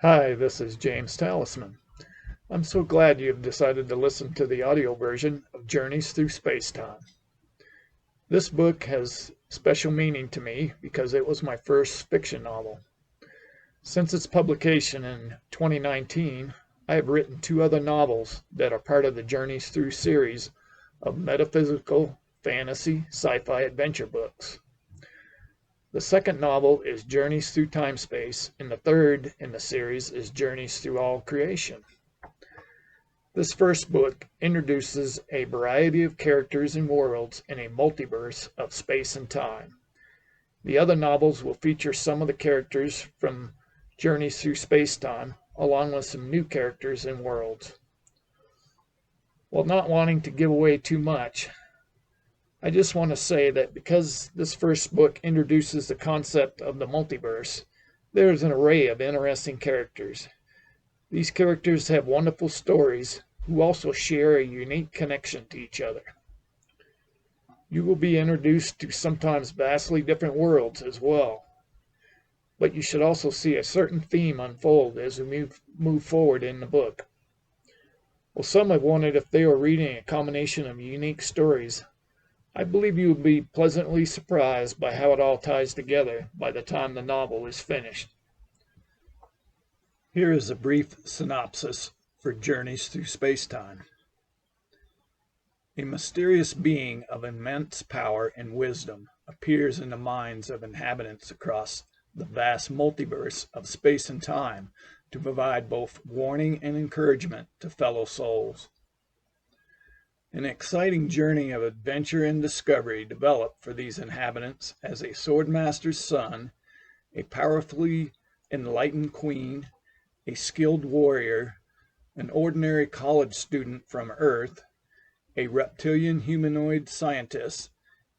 Hi, this is James Talisman. I'm so glad you've decided to listen to the audio version of Journeys Through SpaceTime. This book has special meaning to me because it was my first fiction novel. Since its publication in 2019, I have written two other novels that are part of the Journeys Through series of Metaphysical-Fantasy Sci-Fi-Adventure books. The second novel is Journeys Through Time-Space, and the third in the series is Journeys Through All Creation. This first book introduces a variety of characters and worlds in a multiverse of space and time. The other novels will feature some of the characters from Journeys Through Space-Time, along with some new characters and worlds. While not wanting to give away too much, I just want to say that because this first book introduces the concept of the multiverse, there is an array of interesting characters. These characters have wonderful stories who also share a unique connection to each other. You will be introduced to sometimes vastly different worlds as well, but you should also see a certain theme unfold as we move forward in the book. Well, some have wondered if they were reading a combination of unique stories. I believe you will be pleasantly surprised by how it all ties together by the time the novel is finished. Here is a brief synopsis for Journeys Through Space-Time. A mysterious being of immense power and wisdom appears in the minds of inhabitants across the vast multiverse of space and time to provide both warning and encouragement to fellow souls. An exciting journey of adventure and discovery developed for these inhabitants as a swordmaster's son, a powerfully enlightened queen, a skilled warrior, an ordinary college student from Earth, a reptilian humanoid scientist,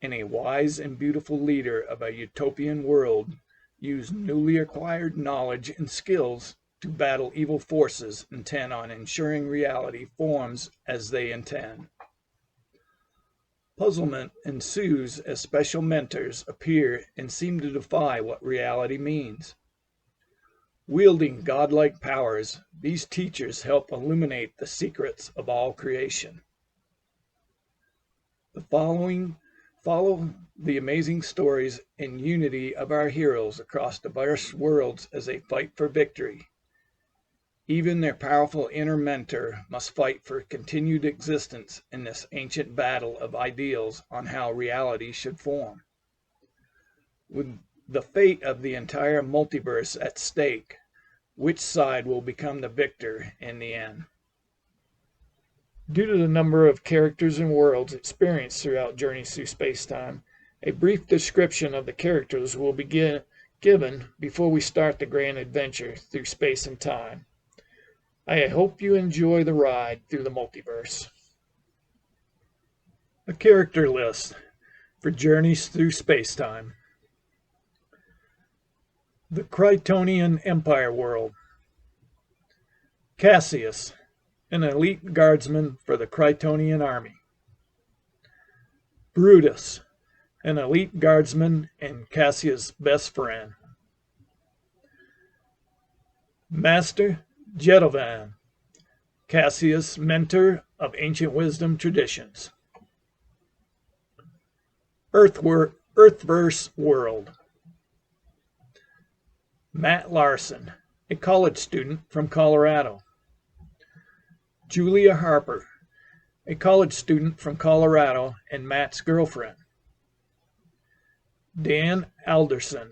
and a wise and beautiful leader of a utopian world use newly acquired knowledge and skills to battle evil forces intent on ensuring reality forms as they intend. Puzzlement ensues as special mentors appear and seem to defy what reality means. Wielding godlike powers, these teachers help illuminate the secrets of all creation. The following follow the amazing stories and unity of our heroes across diverse worlds as they fight for victory. Even their powerful inner mentor must fight for continued existence in this ancient battle of ideals on how reality should form. With the fate of the entire multiverse at stake, which side will become the victor in the end? Due to the number of characters and worlds experienced throughout Journeys Through Space-Time, a brief description of the characters will be given before we start the grand adventure through space and time. I hope you enjoy the ride through the multiverse. A character list for Journeys Through Space-Time. The Krytonian Empire world. Cassius, an elite guardsman for the Krytonian army. Brutus, an elite guardsman and Cassius' best friend. Master Jetovan, Cassius' mentor of ancient wisdom traditions. Earthverse world. Matt Larson, a college student from Colorado. Julia Harper, a college student from Colorado and Matt's girlfriend. Dan Alderson,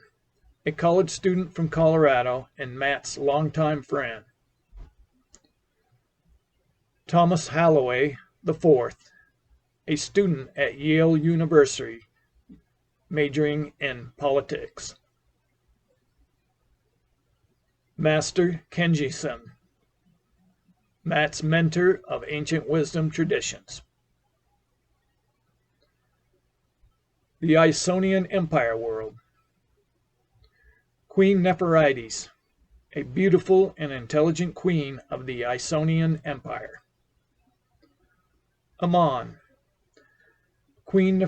a college student from Colorado and Matt's longtime friend. Thomas Holloway IV, a student at Yale University, majoring in politics. Master Kenji-san, Matt's mentor of ancient wisdom traditions. The Isonian Empire world. Queen Nepherides, a beautiful and intelligent queen of the Isonian Empire. Amon, Queen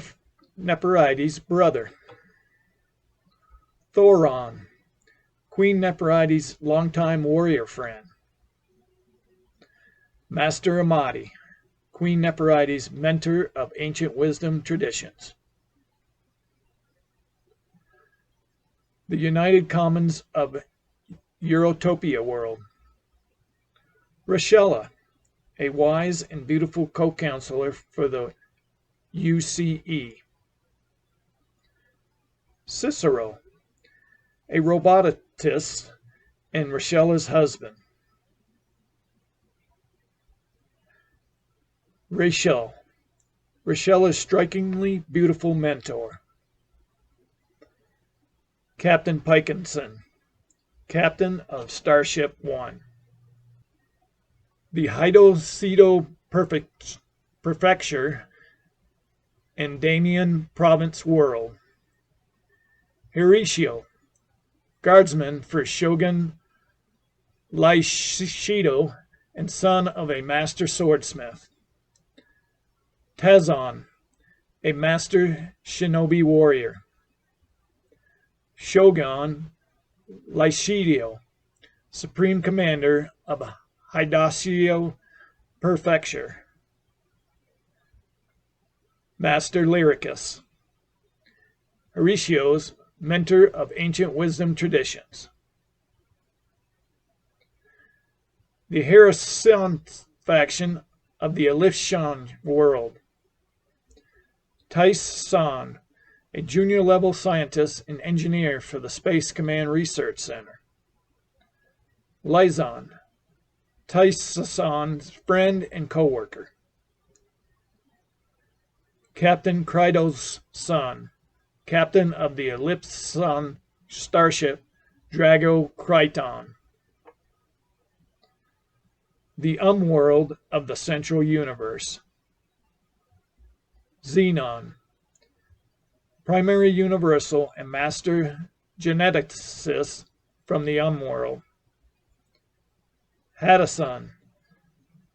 Nepherides' brother. Thoron, Queen Nepherides' longtime warrior friend. Master Amati, Queen Nepherides' mentor of ancient wisdom traditions. The United Commons of Eurotopia world. Rochella, a wise and beautiful co-counselor for the UCE. Cicero, a roboticist and Rochella's husband. Rachel, Rochella's strikingly beautiful mentor. Captain Pikinson, captain of Starship One. The Hidosido Prefecture and Daimian Province world. Hiratio, guardsman for Shogun Laishido and son of a master swordsmith. Tazon, a master shinobi warrior. Shogun Laishido, supreme commander of Hidosio Prefecture. Master Lyricus, Horatio's mentor of ancient wisdom traditions. The Harrison faction of the Elysian world. Tyson, a junior-level scientist and engineer for the Space Command Research Center. Lyzon, Tyson's friend and co-worker. Captain Krydos' son, captain of the Ellipson starship Drago Kryton. The world of the Central Universe. Xenon, primary universal and master geneticist from the world. Hadison,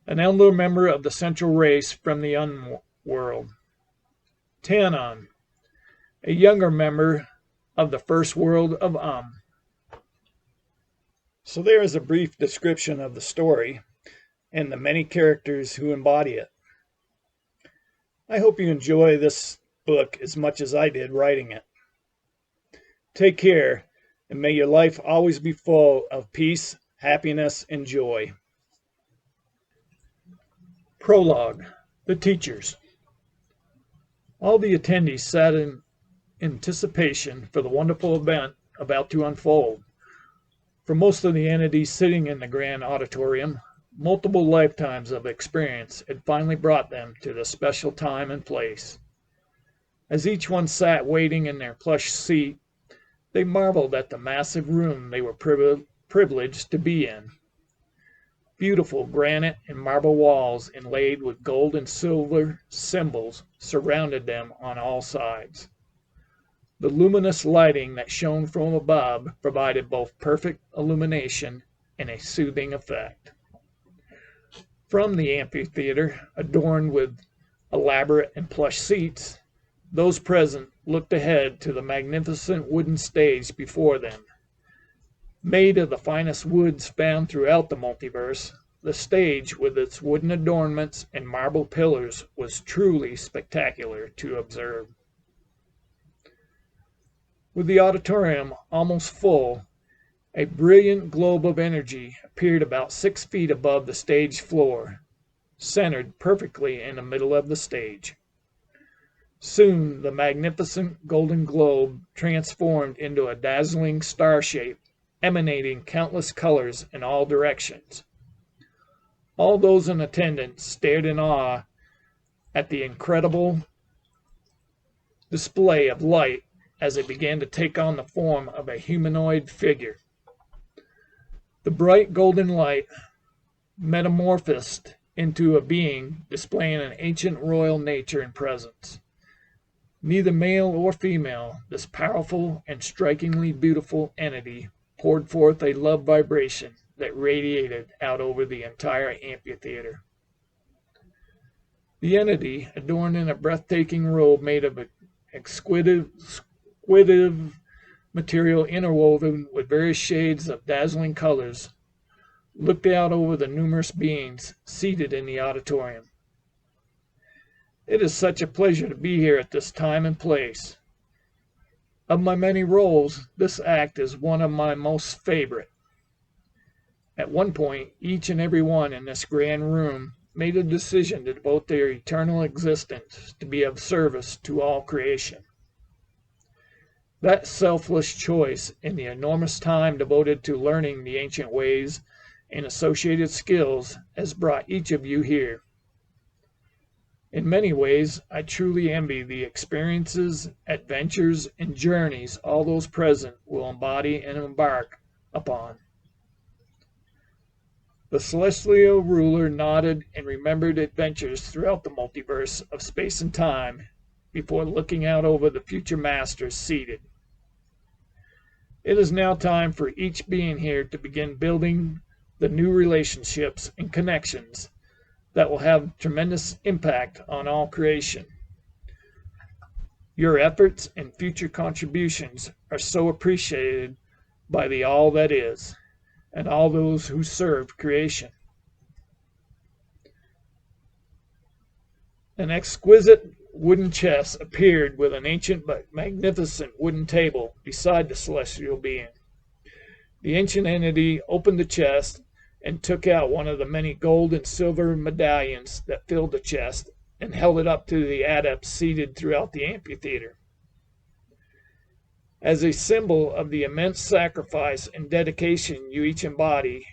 an elder member of the Central race from the world. Tanon, a younger member of the first world of So there is a brief description of the story and the many characters who embody it. I hope you enjoy this book as much as I did writing it. Take care, and may your life always be full of peace, happiness, and joy. Prologue, The Teachers. All the attendees sat in anticipation for the wonderful event about to unfold. For most of the entities sitting in the grand auditorium, multiple lifetimes of experience had finally brought them to this special time and place. As each one sat waiting in their plush seat, they marveled at the massive room they were privileged to be in. Beautiful granite and marble walls inlaid with gold and silver symbols surrounded them on all sides. The luminous lighting that shone from above provided both perfect illumination and a soothing effect. From the amphitheater, adorned with elaborate and plush seats, those present looked ahead to the magnificent wooden stage before them. Made of the finest woods found throughout the multiverse, the stage with its wooden adornments and marble pillars was truly spectacular to observe. With the auditorium almost full, a brilliant globe of energy appeared about 6 feet above the stage floor, centered perfectly in the middle of the stage. Soon the magnificent golden globe transformed into a dazzling star shape, emanating countless colors in all directions. All those in attendance stared in awe at the incredible display of light as it began to take on the form of a humanoid figure. The bright golden light metamorphosed into a being displaying an ancient royal nature and presence. Neither male or female, this powerful and strikingly beautiful entity poured forth a love vibration that radiated out over the entire amphitheater. The entity, adorned in a breathtaking robe made of exquisite material interwoven with various shades of dazzling colors, looked out over the numerous beings seated in the auditorium. It is such a pleasure to be here at this time and place. Of my many roles, this act is one of my most favorite. At one point, each and every one in this grand room made a decision to devote their eternal existence to be of service to all creation. That selfless choice and the enormous time devoted to learning the ancient ways and associated skills has brought each of you here. In many ways, I truly envy the experiences, adventures, and journeys all those present will embody and embark upon. The celestial ruler nodded and remembered adventures throughout the multiverse of space and time before looking out over the future masters seated. It is now time for each being here to begin building the new relationships and connections that will have tremendous impact on all creation. Your efforts and future contributions are so appreciated by the all that is, and all those who serve creation. An exquisite wooden chest appeared with an ancient but magnificent wooden table beside the celestial being. The ancient entity opened the chest and took out one of the many gold and silver medallions that filled the chest and held it up to the adepts seated throughout the amphitheater. As a symbol of the immense sacrifice and dedication you each embody,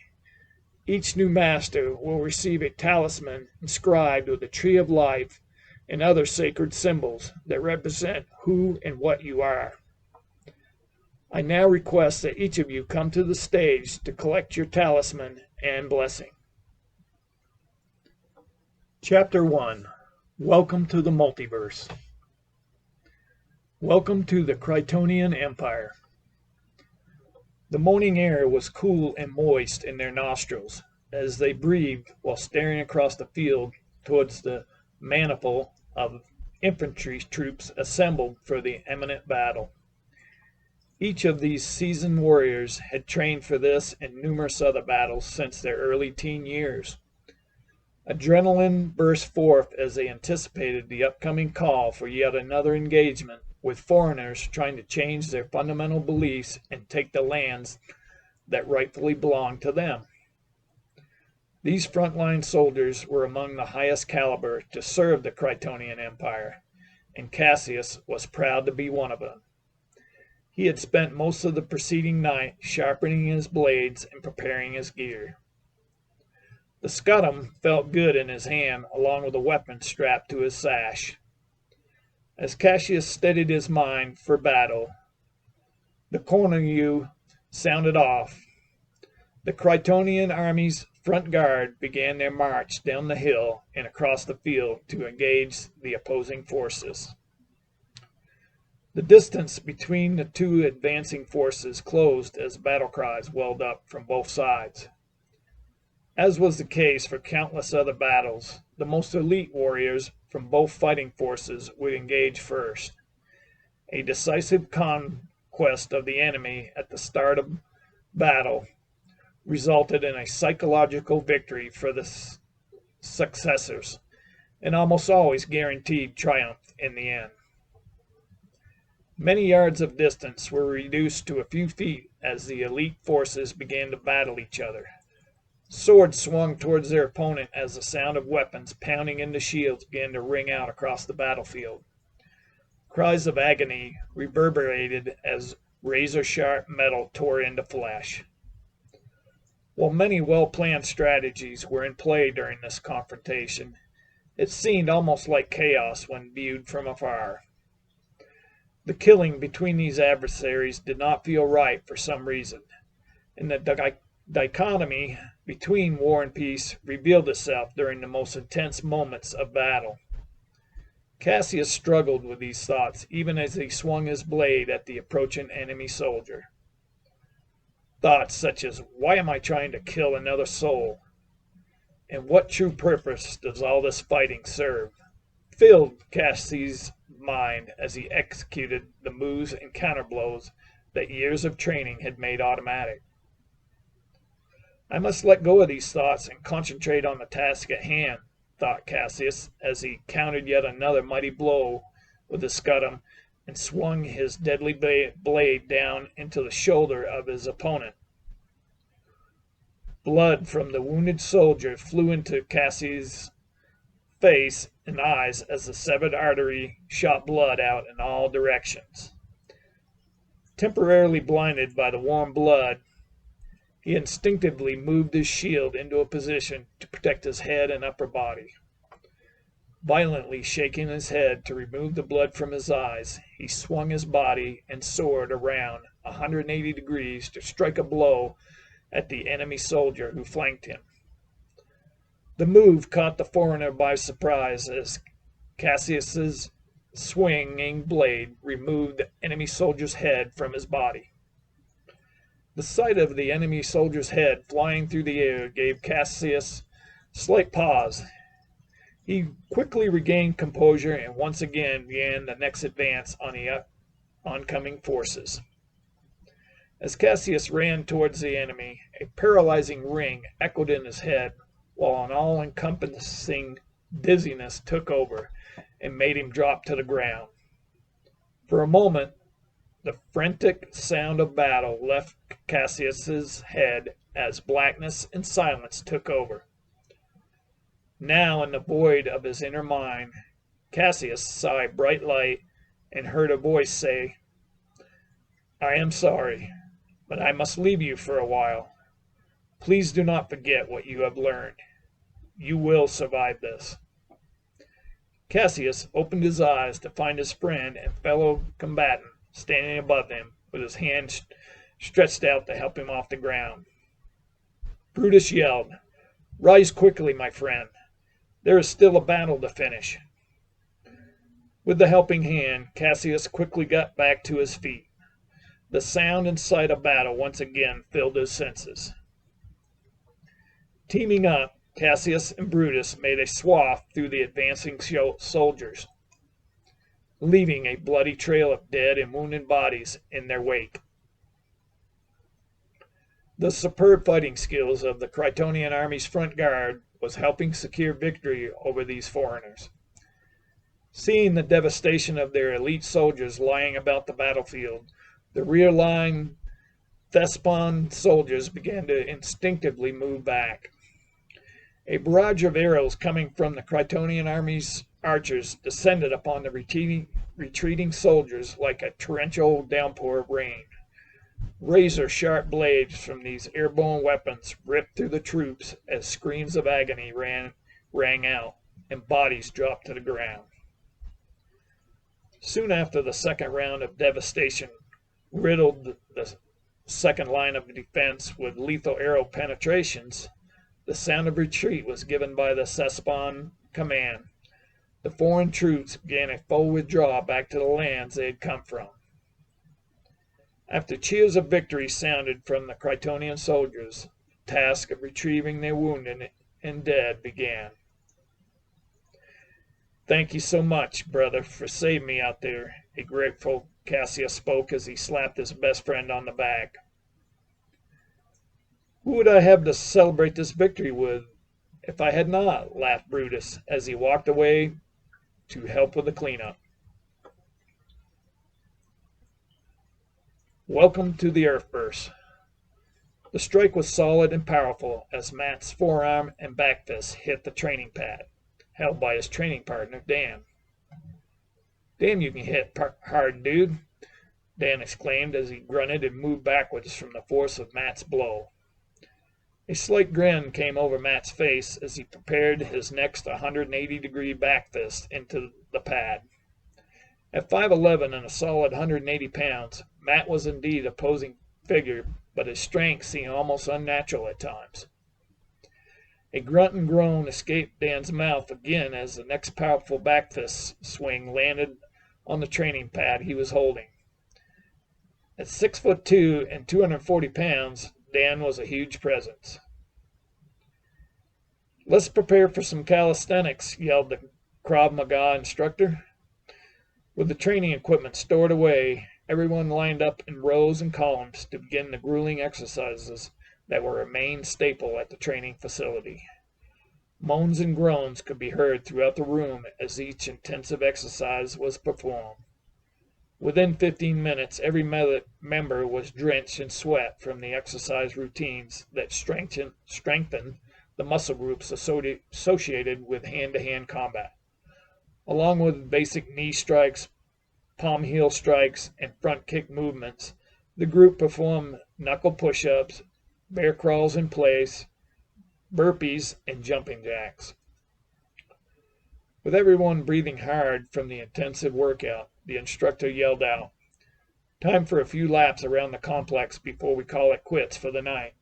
each new master will receive a talisman inscribed with the tree of life and other sacred symbols that represent who and what you are. I now request that each of you come to the stage to collect your talisman and blessing. Chapter 1. Welcome to the Multiverse. Welcome to the Krytonian Empire. The morning air was cool and moist in their nostrils as they breathed while staring across the field towards the maniple of infantry troops assembled for the imminent battle. Each of these seasoned warriors had trained for this and numerous other battles since their early teen years. Adrenaline burst forth as they anticipated the upcoming call for yet another engagement with foreigners trying to change their fundamental beliefs and take the lands that rightfully belonged to them. These frontline soldiers were among the highest caliber to serve the Krytonian Empire, and Cassius was proud to be one of them. He had spent most of the preceding night sharpening his blades and preparing his gear. The scutum felt good in his hand along with a weapon strapped to his sash. As Cassius steadied his mind for battle, the cornu sounded off. The Krytonian army's front guard began their march down the hill and across the field to engage the opposing forces. The distance between the two advancing forces closed as battle cries welled up from both sides. As was the case for countless other battles, the most elite warriors from both fighting forces would engage first. A decisive conquest of the enemy at the start of battle resulted in a psychological victory for the successors, and almost always guaranteed triumph in the end. Many yards of distance were reduced to a few feet as the elite forces began to battle each other. Swords swung towards their opponent as the sound of weapons pounding into shields began to ring out across the battlefield. Cries of agony reverberated as razor-sharp metal tore into flesh. While many well-planned strategies were in play during this confrontation, it seemed almost like chaos when viewed from afar. The killing between these adversaries did not feel right for some reason, and the dichotomy between war and peace revealed itself during the most intense moments of battle. Cassius struggled with these thoughts even as he swung his blade at the approaching enemy soldier. Thoughts such as, why am I trying to kill another soul? And what true purpose does all this fighting serve? Filled Cassius' mind as he executed the moves and counterblows that years of training had made automatic. I must let go of these thoughts and concentrate on the task at hand, thought Cassius, as he countered yet another mighty blow with his scudum and swung his deadly blade down into the shoulder of his opponent. Blood from the wounded soldier flew into Cassius' face and eyes as the severed artery shot blood out in all directions. Temporarily blinded by the warm blood, he instinctively moved his shield into a position to protect his head and upper body. Violently shaking his head to remove the blood from his eyes, he swung his body and sword around 180 degrees to strike a blow at the enemy soldier who flanked him. The move caught the foreigner by surprise as Cassius's swinging blade removed the enemy soldier's head from his body. The sight of the enemy soldier's head flying through the air gave Cassius a slight pause. He quickly regained composure and once again began the next advance on the oncoming forces. As Cassius ran towards the enemy, a paralyzing ring echoed in his head, while an all-encompassing dizziness took over and made him drop to the ground. For a moment, the frantic sound of battle left Cassius's head as blackness and silence took over. Now, in the void of his inner mind, Cassius saw a bright light and heard a voice say, "I am sorry, but I must leave you for a while. Please do not forget what you have learned. You will survive this." Cassius opened his eyes to find his friend and fellow combatant standing above him with his hand stretched out to help him off the ground. Brutus yelled, "Rise quickly, my friend. There is still a battle to finish." With the helping hand, Cassius quickly got back to his feet. The sound and sight of battle once again filled his senses. Teaming up, Cassius and Brutus made a swath through the advancing soldiers, leaving a bloody trail of dead and wounded bodies in their wake. The superb fighting skills of the Krytonian army's front guard was helping secure victory over these foreigners. Seeing the devastation of their elite soldiers lying about the battlefield, the rear line Thespon soldiers began to instinctively move back. A barrage of arrows coming from the Krytonian army's archers descended upon the retreating soldiers like a torrential downpour of rain. Razor-sharp blades from these airborne weapons ripped through the troops as screams of agony rang out, and bodies dropped to the ground. Soon after the second round of devastation riddled the second line of defense with lethal arrow penetrations, the sound of retreat was given by the Thespon command. The foreign troops began a full withdrawal back to the lands they had come from. After cheers of victory sounded from the Krytonian soldiers, the task of retrieving their wounded and dead began. "Thank you so much, brother, for saving me out there," a grateful Cassius spoke as he slapped his best friend on the back. "Who would I have to celebrate this victory with if I had not?" laughed Brutus as he walked away to help with the cleanup. Welcome to the Earthverse. The strike was solid and powerful as Matt's forearm and back fist hit the training pad, held by his training partner, Dan. "Damn, you can hit hard, dude," Dan exclaimed as he grunted and moved backwards from the force of Matt's blow. A slight grin came over Matt's face as he prepared his next 180-degree back fist into the pad. At 5'11" and a solid 180 pounds, Matt was indeed a posing figure, but his strength seemed almost unnatural at times. A grunt and groan escaped Dan's mouth again as the next powerful back fist swing landed on the training pad he was holding. At 6'2" and 240 pounds, Dan was a huge presence. "Let's prepare for some calisthenics," yelled the Krav Maga instructor. With the training equipment stored away, everyone lined up in rows and columns to begin the grueling exercises that were a main staple at the training facility. Moans and groans could be heard throughout the room as each intensive exercise was performed. Within 15 minutes, every member was drenched in sweat from the exercise routines that strengthened the muscle groups associated with hand-to-hand combat. Along with basic knee strikes, palm heel strikes, and front kick movements, the group performed knuckle push-ups, bear crawls in place, burpees, and jumping jacks. With everyone breathing hard from the intensive workout, the instructor yelled out, "Time for a few laps around the complex before we call it quits for the night."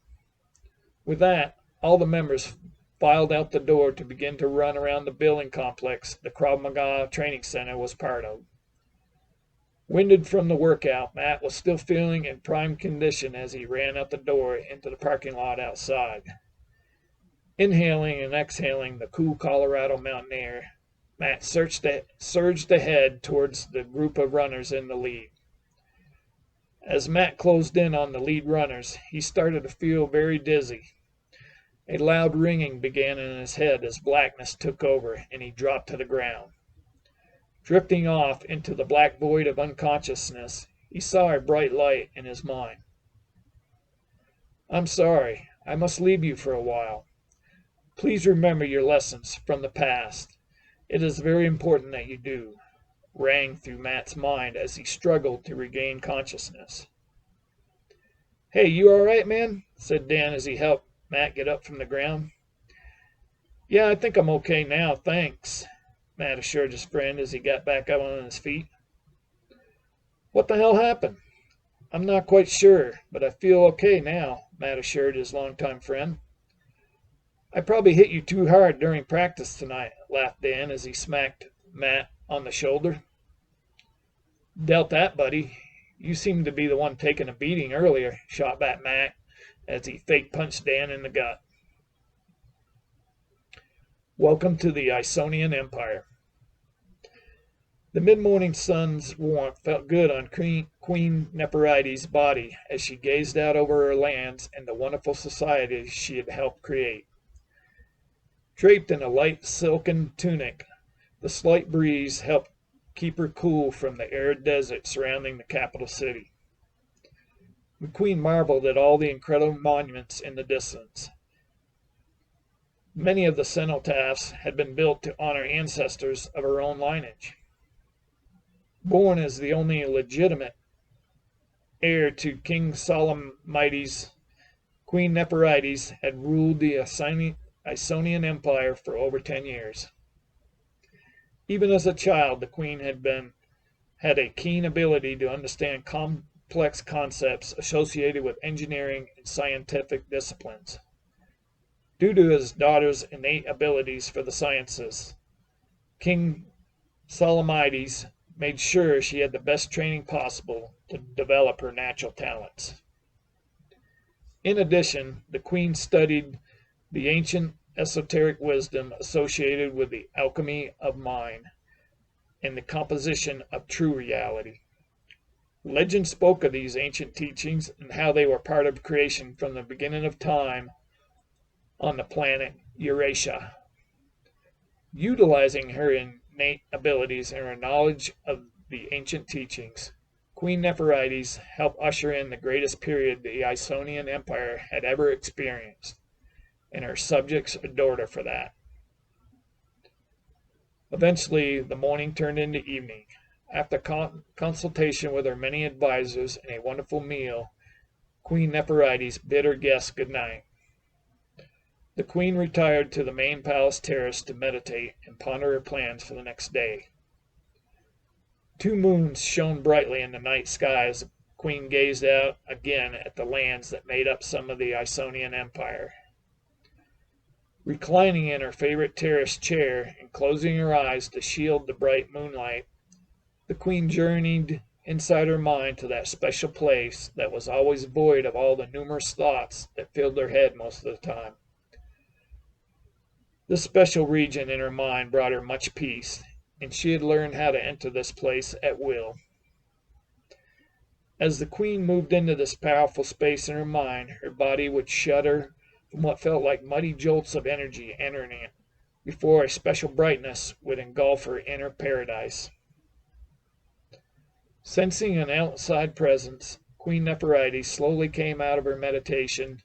With that, all the members filed out the door to begin to run around the building complex the Krav Maga training center was part of. Winded from the workout, Matt was still feeling in prime condition as he ran out the door into the parking lot outside. Inhaling and exhaling the cool Colorado mountain air, Matt surged ahead towards the group of runners in the lead. As Matt closed in on the lead runners, he started to feel very dizzy. A loud ringing began in his head as blackness took over and he dropped to the ground. Drifting off into the black void of unconsciousness, he saw a bright light in his mind. "I'm sorry. I must leave you for a while. Please remember your lessons from the past. It is very important that you do," rang through Matt's mind as he struggled to regain consciousness. "Hey, you all right, man?" said Dan as he helped Matt get up from the ground. "Yeah, I think I'm okay now, thanks," Matt assured his friend as he got back up on his feet. "What the hell happened?" "I'm not quite sure, but I feel okay now," Matt assured his longtime friend. "I probably hit you too hard during practice tonight," laughed Dan as he smacked Matt on the shoulder. "Dealt that, buddy. You seemed to be the one taking a beating earlier," shot back Matt as he fake punched Dan in the gut. Welcome to the Isonian Empire. The mid-morning sun's warmth felt good on Queen Neperides' body as she gazed out over her lands and the wonderful society she had helped create. Draped in a light silken tunic, the slight breeze helped keep her cool from the arid desert surrounding the capital city. The queen marveled at all the incredible monuments in the distance. Many of the cenotaphs had been built to honor ancestors of her own lineage. Born as the only legitimate heir to King Ptolemaides, Queen Neperides had ruled the Isonian Empire for over 10 years. Even as a child, the queen had a keen ability to understand complex concepts associated with engineering and scientific disciplines. Due to his daughter's innate abilities for the sciences, King Ptolemaides made sure she had the best training possible to develop her natural talents. In addition, the queen studied the ancient esoteric wisdom associated with the alchemy of mind and the composition of true reality. Legend spoke of these ancient teachings and how they were part of creation from the beginning of time on the planet Eurasia. Utilizing her innate abilities and her knowledge of the ancient teachings, Queen Neperides helped usher in the greatest period the Isonian Empire had ever experienced, and her subjects adored her for that. Eventually, the morning turned into evening. After consultation with her many advisors and a wonderful meal, Queen Neperides bid her guests good night. The queen retired to the main palace terrace to meditate and ponder her plans for the next day. 2 moons shone brightly in the night sky as the queen gazed out again at the lands that made up some of the Isonian Empire. Reclining in her favorite terrace chair and closing her eyes to shield the bright moonlight, the queen journeyed inside her mind to that special place that was always void of all the numerous thoughts that filled her head most of the time. This special region in her mind brought her much peace, and she had learned how to enter this place at will. As the Queen moved into this powerful space in her mind, her body would shudder from what felt like mighty jolts of energy entering it, before a special brightness would engulf her inner paradise. Sensing an outside presence, Queen Nepherides slowly came out of her meditation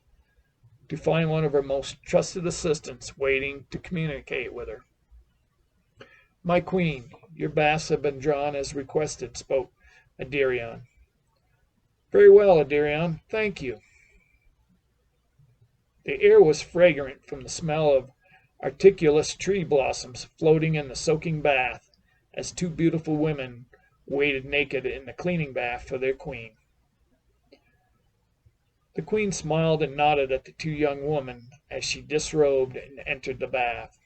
to find one of her most trusted assistants waiting to communicate with her. "My Queen, your baths have been drawn as requested," spoke Adirion. "Very well, Adirion, thank you." The air was fragrant from the smell of articulous tree blossoms floating in the soaking bath, as two beautiful women waited naked in the cleaning bath for their queen. The Queen smiled and nodded at the two young women as she disrobed and entered the bath.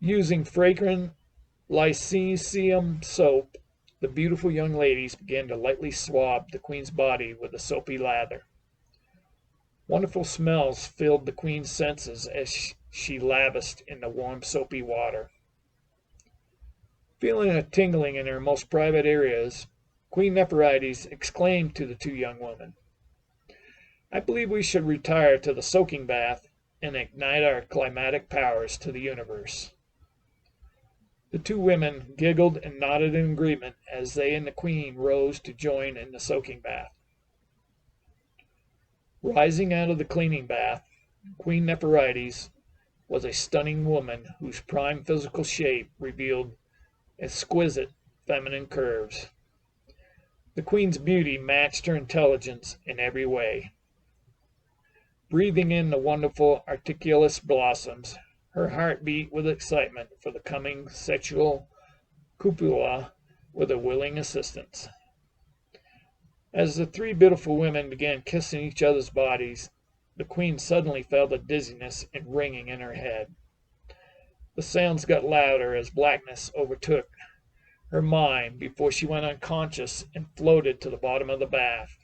Using fragrant lycesium soap, the beautiful young ladies began to lightly swab the Queen's body with the soapy lather. Wonderful smells filled the Queen's senses as she lavished in the warm soapy water. Feeling a tingling in her most private areas, Queen Nepherides exclaimed to the two young women, "I believe we should retire to the soaking bath and ignite our climatic powers to the universe." The two women giggled and nodded in agreement as they and the Queen rose to join in the soaking bath. Rising out of the cleaning bath, Queen Nepherides was a stunning woman whose prime physical shape revealed exquisite feminine curves. The Queen's beauty matched her intelligence in every way. Breathing in the wonderful articulous blossoms, her heart beat with excitement for the coming sexual copula with her willing assistance. As the three beautiful women began kissing each other's bodies, the Queen suddenly felt a dizziness and ringing in her head. The sounds got louder as blackness overtook her mind before she went unconscious and floated to the bottom of the bath.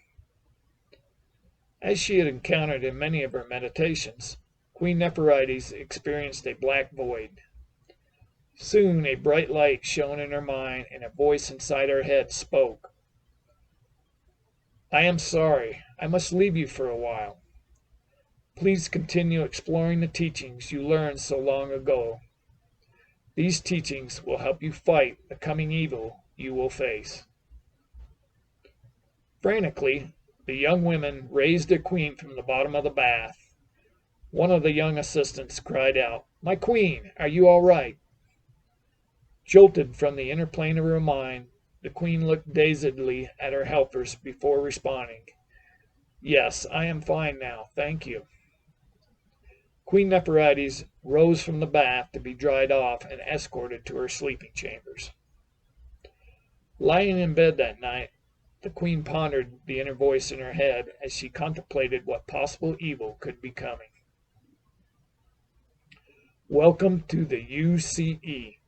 As she had encountered in many of her meditations, Queen Nepherides experienced a black void. Soon a bright light shone in her mind, and a voice inside her head spoke. "I am sorry. I must leave you for a while. Please continue exploring the teachings you learned so long ago. These teachings will help you fight the coming evil you will face." Frantically, the young women raised their Queen from the bottom of the bath. One of the young assistants cried out, "My Queen, are you all right?" Jolted from the inner plane of her mind, the Queen looked dazedly at her helpers before responding, "Yes, I am fine now, thank you." Queen Nepherides rose from the bath to be dried off and escorted to her sleeping chambers. Lying in bed that night, the Queen pondered the inner voice in her head as she contemplated what possible evil could be coming. Welcome to the UCE.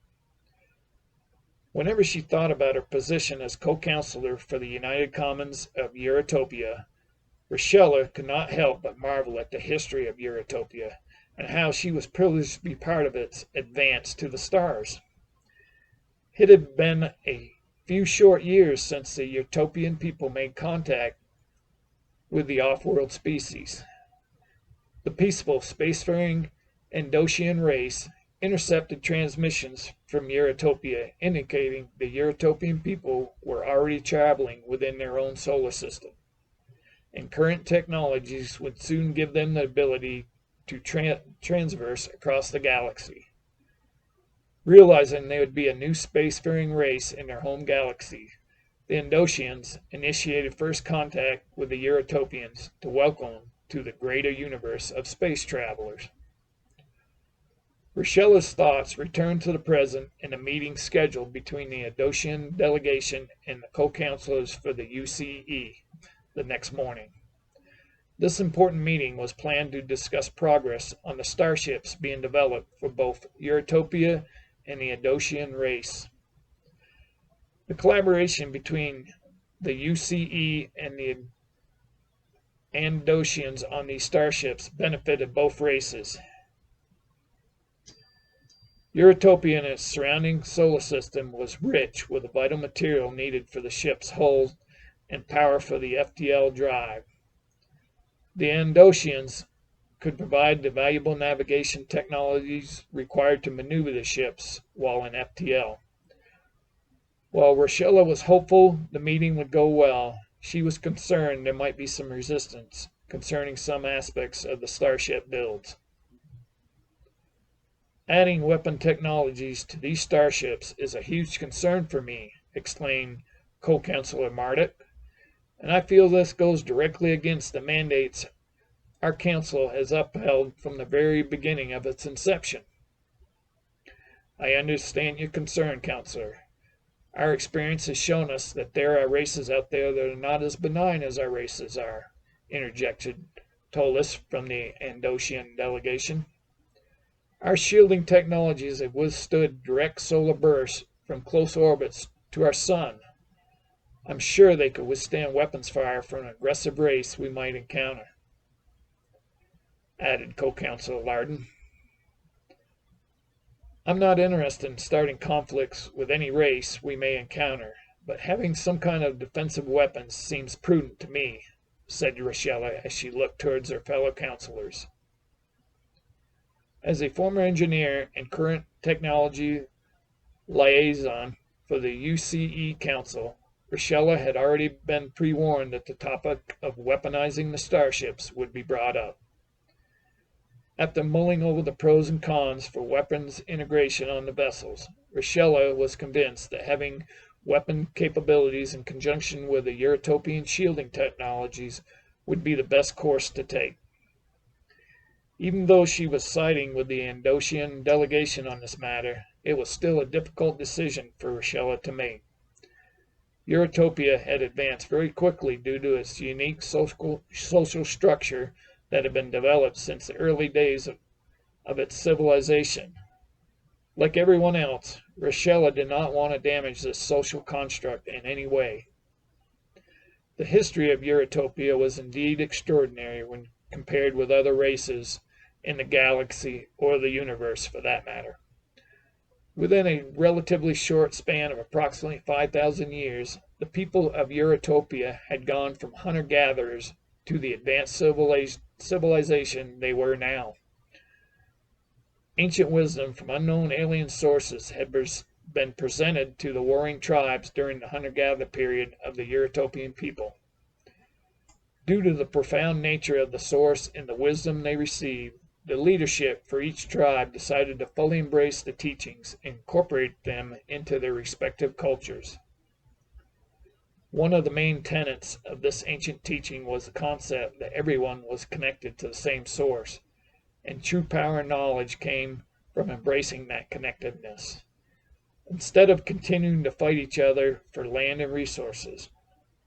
Whenever she thought about her position as co-counselor for the United Commons of Euritopia, Rochella could not help but marvel at the history of Euritopia and how she was privileged to be part of its advance to the stars. It had been a few short years since the Utopian people made contact with the off-world species. The peaceful spacefaring Endosian race intercepted transmissions from Euritopia indicating the Euritopian people were already traveling within their own solar system, and current technologies would soon give them the ability to transverse across the galaxy. Realizing they would be a new spacefaring race in their home galaxy, the Endosians initiated first contact with the Euritopians to welcome them to the greater universe of space travelers. Rochella's thoughts returned to the present in a meeting scheduled between the Endosian delegation and the co-counselors for the UCE the next morning. This important meeting was planned to discuss progress on the starships being developed for both Euritopia and the Endosian race. The collaboration between the UCE and the Endosians on these starships benefited both races. Euritopia and its surrounding solar system was rich with the vital material needed for the ship's hulls and power for the FTL drive. The Andosians could provide the valuable navigation technologies required to maneuver the ships while in FTL. While Rochella was hopeful the meeting would go well, she was concerned there might be some resistance concerning some aspects of the starship builds. Adding weapon technologies to these starships is a huge concern for me, exclaimed Co-Counselor Marduk, and I feel this goes directly against the mandates our council has upheld from the very beginning of its inception. I understand your concern, Counselor. Our experience has shown us that there are races out there that are not as benign as our races are, interjected Tolis from the Andosian delegation. Our shielding technologies have withstood direct solar bursts from close orbits to our sun. I'm sure they could withstand weapons fire from an aggressive race we might encounter, added Co-Counselor Larden. I'm not interested in starting conflicts with any race we may encounter, but having some kind of defensive weapons seems prudent to me, said Rochella as she looked towards her fellow counselors. As a former engineer and current technology liaison for the UCE Council, Rochella had already been pre-warned that the topic of weaponizing the starships would be brought up. After mulling over the pros and cons for weapons integration on the vessels, Rochella was convinced that having weapon capabilities in conjunction with the Eurotopian shielding technologies would be the best course to take. Even though she was siding with the Andosian delegation on this matter, it was still a difficult decision for Rochella to make. Eurotopia had advanced very quickly due to its unique social structure that had been developed since the early days of its civilization. Like everyone else, Rochella did not want to damage this social construct in any way. The history of Eurotopia was indeed extraordinary when compared with other races in the galaxy or the universe for that matter. Within a relatively short span of approximately 5,000 years, the people of Eurotopia had gone from hunter-gatherers to the advanced civilization they were now. Ancient wisdom from unknown alien sources had been presented to the warring tribes during the hunter-gatherer period of the Eurotopian people. Due to the profound nature of the source and the wisdom they received, the leadership for each tribe decided to fully embrace the teachings and incorporate them into their respective cultures. One of the main tenets of this ancient teaching was the concept that everyone was connected to the same source, and true power and knowledge came from embracing that connectedness. Instead of continuing to fight each other for land and resources,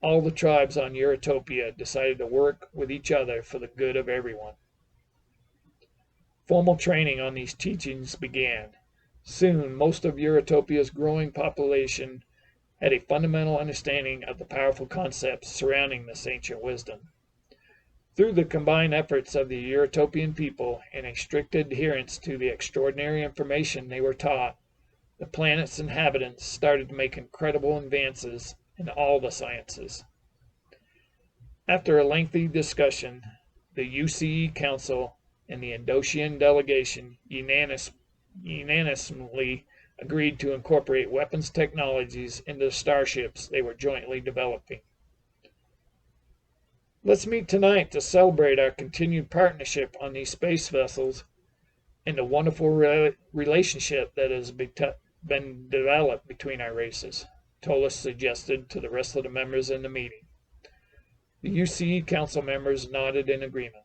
all the tribes on Eurotopia decided to work with each other for the good of everyone. Formal training on these teachings began. Soon, most of Eurotopia's growing population had a fundamental understanding of the powerful concepts surrounding this ancient wisdom. Through the combined efforts of the Eurotopian people and a strict adherence to the extraordinary information they were taught, the planet's inhabitants started to make incredible advances in all the sciences. After a lengthy discussion, the UCE Council and the Andosian delegation unanimously agreed to incorporate weapons technologies into the starships they were jointly developing. Let's meet tonight to celebrate our continued partnership on these space vessels and the wonderful relationship that has been developed between our races, Tolis suggested to the rest of the members in the meeting. The UCE Council members nodded in agreement.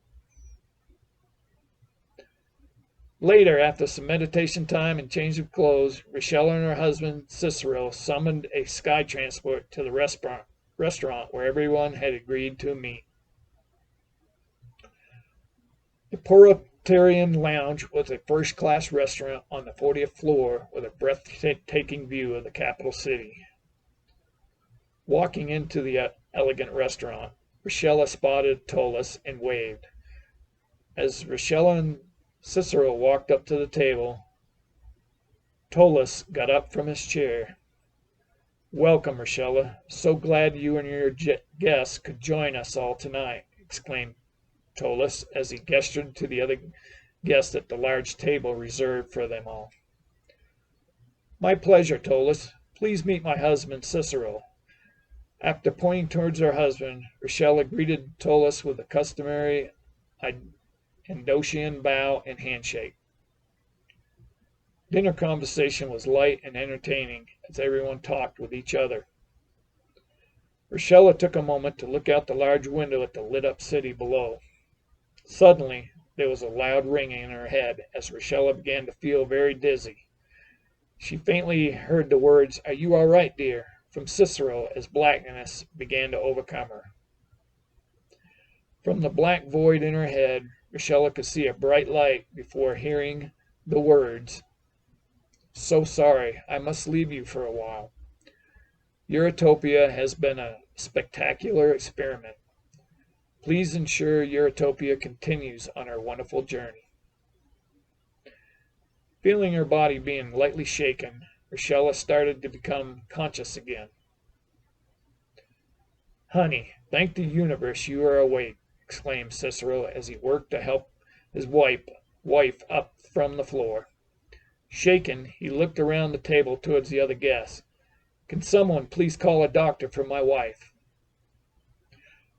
Later, after some meditation time and change of clothes, Rochella and her husband Cicero summoned a sky transport to the restaurant where everyone had agreed to meet. The Proletarian Lounge was a first-class restaurant on the 40th floor with a breathtaking view of the capital city. Walking into the elegant restaurant, Rochella spotted Tolis and waved. As Rochella and Cicero walked up to the table, Tolis got up from his chair. Welcome, Rochella. So glad you and your guests could join us all tonight, exclaimed Tolis as he gestured to the other guests at the large table reserved for them all. My pleasure, Tolis. Please meet my husband, Cicero. After pointing towards her husband, Rochella greeted Tolis with the customary Endosian bow and handshake. Dinner conversation was light and entertaining as everyone talked with each other. Rochella took a moment to look out the large window at the lit-up city below. Suddenly, there was a loud ringing in her head as Rochella began to feel very dizzy. She faintly heard the words, "Are you all right, dear?" from Cicero as blackness began to overcome her. From the black void in her head, Rochella could see a bright light before hearing the words, "So sorry, I must leave you for a while. Eurytopia has been a spectacular experiment. Please ensure Eurytopia continues on her wonderful journey." Feeling her body being lightly shaken, Rochella started to become conscious again. "Honey, thank the universe you are awake," exclaimed Cicero as he worked to help his wife up from the floor. Shaken, he looked around the table towards the other guests. "Can someone please call a doctor for my wife?"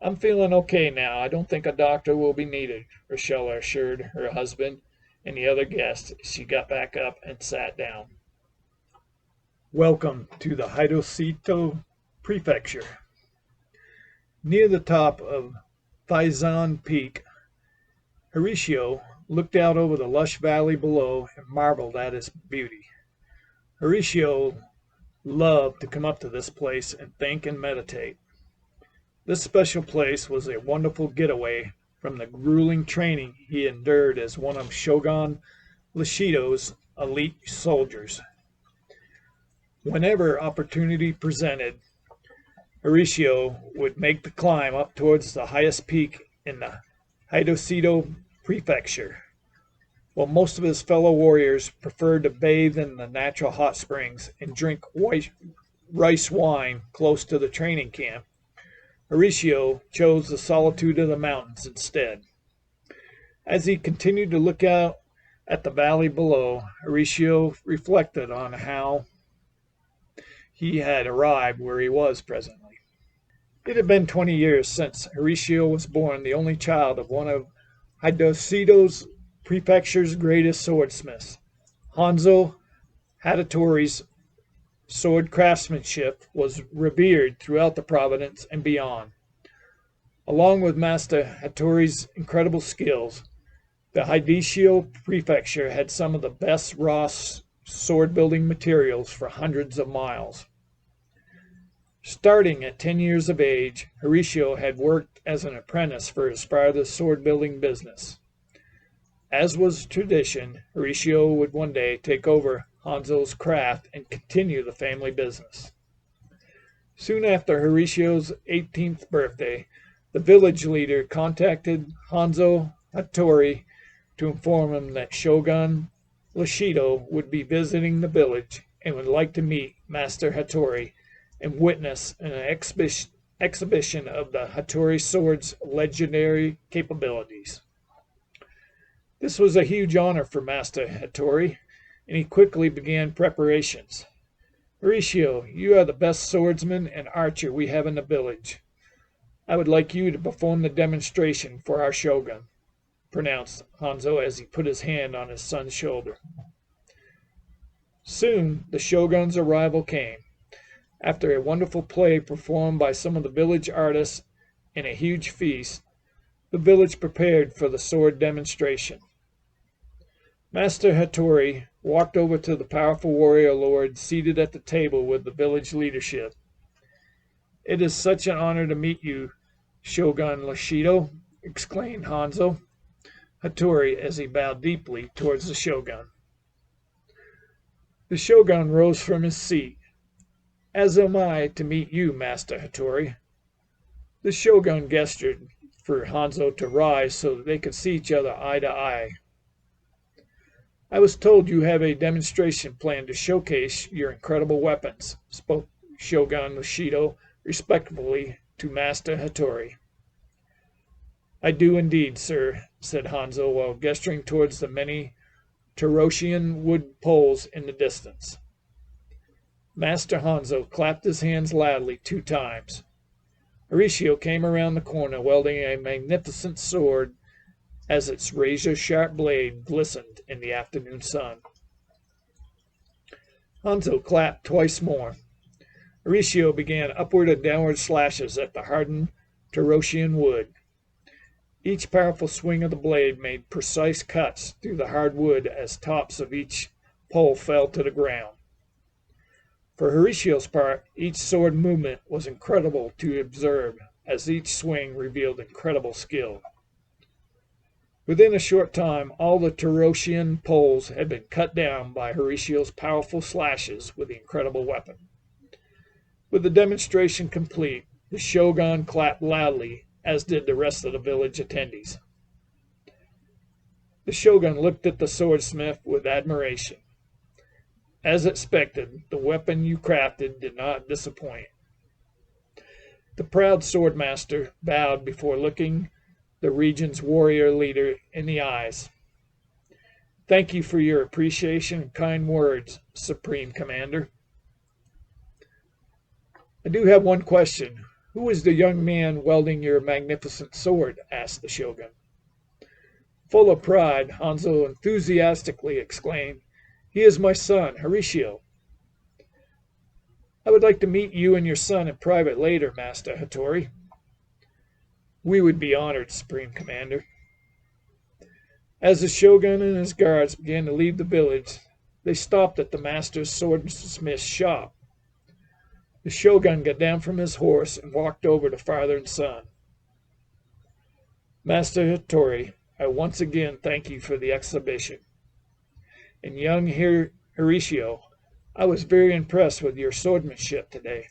"I'm feeling okay now. I don't think a doctor will be needed," Rochella assured her husband and the other guests as she got back up and sat down. Welcome to the Hidosito Prefecture. Near the top of Thizan Peak, Horatio looked out over the lush valley below and marveled at its beauty. Horatio loved to come up to this place and think and meditate. This special place was a wonderful getaway from the grueling training he endured as one of Shogun Lashido's elite soldiers. Whenever opportunity presented, Horatio would make the climb up towards the highest peak in the Hidosito Prefecture. While most of his fellow warriors preferred to bathe in the natural hot springs and drink rice wine close to the training camp, Horatio chose the solitude of the mountains instead. As he continued to look out at the valley below, Horatio reflected on how he had arrived where he was presently. It had been 20 years since Horatio was born, the only child of one of Hidosito's prefecture's greatest swordsmiths. Hanzo Hattori's sword craftsmanship was revered throughout the province and beyond. Along with Master Hattori's incredible skills, the Hidosito prefecture had some of the best raw sword-building materials for hundreds of miles. Starting at 10 years of age, Horatio had worked as an apprentice for his father's sword-building business. As was tradition, Horatio would one day take over Hanzo's craft and continue the family business. Soon after Horatio's 18th birthday, the village leader contacted Hanzo Hattori to inform him that Shogun Lashido would be visiting the village and would like to meet Master Hattori and witness an exhibition of the Hattori sword's legendary capabilities. This was a huge honor for Master Hattori, and he quickly began preparations. "Horatio, you are the best swordsman and archer we have in the village. I would like you to perform the demonstration for our shogun," pronounced Hanzo as he put his hand on his son's shoulder. Soon the shogun's arrival came. After a wonderful play performed by some of the village artists and a huge feast, the village prepared for the sword demonstration. Master Hattori walked over to the powerful warrior lord seated at the table with the village leadership. "It is such an honor to meet you, Shogun Lashido," exclaimed Hanzo Hattori as he bowed deeply towards the shogun. The shogun rose from his seat. "As am I to meet you, Master Hattori." The shogun gestured for Hanzo to rise so that they could see each other eye to eye. "I was told you have a demonstration planned to showcase your incredible weapons," spoke Shogun Bushido respectfully to Master Hattori. "I do indeed, sir," said Hanzo while gesturing towards the many Terosian wood poles in the distance. Master Hanzo clapped his hands loudly 2 times. Horatio came around the corner wielding a magnificent sword as its razor-sharp blade glistened in the afternoon sun. Hanzo clapped twice more. Horatio began upward and downward slashes at the hardened Terosian wood. Each powerful swing of the blade made precise cuts through the hard wood as tops of each pole fell to the ground. For Horatio's part, each sword movement was incredible to observe, as each swing revealed incredible skill. Within a short time, all the Terosian poles had been cut down by Horatio's powerful slashes with the incredible weapon. With the demonstration complete, the Shogun clapped loudly, as did the rest of the village attendees. The Shogun looked at the swordsmith with admiration. As expected, the weapon you crafted did not disappoint. The proud swordmaster bowed before looking the region's warrior leader in the eyes. "Thank you for your appreciation and kind words, Supreme Commander. I do have one question. Who is the young man wielding your magnificent sword?" asked the Shogun. Full of pride, Hanzo enthusiastically exclaimed, "He is my son, Horatio." "I would like to meet you and your son in private later, Master Hattori." "We would be honored, Supreme Commander." As the Shogun and his guards began to leave the village, they stopped at the master's swordsmith's shop. The Shogun got down from his horse and walked over to father and son. "Master Hattori, I once again thank you for the exhibition. And young Horatio, I was very impressed with your swordsmanship today."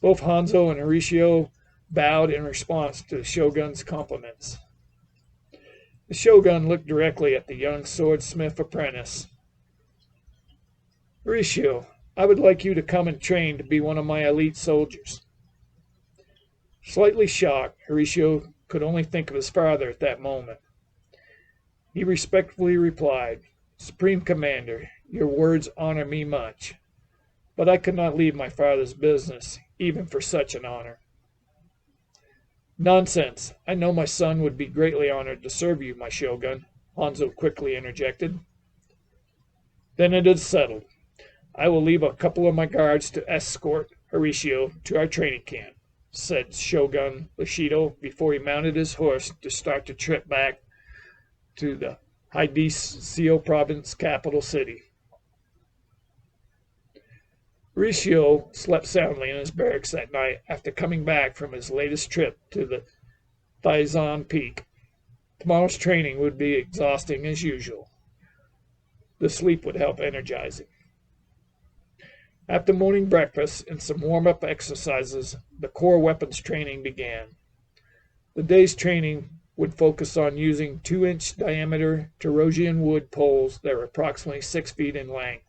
Both Hanzo and Horatio bowed in response to the Shogun's compliments. The Shogun looked directly at the young swordsmith apprentice. "Horatio, I would like you to come and train to be one of my elite soldiers." Slightly shocked, Horatio could only think of his father at that moment. He respectfully replied, "Supreme Commander, your words honor me much, but I could not leave my father's business, even for such an honor." "Nonsense! I know my son would be greatly honored to serve you, my Shogun," Hanzo quickly interjected. "Then it is settled. I will leave a couple of my guards to escort Horatio to our training camp," said Shogun Bushido before he mounted his horse to start the trip back to the Hidesio province capital city. Horatio slept soundly in his barracks that night after coming back from his latest trip to the Thizan Peak. Tomorrow's training would be exhausting as usual. The sleep would help energize him. After morning breakfast and some warm-up exercises, the core weapons training began. The day's training would focus on using 2-inch diameter Terosian wood poles that were approximately 6 feet in length.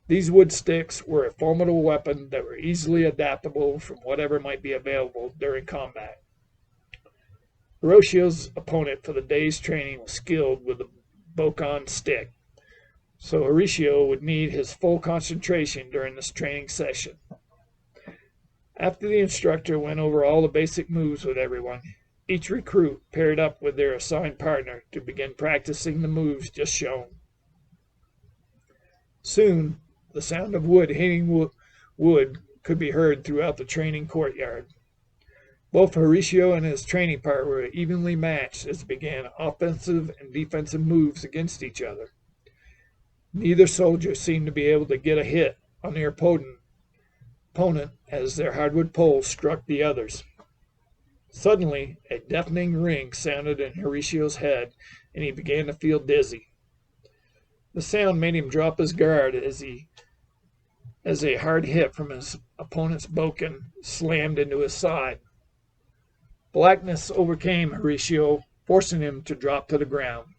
These wood sticks were a formidable weapon that were easily adaptable from whatever might be available during combat. Horatio's opponent for the day's training was skilled with the Bokon stick, so Horatio would need his full concentration during this training session. After the instructor went over all the basic moves with everyone, each recruit paired up with their assigned partner to begin practicing the moves just shown. Soon, the sound of wood hitting wood could be heard throughout the training courtyard. Both Horatio and his training partner were evenly matched as they began offensive and defensive moves against each other. Neither soldier seemed to be able to get a hit on their opponent as their hardwood poles struck the others. Suddenly, a deafening ring sounded in Horatio's head, and he began to feel dizzy. The sound made him drop his guard as a hard hit from his opponent's bokken slammed into his side. Blackness overcame Horatio, forcing him to drop to the ground.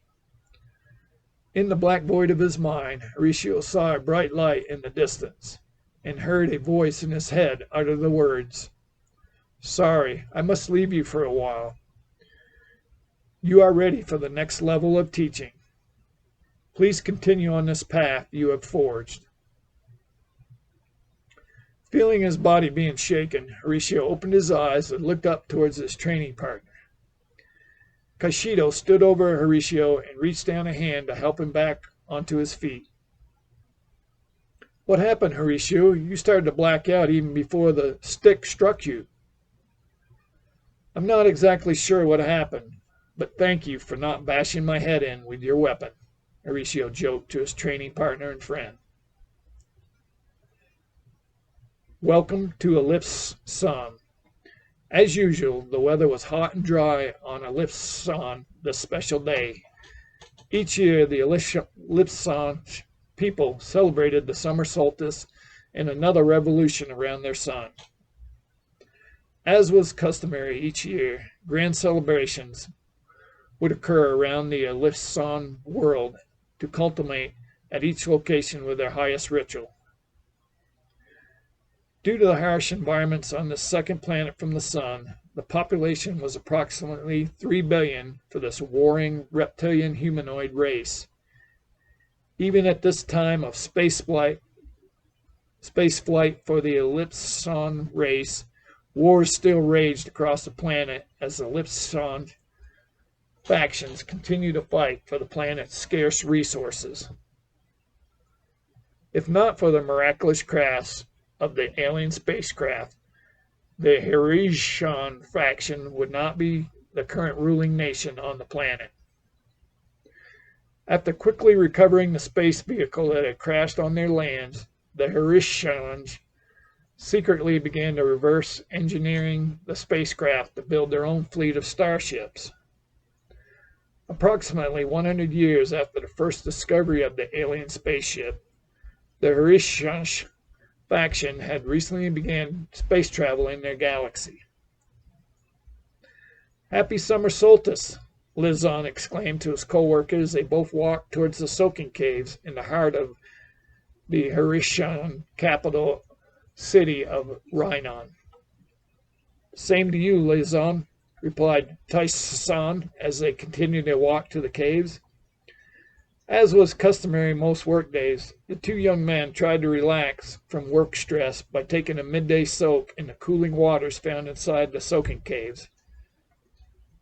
In the black void of his mind, Horatio saw a bright light in the distance. and heard a voice in his head utter the words, "Sorry, I must leave you for a while. You are ready for the next level of teaching. Please continue on this path you have forged." Feeling his body being shaken, Horatio opened his eyes and looked up towards his training partner. Kashido stood over Horatio and reached down a hand to help him back onto his feet. "What happened, Horatio? You started to black out even before the stick struck you." "I'm not exactly sure what happened, but thank you for not bashing my head in with your weapon," Horatio joked to his training partner and friend. Welcome to Ellipse Sun. As usual, the weather was hot and dry on Ellipse Sun this special day. Each year, the Ellipse Sun people celebrated the summer solstice and another revolution around their sun. As was customary each year, grand celebrations would occur around the Ellipse Sun world to culminate at each location with their highest ritual. Due to the harsh environments on this second planet from the sun, the population was approximately 3 billion for this warring reptilian humanoid race. Even at this time of space flight for the Ellipse Sun race, wars still raged across the planet as the Ellipse Sun factions continued to fight for the planet's scarce resources. If not for the miraculous crafts of the alien spacecraft, the Harishan faction would not be the current ruling nation on the planet. After quickly recovering the space vehicle that had crashed on their lands, the Harishans secretly began to reverse engineering the spacecraft to build their own fleet of starships. Approximately 100 years after the first discovery of the alien spaceship, the Harishan faction had recently began space travel in their galaxy. "Happy summer solstice," Lizon exclaimed to his co-workers as they both walked towards the soaking caves in the heart of the Harishan capital city of Rhinon. "Same to you, Lizon," replied Tyson as they continued their walk to the caves. As was customary most workdays, the two young men tried to relax from work stress by taking a midday soak in the cooling waters found inside the soaking caves.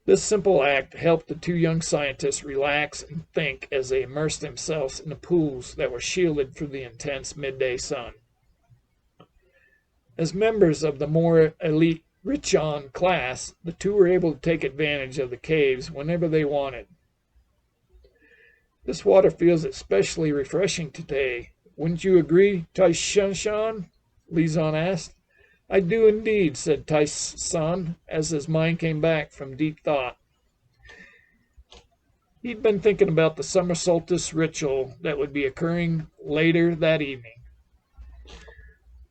This simple act helped the two young scientists relax and think as they immersed themselves in the pools that were shielded from the intense midday sun. As members of the more elite Richon class, the two were able to take advantage of the caves whenever they wanted. "This water feels especially refreshing today. Wouldn't you agree, Tyson?" Lizon asked. "I do indeed," said Tyson, as his mind came back from deep thought. He'd been thinking about the summer solstice ritual that would be occurring later that evening.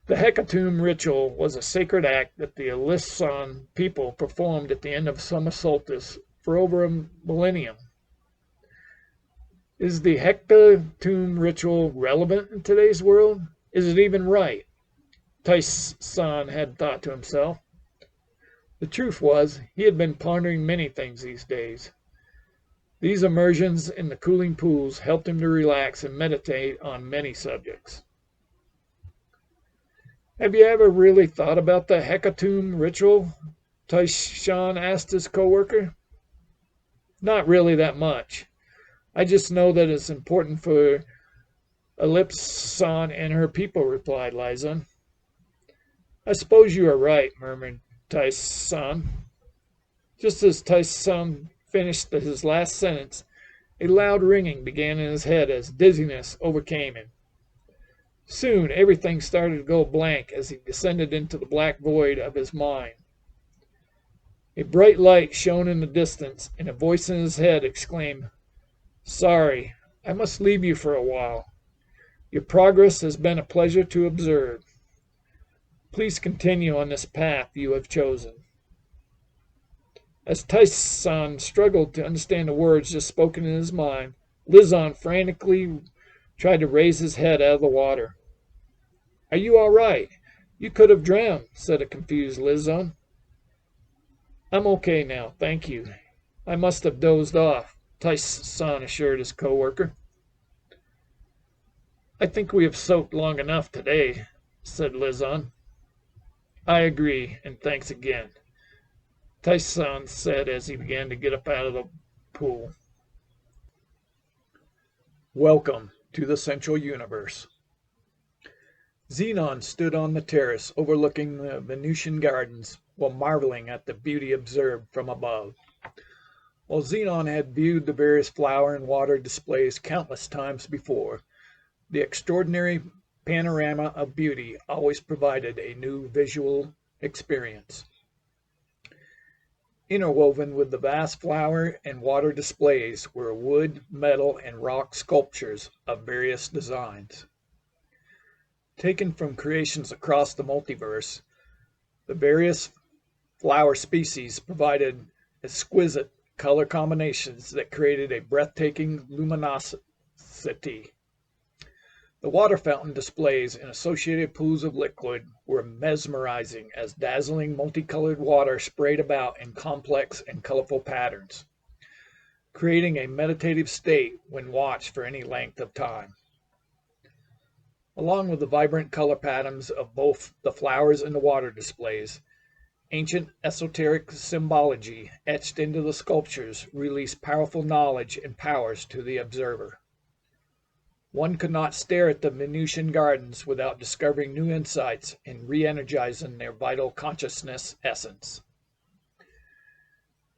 The hecatomb ritual was a sacred act that the Ellipson people performed at the end of summer solstice for over a millennium. Is the hecatomb ritual relevant in today's world? Is it even right? Tyson had thought to himself. The truth was, he had been pondering many things these days. These immersions in the cooling pools helped him to relax and meditate on many subjects. "Have you ever really thought about the hecatomb ritual?" Tyson asked his coworker. "Not really that much. I just know that it's important for Ellipson and her people," replied Lizon. "I suppose you are right," murmured Tyson. Just as Tyson finished his last sentence, a loud ringing began in his head as dizziness overcame him. Soon everything started to go blank as he descended into the black void of his mind. A bright light shone in the distance, and a voice in his head exclaimed, "Sorry, I must leave you for a while. Your progress has been a pleasure to observe. Please continue on this path you have chosen." As Tyson struggled to understand the words just spoken in his mind, Lizon frantically tried to raise his head out of the water. Are you all right? You could have drowned, said a confused Lizon. I'm okay now, thank you. I must have dozed off, Tyson assured his coworker. I think we have soaked long enough today, said Lizon. I agree, and thanks again, Tyson said as he began to get up out of the pool. Welcome to the Central Universe. Xenon stood on the terrace overlooking the Venusian gardens while marveling at the beauty observed from above. While Xenon had viewed the various flower and water displays countless times before, the extraordinary panorama of beauty always provided a new visual experience. Interwoven with the vast flower and water displays were wood, metal, and rock sculptures of various designs. Taken from creations across the multiverse, the various flower species provided exquisite color combinations that created a breathtaking luminosity. The water fountain displays and associated pools of liquid were mesmerizing as dazzling multicolored water sprayed about in complex and colorful patterns, creating a meditative state when watched for any length of time. Along with the vibrant color patterns of both the flowers and the water displays, ancient esoteric symbology etched into the sculptures released powerful knowledge and powers to the observer. One could not stare at the Venusian gardens without discovering new insights and re-energizing their vital consciousness essence.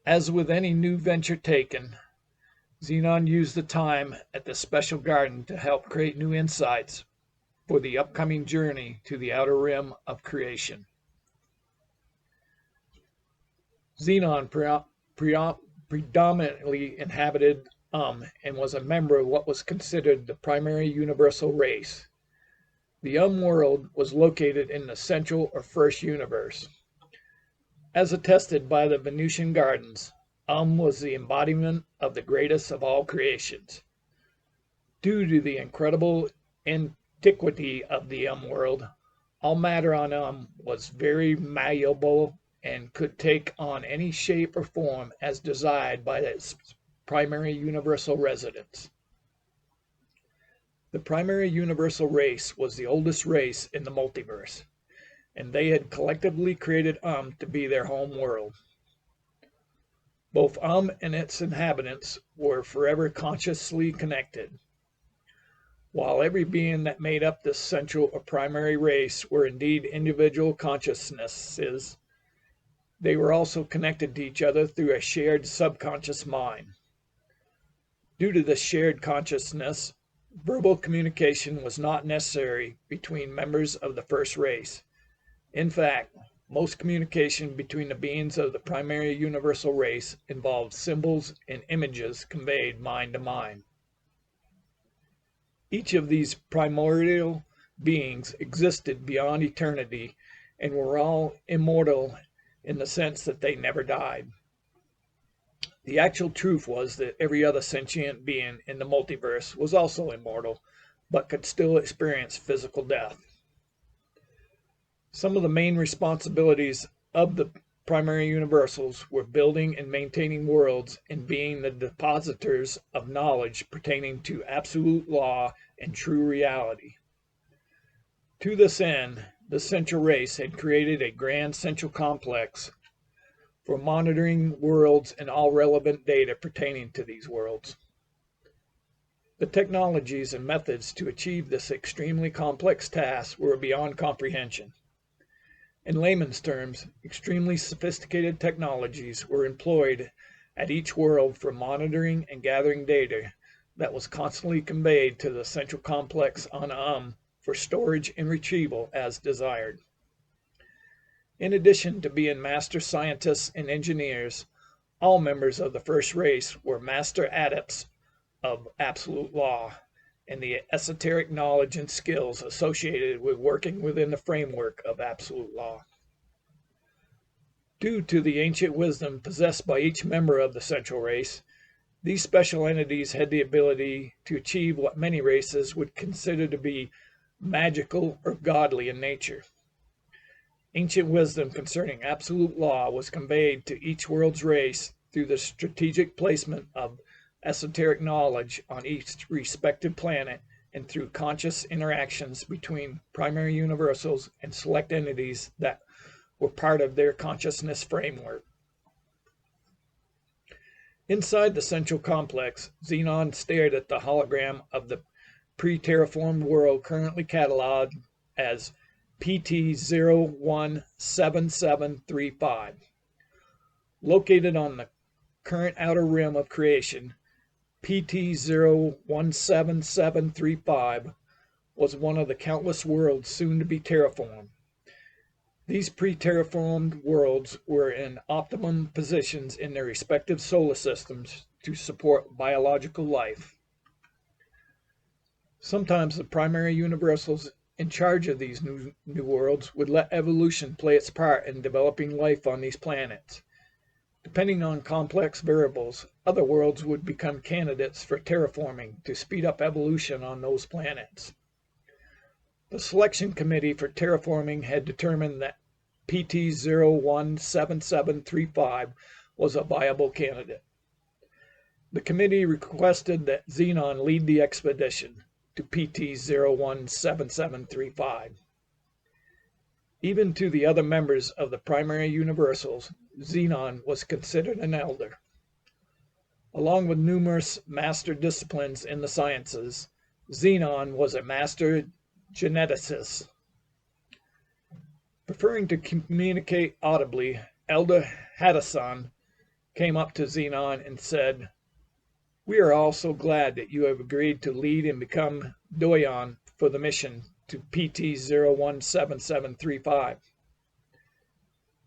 As with any new venture taken, Xenon used the time at the special garden to help create new insights for the upcoming journey to the outer rim of creation. Xenon predominantly inhabited and was a member of what was considered the primary universal race. The world was located in the central or first universe. As attested by the Venusian gardens, was the embodiment of the greatest of all creations. Due to the incredible antiquity of the world, all matter on was very malleable and could take on any shape or form as desired by its primary universal residents. The primary universal race was the oldest race in the multiverse, and they had collectively created to be their home world. Both and its inhabitants were forever consciously connected. While every being that made up this central or primary race were indeed individual consciousnesses, they were also connected to each other through a shared subconscious mind. Due to this shared consciousness, verbal communication was not necessary between members of the first race. In fact, most communication between the beings of the primary universal race involved symbols and images conveyed mind to mind. Each of these primordial beings existed beyond eternity and were all immortal in the sense that they never died. The actual truth was that every other sentient being in the multiverse was also immortal, but could still experience physical death. Some of the main responsibilities of the primary universals were building and maintaining worlds and being the depositors of knowledge pertaining to absolute law and true reality. To this end, the Central Race had created a grand central complex for monitoring worlds and all relevant data pertaining to these worlds. The technologies and methods to achieve this extremely complex task were beyond comprehension. In layman's terms, extremely sophisticated technologies were employed at each world for monitoring and gathering data that was constantly conveyed to the central complex on for storage and retrieval as desired. In addition to being master scientists and engineers, all members of the first race were master adepts of absolute law and the esoteric knowledge and skills associated with working within the framework of absolute law. Due to the ancient wisdom possessed by each member of the Central Race, these special entities had the ability to achieve what many races would consider to be magical, or godly in nature. Ancient wisdom concerning absolute law was conveyed to each world's race through the strategic placement of esoteric knowledge on each respective planet and through conscious interactions between primary universals and select entities that were part of their consciousness framework. Inside the central complex, Xenon stared at the hologram of the pre-terraformed world currently cataloged as PT-017735. Located on the current outer rim of creation, PT-017735 was one of the countless worlds soon to be terraformed. These pre-terraformed worlds were in optimum positions in their respective solar systems to support biological life. Sometimes the primary universals in charge of these new worlds would let evolution play its part in developing life on these planets. Depending on complex variables, other worlds would become candidates for terraforming to speed up evolution on those planets. The selection committee for terraforming had determined that PT-017735 was a viable candidate. The committee requested that Xenon lead the expedition to PT-017735. Even to the other members of the primary universals, Xenon was considered an elder. Along with numerous master disciplines in the sciences, Xenon was a master geneticist. Preferring to communicate audibly, Elder Hadison came up to Xenon and said, "We are all so glad that you have agreed to lead and become Doyon for the mission to PT-017735.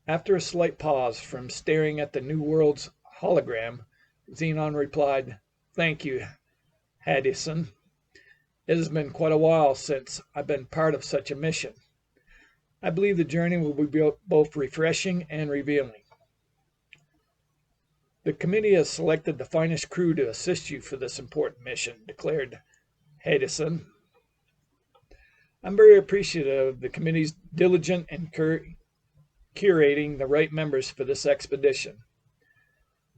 After a slight pause from staring at the new world's hologram, Xenon replied, "Thank you, Hadison. It has been quite a while since I've been part of such a mission. I believe the journey will be both refreshing and revealing." "The committee has selected the finest crew to assist you for this important mission," declared Hadison. "I'm very appreciative of the committee's diligent in curating the right members for this expedition.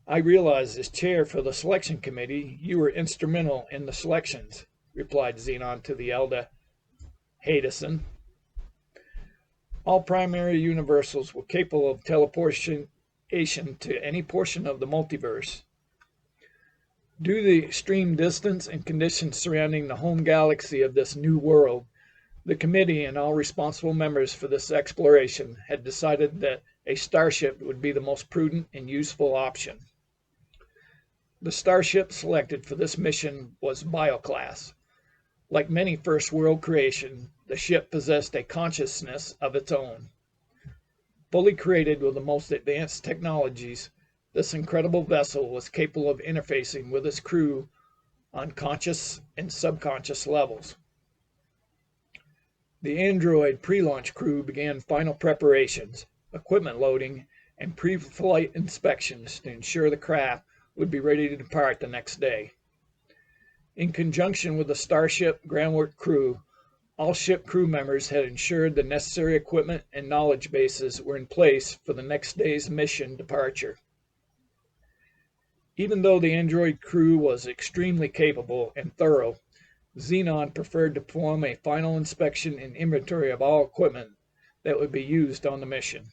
I realize as chair for the selection committee, you were instrumental in the selections," replied Xenon to the elder Hadison. All primary universals were capable of teleportation to any portion of the multiverse. Due to the extreme distance and conditions surrounding the home galaxy of this new world, the committee and all responsible members for this exploration had decided that a starship would be the most prudent and useful option. The starship selected for this mission was Bioclass. Like many first world creations, the ship possessed a consciousness of its own. Fully created with the most advanced technologies, this incredible vessel was capable of interfacing with its crew on conscious and subconscious levels. The android pre-launch crew began final preparations, equipment loading, and pre-flight inspections to ensure the craft would be ready to depart the next day. In conjunction with the Starship groundwork crew, all ship crew members had ensured the necessary equipment and knowledge bases were in place for the next day's mission departure. Even though the android crew was extremely capable and thorough, Xenon preferred to perform a final inspection and inventory of all equipment that would be used on the mission.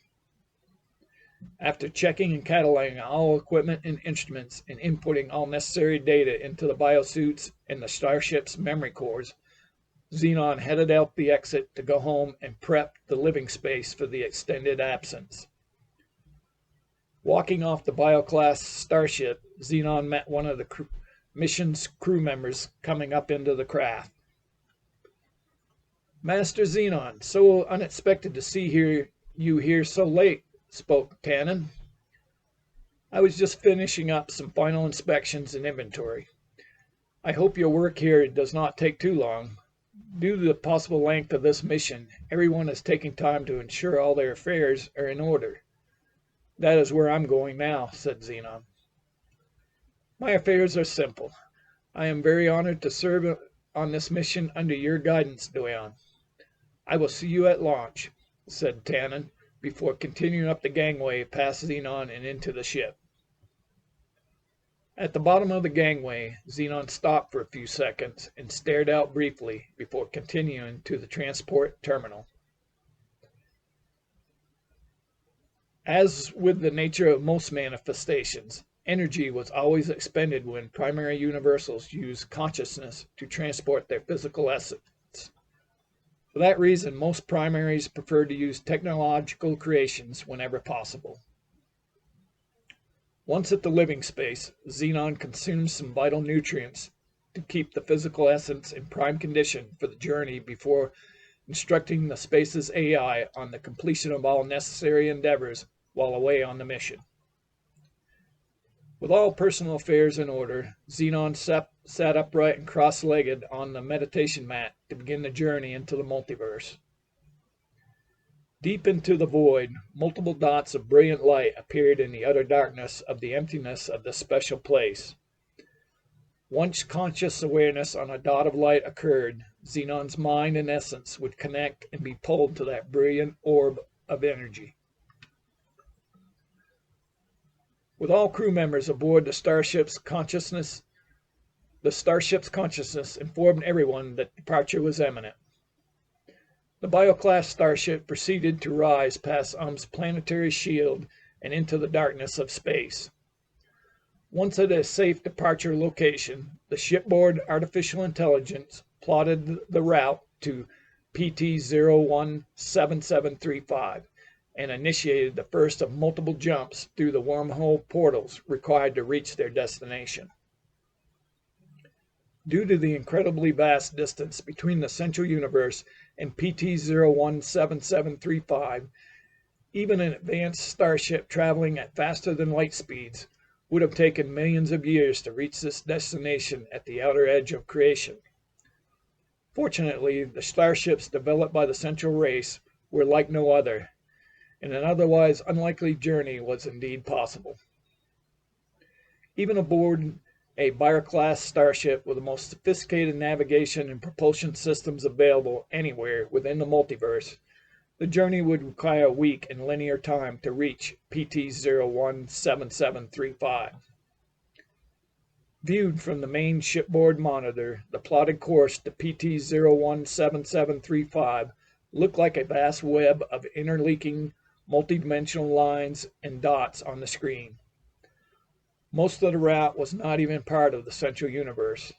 After checking and cataloging all equipment and instruments and inputting all necessary data into the biosuits and the starship's memory cores, Xenon headed out the exit to go home and prep the living space for the extended absence. Walking off the Bioclass starship, Xenon met one of the mission's crew members coming up into the craft. "Master Xenon, so unexpected to see you here so late," spoke Tannen. "I was just finishing up some final inspections and inventory. I hope your work here does not take too long. Due to the possible length of this mission, everyone is taking time to ensure all their affairs are in order." "That is where I'm going now," said Xenon. "My affairs are simple. I am very honored to serve on this mission under your guidance, Doyon. "I will see you at launch," said Tannen, before continuing up the gangway past Xenon and into the ship. At the bottom of the gangway, Xenon stopped for a few seconds and stared out briefly before continuing to the transport terminal. As with the nature of most manifestations, energy was always expended when primary universals use consciousness to transport their physical essence. For that reason, most primaries prefer to use technological creations whenever possible. Once at the living space, Xenon consumes some vital nutrients to keep the physical essence in prime condition for the journey before instructing the space's AI on the completion of all necessary endeavors while away on the mission. With all personal affairs in order, Xenon sat upright and cross-legged on the meditation mat to begin the journey into the multiverse. Deep into the void, multiple dots of brilliant light appeared in the utter darkness of the emptiness of this special place. Once conscious awareness on a dot of light occurred, Xenon's mind and essence would connect and be pulled to that brilliant orb of energy. With all crew members aboard the starship's consciousness informed everyone that departure was imminent. The bio-class starship proceeded to rise past planetary shield and into the darkness of space. Once at a safe departure location, the shipboard artificial intelligence plotted the route to PT-017735 and initiated the first of multiple jumps through the wormhole portals required to reach their destination. Due to the incredibly vast distance between the central universe and PT-017735, even an advanced starship traveling at faster than light speeds would have taken millions of years to reach this destination at the outer edge of creation. Fortunately, the starships developed by the central race were like no other, and an otherwise unlikely journey was indeed possible. Even aboard a bio-class starship with the most sophisticated navigation and propulsion systems available anywhere within the multiverse, the journey would require a week in linear time to reach PT-017735. Viewed from the main shipboard monitor, the plotted course to PT-017735 looked like a vast web of interlinking multidimensional lines and dots on the screen. Most of the route was not even part of the central universe.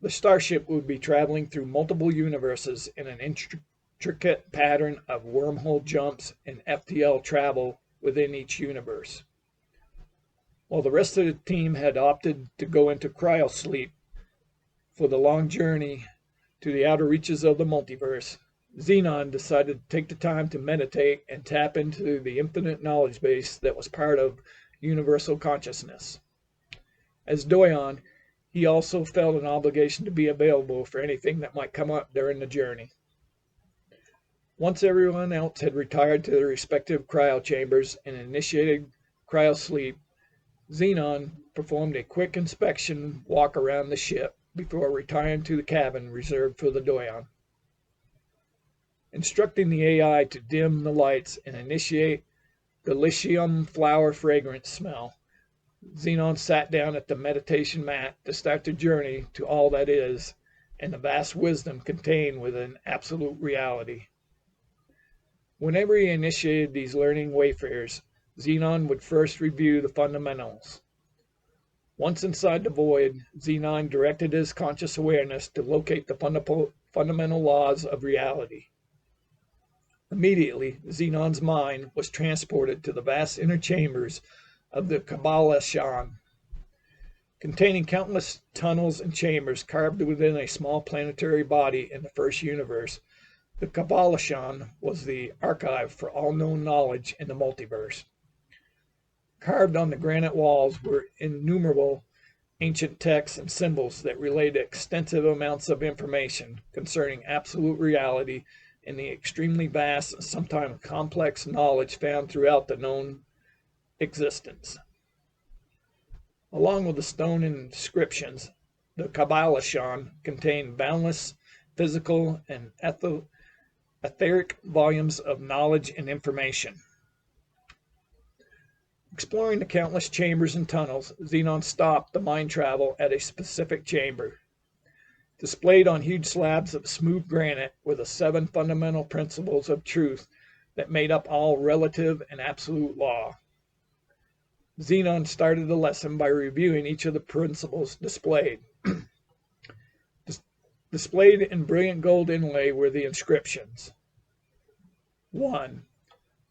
The starship would be traveling through multiple universes in an intricate pattern of wormhole jumps and FTL travel within each universe. While the rest of the team had opted to go into cryosleep for the long journey to the outer reaches of the multiverse, Xenon decided to take the time to meditate and tap into the infinite knowledge base that was part of universal consciousness. As Doyon, he also felt an obligation to be available for anything that might come up during the journey. Once everyone else had retired to their respective cryo chambers and initiated cryosleep, Xenon performed a quick inspection walk around the ship before retiring to the cabin reserved for the Doyon. Instructing the AI to dim the lights and initiate the lycium flower fragrance smell, Xenon sat down at the meditation mat to start the journey to all that is and the vast wisdom contained within absolute reality. Whenever he initiated these learning wayfarers, Xenon would first review the fundamentals. Once inside the void, Xenon directed his conscious awareness to locate the fundamental laws of reality. Immediately, Xenon's mind was transported to the vast inner chambers of the Kabbalah-Shan, containing countless tunnels and chambers carved within a small planetary body in the first universe. The Kabbalah-Shan was the archive for all known knowledge in the multiverse. Carved on the granite walls were innumerable ancient texts and symbols that relayed extensive amounts of information concerning absolute reality and the extremely vast and sometimes complex knowledge found throughout the known existence. Along with the stone inscriptions, the Kabbalah-Shan contained boundless physical and etheric volumes of knowledge and information. Exploring the countless chambers and tunnels, Xenon stopped the mind travel at a specific chamber. Displayed on huge slabs of smooth granite were the 7 fundamental principles of truth that made up all relative and absolute law. Xenon started the lesson by reviewing each of the principles displayed. Displayed in brilliant gold inlay were the inscriptions. 1.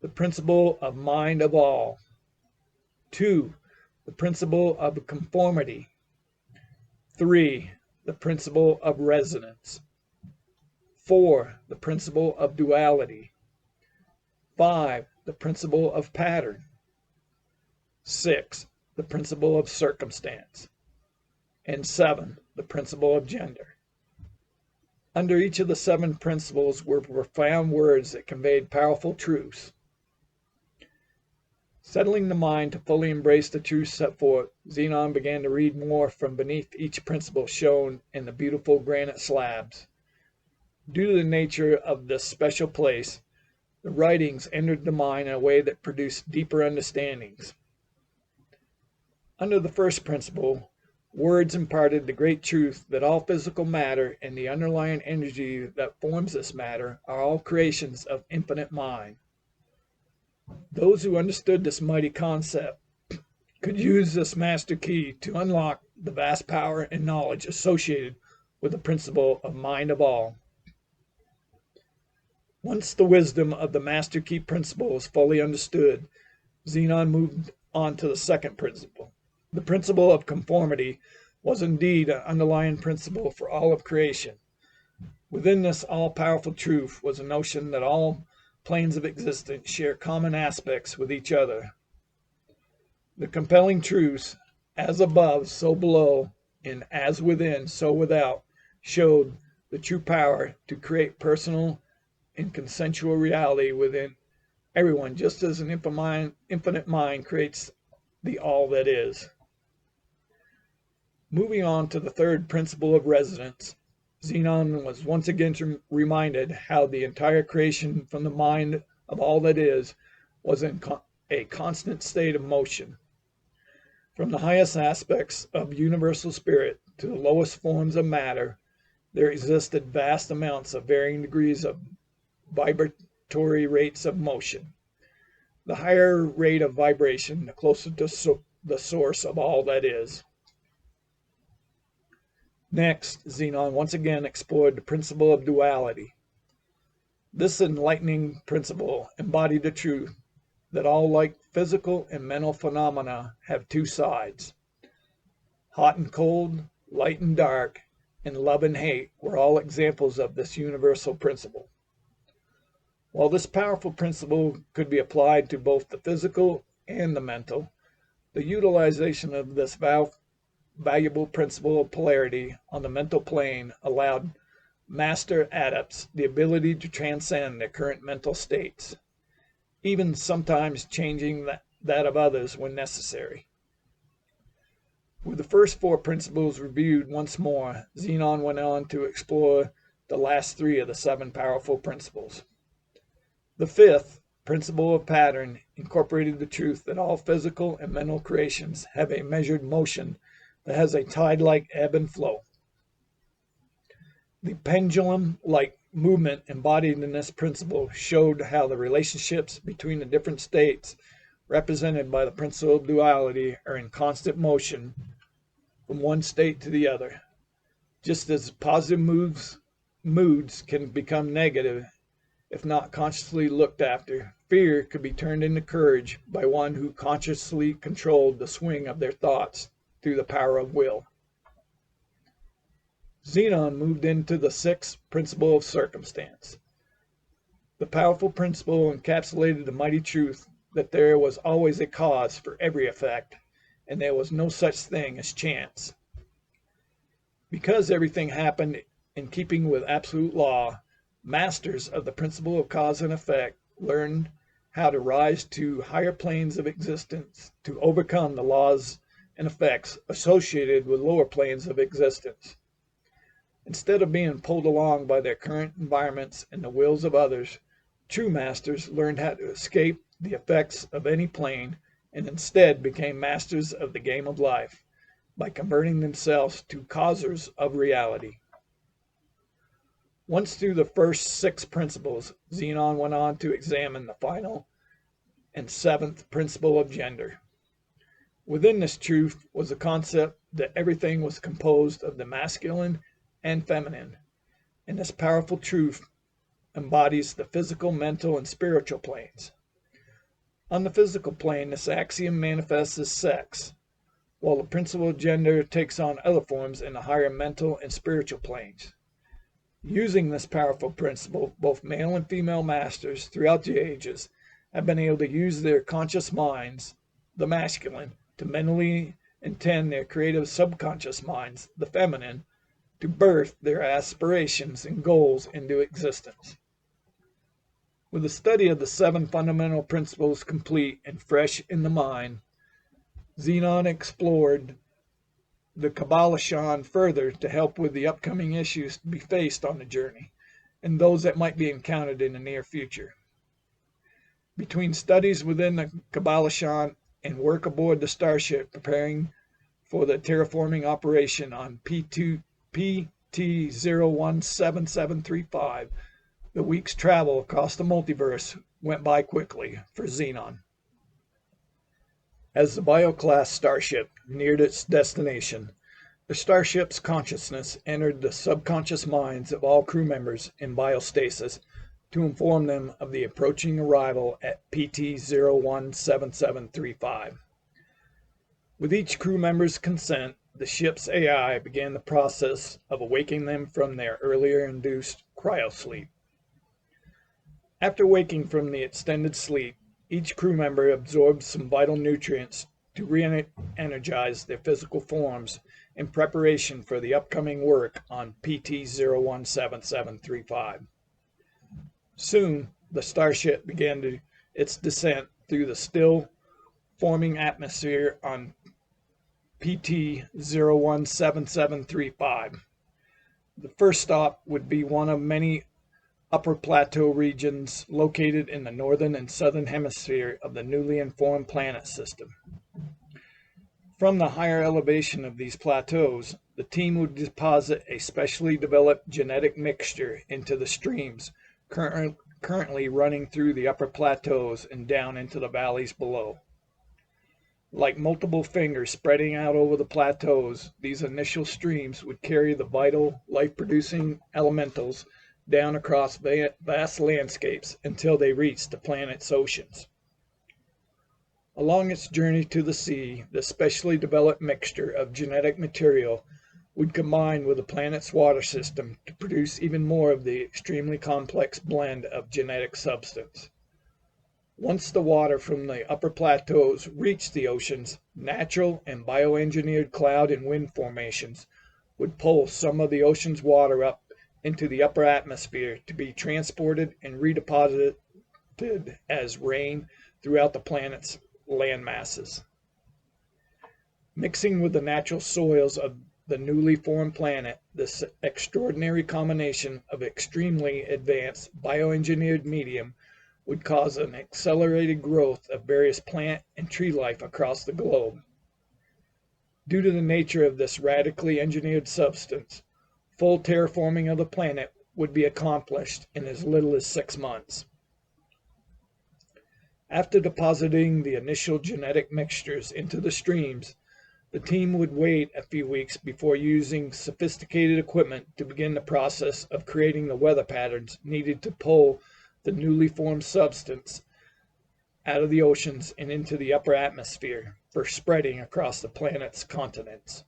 The principle of mind of all. 2. The principle of conformity. 3. The principle of resonance. 4. The principle of duality. 5. The principle of pattern. 6. The principle of circumstance. And 7. The principle of gender. Under each of the 7 principles were profound words that conveyed powerful truths. Settling the mind to fully embrace the truth set forth, Xenon began to read more from beneath each principle shown in the beautiful granite slabs. Due to the nature of this special place, the writings entered the mind in a way that produced deeper understandings. Under the first principle, words imparted the great truth that all physical matter and the underlying energy that forms this matter are all creations of infinite mind. Those who understood this mighty concept could use this master key to unlock the vast power and knowledge associated with the principle of mind of all. Once the wisdom of the master key principle was fully understood, Xenon moved on to the second principle. The principle of conformity was indeed an underlying principle for all of creation. Within this all-powerful truth was a notion that all planes of existence share common aspects with each other. The compelling truths, as above, so below, and as within, so without, showed the true power to create personal and consensual reality within everyone, just as an infinite mind creates the all that is. Moving on to the third principle of resonance, Xenon was once again reminded how the entire creation from the mind of all that is was in a constant state of motion. From the highest aspects of universal spirit to the lowest forms of matter, there existed vast amounts of varying degrees of vibratory rates of motion. The higher rate of vibration, the closer to the source of all that is. Next, Xenon once again explored the principle of duality. This enlightening principle embodied the truth that all like physical and mental phenomena have 2 sides. Hot and cold, light and dark, and love and hate were all examples of this universal principle. While this powerful principle could be applied to both the physical and the mental, the utilization of this valuable principle of polarity on the mental plane allowed master adepts the ability to transcend their current mental states, even sometimes changing that of others when necessary. With the first 4 principles reviewed once more, Xenon went on to explore the last 3 of the 7 powerful principles. The 5th principle of pattern incorporated the truth that all physical and mental creations have a measured motion that has a tide-like ebb and flow. The pendulum-like movement embodied in this principle showed how the relationships between the different states represented by the principle of duality are in constant motion from one state to the other. Just as positive moods can become negative if not consciously looked after, fear could be turned into courage by one who consciously controlled the swing of their thoughts through the power of will. Xenon moved into the 6th principle of circumstance. The powerful principle encapsulated the mighty truth that there was always a cause for every effect, and there was no such thing as chance. Because everything happened in keeping with absolute law, masters of the principle of cause and effect learned how to rise to higher planes of existence to overcome the laws and effects associated with lower planes of existence. Instead of being pulled along by their current environments and the wills of others, true masters learned how to escape the effects of any plane and instead became masters of the game of life by converting themselves to causers of reality. Once through the first 6 principles, Zenon went on to examine the final and 7th principle of gender. Within this truth was the concept that everything was composed of the masculine and feminine, and this powerful truth embodies the physical, mental, and spiritual planes. On the physical plane, this axiom manifests as sex, while the principle of gender takes on other forms in the higher mental and spiritual planes. Using this powerful principle, both male and female masters throughout the ages have been able to use their conscious minds, the masculine, to mentally intend their creative subconscious minds, the feminine, to birth their aspirations and goals into existence. With the study of the 7 fundamental principles complete and fresh in the mind, Zenon explored the Kabbalah further to help with the upcoming issues to be faced on the journey and those that might be encountered in the near future. Between studies within the Kabbalah and work aboard the starship preparing for the terraforming operation on PT-017735, the week's travel across the multiverse went by quickly for Zenon. As the bio-class starship neared its destination, the starship's consciousness entered the subconscious minds of all crew members in biostasis to inform them of the approaching arrival at PT-017735. With each crew member's consent, the ship's AI began the process of awakening them from their earlier induced cryosleep. After waking from the extended sleep, each crew member absorbed some vital nutrients to re-energize their physical forms in preparation for the upcoming work on PT-017735. Soon, the starship began its descent through the still forming atmosphere on PT-017735. The first stop would be one of many upper plateau regions located in the northern and southern hemisphere of the newly informed planet system. From the higher elevation of these plateaus, the team would deposit a specially developed genetic mixture into the streams currently running through the upper plateaus and down into the valleys below. Like multiple fingers spreading out over the plateaus, these initial streams would carry the vital, life-producing elementals down across vast landscapes until they reached the planet's oceans. Along its journey to the sea, the specially developed mixture of genetic material would combine with the planet's water system to produce even more of the extremely complex blend of genetic substance. Once the water from the upper plateaus reached the oceans, natural and bioengineered cloud and wind formations would pull some of the ocean's water up into the upper atmosphere to be transported and redeposited as rain throughout the planet's land masses. Mixing with the natural soils of the newly formed planet, this extraordinary combination of extremely advanced bioengineered medium would cause an accelerated growth of various plant and tree life across the globe. Due to the nature of this radically engineered substance, full terraforming of the planet would be accomplished in as little as 6 months. After depositing the initial genetic mixtures into the streams, the team would wait a few weeks before using sophisticated equipment to begin the process of creating the weather patterns needed to pull the newly formed substance out of the oceans and into the upper atmosphere for spreading across the planet's continents.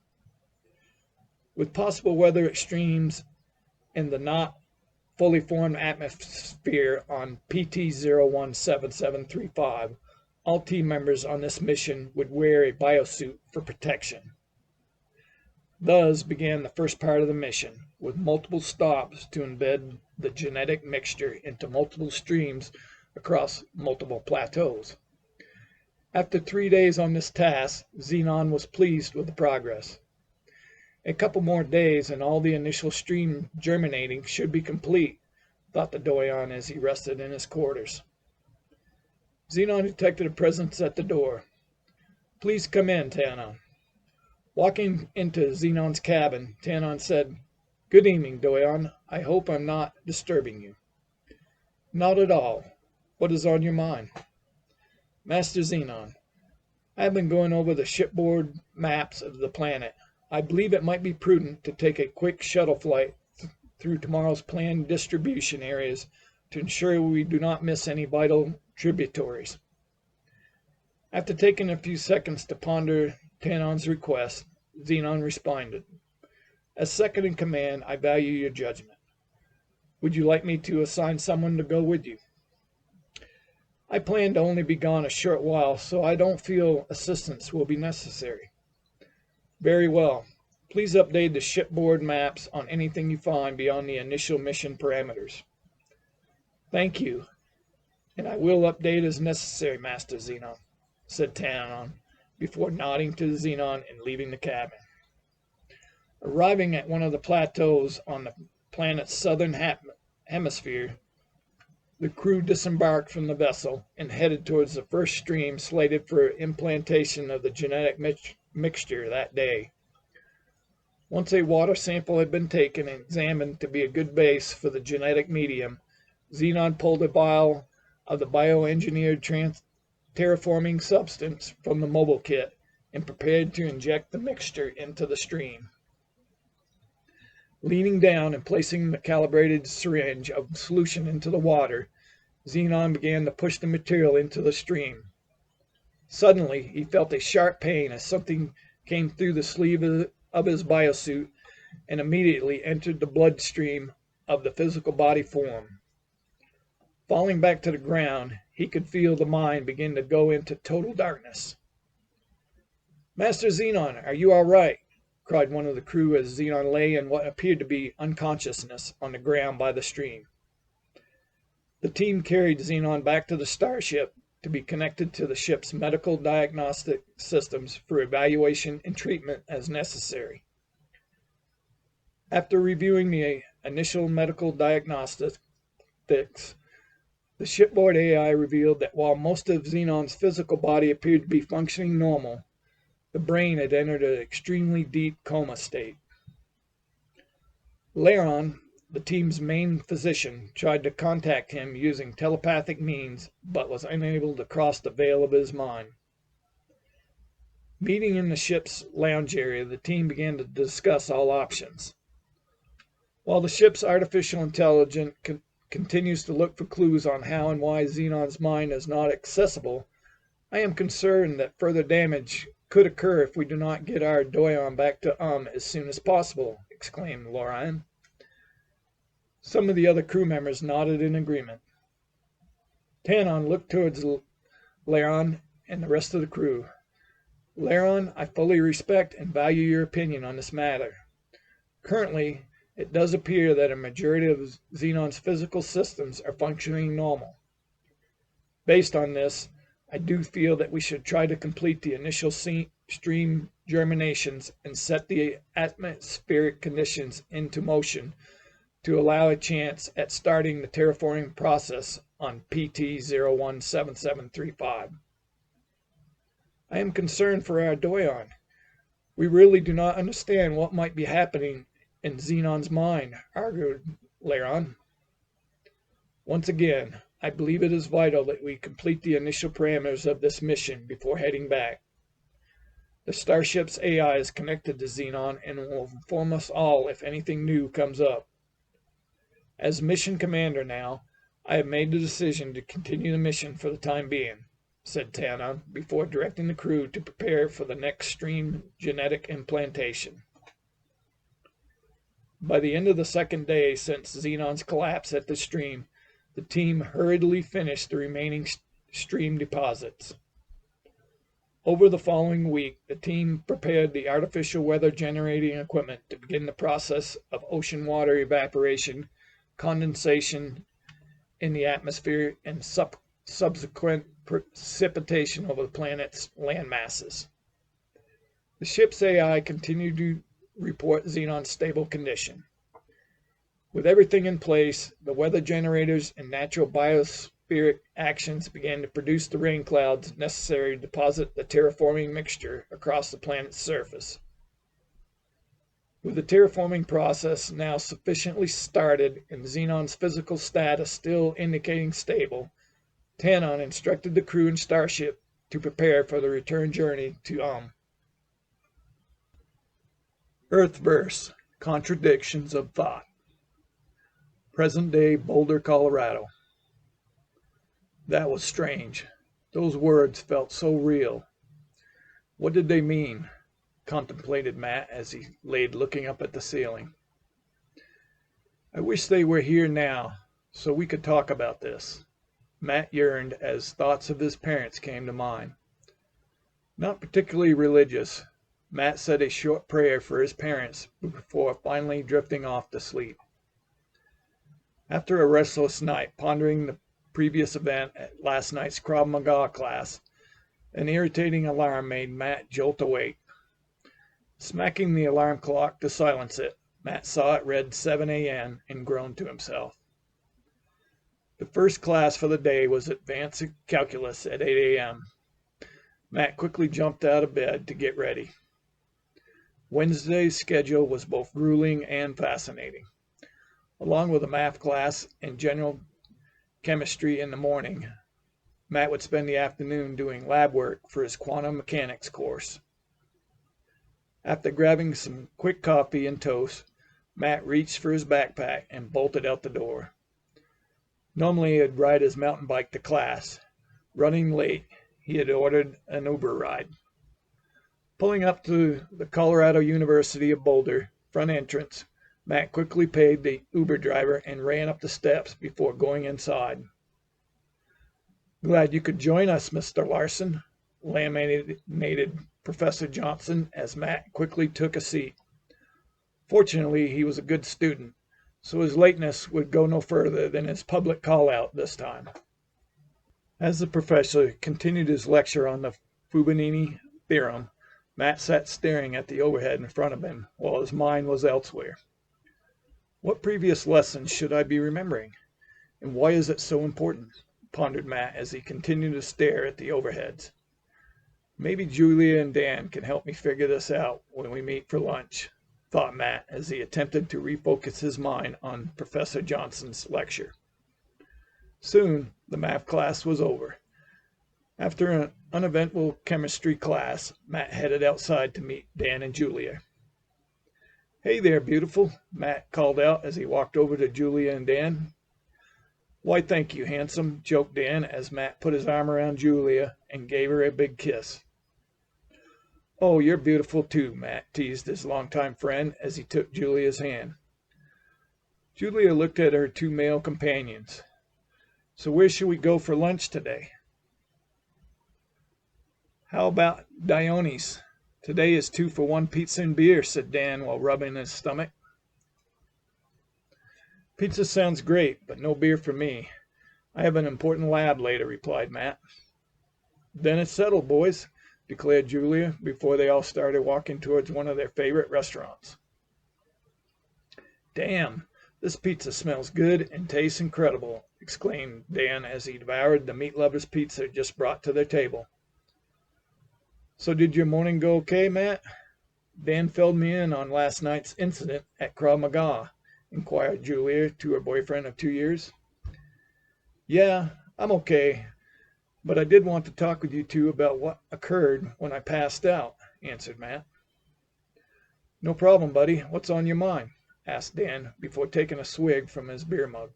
With possible weather extremes in the not fully formed atmosphere on PT-017735, all team members on this mission would wear a biosuit for protection. Thus began the first part of the mission, with multiple stops to embed the genetic mixture into multiple streams across multiple plateaus. After 3 days on this task, Zenon was pleased with the progress. A couple more days and all the initial stream germinating should be complete, thought the Doyon as he rested in his quarters. Xenon detected a presence at the door. "Please come in, Tanon." Walking into Xenon's cabin, Tanon said, "Good evening, Doyon. I hope I'm not disturbing you." "Not at all. What is on your mind?" "Master Xenon, I have been going over the shipboard maps of the planet. I believe it might be prudent to take a quick shuttle flight through tomorrow's planned distribution areas to ensure we do not miss any vital tributaries." After taking a few seconds to ponder Tanon's request, Xenon responded, "As second in command, I value your judgment. Would you like me to assign someone to go with you?" "I plan to only be gone a short while, so I don't feel assistance will be necessary." "Very well. Please update the shipboard maps on anything you find beyond the initial mission parameters." "Thank you, and I will update as necessary, Master Xenon," said Tanon, before nodding to Xenon and leaving the cabin. Arriving at one of the plateaus on the planet's southern hemisphere, the crew disembarked from the vessel and headed towards the first stream slated for implantation of the genetic mixture that day. Once a water sample had been taken and examined to be a good base for the genetic medium, Xenon pulled a vial of the bioengineered terraforming substance from the mobile kit and prepared to inject the mixture into the stream. Leaning down and placing the calibrated syringe of solution into the water, Xenon began to push the material into the stream. Suddenly, he felt a sharp pain as something came through the sleeve of his biosuit and immediately entered the bloodstream of the physical body form. Falling back to the ground, he could feel the mind begin to go into total darkness. "Master Xenon, are you all right?" cried one of the crew as Xenon lay in what appeared to be unconsciousness on the ground by the stream. The team carried Xenon back to the starship to be connected to the ship's medical diagnostic systems for evaluation and treatment as necessary. After reviewing the initial medical diagnostics, the shipboard AI revealed that while most of Xenon's physical body appeared to be functioning normal, the brain had entered an extremely deep coma state. Laron, the team's main physician, tried to contact him using telepathic means, but was unable to cross the veil of his mind. Meeting in the ship's lounge area, the team began to discuss all options. While the ship's artificial intelligence continues to look for clues on how and why Xenon's mind is not accessible, I am concerned that further damage could occur if we do not get our Doyon back to as soon as possible, exclaimed Lorian. Some of the other crew members nodded in agreement. Tanon looked towards Laron and the rest of the crew. "Laron, I fully respect and value your opinion on this matter. Currently, it does appear that a majority of Xenon's physical systems are functioning normal. Based on this, I do feel that we should try to complete the initial stream germinations and set the atmospheric conditions into motion to allow a chance at starting the terraforming process on PT-017735. I am concerned for our Doyon. We really do not understand what might be happening in Xenon's mind," argued Laron. "Once again, I believe it is vital that we complete the initial parameters of this mission before heading back. The starship's AI is connected to Xenon and will inform us all if anything new comes up. As mission commander now, I have made the decision to continue the mission for the time being," said Tanon, before directing the crew to prepare for the next stream genetic implantation. By the end of the second day since Xenon's collapse at the stream, the team hurriedly finished the remaining stream deposits. Over the following week, the team prepared the artificial weather generating equipment to begin the process of ocean water evaporation, condensation in the atmosphere, and subsequent precipitation over the planet's land masses. The ship's AI continued to report Xenon's stable condition. With everything in place, the weather generators and natural biospheric actions began to produce the rain clouds necessary to deposit the terraforming mixture across the planet's surface. With the terraforming process now sufficiently started and Xenon's physical status still indicating stable, Tanon instructed the crew and starship to prepare for the return journey to Earthverse, Contradictions of Thought. Present-day Boulder, Colorado. That was strange. Those words felt so real. What did they mean? Contemplated Matt as he laid looking up at the ceiling. I wish they were here now, so we could talk about this. Matt yearned as thoughts of his parents came to mind. Not particularly religious, Matt said a short prayer for his parents before finally drifting off to sleep. After a restless night pondering the previous event at last night's Krav Maga class, an irritating alarm made Matt jolt awake. Smacking the alarm clock to silence it, Matt saw it read 7 a.m. and groaned to himself. The first class for the day was Advanced Calculus at 8 a.m. Matt quickly jumped out of bed to get ready. Wednesday's schedule was both grueling and fascinating. Along with a math class and general chemistry in the morning, Matt would spend the afternoon doing lab work for his quantum mechanics course. After grabbing some quick coffee and toast, Matt reached for his backpack and bolted out the door. Normally he'd ride his mountain bike to class. Running late, he had ordered an Uber ride. Pulling up to the Colorado University of Boulder front entrance, Matt quickly paid the Uber driver and ran up the steps before going inside. "Glad you could join us, Mr. Larson," laminated Professor Johnson as Matt quickly took a seat. Fortunately, he was a good student, so his lateness would go no further than his public call-out this time. As the professor continued his lecture on the Fubini theorem, Matt sat staring at the overhead in front of him while his mind was elsewhere. What previous lessons should I be remembering? And why is it so important? Pondered Matt as he continued to stare at the overheads. Maybe Julia and Dan can help me figure this out when we meet for lunch, thought Matt as he attempted to refocus his mind on Professor Johnson's lecture. Soon, the math class was over. After an uneventful chemistry class, Matt headed outside to meet Dan and Julia. "Hey there, beautiful," Matt called out as he walked over to Julia and Dan. "Why, thank you, handsome," joked Dan as Matt put his arm around Julia and gave her a big kiss. "Oh, you're beautiful too," Matt teased his longtime friend as he took Julia's hand. Julia looked at her two male companions. "So where should we go for lunch today?" "How about Dione's? Today is 2 for 1 pizza and beer," said Dan while rubbing his stomach. "Pizza sounds great, but no beer for me. I have an important lab later," replied Matt. "Then it's settled, boys," declared Julia before they all started walking towards one of their favorite restaurants. "Damn, this pizza smells good and tastes incredible," exclaimed Dan as he devoured the meat lover's pizza just brought to their table. "So did your morning go okay, Matt? Dan filled me in on last night's incident at Krav Maga," inquired Julia to her boyfriend of 2 years. "Yeah, I'm okay, but I did want to talk with you two about what occurred when I passed out," answered Matt. "No problem, buddy. What's on your mind?" asked Dan before taking a swig from his beer mug.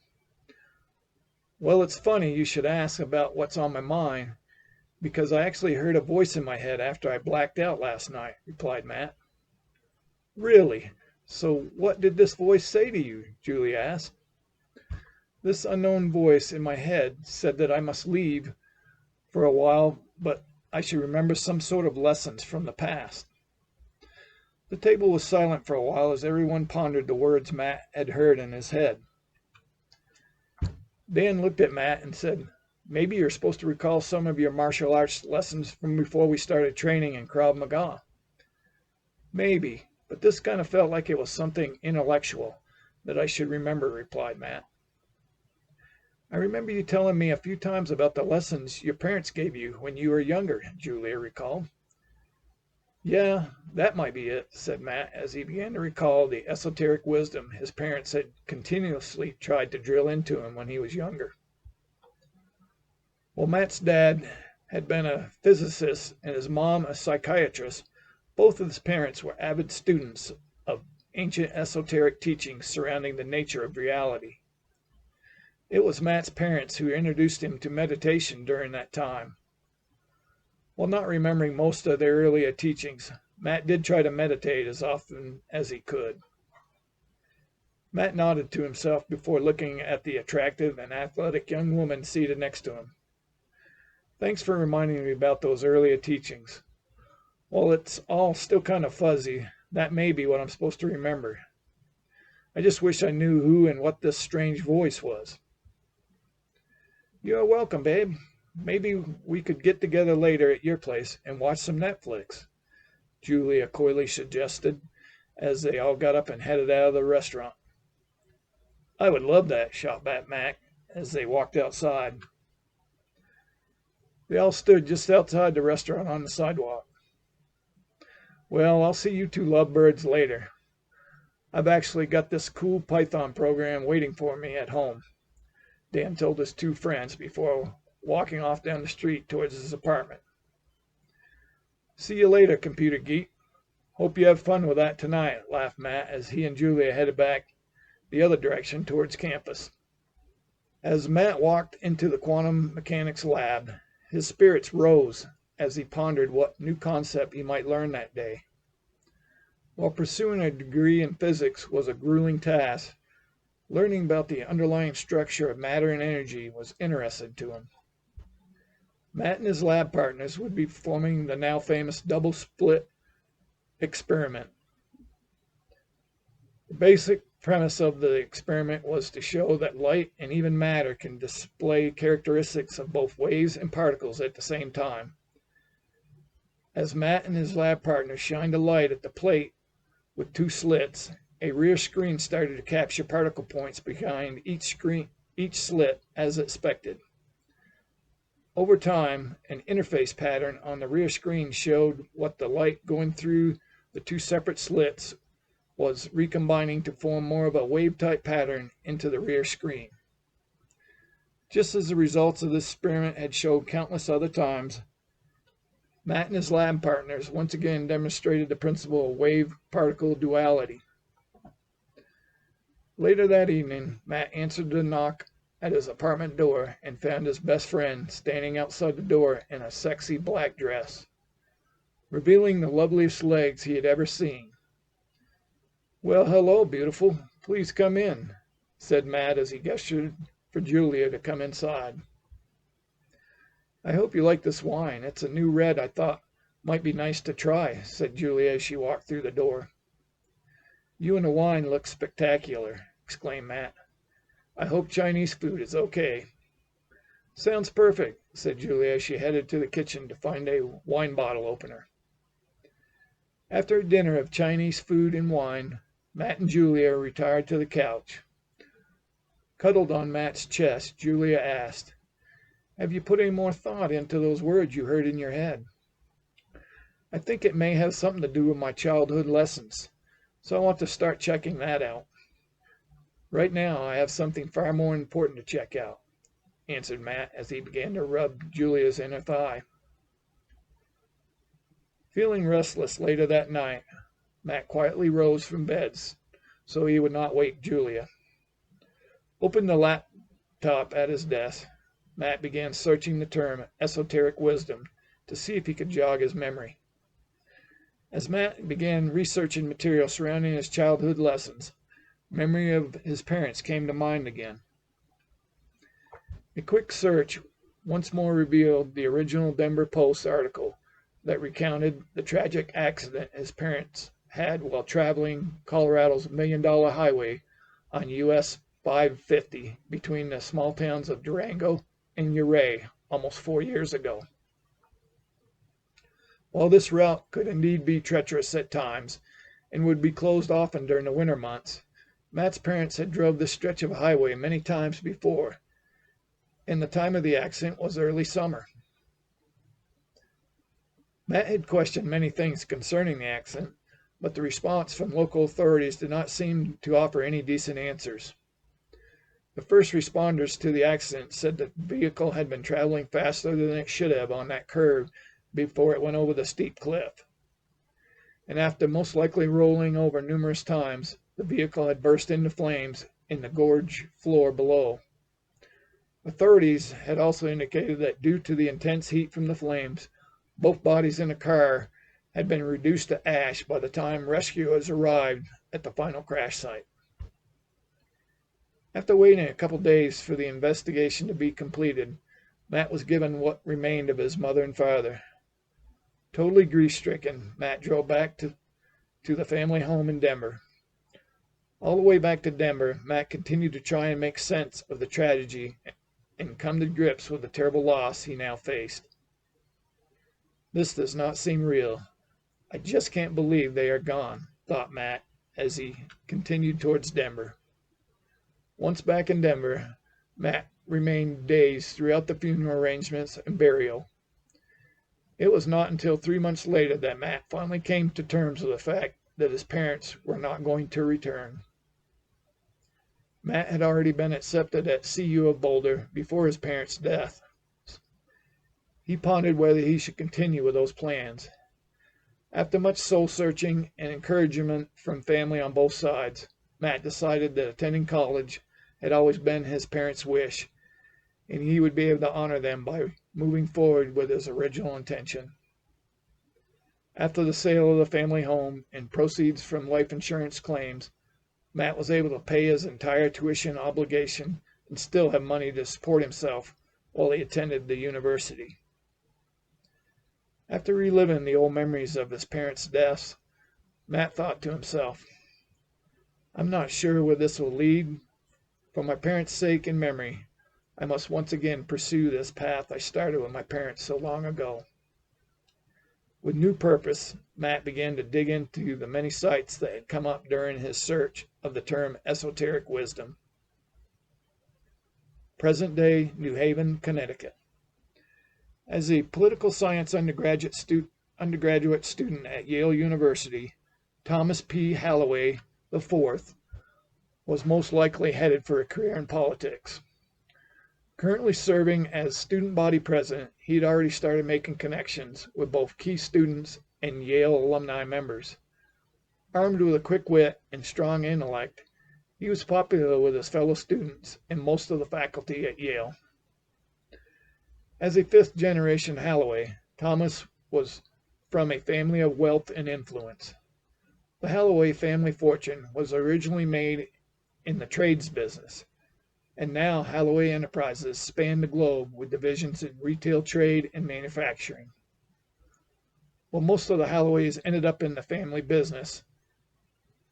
"Well, it's funny you should ask about what's on my mind, because I actually heard a voice in my head after I blacked out last night," replied Matt. "Really? So what did this voice say to you?" Julia asked. "This unknown voice in my head said that I must leave for a while, but I should remember some sort of lessons from the past." The table was silent for a while as everyone pondered the words Matt had heard in his head. Dan looked at Matt and said, "Maybe you're supposed to recall some of your martial arts lessons from before we started training in Krav Maga." "Maybe. but this kind of felt like it was something intellectual that I should remember," replied Matt. "I remember you telling me a few times about the lessons your parents gave you when you were younger," Julia recalled. "Yeah, that might be it," said Matt, as he began to recall the esoteric wisdom his parents had continuously tried to drill into him when he was younger. While Matt's dad had been a physicist and his mom a psychiatrist, both of his parents were avid students of ancient esoteric teachings surrounding the nature of reality. It was Matt's parents who introduced him to meditation during that time. While not remembering most of their earlier teachings, Matt did try to meditate as often as he could. Matt nodded to himself before looking at the attractive and athletic young woman seated next to him. "Thanks for reminding me about those earlier teachings. While it's all still kind of fuzzy, that may be what I'm supposed to remember. I just wish I knew who and what this strange voice was." "You are welcome, babe. Maybe we could get together later at your place and watch some Netflix," Julia coyly suggested as they all got up and headed out of the restaurant. "I would love that," shot back Mac as they walked outside. They all stood just outside the restaurant on the sidewalk. "Well, I'll see you two lovebirds later. I've actually got this cool Python program waiting for me at home," Dan told his two friends before walking off down the street towards his apartment. "See you later, computer geek. Hope you have fun with that tonight," laughed Matt as he and Julia headed back the other direction towards campus. As Matt walked into the quantum mechanics lab, his spirits rose as he pondered what new concept he might learn that day. While pursuing a degree in physics was a grueling task, learning about the underlying structure of matter and energy was interesting to him. Matt and his lab partners would be performing the now famous double slit experiment. The basic premise of the experiment was to show that light and even matter can display characteristics of both waves and particles at the same time. As Matt and his lab partners shined a light at the plate with two slits, a rear screen started to capture particle points behind each slit as expected. Over time, an interface pattern on the rear screen showed what the light going through the two separate slits was recombining to form more of a wave-type pattern into the rear screen. Just as the results of this experiment had showed countless other times, Matt and his lab partners once again demonstrated the principle of wave-particle duality. Later that evening, Matt answered the knock at his apartment door and found his best friend standing outside the door in a sexy black dress, revealing the loveliest legs he had ever seen. "Well, hello, beautiful. Please come in," said Matt as he gestured for Julia to come inside. "I hope you like this wine. It's a new red I thought might be nice to try," said Julia as she walked through the door. "You and the wine look spectacular," exclaimed Matt. "I hope Chinese food is okay." "Sounds perfect," said Julia as she headed to the kitchen to find a wine bottle opener. After a dinner of Chinese food and wine, Matt and Julia retired to the couch. Cuddled on Matt's chest, Julia asked, "Have you put any more thought into those words you heard in your head?" "I think it may have something to do with my childhood lessons, so I want to start checking that out. Right now, I have something far more important to check out," answered Matt as he began to rub Julia's inner thigh. Feeling restless later that night, Matt quietly rose from bed so he would not wake Julia. Opening the laptop at his desk, Matt began searching the term esoteric wisdom to see if he could jog his memory. As Matt began researching material surrounding his childhood lessons, memory of his parents came to mind again. A quick search once more revealed the original Denver Post article that recounted the tragic accident his parents had while traveling Colorado's million-dollar highway on US 550 between the small towns of Durango and Ouray almost 4 years ago. While this route could indeed be treacherous at times, and would be closed often during the winter months. Matt's parents had drove this stretch of highway many times before, and the time of the accident was early summer. Matt had questioned many things concerning the accident, but the response from local authorities did not seem to offer any decent answers. The first responders to the accident said the vehicle had been traveling faster than it should have on that curve before it went over the steep cliff. And after most likely rolling over numerous times, the vehicle had burst into flames in the gorge floor below. Authorities had also indicated that due to the intense heat from the flames, both bodies in the car had been reduced to ash by the time rescuers arrived at the final crash site. After waiting a couple days for the investigation to be completed, Matt was given what remained of his mother and father. Totally grief-stricken, Matt drove back to the family home in Denver. All the way back to Denver, Matt continued to try and make sense of the tragedy and come to grips with the terrible loss he now faced. This does not seem real. I just can't believe they are gone, thought Matt as he continued towards Denver. Once back in Denver, Matt remained dazed throughout the funeral arrangements and burial. It was not until 3 months later that Matt finally came to terms with the fact that his parents were not going to return. Matt had already been accepted at CU of Boulder before his parents' death. He pondered whether he should continue with those plans. After much soul-searching and encouragement from family on both sides, Matt decided that attending college had always been his parents' wish, and he would be able to honor them by moving forward with his original intention. After the sale of the family home and proceeds from life insurance claims, Matt was able to pay his entire tuition obligation and still have money to support himself while he attended the university. After reliving the old memories of his parents' deaths, Matt thought to himself, I'm not sure where this will lead. For my parents' sake and memory, I must once again pursue this path I started with my parents so long ago. With new purpose, Matt began to dig into the many sites that had come up during his search of the term esoteric wisdom. Present-day New Haven, Connecticut. As a political science undergraduate student at Yale University, Thomas P. Halloway IV was most likely headed for a career in politics. Currently serving as student body president, he had already started making connections with both key students and Yale alumni members. Armed with a quick wit and strong intellect, he was popular with his fellow students and most of the faculty at Yale. As a fifth-generation Halloway, Thomas was from a family of wealth and influence. The Halloway family fortune was originally made in the trades business, and now Halloway Enterprises spanned the globe with divisions in retail trade and manufacturing. While most of the Halloways ended up in the family business,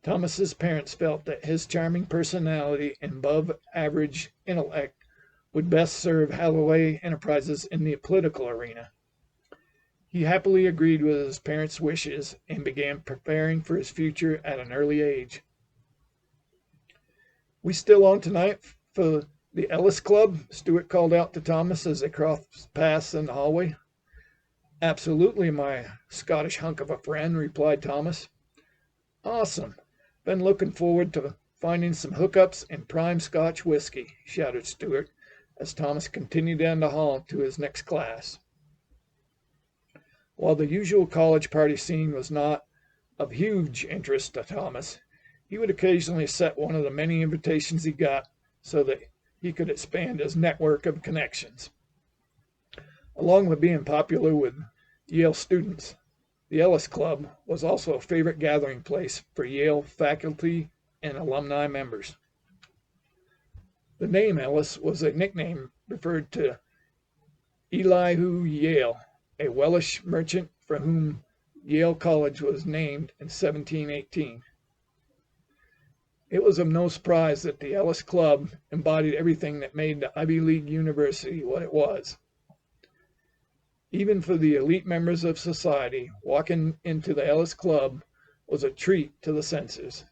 Thomas's parents felt that his charming personality and above-average intellect would best serve Halloway Enterprises in the political arena. He happily agreed with his parents' wishes and began preparing for his future at an early age. We still on tonight for the Ellis Club? Stuart called out to Thomas as they crossed paths in the hallway. Absolutely, my Scottish hunk of a friend, replied Thomas. Awesome. Been looking forward to finding some hookups and prime Scotch whiskey, shouted Stuart as Thomas continued down the hall to his next class. While the usual college party scene was not of huge interest to Thomas, he would occasionally accept one of the many invitations he got so that he could expand his network of connections. Along with being popular with Yale students, the Ellis Club was also a favorite gathering place for Yale faculty and alumni members. The name Ellis was a nickname referred to Elihu Yale, a Welsh merchant for whom Yale College was named in 1718. It was of no surprise that the Ellis Club embodied everything that made the Ivy League University what it was. Even for the elite members of society, walking into the Ellis Club was a treat to the senses.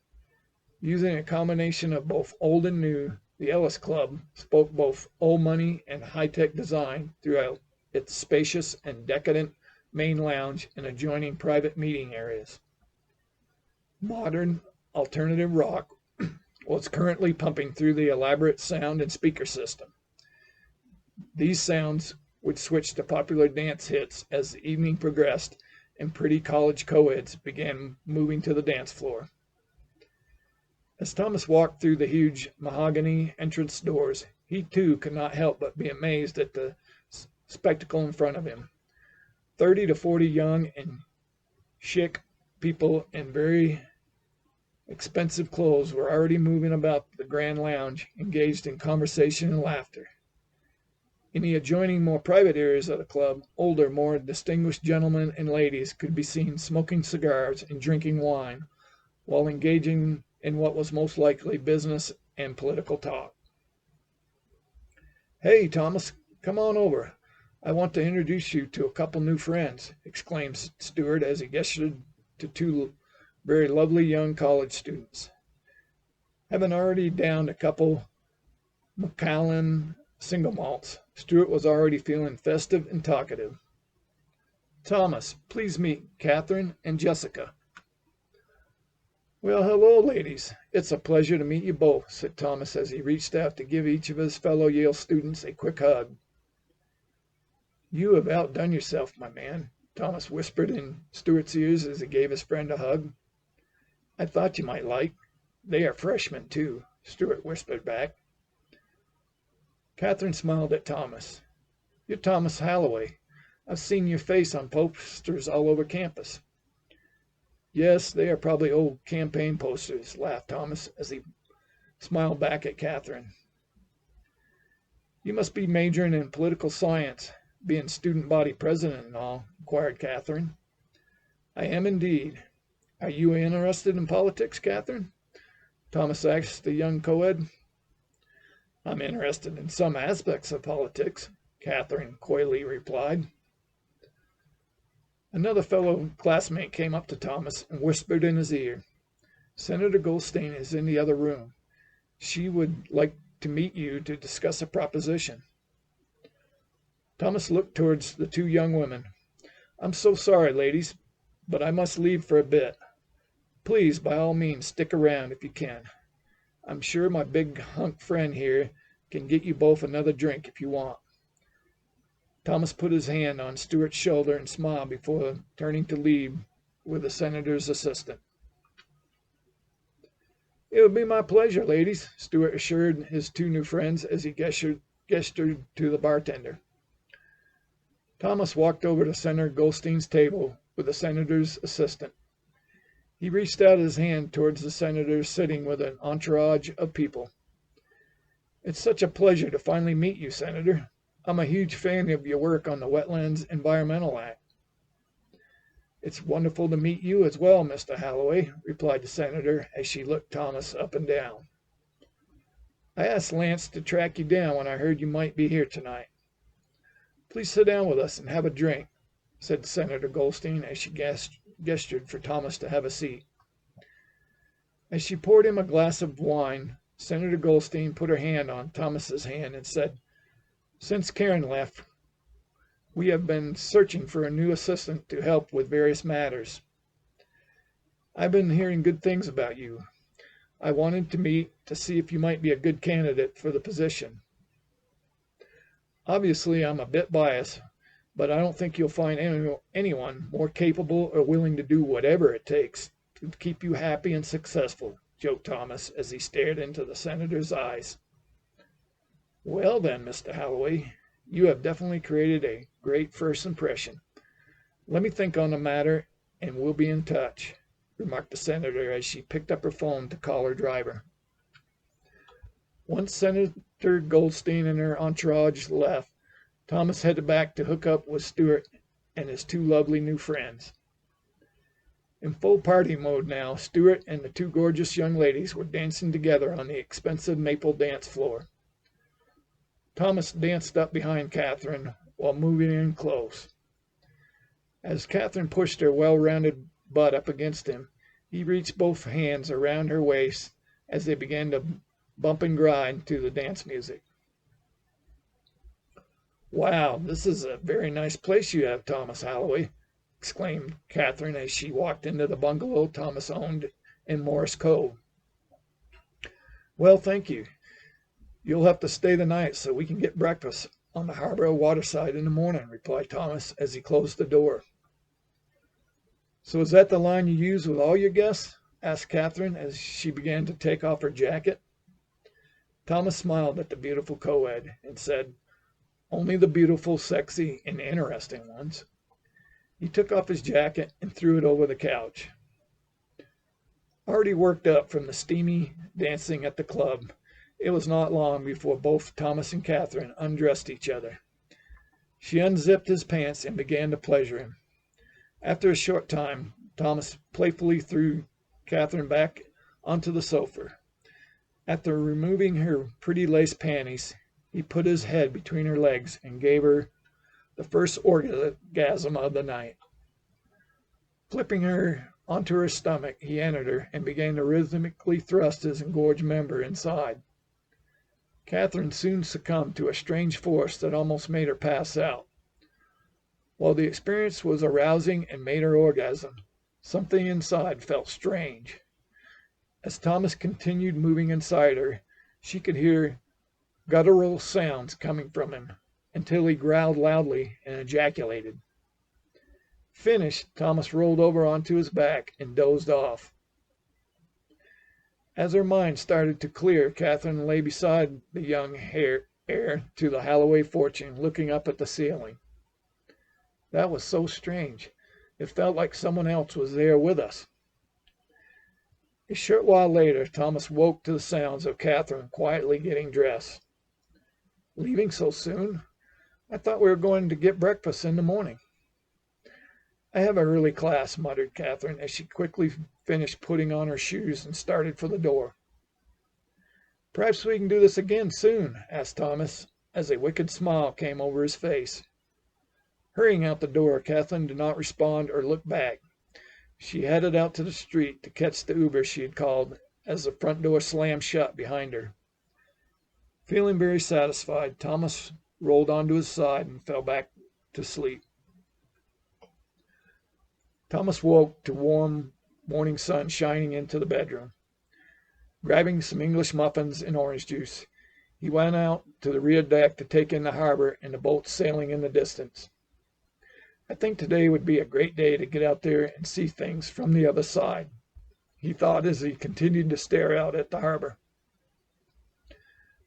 Using a combination of both old and new, the Ellis Club spoke both old money and high-tech design throughout its spacious and decadent main lounge and adjoining private meeting areas. Modern alternative rock was currently pumping through the elaborate sound and speaker system. These sounds would switch to popular dance hits as the evening progressed and pretty college co-eds began moving to the dance floor. As Thomas walked through the huge mahogany entrance doors, he too could not help but be amazed at the spectacle in front of him. 30 to 40 young and chic people in very expensive clothes were already moving about the grand lounge, engaged in conversation and laughter. In the adjoining, more private areas of the club, older, more distinguished gentlemen and ladies could be seen smoking cigars and drinking wine, while engaging in what was most likely business and political talk. "Hey, Thomas, come on over. I want to introduce you to a couple new friends," exclaimed Stewart as he gestured to two very lovely young college students. Having already downed a couple Macallan single malts, Stewart was already feeling festive and talkative. "Thomas, please meet Catherine and Jessica." "Well, hello, ladies. It's a pleasure to meet you both," said Thomas as he reached out to give each of his fellow Yale students a quick hug. "You have outdone yourself, my man," Thomas whispered in Stewart's ears as he gave his friend a hug. "I thought you might like. They are freshmen, too," Stewart whispered back. Catherine smiled at Thomas. "You're Thomas Holloway. I've seen your face on posters all over campus." "Yes, they are probably old campaign posters," laughed Thomas as he smiled back at Catherine. "You must be majoring in political science, being student body president and all," inquired Catherine. "I am indeed. Are you interested in politics, Catherine?" Thomas asked the young co-ed. "I'm interested in some aspects of politics," Catherine coyly replied. Another fellow classmate came up to Thomas and whispered in his ear, "Senator Goldstein is in the other room. She would like to meet you to discuss a proposition." Thomas looked towards the two young women. "I'm so sorry, ladies, but I must leave for a bit. Please, by all means, stick around if you can. I'm sure my big hunk friend here can get you both another drink if you want." Thomas put his hand on Stewart's shoulder and smiled before turning to leave with the senator's assistant. "It would be my pleasure, ladies," Stewart assured his two new friends as he gestured to the bartender. Thomas walked over to Senator Goldstein's table with the senator's assistant. He reached out his hand towards the senator sitting with an entourage of people. "It's such a pleasure to finally meet you, Senator. I'm a huge fan of your work on the Wetlands Environmental Act." "It's wonderful to meet you as well, Mr. Holloway," replied the senator as she looked Thomas up and down. "I asked Lance to track you down when I heard you might be here tonight." "Please sit down with us and have a drink," said Senator Goldstein as she gestured for Thomas to have a seat. As she poured him a glass of wine, Senator Goldstein put her hand on Thomas's hand and said, "Since Karen left, we have been searching for a new assistant to help with various matters. I've been hearing good things about you. I wanted to meet to see if you might be a good candidate for the position. Obviously, I'm a bit biased, but I don't think you'll find anyone more capable or willing to do whatever it takes to keep you happy and successful," joked Thomas as he stared into the senator's eyes. "Well then, Mr. Holloway, you have definitely created a great first impression. Let me think on the matter, and we'll be in touch," remarked the senator as she picked up her phone to call her driver. Once Senator Goldstein and her entourage left, Thomas headed back to hook up with Stewart and his two lovely new friends. In full party mode now, Stewart and the two gorgeous young ladies were dancing together on the expensive maple dance floor. Thomas danced up behind Catherine while moving in close. As Catherine pushed her well-rounded butt up against him, He reached both hands around her waist as they began to bump and grind to the dance music. "Wow, this is a very nice place you have, Thomas Holloway," exclaimed Catherine as she walked into the bungalow Thomas owned in Morris Cove. "Well, thank you. You'll have to stay the night so we can get breakfast on the harbor waterside in the morning," replied Thomas as he closed the door. "So is that the line you use with all your guests?" asked Catherine as she began to take off her jacket. Thomas smiled at the beautiful co-ed and said, "Only the beautiful, sexy, and interesting ones." He took off his jacket and threw it over the couch. Already worked up from the steamy dancing at the club, it was not long before both Thomas and Catherine undressed each other. She unzipped his pants and began to pleasure him. After a short time, Thomas playfully threw Catherine back onto the sofa. After removing her pretty lace panties, he put his head between her legs and gave her the first orgasm of the night. Flipping her onto her stomach, he entered her and began to rhythmically thrust his engorged member inside. Catherine soon succumbed to a strange force that almost made her pass out. While the experience was arousing and made her orgasm, something inside felt strange. As Thomas continued moving inside her, she could hear guttural sounds coming from him until he growled loudly and ejaculated. Finished, Thomas rolled over onto his back and dozed off. As her mind started to clear, Catherine lay beside the young heir to the Holloway fortune, looking up at the ceiling. That was so strange. It felt like someone else was there with us. A short while later, Thomas woke to the sounds of Catherine quietly getting dressed. "Leaving so soon? I thought we were going to get breakfast in the morning." "I have an early class," muttered Catherine as she quickly finished putting on her shoes and started for the door. "Perhaps we can do this again soon?" asked Thomas, as a wicked smile came over his face. Hurrying out the door, Catherine did not respond or look back. She headed out to the street to catch the Uber she had called as the front door slammed shut behind her. Feeling very satisfied, Thomas rolled onto his side and fell back to sleep. Thomas woke to warm morning sun shining into the bedroom. Grabbing some English muffins and orange juice, he went out to the rear deck to take in the harbor and the boats sailing in the distance. "I think today would be a great day to get out there and see things from the other side," he thought as he continued to stare out at the harbor.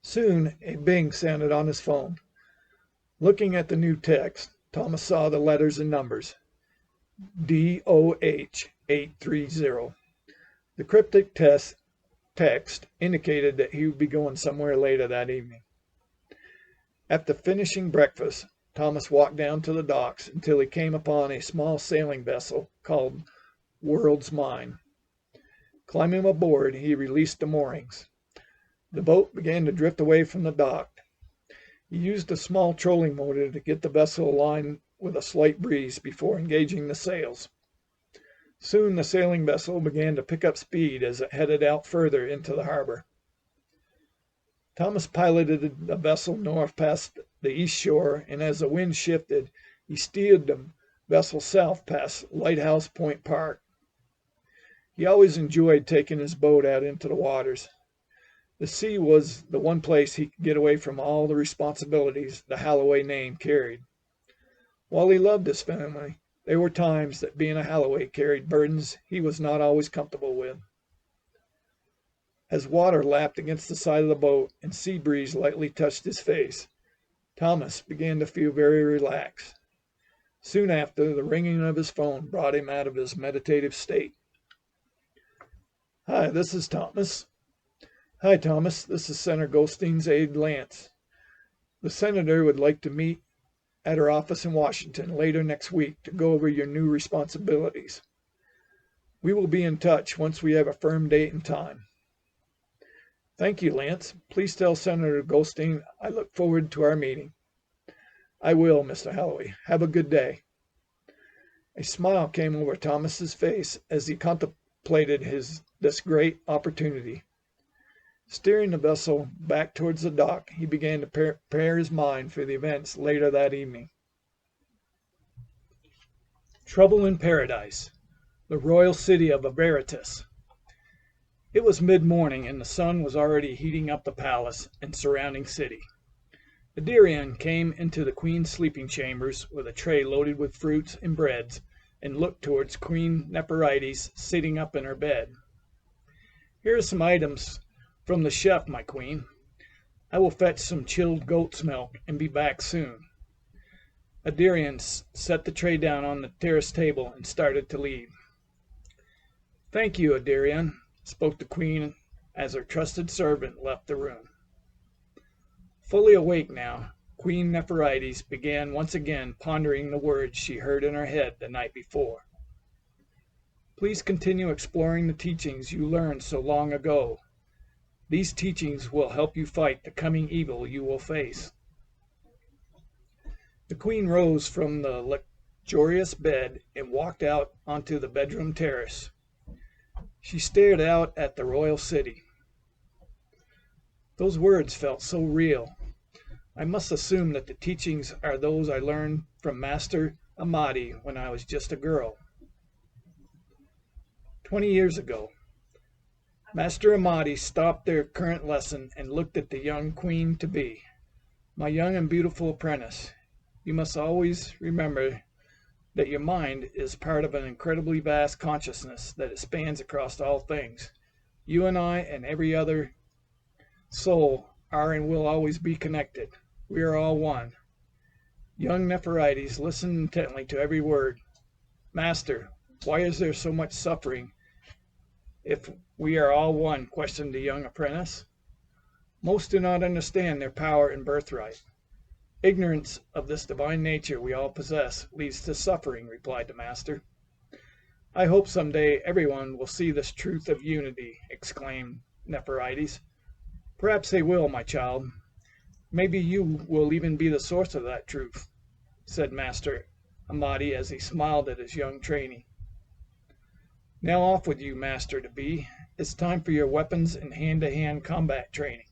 Soon a bing sounded on his phone. Looking at the new text, Thomas saw the letters and numbers. DOH 830. The cryptic text indicated that he would be going somewhere later that evening. After finishing breakfast, Thomas walked down to the docks until he came upon a small sailing vessel called World's Mind. Climbing aboard, he released the moorings. The boat began to drift away from the dock. He used a small trolling motor to get the vessel aligned with a slight breeze before engaging the sails. Soon the sailing vessel began to pick up speed as it headed out further into the harbor. Thomas piloted the vessel north past the east shore, and as the wind shifted, he steered the vessel south past Lighthouse Point Park. He always enjoyed taking his boat out into the waters. The sea was the one place he could get away from all the responsibilities the Holloway name carried. While he loved his family, there were times that being a Holloway carried burdens he was not always comfortable with. As water lapped against the side of the boat and sea breeze lightly touched his face, Thomas began to feel very relaxed. Soon after, the ringing of his phone brought him out of his meditative state. "Hi, this is Thomas." "Hi, Thomas. This is Senator Goldstein's aide, Lance. The senator would like to meet at her office in Washington later next week to go over your new responsibilities. We will be in touch once we have a firm date and time." "Thank you, Lance. Please tell Senator Goldstein I look forward to our meeting." "I will, Mr. Holloway. Have a good day." A smile came over Thomas's face as he contemplated this great opportunity. Steering the vessel back towards the dock, he began to prepare his mind for the events later that evening. Trouble in Paradise, the royal city of Averitus. It was mid-morning, and the sun was already heating up the palace and surrounding city. Adirion came into the queen's sleeping chambers with a tray loaded with fruits and breads, and looked towards Queen Nepherides sitting up in her bed. "Here are some items from the chef, my queen. I will fetch some chilled goat's milk and be back soon." Adirion set the tray down on the terrace table and started to leave. "Thank you, Adirion," spoke the queen as her trusted servant left the room. Fully awake now, Queen Nepherides began once again pondering the words she heard in her head the night before. "Please continue exploring the teachings you learned so long ago. These teachings will help you fight the coming evil you will face." The queen rose from the luxurious bed and walked out onto the bedroom terrace. She stared out at the royal city. Those words felt so real. I must assume that the teachings are those I learned from Master Amati when I was just a girl. 20 years ago, Master Amati stopped their current lesson and looked at the young queen-to-be. "My young and beautiful apprentice, you must always remember that your mind is part of an incredibly vast consciousness that expands across all things. You and I and every other soul are and will always be connected. We are all one." Young Nepherides listened intently to every word. "Master, why is there so much suffering if we are all one?" questioned the young apprentice. "Most do not understand their power and birthright. Ignorance of this divine nature we all possess leads to suffering," replied the master. "I hope some day everyone will see this truth of unity," exclaimed Nepherides. "Perhaps they will, my child. Maybe you will even be the source of that truth," said Master Amati as he smiled at his young trainee. "Now off with you, Master-to-be. It's time for your weapons and hand-to-hand combat training."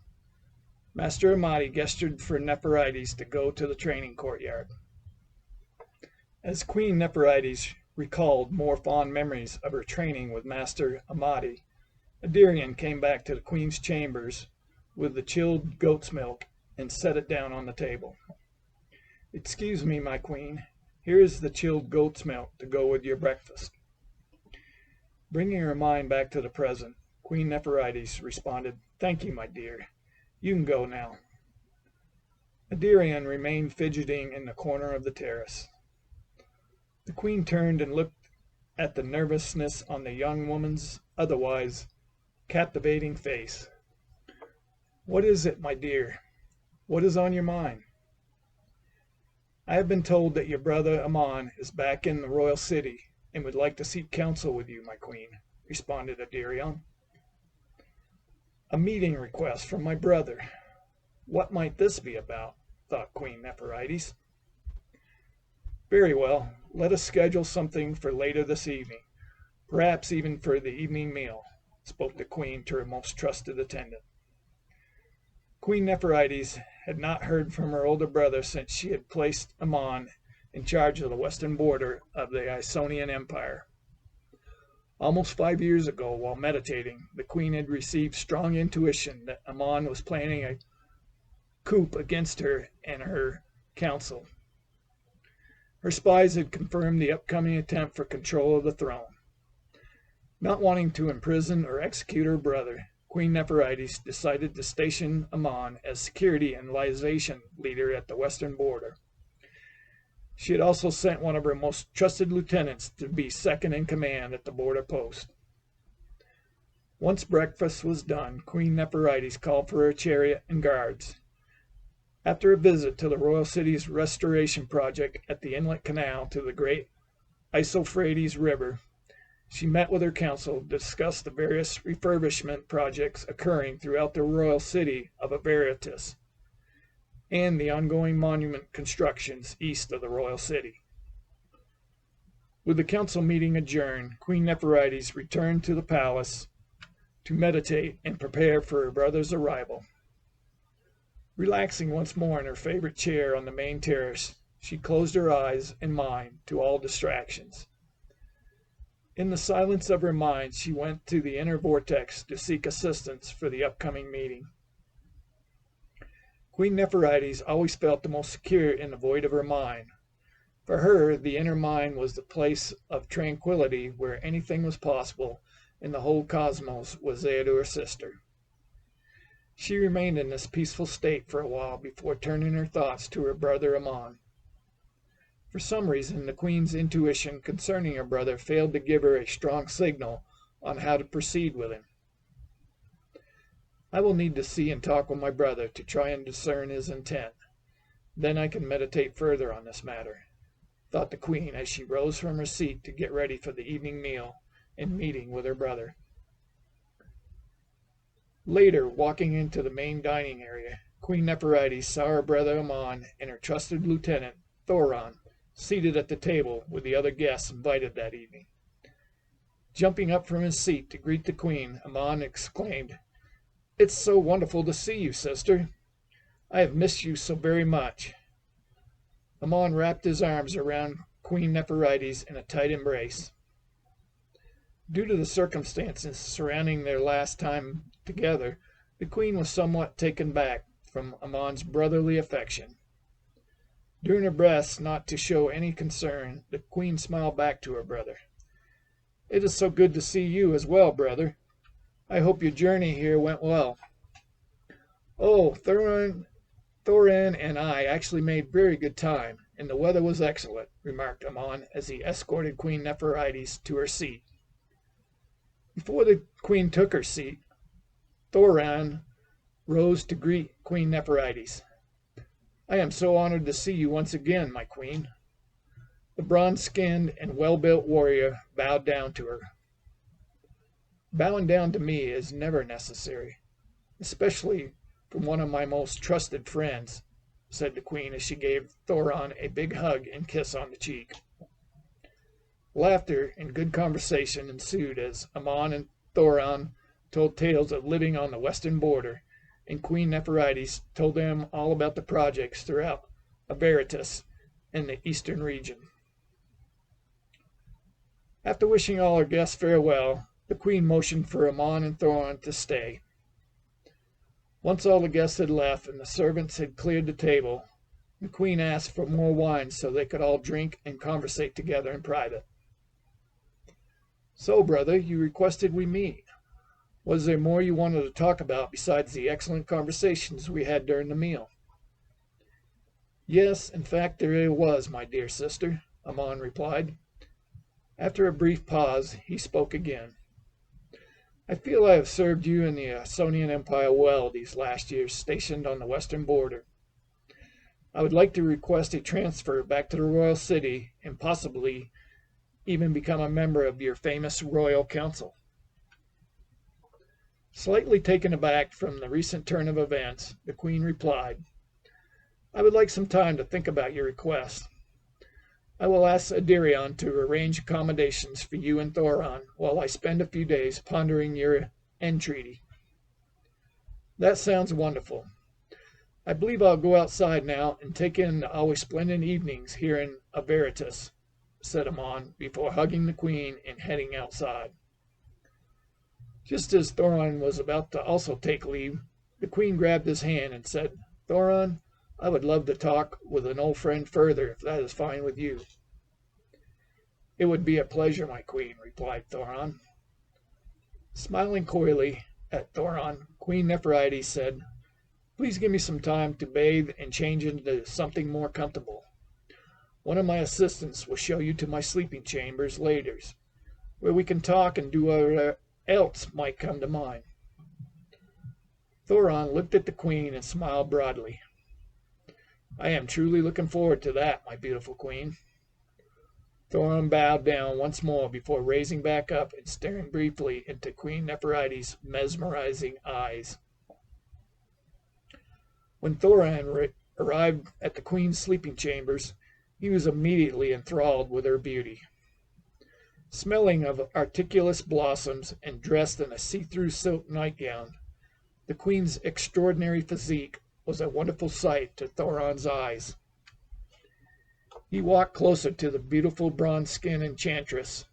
Master Amati gestured for Nepherides to go to the training courtyard. As Queen Nepherides recalled more fond memories of her training with Master Amati, Adirion came back to the queen's chambers with the chilled goat's milk and set it down on the table. "Excuse me, my queen. Here is the chilled goat's milk to go with your breakfast." Bringing her mind back to the present, Queen Nepherides responded, "Thank you, my dear. You can go now." Adirion remained fidgeting in the corner of the terrace. The queen turned and looked at the nervousness on the young woman's otherwise captivating face. "What is it, my dear? What is on your mind?" "I have been told that your brother Amon is back in the royal city and would like to seek counsel with you, my queen," responded Adirion. "A meeting request from my brother. What might this be about?" thought Queen Nepherides. "Very well. Let us schedule something for later this evening, perhaps even for the evening meal," spoke the queen to her most trusted attendant. Queen Nepherides had not heard from her older brother since she had placed Amon in charge of the western border of the Isonian Empire. Almost 5 years ago, while meditating, the queen had received strong intuition that Amon was planning a coup against her and her council. Her spies had confirmed the upcoming attempt for control of the throne. Not wanting to imprison or execute her brother, Queen Nepherides decided to station Amon as security and liaison leader at the western border. She had also sent one of her most trusted lieutenants to be second in command at the border post. Once breakfast was done, Queen Nepherides called for her chariot and guards. After a visit to the royal city's restoration project at the inlet canal to the great Euphrates River, she met with her council to discuss the various refurbishment projects occurring throughout the royal city of Averitus and the ongoing monument constructions east of the royal city. With the council meeting adjourned, Queen Nepherites returned to the palace to meditate and prepare for her brother's arrival. Relaxing once more in her favorite chair on the main terrace, she closed her eyes and mind to all distractions. In the silence of her mind, she went to the inner vortex to seek assistance for the upcoming meeting. Queen Nepherites always felt the most secure in the void of her mind. For her, the inner mind was the place of tranquility where anything was possible, and the whole cosmos was there to assist her. She remained in this peaceful state for a while before turning her thoughts to her brother Amon. For some reason, the Queen's intuition concerning her brother failed to give her a strong signal on how to proceed with him. I will need to see and talk with my brother to try and discern his intent. Then I can meditate further on this matter, thought the Queen as she rose from her seat to get ready for the evening meal and meeting with her brother. Later, walking into the main dining area, Queen Nepherites saw her brother Amon and her trusted lieutenant, Thoron, seated at the table with the other guests invited that evening. Jumping up from his seat to greet the Queen, Amon exclaimed, "It's so wonderful to see you, sister. I have missed you so very much." Amon wrapped his arms around Queen Nepherites in a tight embrace. Due to the circumstances surrounding their last time together, the Queen was somewhat taken back from Amon's brotherly affection. Doing her best not to show any concern, the Queen smiled back to her brother. "It is so good to see you as well, brother. I hope your journey here went well." "Oh, Thorin and I actually made very good time, and the weather was excellent," remarked Amon as he escorted Queen Nepherites to her seat. Before the Queen took her seat, Thorin rose to greet Queen Nepherites. "I am so honored to see you once again, my Queen." The bronze-skinned and well-built warrior bowed down to her. "Bowing down to me is never necessary, especially from one of my most trusted friends," said the Queen as she gave Thoron a big hug and kiss on the cheek. Laughter and good conversation ensued as Amon and Thoron told tales of living on the western border, and Queen Nepherites told them all about the projects throughout Averitus and the eastern region. After wishing all her guests farewell, the Queen motioned for Amon and Thoron to stay. Once all the guests had left and the servants had cleared the table, the Queen asked for more wine so they could all drink and conversate together in private. "So, brother, you requested we meet. Was there more you wanted to talk about besides the excellent conversations we had during the meal?" "Yes, in fact there was, my dear sister," Amon replied. After a brief pause, he spoke again. "I feel I have served you and the Ausonian Empire well these last years stationed on the western border. I would like to request a transfer back to the royal city and possibly even become a member of your famous royal council." Slightly taken aback from the recent turn of events, the Queen replied, "I would like some time to think about your request. I will ask Adirion to arrange accommodations for you and Thoron while I spend a few days pondering your entreaty." "That sounds wonderful. I believe I'll go outside now and take in the always splendid evenings here in Averitus," said Amon before hugging the Queen and heading outside. Just as Thoron was about to also take leave, the Queen grabbed his hand and said, "Thoron, I would love to talk with an old friend further if that is fine with you." "It would be a pleasure, my Queen," replied Thoron. Smiling coyly at Thoron, Queen Nepherites said, "Please give me some time to bathe and change into something more comfortable. One of my assistants will show you to my sleeping chambers later, where we can talk and do whatever else might come to mind." Thoron looked at the Queen and smiled broadly. "I am truly looking forward to that, my beautiful Queen." Thoron bowed down once more before raising back up and staring briefly into Queen Nepherites' mesmerizing eyes. When Thoron arrived at the Queen's sleeping chambers, he was immediately enthralled with her beauty. Smelling of articulous blossoms and dressed in a see-through silk nightgown, the queen's extraordinary physique was a wonderful sight to Thoron's eyes. He walked closer to the beautiful bronze-skinned enchantress.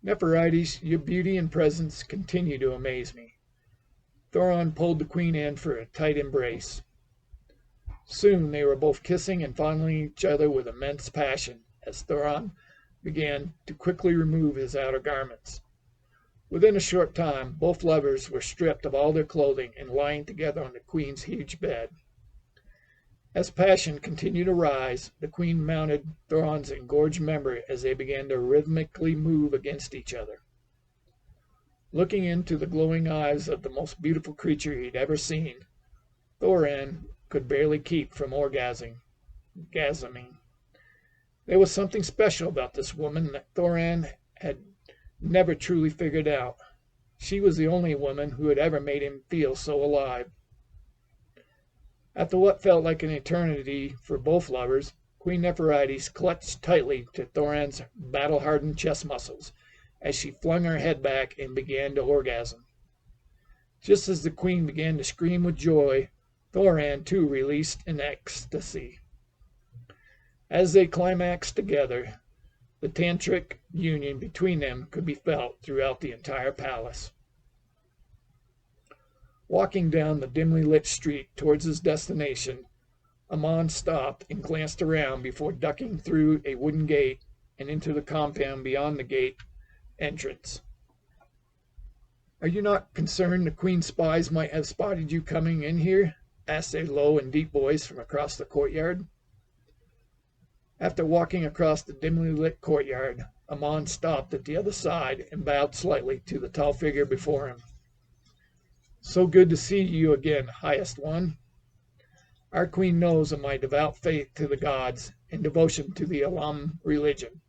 "Nepherites, your beauty and presence continue to amaze me." Thoron pulled the queen in for a tight embrace. Soon they were both kissing and fondling each other with immense passion, as Thoron began to quickly remove his outer garments. Within a short time, both lovers were stripped of all their clothing and lying together on the queen's huge bed. As passion continued to rise, the queen mounted Thoron's engorged member as they began to rhythmically move against each other. Looking into the glowing eyes of the most beautiful creature he'd ever seen, Thoron could barely keep from orgasming. There was something special about this woman that Thoron had never truly figured out. She was the only woman who had ever made him feel so alive. After what felt like an eternity for both lovers, Queen Nepherites clutched tightly to Thoron's battle-hardened chest muscles as she flung her head back and began to orgasm. Just as the queen began to scream with joy, Thoron too released in ecstasy. As they climaxed together, the tantric union between them could be felt throughout the entire palace. Walking down the dimly lit street towards his destination, Amon stopped and glanced around before ducking through a wooden gate and into the compound beyond the gate entrance. "Are you not concerned the queen's spies might have spotted you coming in here?" asked a low and deep voice from across the courtyard. After walking across the dimly lit courtyard, Amon stopped at the other side and bowed slightly to the tall figure before him. "So good to see you again, highest one. Our queen knows of my devout faith to the gods and devotion to the Elam religion.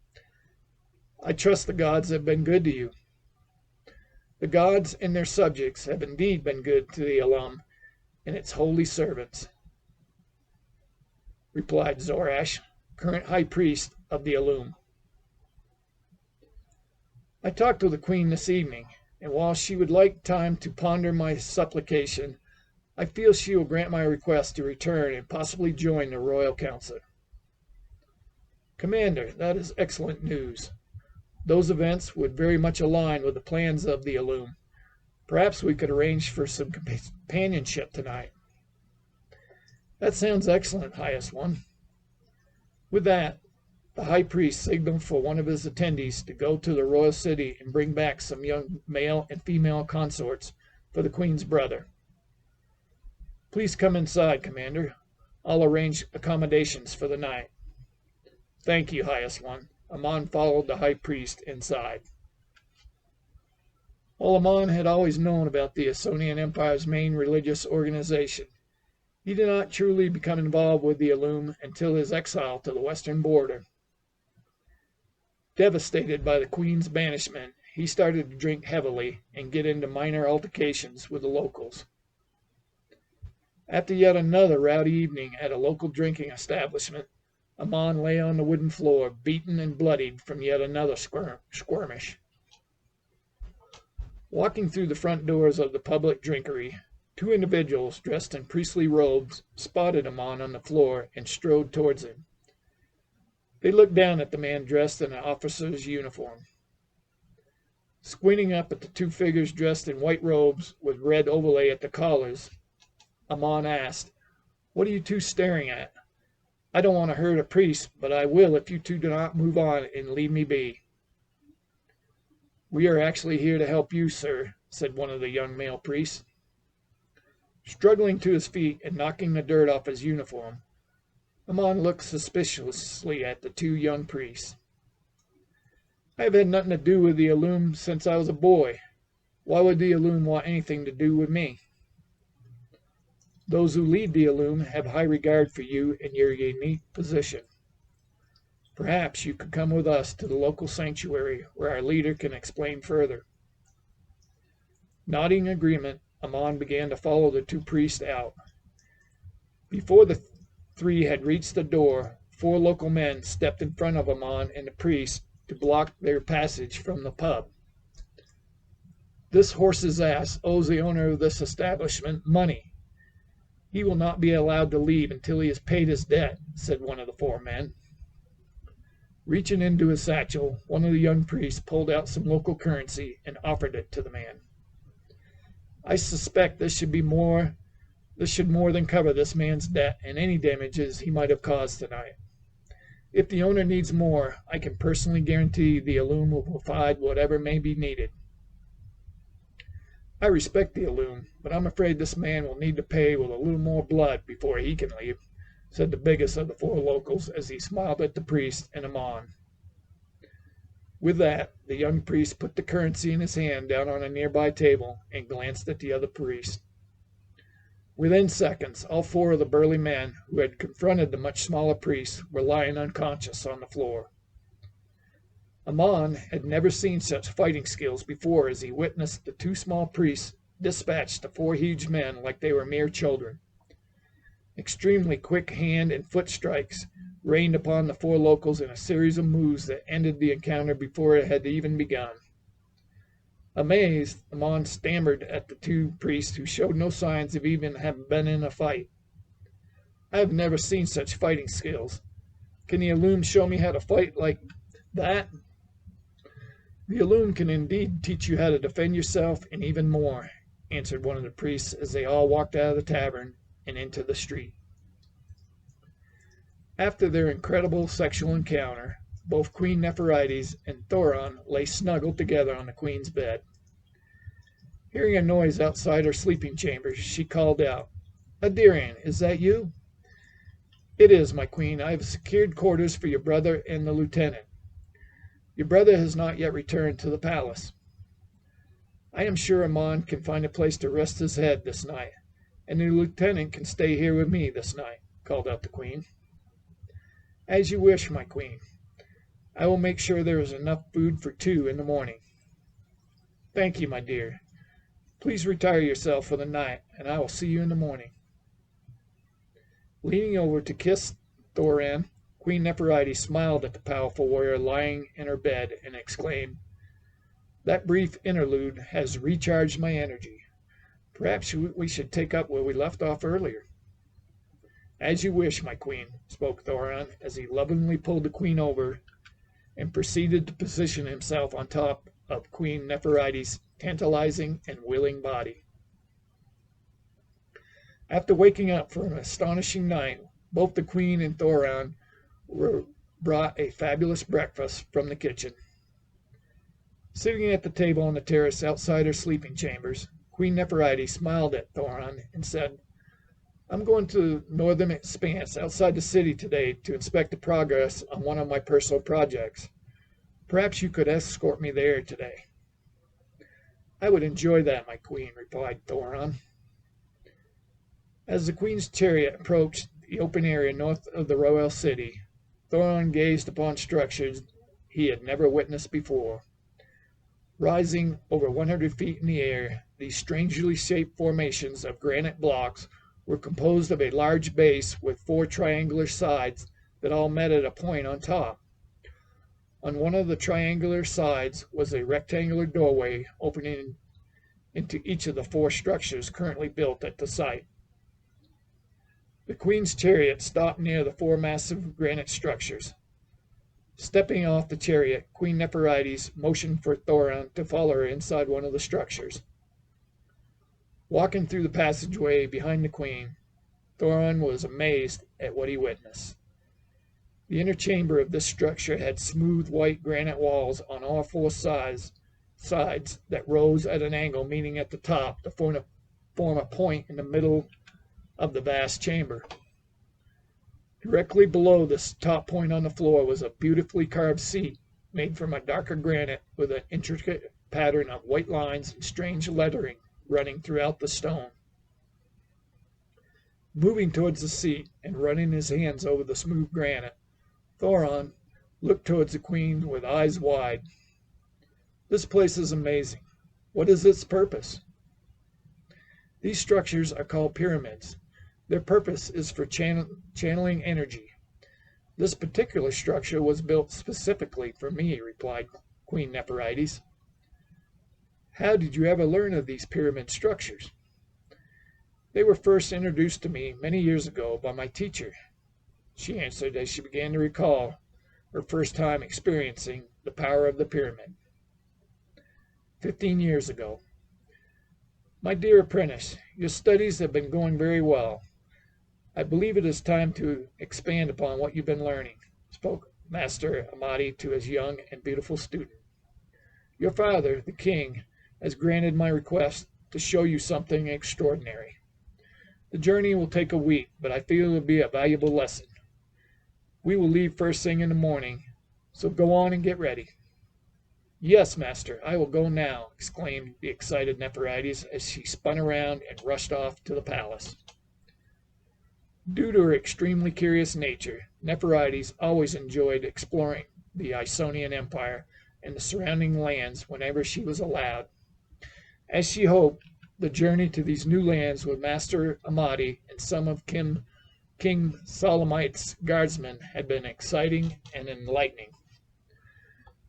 I trust the gods have been good to you." "The gods and their subjects have indeed been good to the Elam and its holy servants," replied Zorash, current high priest of the Elum. "I talked with the queen this evening, and while she would like time to ponder my supplication, I feel she will grant my request to return and possibly join the royal council." "Commander, that is excellent news. Those events would very much align with the plans of the Elum. Perhaps we could arrange for some companionship tonight." "That sounds excellent, highest one." With that, the high priest signaled for one of his attendants to go to the royal city and bring back some young male and female consorts for the queen's brother. "Please come inside, Commander. I'll arrange accommodations for the night." "Thank you, highest one." Amon followed the high priest inside. While Amon had always known about the Asonian Empire's main religious organization, he did not truly become involved with the Elum until his exile to the western border. Devastated by the queen's banishment, he started to drink heavily and get into minor altercations with the locals. After yet another rowdy evening at a local drinking establishment, Amon lay on the wooden floor, beaten and bloodied from yet another skirmish. Walking through the front doors of the public drinkery, two individuals dressed in priestly robes spotted Amon on the floor and strode towards him. They looked down at the man dressed in an officer's uniform. Squinting up at the two figures dressed in white robes with red overlay at the collars, Amon asked, "What are you two staring at? I don't want to hurt a priest, but I will if you two do not move on and leave me be." "We are actually here to help you, sir," said one of the young male priests. Struggling to his feet and knocking the dirt off his uniform, Amon looked suspiciously at the two young priests. "I have had nothing to do with the Elum since I was a boy. Why would the Elum want anything to do with me?" "Those who lead the Elum have high regard for you and your unique position. Perhaps you could come with us to the local sanctuary where our leader can explain further." Nodding agreement, Amon began to follow the two priests out. Before the three had reached the door, four local men stepped in front of Amon and the priest to block their passage from the pub. This horse's ass owes the owner of this establishment money. He will not be allowed to leave until he has paid his debt, said one of the four men. Reaching into his satchel, one of the young priests pulled out some local currency and offered it to the man. I suspect this should more than cover this man's debt and any damages he might have caused tonight. If the owner needs more, I can personally guarantee the Alum will provide whatever may be needed. I respect the Alum, but I'm afraid this man will need to pay with a little more blood before he can leave, said the biggest of the four locals as he smiled at the priest and Amon. With that, the young priest put the currency in his hand down on a nearby table and glanced at the other priest. Within seconds, all four of the burly men who had confronted the much smaller priest were lying unconscious on the floor. Amon had never seen such fighting skills before as he witnessed the two small priests dispatch the four huge men like they were mere children. Extremely quick hand and foot strikes rained upon the four locals in a series of moves that ended the encounter before it had even begun. Amazed, Amon stammered at the two priests who showed no signs of even having been in a fight. I have never seen such fighting skills. Can the Alum show me how to fight like that? The Alum can indeed teach you how to defend yourself and even more, answered one of the priests as they all walked out of the tavern and into the street. After their incredible sexual encounter, both Queen Nepherites and Thoron lay snuggled together on the queen's bed. Hearing a noise outside her sleeping chamber, she called out, "Adirian, is that you?" "It is, my queen. I have secured quarters for your brother and the lieutenant. Your brother has not yet returned to the palace. I am sure Amon can find a place to rest his head this night, and the lieutenant can stay here with me this night," called out the queen. "As you wish, my queen. I will make sure there is enough food for 2 in the morning." "Thank you, my dear. Please retire yourself for the night, and I will see you in the morning." Leaning over to kiss Thoran, Queen Nepherites smiled at the powerful warrior lying in her bed and exclaimed, "That brief interlude has recharged my energy. Perhaps we should take up where we left off earlier." "As you wish, my queen," spoke Thoran as he lovingly pulled the queen over and proceeded to position himself on top of Queen Nepherites' tantalizing and willing body. After waking up for an astonishing night, both the queen and Thoran were brought a fabulous breakfast from the kitchen. Sitting at the table on the terrace outside her sleeping chambers, Queen Nepherites smiled at Thoran and said, "I'm going to the northern expanse outside the city today to inspect the progress on one of my personal projects. Perhaps you could escort me there today." "I would enjoy that, my queen," replied Thoran. As the queen's chariot approached the open area north of the royal city, Thoran gazed upon structures he had never witnessed before. Rising over 100 feet in the air, these strangely shaped formations of granite blocks were composed of a large base with 4 triangular sides that all met at a point on top. On one of the triangular sides was a rectangular doorway opening into each of the 4 structures currently built at the site. The queen's chariot stopped near the 4 massive granite structures. Stepping off the chariot, Queen Nepherites motioned for Thoran to follow her inside one of the structures. Walking through the passageway behind the queen, Thoran was amazed at what he witnessed. The inner chamber of this structure had smooth white granite walls on all 4 sides that rose at an angle meeting at the top to form a point in the middle of the vast chamber. Directly below this top point on the floor was a beautifully carved seat made from a darker granite with an intricate pattern of white lines and strange lettering running throughout the stone. Moving towards the seat and running his hands over the smooth granite, Thoran looked towards the queen with eyes wide. "This place is amazing. What is its purpose?" "These structures are called pyramids. Their purpose is for channeling energy. This particular structure was built specifically for me, replied Queen Nepherides. How did you ever learn of these pyramid structures? They were first introduced to me many years ago by my teacher, she answered as she began to recall her first time experiencing the power of the pyramid. 15 years ago. My dear apprentice, your studies have been going very well. I believe it is time to expand upon what you've been learning, spoke Master Amati to his young and beautiful student. Your father, the king, has granted my request to show you something extraordinary. The journey will take a week, but I feel it will be a valuable lesson. We will leave first thing in the morning, so go on and get ready. Yes, master, I will go now, exclaimed the excited Nepherides as she spun around and rushed off to the palace. Due to her extremely curious nature, Nepherides always enjoyed exploring the Isonian Empire and the surrounding lands whenever she was allowed. As she hoped, the journey to these new lands with Master Amati and some of King Solomite's guardsmen had been exciting and enlightening.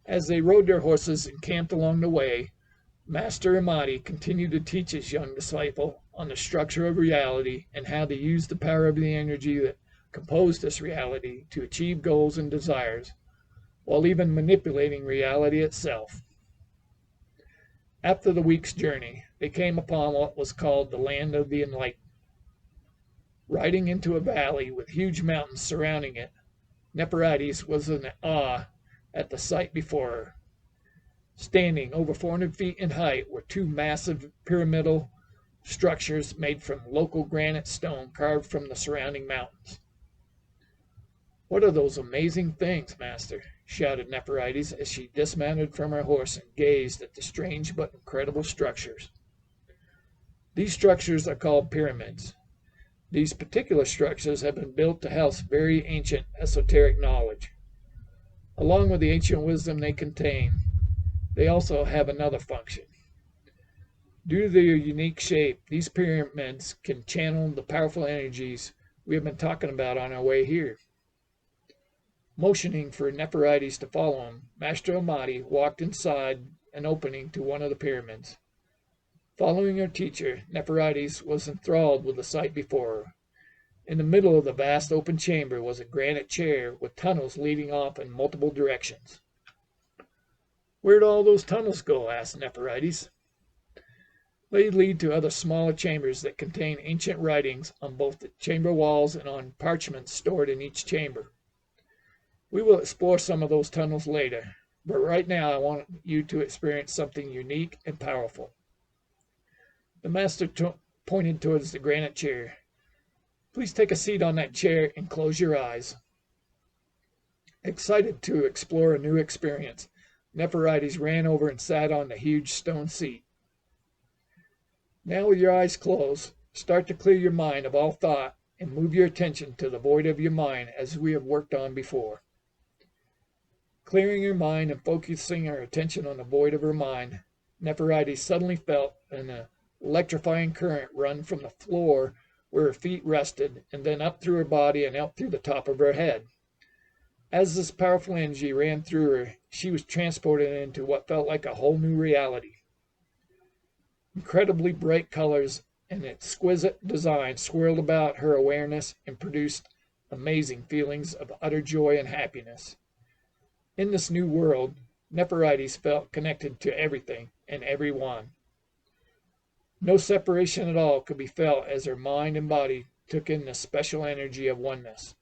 As they rode their horses and camped along the way, Master Amati continued to teach his young disciple on the structure of reality and how to use the power of the energy that composed this reality to achieve goals and desires, while even manipulating reality itself. After the week's journey, they came upon what was called the Land of the Enlightened. Riding into a valley with huge mountains surrounding it, Nepherides was in awe at the sight before her. Standing over 400 feet in height were two massive pyramidal structures made from local granite stone carved from the surrounding mountains. What are those amazing things, master? Shouted Nepherides as she dismounted from her horse and gazed at the strange but incredible structures. These structures are called pyramids. These particular structures have been built to house very ancient esoteric knowledge. Along with the ancient wisdom they contain, they also have another function. Due to their unique shape, these pyramids can channel the powerful energies we have been talking about on our way here. Motioning for Nepherides to follow him, Master Amati walked inside an opening to one of the pyramids. Following her teacher, Nepherides was enthralled with the sight before her. In the middle of the vast open chamber was a granite chair with tunnels leading off in multiple directions. Where'd all those tunnels go? Asked Nepherides. They lead to other smaller chambers that contain ancient writings on both the chamber walls and on parchments stored in each chamber. We will explore some of those tunnels later, but right now I want you to experience something unique and powerful. The master pointed towards the granite chair. Please take a seat on that chair and close your eyes. Excited to explore a new experience, Nepherides ran over and sat on the huge stone seat. Now with your eyes closed, start to clear your mind of all thought and move your attention to the void of your mind as we have worked on before. Clearing her mind and focusing her attention on the void of her mind, Nepherides suddenly felt an electrifying current run from the floor where her feet rested and then up through her body and out through the top of her head. As this powerful energy ran through her, she was transported into what felt like a whole new reality. Incredibly bright colors and exquisite design swirled about her awareness and produced amazing feelings of utter joy and happiness. In this new world, Nepherides felt connected to everything and everyone. No separation at all could be felt as her mind and body took in the special energy of oneness.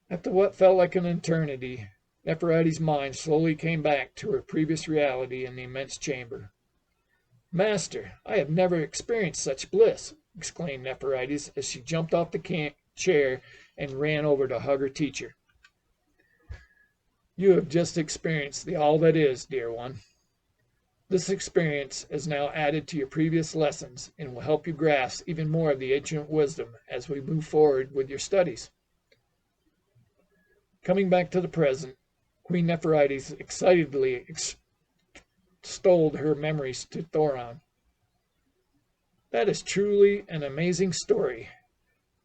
After what felt like an eternity, Nepherides' mind slowly came back to her previous reality in the immense chamber. Master, I have never experienced such bliss, exclaimed Nepherides as she jumped off the chair and ran over to hug her teacher. You have just experienced the all that is, dear one. This experience is now added to your previous lessons and will help you grasp even more of the ancient wisdom as we move forward with your studies. Coming back to the present, Queen Nepherides excitedly extolled her memories to Thoron. That is truly an amazing story.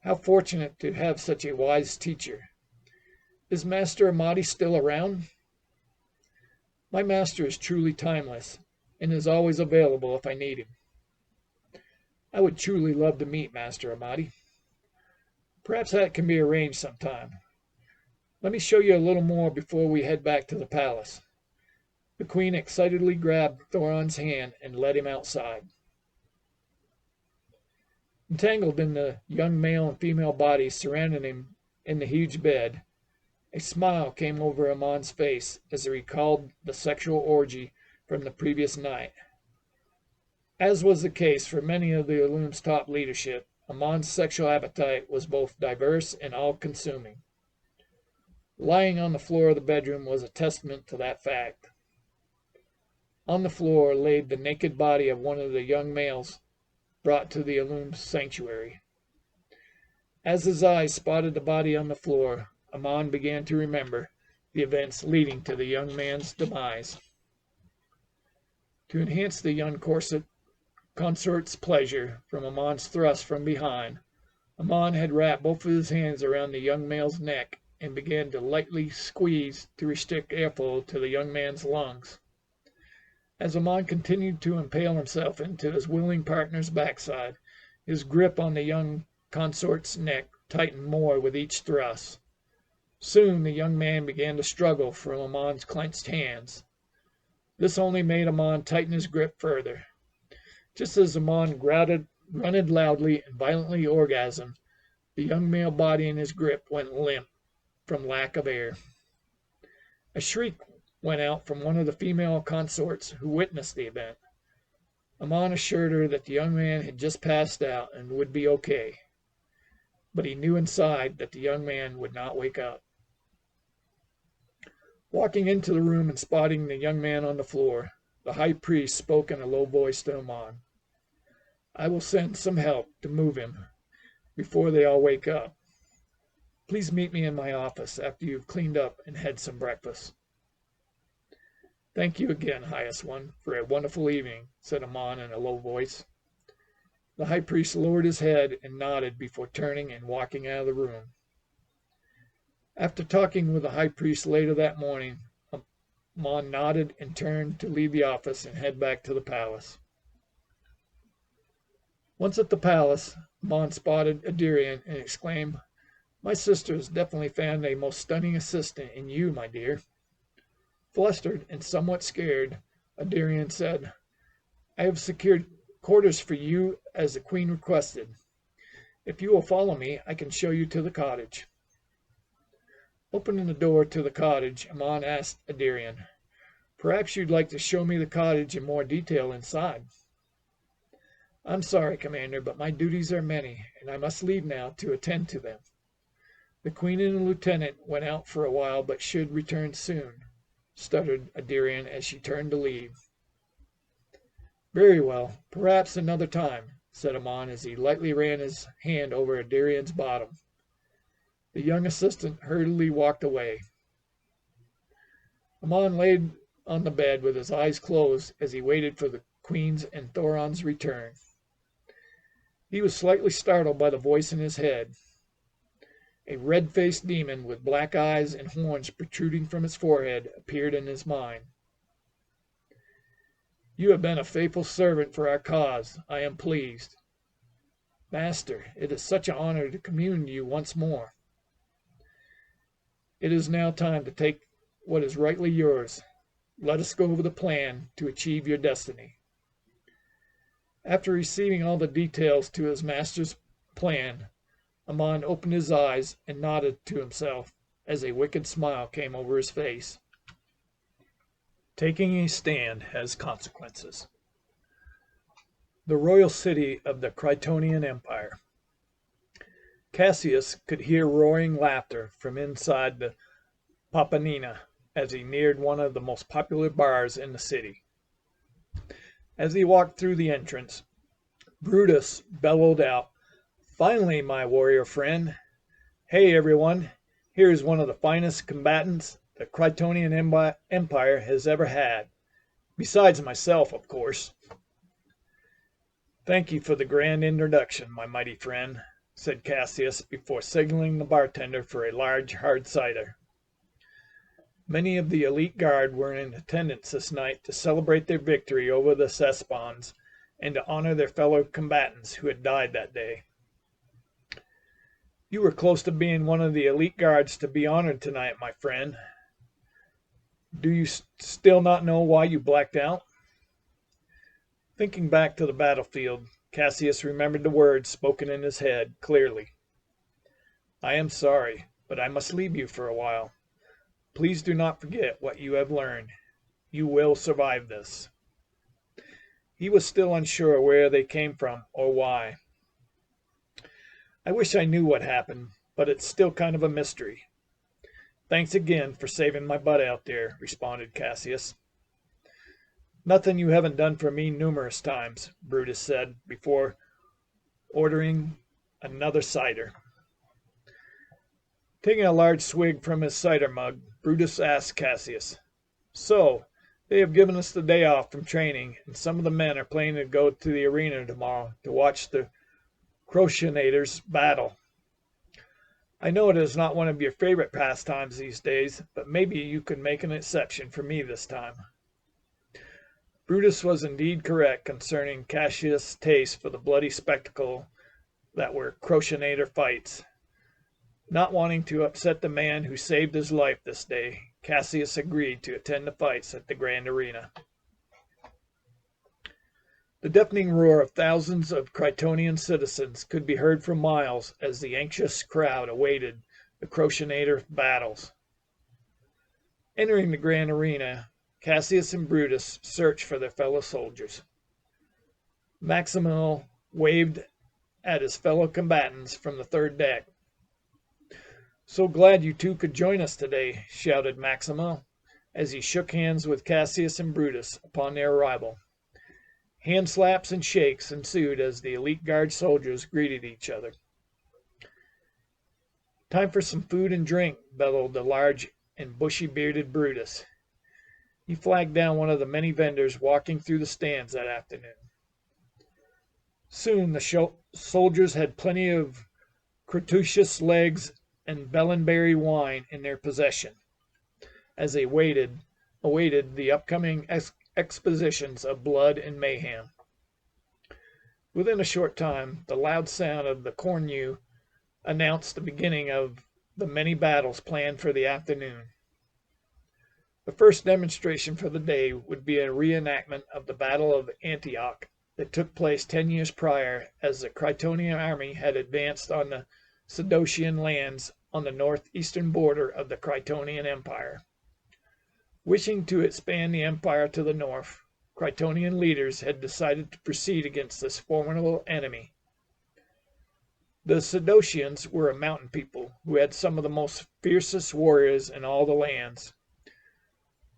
How fortunate to have such a wise teacher. Is Master Amati still around? My master is truly timeless, and is always available if I need him. I would truly love to meet Master Amati. Perhaps that can be arranged sometime. Let me show you a little more before we head back to the palace. The queen excitedly grabbed Thoron's hand and led him outside. Entangled in the young male and female bodies surrounding him in the huge bed, a smile came over Amon's face as he recalled the sexual orgy from the previous night. As was the case for many of the Illum's top leadership, Amon's sexual appetite was both diverse and all-consuming. Lying on the floor of the bedroom was a testament to that fact. On the floor lay the naked body of one of the young males brought to the Illum's sanctuary. As his eyes spotted the body on the floor, Amon began to remember the events leading to the young man's demise. To enhance the young consort's pleasure from Amon's thrust from behind, Amon had wrapped both of his hands around the young male's neck and began to lightly squeeze to restrict airflow to the young man's lungs. As Amon continued to impale himself into his willing partner's backside, his grip on the young consort's neck tightened more with each thrust. Soon the young man began to struggle from Amon's clenched hands. This only made Amon tighten his grip further. Just as Amon grunted loudly and violently orgasmed, the young male body in his grip went limp from lack of air. A shriek went out from one of the female consorts who witnessed the event. Amon assured her that the young man had just passed out and would be okay, but he knew inside that the young man would not wake up. Walking into the room and spotting the young man on the floor, the high priest spoke in a low voice to Amon. I will send some help to move him before they all wake up. Please meet me in my office after you've cleaned up and had some breakfast. Thank you again, Highest One, for a wonderful evening, said Amon in a low voice. The high priest lowered his head and nodded before turning and walking out of the room. After talking with the high priest later that morning, Amon nodded and turned to leave the office and head back to the palace. Once at the palace, Amon spotted Adirian and exclaimed, My sister has definitely found a most stunning assistant in you, my dear. Flustered and somewhat scared, Adirian said, I have secured quarters for you as the queen requested. If you will follow me, I can show you to the cottage. Opening the door to the cottage, Amon asked Adirian, Perhaps you'd like to show me the cottage in more detail inside. I'm sorry, Commander, but my duties are many, and I must leave now to attend to them. The Queen and the Lieutenant went out for a while, but should return soon, stuttered Adirian as she turned to leave. Very well, perhaps another time, said Amon as he lightly ran his hand over Adirian's bottom. The young assistant hurriedly walked away. Amon laid on the bed with his eyes closed as he waited for the Queen's and Thoron's return. He was slightly startled by the voice in his head. A red-faced demon with black eyes and horns protruding from his forehead appeared in his mind. You have been a faithful servant for our cause. I am pleased. Master, it is such an honor to commune with you once more. It is now time to take what is rightly yours. Let us go over the plan to achieve your destiny. After receiving all the details to his master's plan, Amon opened his eyes and nodded to himself as a wicked smile came over his face. Taking a stand has consequences. The royal city of the Krytonian Empire. Cassius could hear roaring laughter from inside the Papanina as he neared one of the most popular bars in the city. As he walked through the entrance, Brutus bellowed out, Finally, my warrior friend. Hey, everyone. Here is one of the finest combatants the Krytonian Empire has ever had. Besides myself, of course. Thank you for the grand introduction, my mighty friend, said Cassius before signaling the bartender for a large hard cider. Many of the elite guard were in attendance this night to celebrate their victory over the Cespons and to honor their fellow combatants who had died that day. You were close to being one of the elite guards to be honored tonight, my friend. Do you still not know why you blacked out? Thinking back to the battlefield, Cassius remembered the words spoken in his head clearly. I am sorry, but I must leave you for a while. Please do not forget what you have learned. You will survive this. He was still unsure where they came from or why. I wish I knew what happened, but it's still kind of a mystery. Thanks again for saving my butt out there, responded Cassius. Nothing you haven't done for me numerous times, Brutus said, before ordering another cider. Taking a large swig from his cider mug, Brutus asked Cassius, So, they have given us the day off from training, and some of the men are planning to go to the arena tomorrow to watch the Crotionators battle. I know it is not one of your favorite pastimes these days, but maybe you could make an exception for me this time. Brutus was indeed correct concerning Cassius' taste for the bloody spectacle that were Crotionator fights. Not wanting to upset the man who saved his life this day, Cassius agreed to attend the fights at the Grand Arena. The deafening roar of thousands of Krytonian citizens could be heard for miles as the anxious crowd awaited the Crotionator battles. Entering the Grand Arena, Cassius and Brutus searched for their fellow soldiers. Maximil waved at his fellow combatants from the third deck. So glad you two could join us today, shouted Maximil as he shook hands with Cassius and Brutus upon their arrival. Hand slaps and shakes ensued as the elite guard soldiers greeted each other. Time for some food and drink, bellowed the large and bushy-bearded Brutus. He flagged down one of the many vendors walking through the stands that afternoon. Soon the soldiers had plenty of Croesus legs and Bellenberry wine in their possession, as they awaited the upcoming expositions of blood and mayhem. Within a short time, the loud sound of the cornu announced the beginning of the many battles planned for the afternoon. The first demonstration for the day would be a reenactment of the Battle of Antioch that took place 10 years prior, as the Krytonian army had advanced on the Sidocian lands on the northeastern border of the Krytonian Empire. Wishing to expand the empire to the north, Krytonian leaders had decided to proceed against this formidable enemy. The Sidocians were a mountain people who had some of the most fiercest warriors in all the lands.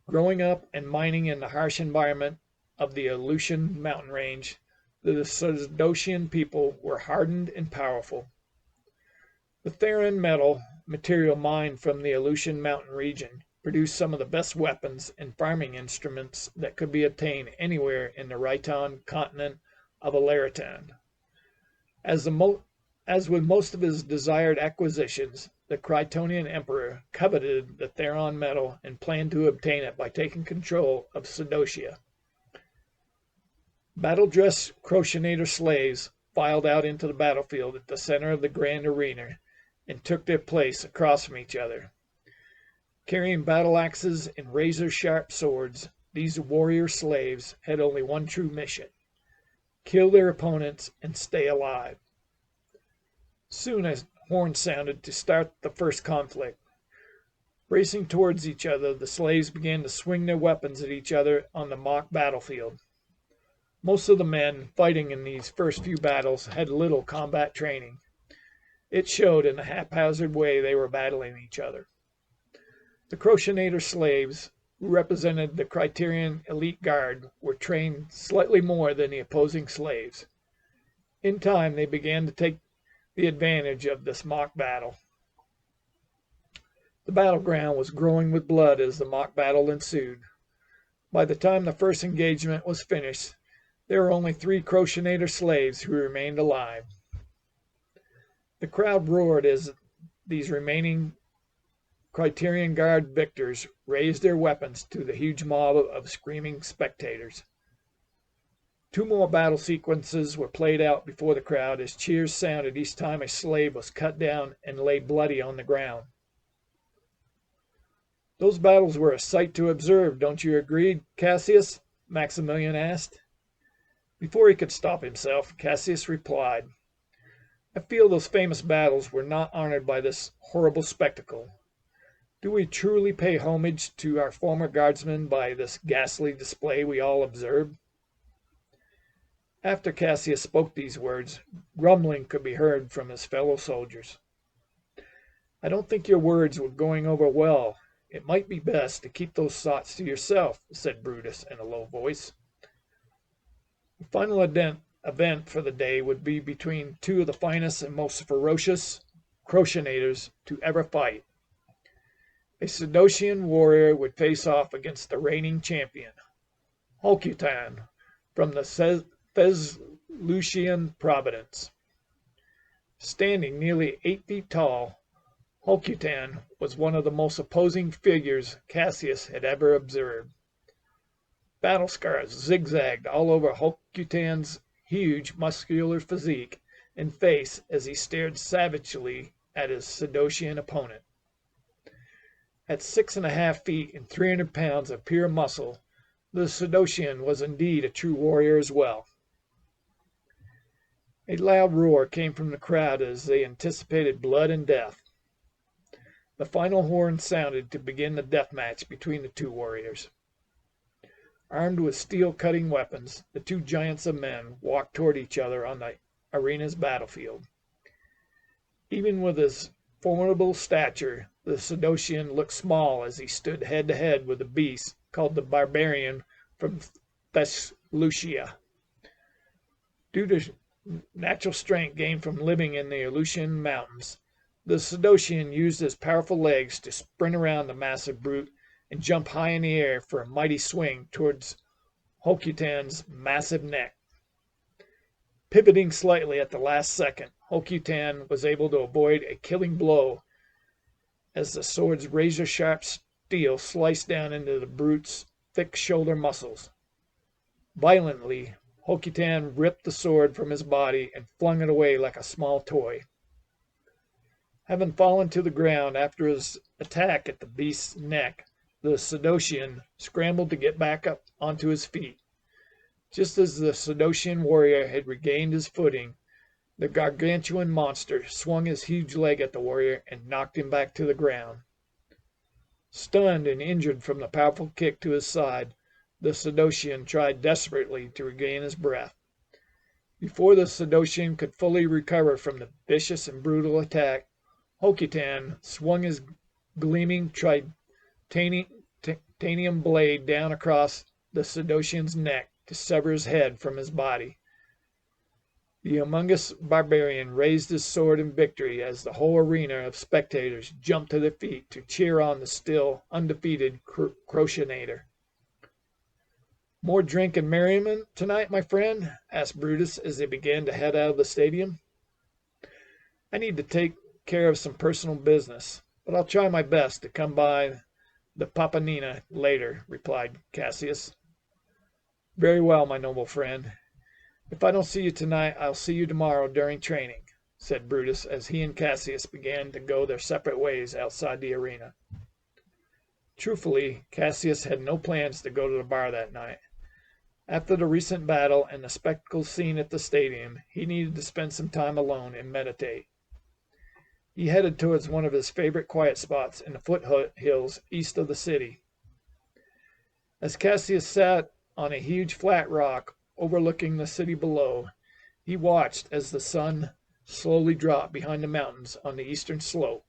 Growing up and mining in the harsh environment of the Aleutian mountain range, the Sidocian people were hardened and powerful. The Theron metal material mined from the Aleutian mountain region produced some of the best weapons and farming instruments that could be obtained anywhere in the Rhyton continent of Alariton. As with most of his desired acquisitions, the Krytonian emperor coveted the Theron metal and planned to obtain it by taking control of Sidocia. Battle-dressed Crotionator slaves filed out into the battlefield at the center of the grand arena and took their place across from each other. Carrying battle axes and razor-sharp swords, these warrior slaves had only one true mission: kill their opponents and stay alive. Soon a horn sounded to start the first conflict. Racing towards each other, the slaves began to swing their weapons at each other on the mock battlefield. Most of the men fighting in these first few battles had little combat training. It showed in the haphazard way they were battling each other. The Crotionator slaves, who represented the Krytonian elite guard, were trained slightly more than the opposing slaves. In time, they began to take the advantage of this mock battle. The battleground was growing with blood as the mock battle ensued. By the time the first engagement was finished, there were only 3 Crotionator slaves who remained alive. The crowd roared as these remaining Criterion Guard victors raised their weapons to the huge mob of screaming spectators. Two more battle sequences were played out before the crowd as cheers sounded each time a slave was cut down and lay bloody on the ground. "Those battles were a sight to observe, don't you agree, Cassius?" Maximilian asked. Before he could stop himself, Cassius replied, "I feel those famous battles were not honored by this horrible spectacle. Do we truly pay homage to our former guardsmen by this ghastly display we all observed?" After Cassius spoke these words, grumbling could be heard from his fellow soldiers. "I don't think your words were going over well. It might be best to keep those thoughts to yourself," said Brutus in a low voice. The final event for the day would be between two of the finest and most ferocious Crotionators to ever fight. A Sidonian warrior would face off against the reigning champion, Hulkutan, from the Theslucian province. Standing nearly 8 feet tall, Hulkutan was one of the most imposing figures Cassius had ever observed. Battle scars zigzagged all over Hulkutan's huge muscular physique and face as he stared savagely at his Sidonian opponent. At 6½ feet and 300 pounds of pure muscle, the Sidonian was indeed a true warrior as well. A loud roar came from the crowd as they anticipated blood and death. The final horn sounded to begin the death match between the two warriors. Armed with steel-cutting weapons, the two giants of men walked toward each other on the arena's battlefield. Even with his formidable stature, the Sidonian looked small as he stood head-to-head with the beast called the barbarian from Theslucia. Due to natural strength gained from living in the Aleutian Mountains, the Sidonian used his powerful legs to sprint around the massive brute and jump high in the air for a mighty swing towards Hulkutan's massive neck. Pivoting slightly at the last second, Hulkutan was able to avoid a killing blow as the sword's razor-sharp steel sliced down into the brute's thick shoulder muscles. Violently, Hulkutan ripped the sword from his body and flung it away like a small toy. Having fallen to the ground after his attack at the beast's neck, the Sidonian scrambled to get back up onto his feet. Just as the Sidonian warrior had regained his footing, the gargantuan monster swung his huge leg at the warrior and knocked him back to the ground. Stunned and injured from the powerful kick to his side, the Sidonian tried desperately to regain his breath. Before the Sidonian could fully recover from the vicious and brutal attack, Hulkutan swung his gleaming titanium blade down across the Sidonian's neck to sever his head from his body. The humongous barbarian raised his sword in victory as the whole arena of spectators jumped to their feet to cheer on the still undefeated Crotionator. "More drink and merriment tonight, my friend?" asked Brutus as they began to head out of the stadium. "I need to take care of some personal business, but I'll try my best to come by the Papanina later," replied Cassius. "Very well, my noble friend. If I don't see you tonight, I'll see you tomorrow during training," said Brutus as he and Cassius began to go their separate ways outside the arena. Truthfully, Cassius had no plans to go to the bar that night. After the recent battle and the spectacle seen at the stadium, he needed to spend some time alone and meditate. He headed towards one of his favorite quiet spots in the foothills east of the city. As Cassius sat on a huge flat rock overlooking the city below, he watched as the sun slowly dropped behind the mountains on the eastern slope.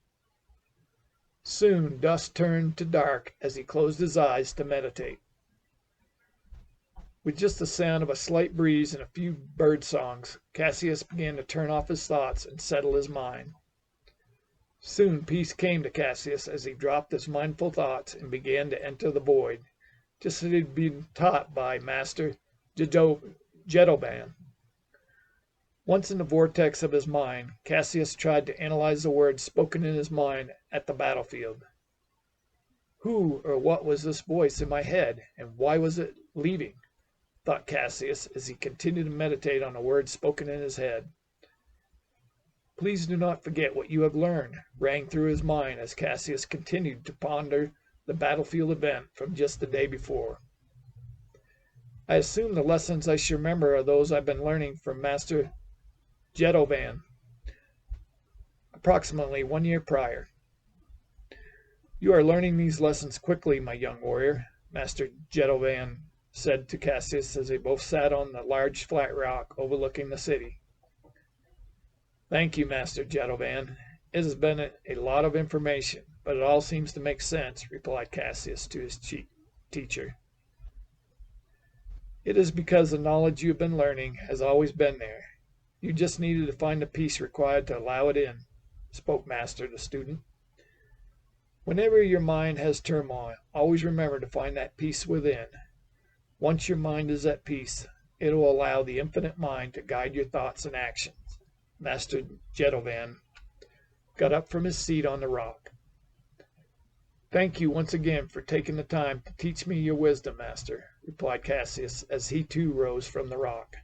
Soon dusk turned to dark as he closed his eyes to meditate. With just the sound of a slight breeze and a few bird songs, Cassius began to turn off his thoughts and settle his mind. Soon peace came to Cassius as he dropped his mindful thoughts and began to enter the void, just as he had been taught by Master Jedoban. Once in the vortex of his mind, Cassius tried to analyze the words spoken in his mind at the battlefield. Who or what was this voice in my head, and why was it leaving? Thought Cassius as he continued to meditate on the words spoken in his head. Please do not forget what you have learned, rang through his mind as Cassius continued to ponder the battlefield event from just the day before. I assume the lessons I should remember are those I've been learning from Master Jetovan approximately 1 year prior. You are learning these lessons quickly, my young warrior, Master Jetovan said to Cassius as they both sat on the large flat rock overlooking the city. Thank you, Master Jetovan. It has been a lot of information, but it all seems to make sense, replied Cassius to his teacher. It is because the knowledge you have been learning has always been there. You just needed to find the peace required to allow it in, spoke Master to student. Whenever your mind has turmoil, always remember to find that peace within. Once your mind is at peace, it will allow the infinite mind to guide your thoughts and actions. Master Jetovan got up from his seat on the rock. Thank you once again for taking the time to teach me your wisdom, Master, replied Cassius as he too rose from the rock.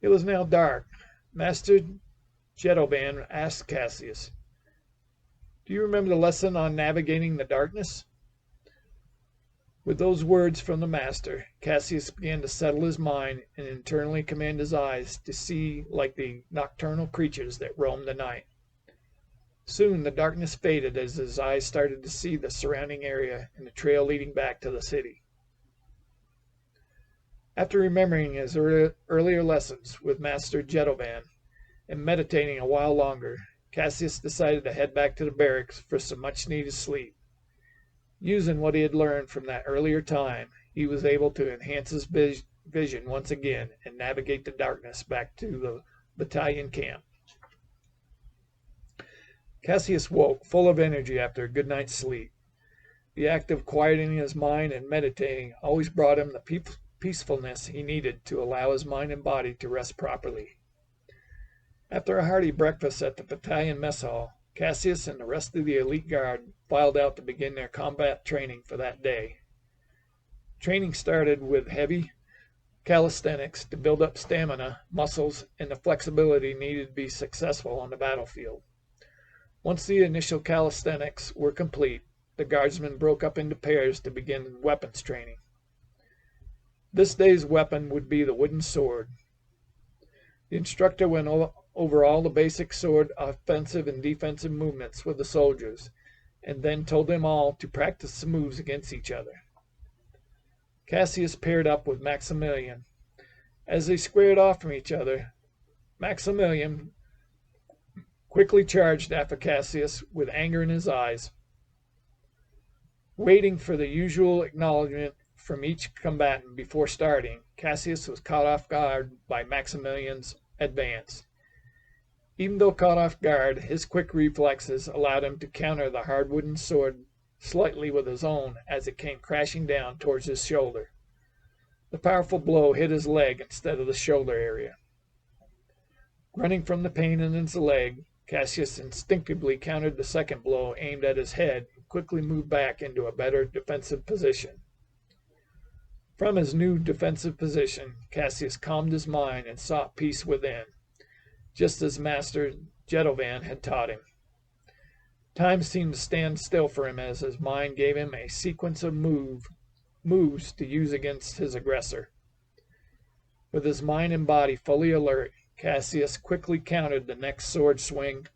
It was now dark. Master Jetovan asked Cassius, Do you remember the lesson on navigating the darkness? With those words from the master, Cassius began to settle his mind and internally command his eyes to see like the nocturnal creatures that roam the night. Soon the darkness faded as his eyes started to see the surrounding area and the trail leading back to the city. After remembering his earlier lessons with Master Jetovan and meditating a while longer, Cassius decided to head back to the barracks for some much-needed sleep. Using what he had learned from that earlier time, he was able to enhance his vision once again and navigate the darkness back to the battalion camp. Cassius woke full of energy after a good night's sleep. The act of quieting his mind and meditating always brought him the peacefulness he needed to allow his mind and body to rest properly. After a hearty breakfast at the battalion mess hall, Cassius and the rest of the elite guard filed out to begin their combat training for that day. Training started with heavy calisthenics to build up stamina, muscles, and the flexibility needed to be successful on the battlefield. Once the initial calisthenics were complete, the guardsmen broke up into pairs to begin weapons training. This day's weapon would be the wooden sword. The instructor went over all the basic sword offensive and defensive movements with the soldiers, and then told them all to practice the moves against each other. Cassius paired up with Maximilian. As they squared off from each other, Maximilian quickly charged after Cassius with anger in his eyes. Waiting for the usual acknowledgment from each combatant before starting, Cassius was caught off guard by Maximilian's advance. Even though caught off guard, his quick reflexes allowed him to counter the hard wooden sword slightly with his own as it came crashing down towards his shoulder. The powerful blow hit his leg instead of the shoulder area. Running from the pain in his leg, Cassius instinctively countered the second blow aimed at his head and quickly moved back into a better defensive position. From his new defensive position, Cassius calmed his mind and sought peace within, just as Master Jetovan had taught him. Time seemed to stand still for him as his mind gave him a sequence of moves to use against his aggressor. With his mind and body fully alert, Cassius quickly countered the next sword swing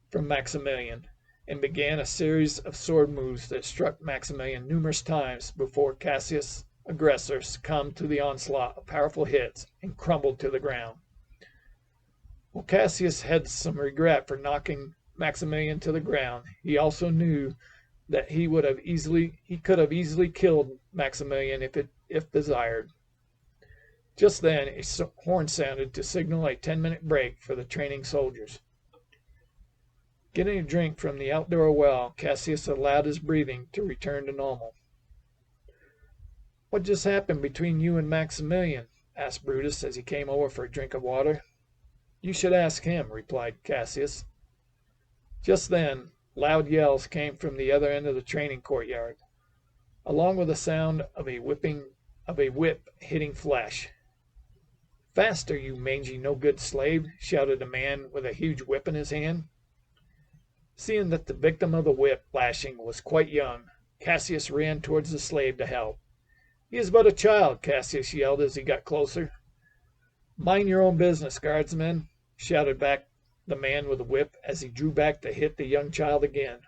from Maximilian and began a series of sword moves that struck Maximilian numerous times before Cassius' aggressor succumbed to the onslaught of powerful hits and crumbled to the ground. While Cassius had some regret for knocking Maximilian to the ground, he also knew that he could have easily killed Maximilian if desired. Just then, a horn sounded to signal a 10-minute break for the training soldiers. Getting a drink from the outdoor well, Cassius allowed his breathing to return to normal. What just happened between you and Maximilian? Asked Brutus as he came over for a drink of water. You should ask him, replied Cassius. Just then, loud yells came from the other end of the training courtyard, along with the sound of a whip hitting flesh. "Faster, you mangy no-good slave!" shouted a man with a huge whip in his hand. Seeing that the victim of the whip lashing was quite young, Cassius ran towards the slave to help. "He is but a child," Cassius yelled as he got closer. "Mind your own business, guardsmen," shouted back the man with the whip as he drew back to hit the young child again.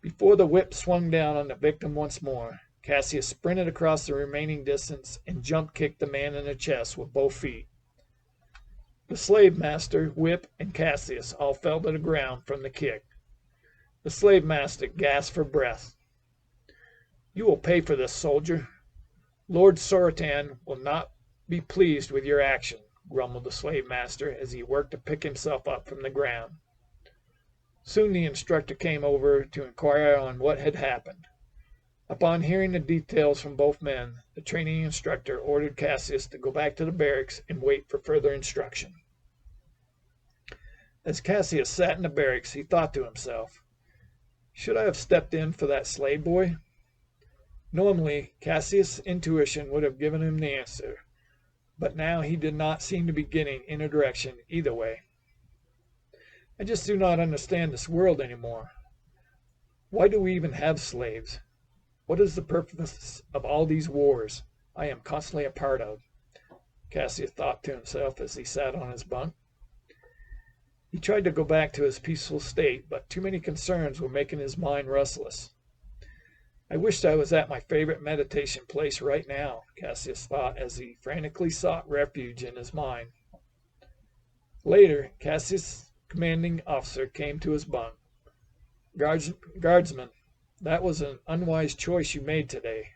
Before the whip swung down on the victim once more, Cassius sprinted across the remaining distance and jump-kicked the man in the chest with both feet. The slave master, whip, and Cassius all fell to the ground from the kick. The slave master gasped for breath. "You will pay for this, soldier. Lord Sorotan will not be pleased with your action," grumbled the slave master as he worked to pick himself up from the ground. Soon the instructor came over to inquire on what had happened. Upon hearing the details from both men, the training instructor ordered Cassius to go back to the barracks and wait for further instruction. As Cassius sat in the barracks, he thought to himself, "Should I have stepped in for that slave boy?" Normally, Cassius' intuition would have given him the answer, but now he did not seem to be getting in a direction either way. "I just do not understand this world anymore. Why do we even have slaves? What is the purpose of all these wars I am constantly a part of?" Cassius thought to himself as he sat on his bunk. He tried to go back to his peaceful state, but too many concerns were making his mind restless. "I wished I was at my favorite meditation place right now," Cassius thought as he frantically sought refuge in his mind. Later, Cassius' commanding officer came to his bunk. Guardsman, that was an unwise choice you made today.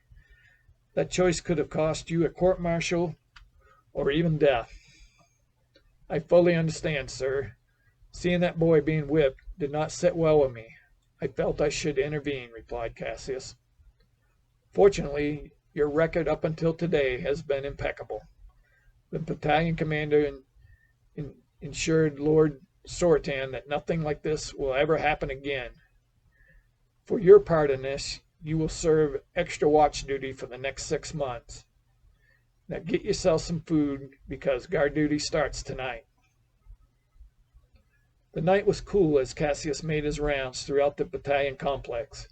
That choice could have cost you a court-martial or even death." "I fully understand, sir. Seeing that boy being whipped did not sit well with me. I felt I should intervene," replied Cassius. "Fortunately, your record up until today has been impeccable. The battalion commander ensured Lord Sorotan that nothing like this will ever happen again. For your part in this, you will serve extra watch duty for the next 6 months. Now get yourself some food because guard duty starts tonight." The night was cool as Cassius made his rounds throughout the battalion complex.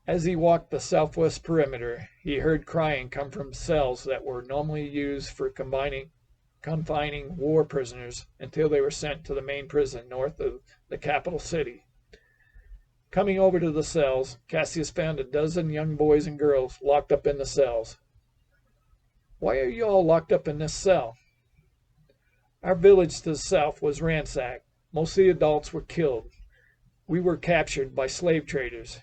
As he walked the southwest perimeter, he heard crying come from cells that were normally used for confining war prisoners until they were sent to the main prison north of the capital city. Coming over to the cells, Cassius found a dozen young boys and girls locked up in the cells. "Why are you all locked up in this cell?" "Our village to the south was ransacked. Most of the adults were killed. We were captured by slave traders.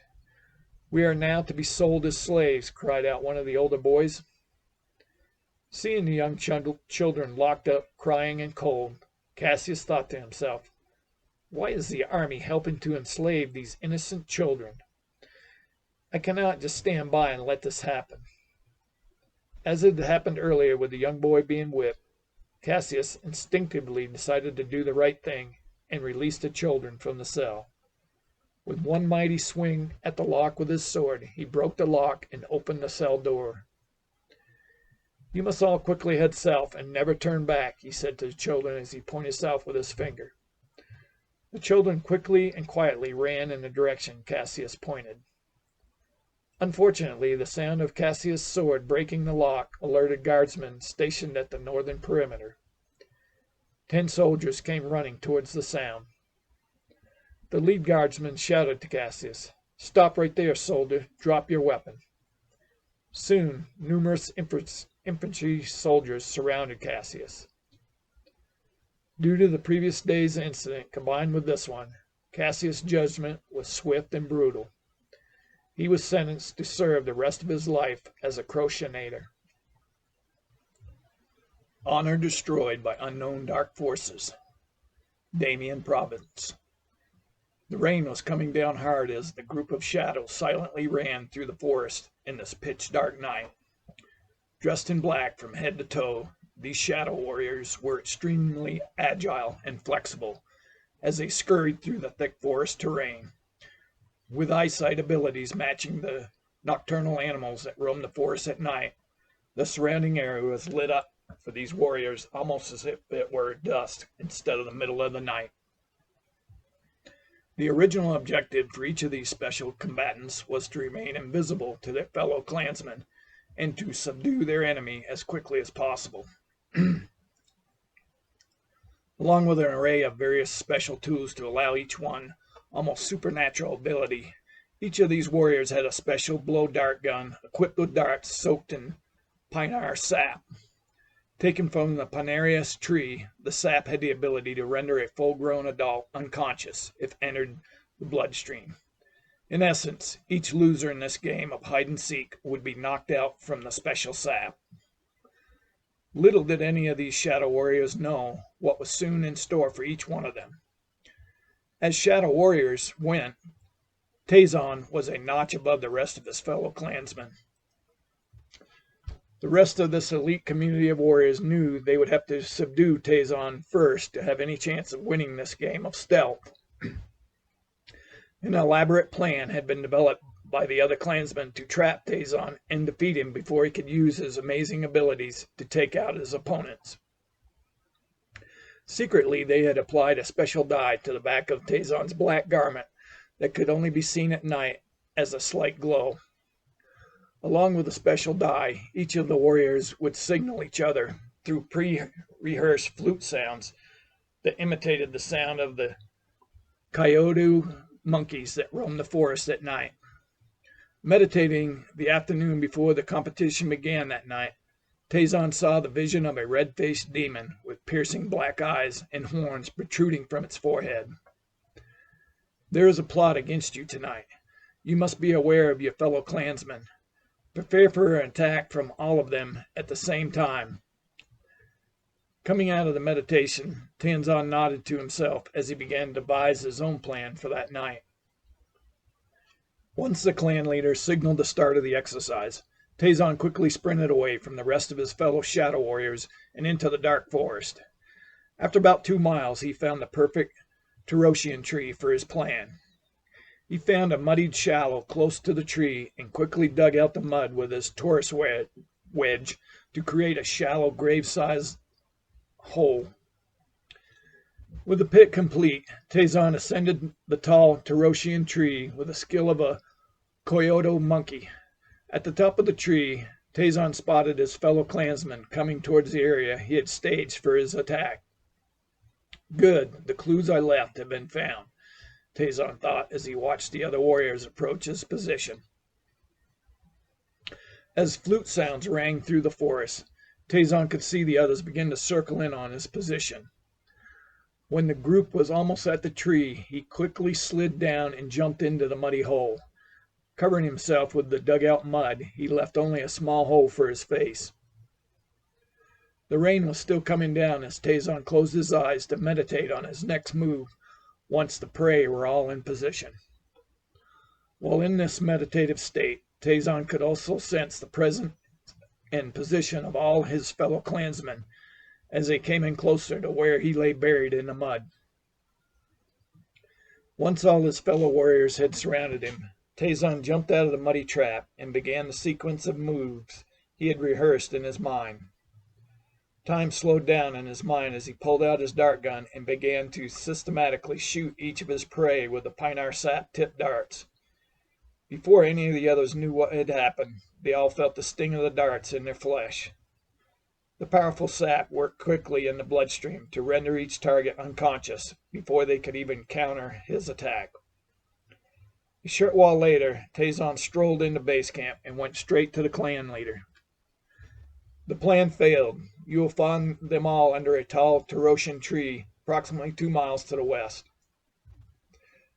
We are now to be sold as slaves," cried out one of the older boys. Seeing the young children locked up, crying and cold, Cassius thought to himself, "Why is the army helping to enslave these innocent children? I cannot just stand by and let this happen." As had happened earlier with the young boy being whipped, Cassius instinctively decided to do the right thing and release the children from the cell. With one mighty swing at the lock with his sword, he broke the lock and opened the cell door. "You must all quickly head south and never turn back," he said to the children as he pointed south with his finger. The children quickly and quietly ran in the direction Cassius pointed. Unfortunately, the sound of Cassius' sword breaking the lock alerted guardsmen stationed at the northern perimeter. 10 soldiers came running towards the sound. The lead guardsman shouted to Cassius, "Stop right there, soldier. Drop your weapon." Soon, numerous infantry soldiers surrounded Cassius. Due to the previous day's incident combined with this one, Cassius' judgment was swift and brutal. He was sentenced to serve the rest of his life as a crochetinator. Honor destroyed by unknown dark forces. Damien Province. The rain was coming down hard as the group of shadows silently ran through the forest in this pitch-dark night. Dressed in black from head to toe, these shadow warriors were extremely agile and flexible, as they scurried through the thick forest terrain. With eyesight abilities matching the nocturnal animals that roam the forest at night, the surrounding area was lit up for these warriors almost as if it were dusk instead of the middle of the night. The original objective for each of these special combatants was to remain invisible to their fellow clansmen and to subdue their enemy as quickly as possible. Along with an array of various special tools to allow each one almost supernatural ability, each of these warriors had a special blow dart gun equipped with darts soaked in pinar sap. Taken from the Pinarius tree, the sap had the ability to render a full-grown adult unconscious if entered the bloodstream. In essence, each loser in this game of hide-and-seek would be knocked out from the special sap. Little did any of these shadow warriors know what was soon in store for each one of them. As shadow warriors went, Tazon was a notch above the rest of his fellow clansmen. The rest of this elite community of warriors knew they would have to subdue Tazon first to have any chance of winning this game of stealth. An elaborate plan had been developed by the other clansmen to trap Tazon and defeat him before he could use his amazing abilities to take out his opponents. Secretly, they had applied a special dye to the back of Tazon's black garment that could only be seen at night as a slight glow. Along with the special dye, each of the warriors would signal each other through pre-rehearsed flute sounds that imitated the sound of the coyote monkeys that roam the forest at night. Meditating the afternoon before the competition began that night, Tazon saw the vision of a red-faced demon with piercing black eyes and horns protruding from its forehead. "There is a plot against you tonight. You must be aware of your fellow clansmen. Prepare for an attack from all of them at the same time." Coming out of the meditation, Tazon nodded to himself as he began to devise his own plan for that night. Once the clan leader signaled the start of the exercise, Tazon quickly sprinted away from the rest of his fellow shadow warriors and into the dark forest. After about 2 miles, he found the perfect Terosian tree for his plan. He found a muddied shallow close to the tree and quickly dug out the mud with his Taurus wedge to create a shallow grave-sized hole. With the pit complete, Tazon ascended the tall Terosian tree with the skill of a coyote monkey. At the top of the tree, Tazon spotted his fellow clansmen coming towards the area he had staged for his attack. "Good, the clues I left have been found," Tazon thought as he watched the other warriors approach his position. As flute sounds rang through the forest, Tazon could see the others begin to circle in on his position. When the group was almost at the tree, he quickly slid down and jumped into the muddy hole. Covering himself with the dug-out mud, he left only a small hole for his face. The rain was still coming down as Tazon closed his eyes to meditate on his next move once the prey were all in position. While in this meditative state, Tazon could also sense the presence and position of all his fellow clansmen as they came in closer to where he lay buried in the mud. Once all his fellow warriors had surrounded him, Tazon jumped out of the muddy trap and began the sequence of moves he had rehearsed in his mind. Time slowed down in his mind as he pulled out his dart gun and began to systematically shoot each of his prey with the pinar sap-tipped darts. Before any of the others knew what had happened, they all felt the sting of the darts in their flesh. The powerful sap worked quickly in the bloodstream to render each target unconscious before they could even counter his attack. A short while later, Tazon strolled into base camp and went straight to the clan leader. "The plan failed. You will find them all under a tall Terosian tree approximately 2 miles to the west."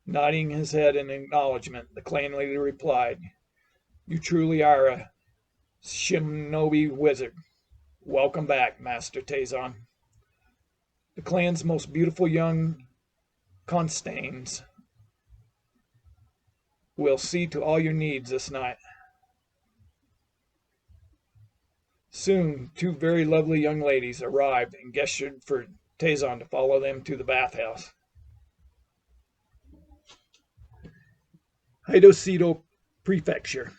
Nodding his head in acknowledgement, the clan leader replied, "You truly are a shinobi wizard. Welcome back, Master Tazon. The clan's most beautiful young Constains will see to all your needs this night." Soon, 2 very lovely young ladies arrived and gestured for Tazon to follow them to the bathhouse. Hidosido Prefecture.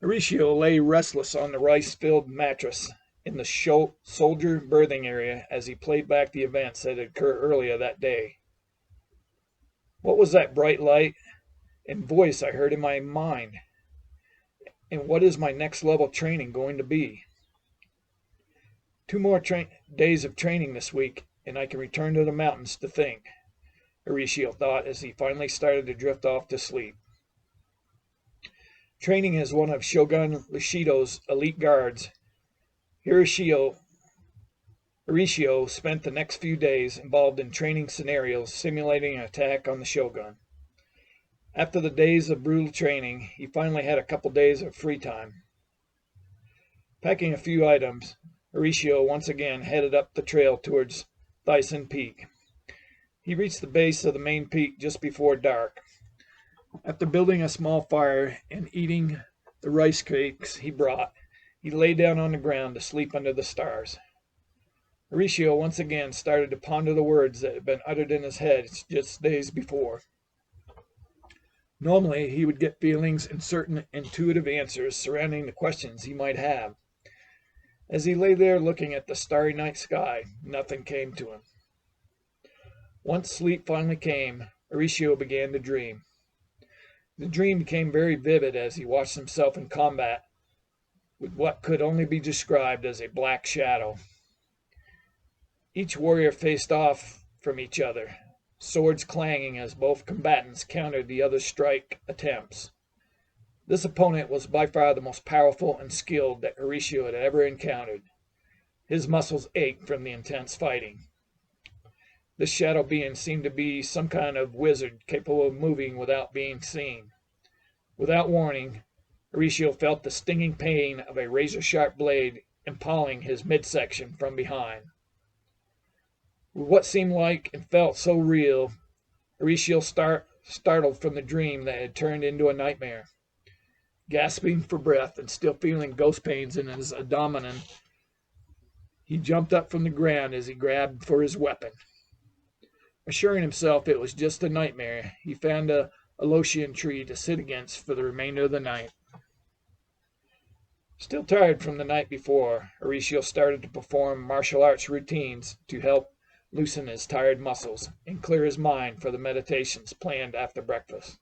Horatio lay restless on the rice-filled mattress in the soldier berthing area as he played back the events that had occurred earlier that day. What was that bright light and voice I heard in my mind? And what is my next level training going to be? 2 more days of training this week, and I can return to the mountains to think, Horatio thought as he finally started to drift off to sleep. Training as one of Shogun Lushido's elite guards, Horatio spent the next few days involved in training scenarios simulating an attack on the Shogun. After the days of brutal training, he finally had a couple days of free time. Packing a few items, Horatio once again headed up the trail towards Thyssen Peak. He reached the base of the main peak just before dark. After building a small fire and eating the rice cakes he brought, he lay down on the ground to sleep under the stars. Horatio once again started to ponder the words that had been uttered in his head just days before. Normally, he would get feelings and certain intuitive answers surrounding the questions he might have. As he lay there looking at the starry night sky, nothing came to him. Once sleep finally came, Horatio began to dream. The dream became very vivid as he watched himself in combat with what could only be described as a black shadow. Each warrior faced off from each other, swords clanging as both combatants countered the other's strike attempts. This opponent was by far the most powerful and skilled that Horatio had ever encountered. His muscles ached from the intense fighting. This shadow being seemed to be some kind of wizard capable of moving without being seen. Without warning, Horatio felt the stinging pain of a razor-sharp blade impaling his midsection from behind. With what seemed like and felt so real, Horatio startled from the dream that had turned into a nightmare. Gasping for breath and still feeling ghost pains in his abdomen, he jumped up from the ground as he grabbed for his weapon. Assuring himself it was just a nightmare, he found a Alotian tree to sit against for the remainder of the night. Still tired from the night before, Horatio started to perform martial arts routines to help loosen his tired muscles and clear his mind for the meditations planned after breakfast.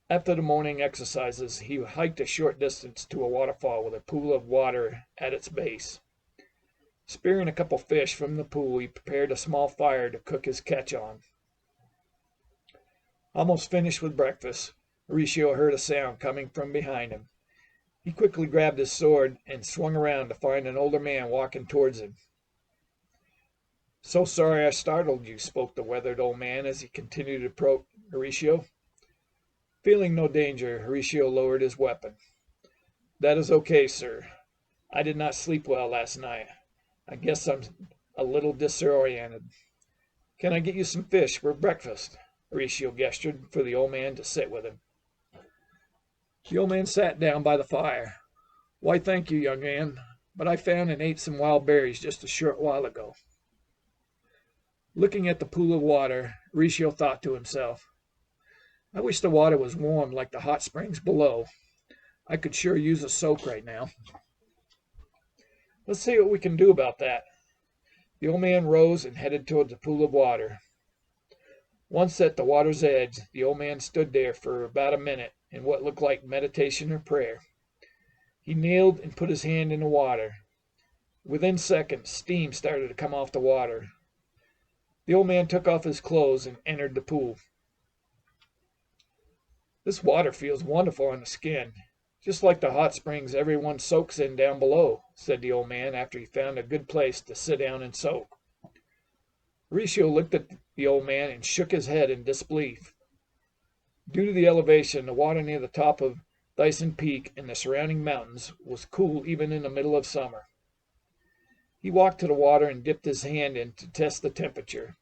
After the morning exercises, he hiked a short distance to a waterfall with a pool of water at its base. Spearing a couple fish from the pool, he prepared a small fire to cook his catch on. Almost finished with breakfast, Horatio heard a sound coming from behind him. He quickly grabbed his sword and swung around to find an older man walking towards him. "So sorry I startled you," spoke the weathered old man as he continued to approach Horatio. Feeling no danger, Horatio lowered his weapon. "That is okay, sir. I did not sleep well last night. I guess I'm a little disoriented. Can I get you some fish for breakfast?" Horatio gestured for the old man to sit with him. The old man sat down by the fire. "Why, thank you, young man, but I found and ate some wild berries just a short while ago." Looking at the pool of water, Horatio thought to himself, "I wish the water was warm like the hot springs below. I could sure use a soak right now." "Let's see what we can do about that." The old man rose and headed toward the pool of water. Once at the water's edge, the old man stood there for about a minute in what looked like meditation or prayer. He kneeled and put his hand in the water. Within seconds, steam started to come off the water. The old man took off his clothes and entered the pool. "This water feels wonderful on the skin, just like the hot springs everyone soaks in down below," said the old man after he found a good place to sit down and soak. Horatio looked at the old man and shook his head in disbelief. Due to the elevation, the water near the top of Thyssen Peak and the surrounding mountains was cool even in the middle of summer. He walked to the water and dipped his hand in to test the temperature.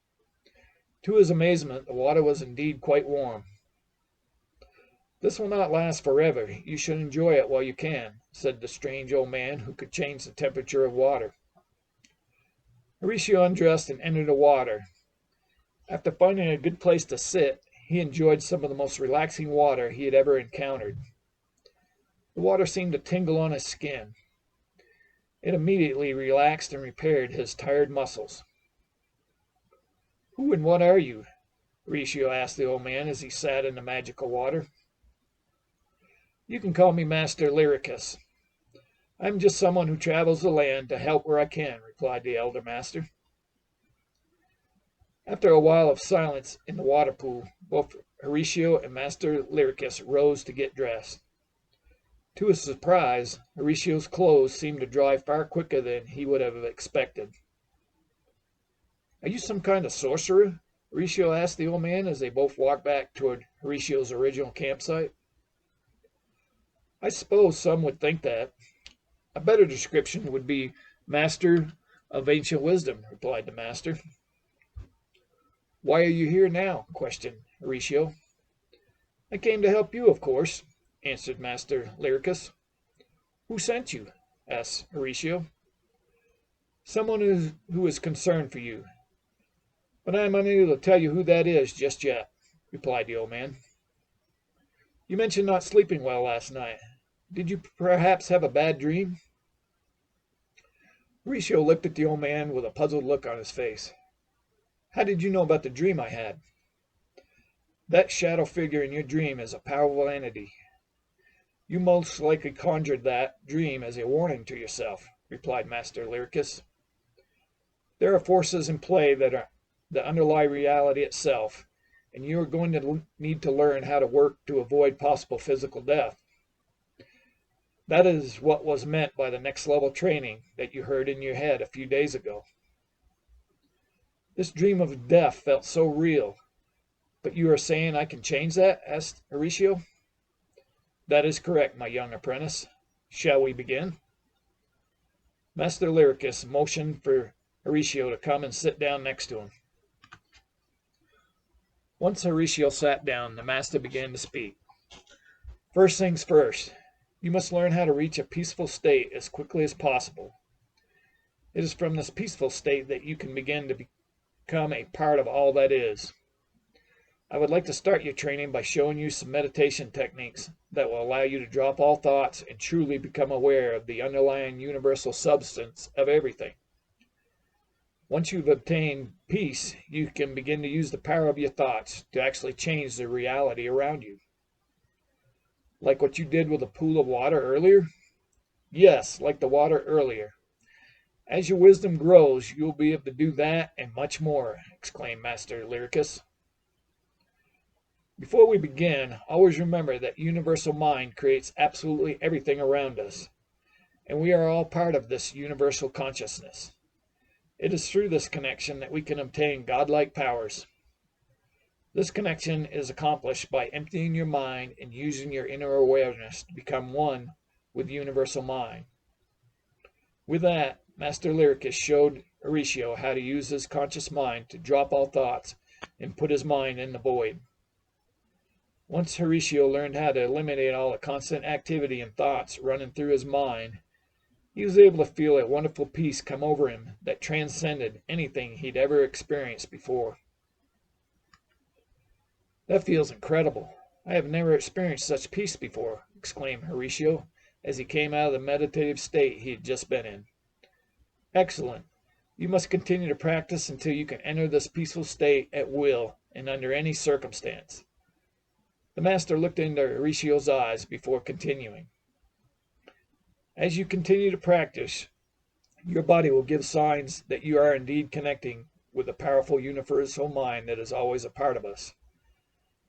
To his amazement, the water was indeed quite warm. "This will not last forever. You should enjoy it while you can," said the strange old man who could change the temperature of water. Horatio undressed and entered the water. After finding a good place to sit, he enjoyed some of the most relaxing water he had ever encountered. The water seemed to tingle on his skin. It immediately relaxed and repaired his tired muscles. "Who and what are you?" Horatio asked the old man as he sat in the magical water. "You can call me Master Lyricus. I'm just someone who travels the land to help where I can," replied the elder master. After a while of silence in the water pool, both Horatio and Master Lyricus rose to get dressed. To his surprise, Horatio's clothes seemed to dry far quicker than he would have expected. "Are you some kind of sorcerer?" Horatio asked the old man as they both walked back toward Horatio's original campsite. "I suppose some would think that. A better description would be Master of Ancient Wisdom," replied the master. "Why are you here now?" questioned Horatio. "I came to help you, of course," answered Master Lyricus. "Who sent you?" asked Horatio. "Someone who is concerned for you, but I am unable to tell you who that is just yet," replied the old man. "You mentioned not sleeping well last night. Did you perhaps have a bad dream?" Horatio looked at the old man with a puzzled look on his face. "How did you know about the dream I had?" "That shadow figure in your dream is a powerful entity. You most likely conjured that dream as a warning to yourself," replied Master Lyricus. "There are forces in play that underlie reality itself, and you are going to need to learn how to work to avoid possible physical death. That is what was meant by the next level training that you heard in your head a few days ago." "This dream of death felt so real. But you are saying I can change that?" asked Horatio. "That is correct, my young apprentice. Shall we begin?" Master Lyricus motioned for Horatio to come and sit down next to him. Once Horatio sat down, the master began to speak. "First things first, you must learn how to reach a peaceful state as quickly as possible. It is from this peaceful state that you can begin to become a part of all that is. I would like to start your training by showing you some meditation techniques that will allow you to drop all thoughts and truly become aware of the underlying universal substance of everything. Once you've obtained peace, you can begin to use the power of your thoughts to actually change the reality around you." "Like what you did with the pool of water earlier?" "Yes, like the water earlier. As your wisdom grows, you will be able to do that and much more," exclaimed Master Lyricus. "Before we begin, always remember that universal mind creates absolutely everything around us, and we are all part of this universal consciousness. It is through this connection that we can obtain godlike powers. This connection is accomplished by emptying your mind and using your inner awareness to become one with universal mind." With that, Master Lyricus showed Horatio how to use his conscious mind to drop all thoughts and put his mind in the void. Once Horatio learned how to eliminate all the constant activity and thoughts running through his mind, he was able to feel a wonderful peace come over him that transcended anything he'd ever experienced before. "That feels incredible. I have never experienced such peace before," exclaimed Horatio as he came out of the meditative state he had just been in. "Excellent. You must continue to practice until you can enter this peaceful state at will and under any circumstance." The master looked into Horatio's eyes before continuing. "As you continue to practice, your body will give signs that you are indeed connecting with the powerful universal mind that is always a part of us.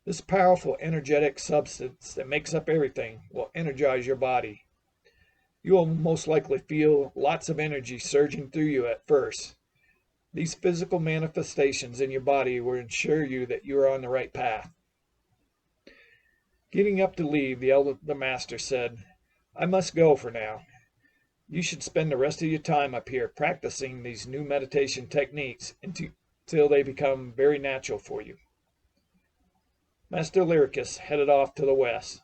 This powerful energetic substance that makes up everything will energize your body. You will most likely feel lots of energy surging through you at first. These physical manifestations in your body will ensure you that you are on the right path." Getting up to leave, the master said, "I must go for now. You should spend the rest of your time up here practicing these new meditation techniques until they become very natural for you." Master Lyricus headed off to the west.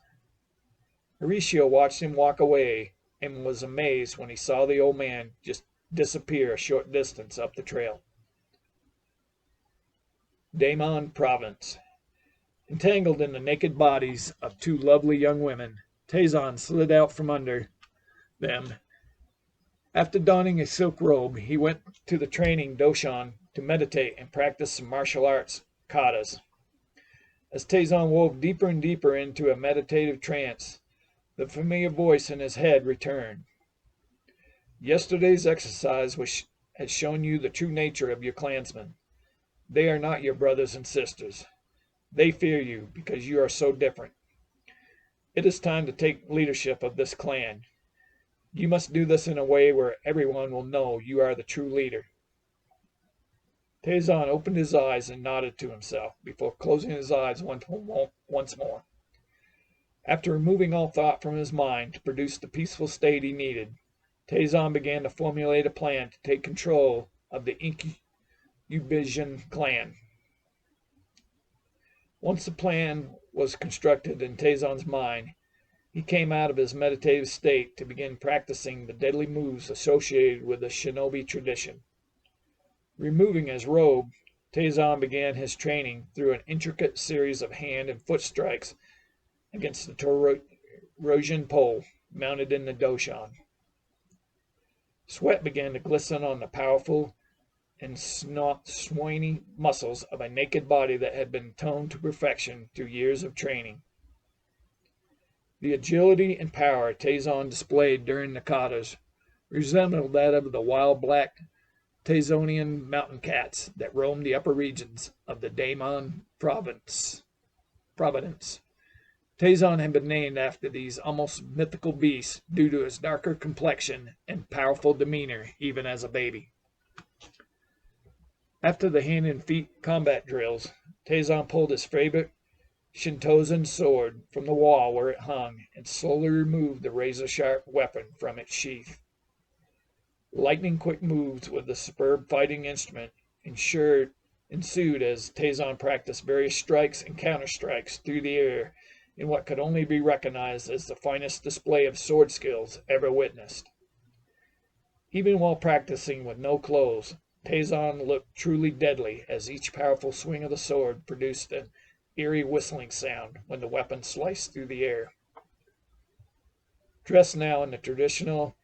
Horatio watched him walk away and was amazed when he saw the old man just disappear a short distance up the trail. Damon Province. Entangled in the naked bodies of two lovely young women, Tazon slid out from under them. After donning his silk robe, he went to the training doshan to meditate and practice some martial arts katas. As Tazon wove deeper and deeper into a meditative trance, the familiar voice in his head returned. Yesterday's exercise has shown you the true nature of your clansmen. They are not your brothers and sisters. They fear you because you are so different. It is time to take leadership of this clan. You must do this in a way where everyone will know you are the true leader. Tazon opened his eyes and nodded to himself before closing his eyes once more. After removing all thought from his mind to produce the peaceful state he needed, Tazon began to formulate a plan to take control of the Incubision clan. Once the plan was constructed in Tazon's mind, he came out of his meditative state to begin practicing the deadly moves associated with the shinobi tradition. Removing his robe, Tazon began his training through an intricate series of hand and foot strikes against the Torosian pole mounted in the doshan. Sweat began to glisten on the powerful and swiny muscles of a naked body that had been toned to perfection through years of training. The agility and power Tazon displayed during the katas resembled that of the wild black Tazonian mountain cats that roamed the upper regions of the Daemon Providence. Tazon had been named after these almost mythical beasts due to his darker complexion and powerful demeanor even as a baby. After the hand and feet combat drills, Tazon pulled his favorite Shintozan sword from the wall where it hung and slowly removed the razor-sharp weapon from its sheath. Lightning-quick moves with the superb fighting instrument ensued as Tazon practiced various strikes and counter-strikes through the air in what could only be recognized as the finest display of sword skills ever witnessed. Even while practicing with no clothes, Tazon looked truly deadly as each powerful swing of the sword produced an eerie whistling sound when the weapon sliced through the air. Dressed now in the traditional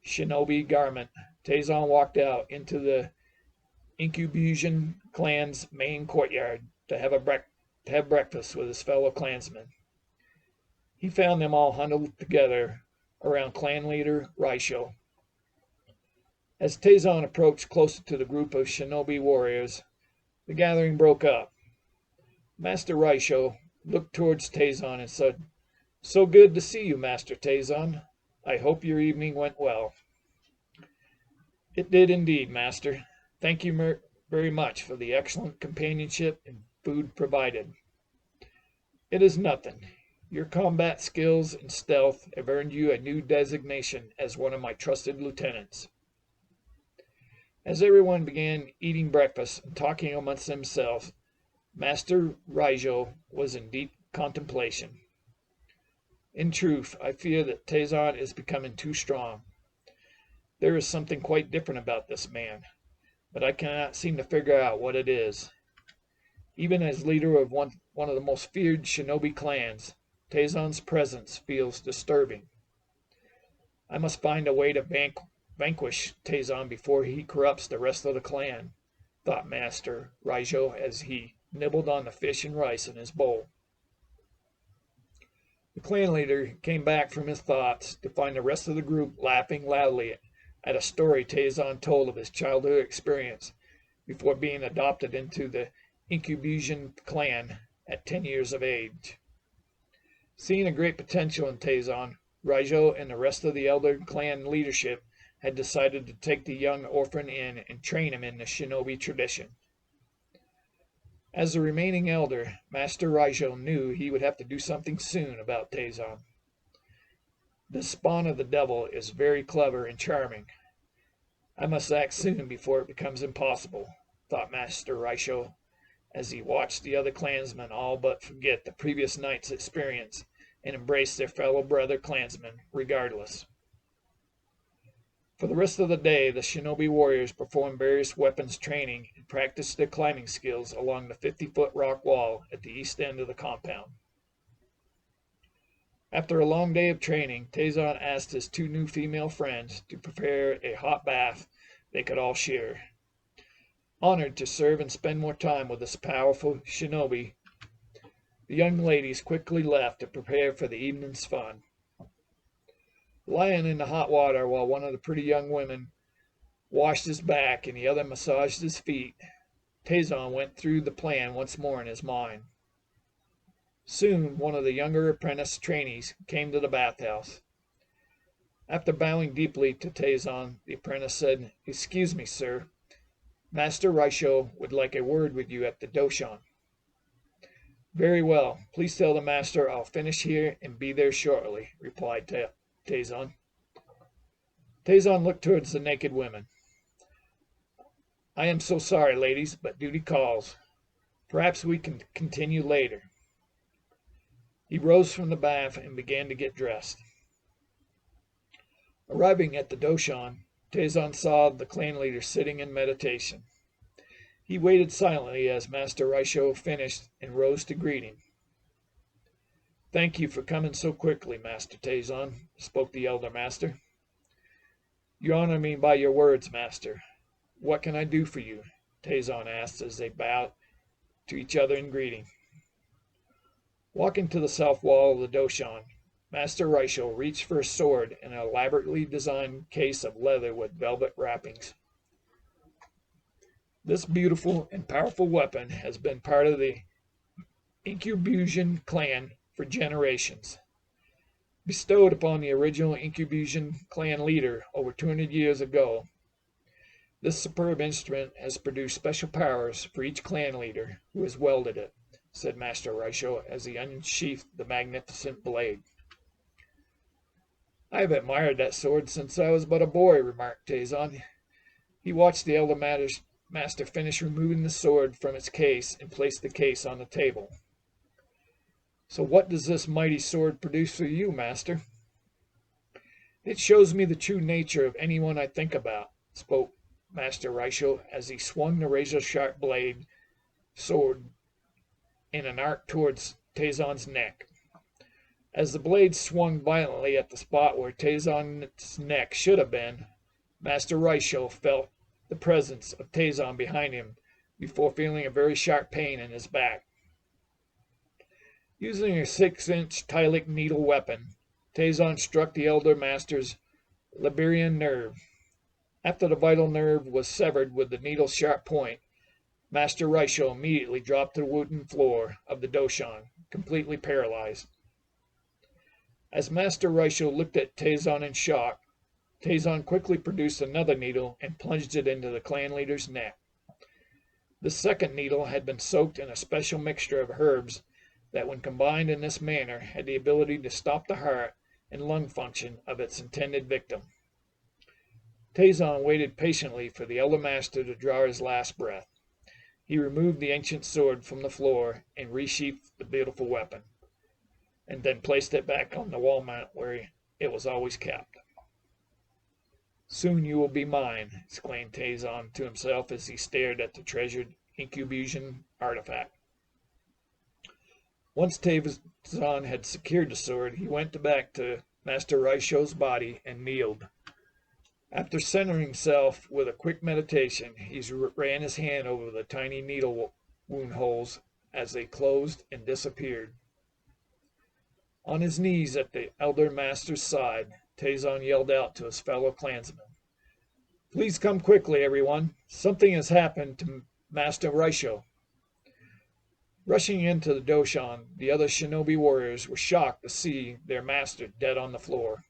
shinobi garment, Tazon walked out into the Incubision clan's main courtyard to have breakfast with his fellow clansmen. He found them all huddled together around clan leader Raisho. As Tazon approached closer to the group of shinobi warriors, the gathering broke up. Master Raisho looked towards Tazon and said, "So good to see you, Master Tazon. I hope your evening went well." "It did indeed, Master. Thank you very much for the excellent companionship and food provided." "It is nothing. Your combat skills and stealth have earned you a new designation as one of my trusted lieutenants." As everyone began eating breakfast and talking amongst themselves, Master Raisho was in deep contemplation. "In truth, I fear that Tazon is becoming too strong. There is something quite different about this man, but I cannot seem to figure out what it is. Even as leader of one of the most feared shinobi clans, Tazon's presence feels disturbing. I must find a way to vanquish Tazon before he corrupts the rest of the clan," thought Master Raisho as he nibbled on the fish and rice in his bowl. The clan leader came back from his thoughts to find the rest of the group laughing loudly at a story Tazon told of his childhood experience before being adopted into the Incubision clan at 10 years of age. Seeing a great potential in Tazon, Raisho and the rest of the elder clan leadership had decided to take the young orphan in and train him in the shinobi tradition. As the remaining elder, Master Raisho knew he would have to do something soon about Tazon. "This spawn of the devil is very clever and charming. I must act soon before it becomes impossible," thought Master Raisho, as he watched the other clansmen all but forget the previous night's experience and embrace their fellow brother clansmen regardless. For the rest of the day, the shinobi warriors performed various weapons training and practiced their climbing skills along the 50-foot rock wall at the east end of the compound. After a long day of training, Tazon asked his two new female friends to prepare a hot bath they could all share. Honored to serve and spend more time with this powerful shinobi, the young ladies quickly left to prepare for the evening's fun. Lying in the hot water while one of the pretty young women washed his back and the other massaged his feet, Tazon went through the plan once more in his mind. Soon one of the younger apprentice trainees came to the bathhouse. After bowing deeply to Tazon, the apprentice said, "Excuse me, sir. Master Raisho would like a word with you at the doshan." "Very well. Please tell the master I'll finish here and be there shortly," replied Tazon. Tazon looked towards the naked women. "I am so sorry, ladies, but duty calls. Perhaps we can continue later." He rose from the bath and began to get dressed. Arriving at the doshan, Tazon saw the clan leader sitting in meditation. He waited silently as Master Raisho finished and rose to greet him. "Thank you for coming so quickly, Master Tazon," spoke the elder master. "You honor me by your words, master. What can I do for you?" Tazon asked as they bowed to each other in greeting. Walking to the south wall of the doshan, Master Raisho reached for a sword in an elaborately designed case of leather with velvet wrappings. This beautiful and powerful weapon has been part of the Incubusion clan for generations. Bestowed upon the original Incubusion clan leader over 200 years ago, this superb instrument has produced special powers for each clan leader who has wielded it, said Master Raisho as he unsheathed the magnificent blade. "I have admired that sword since I was but a boy," remarked Tazon. He watched the elder master finish removing the sword from its case and place the case on the table. "So what does this mighty sword produce for you, master?" "It shows me the true nature of anyone I think about," spoke Master Raisho as he swung the razor-sharp blade sword in an arc towards Tazon's neck. As the blade swung violently at the spot where Tazon's neck should have been, Master Raisho felt the presence of Tazon behind him before feeling a very sharp pain in his back. Using a 6-inch Tylic needle weapon, Tazon struck the elder master's Liberian nerve. After the vital nerve was severed with the needle's sharp point, Master Raisho immediately dropped to the wooden floor of the doshan, completely paralyzed. As Master Raisho looked at Tazon in shock, Tazon quickly produced another needle and plunged it into the clan leader's neck. The second needle had been soaked in a special mixture of herbs that, when combined in this manner, had the ability to stop the heart and lung function of its intended victim. Tazon waited patiently for the elder master to draw his last breath. He removed the ancient sword from the floor and resheathed the beautiful weapon, and then placed it back on the wall mount where it was always kept. "Soon you will be mine," exclaimed Tazon to himself as he stared at the treasured Incubusion artifact. Once Tazon had secured the sword, he went back to Master Raisho's body and kneeled. After centering himself with a quick meditation, he ran his hand over the tiny needle wound holes as they closed and disappeared. On his knees at the elder master's side, Tazon yelled out to his fellow clansmen, "Please come quickly, everyone. Something has happened to Master Raisho." Rushing into the doshan, the other shinobi warriors were shocked to see their master dead on the floor.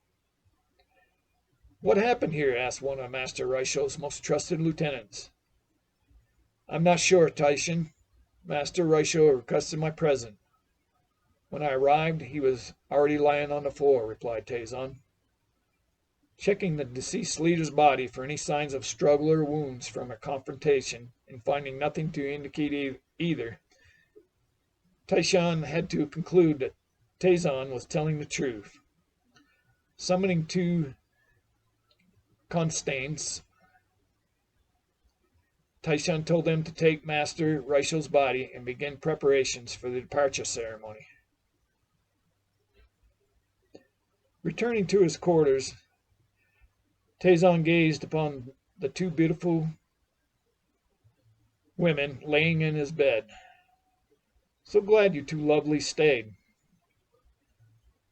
"What happened here?" asked one of Master Raisho's most trusted lieutenants. "I'm not sure, Taishin. Master Raisho requested my presence. When I arrived, he was already lying on the floor," replied Tazon. Checking the deceased leader's body for any signs of struggle or wounds from a confrontation, and finding nothing to indicate either, Taishan had to conclude that Tazon was telling the truth. Summoning two Constance, Taishan told them to take Master Raisho's body and begin preparations for the departure ceremony. Returning to his quarters, Taizan gazed upon the two beautiful women laying in his bed. "So glad you two lovelies stayed."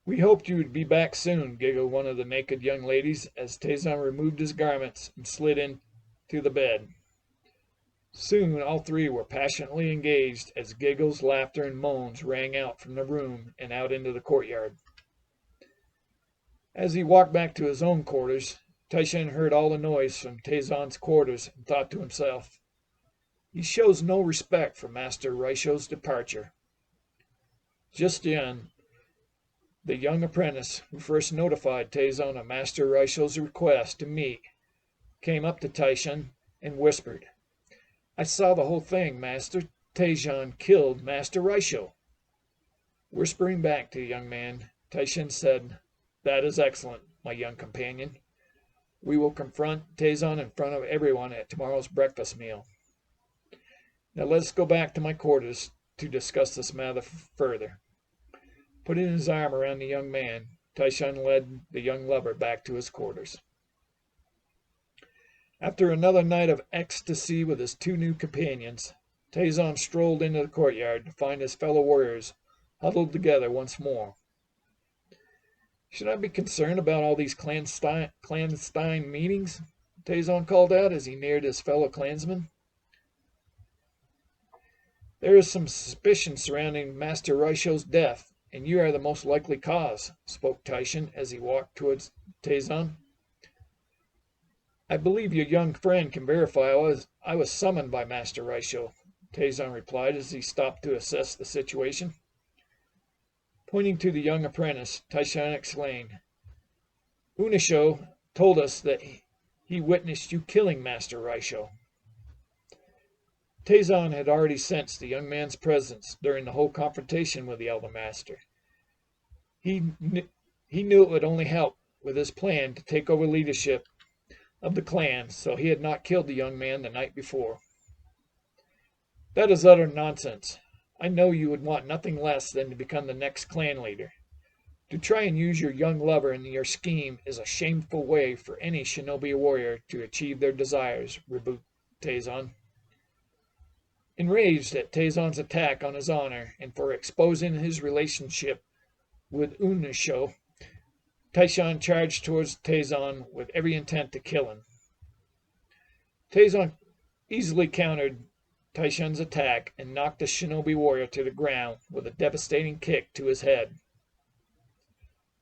"We hoped you would be back soon," giggled one of the naked young ladies as Taizan removed his garments and slid into the bed. Soon all three were passionately engaged as giggles, laughter, and moans rang out from the room and out into the courtyard. As he walked back to his own quarters, Taishan heard all the noise from Taizan's quarters and thought to himself, "He shows no respect for Master Raisho's departure." Just then, the young apprentice who first notified Taizan of Master Raisho's request to meet came up to Taishan and whispered, "I saw the whole thing, Master. Taishan killed Master Raisho." Whispering back to the young man, Taishan said, "That is excellent, my young companion. We will confront Taizan in front of everyone at tomorrow's breakfast meal. Now let us go back to my quarters to discuss this matter further." Putting his arm around the young man, Taishan led the young lover back to his quarters. After another night of ecstasy with his two new companions, Taizan strolled into the courtyard to find his fellow warriors huddled together once more. "Should I be concerned about all these clandestine meetings?" Taizan called out as he neared his fellow clansmen. "There is some suspicion surrounding Master Raisho's death, and you are the most likely cause," spoke Taishan as he walked towards Taizan. "I believe your young friend can verify I was summoned by Master Raisho," Taizan replied as he stopped to assess the situation. Pointing to the young apprentice, Taishan exclaimed, "Unisho told us that he witnessed you killing Master Raisho." Taizan had already sensed the young man's presence during the whole confrontation with the Elder Master. He knew it would only help with his plan to take over leadership of the clan, so he had not killed the young man the night before. "That is utter nonsense. I know you would want nothing less than to become the next clan leader. To try and use your young lover in your scheme is a shameful way for any shinobi warrior to achieve their desires," rebuked Taizan. Enraged at Taizan's attack on his honor and for exposing his relationship with Unisho, Taishan charged towards Taizan with every intent to kill him. Taizan easily countered Taishan's attack and knocked the shinobi warrior to the ground with a devastating kick to his head.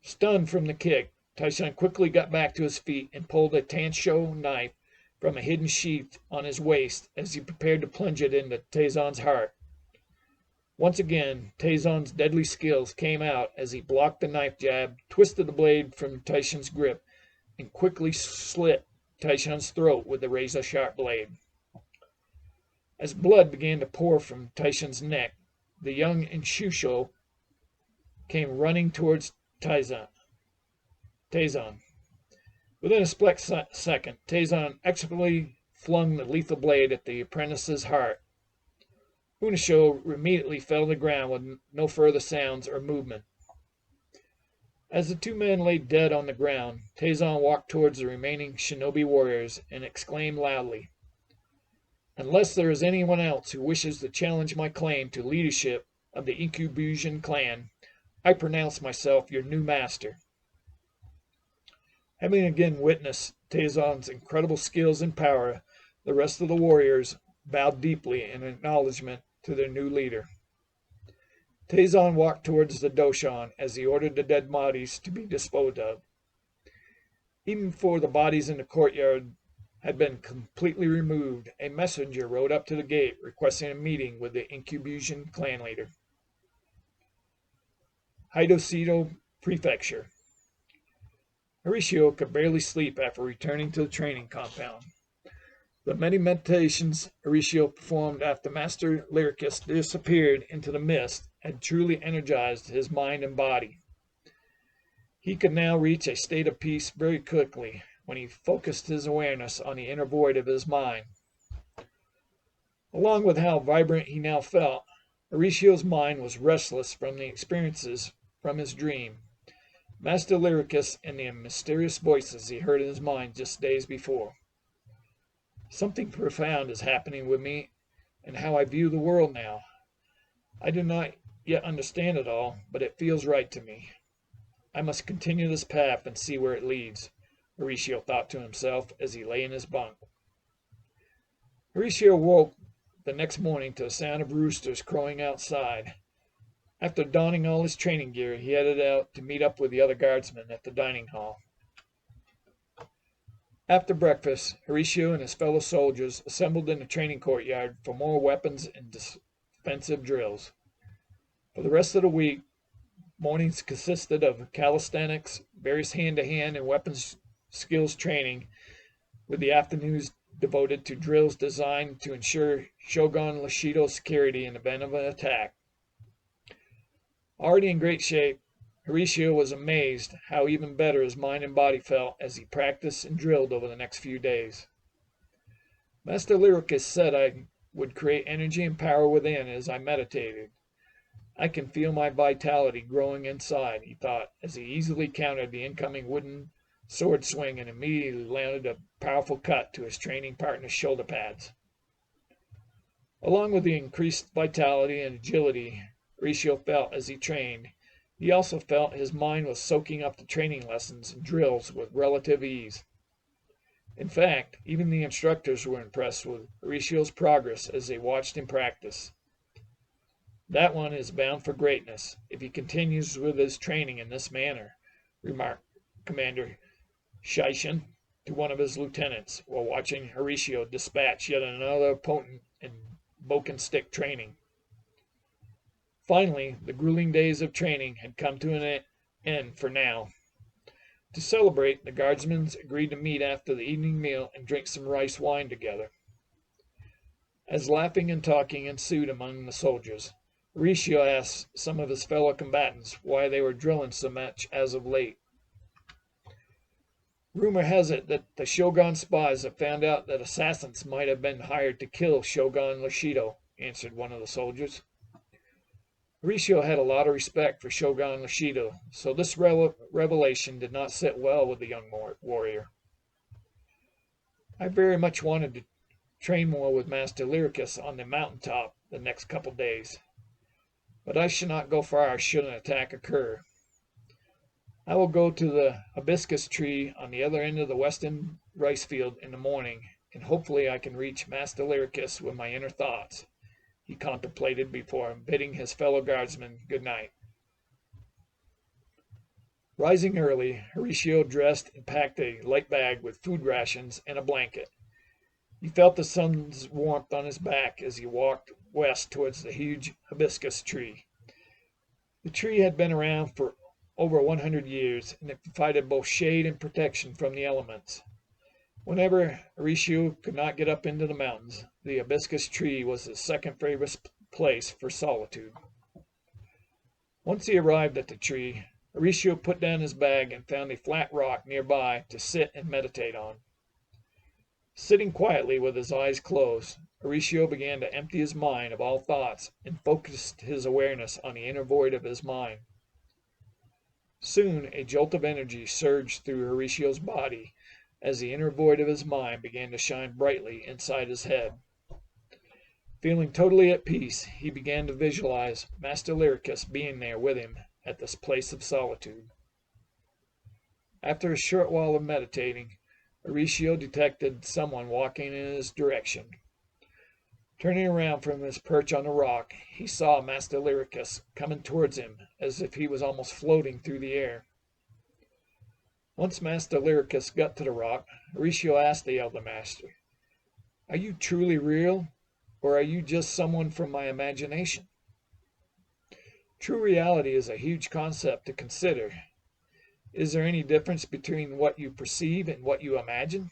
Stunned from the kick, Taishan quickly got back to his feet and pulled a Tansho knife from a hidden sheath on his waist as he prepared to plunge it into Taizan's heart. Once again, Taizan's deadly skills came out as he blocked the knife jab, twisted the blade from Taishan's grip, and quickly slit Taishan's throat with the razor-sharp blade. As blood began to pour from Taishan's neck, the young Inshusho came running towards Taizan. Within a split second, Taizan expertly flung the lethal blade at the apprentice's heart. Unisho immediately fell to the ground with no further sounds or movement. As the two men lay dead on the ground, Taizan walked towards the remaining shinobi warriors and exclaimed loudly, "Unless there is anyone else who wishes to challenge my claim to leadership of the Inkubusion clan, I pronounce myself your new master." Having again witnessed Taizan's incredible skills and power, the rest of the warriors bowed deeply in acknowledgment to their new leader. Taizan walked towards the doshan as he ordered the dead bodies to be disposed of. Even before the bodies in the courtyard had been completely removed, a messenger rode up to the gate requesting a meeting with the Inkubusion clan leader. Hidosido Prefecture. Horatio could barely sleep after returning to the training compound. The many meditations Horatio performed after Master Lyricus disappeared into the mist had truly energized his mind and body. He could now reach a state of peace very quickly, when he focused his awareness on the inner void of his mind. Along with how vibrant he now felt, Horatio's mind was restless from the experiences from his dream, Master Lyricus, and the mysterious voices he heard in his mind just days before. Something profound is happening with me and how I view the world now. I do not yet understand it all, but it feels right to me. I must continue this path and see where it leads, Horatio thought to himself as he lay in his bunk. Horatio woke the next morning to the sound of roosters crowing outside. After donning all his training gear, he headed out to meet up with the other guardsmen at the dining hall. After breakfast, Horatio and his fellow soldiers assembled in the training courtyard for more weapons and defensive drills. For the rest of the week, mornings consisted of calisthenics, various hand-to-hand and weapons skills training, with the afternoons devoted to drills designed to ensure Shogun Lashido's security in the event of an attack. Already in great shape, Horatio was amazed how even better his mind and body felt as he practiced and drilled over the next few days. Master Lyricus said I would create energy and power within as I meditated. I can feel my vitality growing inside, he thought, as he easily countered the incoming wooden sword swing and immediately landed a powerful cut to his training partner's shoulder pads. Along with the increased vitality and agility Horatio felt as he trained, he also felt his mind was soaking up the training lessons and drills with relative ease. In fact, even the instructors were impressed with Horatio's progress as they watched him practice. That one is bound for greatness if he continues with his training in this manner, remarked Commander Shyshin to one of his lieutenants while watching Horatio dispatch yet another opponent in bow and stick training. Finally, the grueling days of training had come to an end for now. To celebrate, the guardsmen agreed to meet after the evening meal and drink some rice wine together. As laughing and talking ensued among the soldiers, Horatio asked some of his fellow combatants why they were drilling so much as of late. Rumor has it that the Shogun spies have found out that assassins might have been hired to kill Shogun Lashido, answered one of the soldiers. Horatio had a lot of respect for Shogun Lashido, so this revelation did not sit well with the young warrior. I very much wanted to train more with Master Lyricus on the mountaintop the next couple days, but I should not go far should an attack occur. I will go to the hibiscus tree on the other end of the western rice field in the morning, and hopefully I can reach Master Lyricus with my inner thoughts, he contemplated before bidding his fellow guardsmen good night. Rising early, Horatio dressed and packed a light bag with food rations and a blanket. He felt the sun's warmth on his back as he walked west towards the huge hibiscus tree. The tree had been around for over 100 years, and it provided both shade and protection from the elements. Whenever Horatio could not get up into the mountains, the hibiscus tree was his second favorite place for solitude. Once he arrived at the tree, Horatio put down his bag and found a flat rock nearby to sit and meditate on. Sitting quietly with his eyes closed, Horatio began to empty his mind of all thoughts and focused his awareness on the inner void of his mind. Soon a jolt of energy surged through Horatio's body as the inner void of his mind began to shine brightly inside his head. Feeling totally at peace, he began to visualize Master Lyricus being there with him at this place of solitude. After a short while of meditating, Horatio detected someone walking in his direction. Turning around from his perch on the rock, he saw Master Lyricus coming towards him as if he was almost floating through the air. Once Master Lyricus got to the rock, Horatio asked the elder master, "Are you truly real, or are you just someone from my imagination?" True reality is a huge concept to consider. Is there any difference between what you perceive and what you imagine?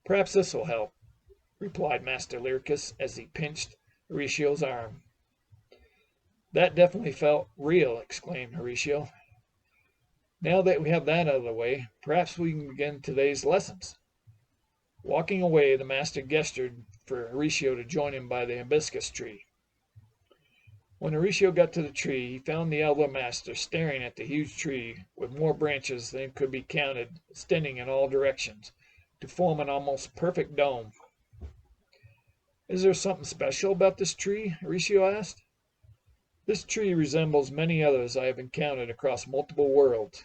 Perhaps this will help, replied Master Lyricus as he pinched Horatio's arm. That definitely felt real, exclaimed Horatio. Now that we have that out of the way, perhaps we can begin today's lessons. Walking away, the master gestured for Horatio to join him by the hibiscus tree. When Horatio got to the tree, he found the elder master staring at the huge tree with more branches than could be counted, extending in all directions to form an almost perfect dome. "Is there something special about this tree?" Horatio asked. "This tree resembles many others I have encountered across multiple worlds.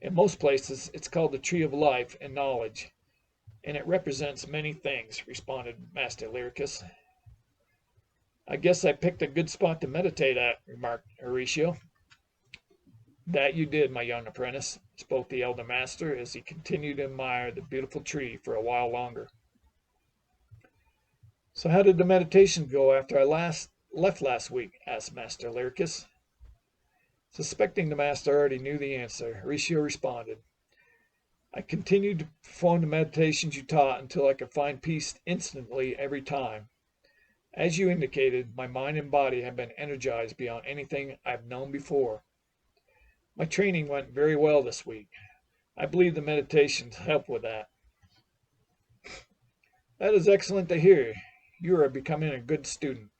In most places it's called the tree of life and knowledge, and it represents many things," responded Master Lyricus. "I guess I picked a good spot to meditate at," remarked Horatio. "That you did, my young apprentice," spoke the elder master as he continued to admire the beautiful tree for a while longer. "So how did the meditation go after I left last week?" asked Master Lyricus. Suspecting the master already knew the answer, Horatio responded, "I continued to perform the meditations you taught until I could find peace instantly every time. As you indicated, my mind and body have been energized beyond anything I have known before. My training went very well this week. I believe the meditations helped with that." "That is excellent to hear. You are becoming a good student.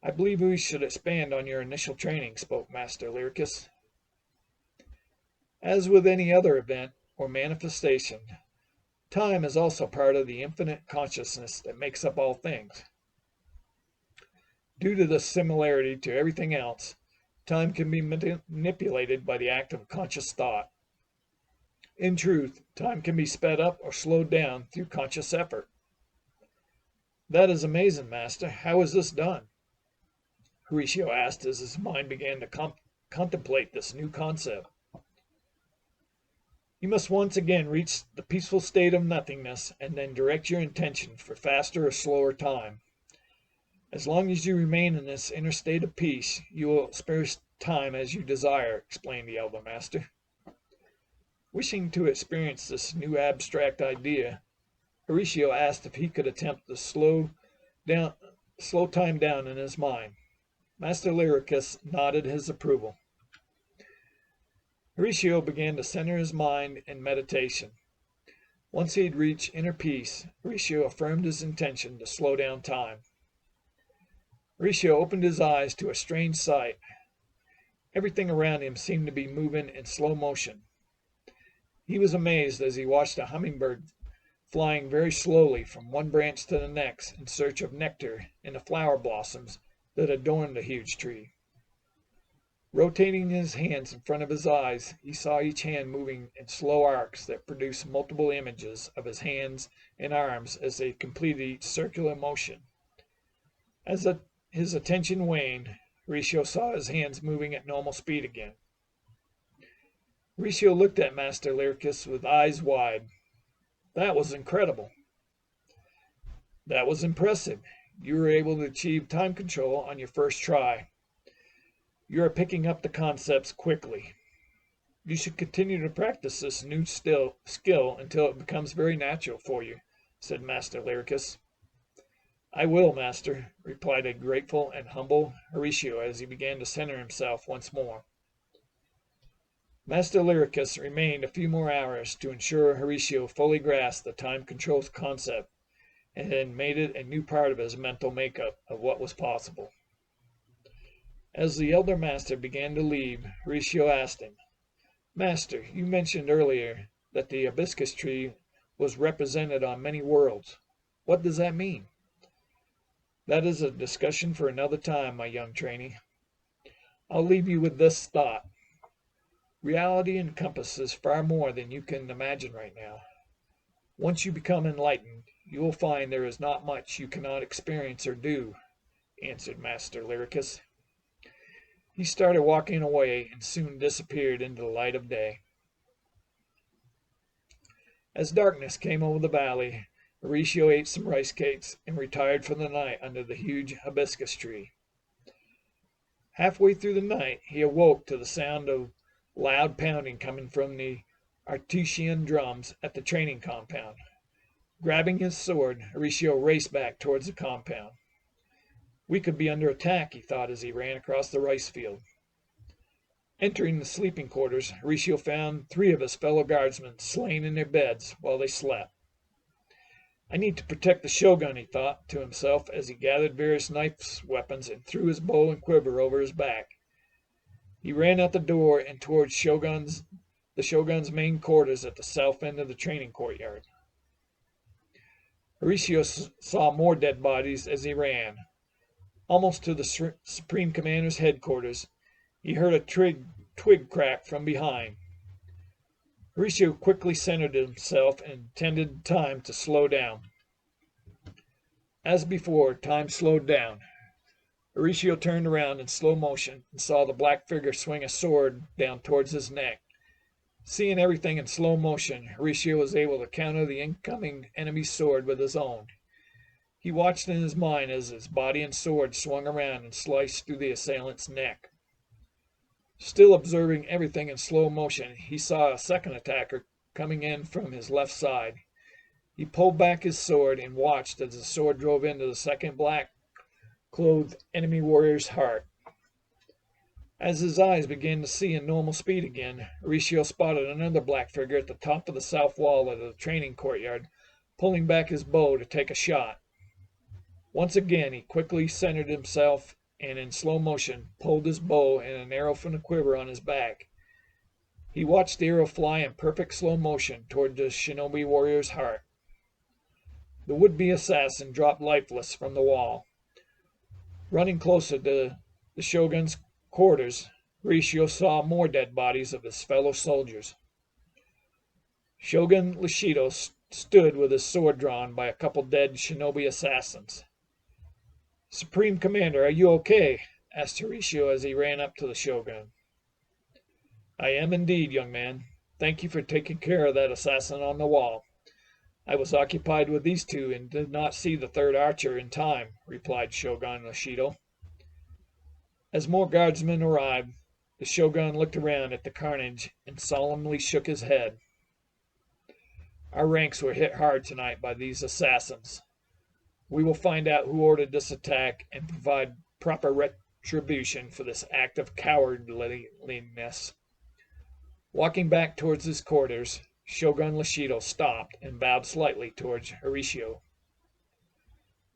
I believe we should expand on your initial training," spoke Master Lyricus. "As with any other event or manifestation, time is also part of the infinite consciousness that makes up all things. Due to the similarity to everything else, time can be manipulated by the act of conscious thought. In truth, time can be sped up or slowed down through conscious effort." "That is amazing, Master. How is this done?" Horatio asked as his mind began to contemplate this new concept. "You must once again reach the peaceful state of nothingness and then direct your intention for faster or slower time. As long as you remain in this inner state of peace, you will experience time as you desire," explained the elder master. Wishing to experience this new abstract idea, Horatio asked if he could attempt to slow time down in his mind. Master Lyricus nodded his approval. Horatio began to center his mind in meditation. Once he had reached inner peace, Horatio affirmed his intention to slow down time. Horatio opened his eyes to a strange sight. Everything around him seemed to be moving in slow motion. He was amazed as he watched a hummingbird flying very slowly from one branch to the next in search of nectar in the flower blossoms that adorned the huge tree. Rotating his hands in front of his eyes, he saw each hand moving in slow arcs that produced multiple images of his hands and arms as they completed each circular motion. As his attention waned, Horatio saw his hands moving at normal speed again. Horatio looked at Master Lyricus with eyes wide. "That was incredible." "That was impressive. You were able to achieve time control on your first try. You are picking up the concepts quickly. You should continue to practice this new skill until it becomes very natural for you," said Master Lyricus. "I will, Master," replied a grateful and humble Horatio as he began to center himself once more. Master Lyricus remained a few more hours to ensure Horatio fully grasped the time control concept and had made it a new part of his mental makeup of what was possible. As the elder master began to leave, Horatio asked him, "Master, you mentioned earlier that the hibiscus tree was represented on many worlds. What does that mean?" "That is a discussion for another time, my young trainee. I'll leave you with this thought. Reality encompasses far more than you can imagine right now. Once you become enlightened, you will find there is not much you cannot experience or do," answered Master Lyricus. He started walking away and soon disappeared into the light of day. As darkness came over the valley, Horatio ate some rice cakes and retired for the night under the huge hibiscus tree. Halfway through the night he awoke to the sound of loud pounding coming from the artesian drums at the training compound. Grabbing his sword, Horatio raced back towards the compound. "We could be under attack," he thought as he ran across the rice field. Entering the sleeping quarters, Horatio found 3 of his fellow guardsmen slain in their beds while they slept. I need to protect the Shogun, he thought to himself as he gathered various knife weapons and threw his bow and quiver over his back. He ran out the door and toward the Shogun's main quarters at the south end of the training courtyard. Horatio saw more dead bodies as he ran. Almost to the Supreme Commander's headquarters, he heard a twig crack from behind. Horatio quickly centered himself and intended time to slow down. As before, time slowed down. Horatio turned around in slow motion and saw the black figure swing a sword down towards his neck. Seeing everything in slow motion, Horatio was able to counter the incoming enemy's sword with his own. He watched in his mind as his body and sword swung around and sliced through the assailant's neck. Still observing everything in slow motion, he saw a second attacker coming in from his left side. He pulled back his sword and watched as the sword drove into the second black-clothed enemy warrior's heart. As his eyes began to see in normal speed again, Horatio spotted another black figure at the top of the south wall of the training courtyard, pulling back his bow to take a shot. Once again, he quickly centered himself and in slow motion pulled his bow and an arrow from the quiver on his back. He watched the arrow fly in perfect slow motion toward the shinobi warrior's heart. The would-be assassin dropped lifeless from the wall. Running closer to the Shogun's quarters, Horatio saw more dead bodies of his fellow soldiers. Shogun Lashido stood with his sword drawn by a couple dead shinobi assassins. "Supreme Commander, are you okay?" asked Horatio as he ran up to the Shogun. "I am indeed, young man. Thank you for taking care of that assassin on the wall. I was occupied with these 2 and did not see the 3rd archer in time," replied Shogun Lashido. As more guardsmen arrived, the Shogun looked around at the carnage and solemnly shook his head. "Our ranks were hit hard tonight by these assassins. We will find out who ordered this attack and provide proper retribution for this act of cowardliness." Walking back towards his quarters, Shogun Lashido stopped and bowed slightly towards Horatio.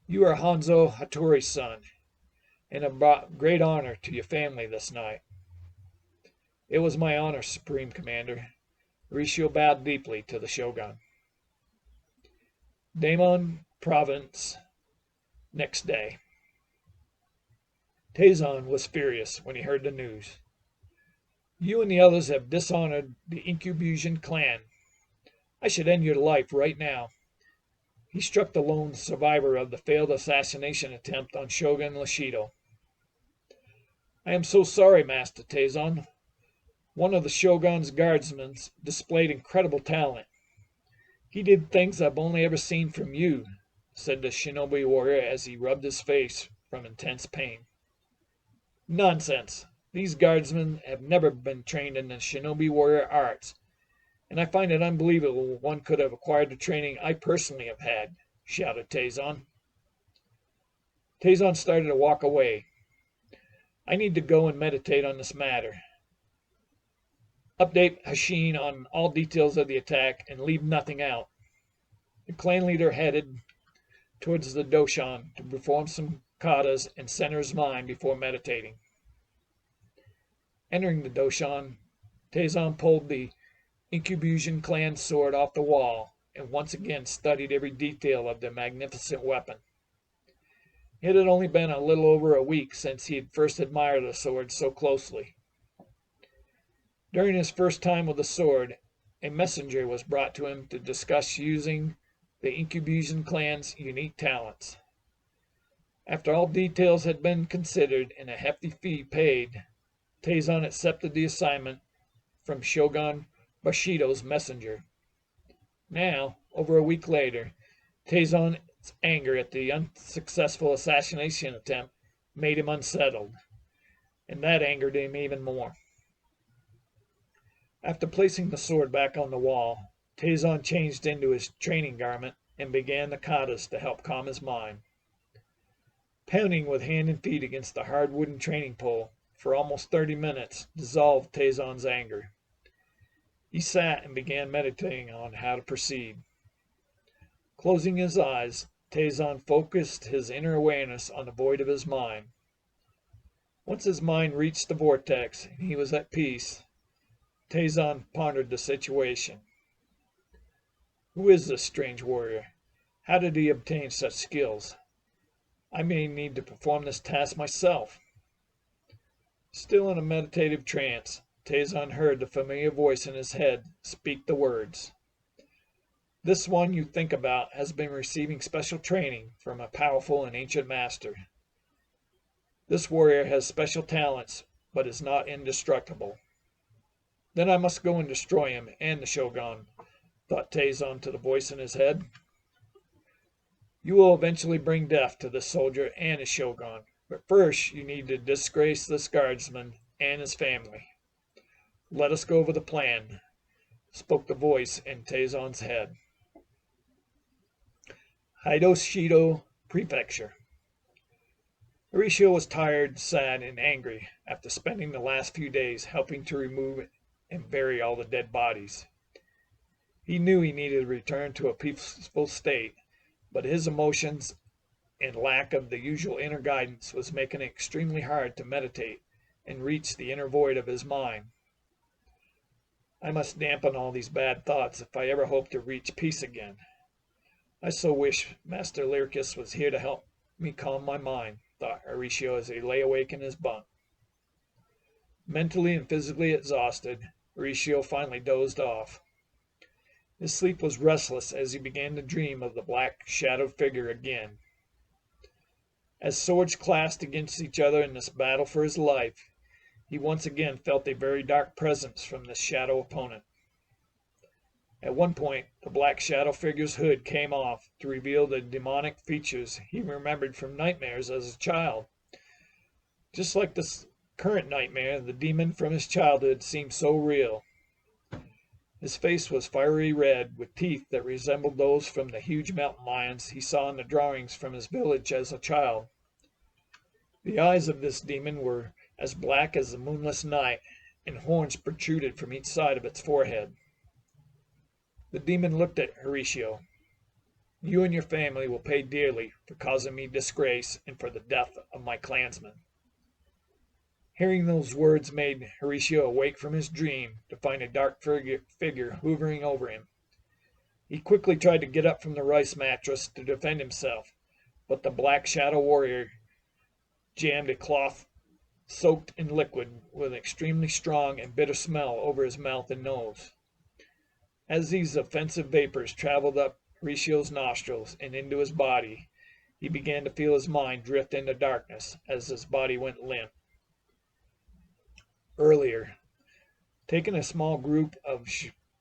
"You are Hanzo Hattori's son, and have brought great honor to your family this night." "It was my honor, Supreme Commander." Horatio bowed deeply to the Shogun. Daimon Province, next day. Taizan was furious when he heard the news. "You and the others have dishonored the Incubusion clan. I should end your life right now." He struck the lone survivor of the failed assassination attempt on Shogun Lashido. "I am so sorry, Master Taizan. One of the Shogun's guardsmen displayed incredible talent. He did things I've only ever seen from you," said the shinobi warrior as he rubbed his face from intense pain. "Nonsense! These guardsmen have never been trained in the shinobi warrior arts, and I find it unbelievable one could have acquired the training I personally have had," shouted Taizan. Taizan started to walk away. "I need to go and meditate on this matter. Update Hashin on all details of the attack and leave nothing out." The clan leader headed towards the doshan to perform some katas and center his mind before meditating. Entering the doshan, Taizan pulled the Incubusion clan sword off the wall and once again studied every detail of the magnificent weapon. It had only been a little over a week since he had first admired the sword so closely. During his first time with the sword, a messenger was brought to him to discuss using the Incubusion clan's unique talents. After all details had been considered and a hefty fee paid, Taizan accepted the assignment from Shogun Bushido's messenger. Now, over a week later, Taizan's anger at the unsuccessful assassination attempt made him unsettled, and that angered him even more. After placing the sword back on the wall, Taizan changed into his training garment and began the katas to help calm his mind. Pounding with hand and feet against the hard wooden training pole, for almost 30 minutes dissolved Tazon's anger. He sat and began meditating on how to proceed. Closing his eyes, Tazon focused his inner awareness on the void of his mind. Once his mind reached the vortex and he was at peace, Tazon pondered the situation. Who is this strange warrior? How did he obtain such skills? I may need to perform this task myself. Still in a meditative trance, Tazon heard the familiar voice in his head speak the words. This one you think about has been receiving special training from a powerful and ancient master. This warrior has special talents, but is not indestructible. Then I must go and destroy him and the Shogun, thought Tazon to the voice in his head. You will eventually bring death to this soldier and his Shogun, but first you need to disgrace this guardsman and his family. Let us go over the plan, spoke the voice in Tazon's head. Hidoshido Prefecture. Horatio was tired, sad, and angry after spending the last few days helping to remove and bury all the dead bodies. He knew he needed to return to a peaceful state, but his emotions and lack of the usual inner guidance was making it extremely hard to meditate and reach the inner void of his mind. I must dampen all these bad thoughts if I ever hope to reach peace again. I so wish Master Lyricus was here to help me calm my mind, thought Horatio as he lay awake in his bunk. Mentally and physically exhausted, Horatio finally dozed off. His sleep was restless as he began to dream of the black shadowed figure again. As swords clashed against each other in this battle for his life, he once again felt a very dark presence from this shadow opponent. At one point, the black shadow figure's hood came off to reveal the demonic features he remembered from nightmares as a child. Just like this current nightmare, the demon from his childhood seemed so real. His face was fiery red, with teeth that resembled those from the huge mountain lions he saw in the drawings from his village as a child. The eyes of this demon were as black as the moonless night, and horns protruded from each side of its forehead. The demon looked at Horatio. You and your family will pay dearly for causing me disgrace and for the death of my clansmen. Hearing those words made Horatio awake from his dream to find a dark figure hovering over him. He quickly tried to get up from the rice mattress to defend himself, but the black shadow warrior jammed a cloth soaked in liquid with an extremely strong and bitter smell over his mouth and nose. As these offensive vapors traveled up Horatio's nostrils and into his body, he began to feel his mind drift into darkness as his body went limp. Earlier, taking a small group of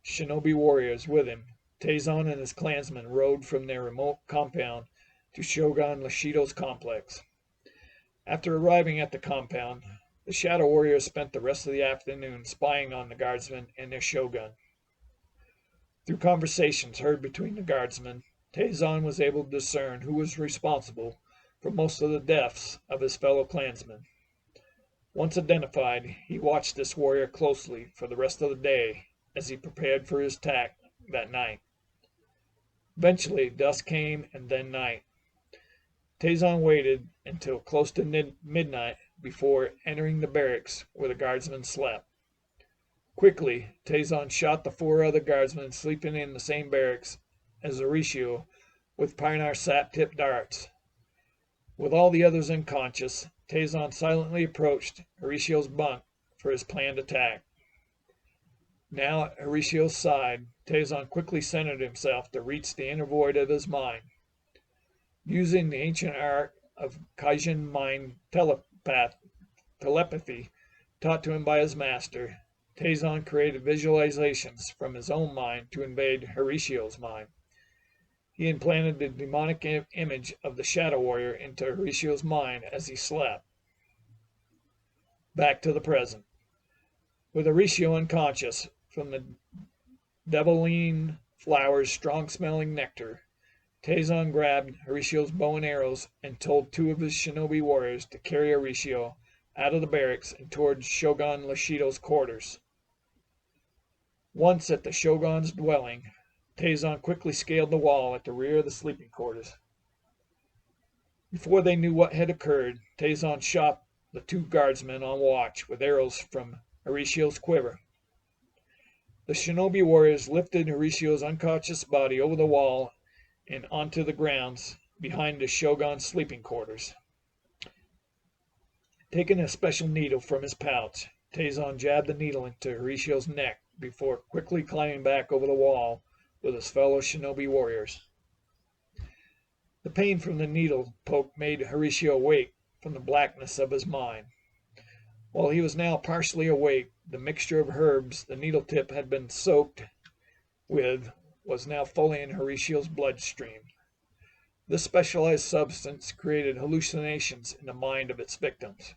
shinobi warriors with him, Tazon and his clansmen rode from their remote compound to Shogun Lashido's complex. After arriving at the compound, the shadow warriors spent the rest of the afternoon spying on the guardsmen and their shogun. Through conversations heard between the guardsmen, Tazon was able to discern who was responsible for most of the deaths of his fellow clansmen. Once identified, he watched this warrior closely for the rest of the day as he prepared for his attack that night. Eventually, dusk came and then night. Tazon waited until close to midnight before entering the barracks where the guardsmen slept. Quickly, Tazon shot the 4 other guardsmen sleeping in the same barracks as Horatio with Pinar sap-tipped darts. With all the others unconscious, Tazon silently approached Horatio's bunk for his planned attack. Now at Horatio's side, Tazon quickly centered himself to reach the inner void of his mind. Using the ancient art of Kaijin mind telepathy taught to him by his master, Tazon created visualizations from his own mind to invade Horatio's mind. He implanted the demonic image of the Shadow Warrior into Horatio's mind as he slept. Back to the present. With Horatio unconscious from the deviline flower's strong-smelling nectar, Tazon grabbed Horatio's bow and arrows and told 2 of his shinobi warriors to carry Horatio out of the barracks and towards Shogun Lashido's quarters. Once at the Shogun's dwelling, Taizan quickly scaled the wall at the rear of the sleeping quarters. Before they knew what had occurred, Taizan shot the two guardsmen on watch with arrows from Horatio's quiver. The shinobi warriors lifted Horatio's unconscious body over the wall and onto the grounds behind the Shogun's sleeping quarters. Taking a special needle from his pouch, Taizan jabbed the needle into Horatio's neck before quickly climbing back over the wall with his fellow shinobi warriors. The pain from the needle poke made Horatio awake from the blackness of his mind. While he was now partially awake, the mixture of herbs the needle tip had been soaked with was now fully in Horatio's bloodstream. This specialized substance created hallucinations in the mind of its victims.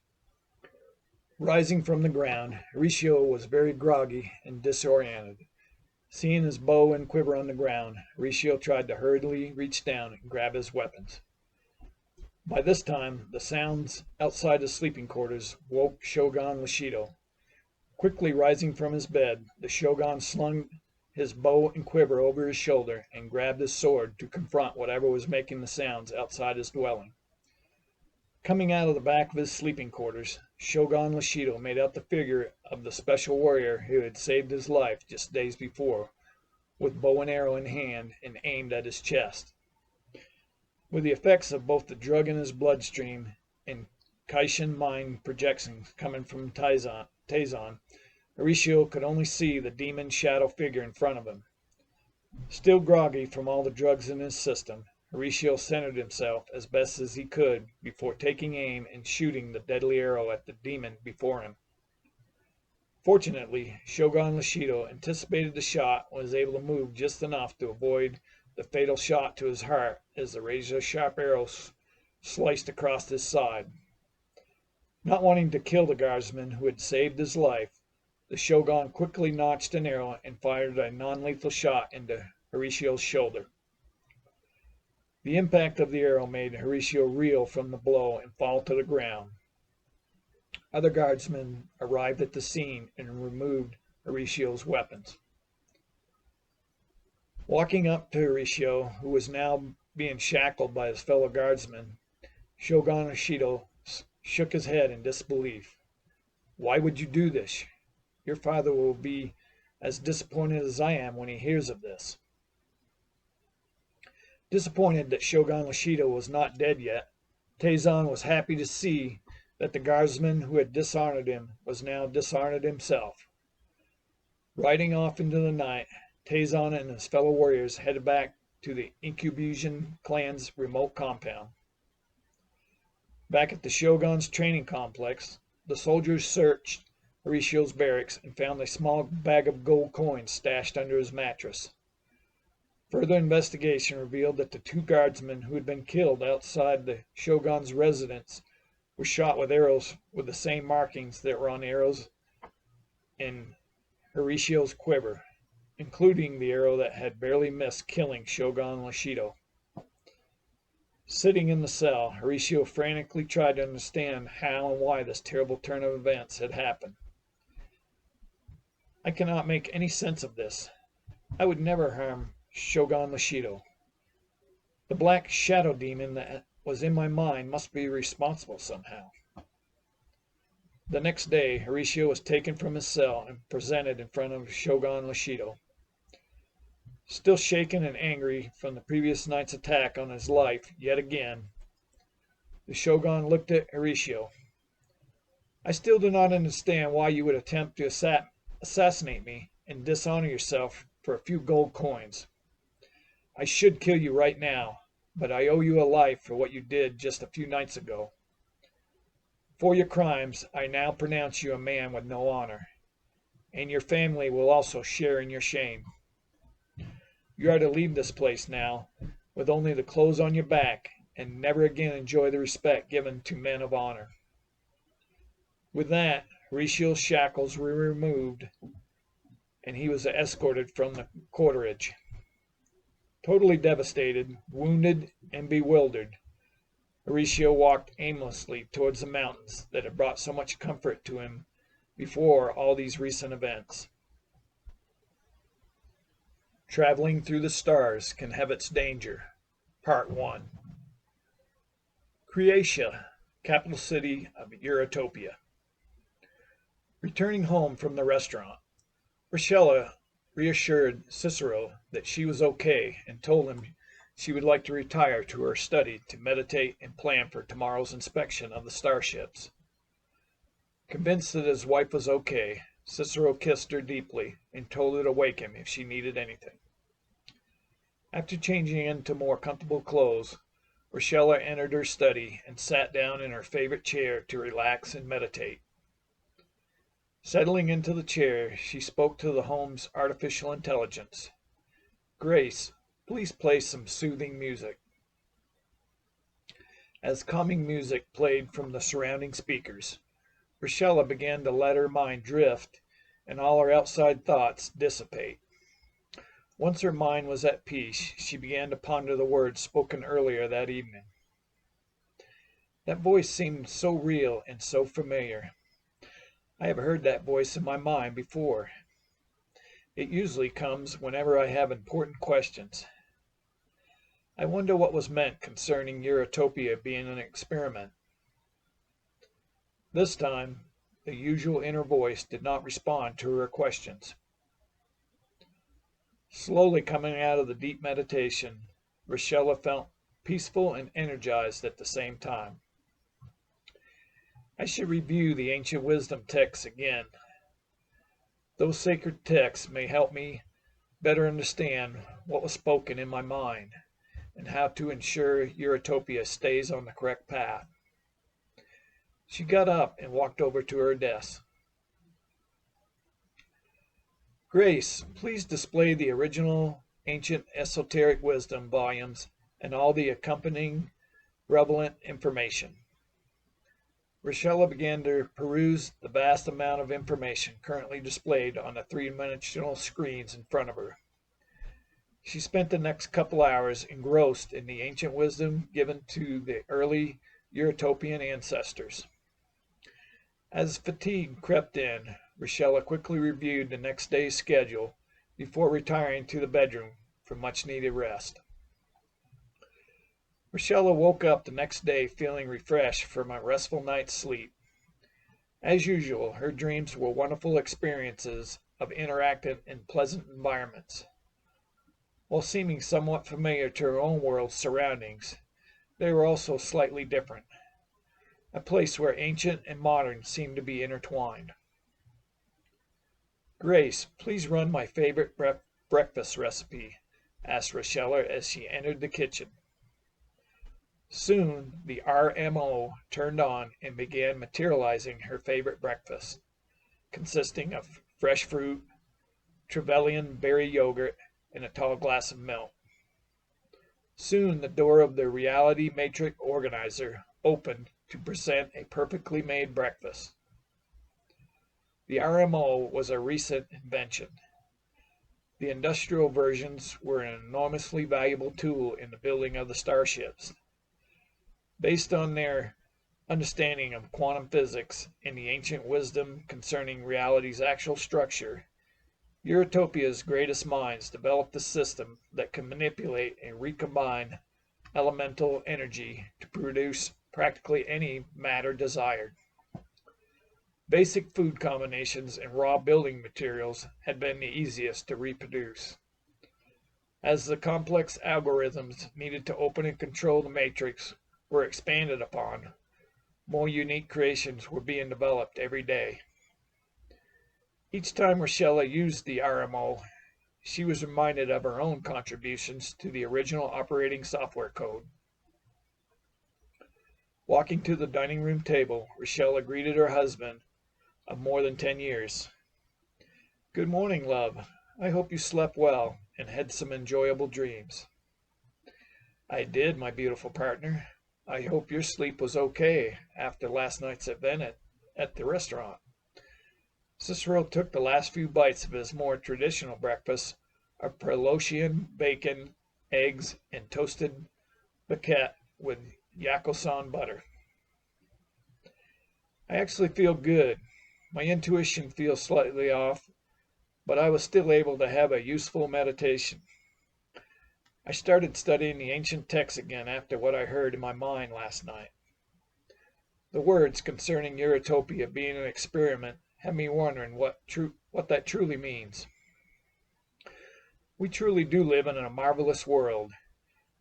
Rising from the ground, Horatio was very groggy and disoriented. Seeing his bow and quiver on the ground, Horatio tried to hurriedly reach down and grab his weapons. By this time, the sounds outside the sleeping quarters woke Shogun Lashido. Quickly rising from his bed, the Shogun slung his bow and quiver over his shoulder and grabbed his sword to confront whatever was making the sounds outside his dwelling. Coming out of the back of his sleeping quarters, Shogun Lashido made out the figure of the special warrior who had saved his life just days before, with bow and arrow in hand and aimed at his chest. With the effects of both the drug in his bloodstream and Kaishin mind projections coming from Taizan, Horatio could only see the demon shadow figure in front of him. Still groggy from all the drugs in his system, Horatio centered himself as best as he could before taking aim and shooting the deadly arrow at the demon before him. Fortunately, Shogun Lashido anticipated the shot and was able to move just enough to avoid the fatal shot to his heart as the razor-sharp arrow sliced across his side. Not wanting to kill the guardsman who had saved his life, the Shogun quickly notched an arrow and fired a non-lethal shot into Horatio's shoulder. The impact of the arrow made Horatio reel from the blow and fall to the ground. Other guardsmen arrived at the scene and removed Horatio's weapons. Walking up to Horatio, who was now being shackled by his fellow guardsmen, Shogun Lashido shook his head in disbelief. "Why would you do this? Your father will be as disappointed as I am when he hears of this." Disappointed that Shogun Lashido was not dead yet, Taizan was happy to see that the guardsman who had dishonored him was now dishonored himself. Riding off into the night, Taizan and his fellow warriors headed back to the Inquisition clan's remote compound. Back at the Shogun's training complex, the soldiers searched Horatio's barracks and found a small bag of gold coins stashed under his mattress. Further investigation revealed that the two guardsmen who had been killed outside the Shogun's residence were shot with arrows with the same markings that were on arrows in Horatio's quiver, including the arrow that had barely missed killing Shogun Lashido. Sitting in the cell, Horatio frantically tried to understand how and why this terrible turn of events had happened. "I cannot make any sense of this. I would never harm Shogun Lashido. The black shadow demon that was in my mind must be responsible somehow." The next day, Horatio was taken from his cell and presented in front of Shogun Lashido. Still shaken and angry from the previous night's attack on his life yet again, the Shogun looked at Horatio. "I still do not understand why you would attempt to assassinate me and dishonor yourself for a few gold coins. I should kill you right now, but I owe you a life for what you did just a few nights ago. For your crimes, I now pronounce you a man with no honor, and your family will also share in your shame. You are to leave this place now, with only the clothes on your back, and never again enjoy the respect given to men of honor." With that, Horatio's shackles were removed, and he was escorted from the quarterage. Totally devastated, wounded, and bewildered, Horatio walked aimlessly towards the mountains that had brought so much comfort to him before all these recent events. Traveling through the stars can have its danger. Part 1. Croatia, capital city of Eurotopia. Returning home from the restaurant, Rochella reassured Cicero that she was okay and told him she would like to retire to her study to meditate and plan for tomorrow's inspection of the starships. Convinced that his wife was okay, Cicero kissed her deeply and told her to wake him if she needed anything. After changing into more comfortable clothes, Rochella entered her study and sat down in her favorite chair to relax and meditate. Settling into the chair, she spoke to the home's artificial intelligence. "Grace, please play some soothing music." As calming music played from the surrounding speakers, Rochella began to let her mind drift and all her outside thoughts dissipate. Once her mind was at peace, she began to ponder the words spoken earlier that evening. That voice seemed so real and so familiar. I have heard that voice in my mind before. It usually comes whenever I have important questions. I wonder what was meant concerning Eurotopia being an experiment. This time, the usual inner voice did not respond to her questions. Slowly coming out of the deep meditation, Rochella felt peaceful and energized at the same time. I should review the ancient wisdom texts again. Those sacred texts may help me better understand what was spoken in my mind and how to ensure Eurotopia stays on the correct path. She got up and walked over to her desk. "Grace, please display the original ancient esoteric wisdom volumes and all the accompanying relevant information." Rochella began to peruse the vast amount of information currently displayed on the three-dimensional screens in front of her. She spent the next couple hours engrossed in the ancient wisdom given to the early Eurotopian ancestors. As fatigue crept in, Rochella quickly reviewed the next day's schedule before retiring to the bedroom for much-needed rest. Rochella woke up the next day feeling refreshed from a restful night's sleep. As usual, her dreams were wonderful experiences of interactive and pleasant environments. While seeming somewhat familiar to her own world's surroundings, they were also slightly different, a place where ancient and modern seemed to be intertwined. "Grace, please run my favorite breakfast recipe," asked Rochella as she entered the kitchen. Soon the RMO turned on and began materializing her favorite breakfast, consisting of fresh fruit, Trevelyan berry yogurt, and a tall glass of milk. Soon the door of the reality matrix organizer opened to present a perfectly made breakfast. The RMO was a recent invention. The industrial versions were an enormously valuable tool in the building of the starships. Based on their understanding of quantum physics and the ancient wisdom concerning reality's actual structure, Eurotopia's greatest minds developed a system that can manipulate and recombine elemental energy to produce practically any matter desired. Basic food combinations and raw building materials had been the easiest to reproduce. As the complex algorithms needed to open and control the matrix were expanded upon, more unique creations were being developed every day. Each time Rochella used the RMO, she was reminded of her own contributions to the original operating software code. Walking to the dining room table, Rochella greeted her husband of more than 10 years. "Good morning, love. I hope you slept well and had some enjoyable dreams." "I did, my beautiful partner. I hope your sleep was okay after last night's event at the restaurant." Cicero took the last few bites of his more traditional breakfast of Pelotian bacon, eggs, and toasted baguette with Yakko-san butter. I actually feel good. My intuition feels slightly off, but I was still able to have a useful meditation. I started studying the ancient texts again after what I heard in my mind last night. The words concerning Utopia being an experiment have me wondering what that truly means. We truly do live in a marvelous world,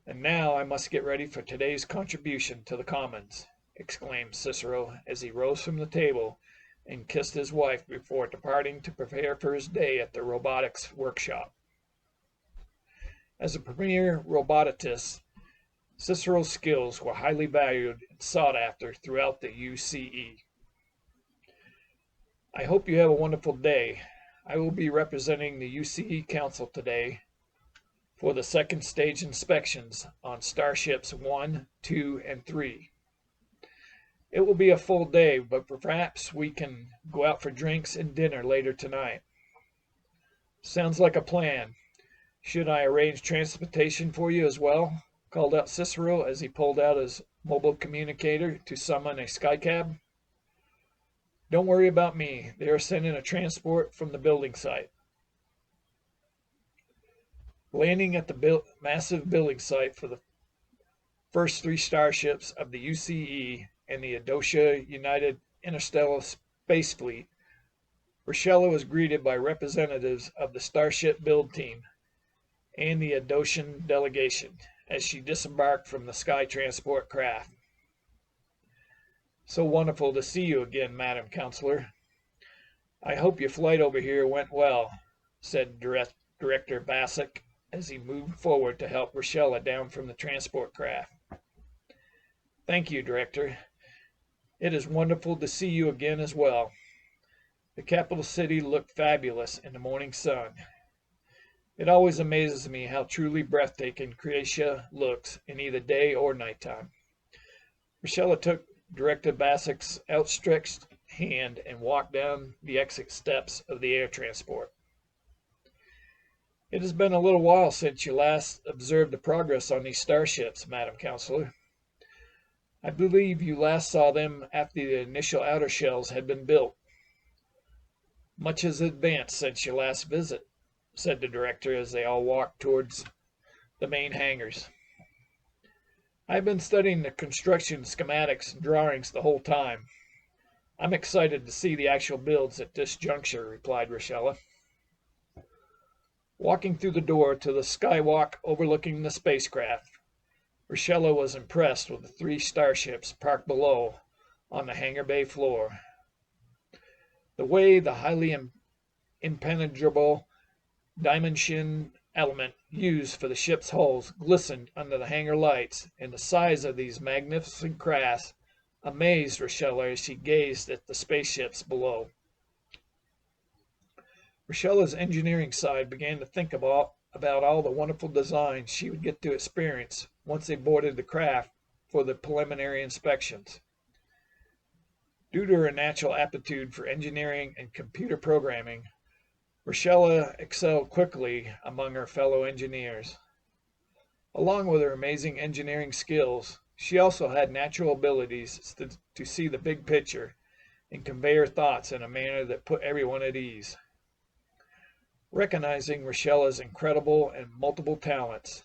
and now I must get ready for today's contribution to the commons, exclaimed Cicero as he rose from the table and kissed his wife before departing to prepare for his day at the robotics workshop. As a premier roboticist, Cicero's skills were highly valued and sought after throughout the UCE. I hope you have a wonderful day. I will be representing the UCE Council today for the second stage inspections on Starships 1, 2, and 3. It will be a full day, but perhaps we can go out for drinks and dinner later tonight. Sounds like a plan. Should I arrange transportation for you as well? Called out Cicero as he pulled out his mobile communicator to summon a skycab. Don't worry about me. They are sending a transport from the building site. Landing at the massive building site for the first 3 starships of the UCE and the Adosha United Interstellar Space Fleet, Rochella was greeted by representatives of the Starship build team and the Adoshan delegation as she disembarked from the sky transport craft. So wonderful to see you again, Madam Counselor. I hope your flight over here went well, said Director Bassick as he moved forward to help Rochella down from the transport craft. Thank you, Director. It is wonderful to see you again as well. The capital city looked fabulous in the morning sun. It always amazes me how truly breathtaking Croatia looks in either day or nighttime. Rochella took Director Bassick's outstretched hand and walked down the exit steps of the air transport. It has been a little while since you last observed the progress on these starships, Madam Counselor. I believe you last saw them after the initial outer shells had been built. Much has advanced since your last visit, said the director as they all walked towards the main hangars. I've been studying the construction schematics and drawings the whole time. I'm excited to see the actual builds at this juncture, replied Rochella. Walking through the door to the skywalk overlooking the spacecraft, Rochella was impressed with the 3 starships parked below on the hangar bay floor. The way the highly impenetrable dimension element used for the ship's hulls glistened under the hangar lights, and the size of these magnificent crafts amazed Rochella as she gazed at the spaceships below. Rochella's engineering side began to think about all the wonderful designs she would get to experience once they boarded the craft for the preliminary inspections. Due to her natural aptitude for engineering and computer programming, Rochella excelled quickly among her fellow engineers. Along with her amazing engineering skills, she also had natural abilities to see the big picture and convey her thoughts in a manner that put everyone at ease. Recognizing Rochella's incredible and multiple talents,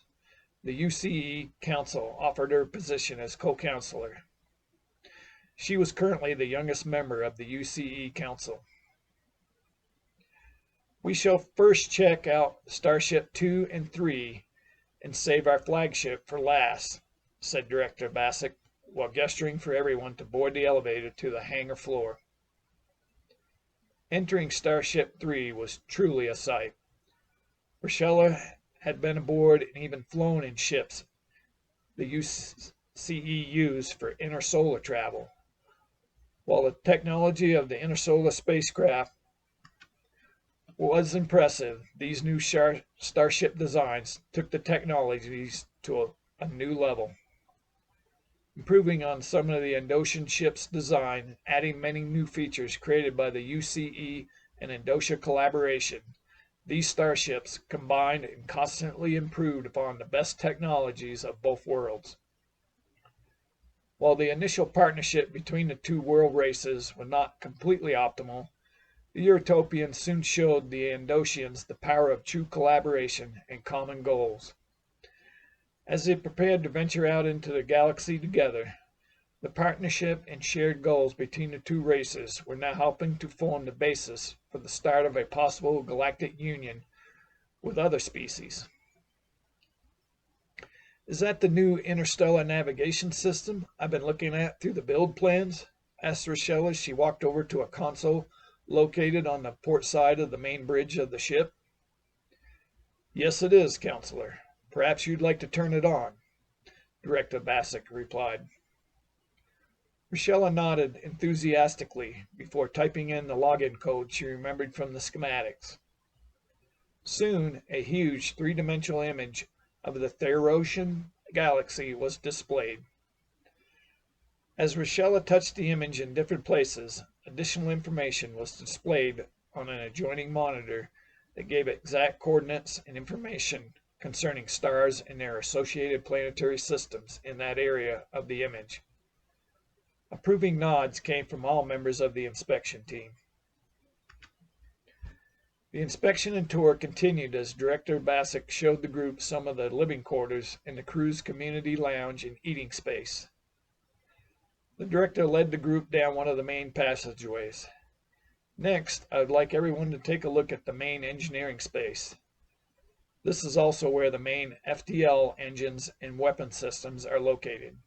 the UCE Council offered her a position as co-counselor. She was currently the youngest member of the UCE Council. We shall first check out Starship 2 and 3 and save our flagship for last, said Director Bassick, while gesturing for everyone to board the elevator to the hangar floor. Entering Starship 3 was truly a sight. Rochella had been aboard and even flown in ships the UCE used for intersolar travel. While the technology of the intersolar spacecraft was impressive, these new starship designs took the technologies to a new level. Improving on some of the Adoshan ship's design, adding many new features created by the UCE and Adosha collaboration, these starships combined and constantly improved upon the best technologies of both worlds. While the initial partnership between the two world races was not completely optimal, the Utopians soon showed the Andosians the power of true collaboration and common goals. As they prepared to venture out into the galaxy together, the partnership and shared goals between the two races were now helping to form the basis for the start of a possible galactic union with other species. "Is that the new interstellar navigation system I've been looking at through the build plans?" asked Rochelle as she walked over to a console located on the port side of the main bridge of the ship. "Yes, it is, Counselor. Perhaps you'd like to turn it on," Director Bassick replied. Rochelle nodded enthusiastically before typing in the login code she remembered from the schematics. Soon, a huge three-dimensional image of the Therosian galaxy was displayed. As Rochelle touched the image in different places, additional information was displayed on an adjoining monitor that gave exact coordinates and information concerning stars and their associated planetary systems in that area of the image. Approving nods came from all members of the inspection team. The inspection and tour continued as Director Bassick showed the group some of the living quarters and the crew's community lounge and eating space. The director led the group down one of the main passageways. "Next, I would like everyone to take a look at the main engineering space. This is also where the main FTL engines and weapon systems are located.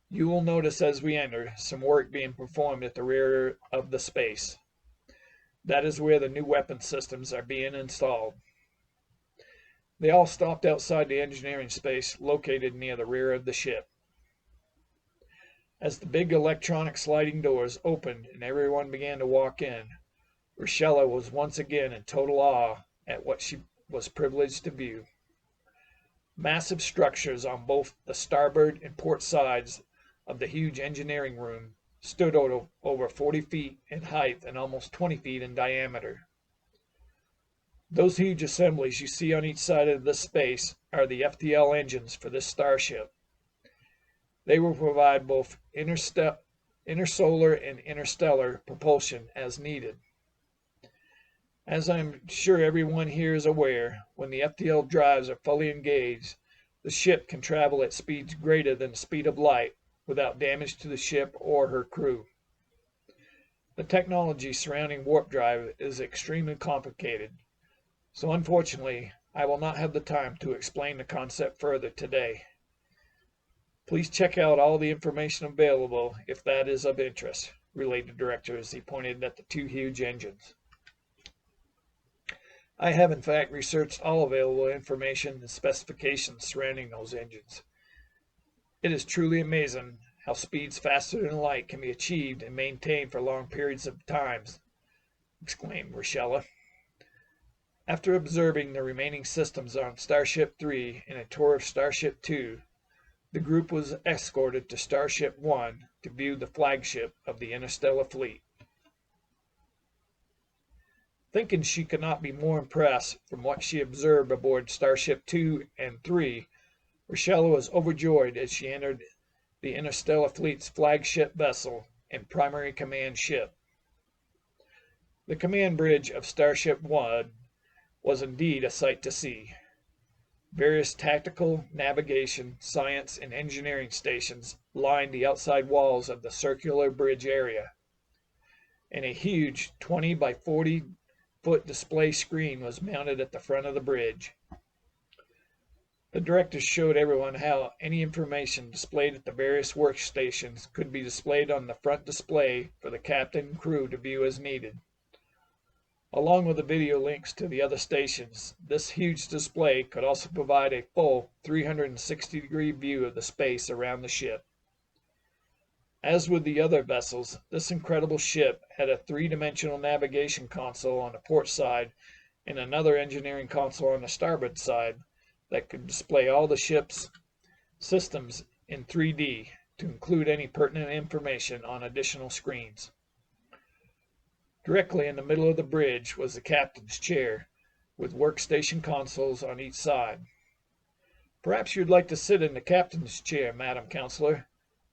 You will notice as we enter some work being performed at the rear of the space. That is where the new weapon systems are being installed." They all stopped outside the engineering space located near the rear of the ship. As the big electronic sliding doors opened and everyone began to walk in, Rochelle was once again in total awe at what she was privileged to view. Massive structures on both the starboard and port sides of the huge engineering room stood over 40 feet in height and almost 20 feet in diameter. Those huge assemblies you see on each side of this space are the FTL engines for this starship. They will provide both intersolar and interstellar propulsion as needed. As I'm sure everyone here is aware, when the FTL drives are fully engaged, the ship can travel at speeds greater than the speed of light without damage to the ship or her crew. The technology surrounding warp drive is extremely complicated, so unfortunately, I will not have the time to explain the concept further today. Please check out all the information available if that is of interest, relayed the director as he pointed at the two huge engines. I have in fact researched all available information and specifications surrounding those engines. It is truly amazing how speeds faster than light can be achieved and maintained for long periods of time, exclaimed Rochelle. After observing the remaining systems on Starship 3 and a tour of Starship 2, the group was escorted to Starship 1 to view the flagship of the interstellar fleet. Thinking she could not be more impressed from what she observed aboard Starship 2 and 3, Rochelle was overjoyed as she entered the Interstellar Fleet's flagship vessel and primary command ship. The command bridge of Starship 1 was indeed a sight to see. Various tactical, navigation, science, and engineering stations lined the outside walls of the circular bridge area, and a huge 20 by 40-foot display screen was mounted at the front of the bridge. The director showed everyone how any information displayed at the various workstations could be displayed on the front display for the captain and crew to view as needed. Along with the video links to the other stations, this huge display could also provide a full 360-degree view of the space around the ship. As with the other vessels, this incredible ship had a three-dimensional navigation console on the port side and another engineering console on the starboard side that could display all the ship's systems in 3D to include any pertinent information on additional screens. Directly in the middle of the bridge was the captain's chair, with workstation consoles on each side. "Perhaps you'd like to sit in the captain's chair, Madam Counselor,"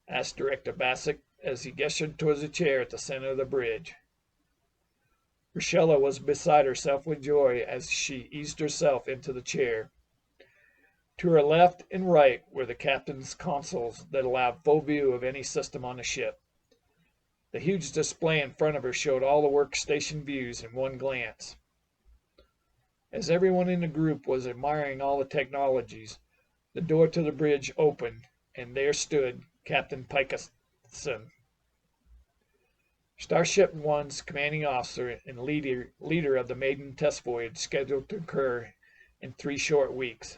asked Director Bassick as he gestured towards a chair at the center of the bridge. Rochella was beside herself with joy as she eased herself into the chair. To her left and right were the captain's consoles that allowed full view of any system on the ship. The huge display in front of her showed all the workstation views in one glance. As everyone in the group was admiring all the technologies, the door to the bridge opened, and there stood Captain Pikeson, Starship One's commanding officer and leader of the maiden test voyage scheduled to occur in 3 short weeks.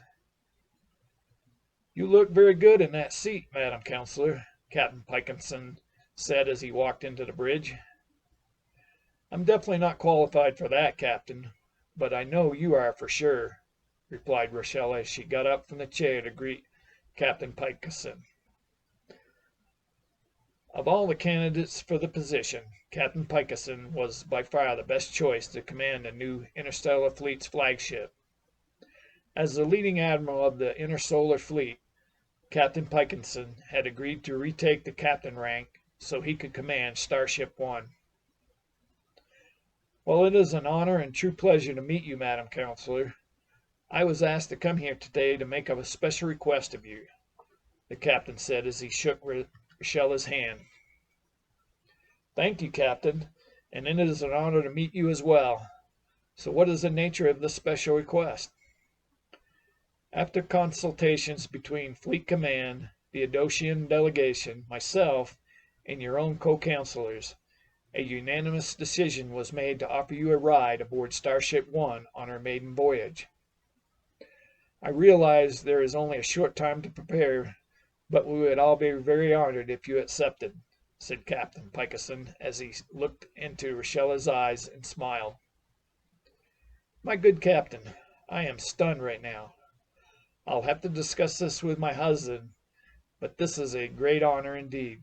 "You look very good in that seat, Madam Counselor," Captain Pikeson said as he walked into the bridge. "I'm definitely not qualified for that, Captain, but I know you are for sure," replied Rochella as she got up from the chair to greet Captain Pikeson. Of all the candidates for the position, Captain Pikeson was by far the best choice to command the new Interstellar Fleet's flagship. As the leading admiral of the Intersolar Fleet, Captain Pikeson had agreed to retake the captain rank so he could command Starship One. "Well, it is an honor and true pleasure to meet you, Madam Counselor. I was asked to come here today to make a special request of you," the captain said as he shook Rochella's hand. "Thank you, Captain, and it is an honor to meet you as well. So what is the nature of this special request?" "After consultations between Fleet Command, the Adocian delegation, myself, and your own co-counselors, a unanimous decision was made to offer you a ride aboard Starship One on her maiden voyage. I realize there is only a short time to prepare, but we would all be very honored if you accepted," said Captain Pikeson as he looked into Rochella's eyes and smiled. "My good Captain, I am stunned right now. I'll have to discuss this with my husband, but this is a great honor indeed."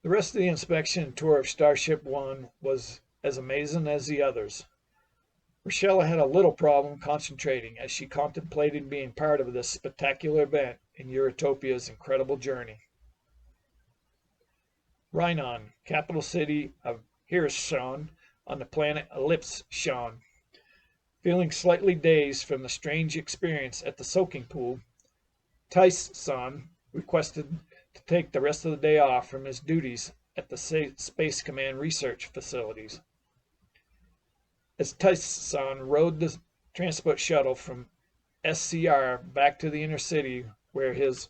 The rest of the inspection and tour of Starship One was as amazing as the others. Rochella had a little problem concentrating as she contemplated being part of this spectacular event in Eurotopia's incredible journey. Rhinon, capital city of Hirschon on the planet Ellipsion. Feeling slightly dazed from the strange experience at the soaking pool, Tice-san requested to take the rest of the day off from his duties at the Space Command research facilities. As Tice-san rode the transport shuttle from SCR back to the inner city where his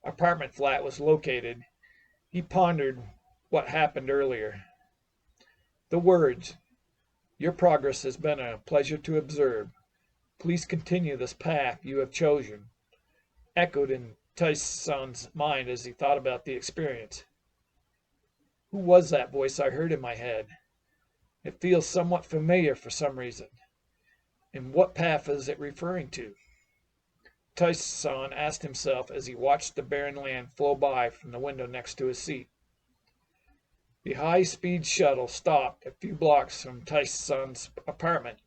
apartment flat was located, he pondered what happened earlier. The words, "Your progress has been a pleasure to observe. Please continue this path you have chosen," echoed in Tice-san's mind as he thought about the experience. Who was that voice I heard in my head? It feels somewhat familiar for some reason. And what path is it referring to? Tice-san asked himself as he watched the barren land flow by from the window next to his seat. The high-speed shuttle stopped a few blocks from Tice-san's apartment.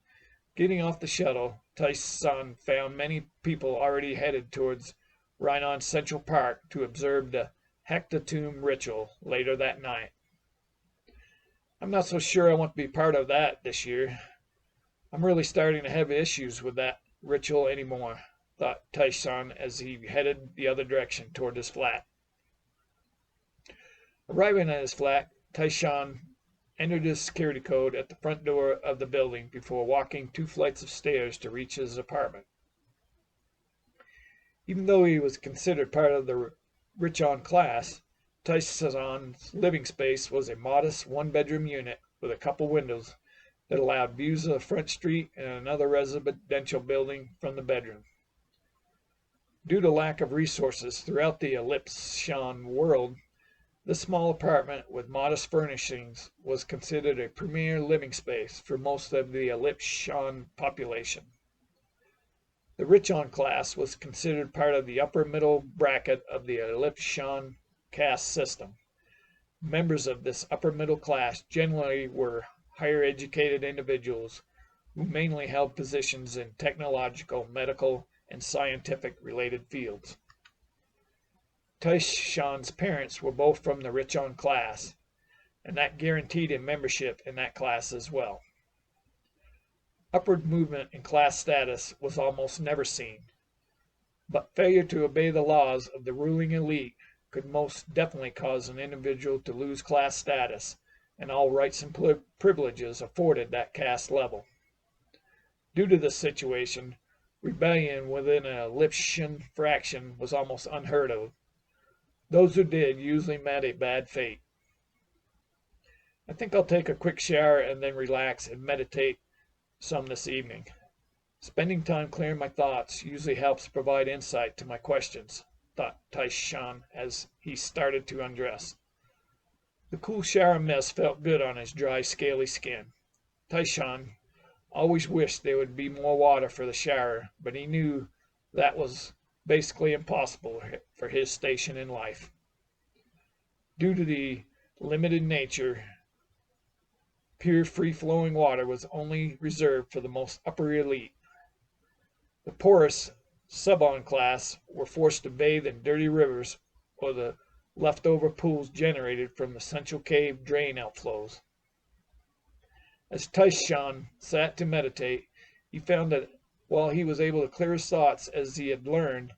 Getting off the shuttle, Tice-san found many people already headed towards Rhinon Central Park to observe the Hecatomb ritual later that night. "I'm not so sure I want to be part of that this year. I'm really starting to have issues with that ritual anymore," thought Tice-san as he headed the other direction toward his flat. Arriving at his flat, Tice-san entered his security code at the front door of the building before walking 2 flights of stairs to reach his apartment. Even though he was considered part of the Richon class, Tice-san's living space was a modest 1-bedroom unit with a couple windows that allowed views of the front street and another residential building from the bedroom. Due to lack of resources throughout the Ellipsion world, this small apartment with modest furnishings was considered a premier living space for most of the Ellipsion population. The Richon class was considered part of the upper middle bracket of the Ellipsion caste system. Members of this upper middle class generally were higher educated individuals who mainly held positions in technological, medical, and scientific related fields. Taishan's parents were both from the rich-on class, and that guaranteed him membership in that class as well. Upward movement in class status was almost never seen, but failure to obey the laws of the ruling elite could most definitely cause an individual to lose class status and all rights and privileges afforded that caste level. Due to this situation, rebellion within a Lipschen fraction was almost unheard of. Those who did usually met a bad fate. I think I'll take a quick shower and then relax and meditate some this evening. Spending time clearing my thoughts usually helps provide insight to my questions, thought Taishan as he started to undress. The cool shower mist felt good on his dry, scaly skin. Taishan always wished there would be more water for the shower, but he knew that was basically impossible for his station in life. Due to the limited nature, pure free-flowing water was only reserved for the most upper elite. The poorest Sabon class were forced to bathe in dirty rivers or the leftover pools generated from the central cave drain outflows. As Taishan sat to meditate, he found that while he was able to clear his thoughts as he had learned,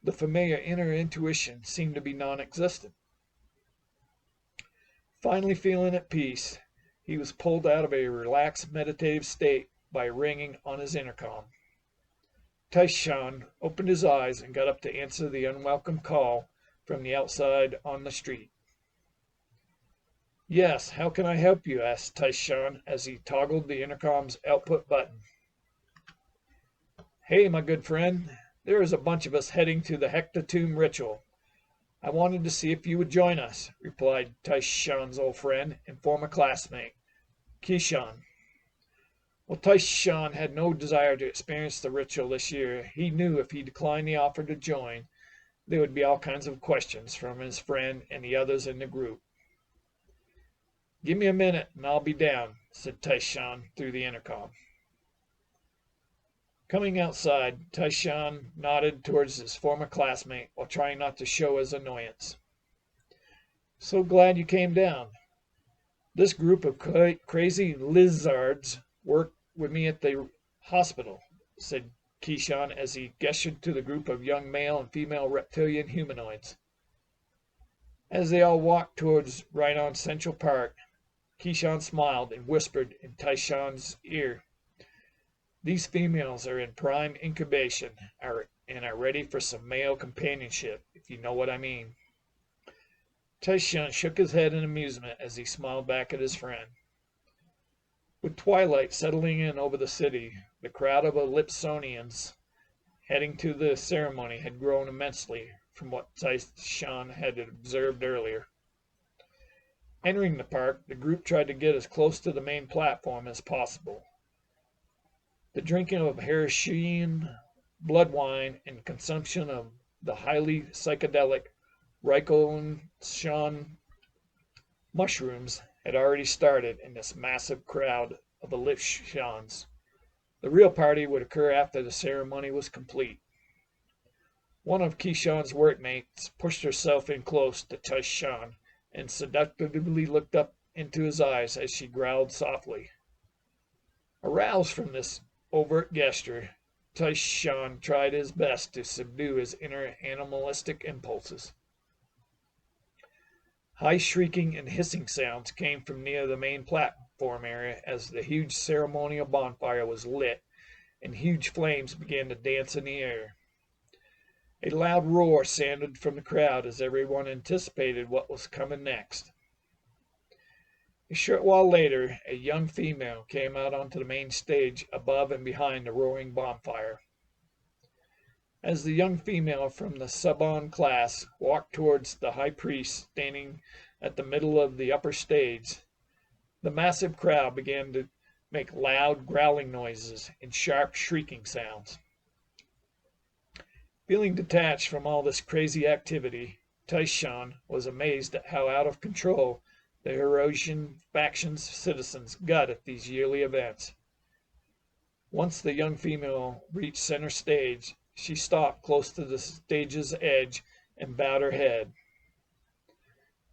the familiar inner intuition seemed to be non-existent. Finally feeling at peace, he was pulled out of a relaxed meditative state by ringing on his intercom. Taishan opened his eyes and got up to answer the unwelcome call from the outside on the street. "Yes, how can I help you?" asked Taishan as he toggled the intercom's output button. "Hey, my good friend, there is a bunch of us heading to the Hectatomb ritual. I wanted to see if you would join us," replied Taishan's old friend and former classmate, Kishan. Well, Taishan had no desire to experience the ritual this year. He knew if he declined the offer to join, there would be all kinds of questions from his friend and the others in the group. "Give me a minute and I'll be down," said Taishan through the intercom. Coming outside, Taishan nodded towards his former classmate while trying not to show his annoyance. "So glad you came down. This group of crazy lizards work with me at the hospital," said Kishan as he gestured to the group of young male and female reptilian humanoids. As they all walked towards Rhinon Central Park, Kishan smiled and whispered in Taishan's ear, "These females are in prime incubation and are ready for some male companionship, if you know what I mean." Taishan shook his head in amusement as he smiled back at his friend. With twilight settling in over the city, the crowd of Ellipsonians heading to the ceremony had grown immensely from what Taishan had observed earlier. Entering the park, the group tried to get as close to the main platform as possible. The drinking of Heresian blood wine and consumption of the highly psychedelic Rykolshan mushrooms had already started in this massive crowd of Elliptians. The real party would occur after the ceremony was complete. One of Kishan's workmates pushed herself in close to Taishan and seductively looked up into his eyes as she growled softly. Aroused from this overt gesture, Taishan tried his best to subdue his inner animalistic impulses. High shrieking and hissing sounds came from near the main platform area as the huge ceremonial bonfire was lit and huge flames began to dance in the air. A loud roar sounded from the crowd as everyone anticipated what was coming next. A short while later, a young female came out onto the main stage above and behind the roaring bonfire. As the young female from the Sabon class walked towards the high priest standing at the middle of the upper stage, the massive crowd began to make loud growling noises and sharp shrieking sounds. Feeling detached from all this crazy activity, Taishan was amazed at how out of control the Herosian faction's citizens got at these yearly events. Once the young female reached center stage, she stopped close to the stage's edge and bowed her head.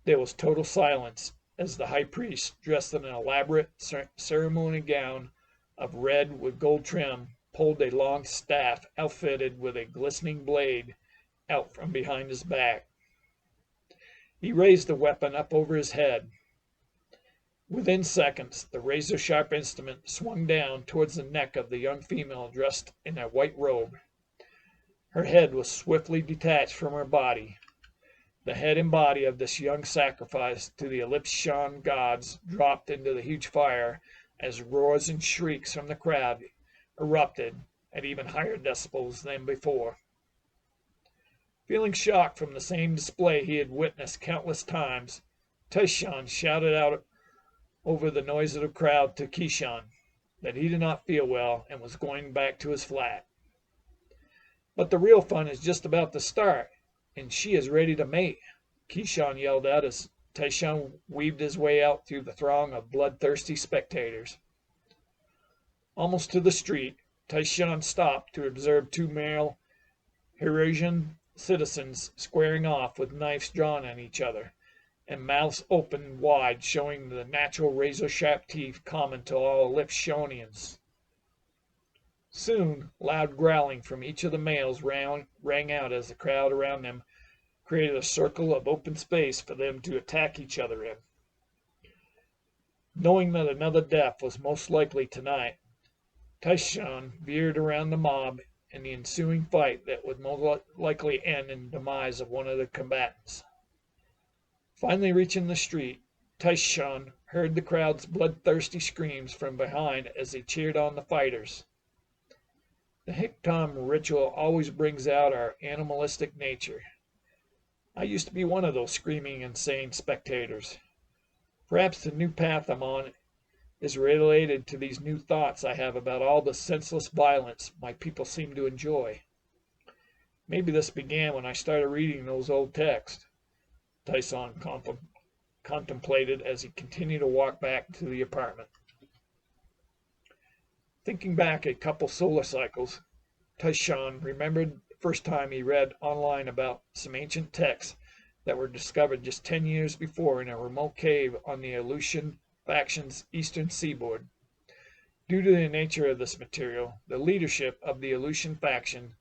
There was total silence as the high priest, dressed in an elaborate ceremonial gown of red with gold trim, pulled a long staff outfitted with a glistening blade out from behind his back. He raised the weapon up over his head. Within seconds, the razor-sharp instrument swung down towards the neck of the young female dressed in a white robe. Her head was swiftly detached from her body. The head and body of this young sacrifice to the Elliptian gods dropped into the huge fire as roars and shrieks from the crowd erupted at even higher decibels than before. Feeling shocked from the same display he had witnessed countless times, Tyshawn shouted out over the noise of the crowd to Keyshawn that he did not feel well and was going back to his flat. "But the real fun is just about to start, and she is ready to mate," Keyshawn yelled out as Tyshawn weaved his way out through the throng of bloodthirsty spectators. Almost to the street, Tyshawn stopped to observe two male Heresian citizens squaring off with knives drawn on each other, and mouths open wide, showing the natural razor-sharp teeth common to all Elliptionians. Soon, loud growling from each of the males rang out as the crowd around them created a circle of open space for them to attack each other in. Knowing that another death was most likely tonight, Tyshawn veered around the mob in the ensuing fight that would most likely end in the demise of one of the combatants. Finally reaching the street, Tyshawn heard the crowd's bloodthirsty screams from behind as they cheered on the fighters. The Hiktam ritual always brings out our animalistic nature. I used to be one of those screaming, insane spectators. Perhaps the new path I'm on is related to these new thoughts I have about all the senseless violence my people seem to enjoy. Maybe this began when I started reading those old texts, Tyson contemplated as he continued to walk back to the apartment. Thinking back a couple solar cycles, Tyshawn remembered the first time he read online about some ancient texts that were discovered just 10 years before in a remote cave on the Aleutian faction's eastern seaboard. Due to the nature of this material, the leadership of the Aleutian faction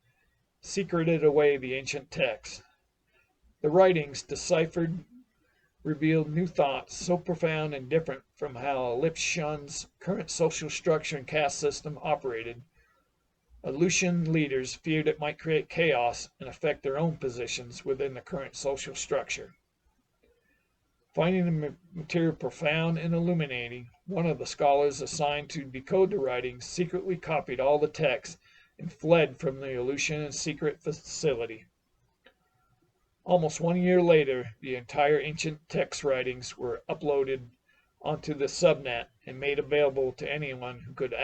secreted away the ancient texts. The writings, deciphered, revealed new thoughts so profound and different from how Elliptian's current social structure and caste system operated. Aleutian leaders feared it might create chaos and affect their own positions within the current social structure. Finding the material profound and illuminating, one of the scholars assigned to decode the writings secretly copied all the texts and fled from the Aleutian secret facility. Almost 1 year later, the entire ancient text writings were uploaded onto the subnet and made available to anyone who could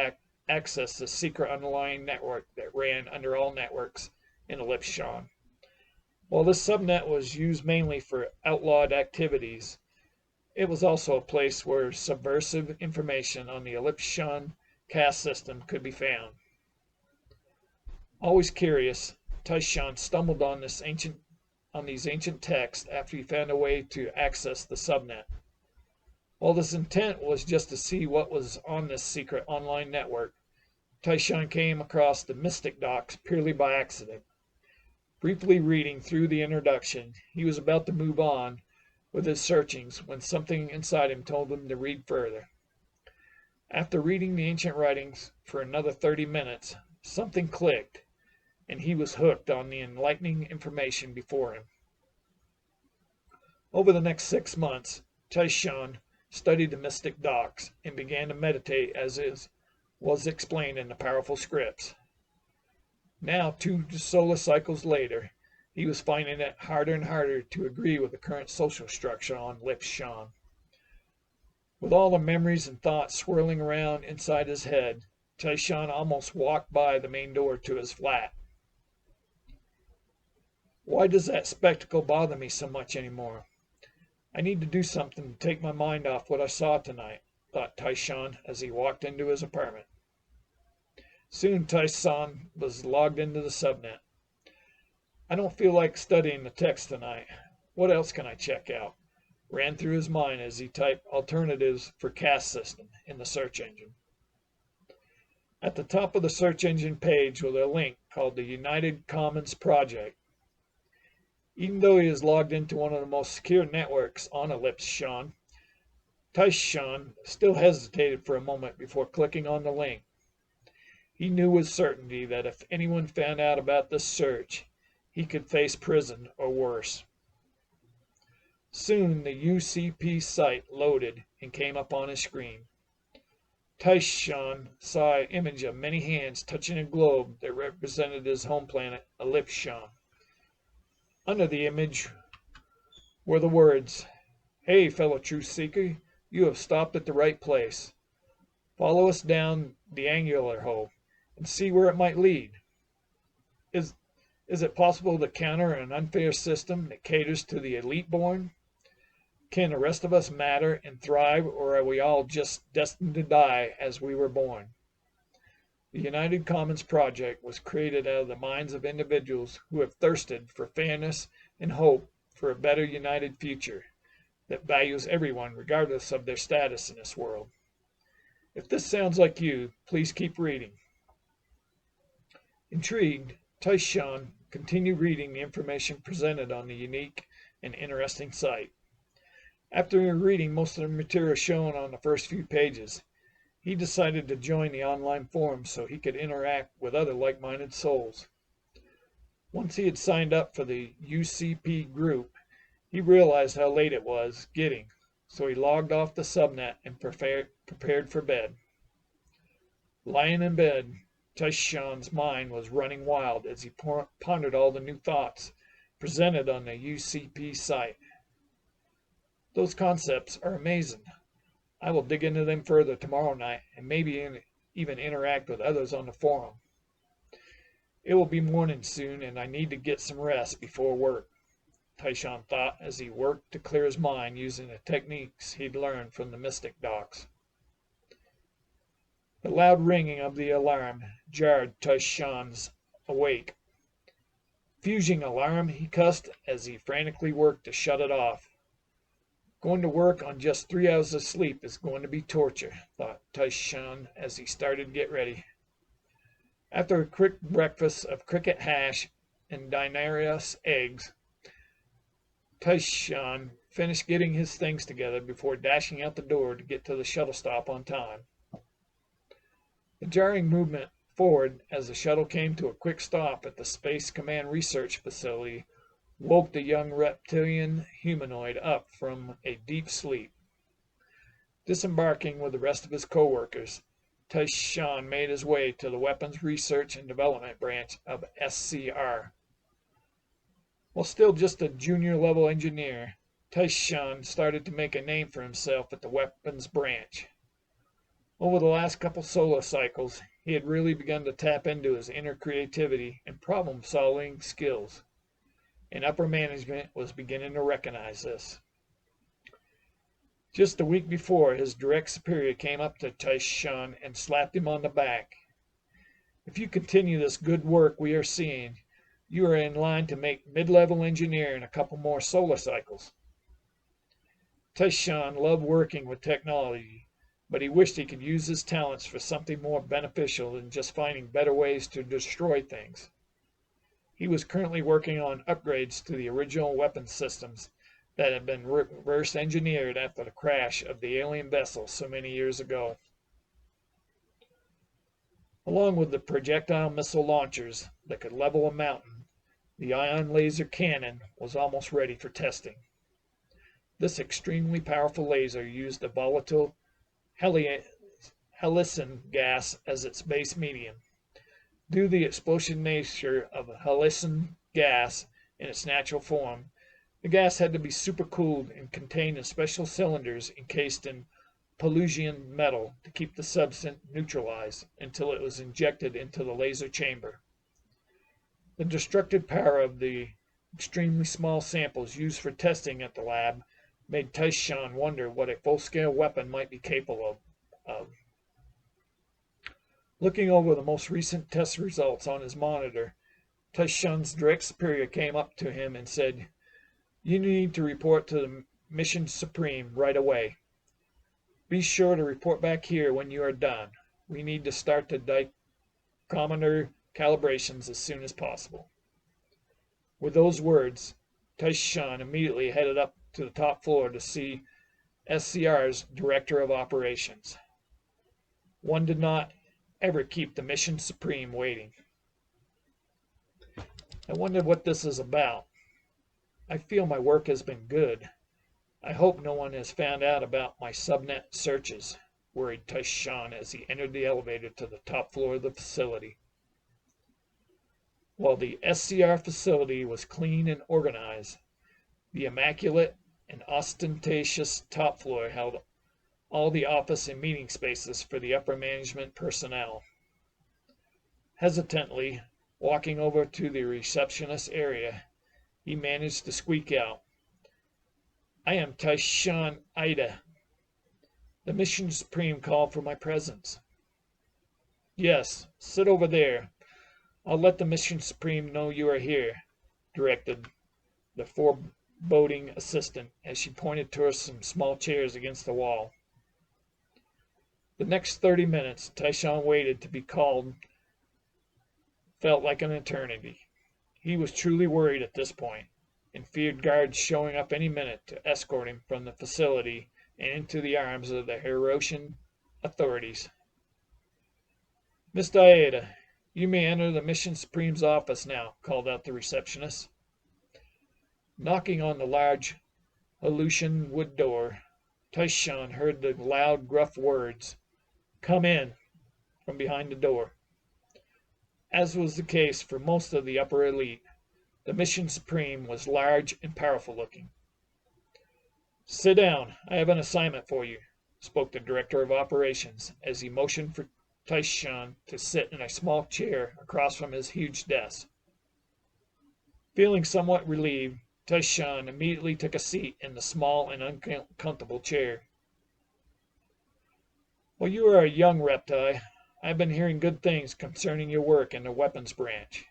access the secret underlying network that ran under all networks in Elliptian. While this subnet was used mainly for outlawed activities, it was also a place where subversive information on the Elliptian caste system could be found. Always curious, Tyshawn stumbled on these ancient texts after he found a way to access the subnet. While his intent was just to see what was on this secret online network, Tyshawn came across the Mystic Docs purely by accident. Briefly reading through the introduction, he was about to move on with his searchings when something inside him told him to read further. After reading the ancient writings for another 30 minutes, something clicked, and he was hooked on the enlightening information before him. Over the next 6 months, Tyshawn studied the Mystic Docs and began to meditate as was explained in the powerful scripts. Now, 2 solar cycles later, he was finding it harder and harder to agree with the current social structure on Elliptian. With all the memories and thoughts swirling around inside his head, Tyshawn almost walked by the main door to his flat. Why does that spectacle bother me so much anymore? I need to do something to take my mind off what I saw tonight, thought Tyshawn as he walked into his apartment. Soon Tyshawn was logged into the subnet. I don't feel like studying the text tonight. What else can I check out? Ran through his mind as he typed alternatives for caste system in the search engine. At the top of the search engine page was a link called the United Commons Project. Even though he is logged into one of the most secure networks on Ellipse Sean, Taishan still hesitated for a moment before clicking on the link. He knew with certainty that if anyone found out about this search, he could face prison or worse. Soon the UCP site loaded and came up on his screen. Taishan saw an image of many hands touching a globe that represented his home planet, Ellipse. Under the image were the words, "Hey, fellow truth seeker, you have stopped at the right place. Follow us down the angular hole and see where it might lead. Is it possible to counter an unfair system that caters to the elite born? Can the rest of us matter and thrive, or are we all just destined to die as we were born?" The United Commons Project was created out of the minds of individuals who have thirsted for fairness and hope for a better united future that values everyone regardless of their status in this world. If this sounds like you, please keep reading. Intrigued, Taishan continued reading the information presented on the unique and interesting site. After reading most of the material shown on the first few pages, he decided to join the online forum so he could interact with other like-minded souls. Once he had signed up for the UCP group, he realized how late it was getting, so he logged off the subnet and prepared for bed. Lying in bed, Taishan's mind was running wild as he pondered all the new thoughts presented on the UCP site. Those concepts are amazing. I will dig into them further tomorrow night and maybe even interact with others on the forum. It will be morning soon and I need to get some rest before work, Taishan thought as he worked to clear his mind using the techniques he'd learned from the Mystic Docs. The loud ringing of the alarm jarred Taishan's awake. "Fusing alarm," he cussed as he frantically worked to shut it off. Going to work on just 3 hours of sleep is going to be torture, thought Taishan as he started to get ready. After a quick breakfast of cricket hash and Dinarius eggs, Taishan finished getting his things together before dashing out the door to get to the shuttle stop on time. The jarring movement forward as the shuttle came to a quick stop at the Space Command Research Facility woke the young reptilian humanoid up from a deep sleep. Disembarking with the rest of his co-workers, Taishan made his way to the Weapons Research and Development branch of SCR. While still just a junior-level engineer, Taishan started to make a name for himself at the Weapons branch. Over the last couple solar cycles, he had really begun to tap into his inner creativity and problem-solving skills, and upper management was beginning to recognize this. Just a week before, his direct superior came up to Taishan and slapped him on the back. "If you continue this good work we are seeing, you are in line to make mid-level engineer in a couple more solar cycles." Taishan loved working with technology, but he wished he could use his talents for something more beneficial than just finding better ways to destroy things. He was currently working on upgrades to the original weapons systems that had been reverse engineered after the crash of the alien vessel so many years ago. Along with the projectile missile launchers that could level a mountain, the ion laser cannon was almost ready for testing. This extremely powerful laser used a volatile helicin gas as its base medium. Due to the explosive nature of helicin gas in its natural form, the gas had to be supercooled and contained in special cylinders encased in Palladian metal to keep the substance neutralized until it was injected into the laser chamber. The destructive power of the extremely small samples used for testing at the lab made Taishan wonder what a full-scale weapon might be capable of. Looking over the most recent test results on his monitor, Taishan's direct superior came up to him and said, "You need to report to the Mission Supreme right away. Be sure to report back here when you are done. We need to start the dichronometer calibrations as soon as possible." With those words, Taishan immediately headed up to the top floor to see SCR's Director of Operations. One did not ever keep the Mission Supreme waiting. I wonder what this is about. I feel my work has been good. I hope no one has found out about my subnet searches, worried Taishan as he entered the elevator to the top floor of the facility. While the SCR facility was clean and organized, the immaculate and ostentatious top floor held all the office and meeting spaces for the upper management personnel. Hesitantly, walking over to the receptionist area, he managed to squeak out, "I am Taishan Ida. The Mission Supreme called for my presence." "Yes, sit over there. I'll let the Mission Supreme know you are here," directed the foreboding assistant as she pointed towards some small chairs against the wall. The next 30 minutes Taishan waited to be called felt like an eternity. He was truly worried at this point, and feared guards showing up any minute to escort him from the facility and into the arms of the Hirotian authorities. "Miss Aida, you may enter the Mission Supreme's office now," called out the receptionist. Knocking on the large Aleutian wood door, Taishan heard the loud, gruff words, "Come in," from behind the door. As was the case for most of the upper elite, the Mission Supreme was large and powerful looking. "Sit down. I have an assignment for you," spoke the Director of Operations as he motioned for Taishan to sit in a small chair across from his huge desk. Feeling somewhat relieved, Taishan immediately took a seat in the small and uncomfortable chair. "Well, you are a young reptile. I've been hearing good things concerning your work in the weapons branch.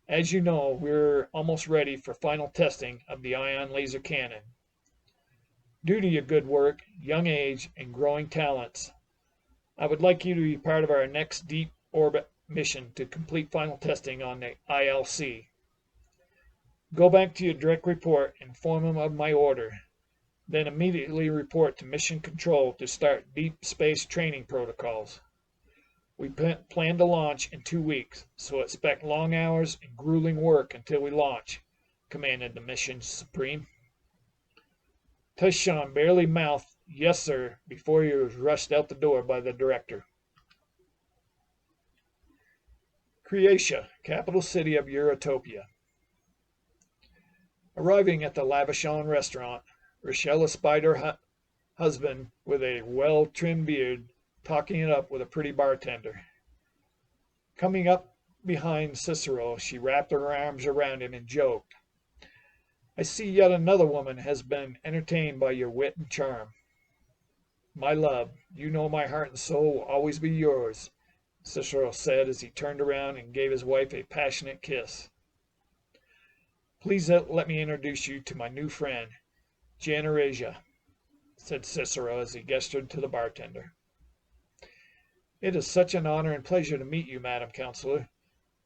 As you know, we're almost ready for final testing of the ion laser cannon. Due to your good work, young age, and growing talents, I would like you to be part of our next deep orbit mission to complete final testing on the ILC. Go back to your direct report and inform him of my order, then immediately report to Mission Control to start deep space training protocols. We plan to launch in 2 weeks, so expect long hours and grueling work until we launch," commanded the Mission Supreme. Taishan barely mouthed, "Yes, sir," before he was rushed out the door by the director. Croatia, capital city of Eurotopia. Arriving at the Lavishon restaurant, Rochelle spied her husband with a well-trimmed beard talking it up with a pretty bartender. Coming up behind Cicero, she wrapped her arms around him and joked, "I see yet another woman has been entertained by your wit and charm. My love, you know my heart and soul will always be yours," Cicero said as he turned around and gave his wife a passionate kiss. "Please let me introduce you to my new friend, Giannaregia," said Cicero as he gestured to the bartender. "It is such an honor and pleasure to meet you, Madam Counselor."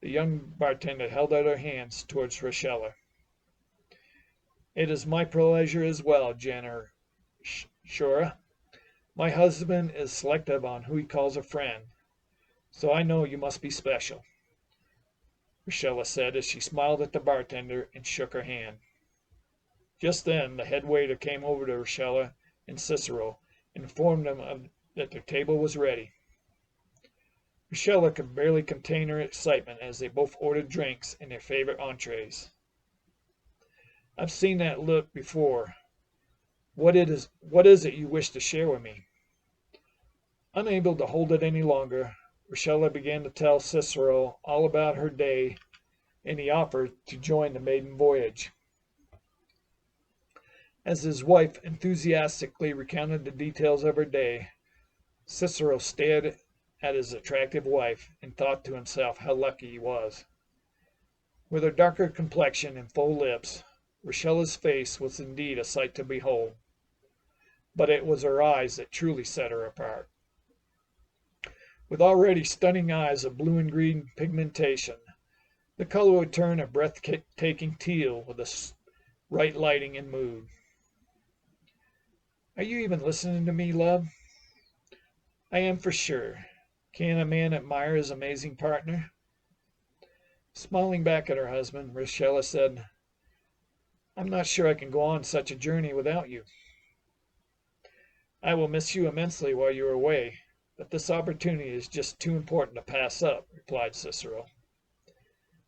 The young bartender held out her hands towards Rochelle. "It is my pleasure as well, Giannaregia. My husband is selective on who he calls a friend, so I know you must be special," Rochelle said as she smiled at the bartender and shook her hand. Just then the head waiter came over to Rochelle and Cicero and informed them that their table was ready. Rochelle could barely contain her excitement as they both ordered drinks and their favorite entrees. "I've seen that look before. What is it you wish to share with me?" Unable to hold it any longer, Rochelle began to tell Cicero all about her day and the offer to join the maiden voyage. As his wife enthusiastically recounted the details of her day, Cicero stared at his attractive wife and thought to himself how lucky he was. With her darker complexion and full lips, Rochelle's face was indeed a sight to behold, but it was her eyes that truly set her apart. With already stunning eyes of blue and green pigmentation, the color would turn a breathtaking teal with a right lighting and mood. Are you even listening to me, love? I am for sure. Can a man admire his amazing partner? Smiling back at her husband, Rochella said, I'm not sure I can go on such a journey without you. I will miss you immensely while you are away, but this opportunity is just too important to pass up, replied Cicero.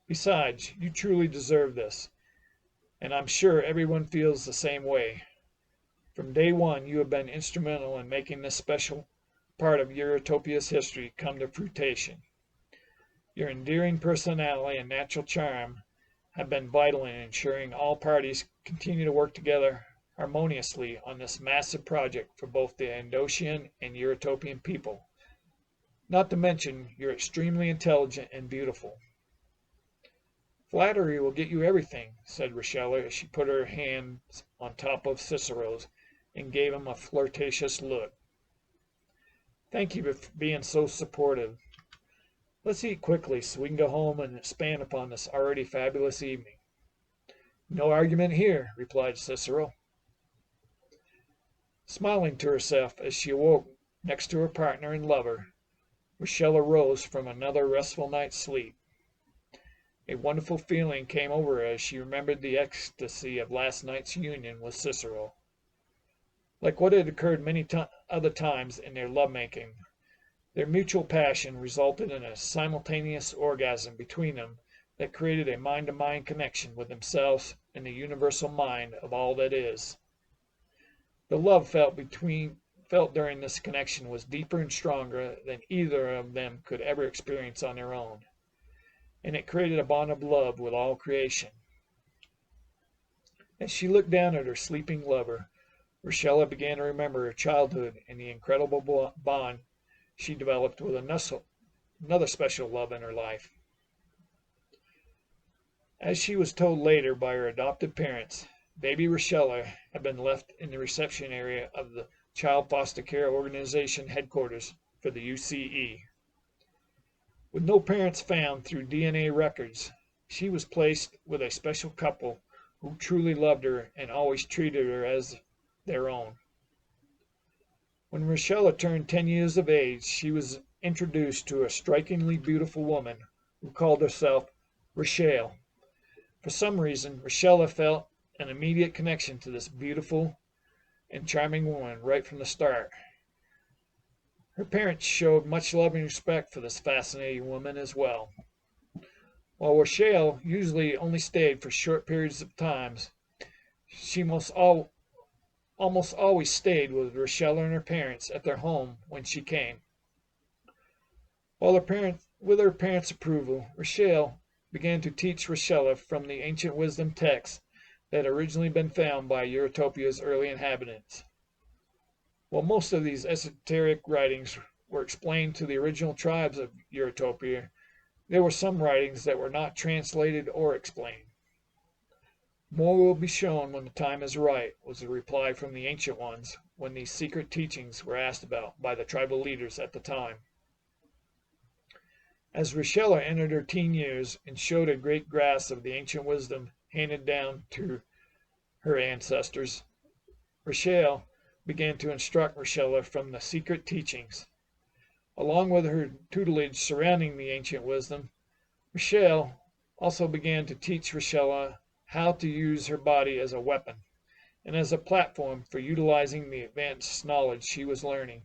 Besides, you truly deserve this, and I'm sure everyone feels the same way. From day one, you have been instrumental in making this special part of Eurotopia's history come to fruition. Your endearing personality and natural charm have been vital in ensuring all parties continue to work together harmoniously on this massive project for both the Andosian and Eurotopian people. Not to mention, you're extremely intelligent and beautiful. Flattery will get you everything, said Rochella as she put her hands on top of Cicero's and gave him a flirtatious look. Thank you for being so supportive. Let's eat quickly so we can go home and expand upon this already fabulous evening. No argument here, replied Cicero. Smiling to herself as she awoke next to her partner and lover, Rochella rose from another restful night's sleep. A wonderful feeling came over her as she remembered the ecstasy of last night's union with Cicero. Like what had occurred many other times in their lovemaking, their mutual passion resulted in a simultaneous orgasm between them that created a mind-to-mind connection with themselves and the universal mind of all that is. The love felt during this connection was deeper and stronger than either of them could ever experience on their own, and it created a bond of love with all creation. As she looked down at her sleeping lover, Rochella began to remember her childhood and the incredible bond she developed with another special love in her life. As she was told later by her adopted parents, baby Rochella had been left in the reception area of the Child Foster Care Organization headquarters for the UCE. With no parents found through DNA records, she was placed with a special couple who truly loved her and always treated her as their own. When Rochella turned 10 years of age, she was introduced to a strikingly beautiful woman who called herself Rochelle. For some reason, Rochella felt an immediate connection to this beautiful and charming woman right from the start. Her parents showed much love and respect for this fascinating woman as well. While Rochelle usually only stayed for short periods of time, she almost always stayed with Rochella and her parents at their home when she came. With her parents' approval, Rochelle began to teach Rochella from the ancient wisdom texts that had originally been found by Eurotopia's early inhabitants. While most of these esoteric writings were explained to the original tribes of Eurotopia, there were some writings that were not translated or explained. More will be shown when the time is right, was the reply from the ancient ones when these secret teachings were asked about by the tribal leaders at the time. As Rochella entered her teen years and showed a great grasp of the ancient wisdom handed down to her ancestors, Rochelle began to instruct Rochella from the secret teachings. Along with her tutelage surrounding the ancient wisdom, Rochelle also began to teach Rochella how to use her body as a weapon and as a platform for utilizing the advanced knowledge she was learning.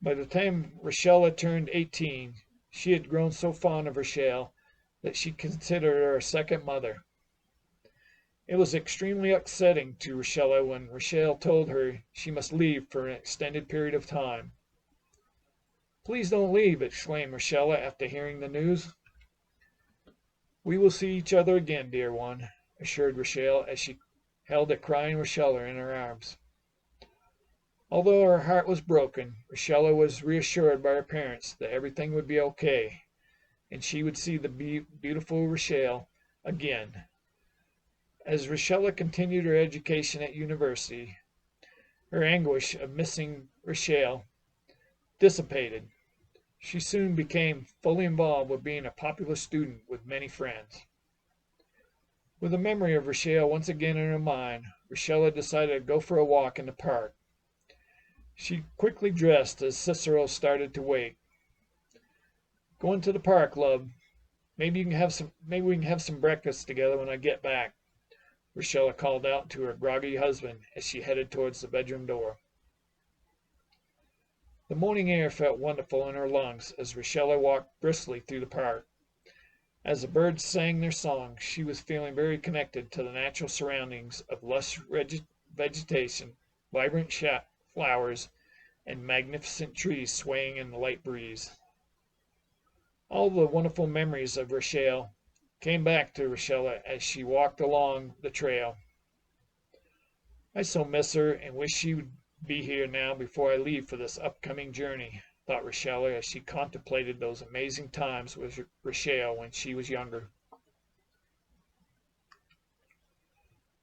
By the time Rochella turned 18, she had grown so fond of Rochelle that she considered her a second mother. It was extremely upsetting to Rochella when Rochelle told her she must leave for an extended period of time. Please don't leave, exclaimed Rochella after hearing the news. We will see each other again, dear one, assured Rochelle as she held the crying Rochella in her arms. Although her heart was broken, Rochella was reassured by her parents that everything would be okay, and she would see the beautiful Rochelle again. As Rochelle continued her education at university, her anguish of missing Rochelle dissipated. She soon became fully involved with being a popular student with many friends. With the memory of Rochelle once again in her mind, Rochelle decided to go for a walk in the park. She quickly dressed as Cicero started to wake. "Going to the park, love. Maybe we can have some breakfast together when I get back," Rochelle called out to her groggy husband as she headed towards the bedroom door. The morning air felt wonderful in her lungs as Rochelle walked briskly through the park. As the birds sang their songs, she was feeling very connected to the natural surroundings of lush vegetation, vibrant flowers, and magnificent trees swaying in the light breeze. All the wonderful memories of Rochelle came back to Rochelle as she walked along the trail. "I so miss her and wish she would be here now before I leave for this upcoming journey," thought Rochelle as she contemplated those amazing times with Rochelle when she was younger.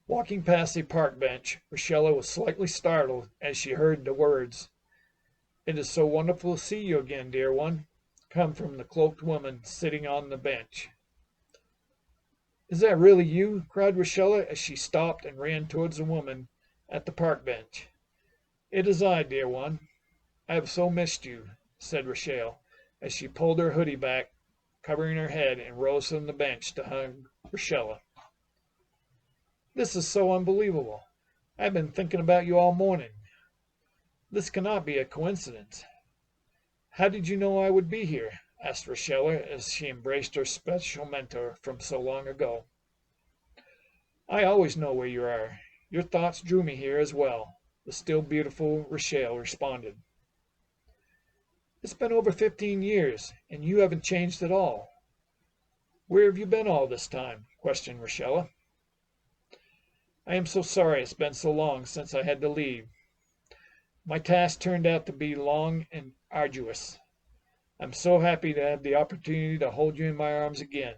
Walking past a park bench, Rochelle was slightly startled as she heard the words, "It is so wonderful to see you again, dear one," come from the cloaked woman sitting on the bench. "Is that really you?" cried Rochelle as she stopped and ran towards the woman at the park bench. "It is I, dear one. I have so missed you," said Rochelle as she pulled her hoodie back, covering her head, and rose from the bench to hug Rochelle. "This is so unbelievable. I've been thinking about you all morning. This cannot be a coincidence. How did you know I would be here?" asked Rochelle as she embraced her special mentor from so long ago. "I always know where you are. Your thoughts drew me here as well," the still beautiful Rochelle responded. "It's been over 15 years, and you haven't changed at all. Where have you been all this time?" questioned Rochelle. "I am so sorry it's been so long since I had to leave. My task turned out to be long and arduous. I'm so happy to have the opportunity to hold you in my arms again."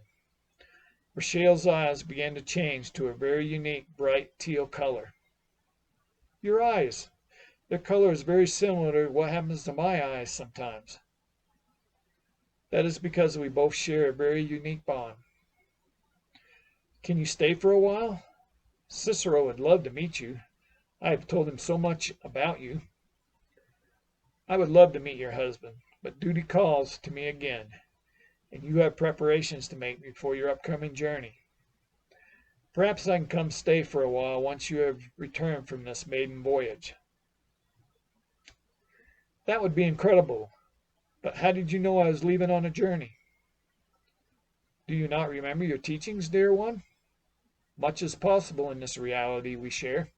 Rochelle's eyes began to change to a very unique bright teal color. "Your eyes! Their color is very similar to what happens to my eyes sometimes." "That is because we both share a very unique bond." "Can you stay for a while? Cicero would love to meet you. I have told him so much about you." "I would love to meet your husband, but duty calls to me again, and you have preparations to make before your upcoming journey. Perhaps I can come stay for a while once you have returned from this maiden voyage." "That would be incredible. But how did you know I was leaving on a journey?" "Do you not remember your teachings, dear one? Much is possible in this reality we share.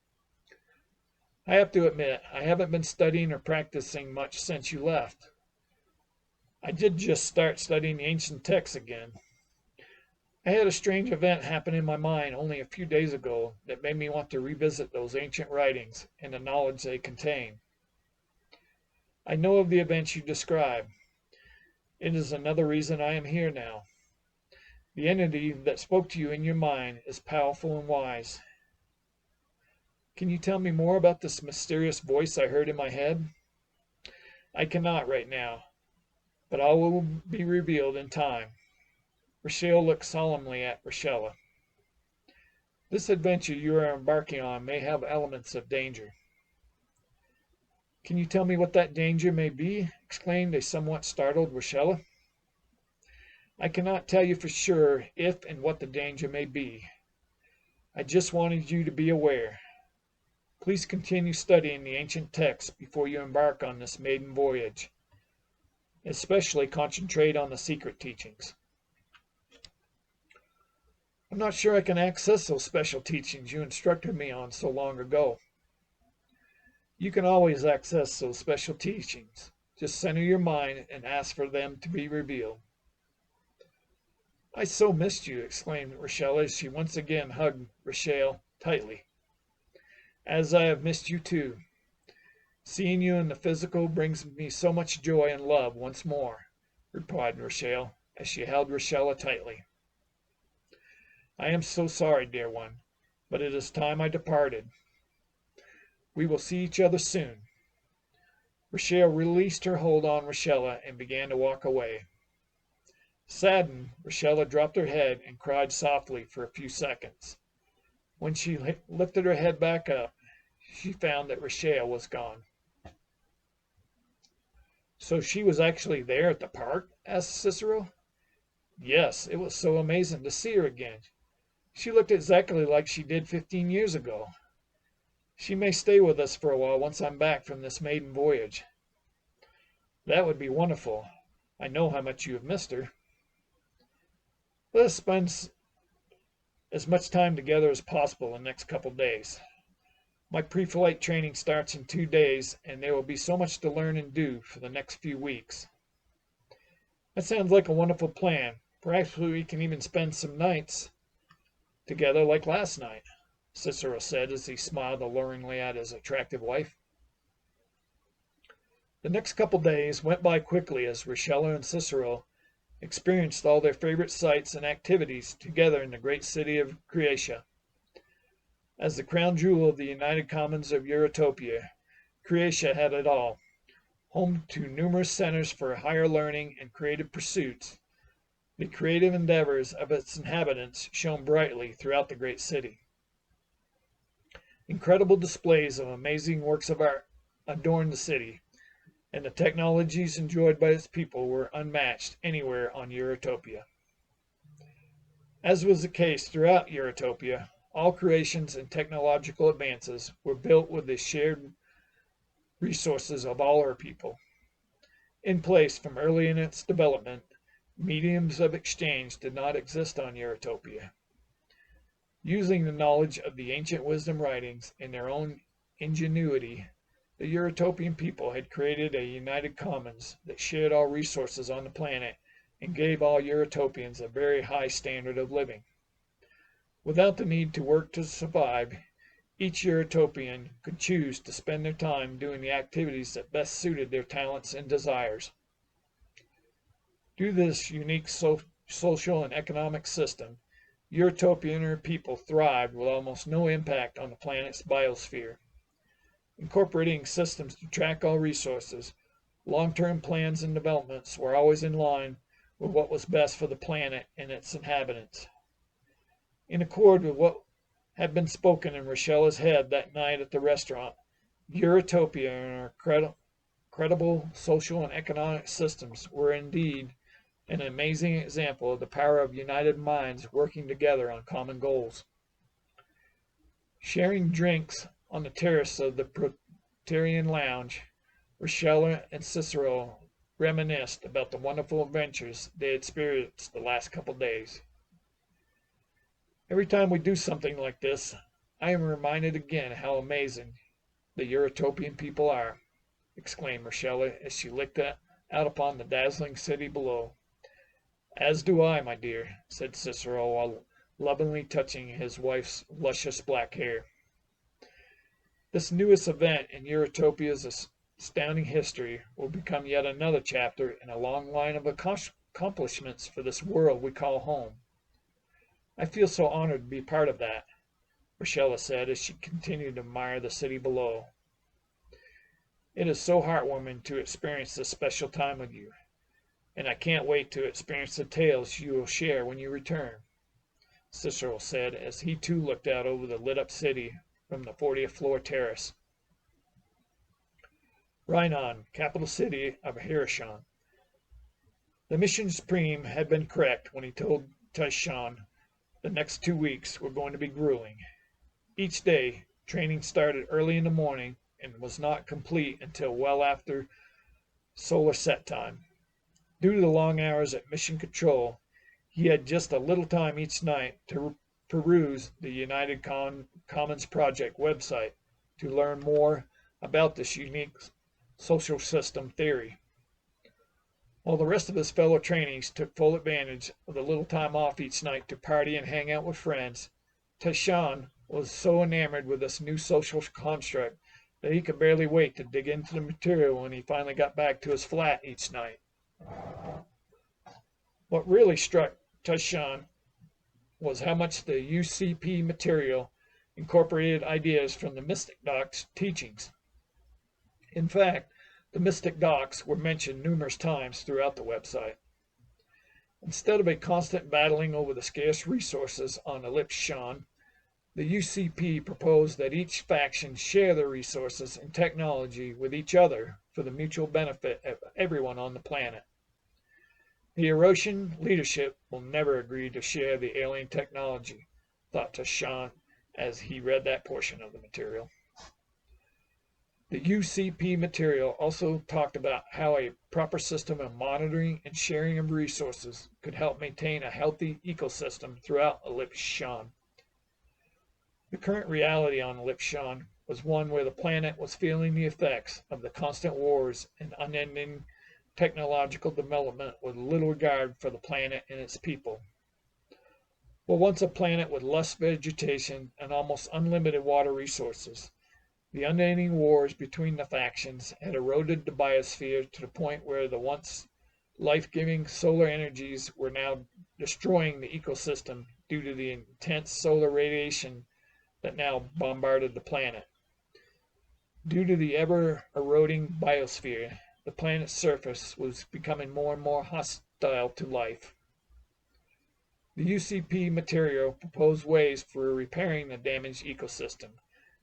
I have to admit, I haven't been studying or practicing much since you left. I did just start studying the ancient texts again. I had a strange event happen in my mind only a few days ago that made me want to revisit those ancient writings and the knowledge they contain. I know of the events you describe. It is another reason I am here now. The entity that spoke to you in your mind is powerful and wise. Can you tell me more about this mysterious voice I heard in my head?" "I cannot right now, but all will be revealed in time." Rochelle looked solemnly at Rochelle. "This adventure you are embarking on may have elements of danger." "Can you tell me what that danger may be?" exclaimed a somewhat startled Rochelle. "I cannot tell you for sure if and what the danger may be. I just wanted you to be aware. Please continue studying the ancient texts before you embark on this maiden voyage. Especially concentrate on the secret teachings." "I'm not sure I can access those special teachings you instructed me on so long ago." "You can always access those special teachings. Just center your mind and ask for them to be revealed." "I so missed you," exclaimed Rochelle as she once again hugged Rochelle tightly. "As I have missed you too. Seeing you in the physical brings me so much joy and love once more," replied Rochelle as she held Rochella tightly. "I am so sorry, dear one, but it is time I departed. We will see each other soon." Rochelle released her hold on Rochella and began to walk away. Saddened, Rochella dropped her head and cried softly for a few seconds. When she lifted her head back up, she found that Rochelle was gone. "So she was actually there at the park?" asked Cicero. "Yes, it was so amazing to see her again. She looked exactly like she did 15 years ago. She may stay with us for a while once I'm back from this maiden voyage." "That would be wonderful. I know how much you have missed her." "Let us spend as much time together as possible in the next couple days. My pre-flight training starts in 2 days, and there will be so much to learn and do for the next few weeks." "That sounds like a wonderful plan. Perhaps we can even spend some nights together like last night," Cicero said as he smiled alluringly at his attractive wife. The next couple days went by quickly as Rochella and Cicero experienced all their favorite sights and activities together in the great city of Creatia. As the crown jewel of the United Commons of Eurotopia, Creatia had it all. Home to numerous centers for higher learning and creative pursuits, the creative endeavors of its inhabitants shone brightly throughout the great city. Incredible displays of amazing works of art adorned the city, and the technologies enjoyed by its people were unmatched anywhere on Eurotopia. As was the case throughout Eurotopia, all creations and technological advances were built with the shared resources of all her people. In place from early in its development, mediums of exchange did not exist on Eurotopia. Using the knowledge of the ancient wisdom writings and their own ingenuity, the Eurotopian people had created a united commons that shared all resources on the planet and gave all Eurotopians a very high standard of living. Without the need to work to survive, each Eurotopian could choose to spend their time doing the activities that best suited their talents and desires. Due to this unique social and economic system, Eurotopia and her people thrived with almost no impact on the planet's biosphere. Incorporating systems to track all resources, long-term plans and developments were always in line with what was best for the planet and its inhabitants. In accord with what had been spoken in Rochella's head that night at the restaurant, Eurotopia and her credible social and economic systems were indeed an amazing example of the power of united minds working together on common goals. Sharing drinks on the terrace of the Proterian Lounge, Rochella and Cicero reminisced about the wonderful adventures they had experienced the last couple days. "Every time we do something like this, I am reminded again how amazing the Eurotopian people are," exclaimed Rochella as she looked out upon the dazzling city below. "As do I, my dear," said Cicero while lovingly touching his wife's luscious black hair. This newest event in Eurotopia's astounding history will become yet another chapter in a long line of accomplishments for this world we call home. "I feel so honored to be part of that," Rochella said as she continued to admire the city below. "It is so heartwarming to experience this special time with you, and I can't wait to experience the tales you will share when you return," Cicero said as he too looked out over the lit-up city from the 40th floor terrace. Rhinon, capital city of Hirashon. The mission supreme had been correct when he told Taishan the next 2 weeks were going to be grueling. Each day, training started early in the morning and was not complete until well after solar set time. Due to the long hours at mission control, he had just a little time each night to peruse the United Commons Project website to learn more about this unique social system theory. While the rest of his fellow trainees took full advantage of the little time off each night to party and hang out with friends, Taishan was so enamored with this new social construct that he could barely wait to dig into the material when he finally got back to his flat each night. What really struck Tushan was how much the UCP material incorporated ideas from the Mystic Doc's teachings. In fact, the Mystic Docs were mentioned numerous times throughout the website. Instead of a constant battling over the scarce resources on Ellipse Shan, the UCP proposed that each faction share their resources and technology with each other for the mutual benefit of everyone on the planet. The Erotian leadership will never agree to share the alien technology, thought Tashan as he read that portion of the material. The UCP material also talked about how a proper system of monitoring and sharing of resources could help maintain a healthy ecosystem throughout Ellipse Shan. The current reality on Ellipse Shan was one where the planet was feeling the effects of the constant wars and unending technological development with little regard for the planet and its people. Well, once a planet with lush vegetation and almost unlimited water resources, the unending wars between the factions had eroded the biosphere to the point where the once life-giving solar energies were now destroying the ecosystem due to the intense solar radiation that now bombarded the planet. Due to the ever-eroding biosphere, the planet's surface was becoming more and more hostile to life. The UCP material proposed ways for repairing the damaged ecosystem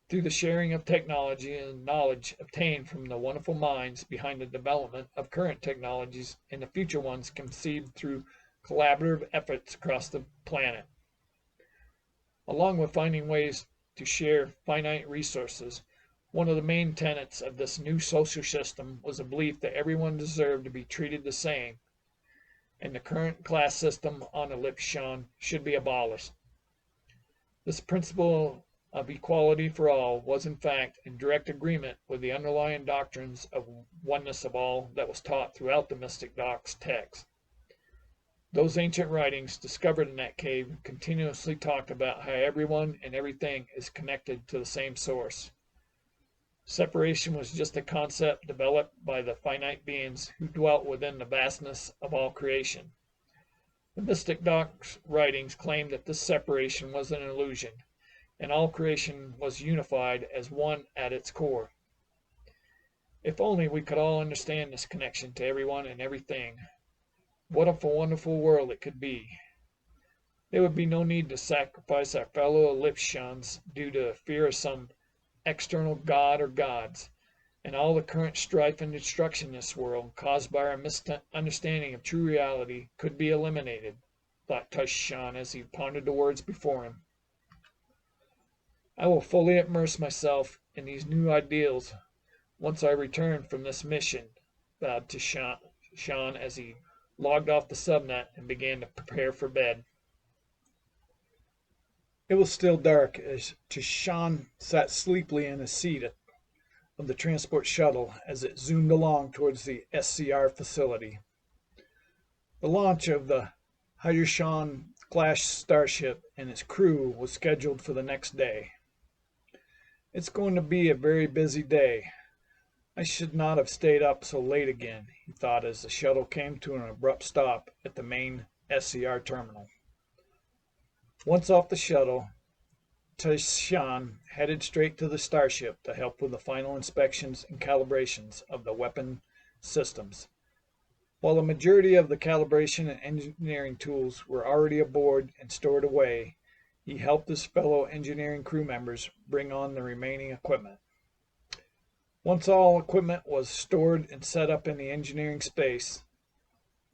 through the sharing of technology and knowledge obtained from the wonderful minds behind the development of current technologies and the future ones conceived through collaborative efforts across the planet. Along with finding ways to share finite resources, one of the main tenets of this new social system was a belief that everyone deserved to be treated the same, and the current class system on Ellipse Shan should be abolished. This principle of equality for all was in fact in direct agreement with the underlying doctrines of oneness of all that was taught throughout the Mystic Doc's text. Those ancient writings discovered in that cave continuously talked about how everyone and everything is connected to the same source. Separation was just a concept developed by the finite beings who dwelt within the vastness of all creation. The Mystic Doc's writings claimed that this separation was an illusion, and all creation was unified as one at its core. If only we could all understand this connection to everyone and everything, what a wonderful world it could be. There would be no need to sacrifice our fellow Elliptians due to fear of some external god or gods, and all the current strife and destruction in this world caused by our misunderstanding of true reality could be eliminated, thought Tushan as he pondered the words before him. I will fully immerse myself in these new ideals once I return from this mission, vowed Tushan as he logged off the subnet and began to prepare for bed. It was still dark as Tushan sat sleepily in his seat of the transport shuttle as it zoomed along towards the SCR facility. The launch of the Hydershan-class starship and its crew was scheduled for the next day. It's going to be a very busy day. I should not have stayed up so late again, he thought as the shuttle came to an abrupt stop at the main SCR terminal. Once off the shuttle, Tushan headed straight to the starship to help with the final inspections and calibrations of the weapon systems. While the majority of the calibration and engineering tools were already aboard and stored away, he helped his fellow engineering crew members bring on the remaining equipment. Once all equipment was stored and set up in the engineering space,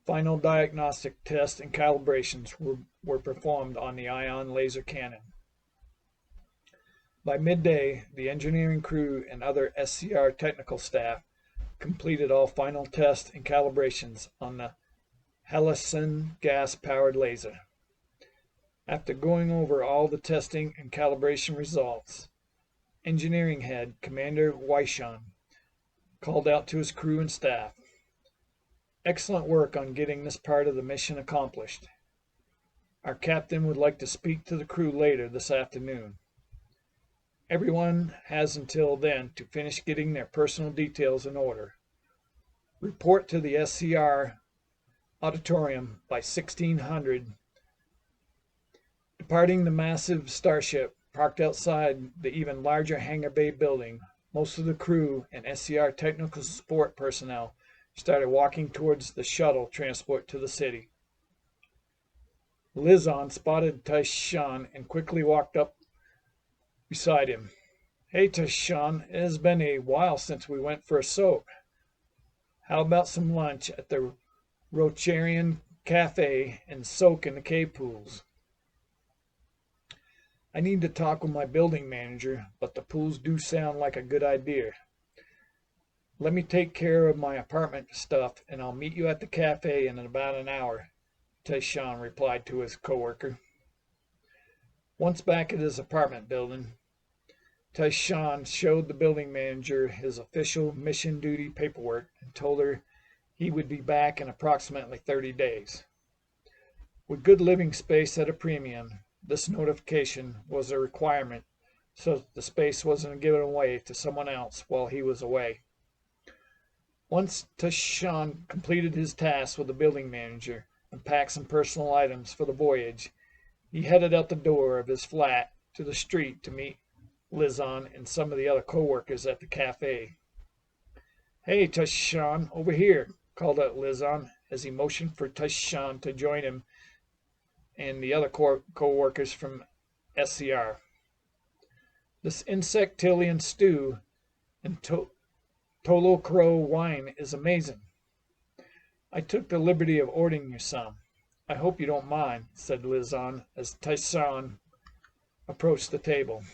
final diagnostic tests and calibrations were performed on the ion laser cannon. By midday, the engineering crew and other SCR technical staff completed all final tests and calibrations on the halocene gas-powered laser. After going over all the testing and calibration results, Engineering Head Commander Weishan called out to his crew and staff, "Excellent work on getting this part of the mission accomplished. Our captain would like to speak to the crew later this afternoon. Everyone has until then to finish getting their personal details in order. Report to the SCR auditorium by 1600. Departing the massive starship parked outside the even larger hangar bay building, most of the crew and SCR technical support personnel started walking towards the shuttle transport to the city. Lizon spotted Taishan and quickly walked up beside him. "Hey, Taishan, it has been a while since we went for a soak. How about some lunch at the Rocharian Cafe and soak in the cave pools?" "I need to talk with my building manager, but the pools do sound like a good idea. Let me take care of my apartment stuff, and I'll meet you at the cafe in about an hour," Taishan replied to his coworker. Once back at his apartment building, Taishan showed the building manager his official mission duty paperwork and told her he would be back in approximately 30 days. With good living space at a premium, this notification was a requirement so that the space wasn't given away to someone else while he was away. Once Taishan completed his task with the building manager and packed some personal items for the voyage, he headed out the door of his flat to the street to meet Lizon and some of the other co-workers at the cafe. "Hey, Taishan, over here," called out Lizon as he motioned for Taishan to join him and the other co-workers from SCR. "This insectillion stew and Tolo Crow wine is amazing. I took the liberty of ordering you some. I hope you don't mind," said Lizon as Taishan approached the table.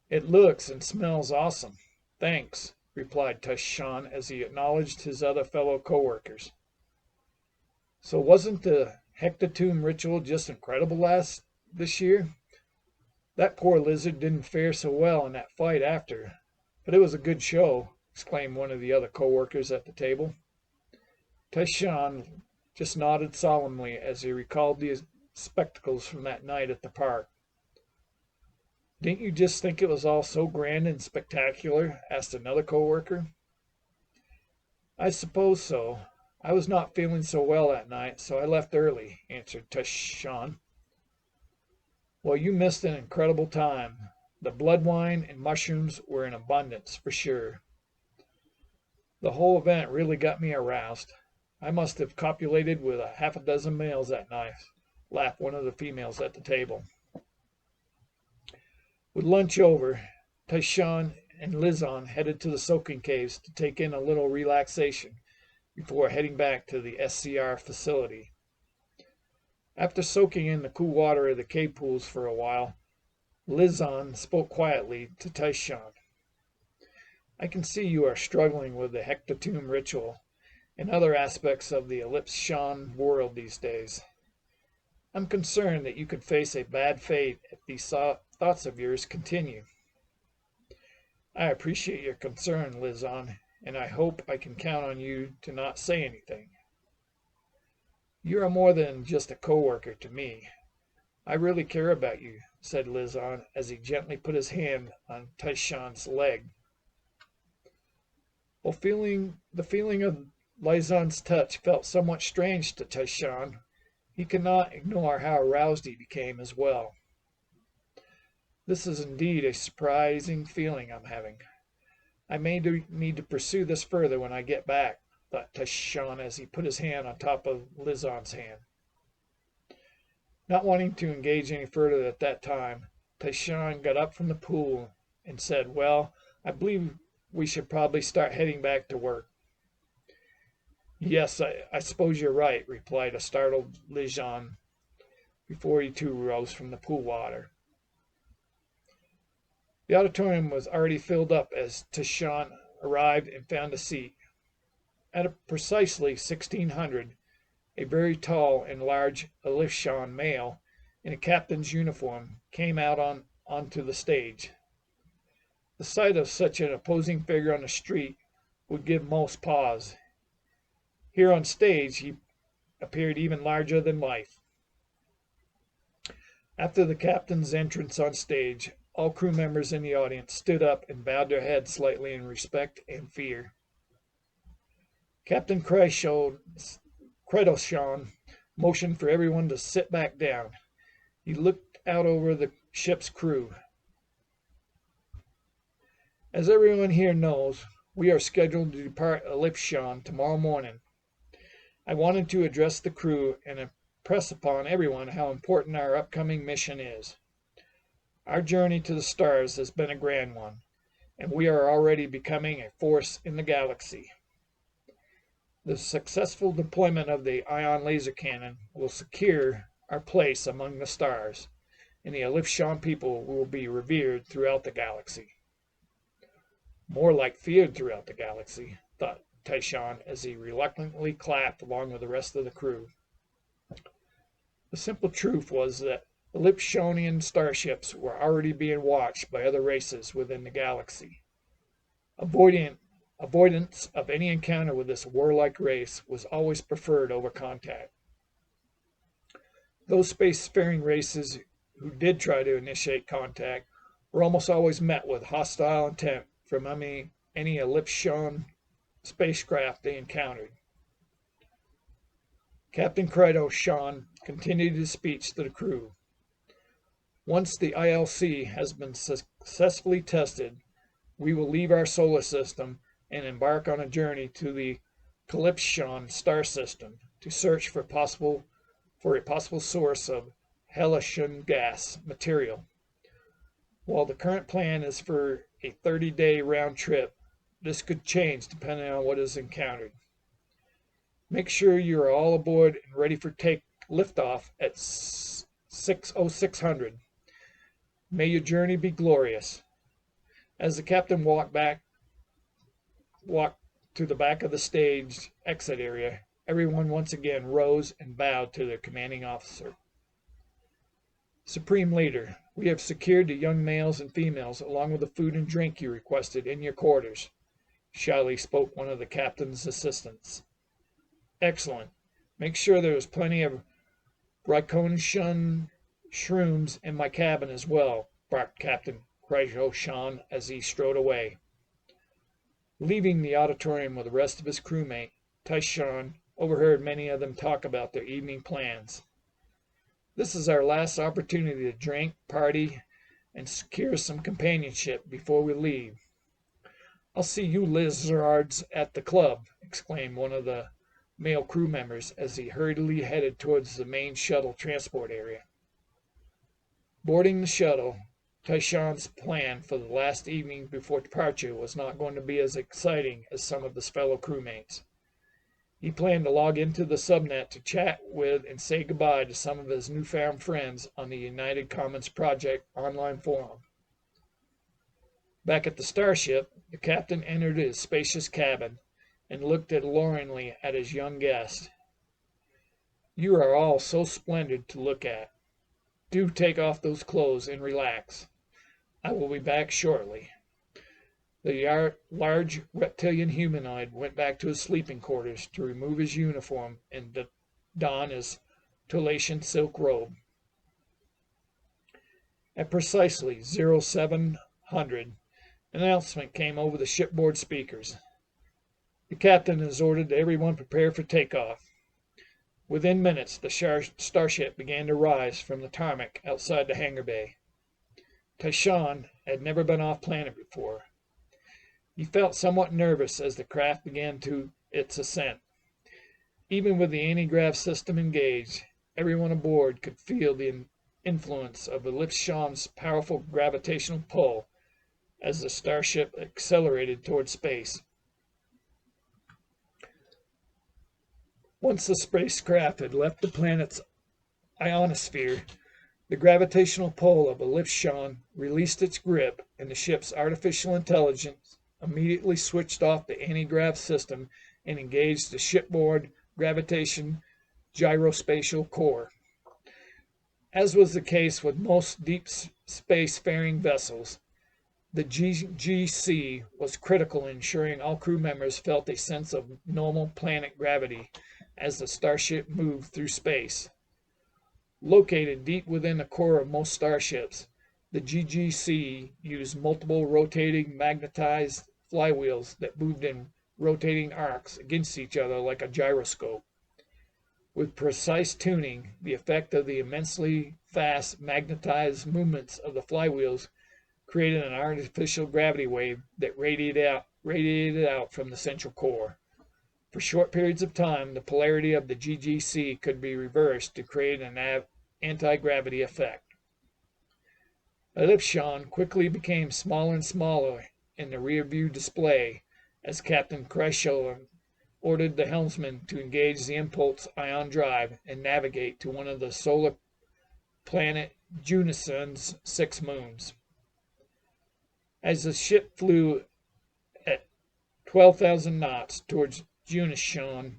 "It looks and smells awesome. Thanks," replied Taishan as he acknowledged his other fellow co-workers. "So wasn't the Hectatomb ritual just incredible this year? That poor lizard didn't fare so well in that fight after, but it was a good show," exclaimed one of the other co-workers at the table. Taishan just nodded solemnly as he recalled the spectacles from that night at the park. "Didn't you just think it was all so grand and spectacular?" asked another co-worker. "I suppose so. I was not feeling so well that night, so I left early," answered Taishan. "Well, you missed an incredible time. The blood wine and mushrooms were in abundance, for sure. The whole event really got me aroused. I must have copulated with a half a dozen males that night," laughed one of the females at the table. With lunch over, Taishan and Lizon headed to the soaking caves to take in a little relaxation before heading back to the SCR facility. After soaking in the cool water of the cave pools for a while, Lizon spoke quietly to Taishan. "I can see you are struggling with the Hectatomb ritual and other aspects of the Ellipsion world these days. I'm concerned that you could face a bad fate if these thoughts of yours continue." "I appreciate your concern, Lizon, and I hope I can count on you to not say anything." "You are more than just a co-worker to me. I really care about you," said Lizon as he gently put his hand on Taishan's leg. While the feeling of Lizon's touch felt somewhat strange to Taishan, he could not ignore how aroused he became as well. "This is indeed a surprising feeling I'm having. I may need to pursue this further when I get back," thought Taishan as he put his hand on top of Lizon's hand. Not wanting to engage any further at that time, Taishan got up from the pool and said, "Well, I believe we should probably start heading back to work." "Yes, I suppose you're right," replied a startled Lizon before he too rose from the pool water. The auditorium was already filled up as Taishan arrived and found a seat. At precisely 1600, a very tall and large Ellipsion male in a captain's uniform came out onto the stage. The sight of such an opposing figure on the street would give most pause. Here on stage he appeared even larger than life. After the captain's entrance on stage, all crew members in the audience stood up and bowed their heads slightly in respect and fear. Captain Kreischow Kretoshan motioned for everyone to sit back down. He looked out over the ship's crew. As everyone here knows, we are scheduled to depart Ellipsion tomorrow morning. I wanted to address the crew and impress upon everyone how important our upcoming mission is. Our journey to the stars has been a grand one, and we are already becoming a force in the galaxy. The successful deployment of the ion laser cannon will secure our place among the stars, and the Ellipsion people will be revered throughout the galaxy. More like feared throughout the galaxy, thought Tyshawn as he reluctantly clapped along with the rest of the crew. The simple truth was that Elliptionian starships were already being watched by other races within the galaxy. Avoidance of any encounter with this warlike race was always preferred over contact. Those spacefaring races who did try to initiate contact were almost always met with hostile intent from any Elliptian spacecraft they encountered. Captain Kretoshan continued his speech to the crew. Once the ILC has been successfully tested, we will leave our solar system and embark on a journey to the Calypsion star system to search for a possible source of Heliogen gas material. While the current plan is for a 30-day round trip, this could change depending on what is encountered. Make sure you are all aboard and ready for liftoff at 0600. May your journey be glorious. As the captain walked to the back of the stage exit area, everyone once again rose and bowed to their commanding officer. Supreme Leader, we have secured the young males and females along with the food and drink you requested in your quarters, shyly spoke one of the captain's assistants. Excellent. Make sure there is plenty of Briconian shrooms in my cabin as well, barked Captain Kretoshan as he strode away. Leaving the auditorium with the rest of his crewmate, Tyshawn overheard many of them talk about their evening plans. This is our last opportunity to drink, party, and secure some companionship before we leave. I'll see you lizards at the club, exclaimed one of the male crew members as he hurriedly headed towards the main shuttle transport area. Boarding the shuttle, Tyshawn's plan for the last evening before departure was not going to be as exciting as some of his fellow crewmates. He planned to log into the subnet to chat with and say goodbye to some of his newfound friends on the United Commons Project online forum. Back at the starship, the captain entered his spacious cabin and looked alluringly at his young guest. You are all so splendid to look at. Do take off those clothes and relax. I will be back shortly. The large reptilian humanoid went back to his sleeping quarters to remove his uniform and don his Tolatian silk robe. At precisely 0700, an announcement came over the shipboard speakers. The captain has ordered everyone prepare for takeoff. Within minutes, the starship began to rise from the tarmac outside the hangar bay. Tyshawn had never been off planet before. He felt somewhat nervous as the craft began its ascent. Even with the anti-grav system engaged, everyone aboard could feel the influence of Elliption's powerful gravitational pull as the starship accelerated toward space. Once the spacecraft had left the planet's ionosphere, the gravitational pull of Elliption released its grip, and the ship's artificial intelligence immediately switched off the anti-grav system and engaged the shipboard gravitation gyrospatial core. As was the case with most deep space-faring vessels, the GGC was critical in ensuring all crew members felt a sense of normal planet gravity as the starship moved through space. Located deep within the core of most starships, the GGC used multiple rotating magnetized flywheels that moved in rotating arcs against each other like a gyroscope. With precise tuning, the effect of the immensely fast magnetized movements of the flywheels created an artificial gravity wave that radiated out from the central core. For short periods of time, the polarity of the GGC could be reversed to create an anti-gravity effect. Ellipsion quickly became smaller and smaller in the rear-view display as Captain Kreisel ordered the helmsman to engage the impulse ion drive and navigate to one of the solar planet Junison's 6 moons. As the ship flew at 12,000 knots towards Junison,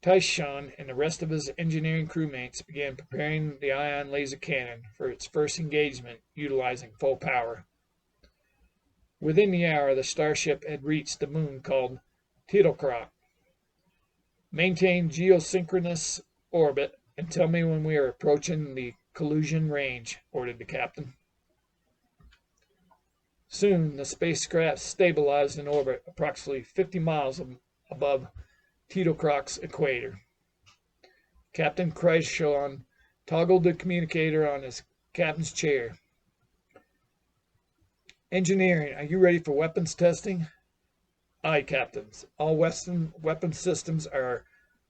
Tyshawn and the rest of his engineering crewmates began preparing the ion laser cannon for its first engagement utilizing full power. Within the hour, the starship had reached the moon called Titelkrok. Maintain geosynchronous orbit and tell me when we are approaching the collision range, ordered the captain. Soon, the spacecraft stabilized in orbit approximately 50 miles above Titelkrok's equator. Captain Kreisel toggled the communicator on his captain's chair. Engineering, are you ready for weapons testing? Aye, captains. All Western weapon systems are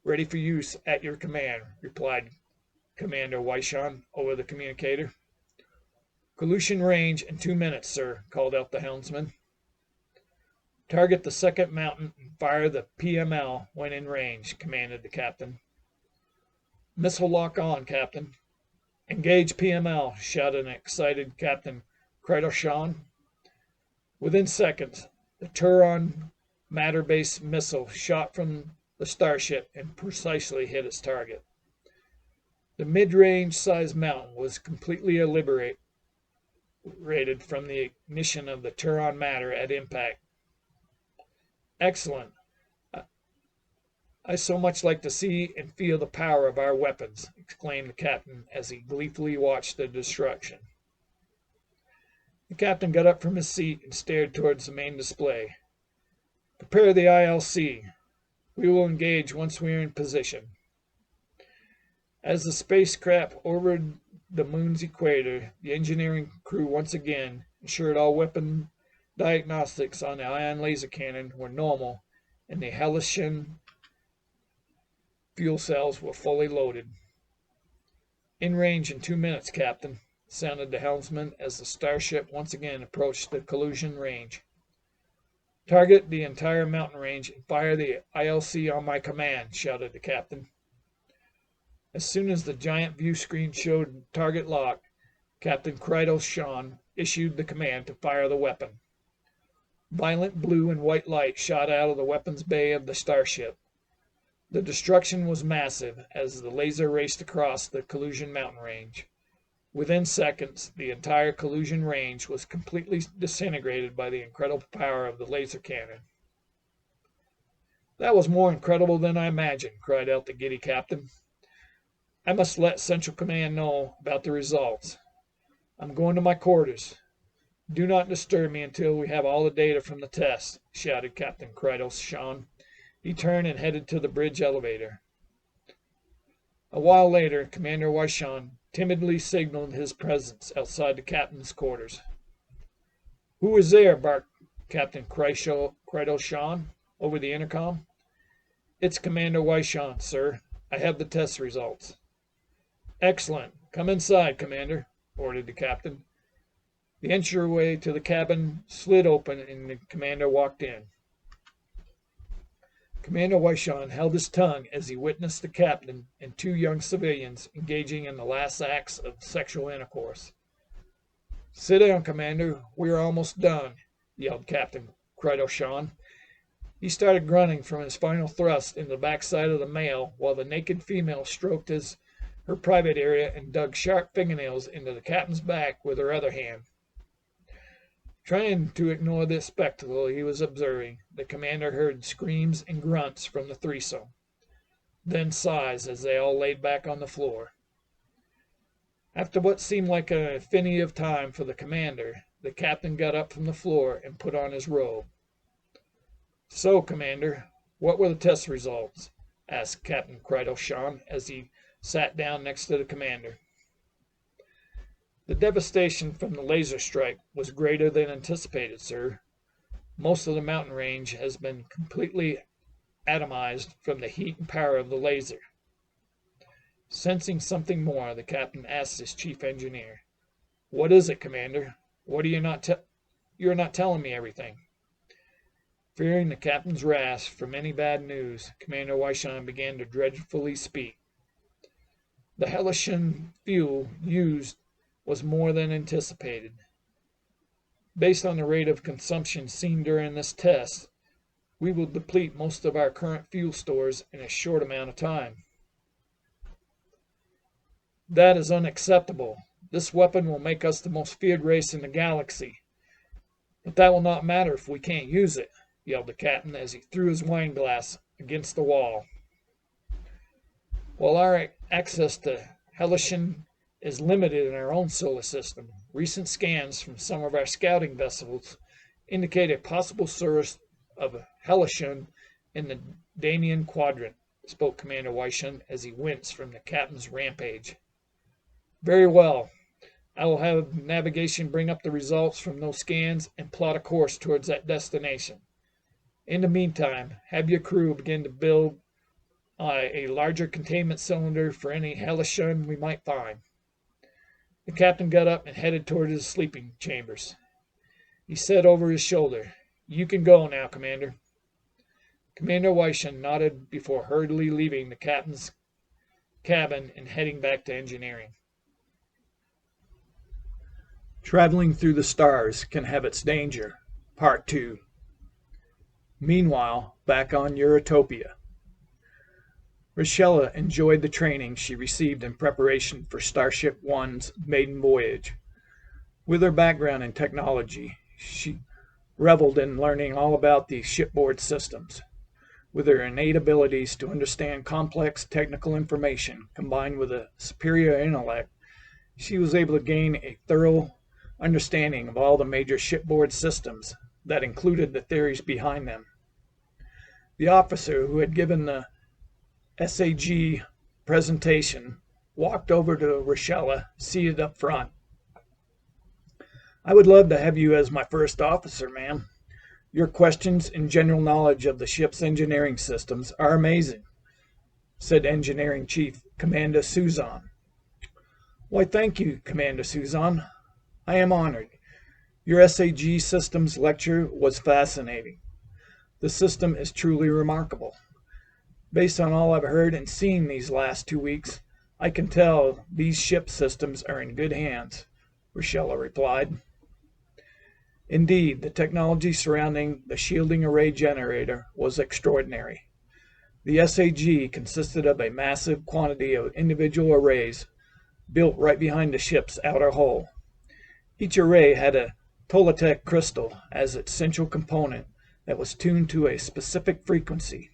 ready for use at your command, replied Commander Weishon over the communicator. Collision range in 2 minutes, sir, called out the helmsman. Target the second mountain and fire the PML when in range, commanded the captain. Missile lock on, Captain. Engage PML, shouted an excited Captain Kreidelshawn. Within seconds, the Turon matter-based missile shot from the starship and precisely hit its target. The mid-range sized mountain was completely liberated from the ignition of the Turon matter at impact. Excellent. I so much like to see and feel the power of our weapons, exclaimed the captain as he gleefully watched the destruction. The captain got up from his seat and stared towards the main display. Prepare the ILC. We will engage once we are in position. As the spacecraft orbited the moon's equator, the engineering crew once again ensured all weapon diagnostics on the ion laser cannon were normal and the halcyon fuel cells were fully loaded. In range in 2 minutes, Captain, sounded the helmsman as the starship once again approached the collision range. Target the entire mountain range and fire the ILC on my command, shouted the captain. As soon as the giant view screen showed target lock, Captain Kreidelshawn issued the command to fire the weapon. Violent blue and white light shot out of the weapons bay of the starship. The destruction was massive as the laser raced across the collision mountain range. Within seconds, the entire collision range was completely disintegrated by the incredible power of the laser cannon. That was more incredible than I imagined, cried out the giddy captain. I must let Central Command know about the results. I'm going to my quarters. Do not disturb me until we have all the data from the test, shouted Captain Kreidelshawn. He turned and headed to the bridge elevator. A while later, Commander Weishon timidly signaled his presence outside the captain's quarters. Who is there? Barked Captain Kreidelshawn over the intercom. It's Commander Weishon, sir. I have the test results. Excellent. Come inside, Commander, ordered the captain. The entryway to the cabin slid open and the commander walked in. Commander Weishon held his tongue as he witnessed the captain and 2 young civilians engaging in the last acts of sexual intercourse. Sit down, Commander. We are almost done, yelled Captain Kreidelshawn. He started grunting from his final thrust in the backside of the male while the naked female stroked her private area and dug sharp fingernails into the captain's back with her other hand. Trying to ignore the spectacle he was observing, the commander heard screams and grunts from the threesome, then sighs as they all laid back on the floor. After what seemed like an infinity of time for the commander, the captain got up from the floor and put on his robe. So, Commander, what were the test results? asked Captain Cridleshaw as he sat down next to the commander. The devastation from the laser strike was greater than anticipated, sir. Most of the mountain range has been completely atomized from the heat and power of the laser. Sensing something more, the captain asked his chief engineer, "What is it, Commander? What are you not You're not telling me everything." Fearing the captain's wrath from any bad news, Commander Wyshon began to dreadfully speak. The Hellition fuel used was more than anticipated. Based on the rate of consumption seen during this test, we will deplete most of our current fuel stores in a short amount of time. That is unacceptable. This weapon will make us the most feared race in the galaxy. But that will not matter if we can't use it, yelled the captain as he threw his wine glass against the wall. While our access to Hellition is limited in our own solar system, recent scans from some of our scouting vessels indicate a possible source of Hellition in the Damian Quadrant, spoke Commander Wyshon as he winced from the captain's rampage. Very well. I will have navigation bring up the results from those scans and plot a course towards that destination. In the meantime, have your crew begin to build a larger containment cylinder for any Hellition we might find. The captain got up and headed toward his sleeping chambers. He said over his shoulder, "You can go now, Commander." Commander Wyshon nodded before hurriedly leaving the captain's cabin and heading back to engineering. Traveling through the stars can have its danger. Part 2. Meanwhile, back on Eurotopia. Rochella enjoyed the training she received in preparation for Starship One's maiden voyage. With her background in technology, she reveled in learning all about the shipboard systems. With her innate abilities to understand complex technical information combined with a superior intellect, she was able to gain a thorough understanding of all the major shipboard systems that included the theories behind them. The officer who had given the SAG presentation walked over to Rochella, seated up front. "I would love to have you as my first officer, ma'am. Your questions and general knowledge of the ship's engineering systems are amazing," said Engineering Chief Commander Suzan. "Why, thank you, Commander Suzan. I am honored. Your SAG systems lecture was fascinating. The system is truly remarkable. Based on all I've heard and seen these last 2 weeks, I can tell these ship systems are in good hands," Rochella replied. Indeed, the technology surrounding the shielding array generator was extraordinary. The SAG consisted of a massive quantity of individual arrays built right behind the ship's outer hull. Each array had a Tolitec crystal as its central component that was tuned to a specific frequency.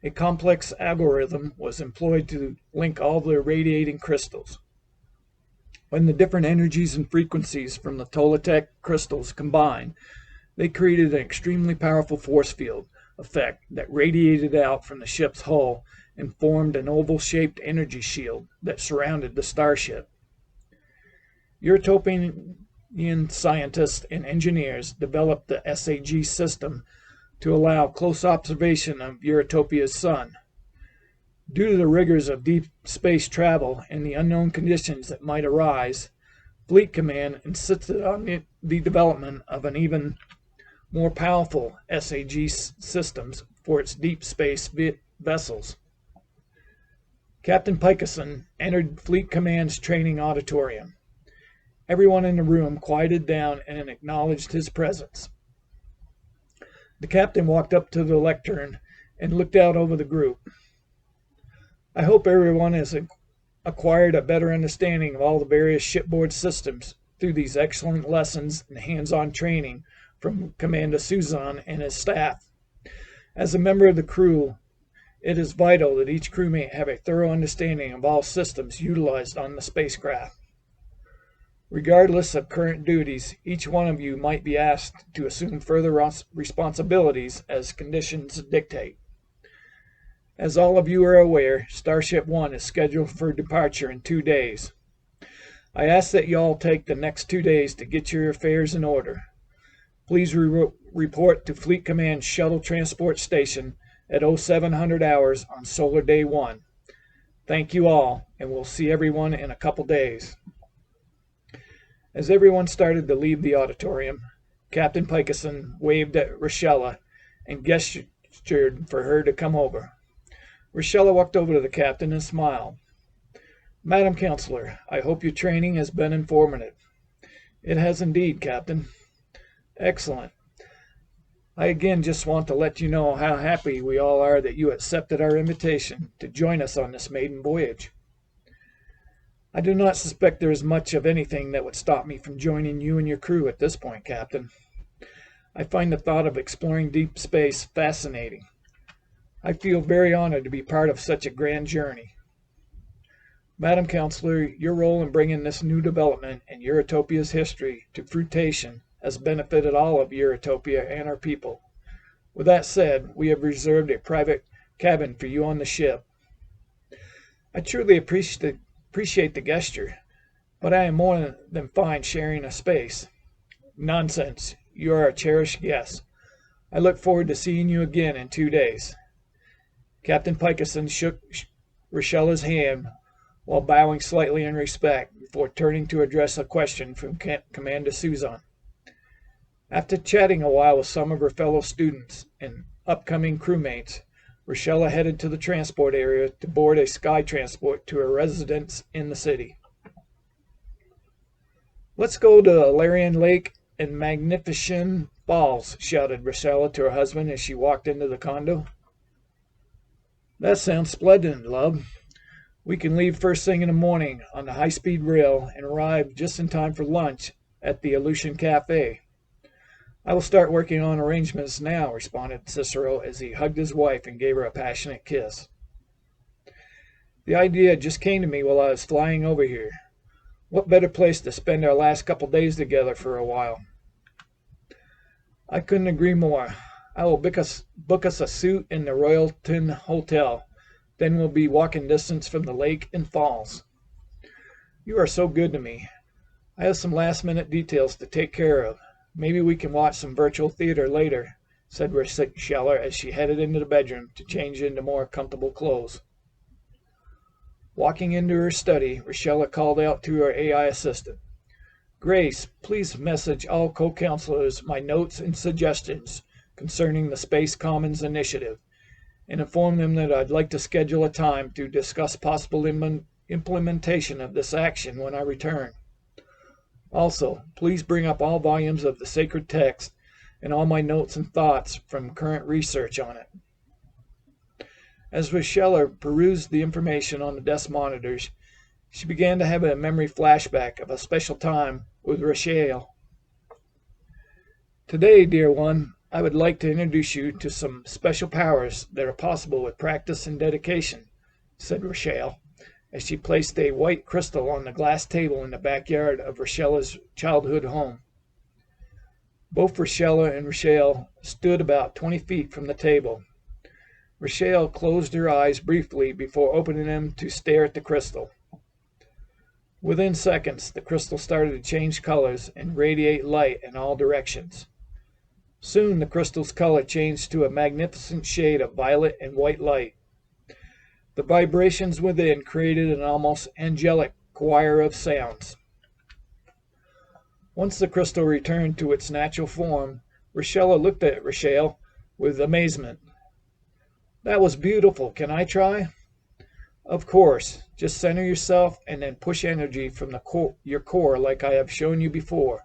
A complex algorithm was employed to link all the radiating crystals. When the different energies and frequencies from the Tolitec crystals combined, they created an extremely powerful force field effect that radiated out from the ship's hull and formed an oval-shaped energy shield that surrounded the starship. Eurotopian scientists and engineers developed the SAG system to allow close observation of Eurotopia's sun. Due to the rigors of deep space travel and the unknown conditions that might arise, Fleet Command insisted on the development of an even more powerful SAG systems for its deep space vessels. Captain Pikeson entered Fleet Command's training auditorium. Everyone in the room quieted down and acknowledged his presence. The captain walked up to the lectern and looked out over the group. "I hope everyone has acquired a better understanding of all the various shipboard systems through these excellent lessons and hands-on training from Commander Suzan and his staff. As a member of the crew, it is vital that each crewmate have a thorough understanding of all systems utilized on the spacecraft. Regardless of current duties, each one of you might be asked to assume further responsibilities as conditions dictate. As all of you are aware, Starship One is scheduled for departure in 2 days. I ask that you all take the next 2 days to get your affairs in order. Please report to Fleet Command Shuttle Transport Station at 0700 hours on Solar Day 1. Thank you all, and we'll see everyone in a couple days. As everyone started to leave the auditorium, Captain Pikeson waved at Rochella and gestured for her to come over. Rochella walked over to the captain and smiled. Madam Counselor, I hope your training has been informative. It has indeed, Captain. Excellent. I again just want to let you know how happy we all are that you accepted our invitation to join us on this maiden voyage. I do not suspect there is much of anything that would stop me from joining you and your crew at this point, Captain. I find the thought of exploring deep space fascinating. I feel very honored to be part of such a grand journey. Madam Counselor, your role in bringing this new development in Eurotopia's history to fruition has benefited all of Eurotopia and our people. With that said, we have reserved a private cabin for you on the ship. I truly appreciate the gesture, but I am more than fine sharing a space. Nonsense. You are a cherished guest. I look forward to seeing you again in 2 days. Captain Pikeson shook Rochella's hand while bowing slightly in respect before turning to address a question from Commander Suzan. After chatting a while with some of her fellow students and upcoming crewmates, Rochella headed to the transport area to board a sky transport to her residence in the city. Let's go to Alarian Lake and Magnificent Falls, shouted Rochella to her husband as she walked into the condo. That sounds splendid, love. We can leave first thing in the morning on the high-speed rail and arrive just in time for lunch at the Aleutian Cafe. I will start working on arrangements now, responded Cicero as he hugged his wife and gave her a passionate kiss. The idea just came to me while I was flying over here. What better place to spend our last couple days together for a while? I couldn't agree more. I will book us a suite in the Royalton Hotel. Then we'll be walking distance from the lake and falls. You are so good to me. I have some last-minute details to take care of. Maybe we can watch some virtual theater later, said Rochella as she headed into the bedroom to change into more comfortable clothes. Walking into her study, Rochella called out to her AI assistant. Grace, please message all co-counselors my notes and suggestions concerning the Space Commons Initiative, and inform them that I'd like to schedule a time to discuss possible implementation of this action when I return. Also, please bring up all volumes of the sacred text and all my notes and thoughts from current research on it. As Rochella perused the information on the desk monitors, she began to have a memory flashback of a special time with Rochelle. Today, dear one, I would like to introduce you to some special powers that are possible with practice and dedication, said Rochelle, as she placed a white crystal on the glass table in the backyard of Rochella's childhood home. Both Rochella and Rochelle stood about 20 feet from the table. Rochelle closed her eyes briefly before opening them to stare at the crystal. Within seconds, the crystal started to change colors and radiate light in all directions. Soon the crystal's color changed to a magnificent shade of violet and white light. The vibrations within created an almost angelic choir of sounds. Once the crystal returned to its natural form, Rochella looked at Rochelle with amazement. That was beautiful. Can I try? Of course. Just center yourself and then push energy from your core like I have shown you before.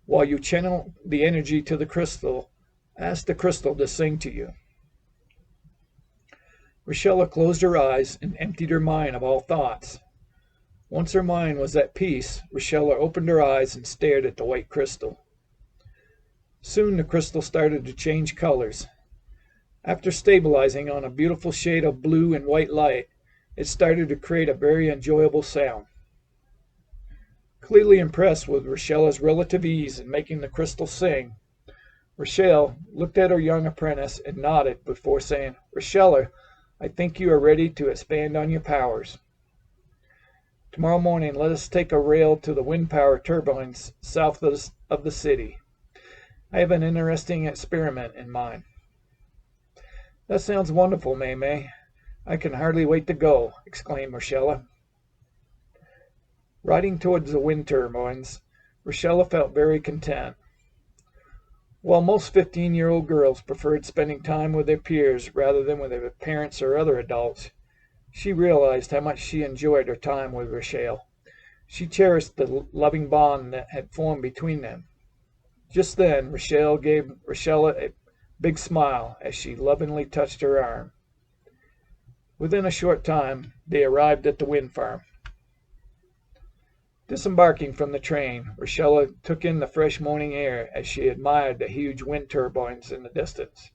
While you channel the energy to the crystal, ask the crystal to sing to you. Rochella closed her eyes and emptied her mind of all thoughts. Once her mind was at peace, Rochella opened her eyes and stared at the white crystal. Soon the crystal started to change colors. After stabilizing on a beautiful shade of blue and white light, it started to create a very enjoyable sound. Clearly impressed with Rochella's relative ease in making the crystal sing, Rochelle looked at her young apprentice and nodded before saying, Rochella, I think you are ready to expand on your powers. Tomorrow morning, let us take a rail to the wind power turbines south of the city. I have an interesting experiment in mind." "That sounds wonderful, May May. I can hardly wait to go," exclaimed Rochella. Riding towards the wind turbines, Rochella felt very content. While most 15-year-old girls preferred spending time with their peers rather than with their parents or other adults, she realized how much she enjoyed her time with Rochelle. She cherished the loving bond that had formed between them. Just then, Rochelle gave Rochella a big smile as she lovingly touched her arm. Within a short time, they arrived at the wind farm. Disembarking from the train, Rochella took in the fresh morning air as she admired the huge wind turbines in the distance.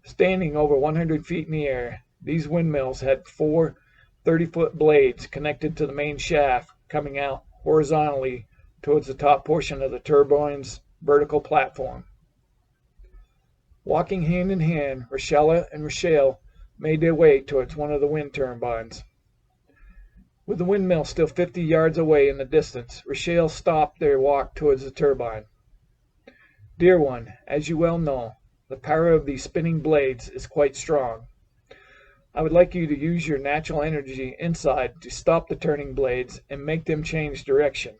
Standing over 100 feet in the air, these windmills had four 30-foot blades connected to the main shaft coming out horizontally towards the top portion of the turbine's vertical platform. Walking hand in hand, Rochella and Rochelle made their way towards one of the wind turbines. With the windmill still 50 yards away in the distance, Rochelle stopped their walk towards the turbine. "Dear one, as you well know, the power of these spinning blades is quite strong. I would like you to use your natural energy inside to stop the turning blades and make them change direction.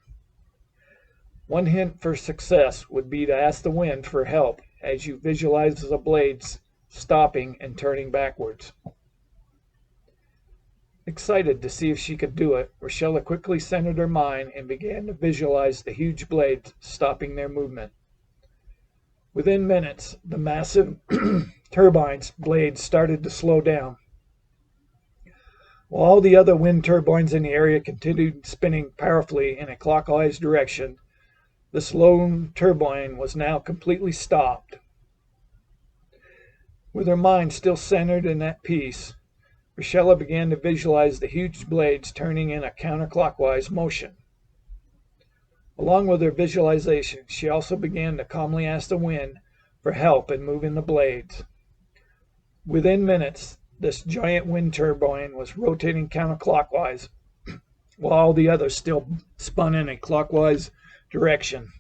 One hint for success would be to ask the wind for help as you visualize the blades stopping and turning backwards." Excited to see if she could do it, Rochella quickly centered her mind and began to visualize the huge blades stopping their movement. Within minutes, the massive turbine's blades started to slow down. While all the other wind turbines in the area continued spinning powerfully in a clockwise direction, the slow turbine was now completely stopped. With her mind still centered and at peace, Rochella began to visualize the huge blades turning in a counterclockwise motion. Along with her visualization, she also began to calmly ask the wind for help in moving the blades. Within minutes, this giant wind turbine was rotating counterclockwise, while all the others still spun in a clockwise direction.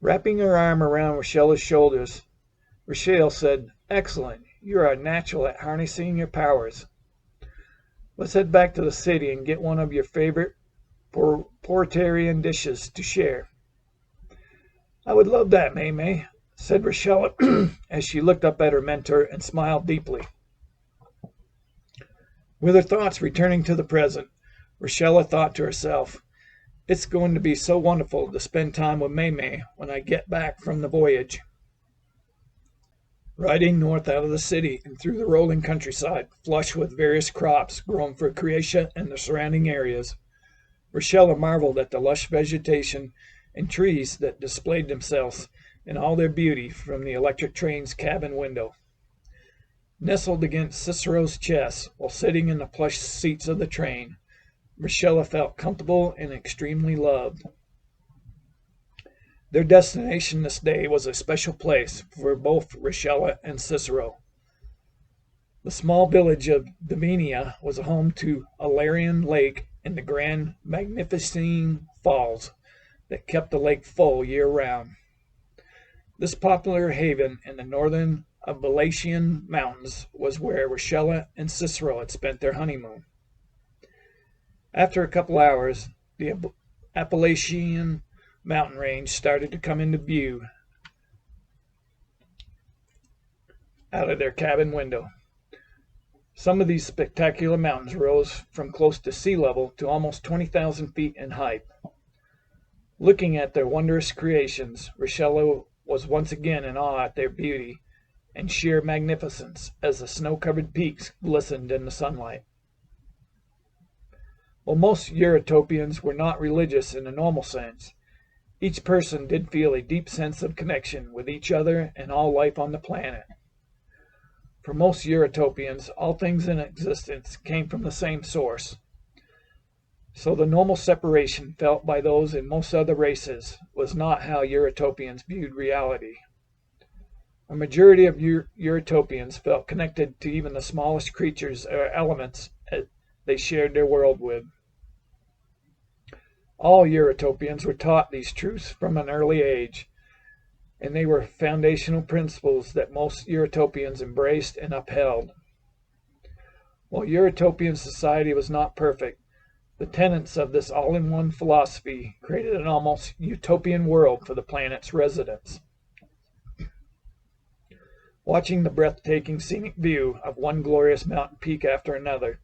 Wrapping her arm around Rochella's shoulders, Rochelle said, "Excellent. You are a natural at harnessing your powers. Let's head back to the city and get one of your favorite Portarian dishes to share." "I would love that, May May," said Rochella as she looked up at her mentor and smiled deeply. With her thoughts returning to the present, Rochella thought to herself, "It's going to be so wonderful to spend time with May May when I get back from the voyage." Riding north out of the city and through the rolling countryside, flush with various crops grown for Croatia and the surrounding areas, Rochella marveled at the lush vegetation and trees that displayed themselves in all their beauty from the electric train's cabin window. Nestled against Cicero's chest while sitting in the plush seats of the train, Rochella felt comfortable and extremely loved. Their destination this day was a special place for both Rochella and Cicero. The small village of Davinia was home to Alarian Lake and the grand magnificent falls that kept the lake full year-round. This popular haven in the northern Appalachian Mountains was where Rochella and Cicero had spent their honeymoon. After a couple hours, the Appalachian mountain range started to come into view out of their cabin window. Some of these spectacular mountains rose from close to sea level to almost 20,000 feet in height. Looking at their wondrous creations, Rochella was once again in awe at their beauty and sheer magnificence as the snow-covered peaks glistened in the sunlight. While most Eurotopians were not religious in the normal sense, each person did feel a deep sense of connection with each other and all life on the planet. For most Eurotopians, all things in existence came from the same source. So the normal separation felt by those in most other races was not how Eurotopians viewed reality. A majority of Eurotopians felt connected to even the smallest creatures or elements they shared their world with. All Eurotopians were taught these truths from an early age, and they were foundational principles that most Eurotopians embraced and upheld. While Eurotopian society was not perfect, the tenets of this all-in-one philosophy created an almost utopian world for the planet's residents. Watching the breathtaking scenic view of one glorious mountain peak after another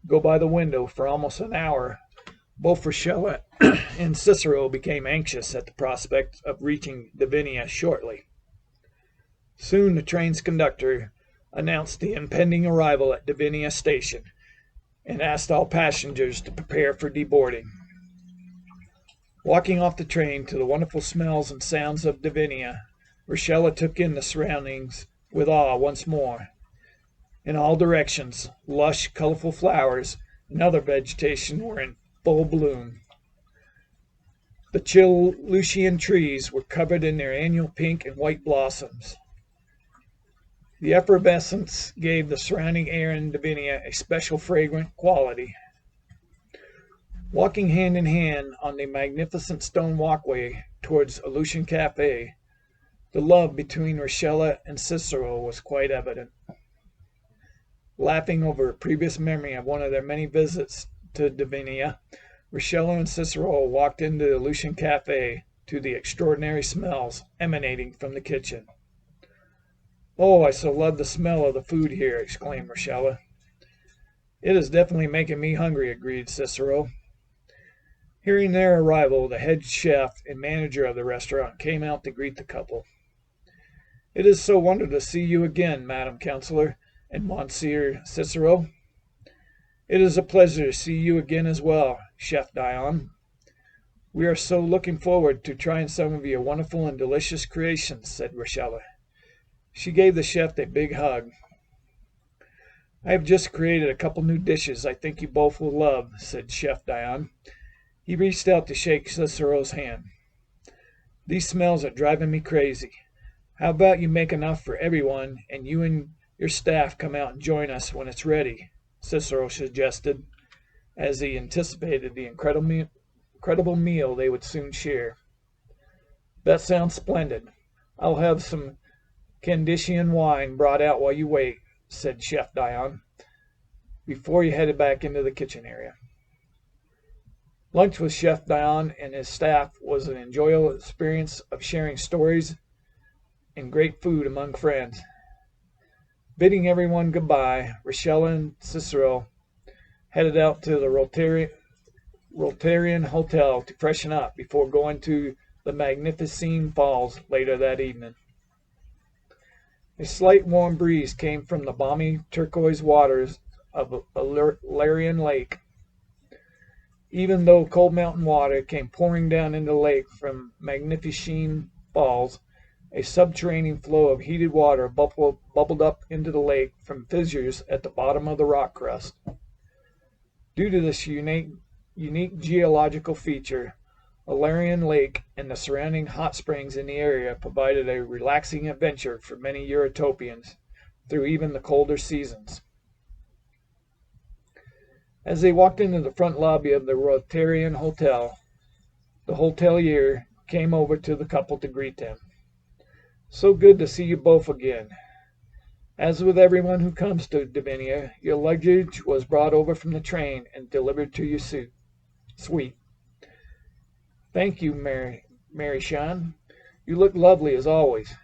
go by the window for almost an hour, both Rochella and Cicero became anxious at the prospect of reaching Divinia shortly. Soon the train's conductor announced the impending arrival at Divinia Station and asked all passengers to prepare for deboarding. Walking off the train to the wonderful smells and sounds of Divinia, Rochella took in the surroundings with awe once more. In all directions, lush, colorful flowers and other vegetation were in full bloom. The Chilucian trees were covered in their annual pink and white blossoms. The effervescence gave the surrounding air in Divinia a special fragrant quality. Walking hand in hand on the magnificent stone walkway towards Aleutian Cafe, the love between Rochella and Cicero was quite evident. Laughing over a previous memory of one of their many visits to Divinia, Rochella and Cicero walked into the Aleutian Cafe to the extraordinary smells emanating from the kitchen. "Oh, I so love the smell of the food here," exclaimed Rochella. "It is definitely making me hungry," agreed Cicero. Hearing their arrival, the head chef and manager of the restaurant came out to greet the couple. "It is so wonderful to see you again, Madam Councillor and Monsieur Cicero." "It is a pleasure to see you again as well, Chef Dion. We are so looking forward to trying some of your wonderful and delicious creations," said Rochella. She gave the chef a big hug. "I have just created a couple new dishes I think you both will love," said Chef Dion. He reached out to shake Cicero's hand. "These smells are driving me crazy. How about you make enough for everyone, and you and your staff come out and join us when it's ready?" Cicero suggested, as he anticipated the incredible meal they would soon share. "That sounds splendid. I'll have some Candician wine brought out while you wait," said Chef Dion, before he headed back into the kitchen area. Lunch with Chef Dion and his staff was an enjoyable experience of sharing stories and great food among friends. Bidding everyone goodbye, Rochella and Cicero headed out to the Rotarian Hotel to freshen up before going to the Magnificine Falls later that evening. A slight warm breeze came from the balmy turquoise waters of Larian Lake. Even though cold mountain water came pouring down into the lake from Magnificine Falls, a subterranean flow of heated water bubbled up into the lake from fissures at the bottom of the rock crust. Due to this unique geological feature, Larian Lake and the surrounding hot springs in the area provided a relaxing adventure for many Eurotopians through even the colder seasons. As they walked into the front lobby of the Rotarian Hotel, the hotelier came over to the couple to greet them. "So good to see you both again. As with everyone who comes to Divinia, your luggage was brought over from the train and delivered to your suite." "Thank you, Mary Shan. You look lovely as always.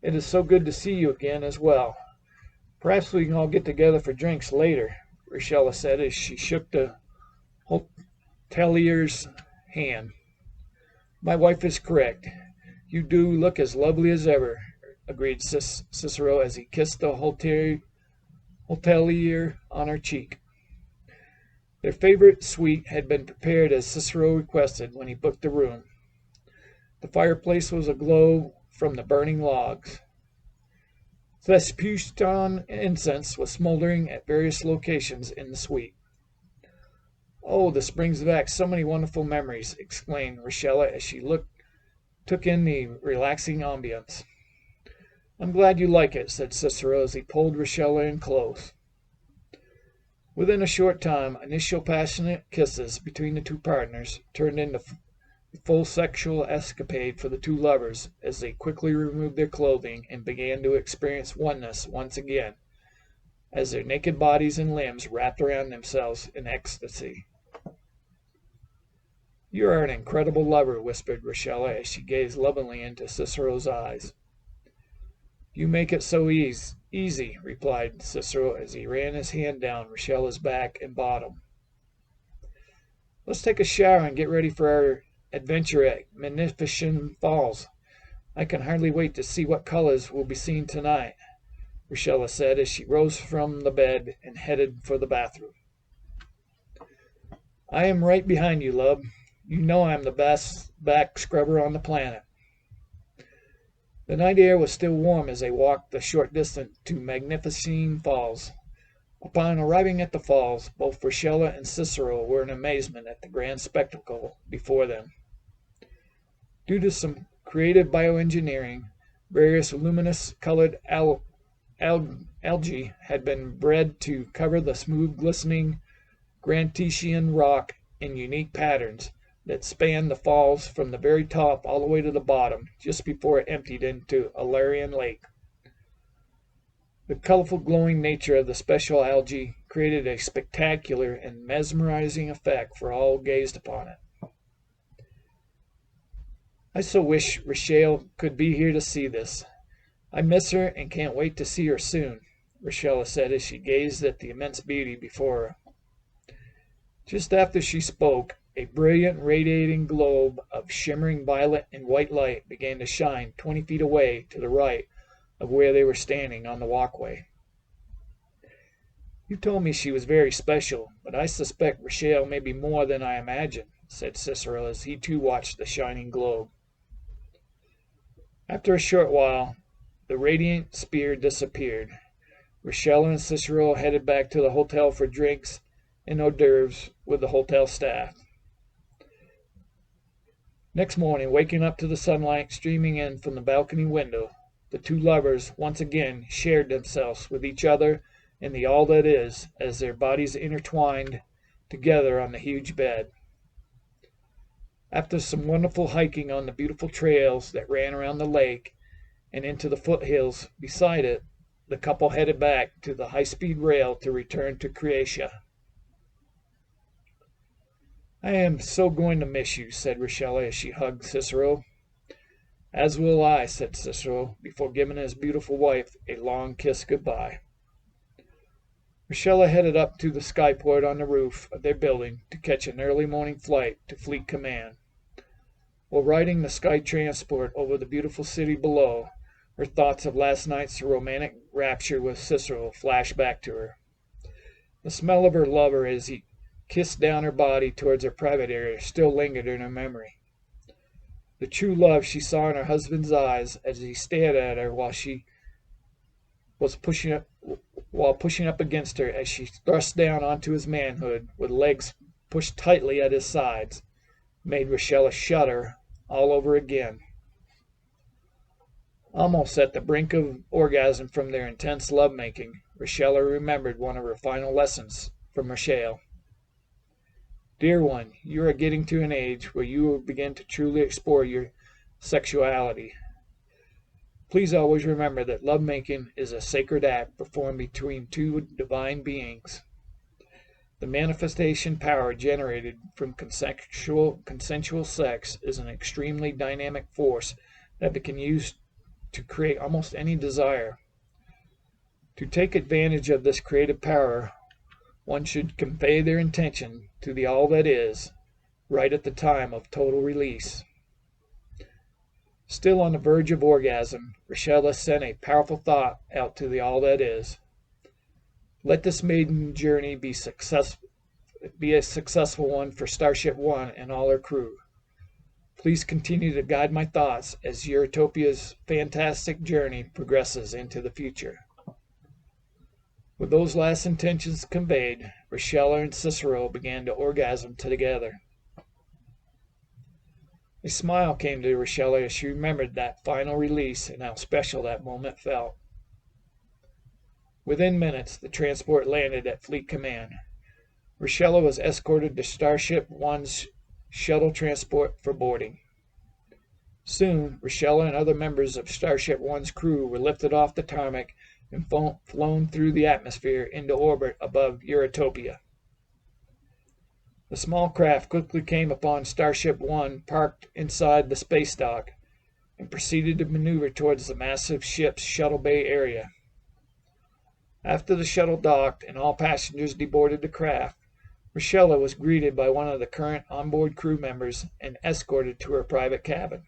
It is so good to see you again as well. Perhaps we can all get together for drinks later," Rochella said as she shook the hotelier's hand. "My wife is correct. You do look as lovely as ever," agreed Cicero as he kissed the hotelier on her cheek. Their favorite suite had been prepared as Cicero requested when he booked the room. The fireplace was aglow from the burning logs. Thesputon incense was smoldering at various locations in the suite. "Oh, this brings back so many wonderful memories," exclaimed Rochella as she took in the relaxing ambience. I'm glad you like it, said Cicero as he pulled Richella in close. Within a short time, initial passionate kisses between the two partners turned into full sexual escapade for the two lovers as they quickly removed their clothing and began to experience oneness once again, as their naked bodies and limbs wrapped around themselves in ecstasy. You are an incredible lover, whispered Richella as she gazed lovingly into Cicero's eyes. You make it so easy, replied Cicero as he ran his hand down Richella's back and bottom. Let's take a shower and get ready for our adventure at Magnificent Falls. I can hardly wait to see what colors we'll be seeing tonight, Richella said as she rose from the bed and headed for the bathroom. I am right behind you, love. You know I'm the best back scrubber on the planet. The night air was still warm as they walked the short distance to Magnificent Falls. Upon arriving at the falls, both Richella and Cicero were in amazement at the grand spectacle before them. Due to some creative bioengineering, various luminous-colored algae had been bred to cover the smooth, glistening Grantesian rock in unique patterns that spanned the falls from the very top all the way to the bottom, just before it emptied into Alarian Lake. The colorful, glowing nature of the special algae created a spectacular and mesmerizing effect for all who gazed upon it. I so wish Richelle could be here to see this. I miss her and can't wait to see her soon, Richella said as she gazed at the immense beauty before her. Just after she spoke, a brilliant, radiating globe of shimmering violet and white light began to shine 20 feet away to the right of where they were standing on the walkway. You told me she was very special, but I suspect Richelle may be more than I imagine, said Cicero as he too watched the shining globe. After a short while, the radiant sphere disappeared. Richelle and Cicero headed back to the hotel for drinks and hors d'oeuvres with the hotel staff. Next morning, waking up to the sunlight streaming in from the balcony window, the two lovers once again shared themselves with each other in the all that is as their bodies intertwined together on the huge bed. After some wonderful hiking on the beautiful trails that ran around the lake and into the foothills beside it, the couple headed back to the high-speed rail to return to Croatia. I am so going to miss you, said Richella as she hugged Cicero. As will I, said Cicero, before giving his beautiful wife a long kiss goodbye. Richella headed up to the skyport on the roof of their building to catch an early morning flight to Fleet Command. While riding the sky transport over the beautiful city below, her thoughts of last night's romantic rapture with Cicero flashed back to her. The smell of her lover as he kissed down her body towards her private area still lingered in her memory. The true love she saw in her husband's eyes as he stared at her while pushing up against her as she thrust down onto his manhood with legs pushed tightly at his sides made Richella shudder all over again. Almost at the brink of orgasm from their intense lovemaking, Richella remembered one of her final lessons from Richelle. Dear one, you are getting to an age where you will begin to truly explore your sexuality. Please always remember that lovemaking is a sacred act performed between two divine beings. The manifestation power generated from consensual sex is an extremely dynamic force that can use to create almost any desire. To take advantage of this creative power, one should convey their intention to the all that is, right at the time of total release. Still on the verge of orgasm, Richella sent a powerful thought out to the all that is. Let this maiden journey be a successful one for Starship One and all her crew. Please continue to guide my thoughts as Utopia's fantastic journey progresses into the future. With those last intentions conveyed, Richella and Cicero began to orgasm together. A smile came to Rochella as she remembered that final release and how special that moment felt. Within minutes, the transport landed at Fleet Command. Rochella was escorted to Starship One's shuttle transport for boarding. Soon, Rochella and other members of Starship One's crew were lifted off the tarmac and flown through the atmosphere into orbit above Euritopia. The small craft quickly came upon Starship One parked inside the space dock and proceeded to maneuver towards the massive ship's shuttle bay area. After the shuttle docked and all passengers deboarded the craft, Rochella was greeted by one of the current onboard crew members and escorted to her private cabin.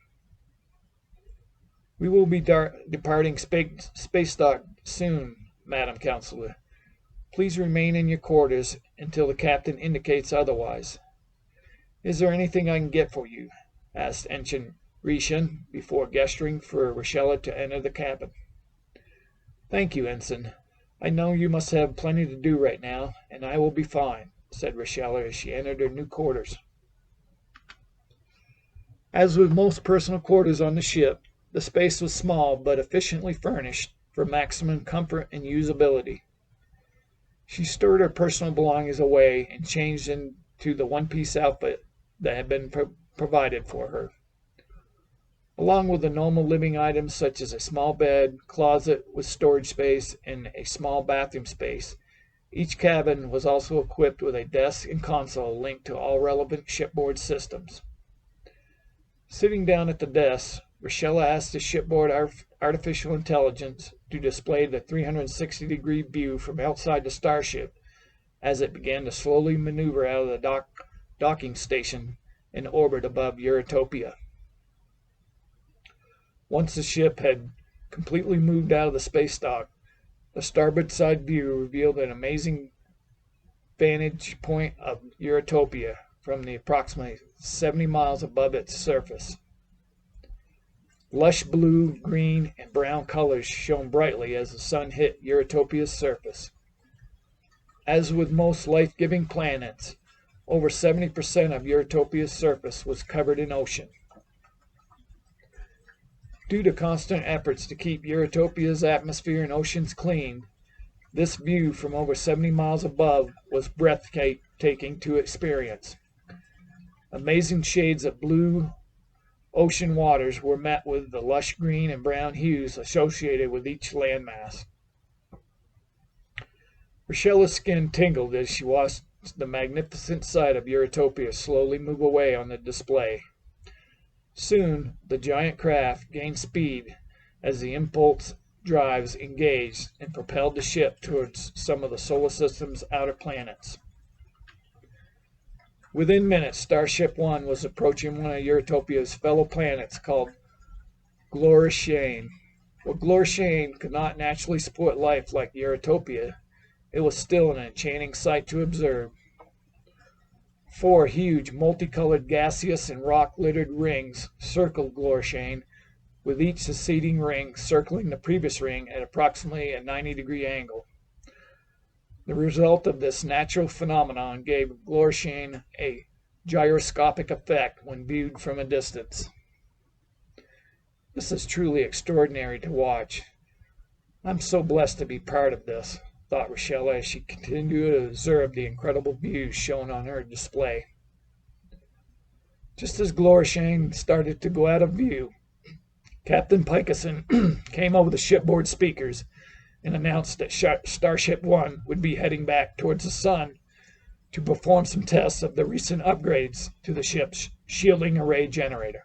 "We will be departing space dock soon, Madam Counselor. Please remain in your quarters until the captain indicates otherwise." "Is there anything I can get for you?" asked Ensign Rishin before gesturing for Rochella to enter the cabin. "Thank you, Ensign. I know you must have plenty to do right now, and I will be fine," said Rochella as she entered her new quarters. As with most personal quarters on the ship, the space was small but efficiently furnished for maximum comfort and usability. She stored her personal belongings away and changed into the one-piece outfit that had been provided for her. Along with the normal living items such as a small bed, closet with storage space, and a small bathroom space, each cabin was also equipped with a desk and console linked to all relevant shipboard systems. Sitting down at the desk, Rochella asked the shipboard artificial intelligence to display the 360-degree view from outside the starship as it began to slowly maneuver out of the docking station in orbit above Euritopia. Once the ship had completely moved out of the space dock, the starboard side view revealed an amazing vantage point of Euritopia from the approximately 70 miles above its surface. Lush blue, green, and brown colors shone brightly as the sun hit Euritopia's surface. As with most life-giving planets, over 70% of Euritopia's surface was covered in ocean. Due to constant efforts to keep Euritopia's atmosphere and oceans clean, this view from over 70 miles above was breathtaking to experience. Amazing shades of blue ocean waters were met with the lush green and brown hues associated with each landmass. Rochella's skin tingled as she watched the magnificent sight of Euritopia slowly move away on the display. Soon, the giant craft gained speed as the impulse drives engaged and propelled the ship towards some of the solar system's outer planets. Within minutes, Starship One was approaching one of Euritopia's fellow planets called Glorishane. While Glorishane could not naturally support life like Euritopia, it was still an enchanting sight to observe. 4 huge, multicolored gaseous and rock-littered rings circled Glorishane, with each succeeding ring circling the previous ring at approximately a 90-degree angle. The result of this natural phenomenon gave Glorishane a gyroscopic effect when viewed from a distance. "This is truly extraordinary to watch. I'm so blessed to be part of this," thought Rochella as she continued to observe the incredible views shown on her display. Just as Glorishane started to go out of view, Captain Pikeson came over the shipboard speakers and announced that Starship One would be heading back towards the sun to perform some tests of the recent upgrades to the ship's shielding array generator.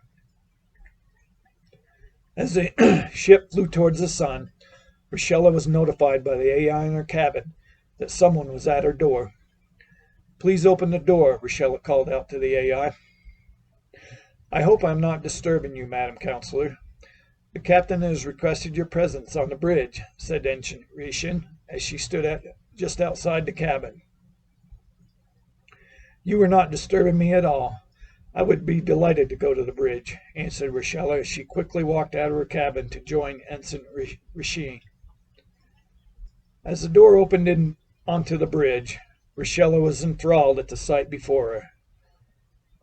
As the ship flew towards the sun, Rochella was notified by the AI in her cabin that someone was at her door. "Please open the door," Rochella called out to the AI. "I hope I'm not disturbing you, Madam Counselor. The captain has requested your presence on the bridge," said Ensign Rishin as she stood just outside the cabin. "You are not disturbing me at all. I would be delighted to go to the bridge," answered Rochella as she quickly walked out of her cabin to join Ensign Rishin. As the door opened onto the bridge, Rochella was enthralled at the sight before her.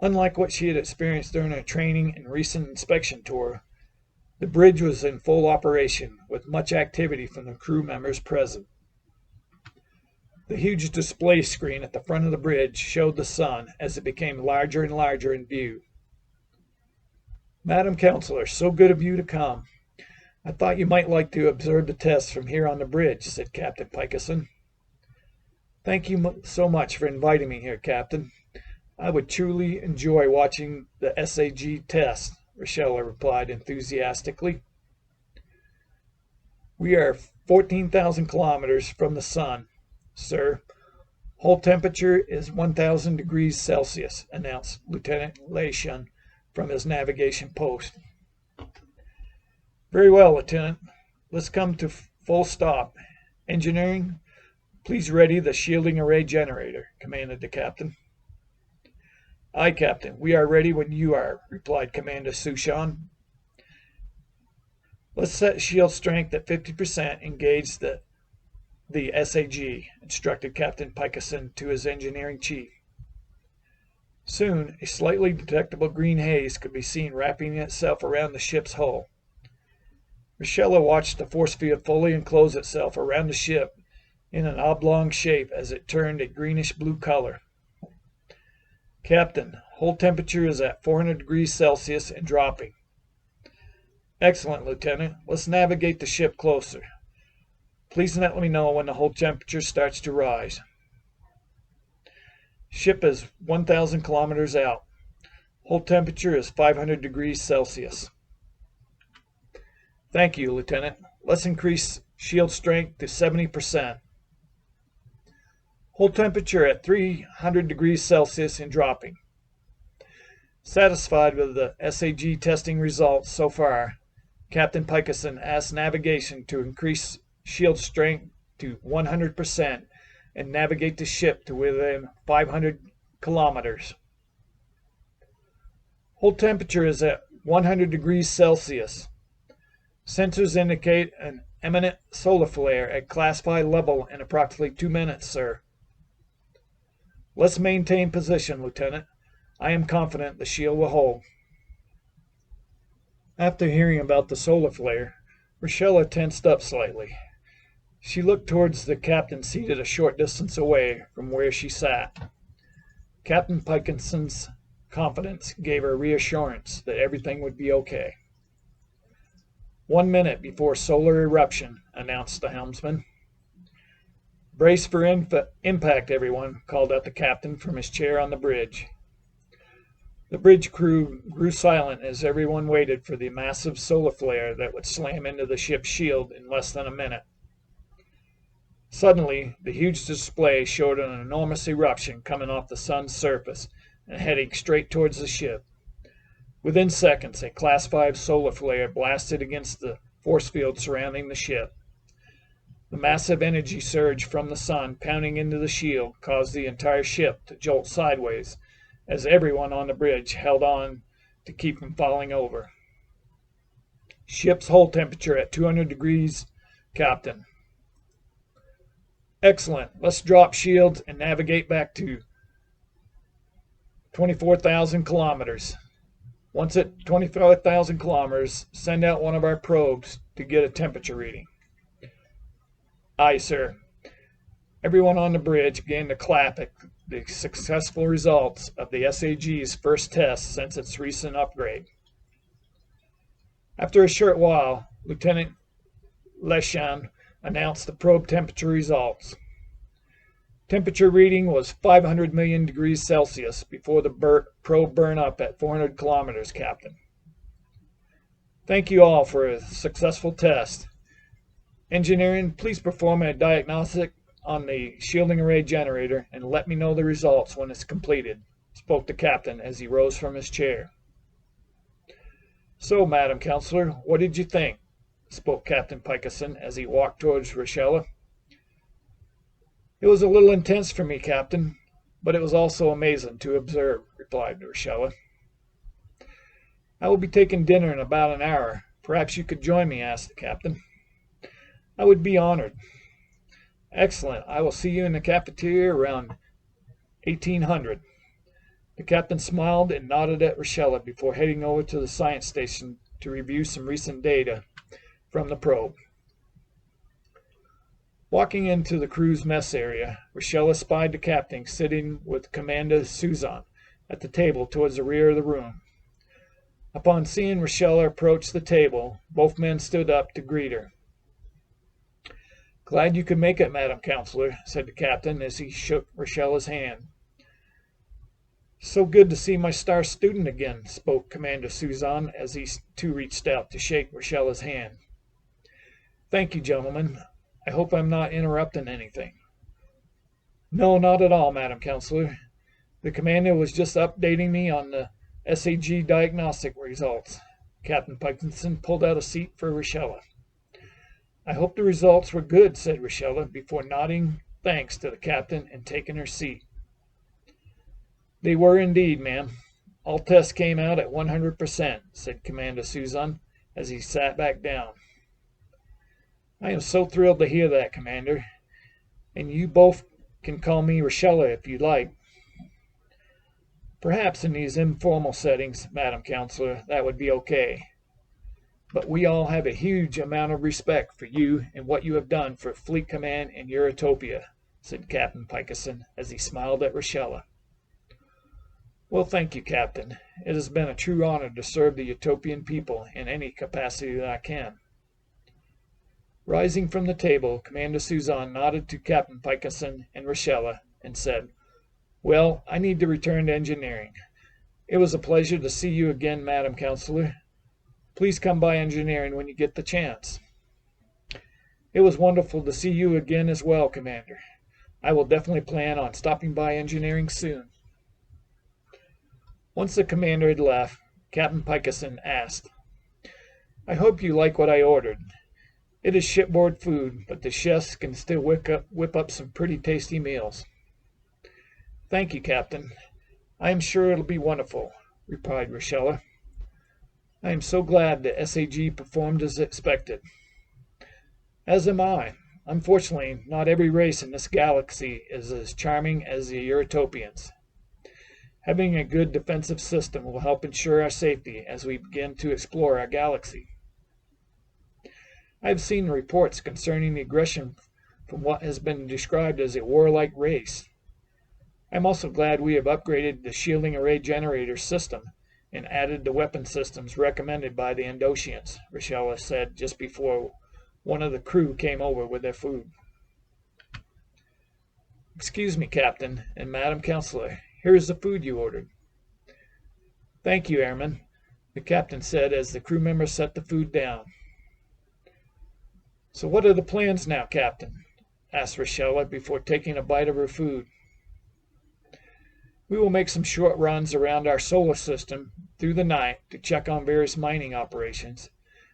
Unlike what she had experienced during her training and recent inspection tour, the bridge was in full operation, with much activity from the crew members present. The huge display screen at the front of the bridge showed the sun as it became larger and larger in view. "Madam Counselor, so good of you to come. I thought you might like to observe the test from here on the bridge," said Captain Pikeson. "Thank you so much for inviting me here, Captain. I would truly enjoy watching the SAG test," Rochelle replied enthusiastically. "We are 14,000 kilometers from the sun, sir. Hull temperature is 1,000 degrees Celsius," announced Lieutenant Lashun from his navigation post. "Very well, Lieutenant. Let's come to full stop. Engineering, please ready the shielding array generator," commanded the captain. "Aye, Captain. We are ready when you are," replied Commander Sushon. "Let's set shield strength at 50%. Engage the SAG," instructed Captain Pikeson to his engineering chief. Soon, a slightly detectable green haze could be seen wrapping itself around the ship's hull. Rochelle watched the force field fully enclose itself around the ship in an oblong shape as it turned a greenish-blue color. "Captain, hull temperature is at 400 degrees Celsius and dropping." "Excellent, Lieutenant. Let's navigate the ship closer. Please let me know when the hull temperature starts to rise." "Ship is 1,000 kilometers out. Hull temperature is 500 degrees Celsius." "Thank you, Lieutenant. Let's increase shield strength to 70%. Hull temperature at 300 degrees Celsius and dropping." Satisfied with the SAG testing results so far, Captain Pikeson asked navigation to increase shield strength to 100% and navigate the ship to within 500 kilometers. "Hull temperature is at 100 degrees Celsius. Sensors indicate an imminent solar flare at classified level in approximately 2 minutes, sir." "Let's maintain position, Lieutenant. I am confident the shield will hold." After hearing about the solar flare, Rochelle tensed up slightly. She looked towards the captain seated a short distance away from where she sat. Captain Pikeson's confidence gave her reassurance that everything would be okay. "1 minute before solar eruption," announced the helmsman. "Brace for impact, everyone," called out the captain from his chair on the bridge. The bridge crew grew silent as everyone waited for the massive solar flare that would slam into the ship's shield in less than a minute. Suddenly, the huge display showed an enormous eruption coming off the sun's surface and heading straight towards the ship. Within seconds, a Class 5 solar flare blasted against the force field surrounding the ship. The massive energy surge from the sun pounding into the shield caused the entire ship to jolt sideways as everyone on the bridge held on to keep from falling over. "Ship's hull temperature at 200 degrees, Captain." "Excellent. Let's drop shields and navigate back to 24,000 kilometers. Once at 25,000 kilometers, send out one of our probes to get a temperature reading." "Aye, sir." Everyone on the bridge began to clap at the successful results of the SAG's first test since its recent upgrade. After a short while, Lieutenant Lashun announced the probe temperature results. Temperature reading was 500 million degrees Celsius before the probe burned up at 400 kilometers, Captain. "Thank you all for a successful test. Engineering, please perform a diagnostic on the shielding array generator and let me know the results when it's completed," spoke the captain as he rose from his chair. "So, Madam Counselor, what did you think?" spoke Captain Pikeson as he walked towards Rochelle. "It was a little intense for me, Captain, but it was also amazing to observe," replied Rochelle. "I will be taking dinner in about an hour. Perhaps you could join me?" asked the captain. "I would be honored." "Excellent. I will see you in the cafeteria around 1800. The captain smiled and nodded at Rochella before heading over to the science station to review some recent data from the probe. Walking into the crew's mess area, Rochella spied the captain sitting with Commander Suzan at the table towards the rear of the room. Upon seeing Rochella approach the table, both men stood up to greet her. "Glad you could make it, Madam Counselor," said the captain as he shook Rochella's hand. "So good to see my star student again," spoke Commander Suzan as he too reached out to shake Rochella's hand. "Thank you, gentlemen. I hope I'm not interrupting anything." "No, not at all, Madam Counselor. The commander was just updating me on the SAG diagnostic results." Captain Parkinson pulled out a seat for Rochella. "I hope the results were good," said Rochella before nodding thanks to the captain and taking her seat. "They were indeed, ma'am. All tests came out at 100%, said Commander Suzan as he sat back down. "I am so thrilled to hear that, Commander. And you both can call me Rochella if you like." "Perhaps in these informal settings, Madam Counselor, that would be okay. But we all have a huge amount of respect for you and what you have done for Fleet Command in Eurotopia," said Captain Pickerson as he smiled at Rochella. "Well, thank you, Captain. It has been a true honor to serve the Utopian people in any capacity that I can." Rising from the table, Commander Suzan nodded to Captain Pickerson and Rochella and said, "Well, I need to return to engineering. It was a pleasure to see you again, Madam Counselor. Please come by engineering when you get the chance." "It was wonderful to see you again as well, Commander. I will definitely plan on stopping by engineering soon." Once the commander had left, Captain Pickerson asked, "I hope you like what I ordered. It is shipboard food, but the chefs can still whip up some pretty tasty meals." "Thank you, Captain. I am sure it'll be wonderful," replied Rochella. "I am so glad the SAG performed as expected." "As am I. Unfortunately, not every race in this galaxy is as charming as the Eurotopians. Having a good defensive system will help ensure our safety as we begin to explore our galaxy. I have seen reports concerning the aggression from what has been described as a warlike race. I am also glad we have upgraded the shielding array generator system and added the weapon systems recommended by the Endosians," Rochella said just before one of the crew came over with their food. "Excuse me, Captain and Madam Counselor. Here is the food you ordered." "Thank you, Airman," the captain said as the crew members set the food down. "So what are the plans now, Captain?" asked Rochella before taking a bite of her food. "We will make some short runs around our solar system through the night to check on various mining operations,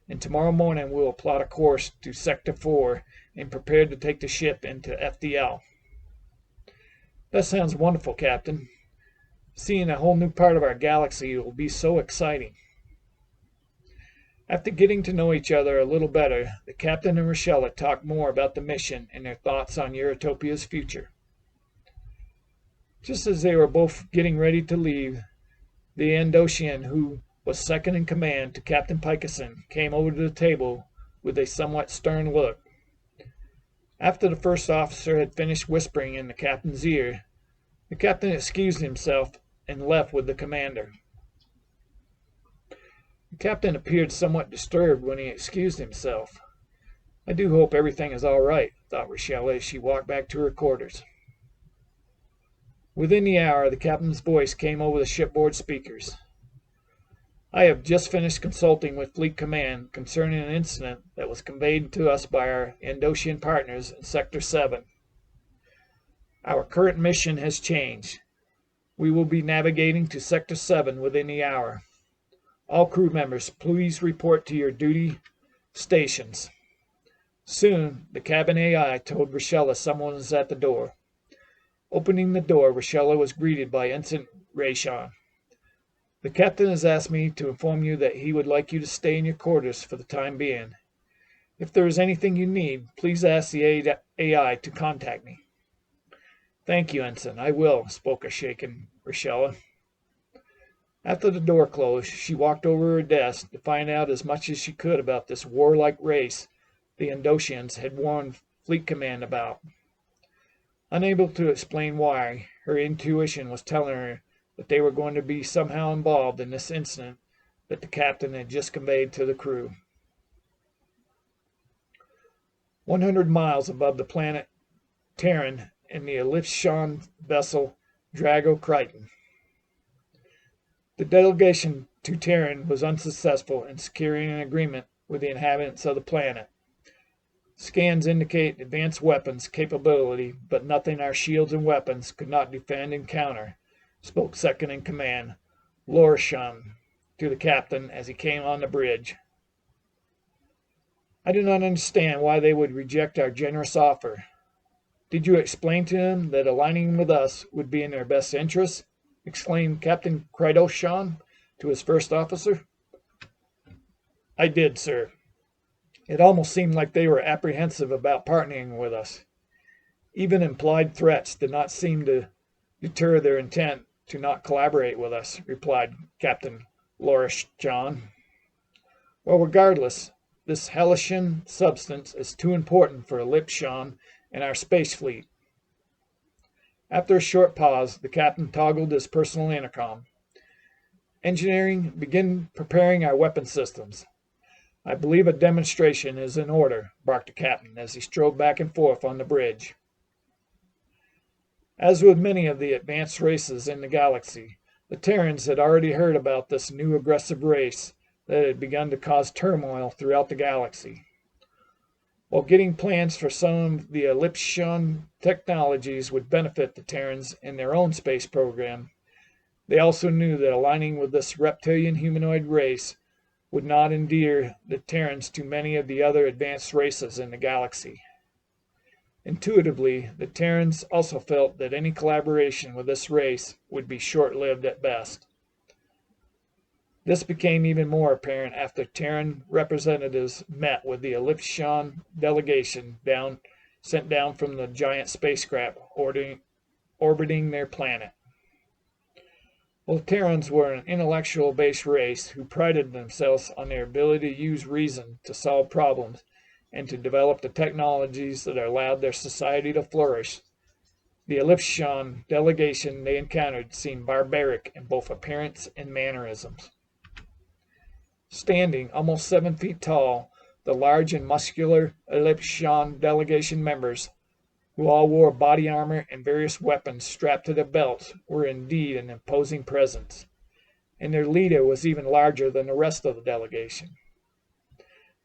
and tomorrow morning we will plot a course to Sector 4 and prepare to take the ship into FDL." "That sounds wonderful, Captain. Seeing a whole new part of our galaxy will be so exciting." After getting to know each other a little better, the captain and Rochella talked more about the mission and their thoughts on Eurotopia's future. Just as they were both getting ready to leave, the Endosian who was second in command to Captain Pickerson came over to the table with a somewhat stern look. After the first officer had finished whispering in the captain's ear, the captain excused himself and left with the commander. The captain appeared somewhat disturbed when he excused himself. "I do hope everything is all right," thought Rochella as she walked back to her quarters. Within the hour, the captain's voice came over the shipboard speakers. "I have just finished consulting with Fleet Command concerning an incident that was conveyed to us by our Endosian partners in Sector 7. Our current mission has changed. We will be navigating to Sector 7 within the hour. All crew members, please report to your duty stations." Soon, the cabin AI told Rochella someone was at the door. Opening the door, Rochella was greeted by Ensign Rayshon. "The captain has asked me to inform you that he would like you to stay in your quarters for the time being. If there is anything you need, please ask the AI to contact me." "Thank you, Ensign. I will," spoke a shaken Rochella. After the door closed, she walked over her desk to find out as much as she could about this warlike race the Endosians had warned Fleet Command about. Unable to explain why, her intuition was telling her that they were going to be somehow involved in this incident that the captain had just conveyed to the crew. 100 miles above the planet Terran in the Ellipsion vessel Drago Crichton. The delegation to Terran was unsuccessful in securing an agreement with the inhabitants of the planet. Scans indicate advanced weapons capability, but nothing our shields and weapons could not defend and counter, spoke second in command, Lorisham, to the captain as he came on the bridge. I do not understand why they would reject our generous offer. Did you explain to them that aligning with us would be in their best interest? Exclaimed Captain Krydoshan to his first officer. I did, sir. It almost seemed like they were apprehensive about partnering with us. Even implied threats did not seem to deter their intent to not collaborate with us, replied Captain Lorisham. Well, regardless, this Hellish substance is too important for Ellipsion and our space fleet. After a short pause, the captain toggled his personal intercom. Engineering, begin preparing our weapon systems. I believe a demonstration is in order, barked the captain as he strode back and forth on the bridge. As with many of the advanced races in the galaxy, the Terrans had already heard about this new aggressive race that had begun to cause turmoil throughout the galaxy. While getting plans for some of the Ellipsion technologies would benefit the Terrans in their own space program, they also knew that aligning with this reptilian humanoid race would not endear the Terrans to many of the other advanced races in the galaxy. Intuitively, the Terrans also felt that any collaboration with this race would be short-lived at best. This became even more apparent after Terran representatives met with the Ellipsion delegation sent down from the giant spacecraft orbiting their planet. Well, the Terrans were an intellectual-based race who prided themselves on their ability to use reason to solve problems and to develop the technologies that allowed their society to flourish. The Ellipsion delegation they encountered seemed barbaric in both appearance and mannerisms. Standing almost 7 feet tall, the large and muscular Ellipsion delegation members, who all wore body armor and various weapons strapped to their belts, were indeed an imposing presence, and their leader was even larger than the rest of the delegation.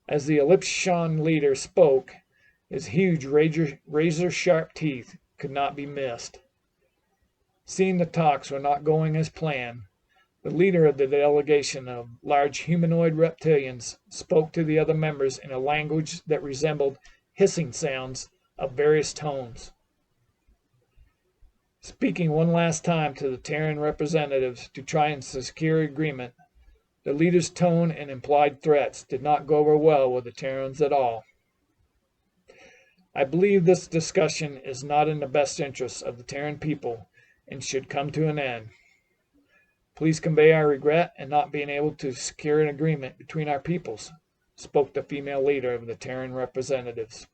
As the Ellipsion leader spoke, his huge razor-sharp teeth could not be missed. Seeing the talks were not going as planned, the leader of the delegation of large humanoid reptilians spoke to the other members in a language that resembled hissing sounds of various tones. Speaking one last time to the Terran representatives to try and secure agreement, the leader's tone and implied threats did not go over well with the Terrans at all. I believe this discussion is not in the best interests of the Terran people and should come to an end. Please convey our regret in not being able to secure an agreement between our peoples, spoke the female leader of the Terran representatives.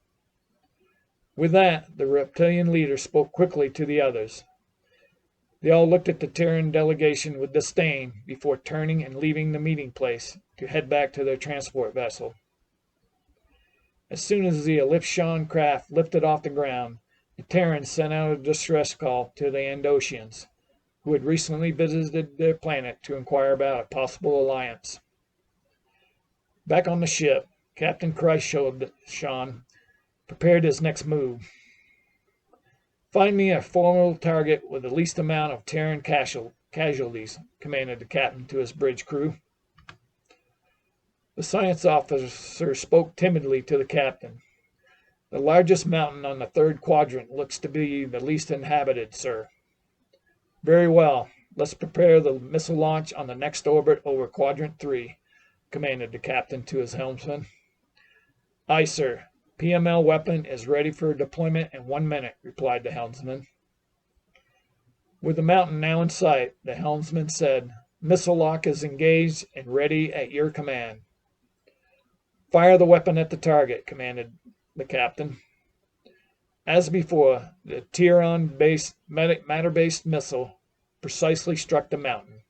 With that, the reptilian leader spoke quickly to the others. They all looked at the Terran delegation with disdain before turning and leaving the meeting place to head back to their transport vessel. As soon as the Ellipsion craft lifted off the ground, the Terrans sent out a distress call to the Endosians, who had recently visited their planet to inquire about a possible alliance. Back on the ship, Captain Krydoshan prepared his next move. Find me a formidable target with the least amount of Terran casualties, commanded the captain to his bridge crew. The science officer spoke timidly to the captain. The largest mountain on the third quadrant looks to be the least inhabited, sir. Very well. Let's prepare the missile launch on the next orbit over Quadrant 3, commanded the captain to his helmsman. Aye, sir. PML weapon is ready for deployment in 1 minute, replied the helmsman. With the mountain now in sight, the helmsman said, Missile lock is engaged and ready at your command. Fire the weapon at the target, commanded the captain. As before, the Tiron-based matter-based missile precisely struck the mountain.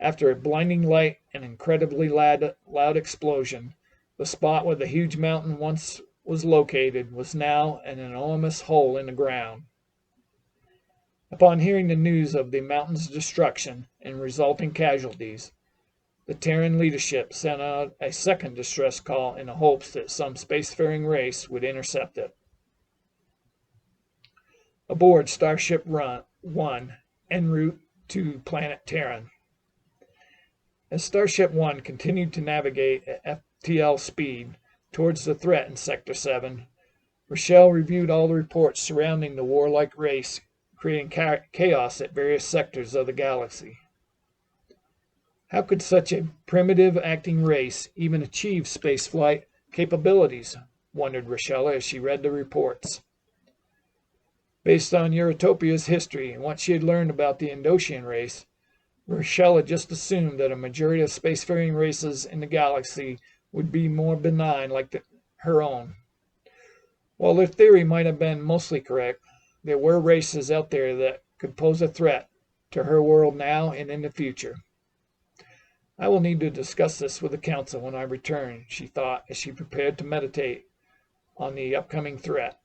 After a blinding light and incredibly loud explosion, the spot where the huge mountain once was located was now an enormous hole in the ground. Upon hearing the news of the mountain's destruction and resulting casualties, the Terran leadership sent out a second distress call in the hopes that some spacefaring race would intercept it. Aboard Starship 1, en route to planet Terran. As Starship 1 continued to navigate at FTL speed towards the threat in Sector 7, Rochelle reviewed all the reports surrounding the warlike race, creating chaos at various sectors of the galaxy. How could such a primitive acting race even achieve spaceflight capabilities? Wondered Rochelle as she read the reports. Based on Eurotopia's history and what she had learned about the Indosian race, Rochelle had just assumed that a majority of spacefaring races in the galaxy would be more benign like her own. While their theory might have been mostly correct, there were races out there that could pose a threat to her world now and in the future. I will need to discuss this with the Council when I return, she thought as she prepared to meditate on the upcoming threat.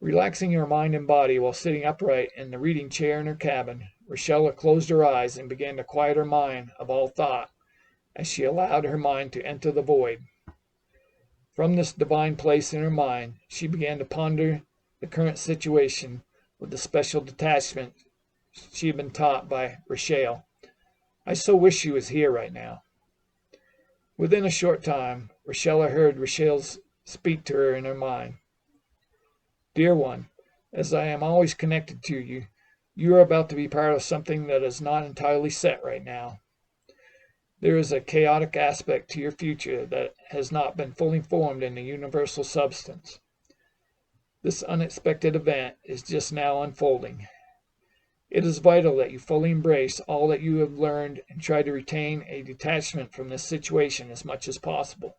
Relaxing her mind and body while sitting upright in the reading chair in her cabin, Rochelle closed her eyes and began to quiet her mind of all thought as she allowed her mind to enter the void. From this divine place in her mind, she began to ponder the current situation with the special detachment she had been taught by Rochelle. I so wish she was here right now. Within a short time, Rochelle heard Rochelle speak to her in her mind. Dear one, as I am always connected to you, you are about to be part of something that is not entirely set right now. There is a chaotic aspect to your future that has not been fully formed in the universal substance. This unexpected event is just now unfolding. It is vital that you fully embrace all that you have learned and try to retain a detachment from this situation as much as possible.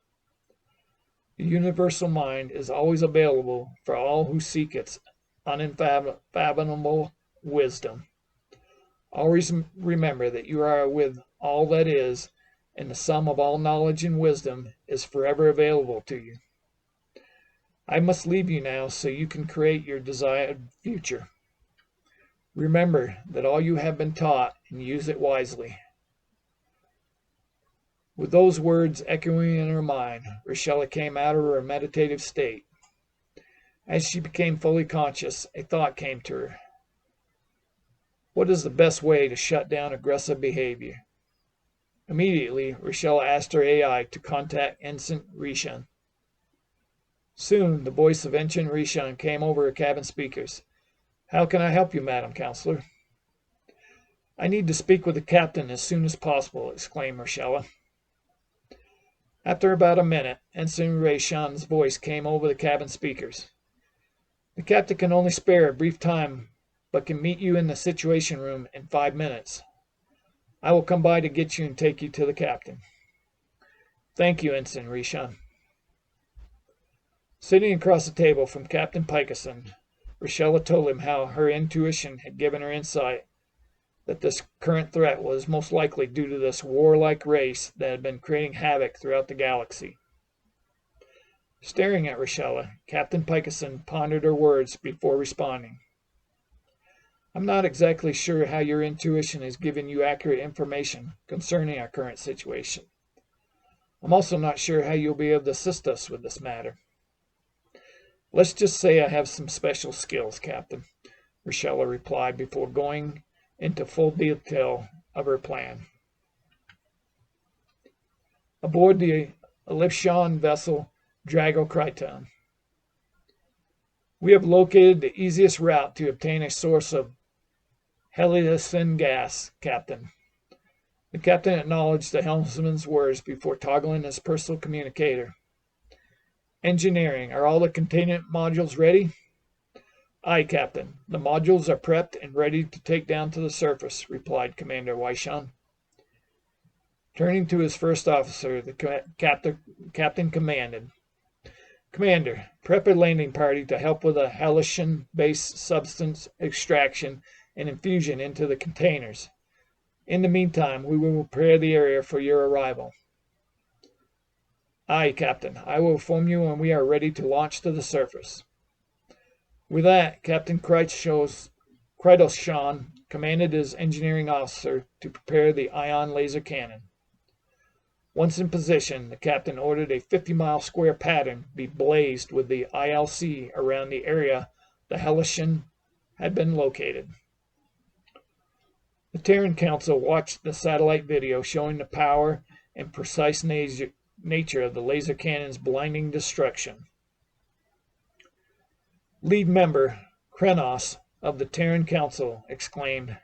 The universal mind is always available for all who seek its unfathomable wisdom. Always remember that you are with all that is, and the sum of all knowledge and wisdom is forever available to you. I must leave you now so you can create your desired future. Remember that all you have been taught and use it wisely. With those words echoing in her mind, Rochelle came out of her meditative state. As she became fully conscious, a thought came to her. What is the best way to shut down aggressive behavior? Immediately, Rochelle asked her AI to contact Ensign Rishan. Soon, the voice of Ensign Rishan came over her cabin speakers. How can I help you, Madam Counselor? I need to speak with the captain as soon as possible, exclaimed Rochelle. After about a minute, Ensign Rishan's voice came over the cabin speakers. The captain can only spare a brief time, but can meet you in the situation room in 5 minutes. I will come by to get you and take you to the captain. Thank you, Ensign Rishan. Sitting across the table from Captain Pikeson, Rochelle told him how her intuition had given her insight that this current threat was most likely due to this warlike race that had been creating havoc throughout the galaxy. Staring at Rochelle, Captain Pikeson pondered her words before responding. I'm not exactly sure how your intuition is giving you accurate information concerning our current situation. I'm also not sure how you'll be able to assist us with this matter. Let's just say I have some special skills, Captain, Rochelle replied before going into full detail of her plan. Aboard the Ellipsion vessel Dragokriton, we have located the easiest route to obtain a source of Heliocin gas, Captain. The captain acknowledged the helmsman's words before toggling his personal communicator. Engineering, are all the containment modules ready? Aye, Captain. The modules are prepped and ready to take down to the surface, replied Commander Wyshan. Turning to his first officer, the captain commanded, Commander, prep a landing party to help with a hallucination-based substance extraction and infusion into the containers. In the meantime, we will prepare the area for your arrival. Aye, Captain. I will inform you when we are ready to launch to the surface. With that, Captain Kreitelshaw commanded his engineering officer to prepare the ion laser cannon. Once in position, the captain ordered a 50-mile square pattern be blazed with the ILC around the area the Hellition had been located. The Terran Council watched the satellite video showing the power and precise nature of the laser cannon's blinding destruction. Lead member Krenos of the Terran Council exclaimed,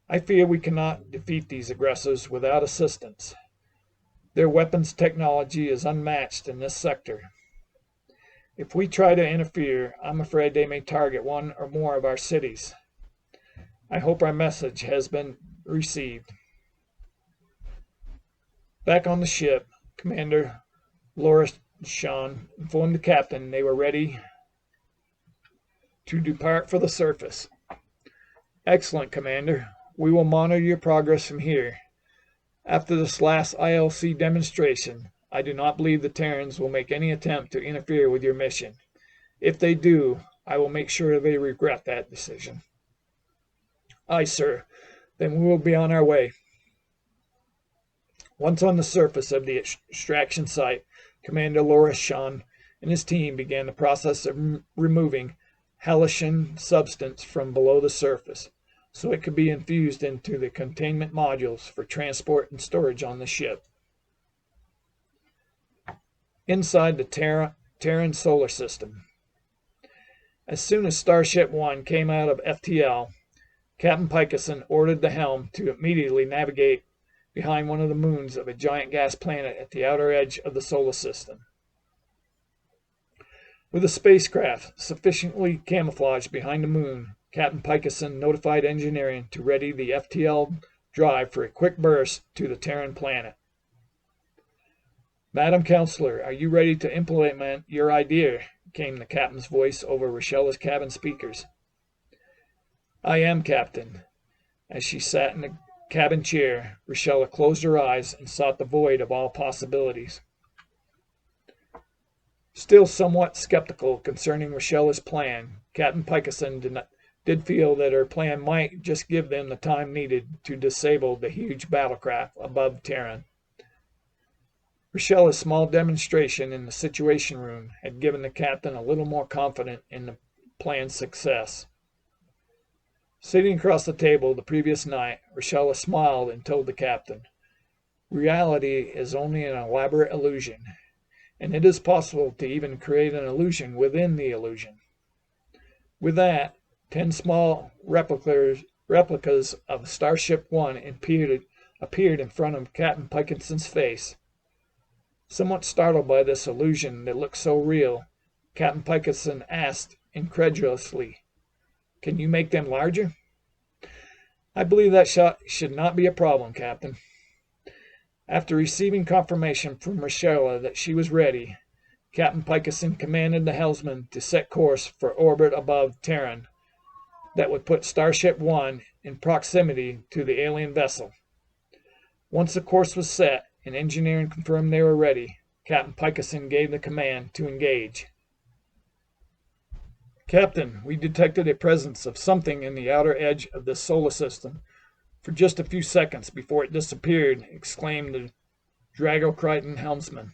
I fear we cannot defeat these aggressors without assistance. Their weapons technology is unmatched in this sector. If we try to interfere, I'm afraid they may target one or more of our cities. I hope our message has been received. Back on the ship, Commander Lorashan informed the captain they were ready to depart for the surface. Excellent, Commander. We will monitor your progress from here. After this last ILC demonstration, I do not believe the Terrans will make any attempt to interfere with your mission. If they do, I will make sure they regret that decision. Aye, sir. Then we will be on our way. Once on the surface of the extraction site, Commander Lorashan and his team began the process of removing hallucination substance from below the surface, so it could be infused into the containment modules for transport and storage on the ship. Inside the Terran solar system. As soon as Starship 1 came out of FTL, Captain Pikeson ordered the helm to immediately navigate behind one of the moons of a giant gas planet at the outer edge of the solar system. With the spacecraft sufficiently camouflaged behind the moon, Captain Pikeson notified engineering to ready the FTL drive for a quick burst to the Terran planet. Madam Counselor, are you ready to implement your idea? Came the captain's voice over Rochelle's cabin speakers. I am, Captain. As she sat in the cabin chair, Rochelle closed her eyes and sought the void of all possibilities. Still somewhat skeptical concerning Rochelle's plan, Captain Pikeson did feel that her plan might just give them the time needed to disable the huge battlecraft above Terran. Rochelle's small demonstration in the Situation Room had given the captain a little more confidence in the plan's success. Sitting across the table the previous night, Rochelle smiled and told the captain, Reality is only an elaborate illusion, and it is possible to even create an illusion within the illusion. With that, 10 small replicas of Starship 1 appeared in front of Captain Pikeson's face. Somewhat startled by this illusion that looked so real, Captain Pikeson asked incredulously, Can you make them larger? I believe that should not be a problem, Captain. After receiving confirmation from Rochelle that she was ready, Captain Pikeson commanded the helmsman to set course for orbit above Terran that would put Starship 1 in proximity to the alien vessel. Once the course was set and engineering confirmed they were ready, Captain Pikeson gave the command to engage. Captain, we detected a presence of something in the outer edge of this solar system for just a few seconds before it disappeared, exclaimed the Drago-Crichton helmsman.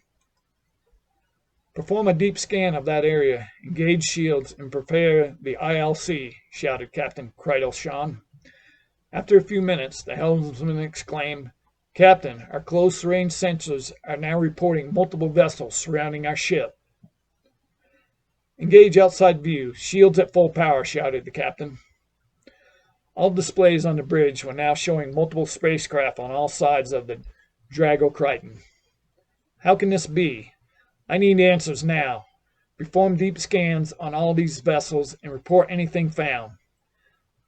Perform a deep scan of that area, engage shields, and prepare the ILC, shouted Captain Kreitelshaw. After a few minutes, the helmsman exclaimed, Captain, our close-range sensors are now reporting multiple vessels surrounding our ship. Engage outside view. Shields at full power, shouted the captain. All displays on the bridge were now showing multiple spacecraft on all sides of the Drago-Crichton. How can this be? I need answers now. Perform deep scans on all these vessels and report anything found.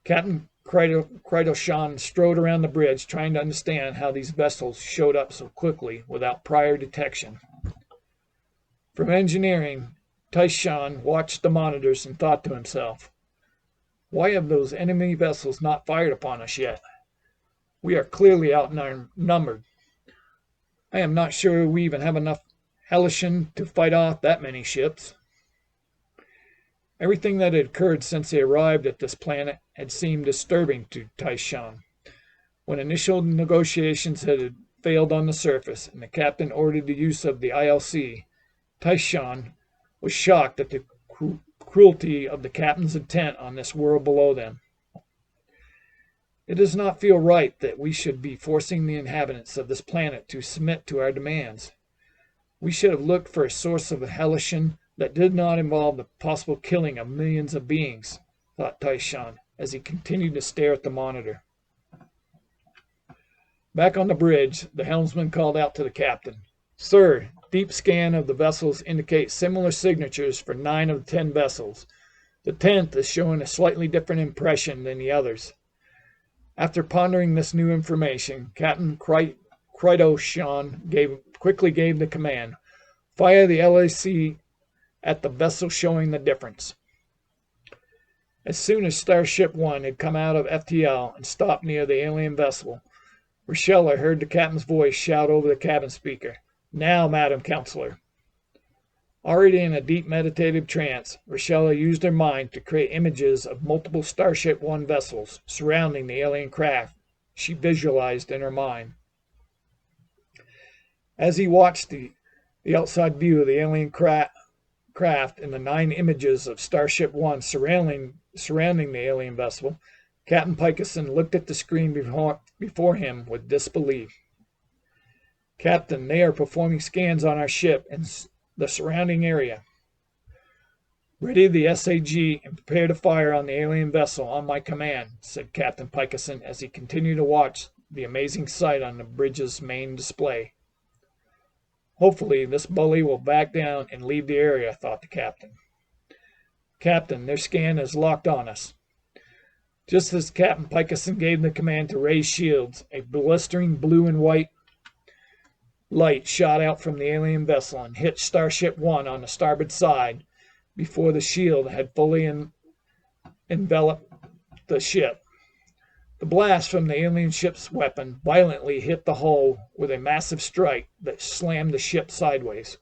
Captain Kridoshan strode around the bridge, trying to understand how these vessels showed up so quickly without prior detection. From engineering, Taishan watched the monitors and thought to himself, "Why have those enemy vessels not fired upon us yet? We are clearly outnumbered. I am not sure we even have enough Hellition to fight off that many ships." Everything that had occurred since they arrived at this planet had seemed disturbing to Taishan. When initial negotiations had failed on the surface and the captain ordered the use of the ILC, Taishan was shocked at the cruelty of the captain's intent on this world below them. "It does not feel right that we should be forcing the inhabitants of this planet to submit to our demands. We should have looked for a source of Hellition that did not involve the possible killing of millions of beings," thought Taishan as he continued to stare at the monitor. Back on the bridge, the helmsman called out to the captain, "Sir, deep scan of the vessels indicates similar signatures for 9 of the 10 vessels. The 10th is showing a slightly different impression than the others." After pondering this new information, Captain Kridoshan quickly gave the command, "Fire the LAC at the vessel showing the difference." As soon as Starship 1 had come out of FTL and stopped near the alien vessel, Rochella heard the captain's voice shout over the cabin speaker, "Now, Madam Counselor." Already in a deep meditative trance, Rochella used her mind to create images of multiple Starship 1 vessels surrounding the alien craft she visualized in her mind. As he watched the outside view of the alien craft and the 9 images of Starship 1 surrounding the alien vessel, Captain Pikeson looked at the screen before him with disbelief. "Captain, they are performing scans on our ship and the surrounding area." "Ready the SAG and prepare to fire on the alien vessel on my command," said Captain Pikeson as he continued to watch the amazing sight on the bridge's main display. "Hopefully this bully will back down and leave the area," thought the captain. "Captain, their scan is locked on us." Just as Captain Pikeson gave the command to raise shields, a blistering blue and white light shot out from the alien vessel and hit Starship 1 on the starboard side before the shield had fully enveloped the ship. The blast from the alien ship's weapon violently hit the hull with a massive strike that slammed the ship sideways.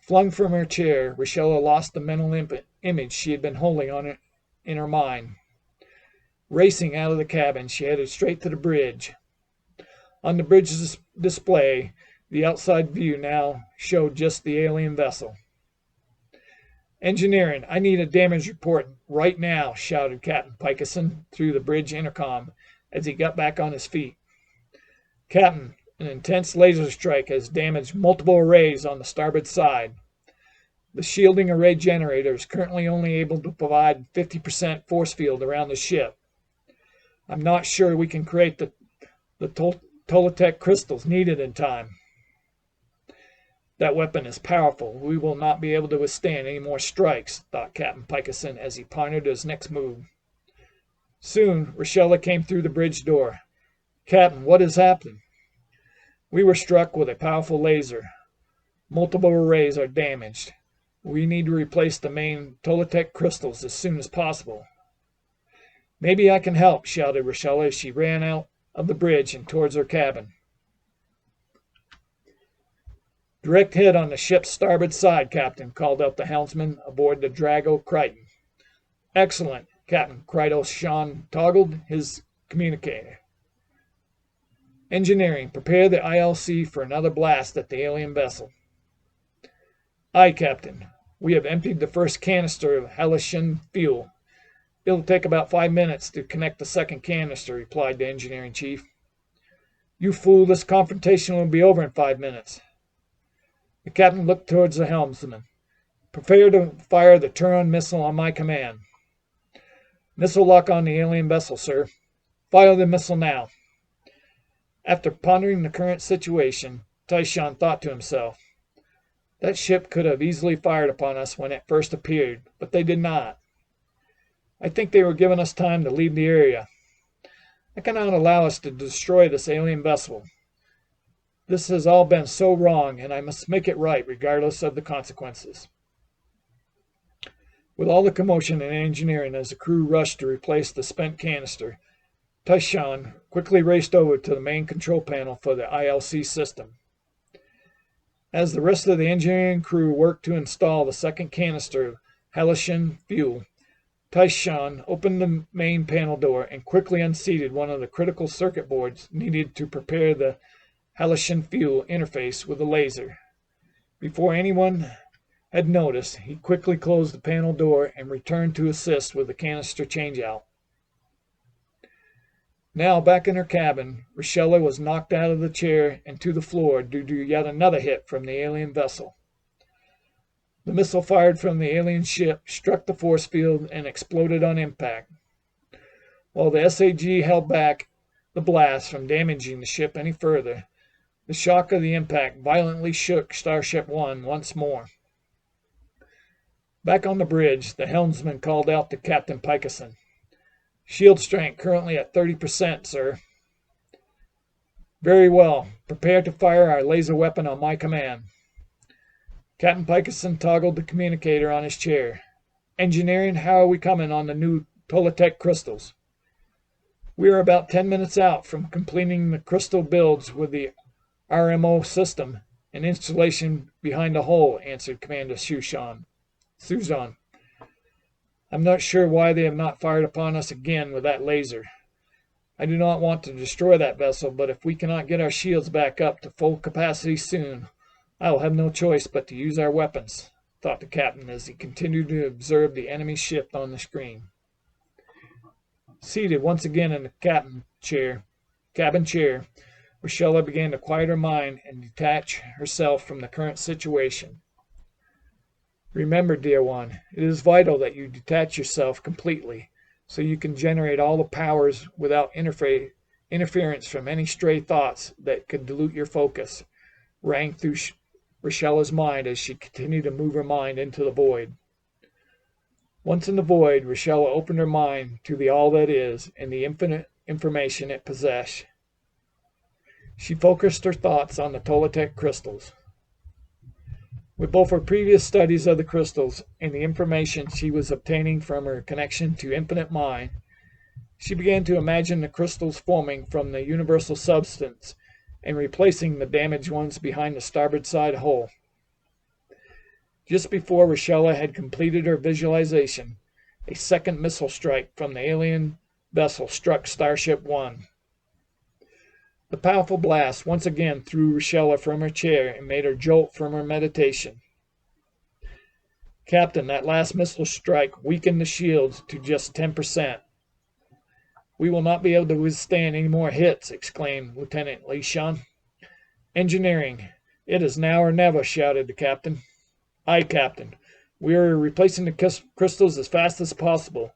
Flung from her chair, Rochella lost the mental image she had been holding in her mind. Racing out of the cabin, she headed straight to the bridge. On the bridge's display, the outside view now showed just the alien vessel. "Engineering, I need a damage report right now," shouted Captain Pikeson through the bridge intercom as he got back on his feet. "Captain, an intense laser strike has damaged multiple arrays on the starboard side. The shielding array generator is currently only able to provide 50% force field around the ship. I'm not sure we can create the Tolotech crystals needed in time. That weapon is powerful. We will not be able to withstand any more strikes," thought Captain Pikeson as he pondered his next move. Soon, Rochella came through the bridge door. "Captain, what has happened?" "We were struck with a powerful laser. Multiple arrays are damaged. We need to replace the main Tolotech crystals as soon as possible." "Maybe I can help," shouted Rochella as she ran out of the bridge and towards her cabin. "Direct hit on the ship's starboard side, Captain," called out the helmsman aboard the Drago Crichton. "Excellent." Captain Kridoshan toggled his communicator. "Engineering, prepare the ILC for another blast at the alien vessel." "Aye, Captain. We have emptied the first canister of Hellition fuel. It'll take about 5 minutes to connect the second canister," replied the engineering chief. "You fool, this confrontation will be over in 5 minutes." The captain looked towards the helmsman. "Prepare to fire the Turon missile on my command." "Missile lock on the alien vessel, sir." "Fire the missile now." After pondering the current situation, Taishan thought to himself, That ship could have easily fired upon us when it first appeared, but they did not. I think they were giving us time to leave the area. I cannot allow us to destroy this alien vessel. This has all been so wrong, and I must make it right regardless of the consequences." With all the commotion and engineering as the crew rushed to replace the spent canister, Tyshawn quickly raced over to the main control panel for the ILC system. As the rest of the engineering crew worked to install the second canister of halcyon fuel, Tyshawn opened the main panel door and quickly unseated one of the critical circuit boards needed to prepare the halcyon fuel interface with the laser. Before anyone had noticed, he quickly closed the panel door and returned to assist with the canister changeout. Now, back in her cabin, Rochella was knocked out of the chair and to the floor due to yet another hit from the alien vessel. The missile fired from the alien ship struck the force field and exploded on impact. While the SAG held back the blast from damaging the ship any further, the shock of the impact violently shook Starship One once more. Back on the bridge, the helmsman called out to Captain Pikeson. "Shield strength currently at 30%, sir." "Very well. Prepare to fire our laser weapon on my command." Captain Pikeson toggled the communicator on his chair. "Engineering, how are we coming on the new Tolitech crystals?" "We are about 10 minutes out from completing the crystal builds with the RMO system and installation behind the hull," answered Commander Suzan. "I'm not sure why they have not fired upon us again with that laser. I do not want to destroy that vessel, but if we cannot get our shields back up to full capacity soon, I will have no choice but to use our weapons," thought the captain as he continued to observe the enemy ship on the screen. Seated once again in the cabin chair, Rochella began to quiet her mind and detach herself from the current situation. "Remember, dear one, it is vital that you detach yourself completely, so you can generate all the powers without interference from any stray thoughts that could dilute your focus," rang through Rochella's mind as she continued to move her mind into the void. Once in the void, Rochella opened her mind to the all that is and the infinite information it possessed. She focused her thoughts on the Tolitech crystals. With both her previous studies of the crystals and the information she was obtaining from her connection to Infinite Mind, she began to imagine the crystals forming from the universal substance and replacing the damaged ones behind the starboard side hull. Just before Rochella had completed her visualization, a second missile strike from the alien vessel struck Starship One. The powerful blast once again threw Rochella from her chair and made her jolt from her meditation. "Captain, that last missile strike weakened the shields to just 10%. We will not be able to withstand any more hits," exclaimed Lieutenant Leishon. "Engineering, it is now or never," shouted the captain. "Aye, Captain. We are replacing the crystals as fast as possible,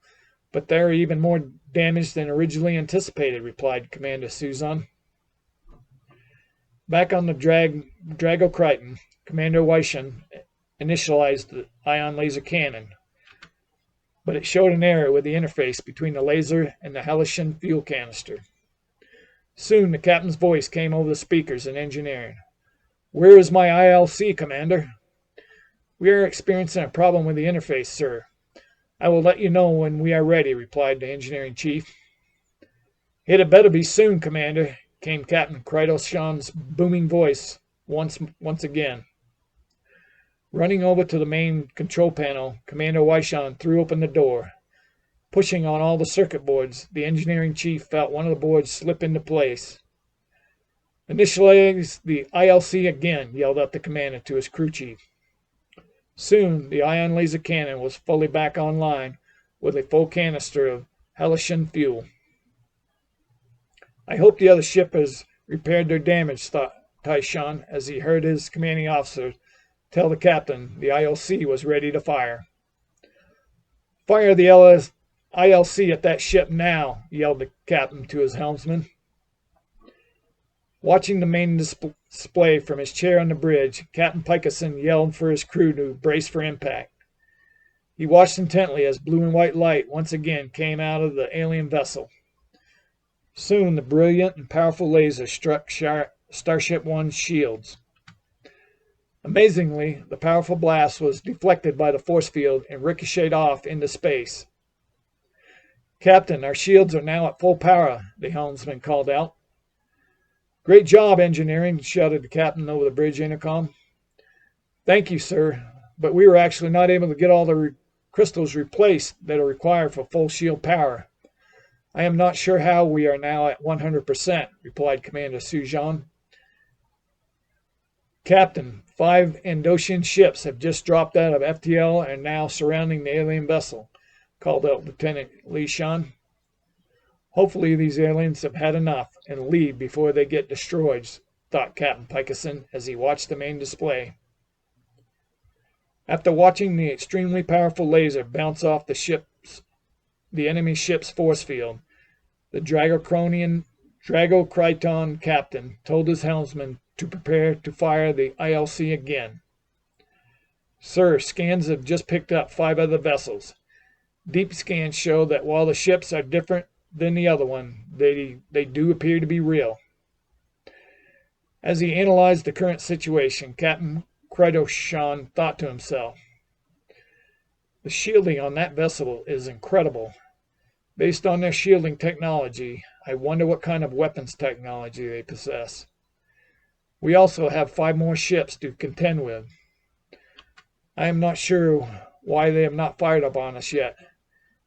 but they are even more damaged than originally anticipated," replied Commander Suzan. Back on the Drago Crichton, Commander Weishun initialized the ion laser cannon, but it showed an error with the interface between the laser and the halcyon fuel canister. Soon the captain's voice came over the speakers in engineering. "Where is my ILC, Commander?" "We are experiencing a problem with the interface, sir. I will let you know when we are ready," replied the engineering chief. "It had better be soon, Commander," came Captain Krytoshon's booming voice once again. Running over to the main control panel, Commander Weishun threw open the door. Pushing on all the circuit boards, the engineering chief felt one of the boards slip into place. "Initialize the ILC again," yelled out the commander to his crew chief. Soon the ion laser cannon was fully back online with a full canister of halcyon fuel. "I hope the other ship has repaired their damage," thought Tyshawn as he heard his commanding officer tell the captain the ILC was ready to fire. "Fire the ILC at that ship now," yelled the captain to his helmsman. Watching the main display from his chair on the bridge, Captain Pikeson yelled for his crew to brace for impact. He watched intently as blue and white light once again came out of the alien vessel. Soon the brilliant and powerful laser struck Starship One's shields. Amazingly, the powerful blast was deflected by the force field and ricocheted off into space. "Captain, our shields are now at full power," the helmsman called out. "Great job, engineering," shouted the captain over the bridge intercom. "Thank you, sir, but we were actually not able to get all the crystals replaced that are required for full shield power. I am not sure how we are now at 100%, replied Commander Sujan. "Captain, 5 Andosian ships have just dropped out of FTL and are now surrounding the alien vessel," called out Lieutenant Li Shan. "Hopefully these aliens have had enough and leave before they get destroyed," thought Captain Pikeson as he watched the main display. After watching the extremely powerful laser bounce off the enemy ship's force field, the Dragocryton captain told his helmsman to prepare to fire the ILC again. "Sir, scans have just picked up 5 other vessels. Deep scans show that while the ships are different than the other one, they do appear to be real." As he analyzed the current situation, Captain Krytoshan thought to himself, "The shielding on that vessel is incredible. Based on their shielding technology, I wonder what kind of weapons technology they possess. We also have 5 more ships to contend with. I am not sure why they have not fired upon us yet,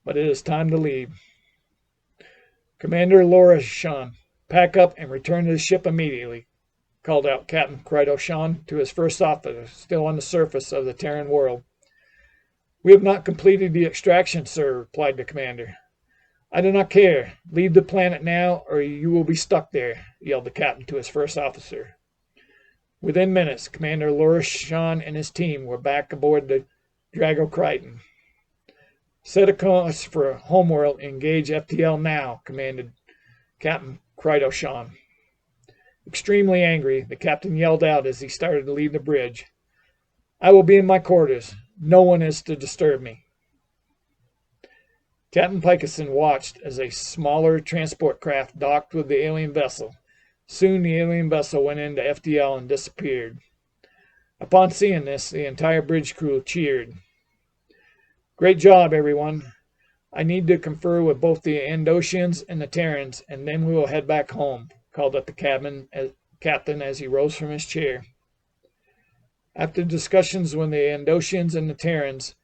but it is time to leave. Commander Lorashan, pack up and return to the ship immediately," called out Captain Krytoshan to his first officer, still on the surface of the Terran world. "We have not completed the extraction, sir," replied the commander. "I do not care. Leave the planet now, or you will be stuck there," yelled the captain to his first officer. Within minutes, Commander Lorashan and his team were back aboard the Dragocryton. "Set a course for homeworld and engage FTL now," commanded Captain Krytoshan. Extremely angry, the captain yelled out as he started to leave the bridge, "I will be in my quarters. No one is to disturb me." Captain Pikeson watched as a smaller transport craft docked with the alien vessel. Soon the alien vessel went into FTL and disappeared. Upon seeing this, the entire bridge crew cheered. "Great job, everyone. I need to confer with both the Andosians and the Terrans, and then we will head back home," called out the captain as he rose from his chair. After discussions with the Andosians and the Terrans,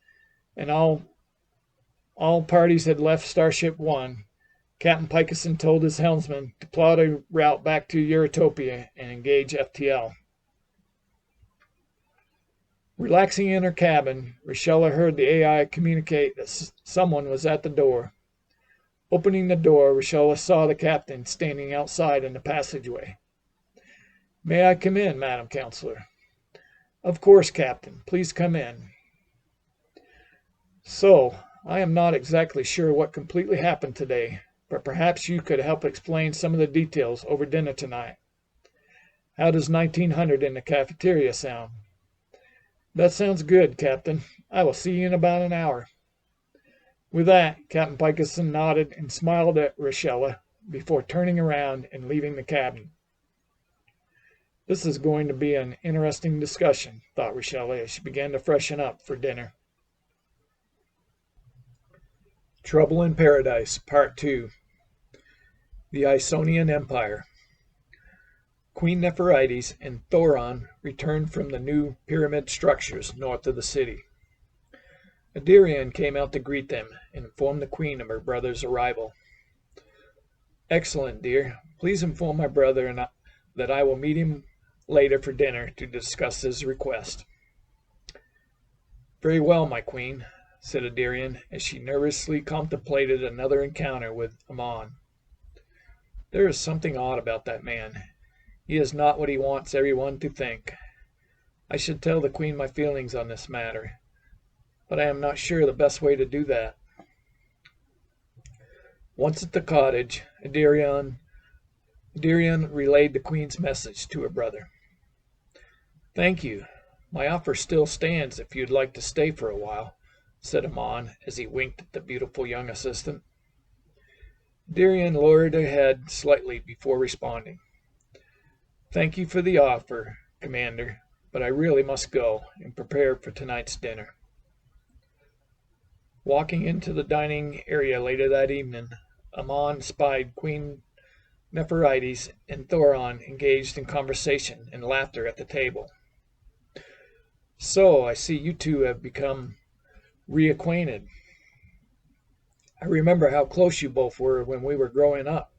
and all parties had left Starship One, Captain Pikeson told his helmsman to plot a route back to Euritopia and engage FTL. Relaxing in her cabin, Richella heard the AI communicate that someone was at the door. Opening the door, Richella saw the captain standing outside in the passageway. "May I come in, Madam Counselor?" "Of course, Captain. Please come in." "So, I am not exactly sure what completely happened today, but perhaps you could help explain some of the details over dinner tonight. How does 1900 in the cafeteria sound?" "That sounds good, Captain. I will see you in about an hour." With that, Captain Pikeson nodded and smiled at Richella before turning around and leaving the cabin. "This is going to be an interesting discussion," thought Richella as she began to freshen up for dinner. Trouble in Paradise, Part 2. The Isonian Empire. Queen Nepherites and Thoron returned from the new pyramid structures north of the city. Adirian came out to greet them and informed the queen of her brother's arrival. "Excellent, dear. Please inform my brother that I will meet him later for dinner to discuss his request." "Very well, my queen," said Adirian as she nervously contemplated another encounter with Amon. "There is something odd about that man. He is not what he wants everyone to think. I should tell the queen my feelings on this matter, but I am not sure the best way to do that." Once at the cottage, Adirian Dirian relayed the queen's message to her brother. "Thank you. My offer still stands if you'd like to stay for a while," said Amon as he winked at the beautiful young assistant. Dirian lowered her head slightly before responding. "Thank you for the offer, Commander, but I really must go and prepare for tonight's dinner." Walking into the dining area later that evening, Amon spied Queen Nepherites and Thoron engaged in conversation and laughter at the table. "So, I see you two have become reacquainted. I remember how close you both were when we were growing up,"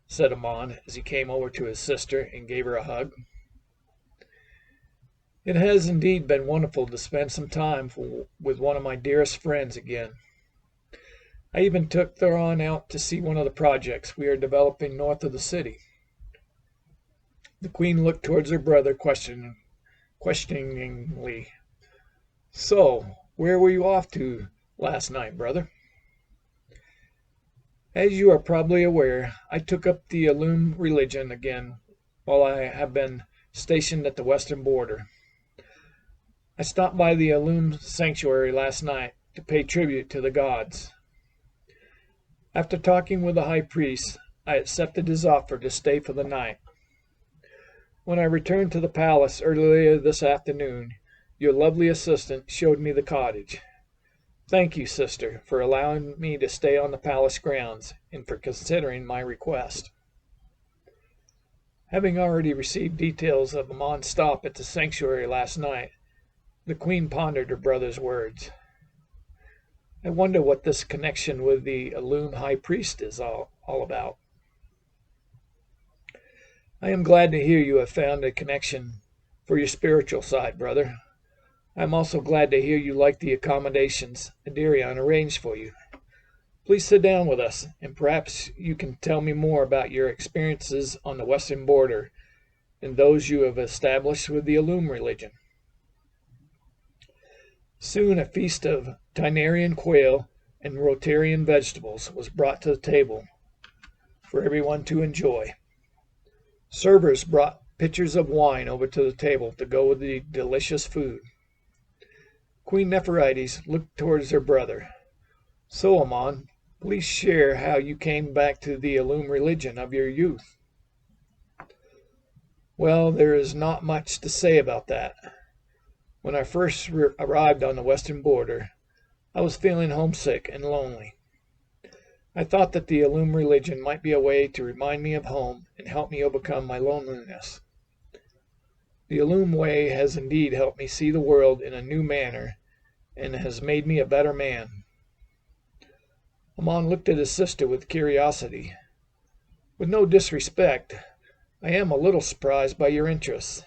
said Amon as he came over to his sister and gave her a hug. "It has indeed been wonderful to spend some time with one of my dearest friends again. I even took Thoron out to see one of the projects we are developing north of the city." The queen looked towards her brother questioningly. "So, where were you off to last night, brother?" "As you are probably aware, I took up the Illum religion again while I have been stationed at the western border. I stopped by the Illum sanctuary last night to pay tribute to the gods. After talking with the high priest, I accepted his offer to stay for the night. When I returned to the palace earlier this afternoon, your lovely assistant showed me the cottage. Thank you, sister, for allowing me to stay on the palace grounds and for considering my request." Having already received details of Amon's stop at the sanctuary last night, the queen pondered her brother's words. "I wonder what this connection with the Illum high priest is all about." "I am glad to hear you have found a connection for your spiritual side, brother. I am also glad to hear you like the accommodations Adirion arranged for you. Please sit down with us, and perhaps you can tell me more about your experiences on the western border and those you have established with the Illum religion." Soon a feast of Taenarian quail and Rotarian vegetables was brought to the table for everyone to enjoy. Servers brought pitchers of wine over to the table to go with the delicious food. Queen Nepherites looked towards her brother. "So, Amon, please share how you came back to the Illum religion of your youth." "Well, there is not much to say about that. When I first arrived on the western border, I was feeling homesick and lonely. I thought that the Illum religion might be a way to remind me of home and help me overcome my loneliness. The Illum way has indeed helped me see the world in a new manner and has made me a better man." Amon looked at his sister with curiosity. "With no disrespect, I am a little surprised by your interests.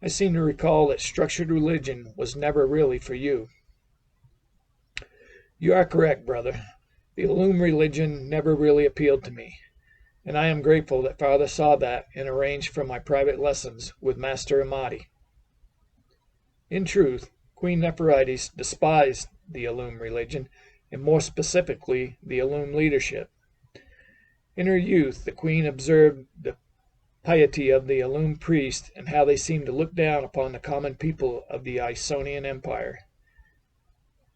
I seem to recall that structured religion was never really for you." "You are correct, brother. The Illum religion never really appealed to me, and I am grateful that Father saw that and arranged for my private lessons with Master Amati." In truth, Queen Nepherites despised the Illum religion, and more specifically the Illum leadership. In her youth, the queen observed the piety of the Illum priests and how they seemed to look down upon the common people of the Isonian Empire.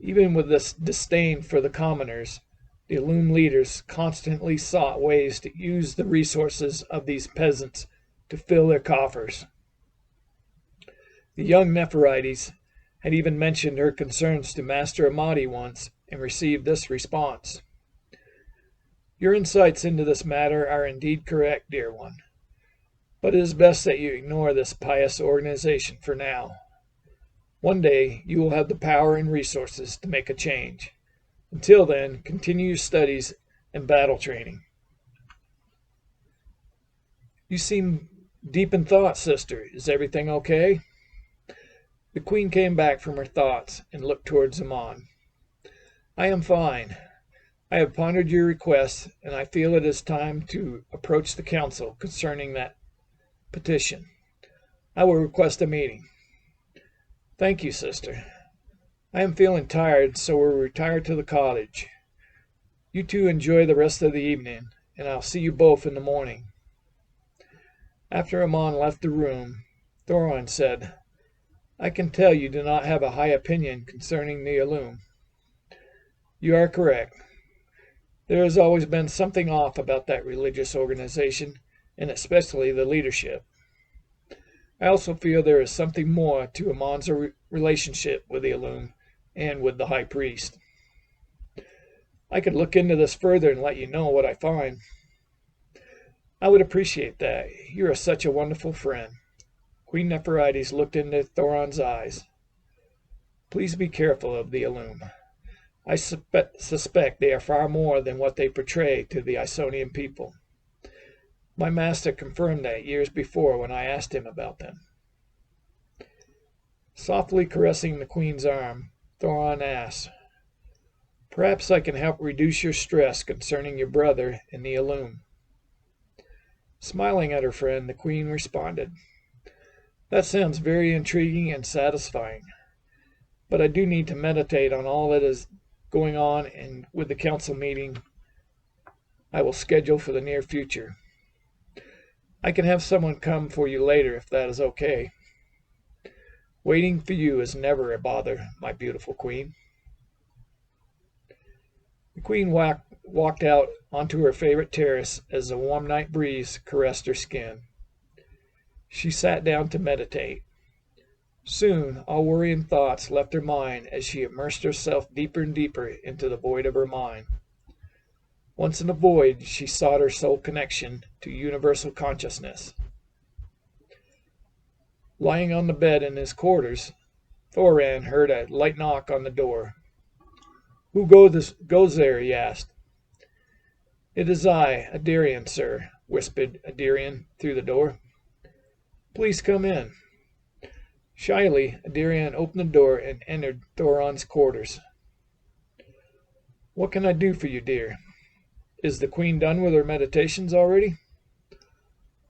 Even with this disdain for the commoners, the Illum leaders constantly sought ways to use the resources of these peasants to fill their coffers. The young Nepherites had even mentioned her concerns to Master Amati once and received this response: "Your insights into this matter are indeed correct, dear one. But it is best that you ignore this pious organization for now. One day you will have the power and resources to make a change. Until then, continue your studies and battle training." "You seem deep in thought, sister. Is everything okay?" The queen came back from her thoughts and looked towards Amon. "I am fine. I have pondered your request, and I feel it is time to approach the council concerning that petition. I will request a meeting." "Thank you, sister. I am feeling tired, so we'll retire to the cottage. You two enjoy the rest of the evening, and I'll see you both in the morning." After Amon left the room, Thoron said, "I can tell you do not have a high opinion concerning the Illum." "You are correct. There has always been something off about that religious organization, and especially the leadership. I also feel there is something more to Amon's relationship with the Illum and with the High Priest. I could look into this further and let you know what I find." "I would appreciate that. You are such a wonderful friend." Queen Nepherides looked into Thoron's eyes. "Please be careful of the Illum. I suspect they are far more than what they portray to the Isonian people. My master confirmed that years before when I asked him about them." Softly caressing the queen's arm, Thoron asked, "Perhaps I can help reduce your stress concerning your brother and the Illum." Smiling at her friend, the queen responded, "That sounds very intriguing and satisfying, but I do need to meditate on all that is going on and with the council meeting I will schedule for the near future. I can have someone come for you later if that is okay." "Waiting for you is never a bother, my beautiful queen." The queen walked out onto her favorite terrace as the warm night breeze caressed her skin. She sat down to meditate. Soon all worrying thoughts left her mind as she immersed herself deeper and deeper into the void of her mind. Once in the void, she sought her soul connection to universal consciousness. Lying on the bed in his quarters, Thoron heard a light knock on the door. "Who goes there?" he asked. "It is I, Adirian, sir," whispered Adirian through the door. "Please come in." Shyly, Adirian opened the door and entered Thoron's quarters. "What can I do for you, dear? Is the queen done with her meditations already?"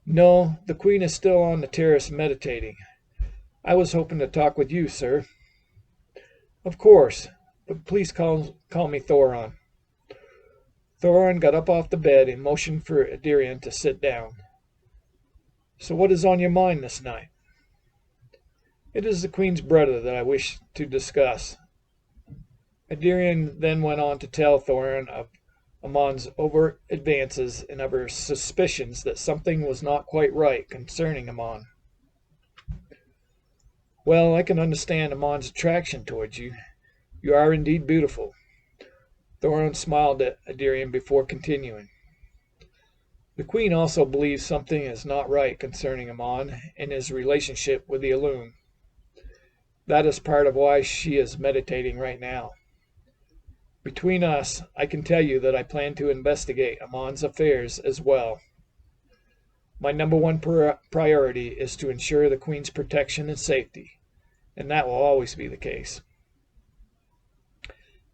"No, the queen is still on the terrace meditating. I was hoping to talk with you, sir." "Of course, but please call me Thoron." Thoron got up off the bed and motioned for Adirian to sit down. "So what is on your mind this night?" "It is the queen's brother that I wish to discuss." Adirian then went on to tell Thoron of Amon's overt advances and of her suspicions that something was not quite right concerning Amon. "Well, I can understand Amon's attraction towards you. You are indeed beautiful." Thoron smiled at Adirian before continuing. "The queen also believes something is not right concerning Amon and his relationship with the Illum. That is part of why she is meditating right now. Between us, I can tell you that I plan to investigate Amon's affairs as well. My number one priority is to ensure the queen's protection and safety, and that will always be the case."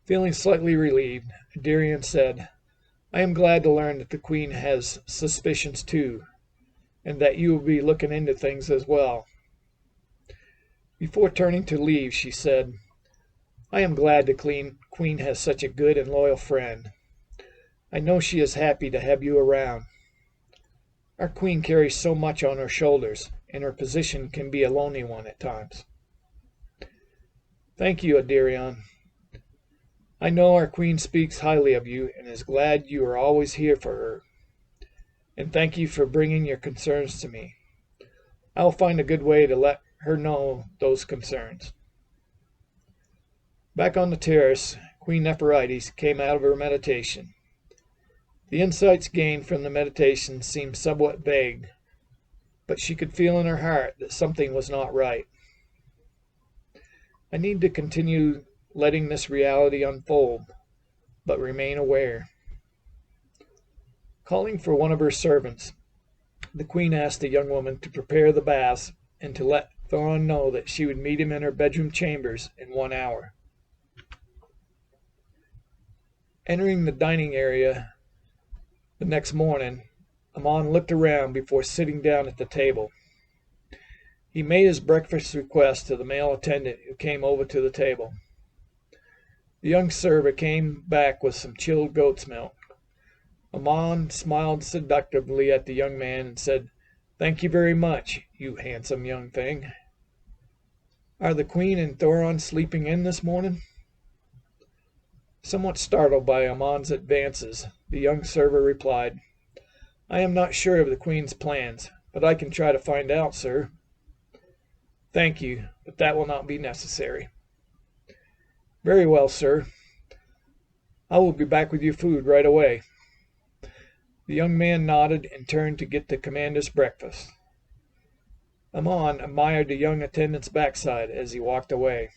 Feeling slightly relieved, Adirian said, "I am glad to learn that the queen has suspicions too, and that you will be looking into things as well." Before turning to leave, she said, "I am glad the queen has such a good and loyal friend. I know she is happy to have you around. Our queen carries so much on her shoulders, and her position can be a lonely one at times." "Thank you, Adirian. I know our queen speaks highly of you and is glad you are always here for her. And thank you for bringing your concerns to me. I will find a good way to let her know those concerns." Back on the terrace, Queen Nepherides came out of her meditation. The insights gained from the meditation seemed somewhat vague, but she could feel in her heart that something was not right. "I need to continue letting this reality unfold, but remain aware." Calling for one of her servants, the queen asked the young woman to prepare the baths and to let Thoron know that she would meet him in her bedroom chambers in 1 hour. Entering the dining area the next morning, Amon looked around before sitting down at the table. He made his breakfast request to the male attendant who came over to the table. The young server came back with some chilled goat's milk. Amon smiled seductively at the young man and said, Thank you very much, you handsome young thing. Are the Queen and Thoron sleeping in this morning? Somewhat startled by Amon's advances, the young server replied, I am not sure of the Queen's plans, but I can try to find out, sir. Thank you, but that will not be necessary. Very well, sir. I will be back with your food right away. The young man nodded and turned to get the commander's breakfast. Amon admired the young attendant's backside as he walked away.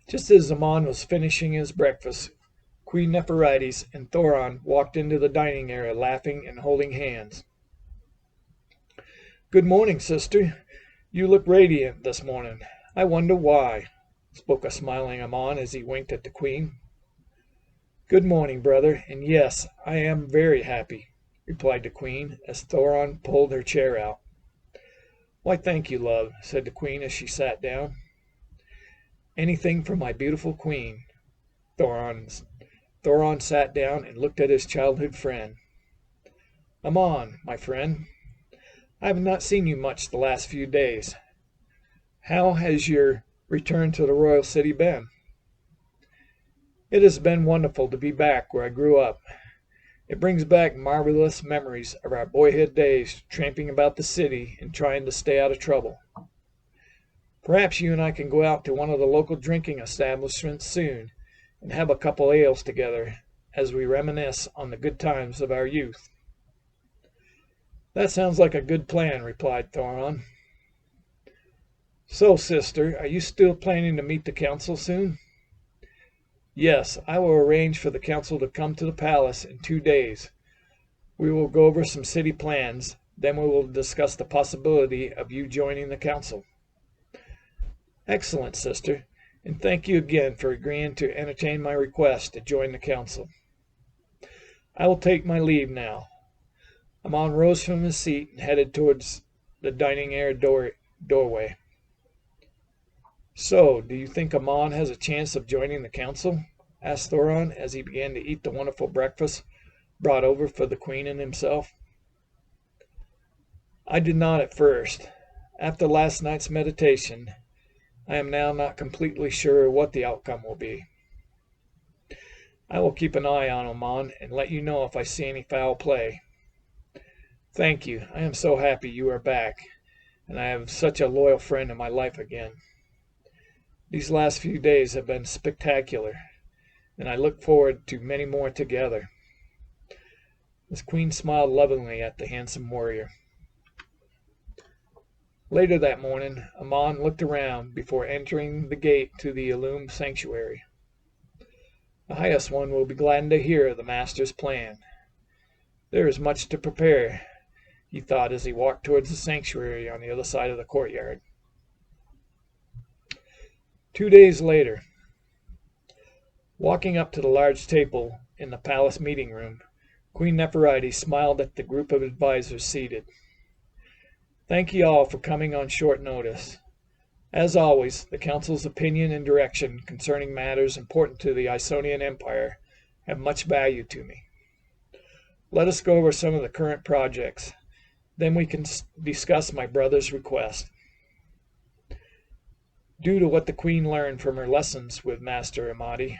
Just as Amon was finishing his breakfast, Queen Nepherites and Thoron walked into the dining area laughing and holding hands. Good morning, sister. You look radiant this morning. I wonder why, spoke a smiling Amon as he winked at the Queen. Good morning, brother, and yes, I am very happy, replied the Queen as Thoron pulled her chair out. Why, thank you, love, said the Queen as she sat down. Anything for my beautiful Queen. Thoron sat down and looked at his childhood friend. Amon, my friend, I have not seen you much the last few days. How has your return to the royal city been? It has been wonderful to be back where I grew up. It brings back marvelous memories of our boyhood days tramping about the city and trying to stay out of trouble. Perhaps you and I can go out to one of the local drinking establishments soon and have a couple ales together as we reminisce on the good times of our youth. That sounds like a good plan, replied Thoron. So, sister, are you still planning to meet the council soon? Yes, I will arrange for the council to come to the palace in 2 days. We will go over some city plans, then we will discuss the possibility of you joining the council. Excellent, sister, and thank you again for agreeing to entertain my request to join the council. I will take my leave now. Amon rose from his seat and headed towards the dining area doorway. So, do you think Amon has a chance of joining the council? Asked Thoron as he began to eat the wonderful breakfast brought over for the Queen and himself. I did not at first. After last night's meditation, I am now not completely sure what the outcome will be. I will keep an eye on Amon and let you know if I see any foul play. Thank you. I am so happy you are back, and I have such a loyal friend in my life again. These last few days have been spectacular, and I look forward to many more together. The Queen smiled lovingly at the handsome warrior. Later that morning, Amon looked around before entering the gate to the illumined sanctuary. The highest one will be glad to hear of the master's plan. There is much to prepare, he thought as he walked towards the sanctuary on the other side of the courtyard. 2 days later, walking up to the large table in the palace meeting room, Queen Nepherites smiled at the group of advisors seated. Thank you all for coming on short notice. As always, the council's opinion and direction concerning matters important to the Isonian Empire have much value to me. Let us go over some of the current projects. Then we can discuss my brother's request. Due to what the Queen learned from her lessons with Master Amati,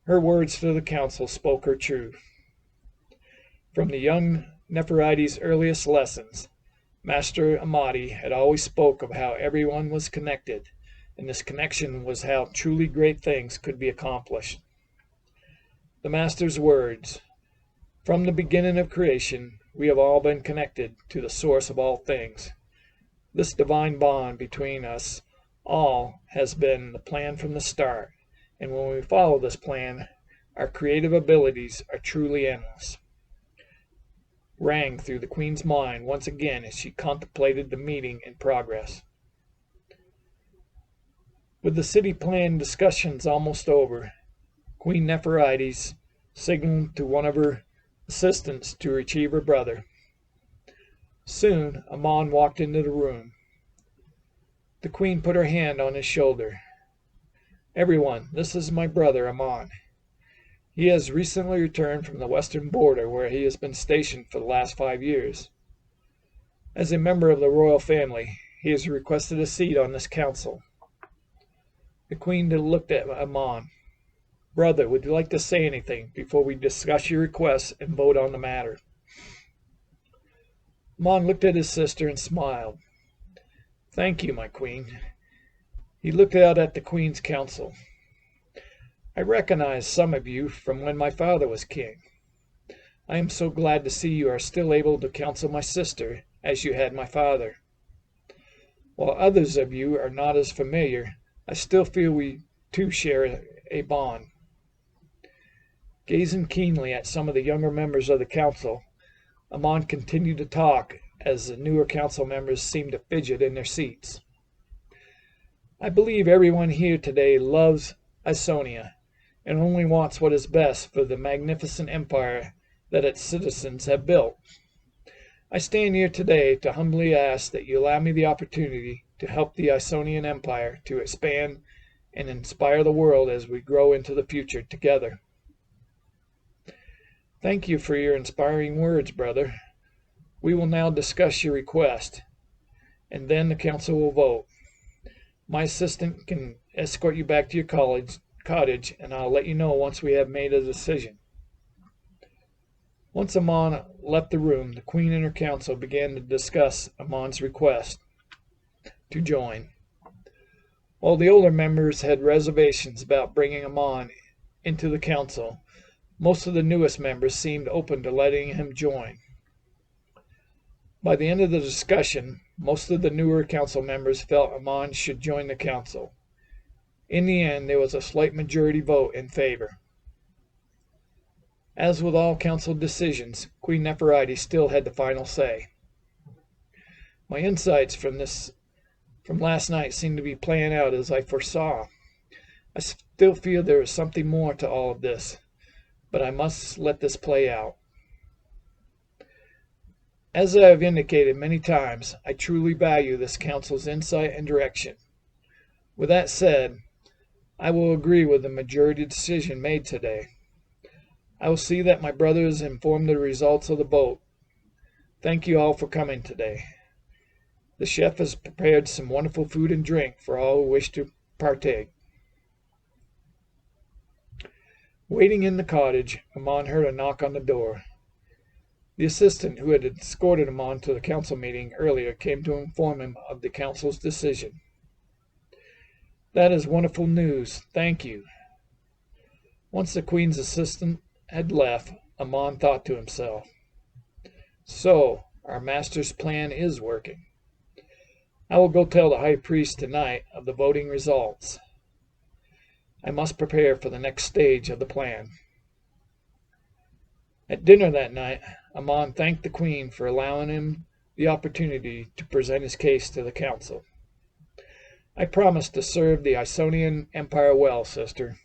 her words to the council spoke her truth. From the young Nepherites' earliest lessons, Master Amati had always spoke of how everyone was connected, and this connection was how truly great things could be accomplished. The Master's words, from the beginning of creation, we have all been connected to the source of all things. This divine bond between us all has been the plan from the start, and when we follow this plan, our creative abilities are truly endless. Rang through the Queen's mind once again as she contemplated the meeting in progress. With the city plan discussions almost over, Queen Nepherites signaled to one of her assistants to retrieve her brother. Soon, Amon walked into the room. The Queen put her hand on his shoulder. Everyone, this is my brother Amon. He has recently returned from the western border where he has been stationed for the last 5 years. As a member of the royal family, he has requested a seat on this council. The queen looked at Amon. Brother, would you like to say anything before we discuss your request and vote on the matter? Amon looked at his sister and smiled. Thank you, my queen. He looked out at the queen's council. I recognize some of you from when my father was king. I am so glad to see you are still able to counsel my sister as you had my father. While others of you are not as familiar, I still feel we too share a bond. Gazing keenly at some of the younger members of the council, Amon continued to talk as the newer council members seemed to fidget in their seats. I believe everyone here today loves Isonia and only wants what is best for the magnificent empire that its citizens have built. I stand here today to humbly ask that you allow me the opportunity to help the Isonian Empire to expand and inspire the world as we grow into the future together. Thank you for your inspiring words, brother. We will now discuss your request, and then the council will vote. My assistant can escort you back to your cottage, and I'll let you know once we have made a decision. Once Amon left the room, the queen and her council began to discuss Amon's request to join. While the older members had reservations about bringing Amon into the council, most of the newest members seemed open to letting him join. By the end of the discussion, most of the newer council members felt Amon should join the council. In the end, there was a slight majority vote in favor. As with all council decisions, Queen Nepherides still had the final say. My insights from last night seem to be playing out as I foresaw. I still feel there is something more to all of this, but I must let this play out. As I have indicated many times, I truly value this council's insight and direction. With that said, I will agree with the majority decision made today. I will see that my brother is informed of the results of the vote. Thank you all for coming today. The chef has prepared some wonderful food and drink for all who wish to partake. Waiting in the cottage, Amon heard a knock on the door. The assistant who had escorted Amon to the council meeting earlier came to inform him of the council's decision. That is wonderful news. Thank you. Once the queen's assistant had left, Amon thought to himself, so, our master's plan is working. I will go tell the high priest tonight of the voting results. I must prepare for the next stage of the plan. At dinner that night, Amon thanked the queen for allowing him the opportunity to present his case to the council. I promise to serve the Isonian Empire well, sister.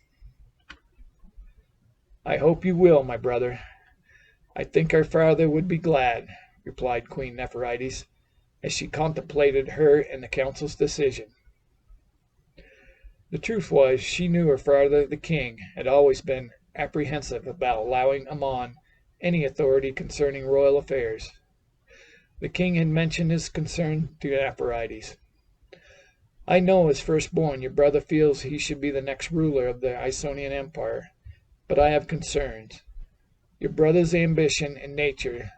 I hope you will, my brother. I think our father would be glad, replied Queen Nepherides, as she contemplated her and the council's decision. The truth was, she knew her father, the king, had always been apprehensive about allowing Amon any authority concerning royal affairs. The king had mentioned his concern to Nepherides. I know, as firstborn, your brother feels he should be the next ruler of the Isonian Empire, but I have concerns. Your brother's ambition and nature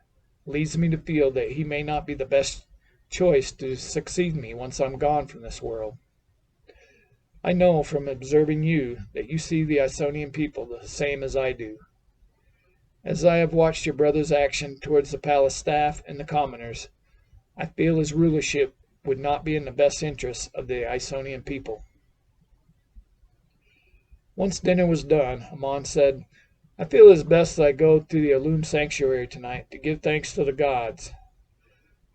leads me to feel that he may not be the best choice to succeed me once I'm gone from this world. I know from observing you that you see the Isonian people the same as I do. As I have watched your brother's action towards the palace staff and the commoners, I feel his rulership would not be in the best interests of the Isonian people. Once dinner was done, Amon said, I feel it is best that I go to the illumined sanctuary tonight to give thanks to the gods.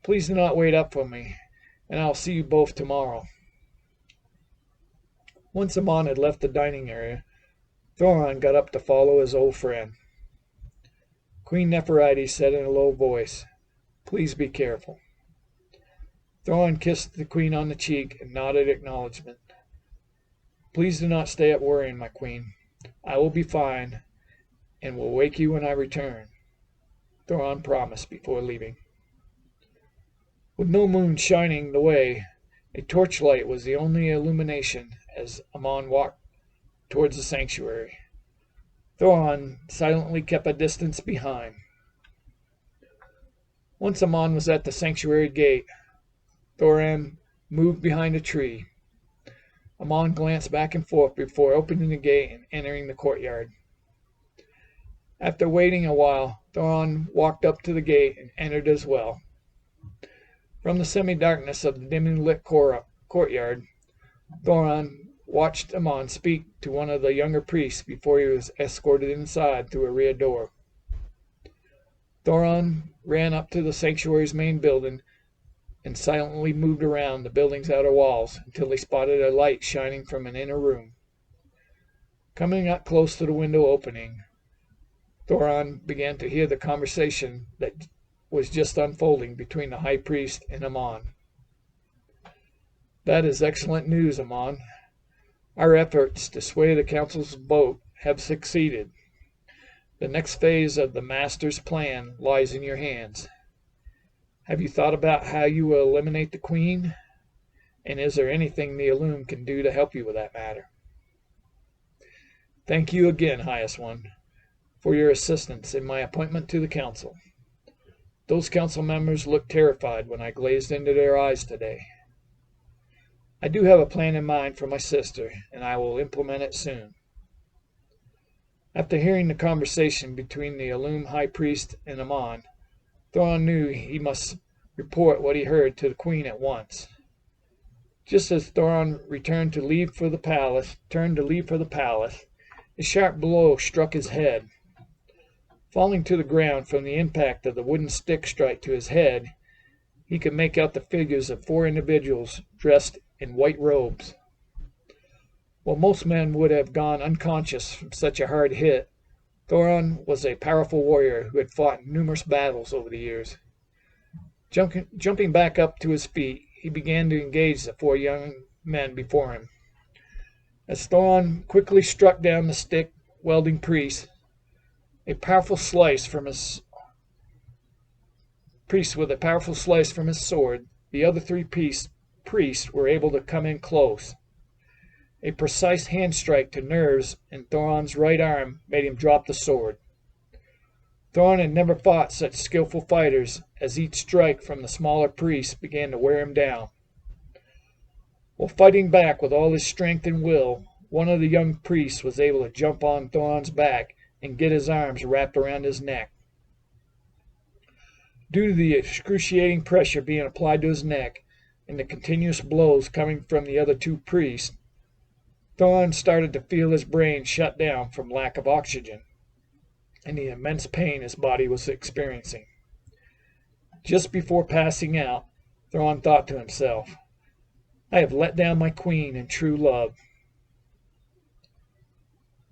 Please do not wait up for me, and I will see you both tomorrow. Once Amon had left the dining area, Thoron got up to follow his old friend. Queen Nepherides said in a low voice, Please be careful. Thoron kissed the queen on the cheek and nodded acknowledgment. Please do not stay up worrying, my queen. I will be fine, and will wake you when I return, Thoron promised before leaving. With no moon shining the way, a torchlight was the only illumination as Amon walked towards the sanctuary. Thoron silently kept a distance behind. Once Amon was at the sanctuary gate, Thoron moved behind a tree. Amon glanced back and forth before opening the gate and entering the courtyard. After waiting a while, Thoron walked up to the gate and entered as well. From the semi-darkness of the dimly lit courtyard, Thoron watched Amon speak to one of the younger priests before he was escorted inside through a rear door. Thoron ran up to the sanctuary's main building and silently moved around the building's outer walls until he spotted a light shining from an inner room. Coming up close to the window opening, Thoron began to hear the conversation that was just unfolding between the high priest and Amon. "That is excellent news, Amon. Our efforts to sway the council's vote have succeeded. The next phase of the master's plan lies in your hands. Have you thought about how you will eliminate the queen? And is there anything the Illum can do to help you with that matter?" "Thank you again, Highest One, for your assistance in my appointment to the council. Those council members looked terrified when I gazed into their eyes today. I do have a plan in mind for my sister, and I will implement it soon." After hearing the conversation between the Illum high priest and Amon, Thoron knew he must report what he heard to the queen at once. Just as Thoron turned to leave for the palace, a sharp blow struck his head. Falling to the ground from the impact of the wooden stick strike to his head, he could make out the figures of 4 individuals dressed in white robes. While most men would have gone unconscious from such a hard hit, Thoron was a powerful warrior who had fought in numerous battles over the years. Jumping back up to his feet, he began to engage the 4 young men before him. As Thoron quickly struck down the stick-wielding priest, with a powerful slice from his sword, the other 3 priests were able to come in close. A precise hand strike to nerves in Thoron's right arm made him drop the sword. Thoron had never fought such skillful fighters, as each strike from the smaller priest began to wear him down. While fighting back with all his strength and will, one of the young priests was able to jump on Thoron's back and get his arms wrapped around his neck. Due to the excruciating pressure being applied to his neck and the continuous blows coming from the other 2 priests, Thoron started to feel his brain shut down from lack of oxygen and the immense pain his body was experiencing. Just before passing out, Thoron thought to himself, "I have let down my queen in true love."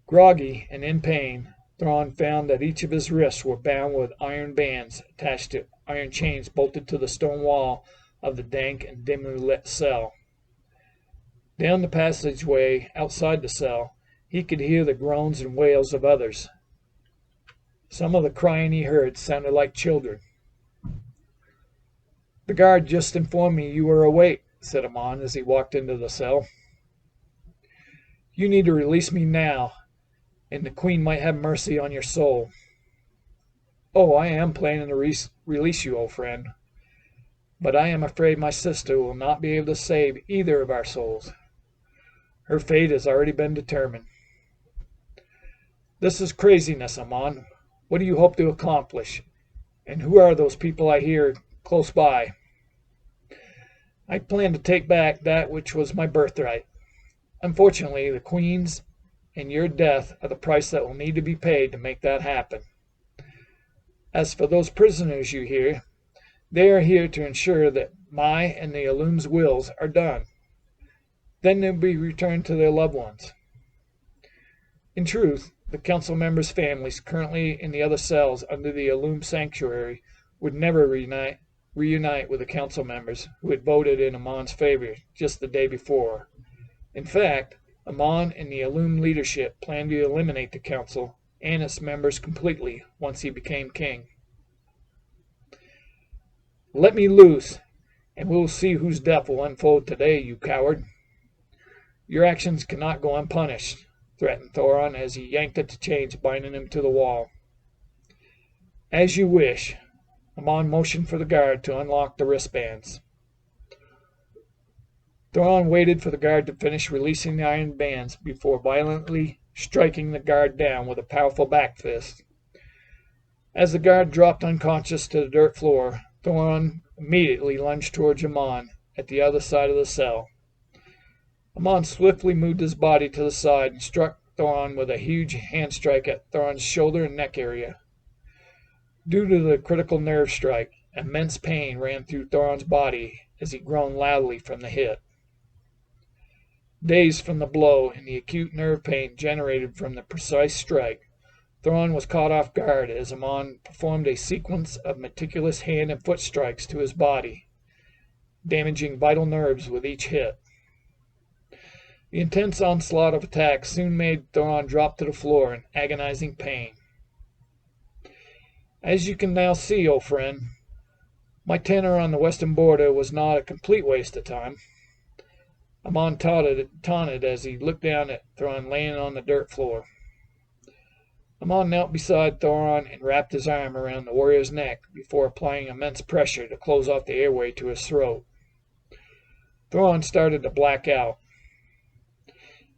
Groggy and in pain, Thoron found that each of his wrists were bound with iron bands attached to iron chains bolted to the stone wall of the dank and dimly lit cell. Down the passageway outside the cell, he could hear the groans and wails of others. Some of the crying he heard sounded like children. "The guard just informed me you were awake," said Amon as he walked into the cell. "You need to release me now, and the queen might have mercy on your soul." "Oh, I am planning to release you, old friend. But I am afraid my sister will not be able to save either of our souls. Her fate has already been determined." "This is craziness, Amon. What do you hope to accomplish? And who are those people I hear close by?" "I plan to take back that which was my birthright. Unfortunately, the Queen's and your death are the price that will need to be paid to make that happen. As for those prisoners you hear, they are here to ensure that my and the Illum's wills are done. Then they'll be returned to their loved ones." In truth, the council members' families currently in the other cells under the Illum sanctuary would never reunite with the council members who had voted in Amon's favor just the day before. In fact, Amon and the Illum leadership planned to eliminate the council and its members completely once he became king. "Let me loose, And we'll see whose death will unfold today, you coward. Your actions cannot go unpunished, threatened Thoron as he yanked at the chains binding him to the wall. As you wish. Amon motioned for the guard to unlock the wristbands. Thoron waited for the guard to finish releasing the iron bands before violently striking the guard down with a powerful back fist. As the guard dropped unconscious to the dirt floor, Thoron immediately lunged towards Amon at the other side of the cell. Amon swiftly moved his body to the side and struck Thoron with a huge hand strike at Thoron's shoulder and neck area. Due to the critical nerve strike, immense pain ran through Thoron's body as he groaned loudly from the hit. Dazed from the blow and the acute nerve pain generated from the precise strike, Thoron was caught off guard as Amon performed a sequence of meticulous hand and foot strikes to his body, damaging vital nerves with each hit. The intense onslaught of attacks soon made Thoron drop to the floor in agonizing pain. As you can now see, old friend, my tenure on the western border was not a complete waste of time. Amon taunted as he looked down at Thoron laying on the dirt floor. Amon knelt beside Thoron and wrapped his arm around the warrior's neck before applying immense pressure to close off the airway to his throat. Thoron started to black out.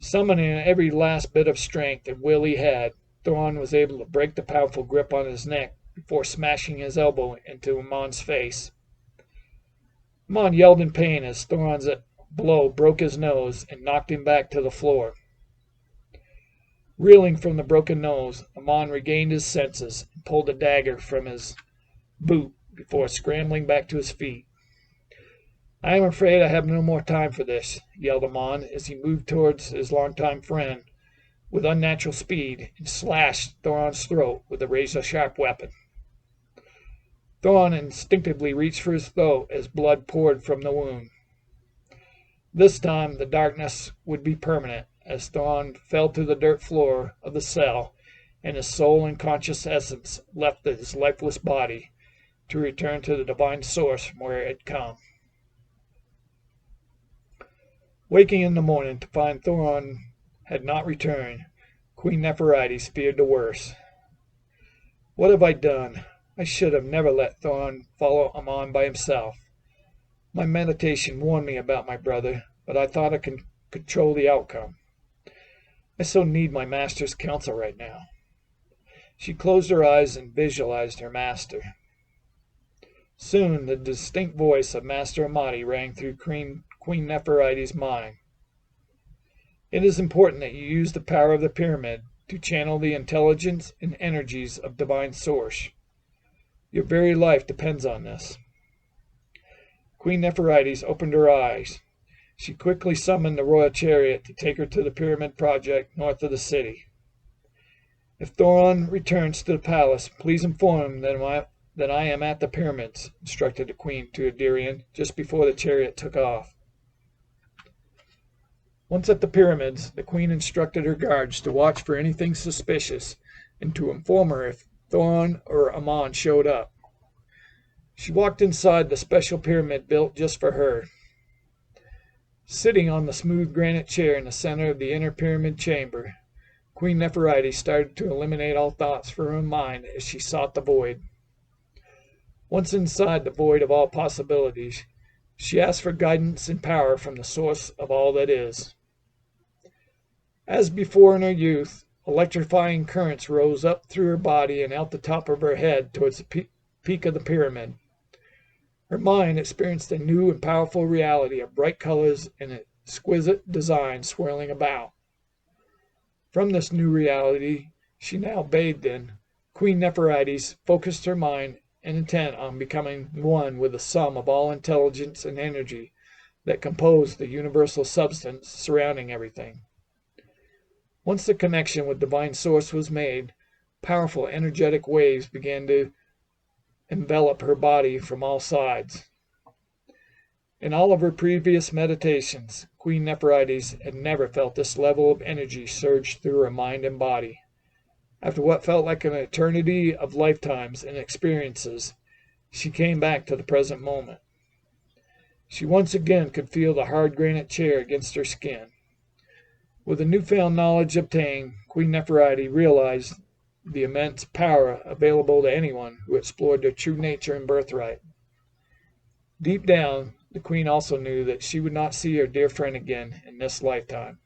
Summoning every last bit of strength and will he had, Thoron was able to break the powerful grip on his neck before smashing his elbow into Amon's face. Amon yelled in pain as Thoron's blow broke his nose and knocked him back to the floor. Reeling from the broken nose, Amon regained his senses and pulled a dagger from his boot before scrambling back to his feet. I am afraid I have no more time for this, yelled Amon as he moved towards his longtime friend with unnatural speed and slashed Thoron's throat with a razor-sharp weapon. Thoron instinctively reached for his throat as blood poured from the wound. This time the darkness would be permanent, as Thoron fell to the dirt floor of the cell and his soul and conscious essence left his lifeless body to return to the divine source from where it had come. Waking in the morning to find Thoron had not returned, Queen Nepherites feared the worst. What have I done? I should have never let Thoron follow Amon by himself. My meditation warned me about my brother, but I thought I could control the outcome. I so need my master's counsel right now. She closed her eyes and visualized her master. Soon the distinct voice of Master Amati rang through Queen Nepherites' mind. It is important that you use the power of the pyramid to channel the intelligence and energies of divine source. Your very life depends on this. Queen Nepherites opened her eyes. She quickly summoned the royal chariot to take her to the pyramid project north of the city. If Thoron returns to the palace, please inform him that I am at the pyramids, instructed the queen to Adirian just before the chariot took off. Once at the pyramids, the queen instructed her guards to watch for anything suspicious and to inform her if Thoron or Amon showed up. She walked inside the special pyramid built just for her. Sitting on the smooth granite chair in the center of the inner pyramid chamber, Queen Nepherites started to eliminate all thoughts from her mind as she sought the void. Once inside the void of all possibilities, she asked for guidance and power from the source of all that is. As before in her youth, electrifying currents rose up through her body and out the top of her head towards the peak of the pyramid. Her mind experienced a new and powerful reality of bright colors and exquisite design swirling about. From this new reality she now bathed in, Queen Nepherites focused her mind and intent on becoming one with the sum of all intelligence and energy that composed the universal substance surrounding everything. Once the connection with divine source was made, powerful energetic waves began to envelop her body from all sides. In all of her previous meditations, Queen Nepherites had never felt this level of energy surge through her mind and body. After what felt like an eternity of lifetimes and experiences, she came back to the present moment. She once again could feel the hard granite chair against her skin. With the newfound knowledge obtained, Queen Nefertiti realized the immense power available to anyone who explored their true nature and birthright. Deep down, the queen also knew that she would not see her dear friend again in this lifetime.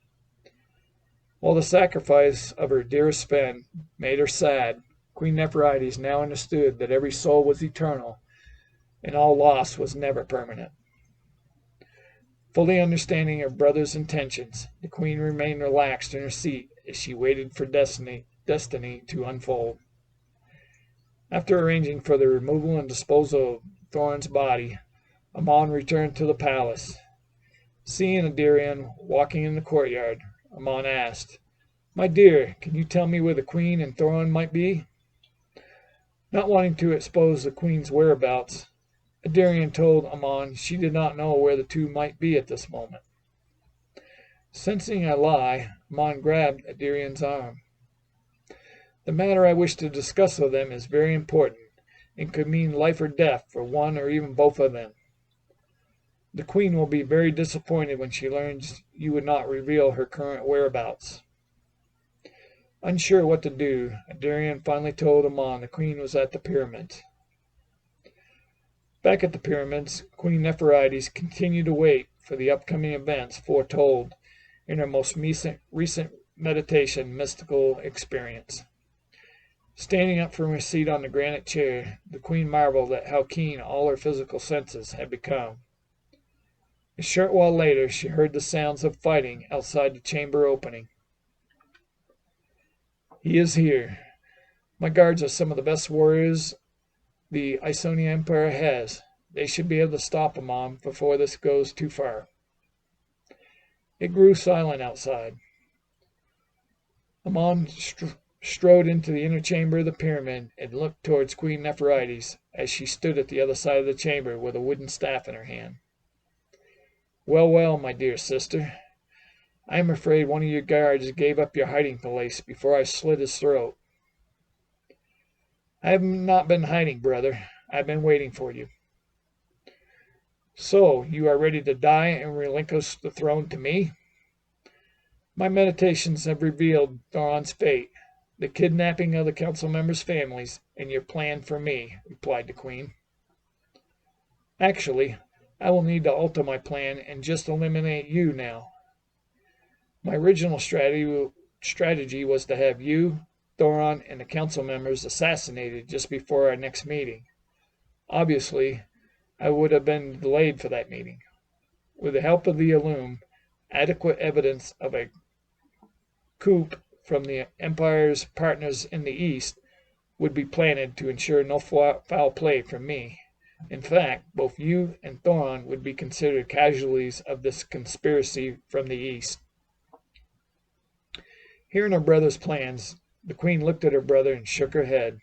While the sacrifice of her dearest friend made her sad, Queen Nefertiti now understood that every soul was eternal and all loss was never permanent. Fully understanding her brother's intentions, the queen remained relaxed in her seat as she waited for destiny to unfold. After arranging for the removal and disposal of Thorin's body, Amon returned to the palace. Seeing Adirian walking in the courtyard, Amon asked, "My dear, can you tell me where the queen and Thorin might be?" Not wanting to expose the queen's whereabouts, Adirian told Amon she did not know where the two might be at this moment. Sensing a lie, Amon grabbed Adirian's arm. "The matter I wish to discuss with them is very important, and could mean life or death for one or even both of them. The queen will be very disappointed when she learns you would not reveal her current whereabouts." Unsure what to do, Adirian finally told Amon the queen was at the pyramids. Back at the pyramids, Queen Nefertiti continued to wait for the upcoming events foretold in her most recent meditation mystical experience. Standing up from her seat on the granite chair, the queen marveled at how keen all her physical senses had become. A short while later, she heard the sounds of fighting outside the chamber opening. "He is here. My guards are some of the best warriors the Iconian Empire has. They should be able to stop Amon before this goes too far." It grew silent outside. Amon strode into the inner chamber of the pyramid and looked towards Queen Nefertiti as she stood at the other side of the chamber with a wooden staff in her hand. "Well, well, my dear sister. I am afraid one of your guards gave up your hiding place before I slit his throat." "I have not been hiding, brother. I have been waiting for you." "So, you are ready to die and relinquish the throne to me?" "My meditations have revealed Thorin's fate, the kidnapping of the council members' families, and your plan for me," replied the queen. "Actually, I will need to alter my plan and just eliminate you now. My original strategy was to have you, Thorin, and the council members assassinated just before our next meeting. Obviously, I would have been delayed for that meeting. With the help of the Illum, adequate evidence of a coup from the Empire's partners in the East would be planted to ensure no foul play from me. In fact, both you and Thorin would be considered casualties of this conspiracy from the East." Hearing her brother's plans, the queen looked at her brother and shook her head.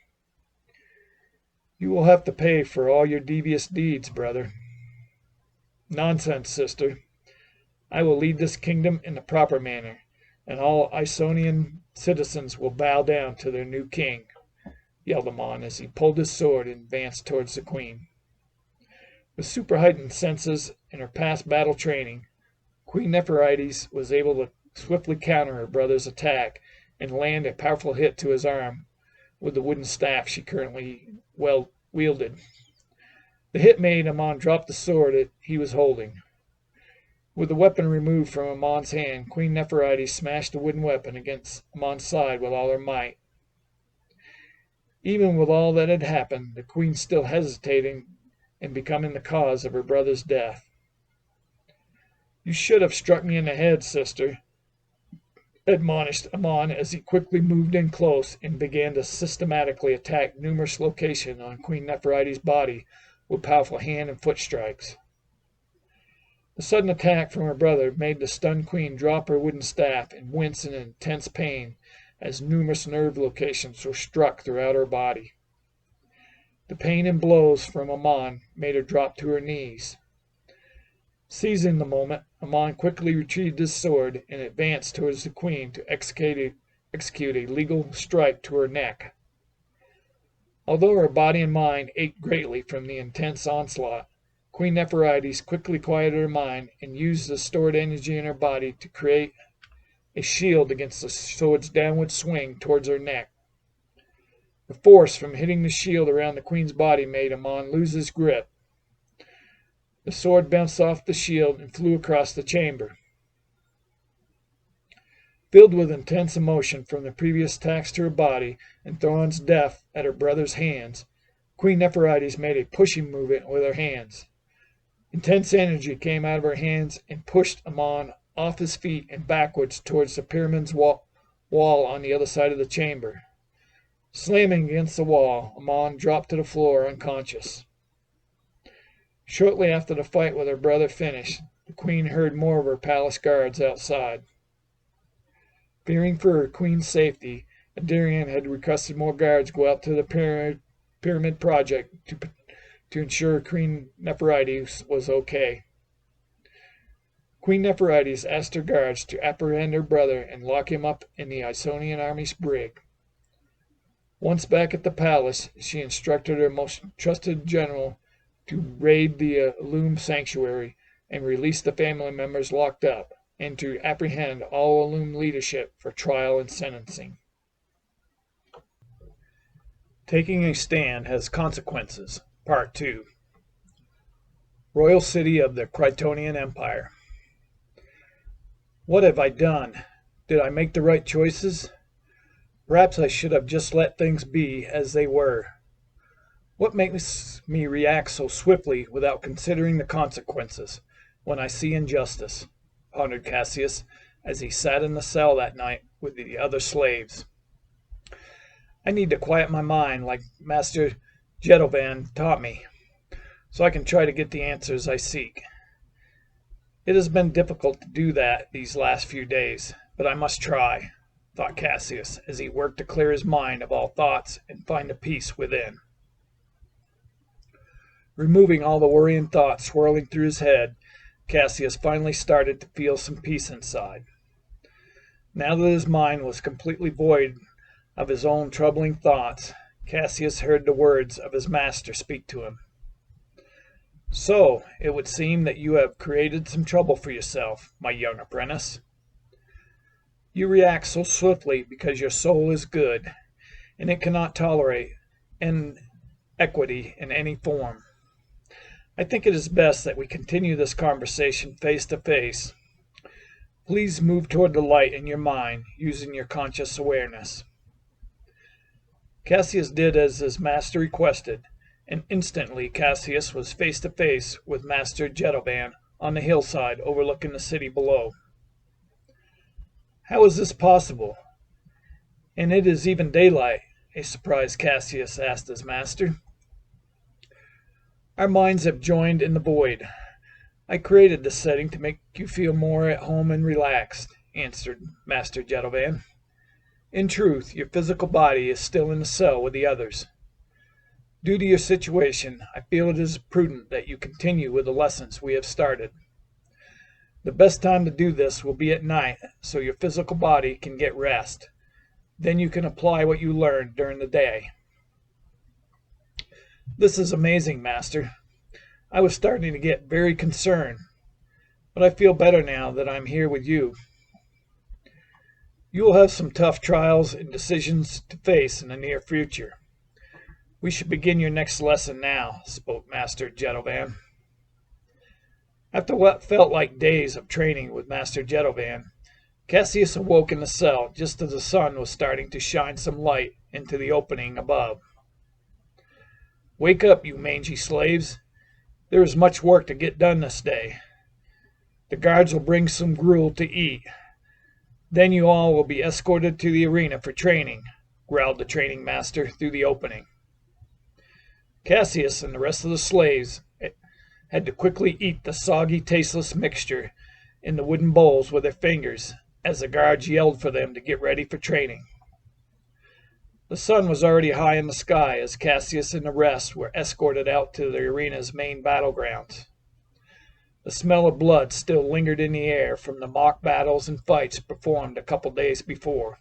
"You will have to pay for all your devious deeds, brother." "Nonsense, sister. I will lead this kingdom in the proper manner, and all Iconian citizens will bow down to their new king," yelled Amon as he pulled his sword and advanced towards the queen. With super-heightened senses and her past battle training, Queen Nefertiti was able to swiftly counter her brother's attack and land a powerful hit to his arm with the wooden staff she currently wielded. The hit made Amon drop the sword he was holding. With the weapon removed from Amon's hand, Queen Nefertiti smashed the wooden weapon against Amon's side with all her might. Even with all that had happened, the queen still hesitated in becoming the cause of her brother's death. "You should have struck me in the head, sister," admonished Amon as he quickly moved in close and began to systematically attack numerous locations on Queen Nefertiti's body with powerful hand and foot strikes. The sudden attack from her brother made the stunned queen drop her wooden staff and wince in intense pain as numerous nerve locations were struck throughout her body. The pain and blows from Amon made her drop to her knees. Seizing the moment, Amon quickly retrieved his sword and advanced towards the queen to execute a legal strike to her neck. Although her body and mind ached greatly from the intense onslaught, Queen Nepherides quickly quieted her mind and used the stored energy in her body to create a shield against the sword's downward swing towards her neck. The force from hitting the shield around the queen's body made Amon lose his grip. The sword bounced off the shield and flew across the chamber. Filled with intense emotion from the previous attacks to her body and Thrawn's death at her brother's hands, Queen Nepherides made a pushing movement with her hands. Intense energy came out of her hands and pushed Amon off his feet and backwards towards the pyramid's wall on the other side of the chamber. Slamming against the wall, Amon dropped to the floor unconscious. Shortly after the fight with her brother finished, the queen heard more of her palace guards outside. Fearing for her queen's safety, Adirian had requested more guards go out to the pyramid project to ensure Queen Nepherides was okay. Queen Nepherides asked her guards to apprehend her brother and lock him up in the Isonian army's brig. Once back at the palace, she instructed her most trusted general to raid the Illum sanctuary and release the family members locked up, and to apprehend all Illum leadership for trial and sentencing. Taking a stand has consequences. Part 2. Royal City of the Krytonian Empire. What have I done? Did I make the right choices? Perhaps I should have just let things be as they were. What makes me react so swiftly without considering the consequences when I see injustice? Pondered Cassius as he sat in the cell that night with the other slaves. I need to quiet my mind like Master Jedovan taught me, so I can try to get the answers I seek. It has been difficult to do that these last few days, but I must try, thought Cassius as he worked to clear his mind of all thoughts and find a peace within. Removing all the worrying thoughts swirling through his head, Cassius finally started to feel some peace inside. Now that his mind was completely void of his own troubling thoughts, Cassius heard the words of his master speak to him. So, it would seem that you have created some trouble for yourself, my young apprentice. You react so swiftly because your soul is good, and it cannot tolerate inequity in any form. I think it is best that we continue this conversation face to face. Please move toward the light in your mind, using your conscious awareness. Cassius did as his master requested, and instantly Cassius was face to face with Master Jedovan on the hillside overlooking the city below. How is this possible? And it is even daylight, a surprised Cassius asked his master. Our minds have joined in the void. I created this setting to make you feel more at home and relaxed, answered Master Jedovan. In truth, your physical body is still in the cell with the others. Due to your situation, I feel it is prudent that you continue with the lessons we have started. The best time to do this will be at night, so your physical body can get rest. Then you can apply what you learned during the day. This is amazing, Master. I was starting to get very concerned, but I feel better now that I'm here with you. You will have some tough trials and decisions to face in the near future. We should begin your next lesson now, spoke Master Jedovan. After what felt like days of training with Master Jedovan, Cassius awoke in the cell just as the sun was starting to shine some light into the opening above. Wake up, you mangy slaves. There is much work to get done this day. The guards will bring some gruel to eat. Then you all will be escorted to the arena for training, growled the training master through the opening. Cassius and the rest of the slaves had to quickly eat the soggy, tasteless mixture in the wooden bowls with their fingers as the guards yelled for them to get ready for training. The sun was already high in the sky as Cassius and the rest were escorted out to the arena's main battlegrounds. The smell of blood still lingered in the air from the mock battles and fights performed a couple days before.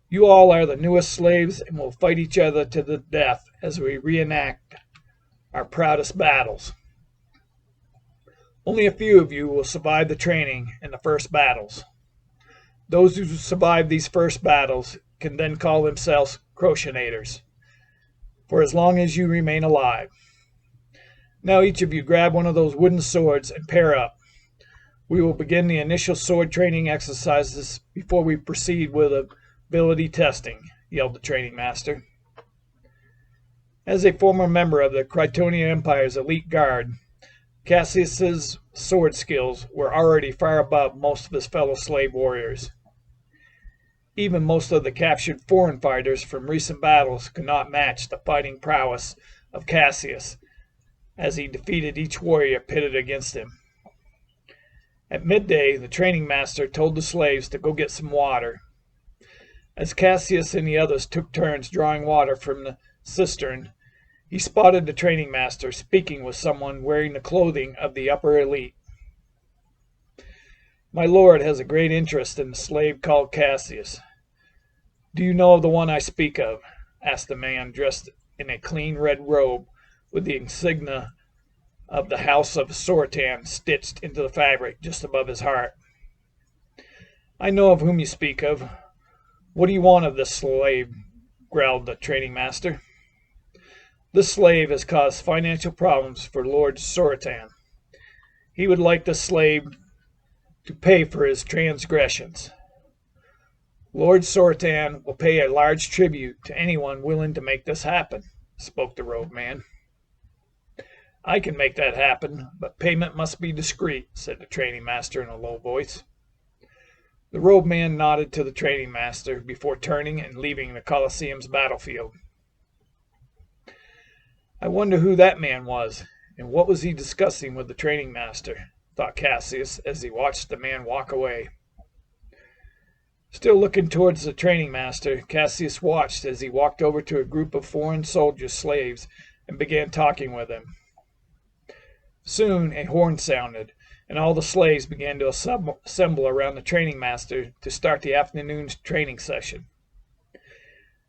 You all are the newest slaves and will fight each other to the death as we reenact our proudest battles. Only a few of you will survive the training in the first battles. Those who survive these first battles can then call themselves Crochenators, for as long as you remain alive. Now each of you grab one of those wooden swords and pair up. We will begin the initial sword training exercises before we proceed with ability testing, yelled the training master. As a former member of the Kryptonian Empire's elite guard, Cassius's sword skills were already far above most of his fellow slave warriors. Even most of the captured foreign fighters from recent battles could not match the fighting prowess of Cassius as he defeated each warrior pitted against him. At midday, the training master told the slaves to go get some water. As Cassius and the others took turns drawing water from the cistern, he spotted the training master speaking with someone wearing the clothing of the upper elite. My lord has a great interest in the slave called Cassius. Do you know of the one I speak of? Asked the man dressed in a clean red robe with the insignia of the House of Sorotan stitched into the fabric just above his heart. I know of whom you speak of. What do you want of this slave? Growled the training master. This slave has caused financial problems for Lord Sorotan. He would like the slave to pay for his transgressions. Lord Sorotan will pay a large tribute to anyone willing to make this happen, spoke the robed man. I can make that happen, but payment must be discreet, said the training master in a low voice. The robed man nodded to the training master before turning and leaving the Colosseum's battlefield. I wonder who that man was, and what was he discussing with the training master, thought Cassius as he watched the man walk away. Still looking towards the training master, Cassius watched as he walked over to a group of foreign soldier slaves and began talking with them. Soon a horn sounded, and all the slaves began to assemble around the training master to start the afternoon's training session.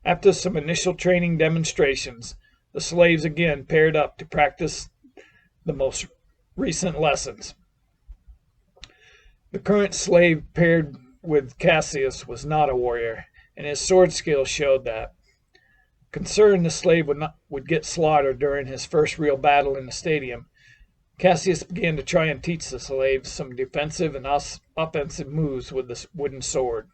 After some initial training demonstrations, the slaves again paired up to practice the most recent lessons. The current slave paired with Cassius was not a warrior, and his sword skills showed that. Concerned the slave would get slaughtered during his first real battle in the stadium, Cassius began to try and teach the slaves some defensive and offensive moves with the wooden sword.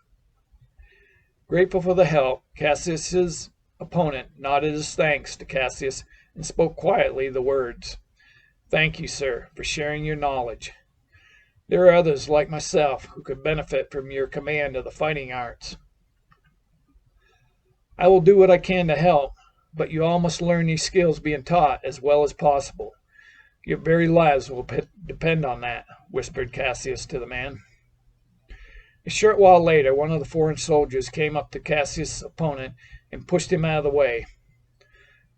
Grateful for the help, Cassius's opponent nodded his thanks to Cassius and spoke quietly the words, "Thank you, sir, for sharing your knowledge. There are others like myself who could benefit from your command of the fighting arts. I will do what I can to help, but you all must learn these skills being taught as well as possible. Your very lives will depend on that," whispered Cassius to the man. A short while later, one of the foreign soldiers came up to Cassius' opponent and pushed him out of the way.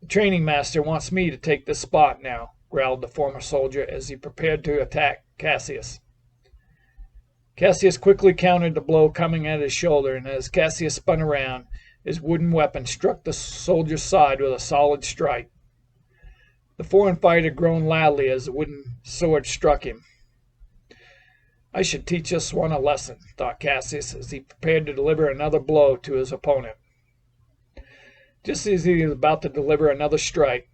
"The training master wants me to take this spot now," growled the former soldier as he prepared to attack Cassius. Cassius quickly countered the blow coming at his shoulder, and as Cassius spun around, his wooden weapon struck the soldier's side with a solid strike. The foreign fighter groaned loudly as the wooden sword struck him. "I should teach this one a lesson," thought Cassius as he prepared to deliver another blow to his opponent. Just as he was about to deliver another strike,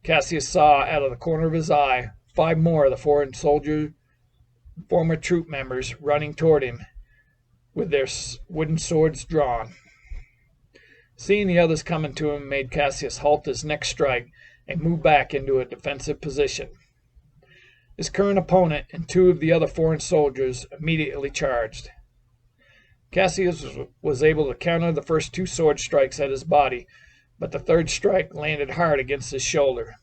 Cassius saw out of the corner of his eye 5 more of the foreign soldier former troop members running toward him with their wooden swords drawn. Seeing the others coming to him made Cassius halt his next strike and move back into a defensive position. His current opponent and 2 of the other foreign soldiers immediately charged. Cassius was able to counter the first 2 sword strikes at his body, but the third strike landed hard against his shoulder.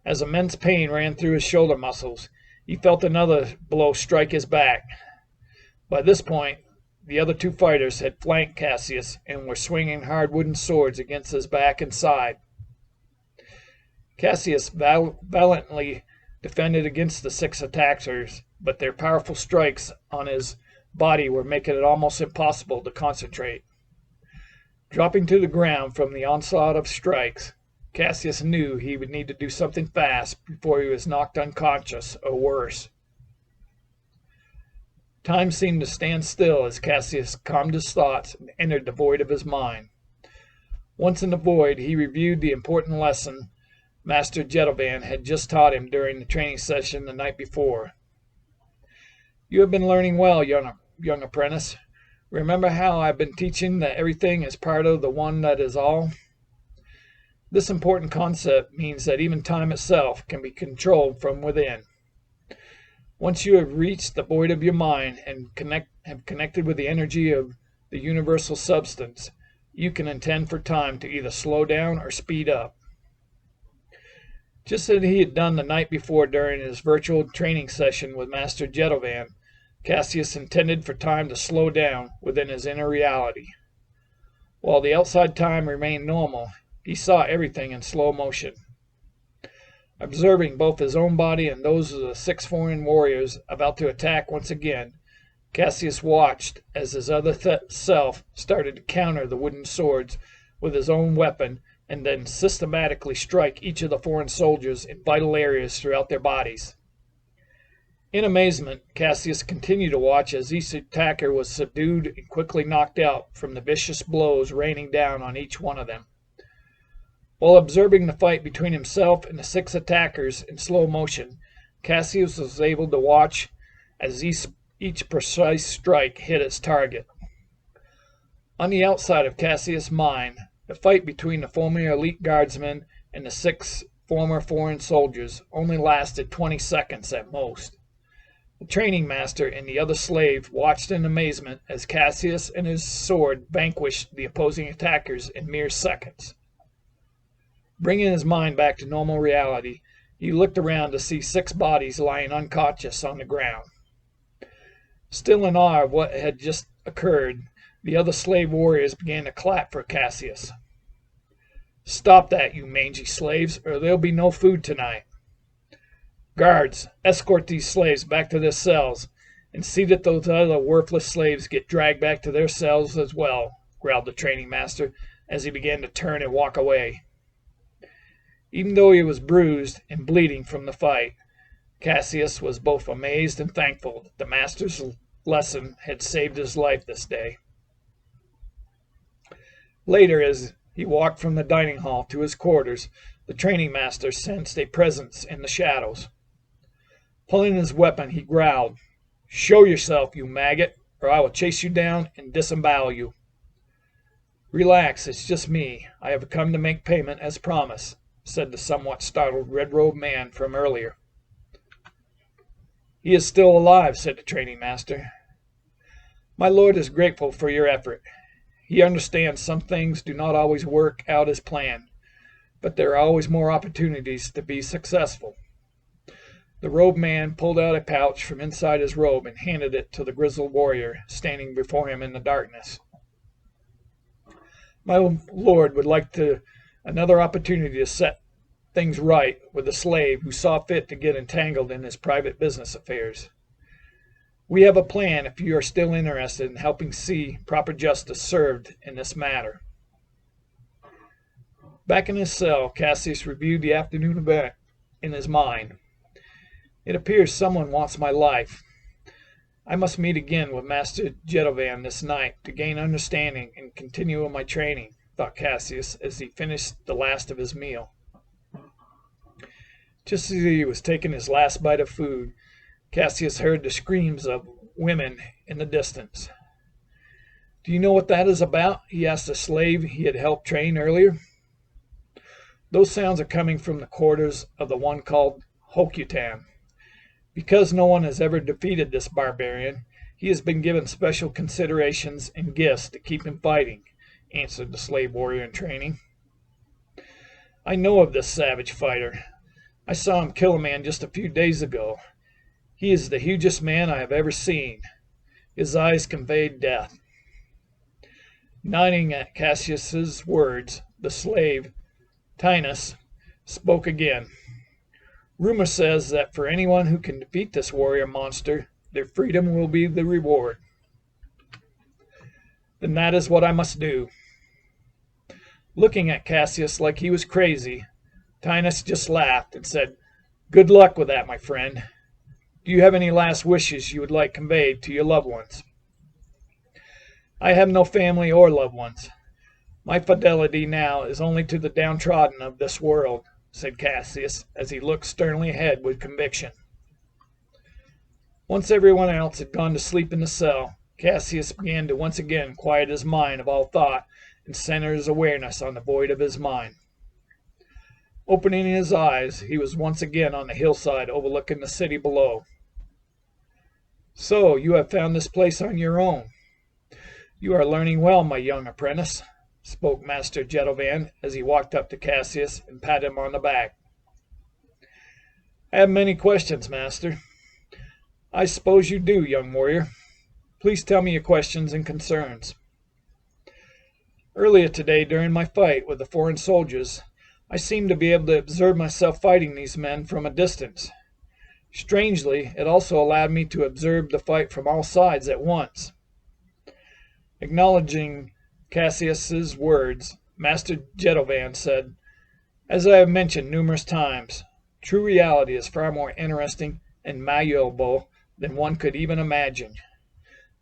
As immense pain ran through his shoulder muscles, he felt another blow strike his back. By this point, the other 2 fighters had flanked Cassius and were swinging hard wooden swords against his back and side. Cassius valiantly defended against the 6 attackers, but their powerful strikes on his body were making it almost impossible to concentrate. Dropping to the ground from the onslaught of strikes, Cassius knew he would need to do something fast before he was knocked unconscious or worse. Time seemed to stand still as Cassius calmed his thoughts and entered the void of his mind. Once in the void, he reviewed the important lesson Master Jetovan had just taught him during the training session the night before. "You have been learning well, young apprentice. Remember how I've been teaching that everything is part of the one that is all? This important concept means that even time itself can be controlled from within. Once you have reached the void of your mind and have connected with the energy of the universal substance, you can intend for time to either slow down or speed up." Just as he had done the night before during his virtual training session with Master Jetovan, Cassius intended for time to slow down within his inner reality. While the outside time remained normal, he saw everything in slow motion. Observing both his own body and those of the 6 foreign warriors about to attack once again, Cassius watched as his other self started to counter the wooden swords with his own weapon and then systematically strike each of the foreign soldiers in vital areas throughout their bodies. In amazement, Cassius continued to watch as each attacker was subdued and quickly knocked out from the vicious blows raining down on each one of them. While observing the fight between himself and the 6 attackers in slow motion, Cassius was able to watch as each precise strike hit its target. On the outside of Cassius' mind, the fight between the former elite guardsmen and the 6 former foreign soldiers only lasted 20 seconds at most. The training master and the other slave watched in amazement as Cassius and his sword vanquished the opposing attackers in mere seconds. Bringing his mind back to normal reality, he looked around to see 6 bodies lying unconscious on the ground. Still in awe of what had just occurred, the other slave warriors began to clap for Cassius. "Stop that, you mangy slaves, or there'll be no food tonight. Guards, escort these slaves back to their cells, and see that those other worthless slaves get dragged back to their cells as well," growled the training master as he began to turn and walk away. Even though he was bruised and bleeding from the fight, Cassius was both amazed and thankful that the master's lesson had saved his life this day. Later, as he walked from the dining hall to his quarters, the training master sensed a presence in the shadows. Pulling his weapon, he growled, "Show yourself, you maggot, or I will chase you down and disembowel you." "Relax, it's just me. I have come to make payment as promised," said the somewhat startled red-robed man from earlier. "He is still alive," said the training master. "My lord is grateful for your effort. He understands some things do not always work out as planned, but there are always more opportunities to be successful." The robed man pulled out a pouch from inside his robe and handed it to the grizzled warrior standing before him in the darkness. "My lord would like another opportunity to set things right with the slave who saw fit to get entangled in his private business affairs. We have a plan if you are still interested in helping see proper justice served in this matter." Back in his cell, Cassius reviewed the afternoon event in his mind. "It appears someone wants my life. I must meet again with Master Jetovan this night to gain understanding and continue my training," thought Cassius as he finished the last of his meal. Just as he was taking his last bite of food, Cassius heard the screams of women in the distance. "Do you know what that is about?" he asked the slave he had helped train earlier. "Those sounds are coming from the quarters of the one called Hokutan. Because no one has ever defeated this barbarian, he has been given special considerations and gifts to keep him fighting," answered the slave warrior in training. "I know of this savage fighter. I saw him kill a man just a few days ago. He is the hugest man I have ever seen. His eyes conveyed death." Nodding at Cassius's words, the slave, Tinus, spoke again. "Rumor says that for anyone who can defeat this warrior monster, their freedom will be the reward." "Then that is what I must do." Looking at Cassius like he was crazy, Tinus just laughed and said, "Good luck with that, my friend. Do you have any last wishes you would like conveyed to your loved ones?" "I have no family or loved ones. My fidelity now is only to the downtrodden of this world," said Cassius, as he looked sternly ahead with conviction. Once everyone else had gone to sleep in the cell, Cassius began to once again quiet his mind of all thought and center his awareness on the void of his mind. Opening his eyes, he was once again on the hillside overlooking the city below. "So, you have found this place on your own. You are learning well, my young apprentice," spoke Master Jetovan as he walked up to Cassius and patted him on the back. "I have many questions, Master." "I suppose you do, young warrior. Please tell me your questions and concerns." "Earlier today, during my fight with the foreign soldiers, I seemed to be able to observe myself fighting these men from a distance. Strangely, it also allowed me to observe the fight from all sides at once." Acknowledging Cassius's words, Master Jetovan said, "As I have mentioned numerous times, true reality is far more interesting and malleable than one could even imagine.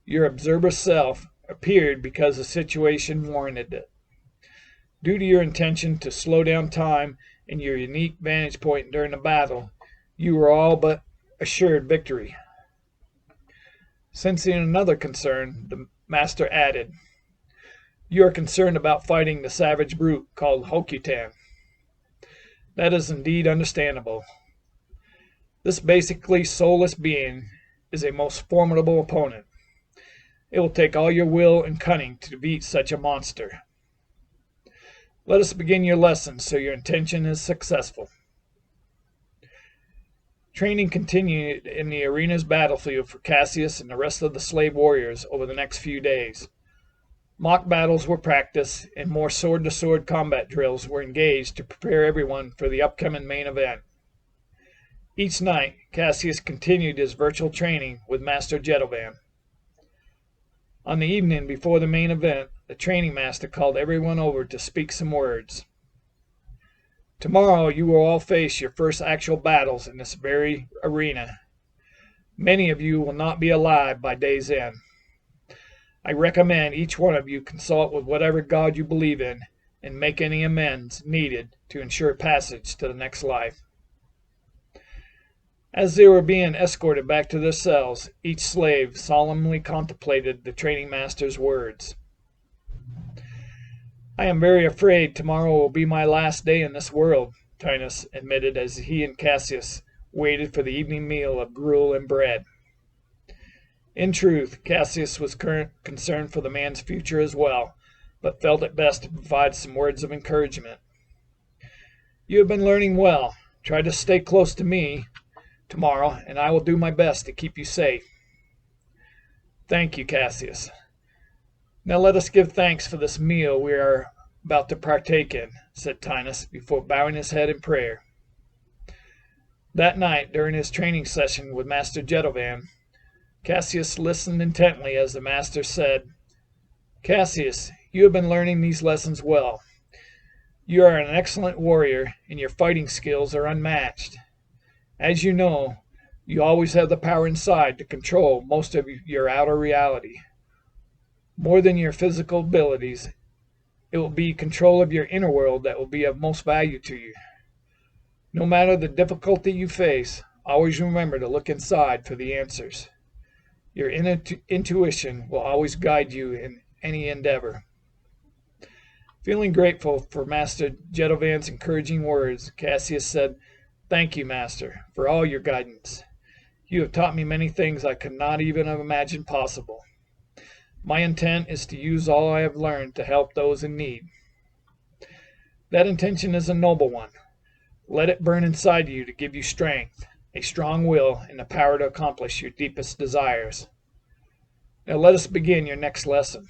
Your observer self appeared because the situation warranted it. Due to your intention to slow down time and your unique vantage point during the battle, you were all but assured victory." Sensing another concern, the master added, "You are concerned about fighting the savage brute called Hokutan. That is indeed understandable. This basically soulless being is a most formidable opponent. It will take all your will and cunning to defeat such a monster. Let us begin your lesson so your intention is successful." Training continued in the arena's battlefield for Cassius and the rest of the slave warriors over the next few days. Mock battles were practiced, and more sword-to-sword combat drills were engaged to prepare everyone for the upcoming main event. Each night, Cassius continued his virtual training with Master Jetovan. On the evening before the main event, the training master called everyone over to speak some words. "Tomorrow you will all face your first actual battles in this very arena. Many of you will not be alive by day's end. I recommend each one of you consult with whatever God you believe in and make any amends needed to ensure passage to the next life." As they were being escorted back to their cells, each slave solemnly contemplated the training master's words. "I am very afraid tomorrow will be my last day in this world," Tinus admitted as he and Cassius waited for the evening meal of gruel and bread. In truth, Cassius was concerned for the man's future as well, but felt it best to provide some words of encouragement. "You have been learning well. Try to stay close to me tomorrow, and I will do my best to keep you safe." "Thank you, Cassius. Now let us give thanks for this meal we are about to partake in," said Tinus before bowing his head in prayer. That night, during his training session with Master Jetovan, Cassius listened intently as the master said, "Cassius, you have been learning these lessons well. You are an excellent warrior, and your fighting skills are unmatched. As you know, you always have the power inside to control most of your outer reality. More than your physical abilities, it will be control of your inner world that will be of most value to you. No matter the difficulty you face, always remember to look inside for the answers. Your intuition will always guide you in any endeavor." Feeling grateful for Master Jetovan's encouraging words, Cassius said, "Thank you, Master, for all your guidance. You have taught me many things I could not even have imagined possible. My intent is to use all I have learned to help those in need." "That intention is a noble one. Let it burn inside you to give you strength, a strong will, and the power to accomplish your deepest desires. Now let us begin your next lesson."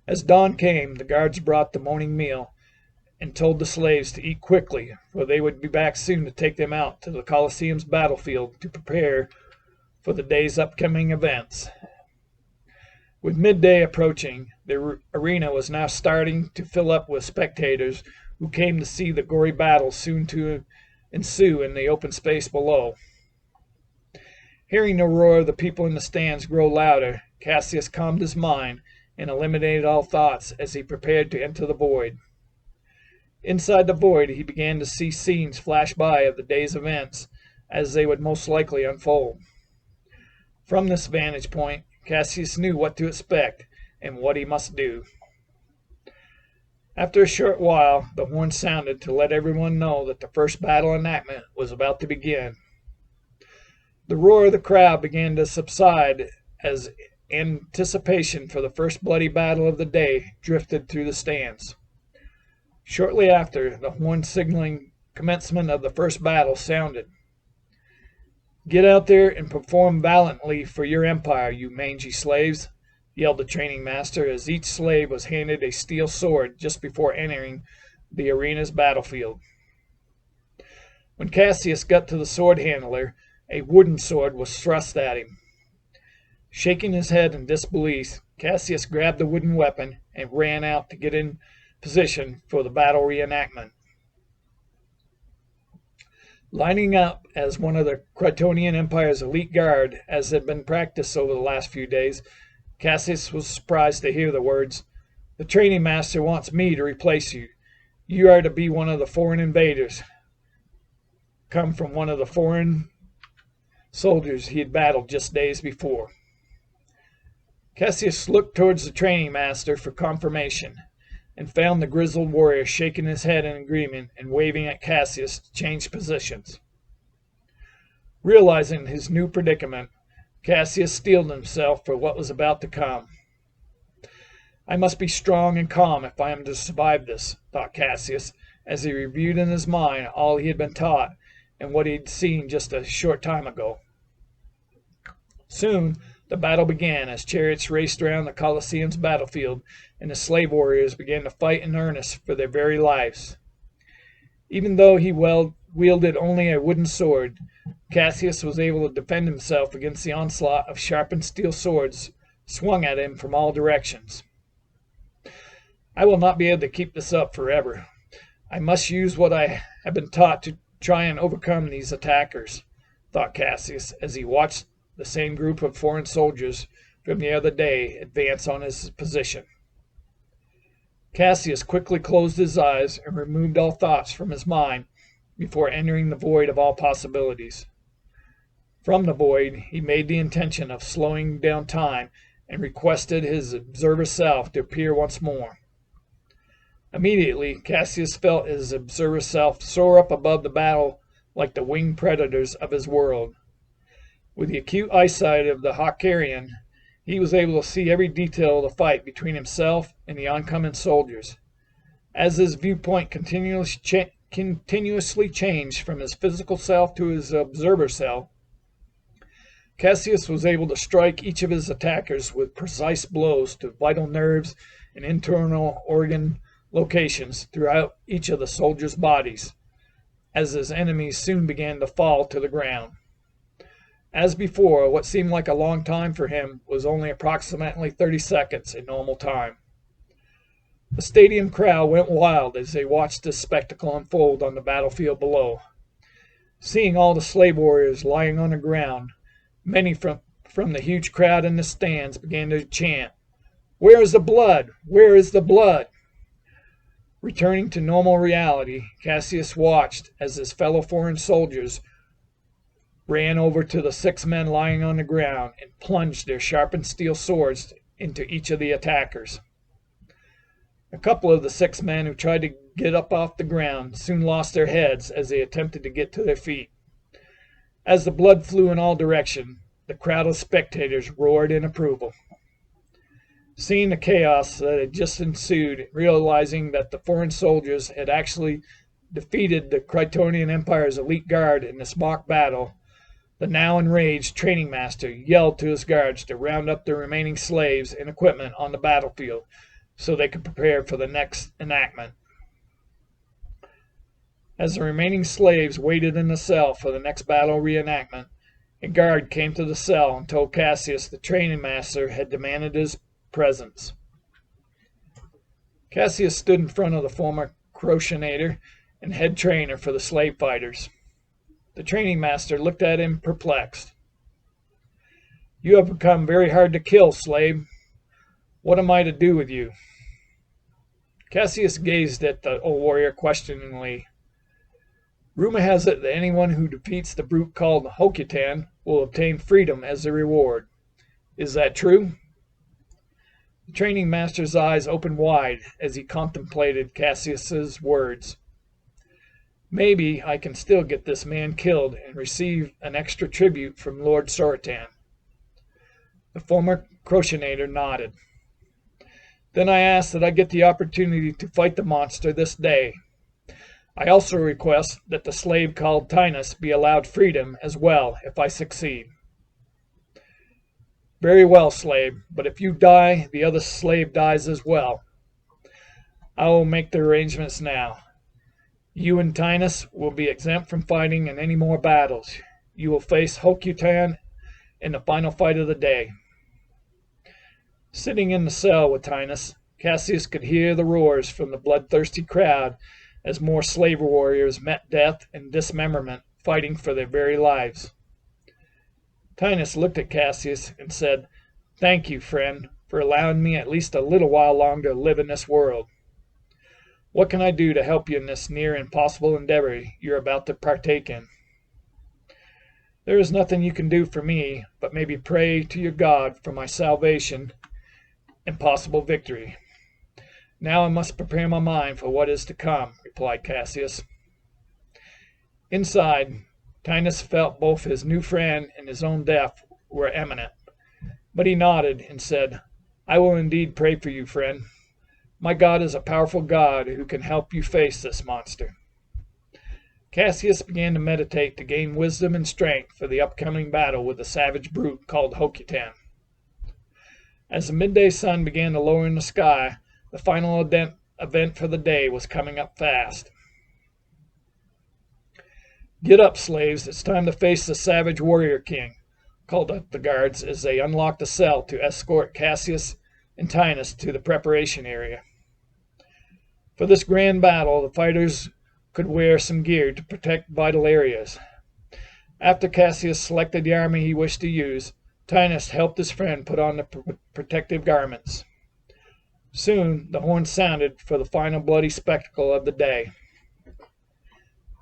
As dawn came, the guards brought the morning meal and told the slaves to eat quickly, for they would be back soon to take them out to the Colosseum's battlefield to prepare for the day's upcoming events. With midday approaching, the arena was now starting to fill up with spectators who came to see the gory battle soon to ensue in the open space below. Hearing the roar of the people in the stands grow louder, Cassius calmed his mind and eliminated all thoughts as he prepared to enter the void. Inside the void, he began to see scenes flash by of the day's events as they would most likely unfold. From this vantage point, Cassius knew what to expect and what he must do. After a short while, the horn sounded to let everyone know that the first battle enactment was about to begin. The roar of the crowd began to subside as anticipation for the first bloody battle of the day drifted through the stands. Shortly after, the horn signaling commencement of the first battle sounded. "Get out there and perform valiantly for your empire, you mangy slaves," yelled the training master as each slave was handed a steel sword just before entering the arena's battlefield. When Cassius got to the sword handler, a wooden sword was thrust at him. Shaking his head in disbelief, Cassius grabbed the wooden weapon and ran out to get in position for the battle reenactment. Lining up as one of the Krytonian Empire's elite guard, as had been practiced over the last few days, Cassius was surprised to hear the words, "The training master wants me to replace you. You are to be one of the foreign invaders," come from one of the foreign soldiers he had battled just days before. Cassius looked towards the training master for confirmation, and found the grizzled warrior shaking his head in agreement and waving at Cassius to change positions. Realizing his new predicament, Cassius steeled himself for what was about to come. "I must be strong and calm if I am to survive this," thought Cassius, as he reviewed in his mind all he had been taught and what he had seen just a short time ago. Soon the battle began as chariots raced around the Colosseum's battlefield and the slave warriors began to fight in earnest for their very lives. Even though he wielded only a wooden sword, Cassius was able to defend himself against the onslaught of sharpened steel swords swung at him from all directions. "I will not be able to keep this up forever. I must use what I have been taught to try and overcome these attackers," thought Cassius as he watched the same group of foreign soldiers from the other day advance on his position. Cassius quickly closed his eyes and removed all thoughts from his mind before entering the void of all possibilities. From the void, he made the intention of slowing down time and requested his observer self to appear once more. Immediately, Cassius felt his observer self soar up above the battle like the winged predators of his world. With the acute eyesight of the Hawkarian, he was able to see every detail of the fight between himself and the oncoming soldiers. As his viewpoint continuously changed from his physical self to his observer self, Cassius was able to strike each of his attackers with precise blows to vital nerves and internal organ locations throughout each of the soldiers' bodies, as his enemies soon began to fall to the ground. As before, what seemed like a long time for him was only approximately 30 seconds in normal time. The stadium crowd went wild as they watched this spectacle unfold on the battlefield below. Seeing all the slave warriors lying on the ground, many from the huge crowd in the stands began to chant, "Where is the blood? Where is the blood?" Returning to normal reality, Cassius watched as his fellow foreign soldiers ran over to the 6 men lying on the ground and plunged their sharpened steel swords into each of the attackers. A couple of the 6 men who tried to get up off the ground soon lost their heads as they attempted to get to their feet. As the blood flew in all directions, the crowd of spectators roared in approval. Seeing the chaos that had just ensued, realizing that the foreign soldiers had actually defeated the Krytonian Empire's elite guard in this mock battle, the now enraged training master yelled to his guards to round up the remaining slaves and equipment on the battlefield so they could prepare for the next enactment. As the remaining slaves waited in the cell for the next battle reenactment, a guard came to the cell and told Cassius the training master had demanded his presence. Cassius stood in front of the former Crotionator and head trainer for the slave fighters. The training master looked at him perplexed. "You have become very hard to kill, slave. What am I to do with you?" Cassius gazed at the old warrior questioningly. "Rumor has it that anyone who defeats the brute called Hokutan will obtain freedom as a reward. Is that true?" The training master's eyes opened wide as he contemplated Cassius's words. "Maybe I can still get this man killed and receive an extra tribute from Lord Sorotan." The former Crotionator nodded. "Then I ask that I get the opportunity to fight the monster this day. I also request that the slave called Tinus be allowed freedom as well if I succeed." "Very well, slave, but if you die, the other slave dies as well. I will make the arrangements now. You and Tinus will be exempt from fighting in any more battles. You will face Hokutan in the final fight of the day." Sitting in the cell with Tinus, Cassius could hear the roars from the bloodthirsty crowd as more slave warriors met death and dismemberment, fighting for their very lives. Tinus looked at Cassius and said, "Thank you, friend, for allowing me at least a little while longer to live in this world. What can I do to help you in this near impossible endeavor you're about to partake in?" "There is nothing you can do for me, but maybe pray to your God for my salvation and possible victory. Now I must prepare my mind for what is to come," replied Cassius. Inside, Tinus felt both his new friend and his own death were imminent, but he nodded and said, "I will indeed pray for you, friend. My God is a powerful God who can help you face this monster." Cassius began to meditate to gain wisdom and strength for the upcoming battle with the savage brute called Hokutan. As the midday sun began to lower in the sky, the final event for the day was coming up fast. "Get up, slaves. It's time to face the savage warrior king," called up the guards as they unlocked the cell to escort Cassius and Tinus to the preparation area. For this grand battle, the fighters could wear some gear to protect vital areas. After Cassius selected the armor he wished to use, Tinus helped his friend put on the protective garments. Soon the horn sounded for the final bloody spectacle of the day.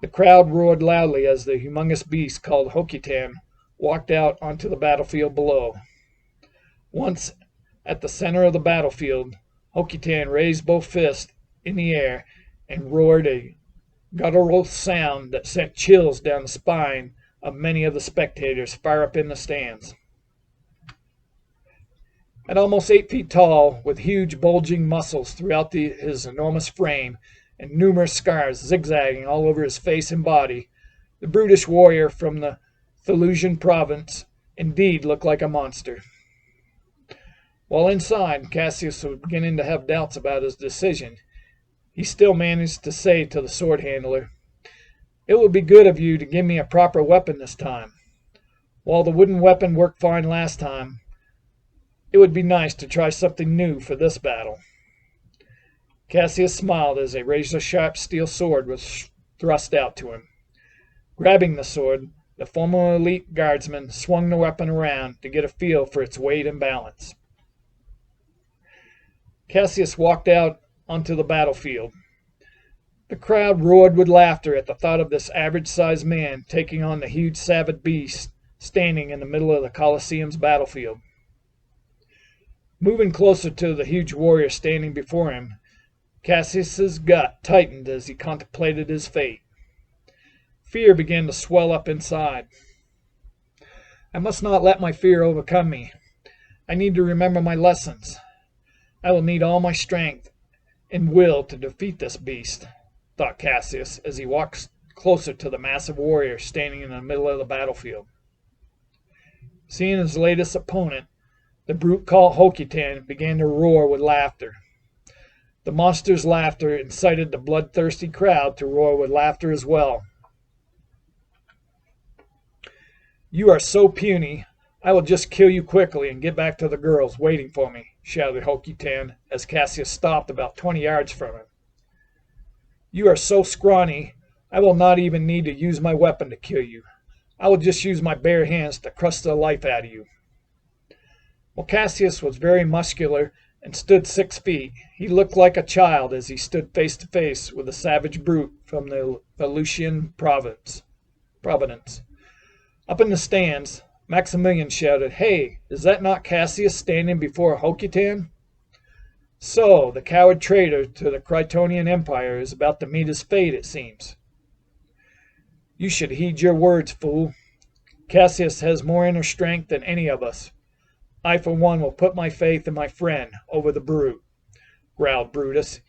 The crowd roared loudly as the humongous beast called Hokutan walked out onto the battlefield below. Once at the center of the battlefield, Hokutan raised both fists in the air and roared a guttural sound that sent chills down the spine of many of the spectators far up in the stands. At almost 8 feet tall, with huge bulging muscles throughout his enormous frame and numerous scars zigzagging all over his face and body, the brutish warrior from the Thelusian province indeed looked like a monster. While inside, Cassius was beginning to have doubts about his decision. He still managed to say to the sword handler, "It would be good of you to give me a proper weapon this time. While the wooden weapon worked fine last time, it would be nice to try something new for this battle." Cassius smiled as a razor-sharp steel sword was thrust out to him. Grabbing the sword, the former elite guardsman swung the weapon around to get a feel for its weight and balance. Cassius walked out onto the battlefield. The crowd roared with laughter at the thought of this average-sized man taking on the huge savage beast standing in the middle of the Colosseum's battlefield. Moving closer to the huge warrior standing before him, Cassius's gut tightened as he contemplated his fate. Fear began to swell up inside. "I must not let my fear overcome me. I need to remember my lessons. I will need all my strength and will to defeat this beast," thought Cassius as he walked closer to the massive warrior standing in the middle of the battlefield. Seeing his latest opponent, the brute called Hokutan began to roar with laughter. The monster's laughter incited the bloodthirsty crowd to roar with laughter as well. "You are so puny, I will just kill you quickly and get back to the girls waiting for me," shouted Hokitan as Cassius stopped about 20 yards from him. "You are so scrawny, I will not even need to use my weapon to kill you. I will just use my bare hands to crush the life out of you." While Cassius was very muscular and stood 6 feet, he looked like a child as he stood face to face with a savage brute from the Valusian province. Up in the stands, Maximilian shouted, "Hey, is that not Cassius standing before Hokitan? So, the coward traitor to the Krytonian Empire is about to meet his fate, it seems." "You should heed your words, fool. Cassius has more inner strength than any of us. I, for one, will put my faith in my friend over the brute," growled Brutus,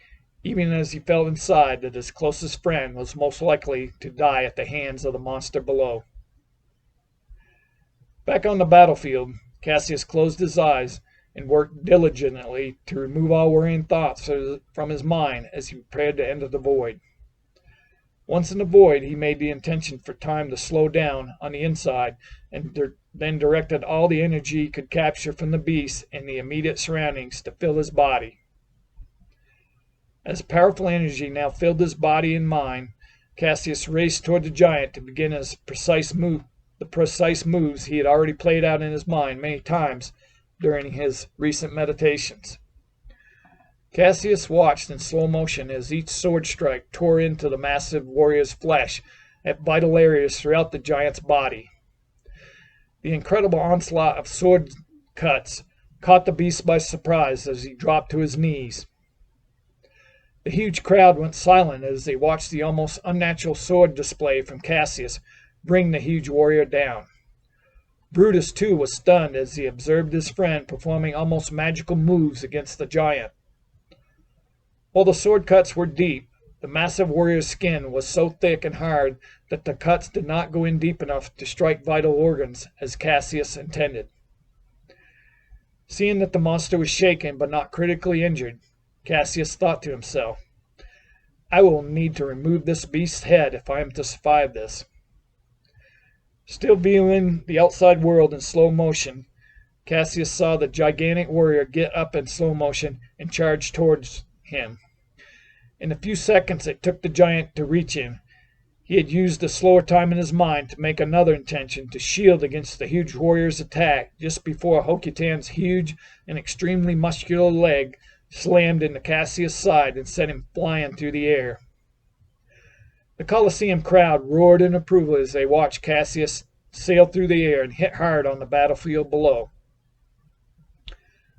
even as he felt inside that his closest friend was most likely to die at the hands of the monster below. Back on the battlefield, Cassius closed his eyes and worked diligently to remove all worrying thoughts from his mind as he prepared to enter the void. Once in the void, he made the intention for time to slow down on the inside and then directed all the energy he could capture from the beast and the immediate surroundings to fill his body. As powerful energy now filled his body and mind, Cassius raced toward the giant to begin the precise moves he had already played out in his mind many times during his recent meditations. Cassius watched in slow motion as each sword strike tore into the massive warrior's flesh at vital areas throughout the giant's body. The incredible onslaught of sword cuts caught the beast by surprise as he dropped to his knees. The huge crowd went silent as they watched the almost unnatural sword display from Cassius bring the huge warrior down. Brutus, too, was stunned as he observed his friend performing almost magical moves against the giant. While the sword cuts were deep, the massive warrior's skin was so thick and hard that the cuts did not go in deep enough to strike vital organs as Cassius intended. Seeing that the monster was shaken but not critically injured, Cassius thought to himself, "I will need to remove this beast's head if I am to survive this." Still viewing the outside world in slow motion, Cassius saw the gigantic warrior get up in slow motion and charge towards him. In the few seconds it took the giant to reach him, he had used the slower time in his mind to make another intention to shield against the huge warrior's attack just before Hokitan's huge and extremely muscular leg slammed into Cassius' side and sent him flying through the air. The Colosseum crowd roared in approval as they watched Cassius sail through the air and hit hard on the battlefield below.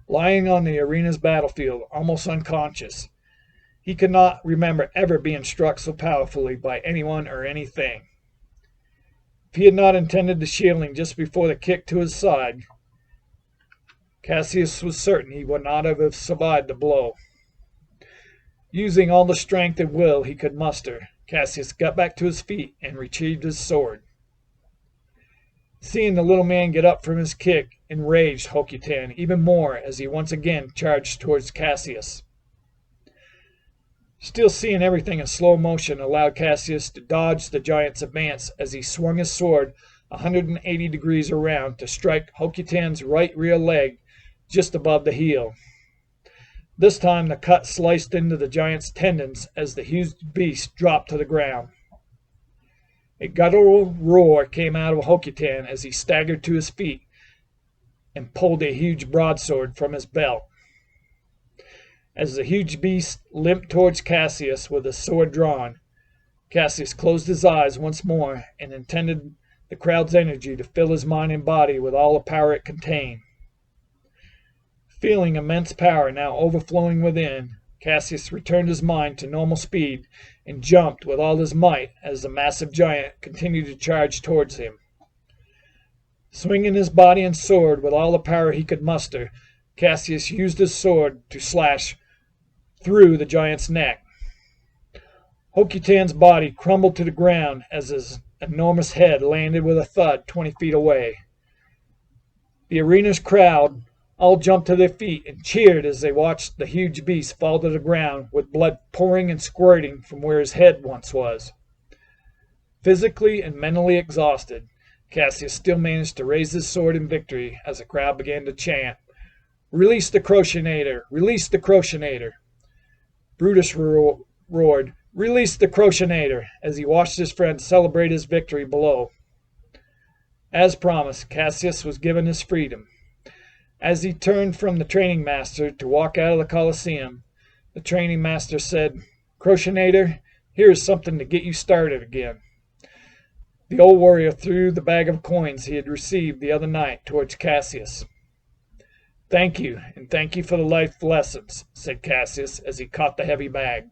Lying on the arena's battlefield, almost unconscious, he could not remember ever being struck so powerfully by anyone or anything. If he had not intended the shielding just before the kick to his side, Cassius was certain he would not have survived the blow. Using all the strength and will he could muster, Cassius got back to his feet and retrieved his sword. Seeing the little man get up from his kick enraged Hokitan even more as he once again charged towards Cassius. Still seeing everything in slow motion allowed Cassius to dodge the giant's advance as he swung his sword 180 degrees around to strike Hokitan's right rear leg just above the heel. This time the cut sliced into the giant's tendons as the huge beast dropped to the ground. A guttural roar came out of Hokitan as he staggered to his feet and pulled a huge broadsword from his belt. As the huge beast limped towards Cassius with his sword drawn, Cassius closed his eyes once more and intended the crowd's energy to fill his mind and body with all the power it contained. Feeling immense power now overflowing within, Cassius returned his mind to normal speed and jumped with all his might as the massive giant continued to charge towards him. Swinging his body and sword with all the power he could muster, Cassius used his sword to slash through the giant's neck. Hokitan's body crumbled to the ground as his enormous head landed with a thud 20 feet away. The arena's crowd all jumped to their feet and cheered as they watched the huge beast fall to the ground with blood pouring and squirting from where his head once was. Physically and mentally exhausted, Cassius still managed to raise his sword in victory as the crowd began to chant, "Release the Crocinator! Release the Crocinator!" Brutus roared, "Release the Crocinator!" as he watched his friend celebrate his victory below. As promised, Cassius was given his freedom. As he turned from the training master to walk out of the Colosseum, the training master said, "Crocinator, here is something to get you started again." The old warrior threw the bag of coins he had received the other night towards Cassius. "Thank you, and thank you for the life lessons," said Cassius as he caught the heavy bag.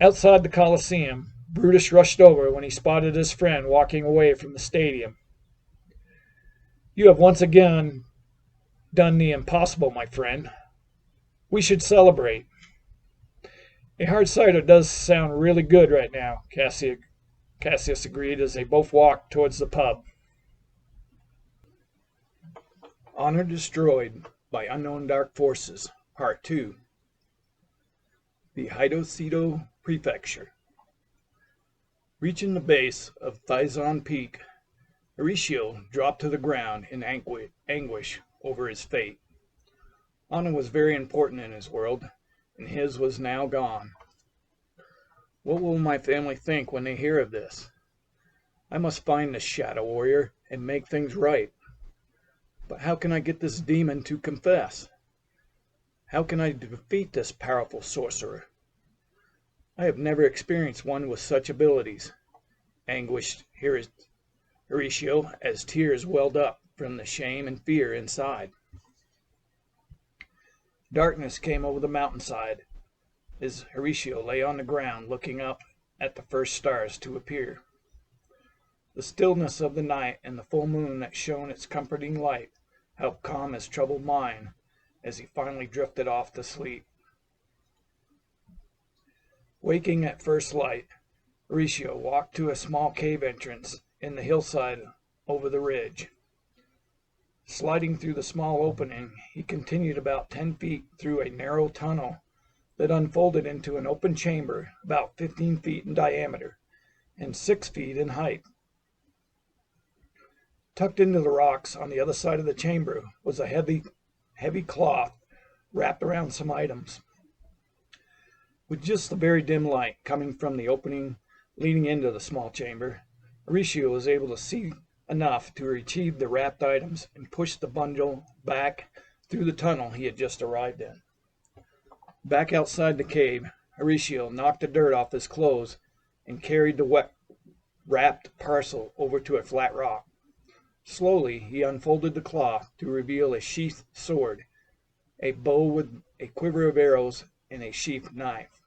Outside the Colosseum, Brutus rushed over when he spotted his friend walking away from the stadium. "You have once again done the impossible, my friend. We should celebrate." "A hard cider does sound really good right now," Cassius agreed as they both walked towards the pub. Honor Destroyed by Unknown Dark Forces, Part 2. The Hidosido Prefecture. Reaching the base of Thizon Peak, Horatio dropped to the ground in anguish over his fate. Honor was very important in his world, and his was now gone. What will my family think when they hear of this? I must find this Shadow Warrior and make things right. But how can I get this demon to confess? How can I defeat this powerful sorcerer? I have never experienced one with such abilities, anguished Horatio as tears welled up from the shame and fear inside. Darkness came over the mountainside as Horatio lay on the ground looking up at the first stars to appear. The stillness of the night and the full moon that shone its comforting light helped calm his troubled mind as he finally drifted off to sleep. Waking at first light, Horatio walked to a small cave entrance in the hillside over the ridge. Sliding through the small opening, he continued about 10 feet through a narrow tunnel that unfolded into an open chamber about 15 feet in diameter and 6 feet in height. Tucked into the rocks on the other side of the chamber was a heavy cloth wrapped around some items. With just the very dim light coming from the opening leading into the small chamber, Horatio was able to see enough to retrieve the wrapped items and push the bundle back through the tunnel he had just arrived in. Back outside the cave, Horatio knocked the dirt off his clothes and carried the wrapped parcel over to a flat rock. Slowly, he unfolded the cloth to reveal a sheathed sword, a bow with a quiver of arrows, and a sheathed knife.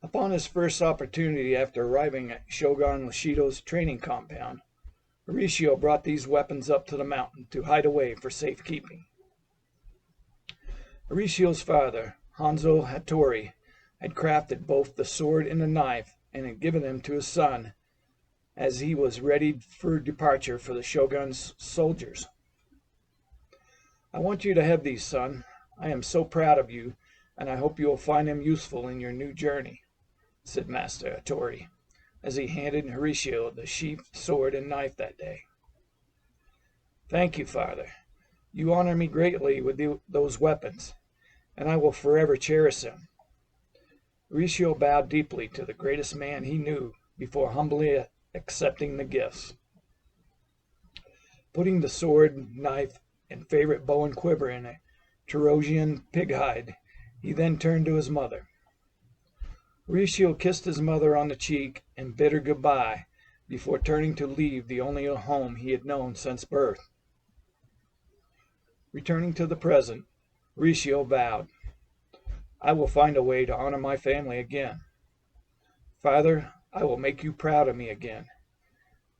Upon his first opportunity after arriving at Shogun Lashido's training compound, Horatio brought these weapons up to the mountain to hide away for safekeeping. Horatio's father, Hanzo Hattori, had crafted both the sword and the knife and had given them to his son as he was ready for departure for the Shogun's soldiers. "I want you to have these, son. I am so proud of you, and I hope you will find them useful in your new journey," said Master Hattori, as he handed Horatio the sheathed sword and knife that day. "Thank you, father. You honor me greatly with those weapons, and I will forever cherish them." Horatio bowed deeply to the greatest man he knew before humbly accepting the gifts. Putting the sword, knife, and favorite bow and quiver in a Trojanian pig hide, he then turned to his mother. Horatio kissed his mother on the cheek and bid her goodbye before turning to leave the only home he had known since birth. Returning to the present, Horatio vowed, "I will find a way to honor my family again. Father, I will make you proud of me again,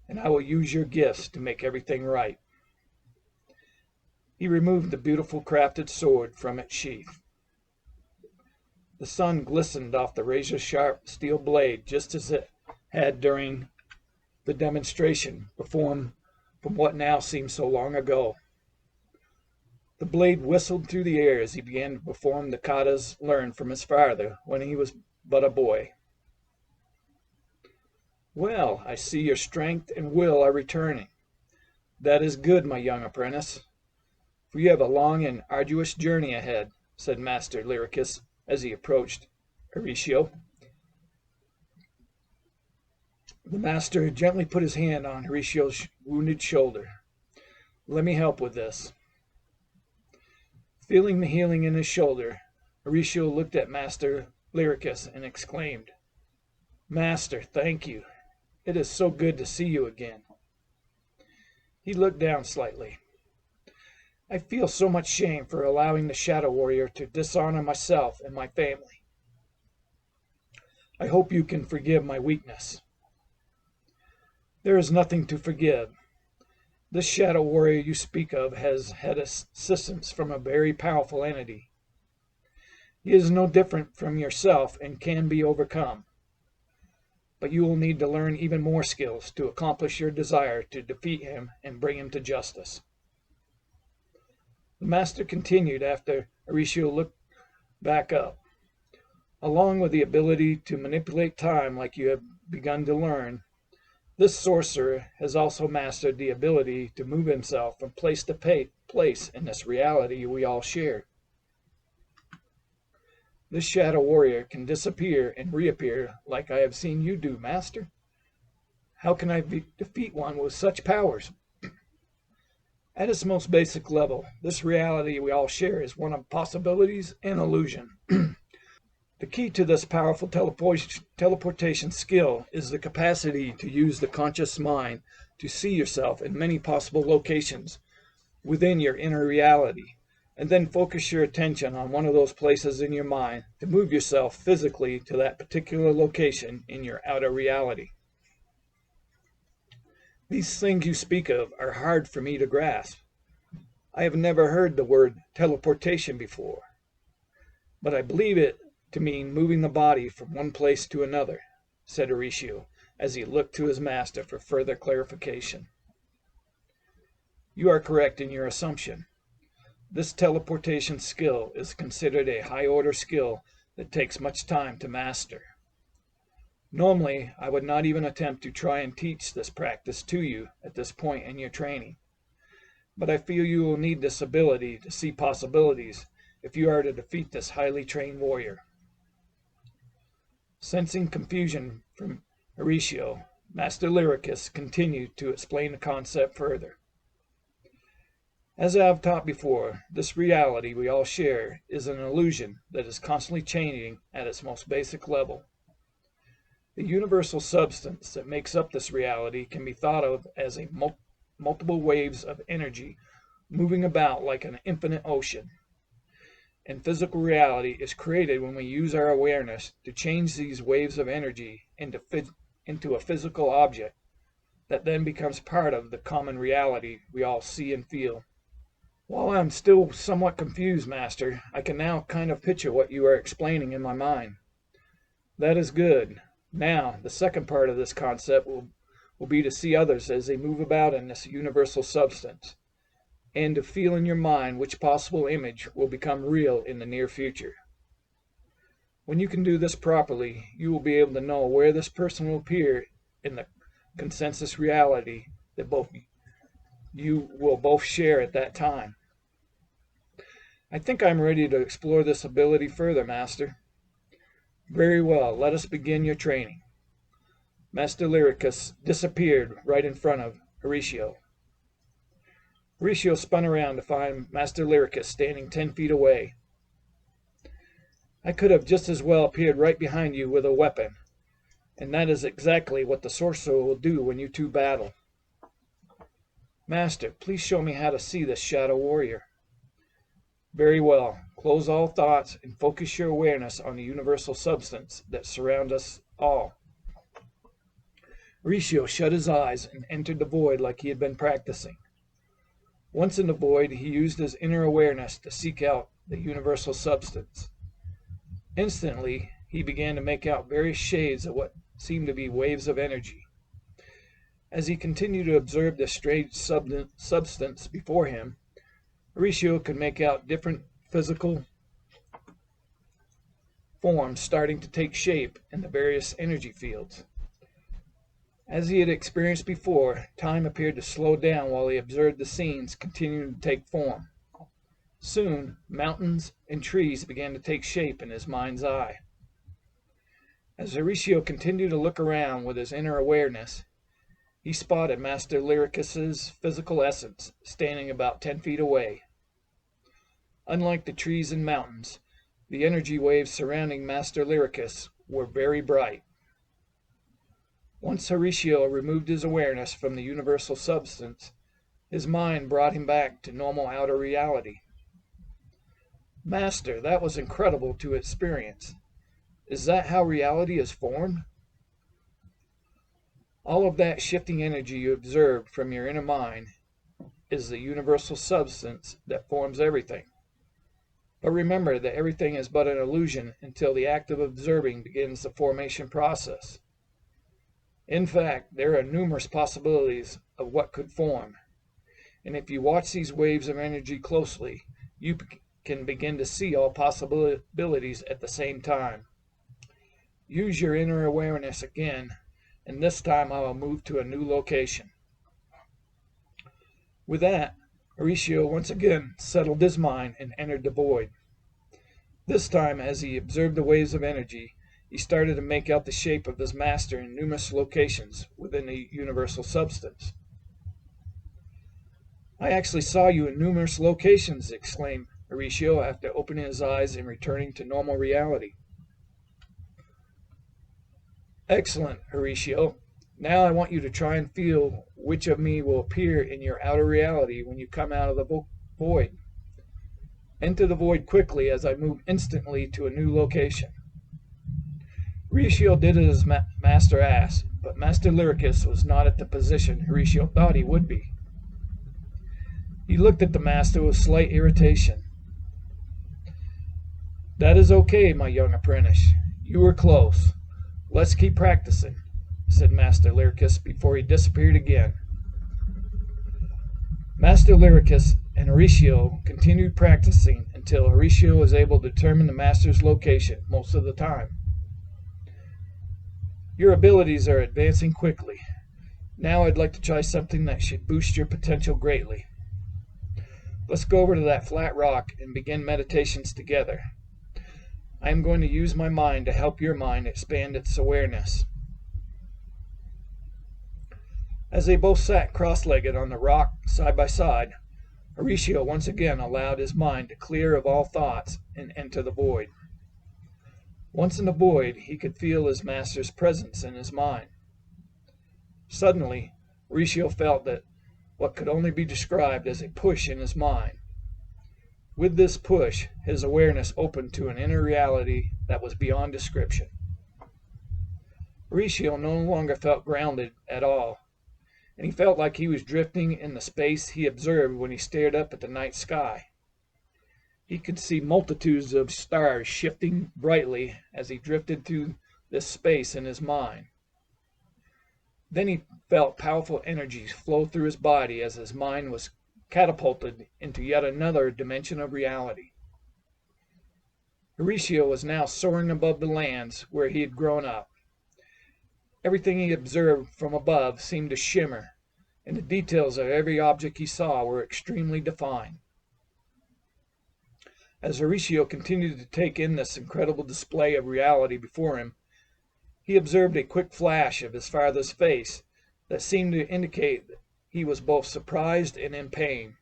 and I will use your gifts to make everything right." He removed the beautiful crafted sword from its sheath. The sun glistened off the razor-sharp steel blade just as it had during the demonstration performed from what now seemed so long ago. The blade whistled through the air as he began to perform the katas learned from his father when he was but a boy. "Well, I see your strength and will are returning. That is good, my young apprentice. for you have a long and arduous journey ahead," said Master Lyricus as he approached Horatio. The master gently put his hand on Horatio's wounded shoulder. "Let me help with this." Feeling the healing in his shoulder, Horatio looked at Master Lyricus and exclaimed, "Master, thank you. It is so good to see you again." He looked down slightly. "I feel so much shame for allowing the Shadow Warrior to dishonor myself and my family. I hope you can forgive my weakness." "There is nothing to forgive. This Shadow Warrior you speak of has had assistance from a very powerful entity. He is no different from yourself and can be overcome. But you will need to learn even more skills to accomplish your desire to defeat him and bring him to justice." The master continued after Horatio looked back up. "Along with the ability to manipulate time like you have begun to learn, this sorcerer has also mastered the ability to move himself from place to place in this reality we all share. This Shadow Warrior can disappear and reappear like I have seen you do, Master. How can I defeat one with such powers? At its most basic level, this reality we all share is one of possibilities and illusion. The key to this powerful teleportation skill is the capacity to use the conscious mind to see yourself in many possible locations within your inner reality, and then focus your attention on one of those places in your mind to move yourself physically to that particular location in your outer reality. These things you speak of are hard for me to grasp. I have never heard the word teleportation before, but I believe it to mean moving the body from one place to another," said Horatio, as he looked to his master for further clarification. "You are correct in your assumption. This teleportation skill is considered a high-order skill that takes much time to master. Normally, I would not even attempt to try and teach this practice to you at this point in your training, but I feel you will need this ability to see possibilities if you are to defeat this highly trained warrior." Sensing confusion from Horatio, Master Lyricus continued to explain the concept further. "As I have taught before, this reality we all share is an illusion that is constantly changing at its most basic level. The universal substance that makes up this reality can be thought of as a multiple waves of energy moving about like an infinite ocean. And physical reality is created when we use our awareness to change these waves of energy into a physical object that then becomes part of the common reality we all see and feel. While I'm still somewhat confused, Master, I can now kind of picture what you are explaining in my mind. That is good. Now, the second part of this concept will be to see others as they move about in this universal substance, and to feel in your mind which possible image will become real in the near future. When you can do this properly, you will be able to know where this person will appear in the consensus reality that you will both share at that time. I think I am ready to explore this ability further, Master." "Very well, let us begin your training." Master Lyricus disappeared right in front of Horatio. Horatio spun around to find Master Lyricus standing 10 feet away. "I could have just as well appeared right behind you with a weapon, and that is exactly what the sorcerer will do when you two battle." "Master, please show me how to see this Shadow Warrior." "Very well. Close all thoughts and focus your awareness on the universal substance that surrounds us all." Horatio shut his eyes and entered the void like he had been practicing. Once in the void, he used his inner awareness to seek out the universal substance. Instantly, he began to make out various shades of what seemed to be waves of energy. As he continued to observe this strange substance before him, Horatio could make out different physical forms starting to take shape in the various energy fields. As he had experienced before, time appeared to slow down while he observed the scenes continuing to take form. Soon, mountains and trees began to take shape in his mind's eye. As Horatio continued to look around with his inner awareness, he spotted Master Lyricus's physical essence standing about 10 feet away. Unlike the trees and mountains, the energy waves surrounding Master Lyricus were very bright. Once Horatio removed his awareness from the universal substance, his mind brought him back to normal outer reality. Master, that was incredible to experience. Is that how reality is formed? All of that shifting energy you observed from your inner mind is the universal substance that forms everything. But remember that everything is but an illusion until the act of observing begins the formation process. In fact, there are numerous possibilities of what could form. And if you watch these waves of energy closely, you can begin to see all possibilities at the same time. Use your inner awareness again, and this time I will move to a new location. With that, Horatio once again settled his mind and entered the void. This time, as he observed the waves of energy, he started to make out the shape of his master in numerous locations within the universal substance. I actually saw you in numerous locations, exclaimed Horatio after opening his eyes and returning to normal reality. Excellent, Horatio. Now I want you to try and feel which of me will appear in your outer reality when you come out of the void. Enter the void quickly as I move instantly to a new location. Horatio did as Master asked, but Master Lyricus was not at the position Horatio thought he would be. He looked at the Master with slight irritation. That is okay, my young apprentice. You were close. Let's keep practicing, said Master Lyricus before he disappeared again. Master Lyricus and Horatio continued practicing until Horatio was able to determine the Master's location most of the time. Your abilities are advancing quickly. Now I'd like to try something that should boost your potential greatly. Let's go over to that flat rock and begin meditations together. I am going to use my mind to help your mind expand its awareness. As they both sat cross-legged on the rock side by side, Horatio once again allowed his mind to clear of all thoughts and enter the void. Once in the void, he could feel his master's presence in his mind. Suddenly, Horatio felt that what could only be described as a push in his mind. With this push, his awareness opened to an inner reality that was beyond description. Horatio no longer felt grounded at all, and he felt like he was drifting in the space he observed when he stared up at the night sky. He could see multitudes of stars shifting brightly as he drifted through this space in his mind. Then he felt powerful energies flow through his body as his mind was catapulted into yet another dimension of reality. Horatio was now soaring above the lands where he had grown up. Everything he observed from above seemed to shimmer, and the details of every object he saw were extremely defined. As Horatio continued to take in this incredible display of reality before him, he observed a quick flash of his father's face that seemed to indicate that he was both surprised and in pain.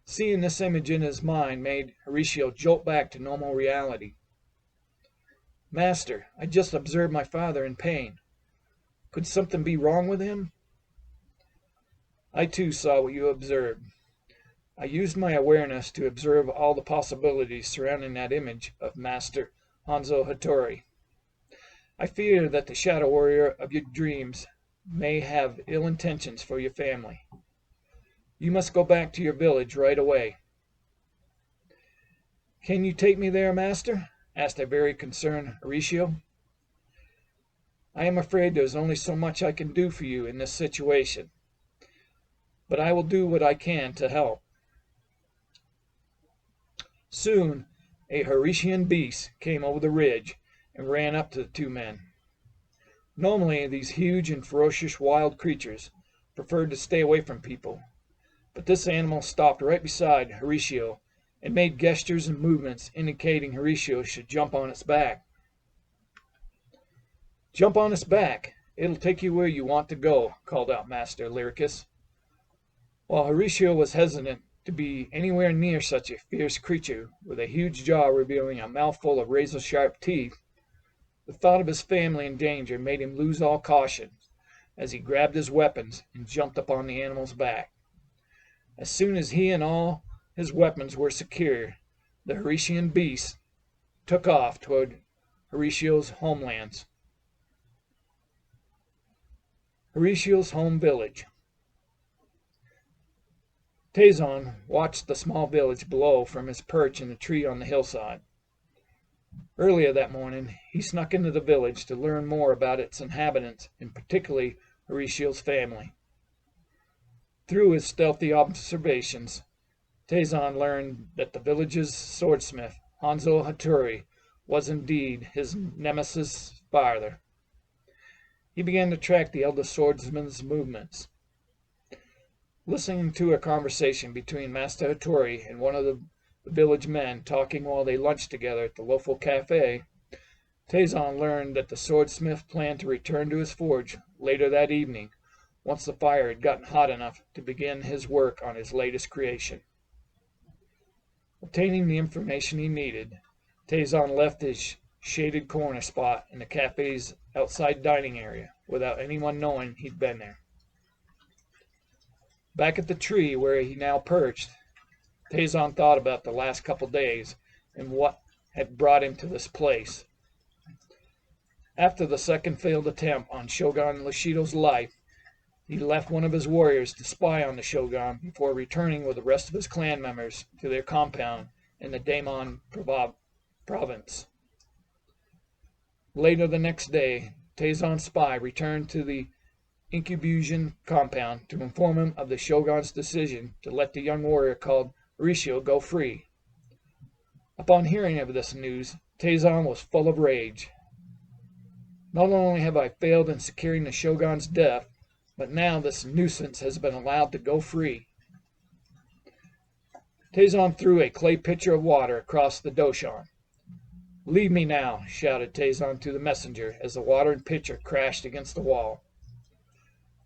Seeing this image in his mind made Horatio jolt back to normal reality. Master, I just observed my father in pain. Could something be wrong with him? I too saw what you observed. I used my awareness to observe all the possibilities surrounding that image of Master Hanzo Hattori. I fear that the shadow warrior of your dreams may have ill intentions for your family. You must go back to your village right away. Can you take me there, Master? Asked a very concerned Horatio. I am afraid there is only so much I can do for you in this situation, but I will do what I can to help. Soon, a Horatian beast came over the ridge and ran up to the two men. Normally, these huge and ferocious wild creatures preferred to stay away from people, but this animal stopped right beside Horatio and made gestures and movements indicating Horatio should jump on its back. "Jump on its back. It'll take you where you want to go," called out Master Lyricus. While Horatio was hesitant to be anywhere near such a fierce creature with a huge jaw revealing a mouthful of razor-sharp teeth, the thought of his family in danger made him lose all caution as he grabbed his weapons and jumped upon the animal's back. As soon as he and all his weapons were secure, the Horatian beast took off toward Horatio's homelands. Horatio's home village. Tazon watched the small village below from his perch in the tree on the hillside. Earlier that morning, he snuck into the village to learn more about its inhabitants, and particularly Horatio's family. Through his stealthy observations, Tazon learned that the village's swordsmith, Hanzo Hattori, was indeed his nemesis' father. He began to track the eldest swordsman's movements. Listening to a conversation between Master Hattori and one of the village men talking while they lunched together at the local cafe, Tazon learned that the swordsmith planned to return to his forge later that evening, once the fire had gotten hot enough to begin his work on his latest creation. Obtaining the information he needed, Tazon left his shaded corner spot in the cafe's outside dining area without anyone knowing he'd been there. Back at the tree where he now perched, Tazon thought about the last couple days and what had brought him to this place. After the second failed attempt on Shogun Lashido's life, he left one of his warriors to spy on the Shogun before returning with the rest of his clan members to their compound in the Daimon province. Later the next day, Tazon's spy returned to the incubation compound to inform him of the Shogun's decision to let the young warrior called Horatio go free. Upon hearing of this news, Tazon was full of rage. "Not only have I failed in securing the Shogun's death, but now this nuisance has been allowed to go free." Tazon threw a clay pitcher of water across the doshan. "Leave me now," shouted Tazon to the messenger as the water and pitcher crashed against the wall.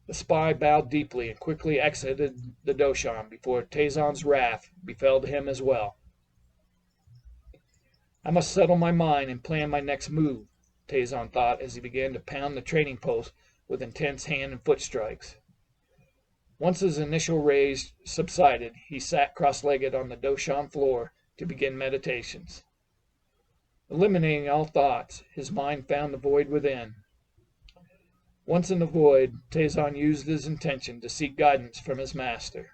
The spy bowed deeply and quickly exited the doshan before Tazon's wrath befell him as well. "I must settle my mind and plan my next move," Tazon thought as he began to pound the trading post with intense hand and foot strikes. Once his initial rage subsided, he sat cross-legged on the doshan floor to begin meditations. Eliminating all thoughts, his mind found the void within. Once in the void, Tazon used his intention to seek guidance from his master.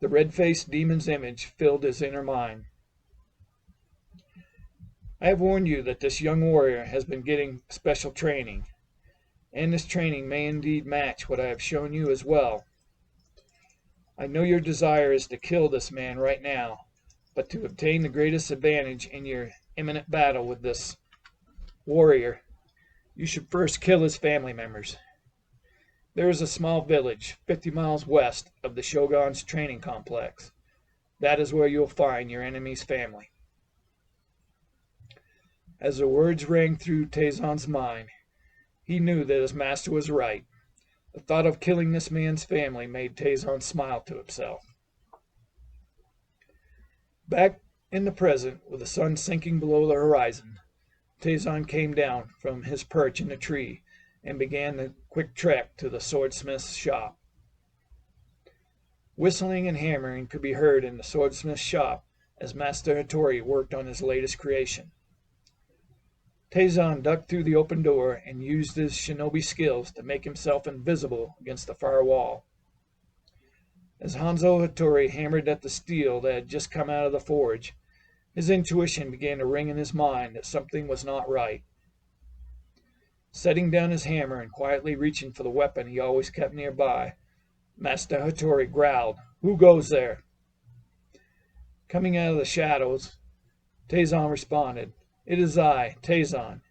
The red-faced demon's image filled his inner mind. "I have warned you that this young warrior has been getting special training, and this training may indeed match what I have shown you as well. I know your desire is to kill this man right now, but to obtain the greatest advantage in your imminent battle with this warrior, you should first kill his family members. There is a small village 50 miles west of the Shogun's training complex. That is where you'll find your enemy's family." As the words rang through Tazon's mind, he knew that his master was right. The thought of killing this man's family made Tazon smile to himself. Back in the present, with the sun sinking below the horizon, Tazon came down from his perch in the tree and began the quick trek to the swordsmith's shop. Whistling and hammering could be heard in the swordsmith's shop as Master Hattori worked on his latest creation. Tazon ducked through the open door and used his shinobi skills to make himself invisible against the far wall. As Hanzo Hattori hammered at the steel that had just come out of the forge, his intuition began to ring in his mind that something was not right. Setting down his hammer and quietly reaching for the weapon he always kept nearby, Master Hattori growled, "Who goes there?" Coming out of the shadows, Tazon responded, "It is I, Tazon.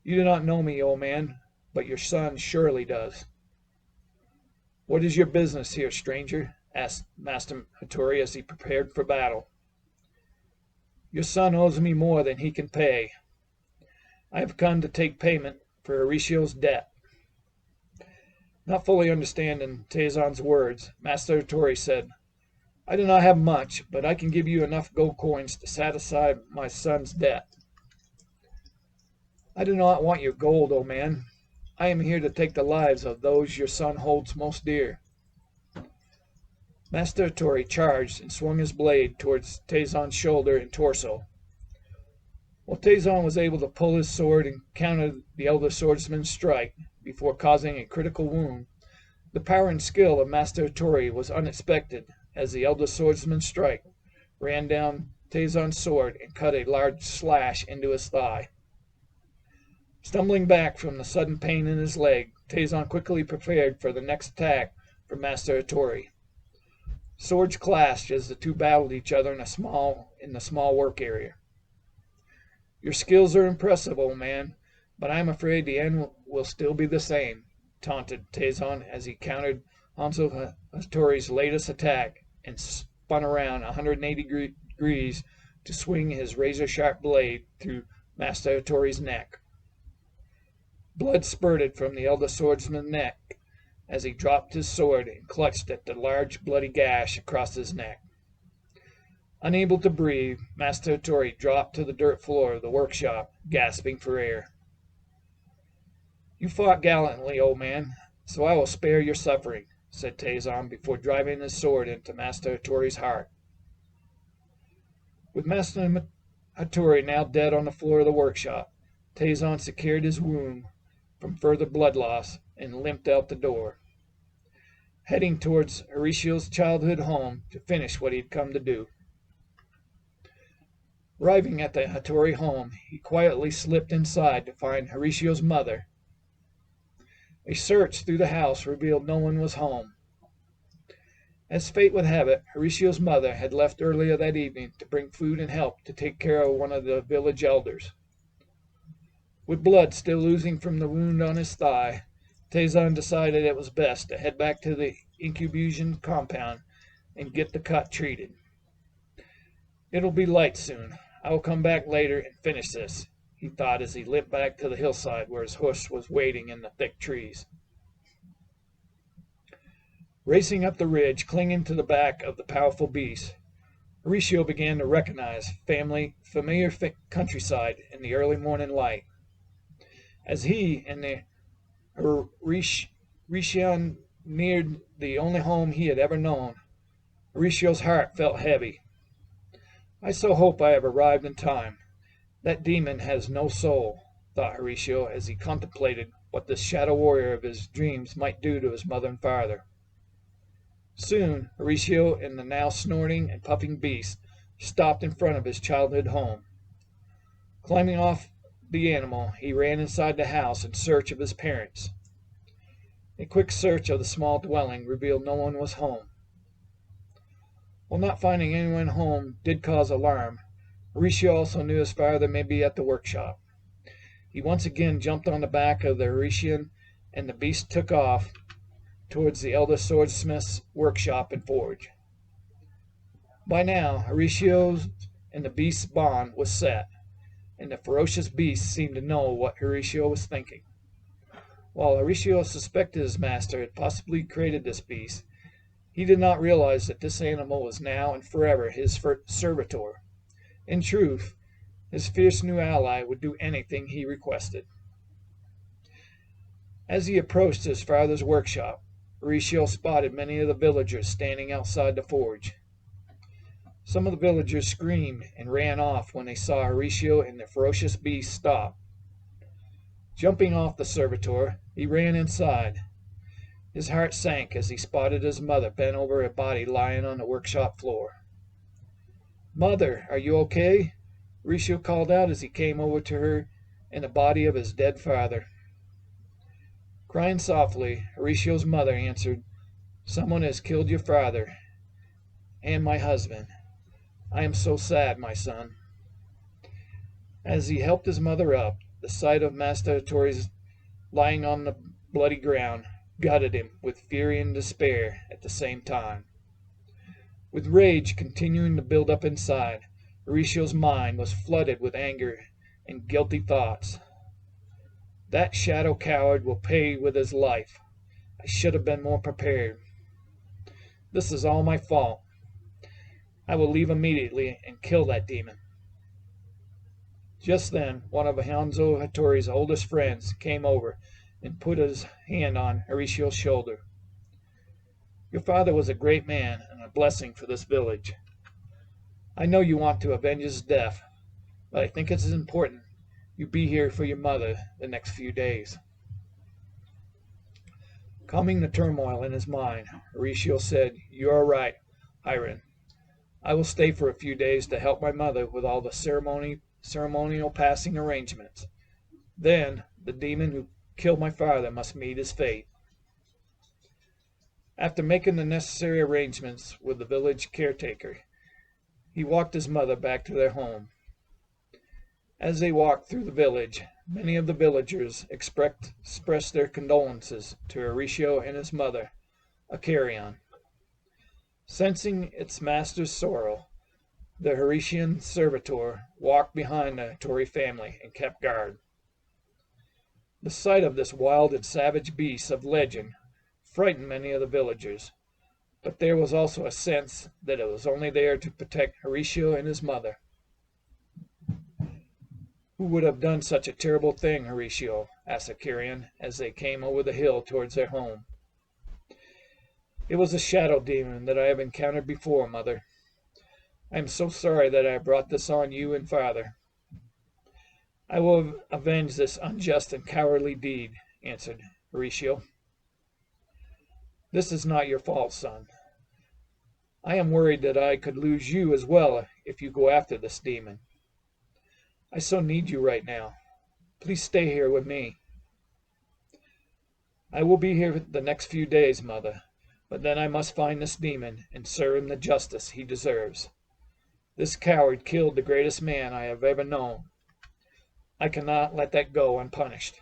You do not know me, old man, but your son surely does." "What is your business here, stranger?" asked Master Hattori as he prepared for battle. Your son owes me more than he can pay. I have come to take payment for Horatio's debt. Not fully understanding Tazon's words, Master Hattori said, I do not have much, but I can give you enough gold coins to satisfy my son's debt. I do not want your gold, old man. I am here to take the lives of those your son holds most dear. Master Hattori charged and swung his blade towards Tazon's shoulder and torso. While Tazon was able to pull his sword and counter the elder swordsman's strike before causing a critical wound, the power and skill of Master Hattori was unexpected as the elder swordsman's strike ran down Tazon's sword and cut a large slash into his thigh. Stumbling back from the sudden pain in his leg, Tazon quickly prepared for the next attack from Master Hattori. Swords clashed as the two battled each other in the small work area. Your skills are impressive, old man, but I am afraid the end will still be the same, taunted Tazon as he countered Hanzo Hattori's latest attack and spun around 180 degrees to swing his razor-sharp blade through Master Hattori's neck. Blood spurted from the elder swordsman's neck as he dropped his sword and clutched at the large bloody gash across his neck. Unable to breathe, Master Hattori dropped to the dirt floor of the workshop, gasping for air. You fought gallantly, old man, so I will spare your suffering, said Tazon before driving his sword into Master Hattori's heart. With Master Hattori now dead on the floor of the workshop, Tazon secured his wound from further blood loss and limped out the door, heading towards Horatio's childhood home to finish what he had come to do. Arriving at the Hattori home, he quietly slipped inside to find Horatio's mother. A search through the house revealed no one was home. As fate would have it, Horatio's mother had left earlier that evening to bring food and help to take care of one of the village elders. With blood still oozing from the wound on his thigh, Tazon decided it was best to head back to the incubation compound and get the cut treated. It'll be light soon. I will come back later and finish this, he thought as he limped back to the hillside where his horse was waiting in the thick trees. Racing up the ridge, clinging to the back of the powerful beast, Horatio began to recognize familiar countryside in the early morning light. As he and the Horatian neared the only home he had ever known, Horatio's heart felt heavy. I so hope I have arrived in time. That demon has no soul, thought Horatio as he contemplated what this shadow warrior of his dreams might do to his mother and father. Soon, Horatio and the now snorting and puffing beast stopped in front of his childhood home. Climbing off the animal, he ran inside the house in search of his parents. A quick search of the small dwelling revealed no one was home. While not finding anyone home did cause alarm, Horatio also knew his father may be at the workshop. He once again jumped on the back of the Horatian, and the beast took off towards the elder swordsmith's workshop and forge. By now, Horatio's and the beast's bond was set, and the ferocious beast seemed to know what Horatio was thinking. While Horatio suspected his master had possibly created this beast, he did not realize that this animal was now and forever his servitor. In truth, his fierce new ally would do anything he requested. As he approached his father's workshop, Horatio spotted many of the villagers standing outside the forge. Some of the villagers screamed and ran off when they saw Horatio and the ferocious beast stop. Jumping off the servitor, he ran inside. His heart sank as he spotted his mother bent over a body lying on the workshop floor. "Mother, are you okay?" Horatio called out as he came over to her and the body of his dead father. Crying softly, Horatio's mother answered, "Someone has killed your father and my husband. I am so sad, my son." As he helped his mother up, the sight of Master Hattori's lying on the bloody ground gutted him with fury and despair at the same time. With rage continuing to build up inside, Horatio's mind was flooded with anger and guilty thoughts. That shadow coward will pay with his life. I should have been more prepared. This is all my fault. I will leave immediately and kill that demon. Just then, one of Hanzo Hattori's oldest friends came over and put his hand on Horatio's shoulder. Your father was a great man and a blessing for this village. I know you want to avenge his death, but I think it's important you be here for your mother the next few days. Calming the turmoil in his mind, Horatio said, You are right, Hiram. I will stay for a few days to help my mother with all the ceremonial passing arrangements. Then the demon who killed my father must meet his fate. After making the necessary arrangements with the village caretaker, he walked his mother back to their home. As they walked through the village, many of the villagers expressed their condolences to Horatio and his mother, a carrion. Sensing its master's sorrow, the Horatian servitor walked behind the Hattori family and kept guard. The sight of this wild and savage beast of legend frightened many of the villagers, but there was also a sense that it was only there to protect Horatio and his mother. Who would have done such a terrible thing, Horatio? Asked the carrion as they came over the hill towards their home. It was a shadow demon that I have encountered before, mother. I am so sorry that I have brought this on you and father. I will avenge this unjust and cowardly deed, answered Horatio. This is not your fault, son. I am worried that I could lose you as well if you go after this demon. I so need you right now. Please stay here with me. I will be here the next few days, mother, but then I must find this demon and serve him the justice he deserves. This coward killed the greatest man I have ever known. I cannot let that go unpunished.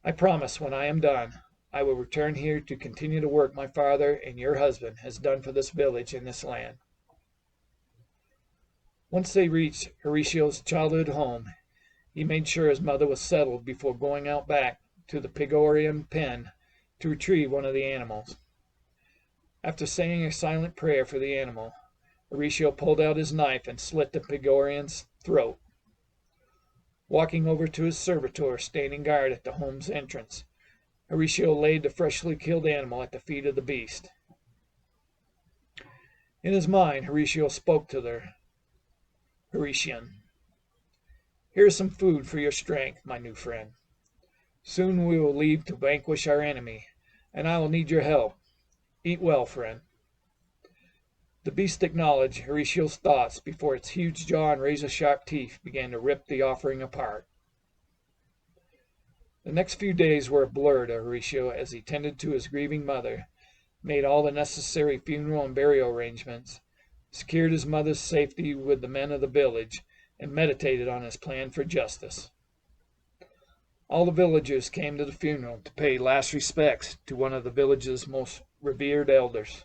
I promise when I am done, I will return here to continue the work my father and your husband has done for this village and this land. Once they reached Horatio's childhood home, he made sure his mother was settled before going out back to the Pygorian pen to retrieve one of the animals. After saying a silent prayer for the animal, Horatio pulled out his knife and slit the Pygorian's throat. Walking over to his servitor standing guard at the home's entrance, Horatio laid the freshly killed animal at the feet of the beast. In his mind, Horatio spoke to the Horatian. Here is some food for your strength, my new friend. Soon we will leave to vanquish our enemy, and I will need your help. Eat well, friend. The beast acknowledged Horatio's thoughts before its huge jaw and razor-sharp teeth began to rip the offering apart. The next few days were a blur to Horatio as he tended to his grieving mother, made all the necessary funeral and burial arrangements, secured his mother's safety with the men of the village, and meditated on his plan for justice. All the villagers came to the funeral to pay last respects to one of the village's most revered elders.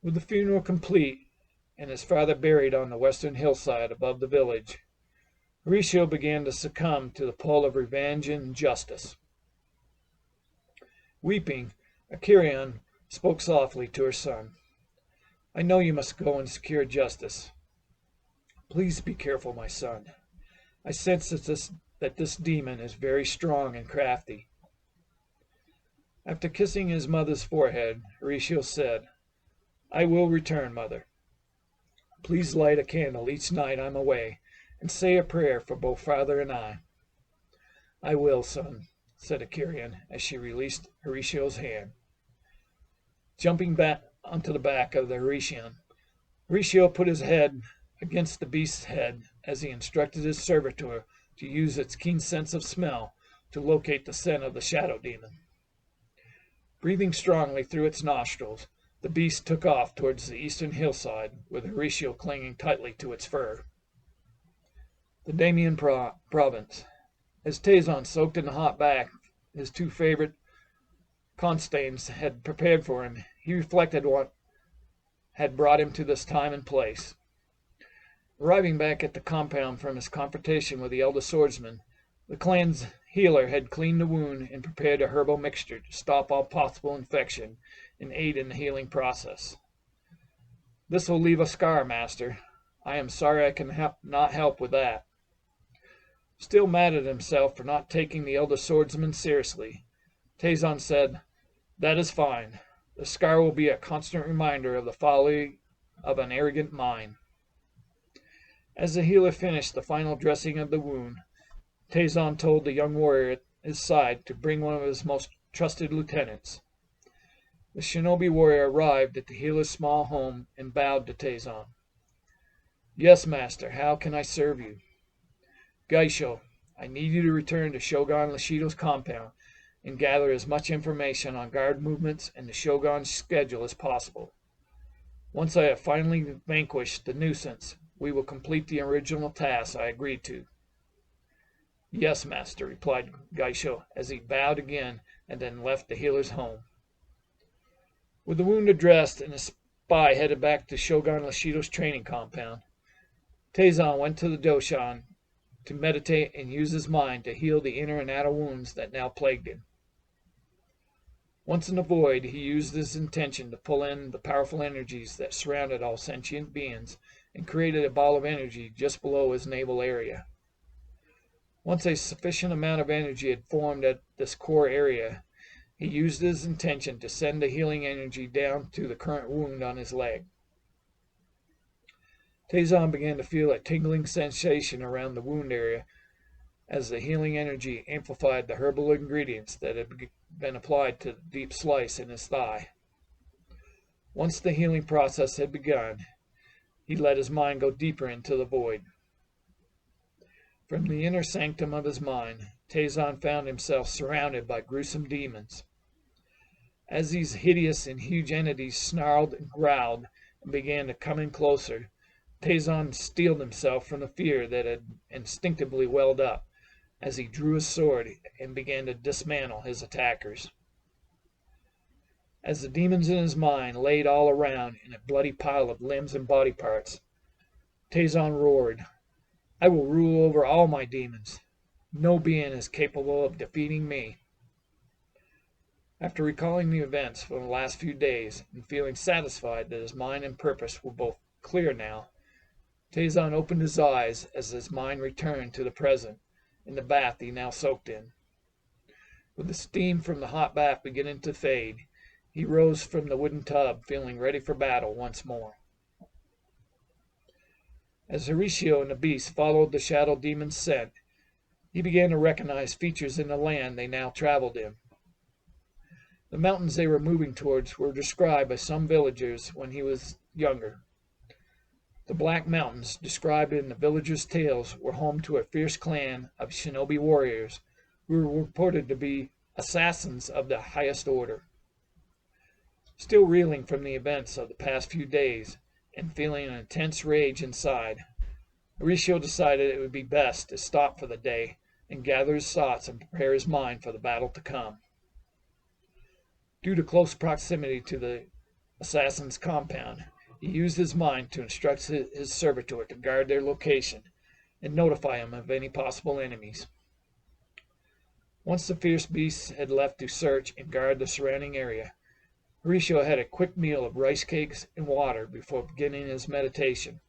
With the funeral complete and his father buried on the western hillside above the village, Horatio began to succumb to the pull of revenge and justice. Weeping, Acharion spoke softly to her son. I know you must go and secure justice. Please be careful, my son. I sense that this demon is very strong and crafty. After kissing his mother's forehead, Horatio said, I will return, mother. Please light a candle each night I'm away, and say a prayer for both father and I. I will, son, said Acharion as she released Horatio's hand. Jumping back onto the back of the Horatian, Horatio put his head against the beast's head as he instructed his servitor to use its keen sense of smell to locate the scent of the shadow demon. Breathing strongly through its nostrils, the beast took off towards the eastern hillside, with Horatio clinging tightly to its fur. The Daemian province. As Tazon soaked in the hot bath his two favorite constains had prepared for him, he reflected had brought him to this time and place. Arriving back at the compound from his confrontation with the elder swordsman, the clan's healer had cleaned the wound and prepared a herbal mixture to stop all possible infection and aid in the healing process. "This will leave a scar, master. I am sorry I can not help with that." Still mad at himself for not taking the elder swordsman seriously, Tazon said, "That is fine. The scar will be a constant reminder of the folly of an arrogant mind." As the healer finished the final dressing of the wound, Tazon told the young warrior at his side to bring one of his most trusted lieutenants. The shinobi warrior arrived at the healer's small home and bowed to Tazon. "Yes, master, how can I serve you?" "Gaisho, I need you to return to Shogun Lashido's compound and gather as much information on guard movements and the Shogun's schedule as possible. Once I have finally vanquished the nuisance, we will complete the original task I agreed to." "Yes, master," replied Gaisho as he bowed again and then left the healer's home. With the wound addressed and the spy headed back to Shogun Lashido's training compound, Tazon went to the doshan to meditate and use his mind to heal the inner and outer wounds that now plagued him. Once in the void, he used his intention to pull in the powerful energies that surrounded all sentient beings and created a ball of energy just below his navel area. Once a sufficient amount of energy had formed at this core area, he used his intention to send the healing energy down to the current wound on his leg. Tazon began to feel a tingling sensation around the wound area as the healing energy amplified the herbal ingredients that had been applied to the deep slice in his thigh. Once the healing process had begun, he let his mind go deeper into the void. From the inner sanctum of his mind, Tazon found himself surrounded by gruesome demons. As these hideous and huge entities snarled and growled and began to come in closer, Tazon steeled himself from the fear that had instinctively welled up as he drew his sword and began to dismantle his attackers. As the demons in his mind laid all around in a bloody pile of limbs and body parts, Tazon roared, "I will rule over all my demons. No being is capable of defeating me." After recalling the events from the last few days and feeling satisfied that his mind and purpose were both clear now, Tazon opened his eyes as his mind returned to the present in the bath he now soaked in. With the steam from the hot bath beginning to fade, he rose from the wooden tub, feeling ready for battle once more. As Horatio and the beast followed the shadow demon's scent, he began to recognize features in the land they now traveled in. The mountains they were moving towards were described by some villagers when he was younger. The Black Mountains, described in the villagers' tales, were home to a fierce clan of shinobi warriors who were reported to be assassins of the highest order. Still reeling from the events of the past few days and feeling an intense rage inside, Horatio decided it would be best to stop for the day and gather his thoughts and prepare his mind for the battle to come. Due to close proximity to the assassin's compound, he used his mind to instruct his servitor to guard their location and notify him of any possible enemies. Once the fierce beasts had left to search and guard the surrounding area, Horatio had a quick meal of rice cakes and water before beginning his meditation.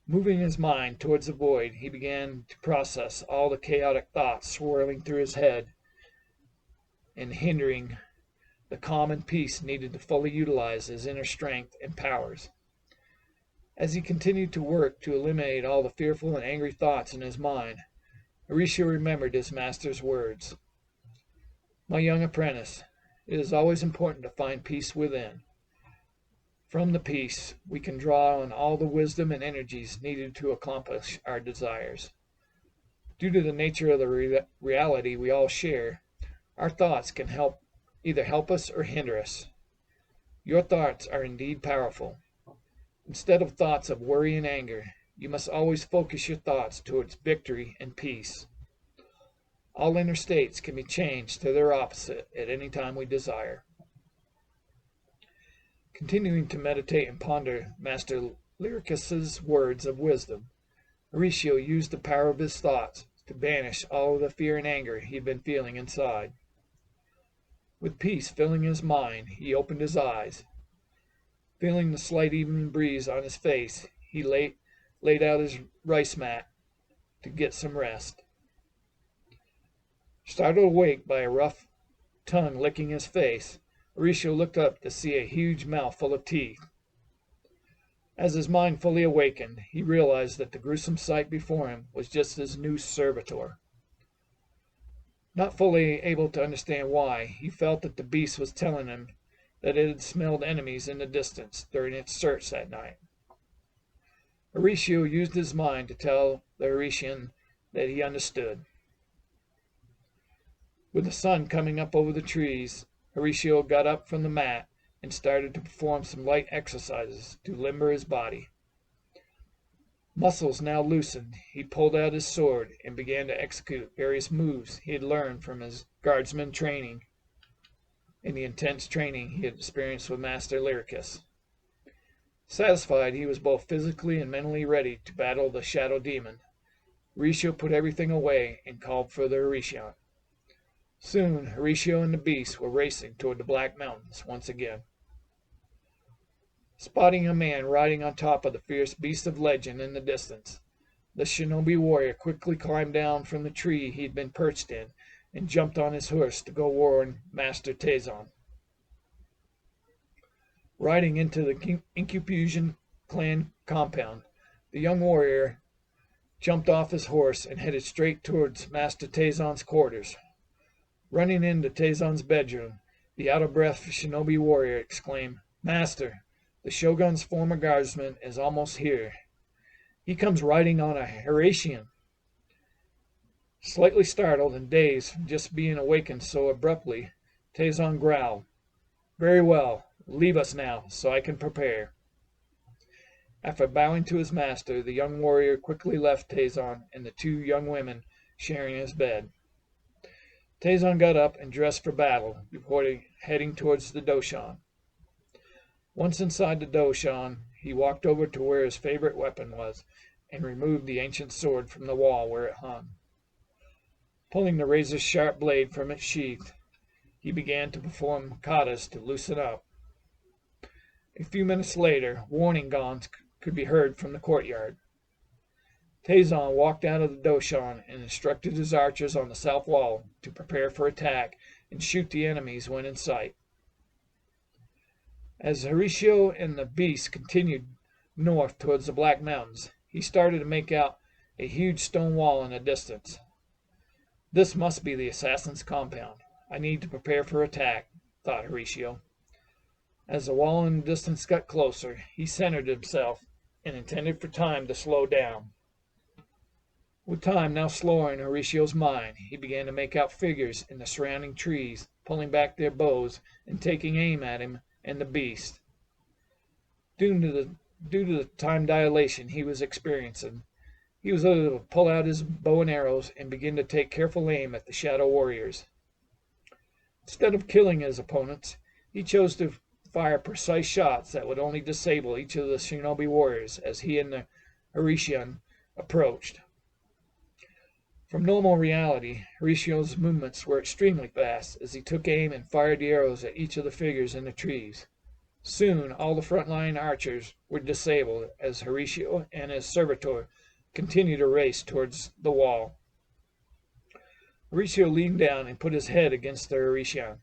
Moving his mind towards the void, he began to process all the chaotic thoughts swirling through his head and hindering the calm and peace needed to fully utilize his inner strength and powers. As he continued to work to eliminate all the fearful and angry thoughts in his mind, Horatio remembered his master's words. "My young apprentice, it is always important to find peace within. From the peace, we can draw on all the wisdom and energies needed to accomplish our desires. Due to the nature of the reality we all share, our thoughts can either help us or hinder us. Your thoughts are indeed powerful. Instead of thoughts of worry and anger, you must always focus your thoughts towards victory and peace. All inner states can be changed to their opposite at any time we desire." Continuing to meditate and ponder Master Lyricus's words of wisdom, Horatio used the power of his thoughts to banish all of the fear and anger he had been feeling inside. With peace filling his mind, he opened his eyes. Feeling the slight evening breeze on his face, he laid out his rice mat to get some rest. Startled awake by a rough tongue licking his face, Horatio looked up to see a huge mouth full of teeth. As his mind fully awakened, he realized that the gruesome sight before him was just his new servitor. Not fully able to understand why, he felt that the beast was telling him that it had smelled enemies in the distance during its search that night. Horatio used his mind to tell the Horatian that he understood. With the sun coming up over the trees, Horatio got up from the mat and started to perform some light exercises to limber his body. Muscles now loosened, he pulled out his sword and began to execute various moves he had learned from his guardsman training in the intense training he had experienced with Master Lyricus. Satisfied he was both physically and mentally ready to battle the shadow demon, Horatio put everything away and called for the Horatian. Soon Horatio and the beast were racing toward the Black Mountains once again. Spotting a man riding on top of the fierce beast of legend in the distance, the shinobi warrior quickly climbed down from the tree he had been perched in and jumped on his horse to go warn Master Tazon. Riding into the Incufusion clan compound, the young warrior jumped off his horse and headed straight towards Master Tazon's quarters. Running into Tazon's bedroom, the out-of-breath shinobi warrior exclaimed, "Master, the Shogun's former guardsman is almost here. He comes riding on a Horatian." Slightly startled and dazed from just being awakened so abruptly, Tazon growled, "Very well, leave us now, so I can prepare." After bowing to his master, the young warrior quickly left Tazon and the two young women sharing his bed. Tazon got up and dressed for battle before heading towards the doshan. Once inside the doshan, he walked over to where his favorite weapon was and removed the ancient sword from the wall where it hung. Pulling the razor-sharp blade from its sheath, he began to perform katas to loosen up. A few minutes later, warning gongs could be heard from the courtyard. Tazon walked out of the doshan and instructed his archers on the south wall to prepare for attack and shoot the enemies when in sight. As Horatio and the beast continued north towards the Black Mountains, he started to make out a huge stone wall in the distance. This must be the assassin's compound. I need to prepare for attack, thought Horatio. As the wall in the distance got closer, he centered himself and intended for time to slow down. With time now slower in Horatio's mind, he began to make out figures in the surrounding trees, pulling back their bows and taking aim at him and the beast. Due to the time dilation he was experiencing, he was able to pull out his bow and arrows and begin to take careful aim at the shadow warriors. Instead of killing his opponents, he chose to fire precise shots that would only disable each of the shinobi warriors as he and the Horatian approached. From normal reality, Horatio's movements were extremely fast as he took aim and fired the arrows at each of the figures in the trees. Soon all the front-line archers were disabled as Horatio and his servitor continued to race towards the wall. Horatio leaned down and put his head against the Horatian.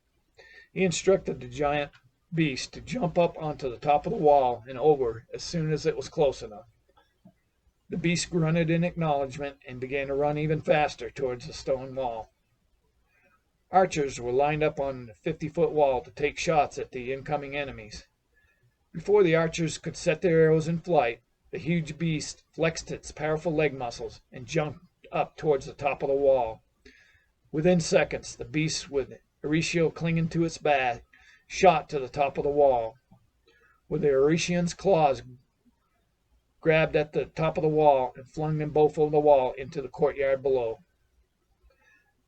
He instructed the giant beast to jump up onto the top of the wall and over as soon as it was close enough. The beast grunted in acknowledgment and began to run even faster towards the stone wall. Archers were lined up on the 50-foot wall to take shots at the incoming enemies. Before the archers could set their arrows in flight, the huge beast flexed its powerful leg muscles and jumped up towards the top of the wall. Within seconds, the beast, with Horatio clinging to its back, shot to the top of the wall. With the Horatian's claws grabbed at the top of the wall and flung them both over the wall into the courtyard below.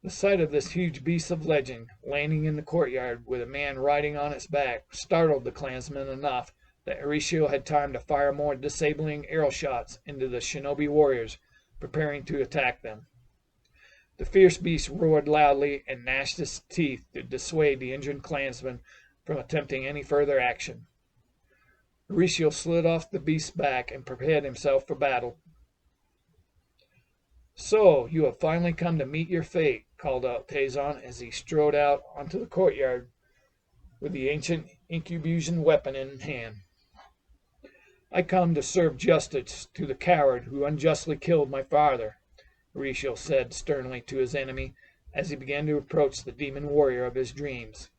The sight of this huge beast of legend landing in the courtyard with a man riding on its back startled the clansmen enough that Horatio had time to fire more disabling arrow shots into the shinobi warriors preparing to attack them. The fierce beast roared loudly and gnashed his teeth to dissuade the injured clansmen from attempting any further action. Horatio slid off the beast's back and prepared himself for battle. "So, you have finally come to meet your fate," called out Tazon as he strode out onto the courtyard with the ancient incubusion weapon in hand. "I come to serve justice to the coward who unjustly killed my father," Horatio said sternly to his enemy as he began to approach the demon warrior of his dreams.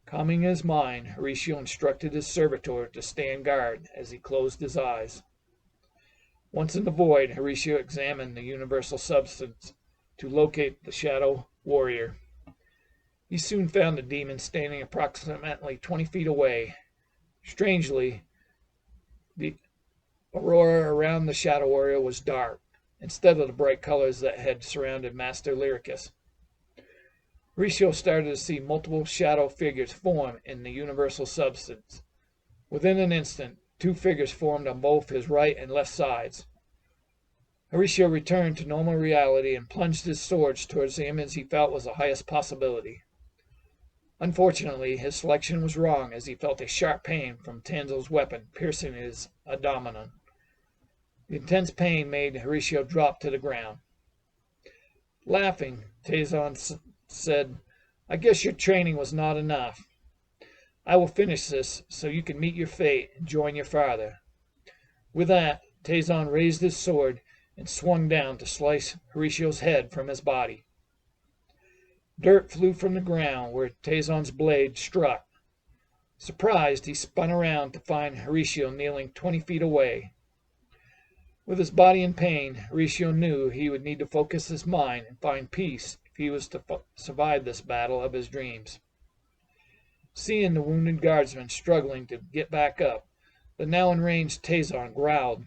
Calming his mind, Horatio instructed his servitor to stand guard as he closed his eyes. Once in the void, Horatio examined the universal substance to locate the shadow warrior. He soon found the demon standing approximately 20 feet away. Strangely, the aurora around the shadow warrior was dark, instead of the bright colors that had surrounded Master Lyricus. Horatio started to see multiple shadow figures form in the universal substance. Within an instant, 2 figures formed on both his right and left sides. Horatio returned to normal reality and plunged his swords towards the image he felt was the highest possibility. Unfortunately, his selection was wrong as he felt a sharp pain from Tanzel's weapon piercing his abdomen. The intense pain made Horatio drop to the ground. Laughing, Tazon said, "I guess your training was not enough. I will finish this so you can meet your fate and join your father." With that, Tazon raised his sword and swung down to slice Horatio's head from his body. Dirt flew from the ground where Tazon's blade struck. Surprised, he spun around to find Horatio kneeling 20 feet away. With his body in pain, Horatio knew he would need to focus his mind and find peace if he was to survive this battle of his dreams. Seeing the wounded guardsman struggling to get back up, the now enraged Tazon growled,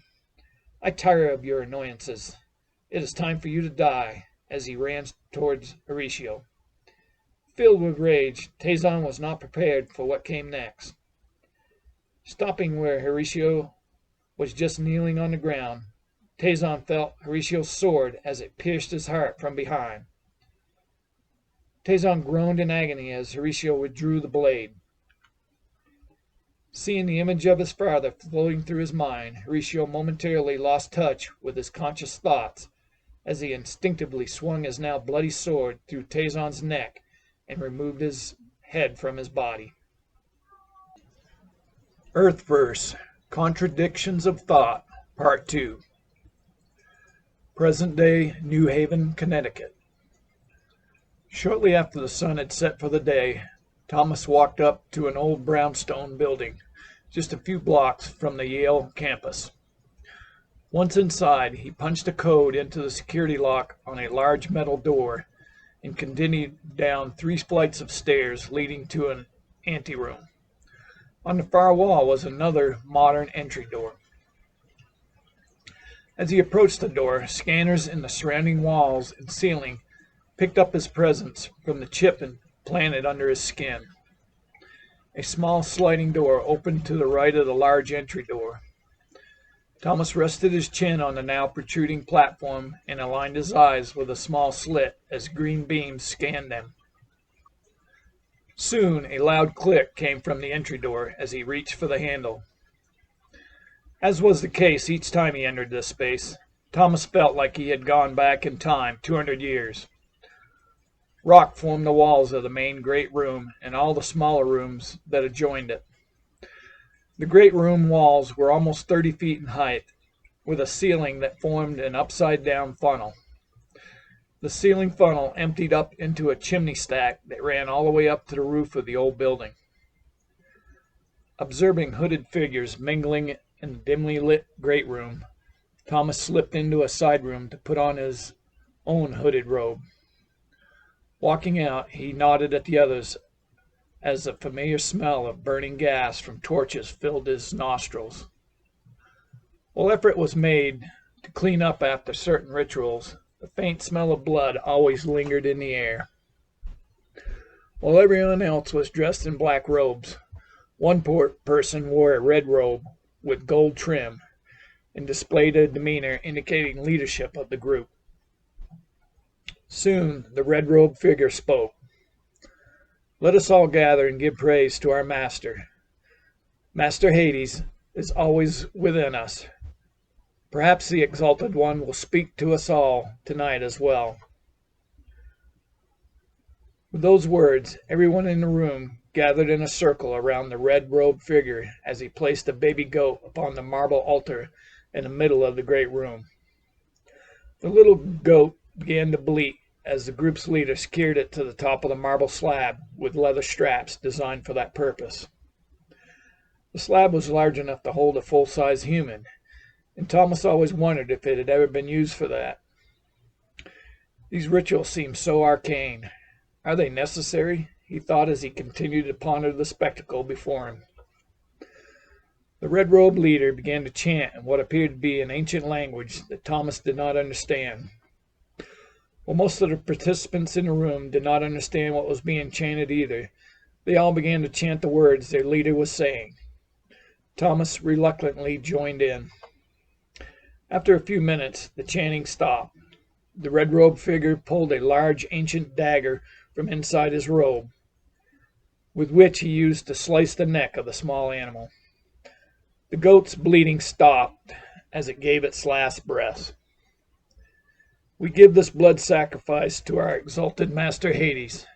"I tire of your annoyances. It is time for you to die," as he ran towards Horatio. Filled with rage, Tazon was not prepared for what came next. Stopping where Horatio was just kneeling on the ground, Tazon felt Horatio's sword as it pierced his heart from behind. Tazon groaned in agony as Horatio withdrew the blade. Seeing the image of his father floating through his mind, Horatio momentarily lost touch with his conscious thoughts as he instinctively swung his now bloody sword through Tazon's neck and removed his head from his body. Earthverse, Contradictions of Thought, Part 2. Present-day New Haven, Connecticut. Shortly after the sun had set for the day, Thomas walked up to an old brownstone building just a few blocks from the Yale campus. Once inside, he punched a code into the security lock on a large metal door and continued down 3 flights of stairs leading to an anteroom. On the far wall was another modern entry door. As he approached the door, scanners in the surrounding walls and ceiling picked up his presence from the chip implanted under his skin. A small sliding door opened to the right of the large entry door. Thomas rested his chin on the now protruding platform and aligned his eyes with a small slit as green beams scanned them. Soon a loud click came from the entry door as he reached for the handle. As was the case each time he entered this space, Thomas felt like he had gone back in time 200 years. Rock formed the walls of the main great room and all the smaller rooms that adjoined it. The great room walls were almost 30 feet in height, with a ceiling that formed an upside-down funnel. The ceiling funnel emptied up into a chimney stack that ran all the way up to the roof of the old building. Observing hooded figures mingling in the dimly lit great room, Thomas slipped into a side room to put on his own hooded robe. Walking out, he nodded at the others as the familiar smell of burning gas from torches filled his nostrils. While effort was made to clean up after certain rituals, The faint smell of blood always lingered in the air. While everyone else was dressed in black robes, one person wore a red robe with gold trim and displayed a demeanor indicating leadership of the group. Soon the red-robed figure spoke. "Let us all gather and give praise to our master. Master Hades is always within us. Perhaps the Exalted One will speak to us all tonight as well." With those words, everyone in the room gathered in a circle around the red-robed figure as he placed a baby goat upon the marble altar in the middle of the great room. The little goat began to bleat as the group's leader secured it to the top of the marble slab with leather straps designed for that purpose. The slab was large enough to hold a full-size human, and Thomas always wondered if it had ever been used for that. These rituals seemed so arcane. Are they necessary? He thought as he continued to ponder the spectacle before him. The red-robed leader began to chant in what appeared to be an ancient language that Thomas did not understand. While most of the participants in the room did not understand what was being chanted either, they all began to chant the words their leader was saying. Thomas reluctantly joined in. After a few minutes, the chanting stopped. The red-robed figure pulled a large ancient dagger from inside his robe, with which he used to slice the neck of the small animal. The goat's bleating stopped as it gave its last breath. "We give this blood sacrifice to our exalted master Hades.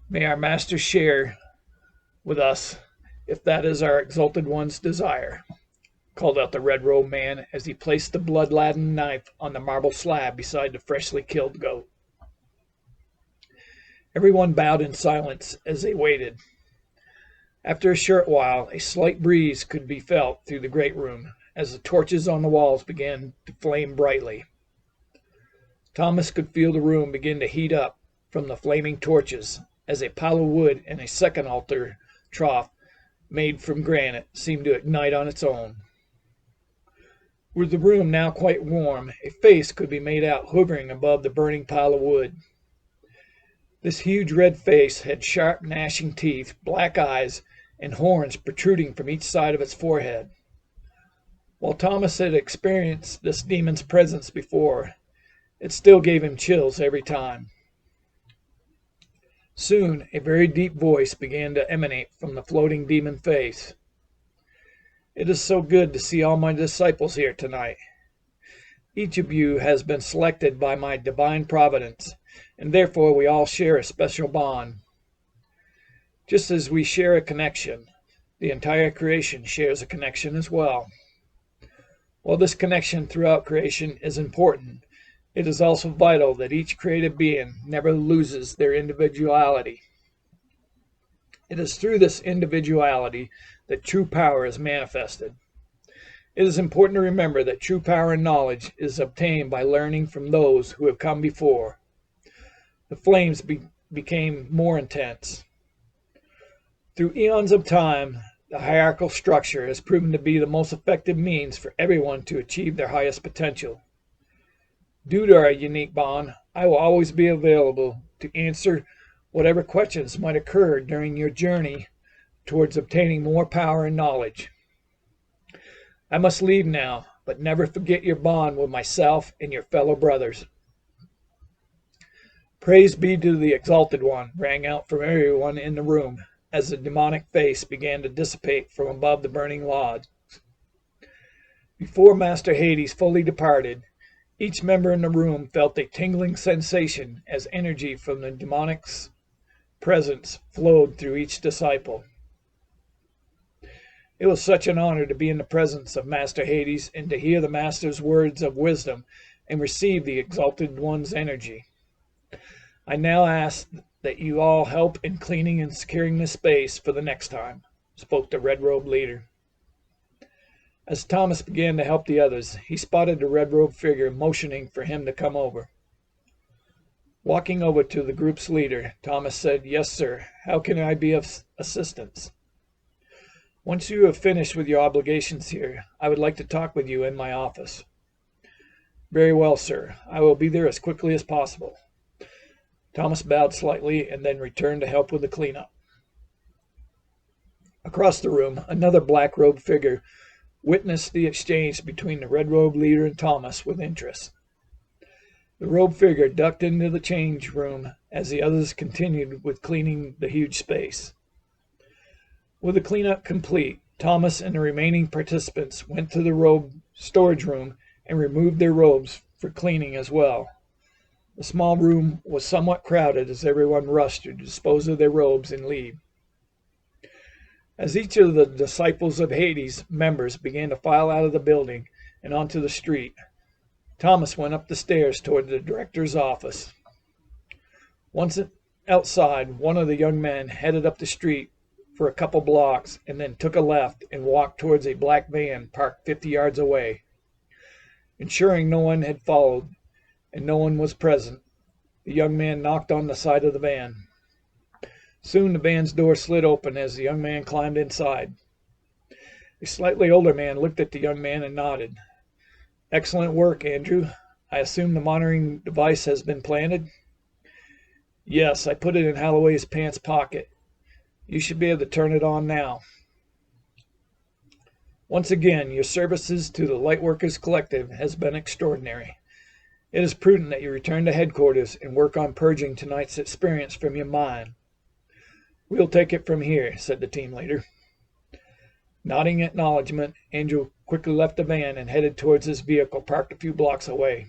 May our master share with us if that is our exalted one's desire," called out the red-robed man as he placed the blood-laden knife on the marble slab beside the freshly killed goat. Everyone bowed in silence as they waited. After a short while, a slight breeze could be felt through the great room as the torches on the walls began to flame brightly. Thomas could feel the room begin to heat up from the flaming torches as a pile of wood and a second altar trough made from granite seemed to ignite on its own. With the room now quite warm, a face could be made out hovering above the burning pile of wood. This huge red face had sharp gnashing teeth, black eyes, and horns protruding from each side of its forehead. While Thomas had experienced this demon's presence before, it still gave him chills every time. Soon a very deep voice began to emanate from the floating demon face. "It is so good to see all my disciples here tonight. Each of you has been selected by my divine providence, and therefore we all share a special bond. Just as we share a connection, the entire creation shares a connection as well. While this connection throughout creation is important, it is also vital that each created being never loses their individuality. It is through this individuality that true power is manifested. It is important to remember that true power and knowledge is obtained by learning from those who have come before." The flames became more intense. Through eons of time, the hierarchical structure has proven to be the most effective means for everyone to achieve their highest potential. Due to our unique bond, I will always be available to answer whatever questions might occur during your journey towards obtaining more power and knowledge. I must leave now, but never forget your bond with myself and your fellow brothers. "Praise be to the Exalted One," rang out from everyone in the room as the demonic face began to dissipate from above the burning logs. Before Master Hades fully departed, each member in the room felt a tingling sensation as energy from the demonic's presence flowed through each disciple. It was such an honor to be in the presence of Master Hades and to hear the Master's words of wisdom and receive the Exalted One's energy. I now ask that you all help in cleaning and securing this space for the next time," spoke the red-robed leader. As Thomas began to help the others, he spotted the red-robed figure motioning for him to come over. Walking over to the group's leader, Thomas said, "Yes, sir. How can I be of assistance?" "Once you have finished with your obligations here, I would like to talk with you in my office." Very well, sir. I will be there as quickly as possible. Thomas bowed slightly and then returned to help with the cleanup. Across the room, another black-robed figure witnessed the exchange between the red-robed leader and Thomas with interest. The robed figure ducked into the change room as the others continued with cleaning the huge space. With the cleanup complete, Thomas and the remaining participants went to the robe storage room and removed their robes for cleaning as well. The small room was somewhat crowded as everyone rushed to dispose of their robes and leave. As each of the Disciples of Hades members began to file out of the building and onto the street, Thomas went up the stairs toward the director's office. Once outside, one of the young men headed up the street for a couple blocks and then took a left and walked towards a black van parked 50 yards away. Ensuring no one had followed and no one was present, the young man knocked on the side of the van. Soon the van's door slid open as the young man climbed inside. A slightly older man looked at the young man and nodded. Excellent work, Andrew. I assume the monitoring device has been planted? Yes, I put it in Holloway's pants pocket. You should be able to turn it on now. Once again, your services to the Lightworkers Collective has been extraordinary. It is prudent that you return to headquarters and work on purging tonight's experience from your mind. We'll take it from here, said the team leader. Nodding acknowledgement, Andrew quickly left the van and headed towards his vehicle parked a few blocks away.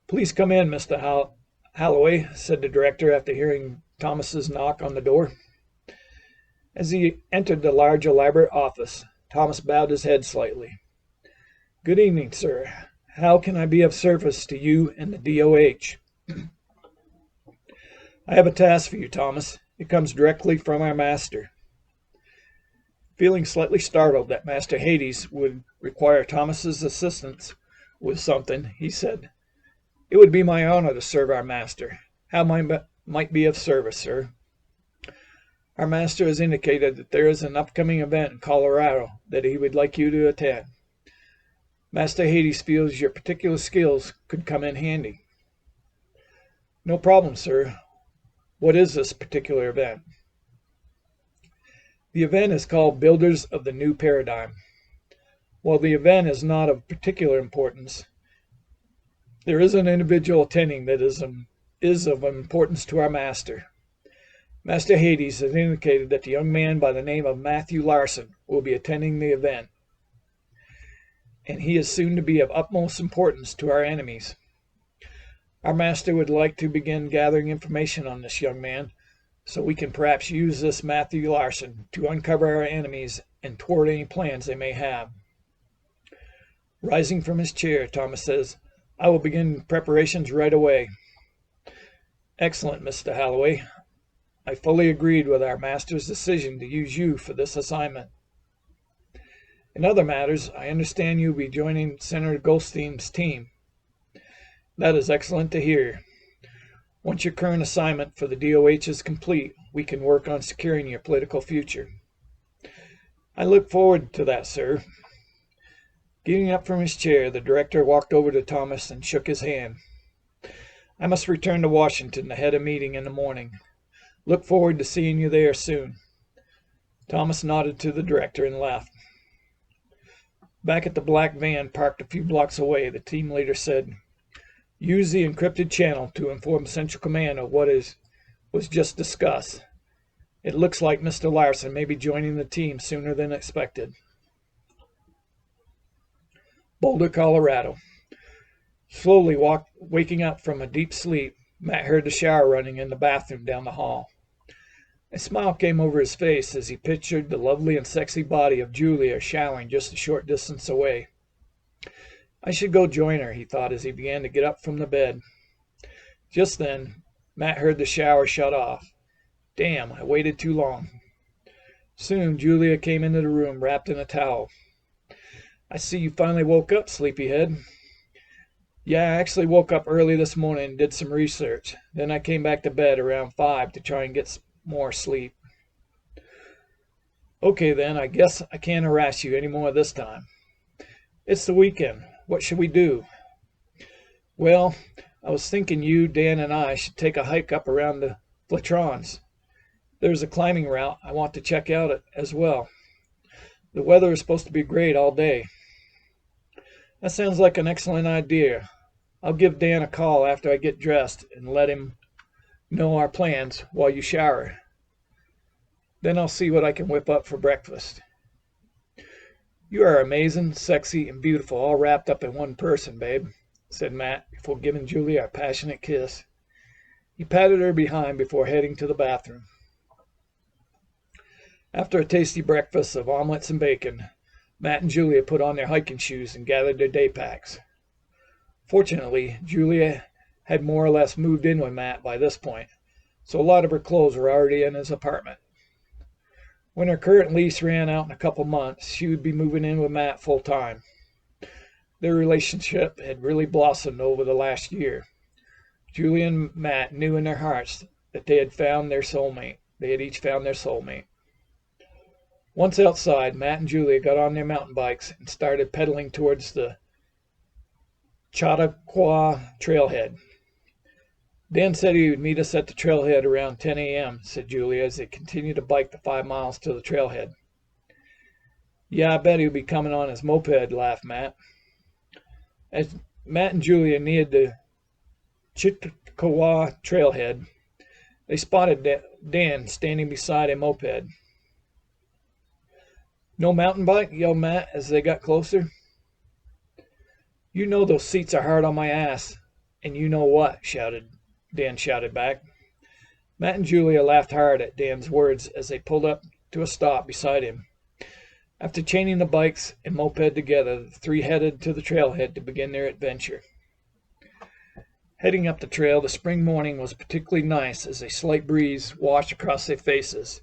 Please come in, Mr. Holloway, said the director after hearing Thomas's knock on the door. As he entered the large, elaborate office, Thomas bowed his head slightly. Good evening, sir. How can I be of service to you and the DOH? I have a task for you, Thomas. It comes directly from our master. Feeling slightly startled that Master Hades would require Thomas's assistance with something, he said, It would be my honor to serve our master. How might be of service, sir? Our master has indicated that there is an upcoming event in Colorado that he would like you to attend. Master Hades feels your particular skills could come in handy. No problem, sir. What is this particular event? The event is called Builders of the New Paradigm. While the event is not of particular importance, there is an individual attending that is of importance to our master. Master Hades has indicated that the young man by the name of Matthew Larson will be attending the event, and he is soon to be of utmost importance to our enemies. Our master would like to begin gathering information on this young man, so we can perhaps use this Matthew Larson to uncover our enemies and thwart any plans they may have. Rising from his chair, Thomas says, I will begin preparations right away. Excellent, Mr. Holloway. I fully agreed with our master's decision to use you for this assignment. In other matters, I understand you will be joining Senator Goldstein's team. That is excellent to hear. Once your current assignment for the DOH is complete, we can work on securing your political future. I look forward to that, sir. Getting up from his chair, the director walked over to Thomas and shook his hand. I must return to Washington to head a meeting in the morning. Look forward to seeing you there soon. Thomas nodded to the director and left. Back at the black van parked a few blocks away, the team leader said, Use the encrypted channel to inform Central Command of what was just discussed. It looks like Mr. Larson may be joining the team sooner than expected. Boulder, Colorado. Slowly waking up from a deep sleep, Matt heard the shower running in the bathroom down the hall. A smile came over his face as he pictured the lovely and sexy body of Julia showering just a short distance away. I should go join her, he thought as he began to get up from the bed. Just then, Matt heard the shower shut off. Damn, I waited too long. Soon, Julia came into the room wrapped in a towel. I see you finally woke up, sleepyhead. Yeah, I actually woke up early this morning and did some research. Then I came back to bed around 5 to try and get more sleep. Okay then, I guess I can't harass you any more this time. It's the weekend. What should we do?" "Well, I was thinking you, Dan, and I should take a hike up around the Flatrons. There's a climbing route I want to check out as well. The weather is supposed to be great all day." "That sounds like an excellent idea. I'll give Dan a call after I get dressed and let him know our plans while you shower. Then I'll see what I can whip up for breakfast." "You are amazing, sexy, and beautiful all wrapped up in one person, babe," said Matt before giving Julia a passionate kiss. He patted her behind before heading to the bathroom. After a tasty breakfast of omelets and bacon, Matt and Julia put on their hiking shoes and gathered their day packs. Fortunately, Julia had more or less moved in with Matt by this point, so a lot of her clothes were already in his apartment. When her current lease ran out in a couple months, she would be moving in with Matt full time. Their relationship had really blossomed over the last year. Julia and Matt knew in their hearts that they had found their soulmate. They had each found their soulmate. Once outside, Matt and Julia got on their mountain bikes and started pedaling towards the Chautauqua trailhead. "Dan said he would meet us at the trailhead around 10 a.m., said Julia as they continued to bike the 5 miles to the trailhead. "Yeah, I bet he'll be coming on his moped," laughed Matt. As Matt and Julia neared the Chautauqua trailhead, they spotted Dan standing beside a moped. "No mountain bike?" yelled Matt as they got closer. "You know those seats are hard on my ass, and you know what," Dan shouted back. Matt and Julia laughed hard at Dan's words as they pulled up to a stop beside him. After chaining the bikes and moped together, the three headed to the trailhead to begin their adventure. Heading up the trail, the spring morning was particularly nice as a slight breeze washed across their faces,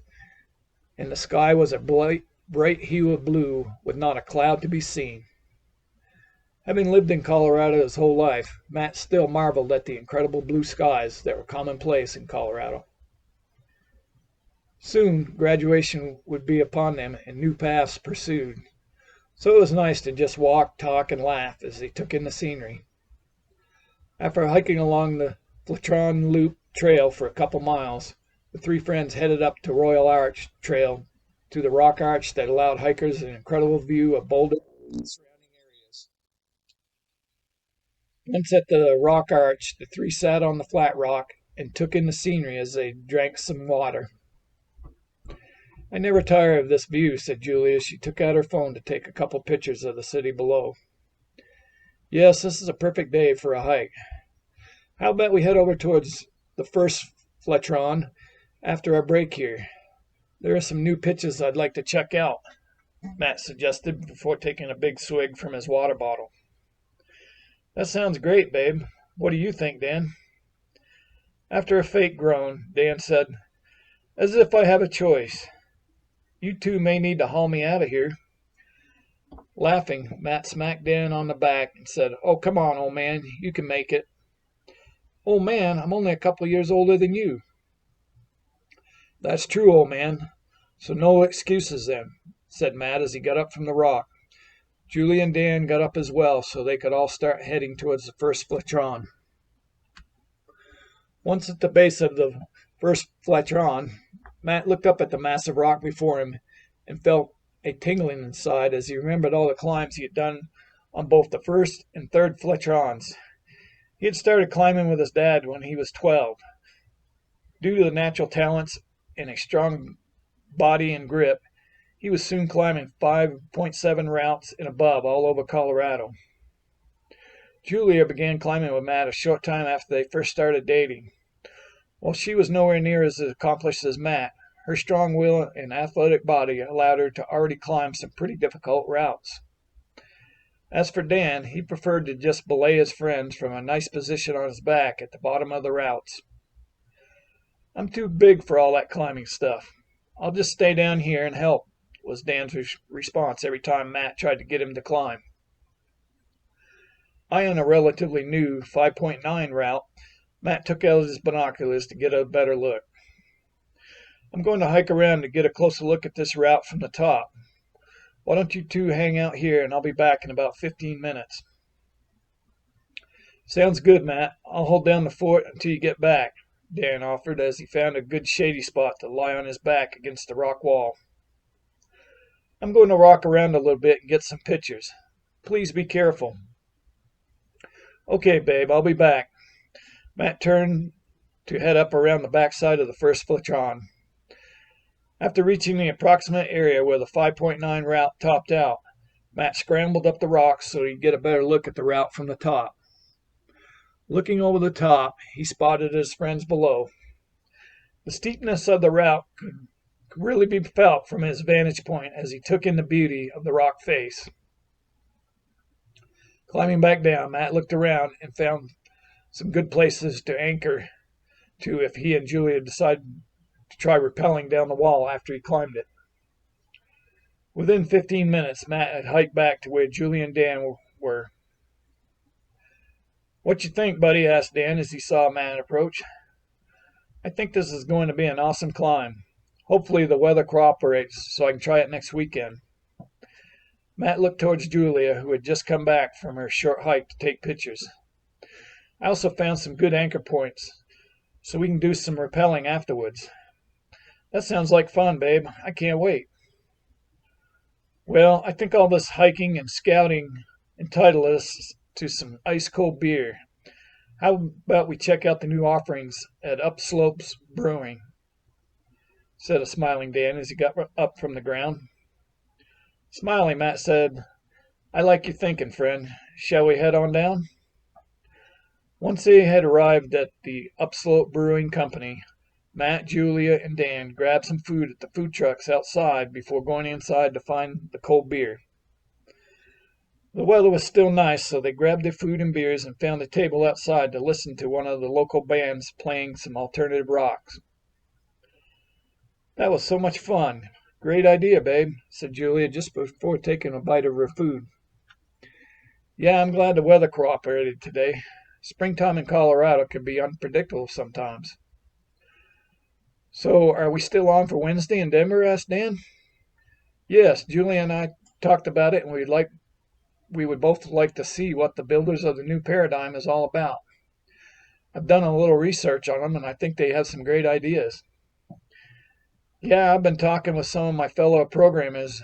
and the sky was a bright hue of blue with not a cloud to be seen. Having lived in Colorado his whole life, Matt still marveled at the incredible blue skies that were commonplace in Colorado. Soon graduation would be upon them and new paths pursued, so it was nice to just walk, talk, and laugh as they took in the scenery. After hiking along the Flatron Loop Trail for a couple miles, the three friends headed up to Royal Arch Trail to the rock arch that allowed hikers an incredible view of Boulder and surrounding areas. Once at the rock arch, the three sat on the flat rock and took in the scenery as they drank some water. "I never tire of this view," said Julia as she took out her phone to take a couple pictures of the city below. "Yes, this is a perfect day for a hike. How about we head over towards the first Flatron after our break here? There are some new pitches I'd like to check out," Matt suggested before taking a big swig from his water bottle. "That sounds great, babe. What do you think, Dan?" After a faint groan, Dan said, "As if I have a choice. You two may need to haul me out of here." Laughing, Matt smacked Dan on the back and said, "Oh, come on, old man. You can make it." "Old man, I'm only a couple of years older than you." "That's true, old man. So no excuses then," said Matt as he got up from the rock. Julia and Dan got up as well so they could all start heading towards the first Flatron. Once at the base of the first Flatron, Matt looked up at the massive rock before him and felt a tingling inside as he remembered all the climbs he had done on both the first and third Flatrons. He had started climbing with his dad when he was 12. Due to the natural talents and a strong body and grip, he was soon climbing 5.7 routes and above all over Colorado. Julia began climbing with Matt a short time after they first started dating. While she was nowhere near as accomplished as Matt, her strong will and athletic body allowed her to already climb some pretty difficult routes. As for Dan, he preferred to just belay his friends from a nice position on his back at the bottom of the routes. "I'm too big for all that climbing stuff. I'll just stay down here and help," was Dan's response every time Matt tried to get him to climb. Eyeing a relatively new 5.9 route, Matt took out his binoculars to get a better look. "I'm going to hike around to get a closer look at this route from the top. Why don't you two hang out here and I'll be back in about 15 minutes. Sounds good, Matt. I'll hold down the fort until you get back, Dan offered as he found a good shady spot to lie on his back against the rock wall. I'm going to rock around a little bit and get some pictures. Please be careful. Okay, babe, I'll be back. Matt turned to head up around the backside of the first Flatron. After reaching the approximate area where the 5.9 route topped out, Matt scrambled up the rocks so he'd get a better look at the route from the top. Looking over the top, he spotted his friends below. The steepness of the route could really be felt from his vantage point as he took in the beauty of the rock face. Climbing back down, Matt looked around and found some good places to anchor to if he and Julia decided to try rappelling down the wall after he climbed it. Within 15 minutes, Matt had hiked back to where Julia and Dan were. "What you think, buddy?" asked Dan as he saw Matt approach. "I think this is going to be an awesome climb. Hopefully the weather cooperates so I can try it next weekend." Matt looked towards Julia, who had just come back from her short hike to take pictures. "I also found some good anchor points, so we can do some rappelling afterwards." "That sounds like fun, babe. I can't wait." "Well, I think all this hiking and scouting entitle us to some ice-cold beer. How about we check out the new offerings at Upslopes Brewing?" said a smiling Dan as he got up from the ground. Smiling, Matt said, "I like your thinking, friend. Shall we head on down?" Once they had arrived at the Upslope Brewing Company, Matt, Julia, and Dan grabbed some food at the food trucks outside before going inside to find the cold beer. The weather was still nice, so they grabbed their food and beers and found a table outside to listen to one of the local bands playing some alternative rocks. "That was so much fun. Great idea, babe," said Julia just before taking a bite of her food. "Yeah, I'm glad the weather cooperated today. Springtime in Colorado can be unpredictable sometimes." "So, are we still on for Wednesday in Denver?" asked Dan. "Yes, Julia and I talked about it, and we would both like to see what the builders of the new paradigm is all about. I've done a little research on them, and I think they have some great ideas." "Yeah, I've been talking with some of my fellow programmers,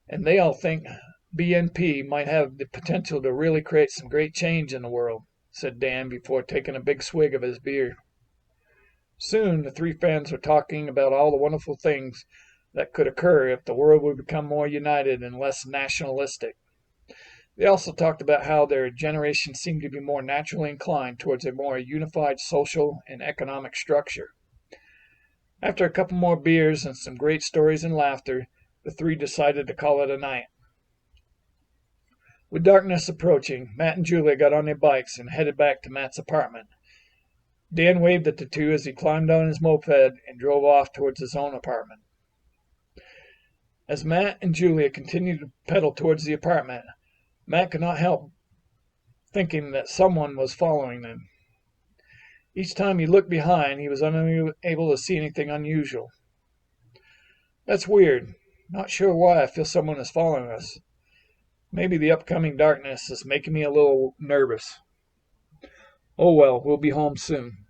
and they all think BNP might have the potential to really create some great change in the world," said Dan before taking a big swig of his beer. Soon the three friends were talking about all the wonderful things that could occur if the world would become more united and less nationalistic. They also talked about how their generation seemed to be more naturally inclined towards a more unified social and economic structure. After a couple more beers and some great stories and laughter, the three decided to call it a night. With darkness approaching, Matt and Julia got on their bikes and headed back to Matt's apartment. Dan waved at the two as he climbed on his moped and drove off towards his own apartment. As Matt and Julia continued to pedal towards the apartment, Matt could not help thinking that someone was following them. Each time he looked behind, he was unable to see anything unusual. "That's weird. Not sure why I feel someone is following us. Maybe the upcoming darkness is making me a little nervous. Oh well, we'll be home soon."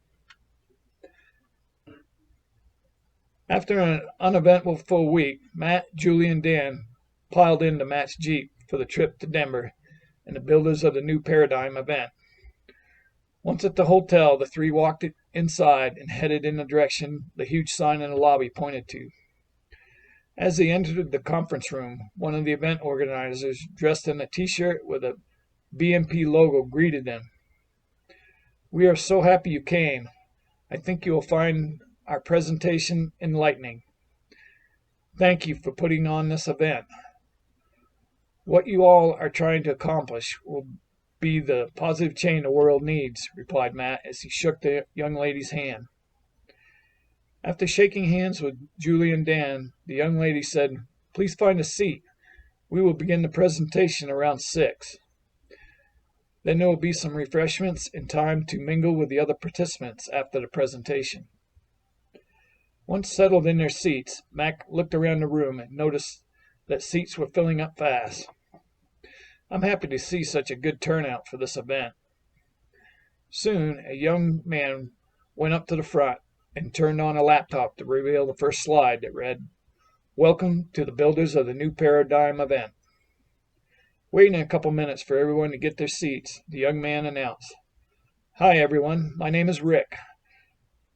After an uneventful week, Matt, Julie, and Dan piled into Matt's Jeep for the trip to Denver and the Builders of the New Paradigm event. Once at the hotel, the three walked inside and headed in the direction the huge sign in the lobby pointed to. As they entered the conference room, one of the event organizers, dressed in a T-shirt with a BNP logo, greeted them. "We are so happy you came. I think you will find our presentation enlightening. Thank you for putting on this event. What you all are trying to accomplish will be the positive change the world needs," replied Matt as he shook the young lady's hand. After shaking hands with Julie and Dan, the young lady said, "Please find a seat. We will begin the presentation around 6. Then there will be some refreshments and time to mingle with the other participants after the presentation." Once settled in their seats, Mac looked around the room and noticed that seats were filling up fast. "I'm happy to see such a good turnout for this event." Soon, a young man went up to the front and turned on a laptop to reveal the first slide that read, "Welcome to the Builders of the New Paradigm event." Waiting a couple minutes for everyone to get their seats, the young man announced, "Hi, everyone. My name is Rick.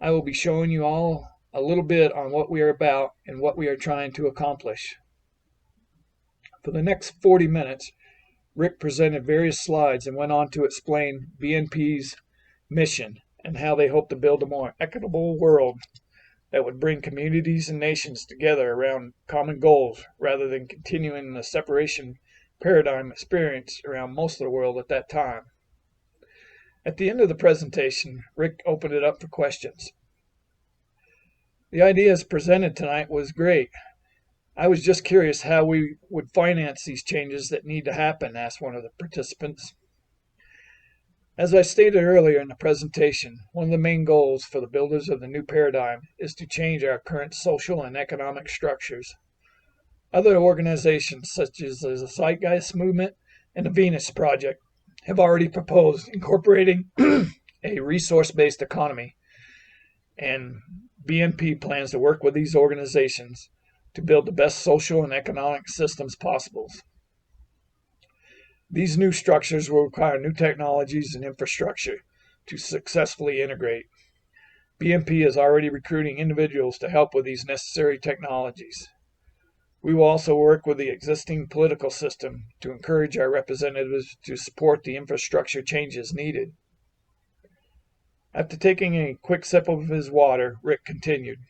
I will be showing you all a little bit on what we are about and what we are trying to accomplish." For the next 40 minutes, Rick presented various slides and went on to explain BNP's mission and how they hope to build a more equitable world that would bring communities and nations together around common goals rather than continuing the separation paradigm experienced around most of the world at that time. At the end of the presentation, Rick opened it up for questions. "The ideas presented tonight was great. I was just curious how we would finance these changes that need to happen," asked one of the participants. As I stated earlier in the presentation, one of the main goals for the builders of the new paradigm is to change our current social and economic structures. Other organizations such as the Zeitgeist Movement and the Venus Project have already proposed incorporating a resource-based economy, and BNP plans to work with these organizations to build the best social and economic systems possible. These new structures will require new technologies and infrastructure to successfully integrate. BNP is already recruiting individuals to help with these necessary technologies. We will also work with the existing political system to encourage our representatives to support the infrastructure changes needed. After taking a quick sip of his water, Rick continued,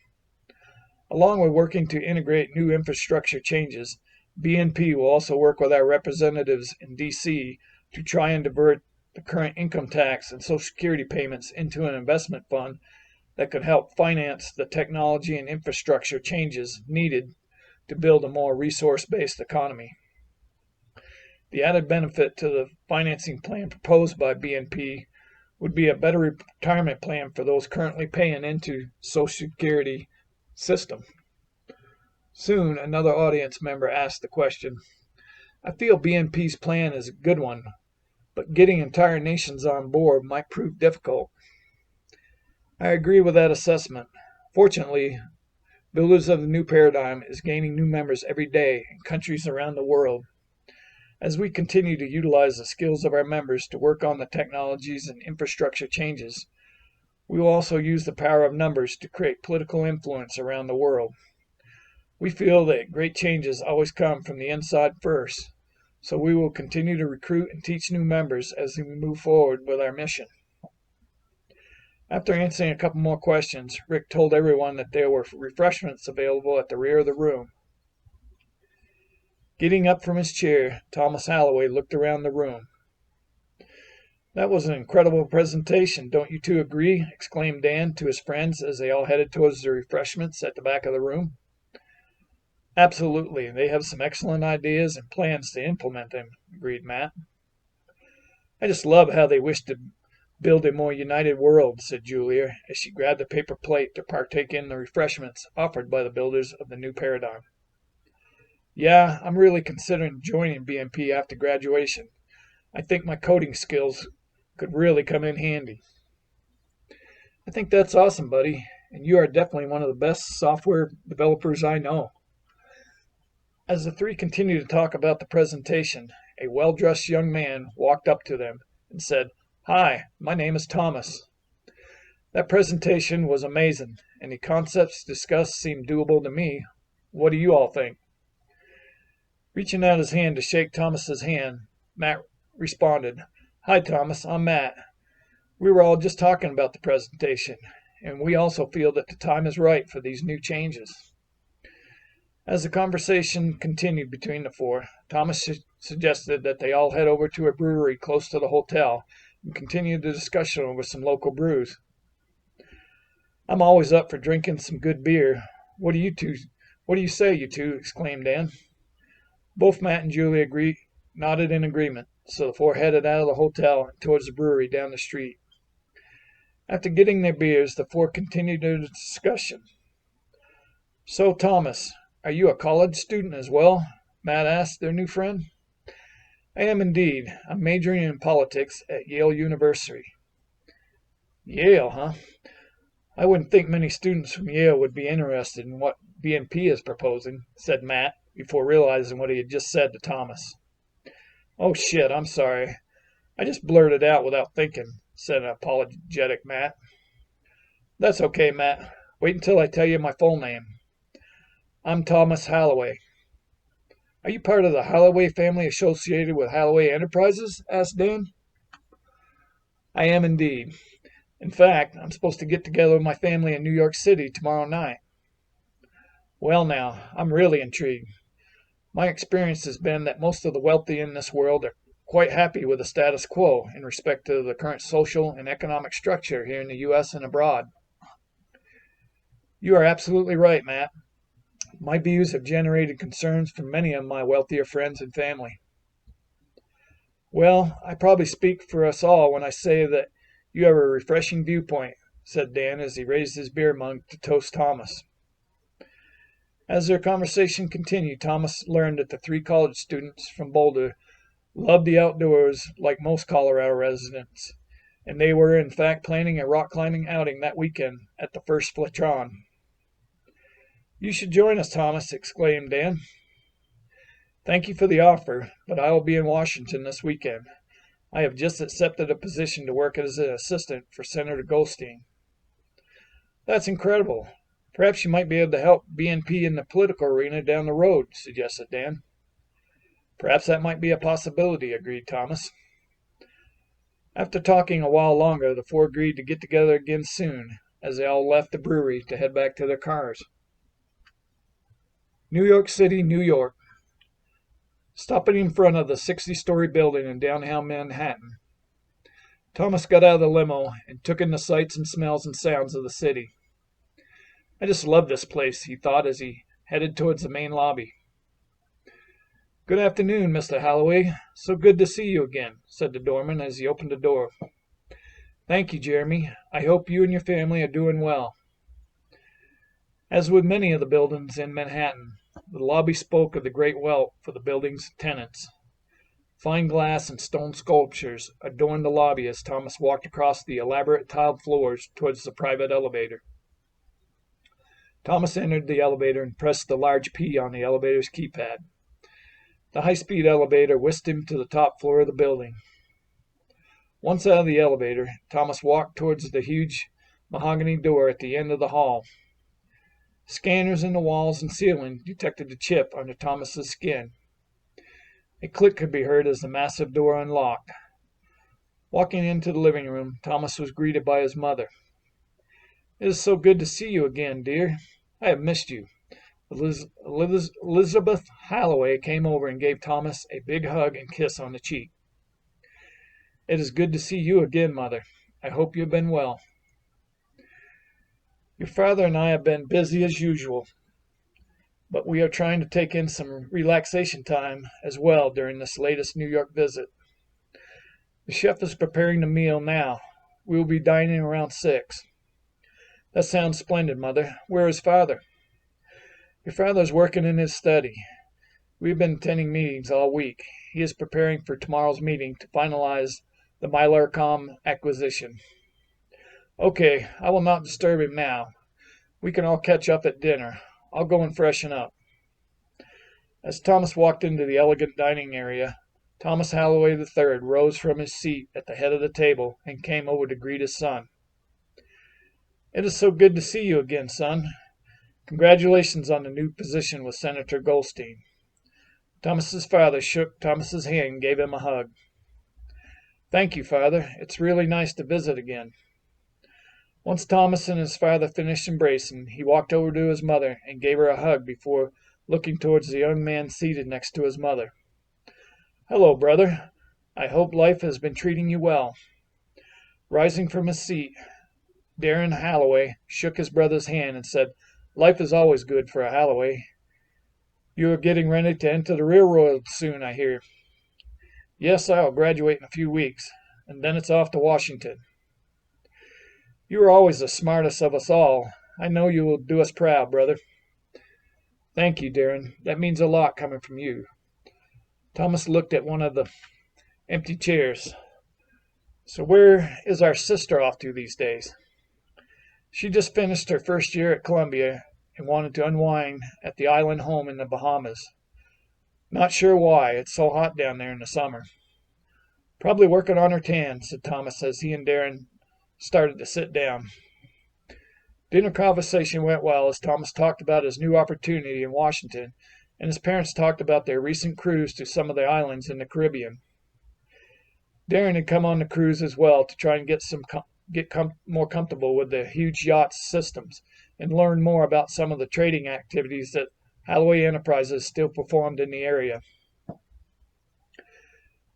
"Along with working to integrate new infrastructure changes, BNP will also work with our representatives in D.C. to try and divert the current income tax and Social Security payments into an investment fund that could help finance the technology and infrastructure changes needed to build a more resource-based economy. The added benefit to the financing plan proposed by BNP would be a better retirement plan for those currently paying into Social Security system." Soon, another audience member asked the question, "I feel BNP's plan is a good one, but getting entire nations on board might prove difficult." I agree with that assessment. Fortunately, Builders of the New Paradigm is gaining new members every day in countries around the world. As we continue to utilize the skills of our members to work on the technologies and infrastructure changes, we will also use the power of numbers to create political influence around the world. We feel that great changes always come from the inside first, so we will continue to recruit and teach new members as we move forward with our mission. After answering a couple more questions, Rick told everyone that there were refreshments available at the rear of the room. Getting up from his chair, Thomas Holloway looked around the room. "That was an incredible presentation, don't you two agree?" exclaimed Dan to his friends as they all headed towards the refreshments at the back of the room. "Absolutely. They have some excellent ideas and plans to implement them," agreed Matt. "I just love how they wish to build a more united world," said Julia, as she grabbed a paper plate to partake in the refreshments offered by the builders of the new paradigm. "Yeah, I'm really considering joining BNP after graduation. I think my coding skills could really come in handy." "I think that's awesome, buddy, and you are definitely one of the best software developers I know." As the three continued to talk about the presentation, a well-dressed young man walked up to them and said, "Hi, my name is Thomas. That presentation was amazing, and the concepts discussed seem doable to me. What do you all think?" Reaching out his hand to shake Thomas's hand, Matt responded, "Hi, Thomas, I'm Matt. We were all just talking about the presentation, and we also feel that the time is right for these new changes." As the conversation continued between the four, Thomas suggested that they all head over to a brewery close to the hotel and continue the discussion over some local brews. "I'm always up for drinking some good beer. What do you say, you two?" exclaimed Dan. Both Matt and Julie nodded in agreement, so the four headed out of the hotel and towards the brewery down the street. After getting their beers, the four continued their discussion. "So, Thomas, are you a college student as well?" Matt asked their new friend. "I am indeed. I'm majoring in politics at Yale University." Yale, huh? I wouldn't think many students from Yale would be interested in what BNP is proposing, said Matt, before realizing what he had just said to Thomas. Oh shit, I'm sorry. I just blurted out without thinking, said an apologetic Matt. That's okay, Matt. Wait until I tell you my full name. I'm Thomas Halloway. Are you part of the Halloway family associated with Halloway Enterprises? Asked Dan. I am indeed. In fact, I'm supposed to get together with my family in New York City tomorrow night. Well now, I'm really intrigued. My experience has been that most of the wealthy in this world are quite happy with the status quo in respect to the current social and economic structure here in the U.S. and abroad. You are absolutely right, Matt. My views have generated concerns from many of my wealthier friends and family. Well, I probably speak for us all when I say that you have a refreshing viewpoint, said Dan as he raised his beer mug to toast Thomas. As their conversation continued, Thomas learned that the three college students from Boulder loved the outdoors like most Colorado residents, and they were in fact planning a rock climbing outing that weekend at the first Flatron. You should join us, Thomas, exclaimed Dan. Thank you for the offer, but I will be in Washington this weekend. I have just accepted a position to work as an assistant for Senator Goldstein. That's incredible. Perhaps you might be able to help BNP in the political arena down the road, suggested Dan. Perhaps that might be a possibility, agreed Thomas. After talking a while longer, the four agreed to get together again soon, as they all left the brewery to head back to their cars. New York City, New York. Stopping in front of the 60-story building in downtown Manhattan, Thomas got out of the limo and took in the sights and smells and sounds of the city. I just love this place, he thought as he headed towards the main lobby. Good afternoon, Mr. Halloway. So good to see you again, said the doorman as he opened the door. Thank you, Jeremy. I hope you and your family are doing well. As with many of the buildings in Manhattan, the lobby spoke of the great wealth for the building's tenants. Fine glass and stone sculptures adorned the lobby as Thomas walked across the elaborate tiled floors towards the private elevator. Thomas entered the elevator and pressed the large P on the elevator's keypad. The high-speed elevator whisked him to the top floor of the building. Once out of the elevator, Thomas walked towards the huge mahogany door at the end of the hall. Scanners in the walls and ceiling detected a chip under Thomas's skin. A click could be heard as the massive door unlocked. Walking into the living room, Thomas was greeted by his mother. It is so good to see you again, dear. I have missed you. Elizabeth Halloway came over and gave Thomas a big hug and kiss on the cheek. It is good to see you again, Mother. I hope you have been well. Your father and I have been busy as usual, but we are trying to take in some relaxation time as well during this latest New York visit. The chef is preparing the meal now. We will be dining around 6. That sounds splendid, Mother. Where is Father? Your father is working in his study. We've been attending meetings all week. He is preparing for tomorrow's meeting to finalize the Mylarcom acquisition. Okay, I will not disturb him now. We can all catch up at dinner. I'll go and freshen up. As Thomas walked into the elegant dining area, Thomas Halloway III rose from his seat at the head of the table and came over to greet his son. It is so good to see you again, son. Congratulations on the new position with Senator Goldstein. Thomas's father shook Thomas's hand and gave him a hug. Thank you, Father. It's really nice to visit again. Once Thomas and his father finished embracing, he walked over to his mother and gave her a hug before looking towards the young man seated next to his mother. Hello, brother. I hope life has been treating you well. Rising from his seat, Darren Halloway shook his brother's hand and said, Life is always good for a Halloway. You are getting ready to enter the real world soon, I hear. Yes, I will graduate in a few weeks, and then it's off to Washington. You are always the smartest of us all. I know you will do us proud, brother. Thank you, Darren. That means a lot coming from you. Thomas looked at one of the empty chairs. So where is our sister off to these days? She just finished her first year at Columbia and wanted to unwind at the island home in the Bahamas. Not sure why, it's so hot down there in the summer. Probably working on her tan, said Thomas as he and Darren started to sit down. Dinner conversation went well as Thomas talked about his new opportunity in Washington, and his parents talked about their recent cruise to some of the islands in the Caribbean. Darren had come on the cruise as well to try and get more comfortable with the huge yacht's systems and learn more about some of the trading activities that Holloway Enterprises still performed in the area.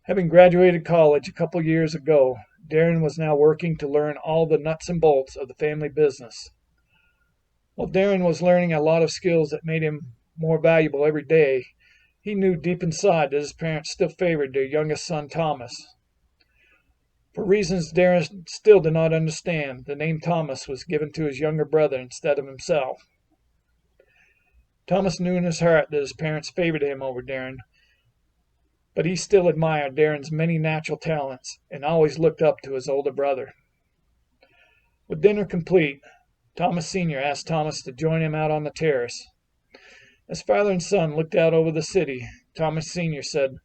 Having graduated college a couple years ago, Darren was now working to learn all the nuts and bolts of the family business. While Darren was learning a lot of skills that made him more valuable every day, he knew deep inside that his parents still favored their youngest son, Thomas. For reasons Darren still did not understand, the name Thomas was given to his younger brother instead of himself. Thomas knew in his heart that his parents favored him over Darren, but he still admired Darren's many natural talents and always looked up to his older brother. With dinner complete, Thomas Sr. asked Thomas to join him out on the terrace. As father and son looked out over the city, Thomas Sr. said,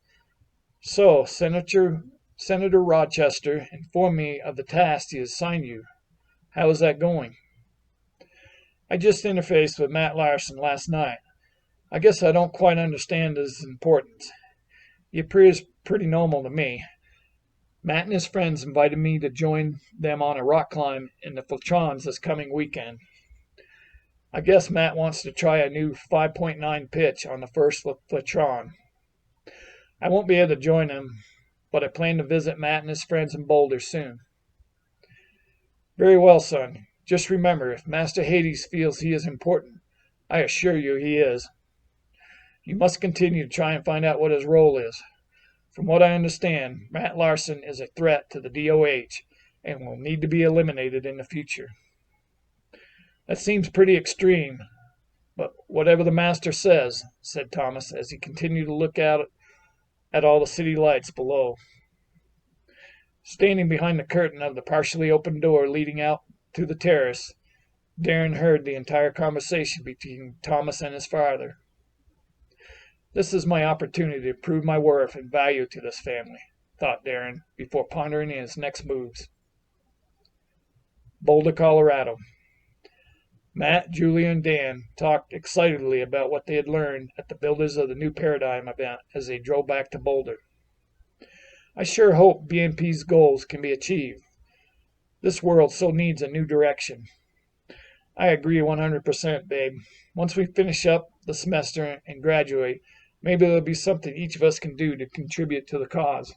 "So, Senator Rochester informed me of the task he has assigned you. How is that going?" "I just interfaced with Matt Larson last night. I guess I don't quite understand his importance. He appears pretty normal to me. Matt and his friends invited me to join them on a rock climb in the Flatrons this coming weekend. I guess Matt wants to try a new 5.9 pitch on the first Flatron. I won't be able to join him, but I plan to visit Matt and his friends in Boulder soon." "Very well, son. Just remember, if Master Hades feels he is important, I assure you he is. You must continue to try and find out what his role is. From what I understand, Matt Larson is a threat to the DOH and will need to be eliminated in the future." "That seems pretty extreme, but whatever the master says," said Thomas as he continued to look out at all the city lights below. Standing behind the curtain of the partially opened door leading out to the terrace, Darren heard the entire conversation between Thomas and his father. "This is my opportunity to prove my worth and value to this family," thought Darren, before pondering his next moves. Boulder, Colorado. Matt, Julia, and Dan talked excitedly about what they had learned at the Builders of the New Paradigm event as they drove back to Boulder. "I sure hope BNP's goals can be achieved. This world so needs a new direction." "I agree 100%, babe. Once we finish up the semester and graduate, maybe there'll be something each of us can do to contribute to the cause."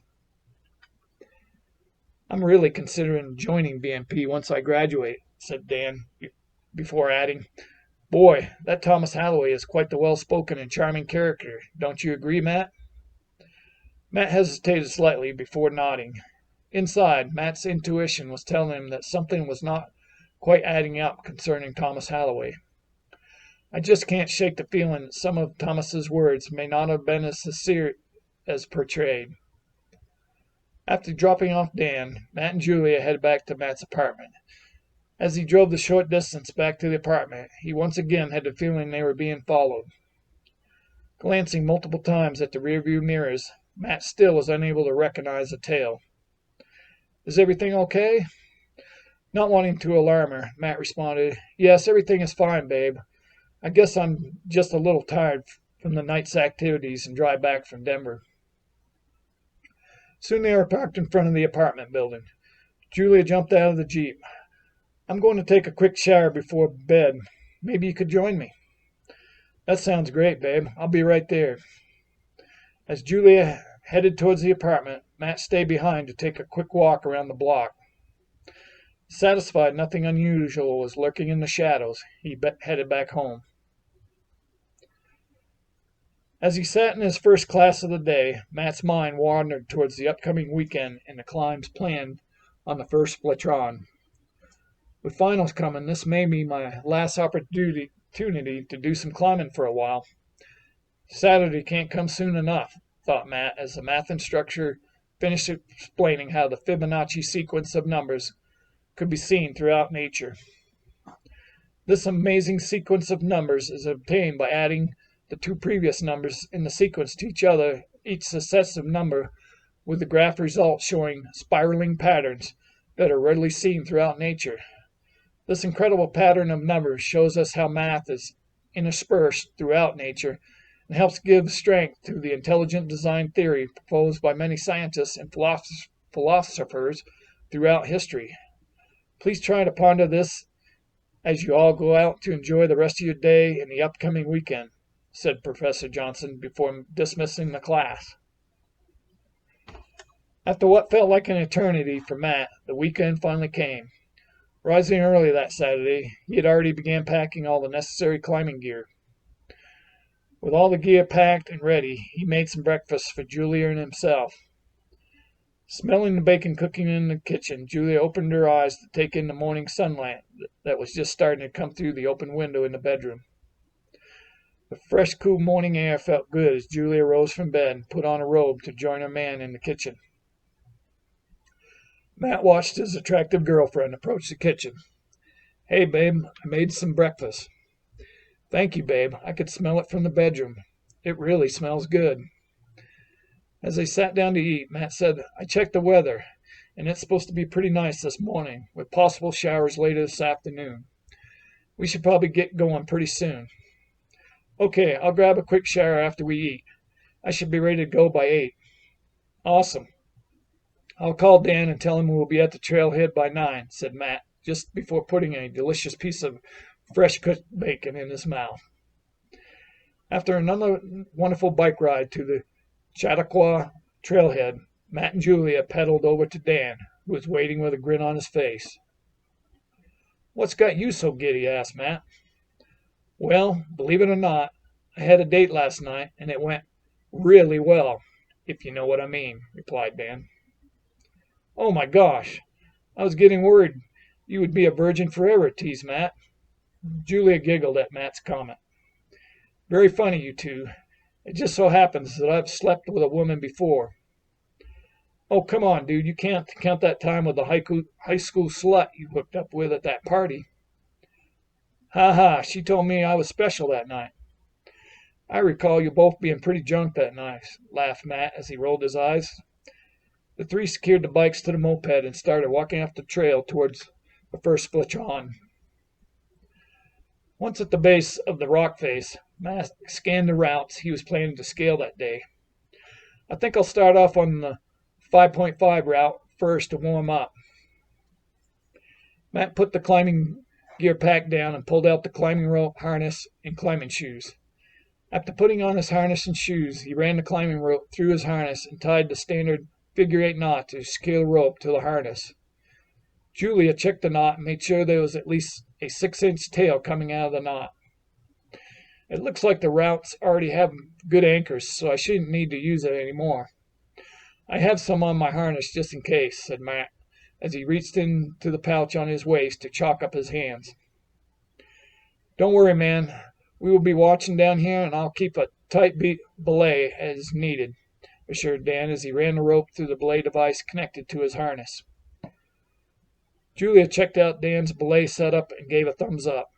"I'm really considering joining BNP once I graduate," said Dan, before adding, "Boy, that Thomas Holloway is quite the well-spoken and charming character. Don't you agree, Matt?" Matt hesitated slightly before nodding. Inside, Matt's intuition was telling him that something was not quite adding up concerning Thomas Holloway. "I just can't shake the feeling that some of Thomas's words may not have been as sincere as portrayed." After dropping off Dan, Matt and Julia headed back to Matt's apartment. As he drove the short distance back to the apartment, he once again had the feeling they were being followed. Glancing multiple times at the rearview mirrors, Matt still was unable to recognize the tail. "Is everything okay?" Not wanting to alarm her, Matt responded, "Yes, everything is fine, babe. I guess I'm just a little tired from the night's activities and drive back from Denver." Soon they were parked in front of the apartment building. Julia jumped out of the Jeep. "I'm going to take a quick shower before bed. Maybe you could join me." "That sounds great, babe. I'll be right there." As Julia headed towards the apartment, Matt stayed behind to take a quick walk around the block. Satisfied nothing unusual was lurking in the shadows, he headed back home. As he sat in his first class of the day, Matt's mind wandered towards the upcoming weekend and the climbs planned on the first Flatron. With finals coming, this may be my last opportunity to do some climbing for a while. Saturday can't come soon enough, thought Matt as the math instructor finished explaining how the Fibonacci sequence of numbers could be seen throughout nature. This amazing sequence of numbers is obtained by adding the two previous numbers in the sequence to each successive number, with the graph result showing spiraling patterns that are readily seen throughout nature. This incredible pattern of numbers shows us how math is interspersed throughout nature and helps give strength to the intelligent design theory proposed by many scientists and philosophers throughout history. Please try to ponder this as you all go out to enjoy the rest of your day and the upcoming weekend, said Professor Johnson before dismissing the class. After what felt like an eternity for Matt, the weekend finally came. Rising early that Saturday, he had already began packing all the necessary climbing gear. With all the gear packed and ready, he made some breakfast for Julia and himself. Smelling the bacon cooking in the kitchen, Julia opened her eyes to take in the morning sunlight that was just starting to come through the open window in the bedroom. The fresh, cool morning air felt good as Julia rose from bed and put on a robe to join her man in the kitchen. Matt watched his attractive girlfriend approach the kitchen. "Hey, babe, I made some breakfast." "Thank you, babe. I could smell it from the bedroom. It really smells good." As they sat down to eat, Matt said, "I checked the weather, and it's supposed to be pretty nice this morning, with possible showers later this afternoon. We should probably get going pretty soon." "Okay, I'll grab a quick shower after we eat. I should be ready to go by 8. "Awesome. I'll call Dan and tell him we'll be at the trailhead by 9, said Matt, just before putting a delicious piece of fresh cooked bacon in his mouth. After another wonderful bike ride to the Chautauqua trailhead, Matt and Julia pedaled over to Dan, who was waiting with a grin on his face. "What's got you so giddy?" asked Matt. "Well, believe it or not, I had a date last night, and it went really well, if you know what I mean," replied Dan. "Oh my gosh, I was getting worried you would be a virgin forever," teased Matt. Julia giggled at Matt's comment. "Very funny, you two. It just so happens that I've slept with a woman before." "Oh, come on, dude. You can't count that time with the high school slut you hooked up with at that party." "Ha ha, she told me I was special that night." "I recall you both being pretty drunk that night," laughed Matt as he rolled his eyes. The three secured the bikes to the moped and started walking up the trail towards the first splitch-on. Once at the base of the rock face, Matt scanned the routes he was planning to scale that day. "I think I'll start off on the 5.5 route first to warm up." Matt put the climbing gear pack down and pulled out the climbing rope, harness, and climbing shoes. After putting on his harness and shoes, he ran the climbing rope through his harness and tied the standard figure-8 knot to secure the rope to the harness. Julia checked the knot and made sure there was at least a 6-inch tail coming out of the knot. "It looks like the routes already have good anchors, so I shouldn't need to use it anymore. I have some on my harness just in case," said Matt, as he reached into the pouch on his waist to chalk up his hands. "Don't worry, man. We will be watching down here, and I'll keep a tight belay as needed," assured Dan as he ran the rope through the belay device connected to his harness. Julia checked out Dan's belay setup and gave a thumbs up.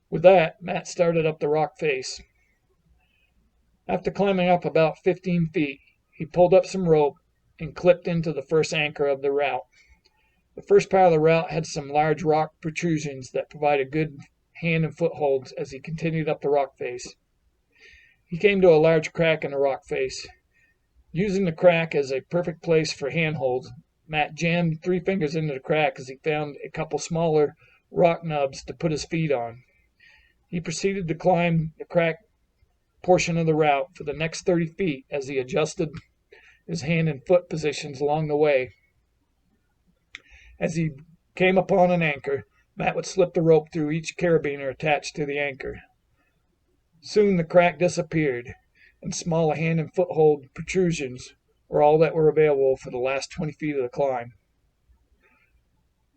With that, Matt started up the rock face. After climbing up about 15 feet, he pulled up some rope and clipped into the first anchor of the route. The first part of the route had some large rock protrusions that provided good hand and footholds as he continued up the rock face. He came to a large crack in the rock face. Using the crack as a perfect place for handholds, Matt jammed 3 fingers into the crack as he found a couple smaller rock nubs to put his feet on. He proceeded to climb the cracked portion of the route for the next 30 feet as he adjusted his hand and foot positions along the way. As he came upon an anchor, Matt would slip the rope through each carabiner attached to the anchor. Soon the crack disappeared, and small hand and foothold protrusions were all that were available for the last 20 feet of the climb.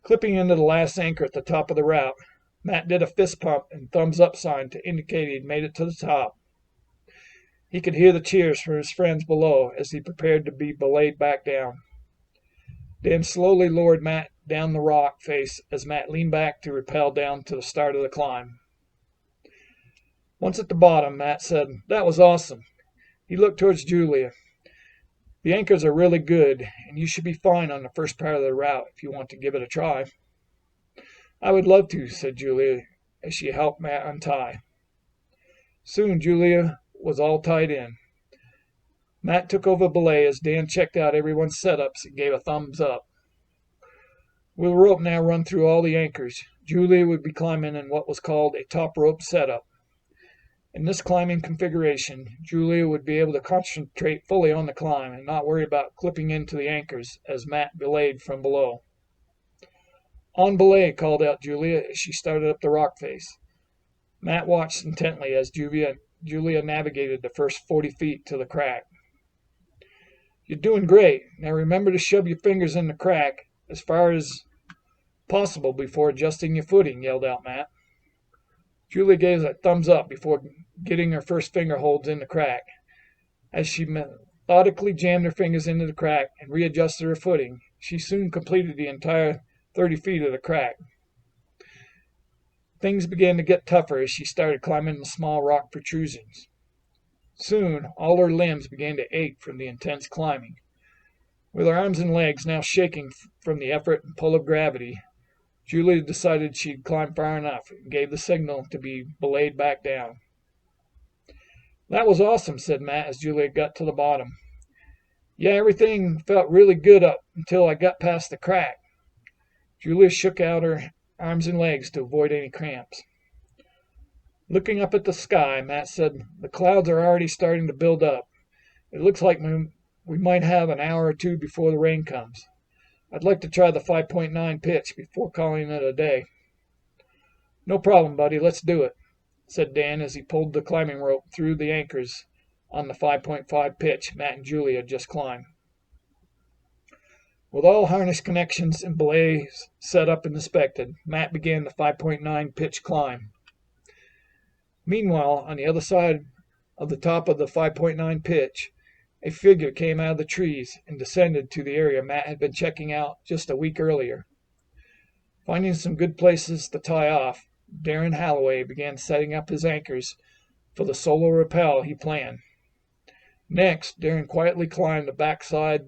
Clipping into the last anchor at the top of the route, Matt did a fist pump and thumbs up sign to indicate he had made it to the top. He could hear the cheers from his friends below as he prepared to be belayed back down. Dan slowly lowered Matt down the rock face as Matt leaned back to rappel down to the start of the climb. Once at the bottom, Matt said, "That was awesome." He looked towards Julia. "The anchors are really good, and you should be fine on the first part of the route if you want to give it a try." "I would love to," said Julia as she helped Matt untie. Soon Julia was all tied in. Matt took over belay as Dan checked out everyone's setups and gave a thumbs up. With a rope now run through all the anchors, Julia would be climbing in what was called a top rope setup. In this climbing configuration, Julia would be able to concentrate fully on the climb and not worry about clipping into the anchors as Matt belayed from below. "On belay," called out Julia as she started up the rock face. Matt watched intently as Julia navigated the first 40 feet to the crack. "You're doing great. Now remember to shove your fingers in the crack as far as possible before adjusting your footing," yelled out Matt. Julia gave a thumbs up before getting her first finger holds in the crack. As she methodically jammed her fingers into the crack and readjusted her footing, she soon completed the entire 30 feet of the crack. Things began to get tougher as she started climbing the small rock protrusions. Soon, all her limbs began to ache from the intense climbing. With her arms and legs now shaking from the effort and pull of gravity, Julia decided she'd climbed far enough and gave the signal to be belayed back down. "That was awesome," said Matt as Julia got to the bottom. "Yeah, everything felt really good up until I got past the crack." Julia shook out her arms and legs to avoid any cramps. Looking up at the sky, Matt said, "The clouds are already starting to build up. It looks like we might have an hour or two before the rain comes. I'd like to try the 5.9 pitch before calling it a day." "No problem, buddy. Let's do it," said Dan as he pulled the climbing rope through the anchors on the 5.5 pitch Matt and Julia had just climbed. With all harness connections and belays set up and inspected, Matt began the 5.9 pitch climb. Meanwhile, on the other side of the top of the 5.9 pitch, a figure came out of the trees and descended to the area Matt had been checking out just a week earlier. Finding some good places to tie off, Darren Holloway began setting up his anchors for the solo rappel he planned. Next, Darren quietly climbed the backside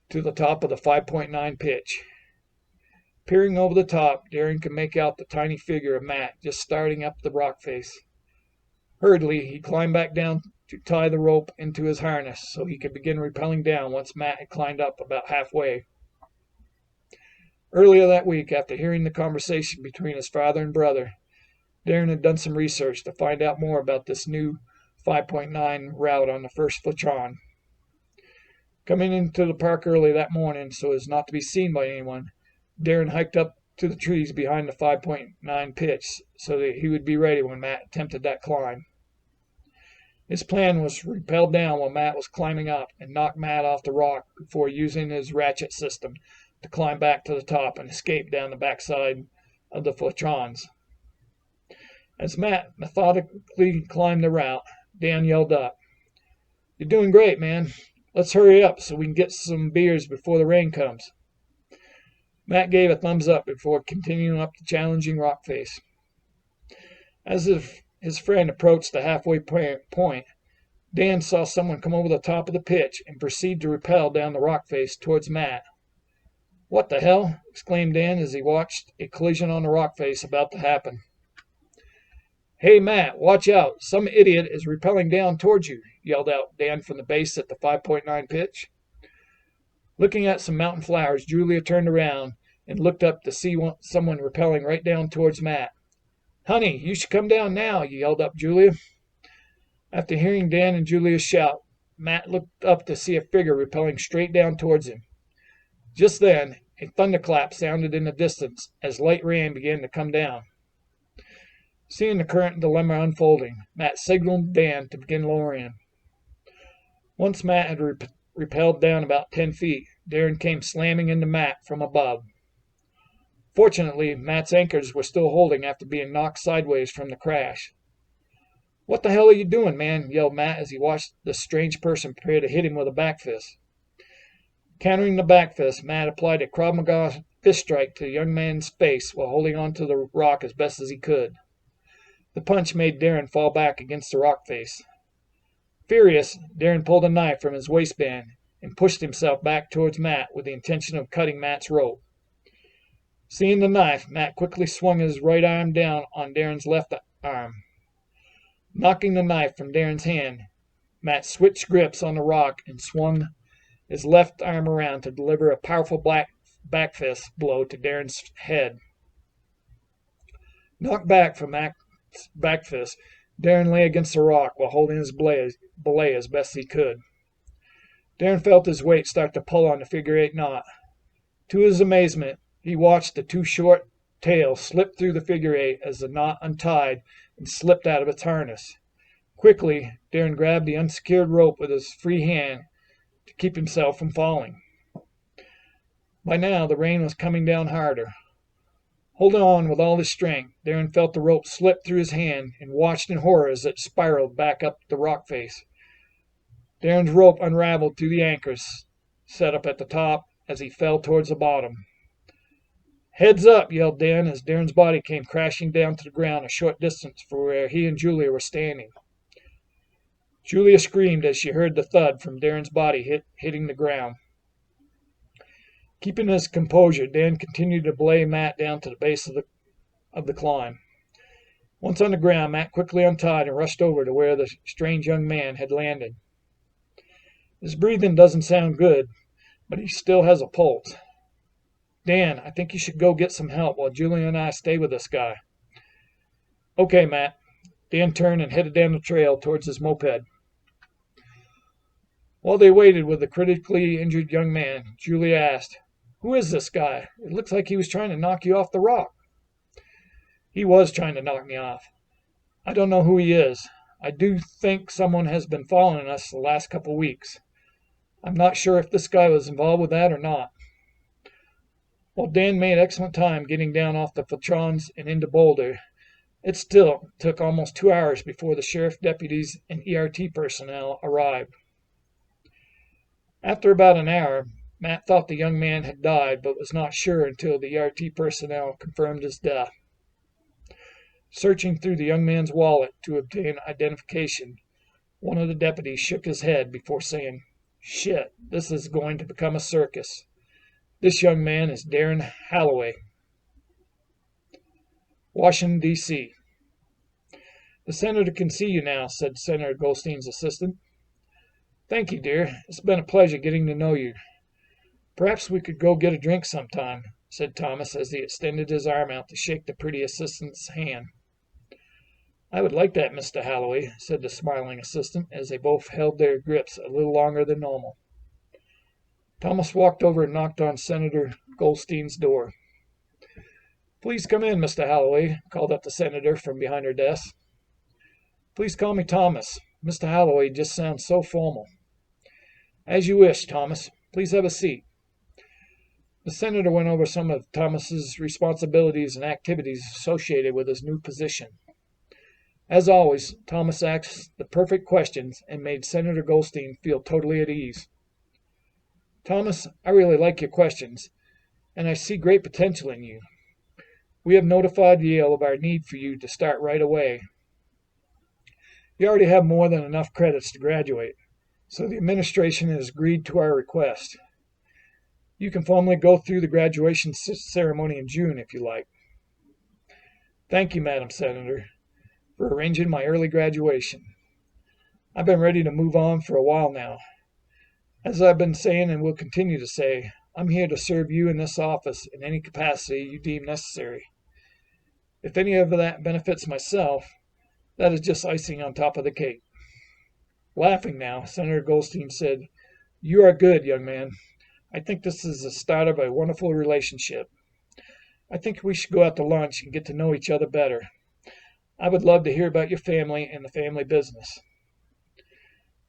to the top of the 5.9 pitch. Peering over the top, Darren could make out the tiny figure of Matt just starting up the rock face. Hurriedly, he climbed back down to tie the rope into his harness so he could begin rappelling down once Matt had climbed up about halfway. Earlier that week, after hearing the conversation between his father and brother, Darren had done some research to find out more about this new 5.9 route on the first Fletron. Coming into the park early that morning so as not to be seen by anyone, Darren hiked up to the trees behind the 5.9 pitch so that he would be ready when Matt attempted that climb. His plan was to rappel down while Matt was climbing up and knock Matt off the rock before using his ratchet system to climb back to the top and escape down the backside of the Fletrons. As Matt methodically climbed the route, Dan yelled up, "You're doing great, man. Let's hurry up so we can get some beers before the rain comes." Matt gave a thumbs up before continuing up the challenging rock face. As his friend approached the halfway point, Dan saw someone come over the top of the pitch and proceed to rappel down the rock face towards Matt. "What the hell?" exclaimed Dan as he watched a collision on the rock face about to happen. "Hey, Matt, watch out. Some idiot is rappelling down towards you," yelled out Dan from the base at the 5.9 pitch. Looking at some mountain flowers, Julia turned around and looked up to see someone rappelling right down towards Matt. "Honey, you should come down now," yelled up Julia. After hearing Dan and Julia's shout, Matt looked up to see a figure rappelling straight down towards him. Just then, a thunderclap sounded in the distance as light rain began to come down. Seeing the current dilemma unfolding, Matt signaled Dan to begin lowering him. Once Matt had rappelled down about 10 feet, Darren came slamming into Matt from above. Fortunately, Matt's anchors were still holding after being knocked sideways from the crash. "What the hell are you doing, man?" yelled Matt as he watched the strange person prepare to hit him with a back fist. Countering the back fist, Matt applied a Krav Maga fist strike to the young man's face while holding on to the rock as best as he could. The punch made Darren fall back against the rock face. Furious, Darren pulled a knife from his waistband and pushed himself back towards Matt with the intention of cutting Matt's rope. Seeing the knife, Matt quickly swung his right arm down on Darren's left arm. Knocking the knife from Darren's hand, Matt switched grips on the rock and swung his left arm around to deliver a powerful back fist blow to Darren's head. Knocked back from Matt's back fist, Darren lay against the rock while holding his belay as best he could. Darren felt his weight start to pull on the figure-8 knot. To his amazement, he watched the too short tail slip through the figure-8 as the knot untied and slipped out of its harness. Quickly, Darren grabbed the unsecured rope with his free hand to keep himself from falling. By now, the rain was coming down harder. Holding on with all his strength, Darren felt the rope slip through his hand and watched in horror as it spiraled back up the rock face. Darren's rope unraveled through the anchors set up at the top as he fell towards the bottom. "Heads up!" yelled Dan as Darren's body came crashing down to the ground a short distance from where he and Julia were standing. Julia screamed as she heard the thud from Darren's body hitting the ground. Keeping his composure, Dan continued to belay Matt down to the base of the climb. Once on the ground, Matt quickly untied and rushed over to where the strange young man had landed. His breathing doesn't sound good, but he still has a pulse. "Dan, I think you should go get some help while Julia and I stay with this guy." "Okay, Matt." Dan turned and headed down the trail towards his moped. While they waited with the critically injured young man, Julia asked, "Who is this guy? It looks like he was trying to knock you off the rock." "He was trying to knock me off. I don't know who he is. I do think someone has been following us the last couple weeks. I'm not sure if this guy was involved with that or not." While Dan made excellent time getting down off the Feltrons and into Boulder, it still took almost 2 hours before the sheriff deputies and ERT personnel arrived. After about an hour, Matt thought the young man had died, but was not sure until the ERT personnel confirmed his death. Searching through the young man's wallet to obtain identification, one of the deputies shook his head before saying, "Shit, this is going to become a circus. This young man is Darren Halloway." Washington, D.C. "The senator can see you now," said Senator Goldstein's assistant. "Thank you, dear. It's been a pleasure getting to know you. Perhaps we could go get a drink sometime," said Thomas as he extended his arm out to shake the pretty assistant's hand. "I would like that, Mr. Halloway," said the smiling assistant as they both held their grips a little longer than normal. Thomas walked over and knocked on Senator Goldstein's door. "Please come in, Mr. Halloway," called up the senator from behind her desk. "Please call me Thomas. Mr. Halloway just sounds so formal." "As you wish, Thomas. Please have a seat." The senator went over some of Thomas's responsibilities and activities associated with his new position. As always, Thomas asked the perfect questions and made Senator Goldstein feel totally at ease. "Thomas, I really like your questions, and I see great potential in you. We have notified Yale of our need for you to start right away. You already have more than enough credits to graduate, so the administration has agreed to our request. You can formally go through the graduation ceremony in June if you like." "Thank you, Madam Senator, for arranging my early graduation. I've been ready to move on for a while now. As I've been saying and will continue to say, I'm here to serve you in this office in any capacity you deem necessary. If any of that benefits myself, that is just icing on top of the cake." Laughing now, Senator Goldstein said, "You are good, young man. I think this is the start of a wonderful relationship. I think we should go out to lunch and get to know each other better. I would love to hear about your family and the family business."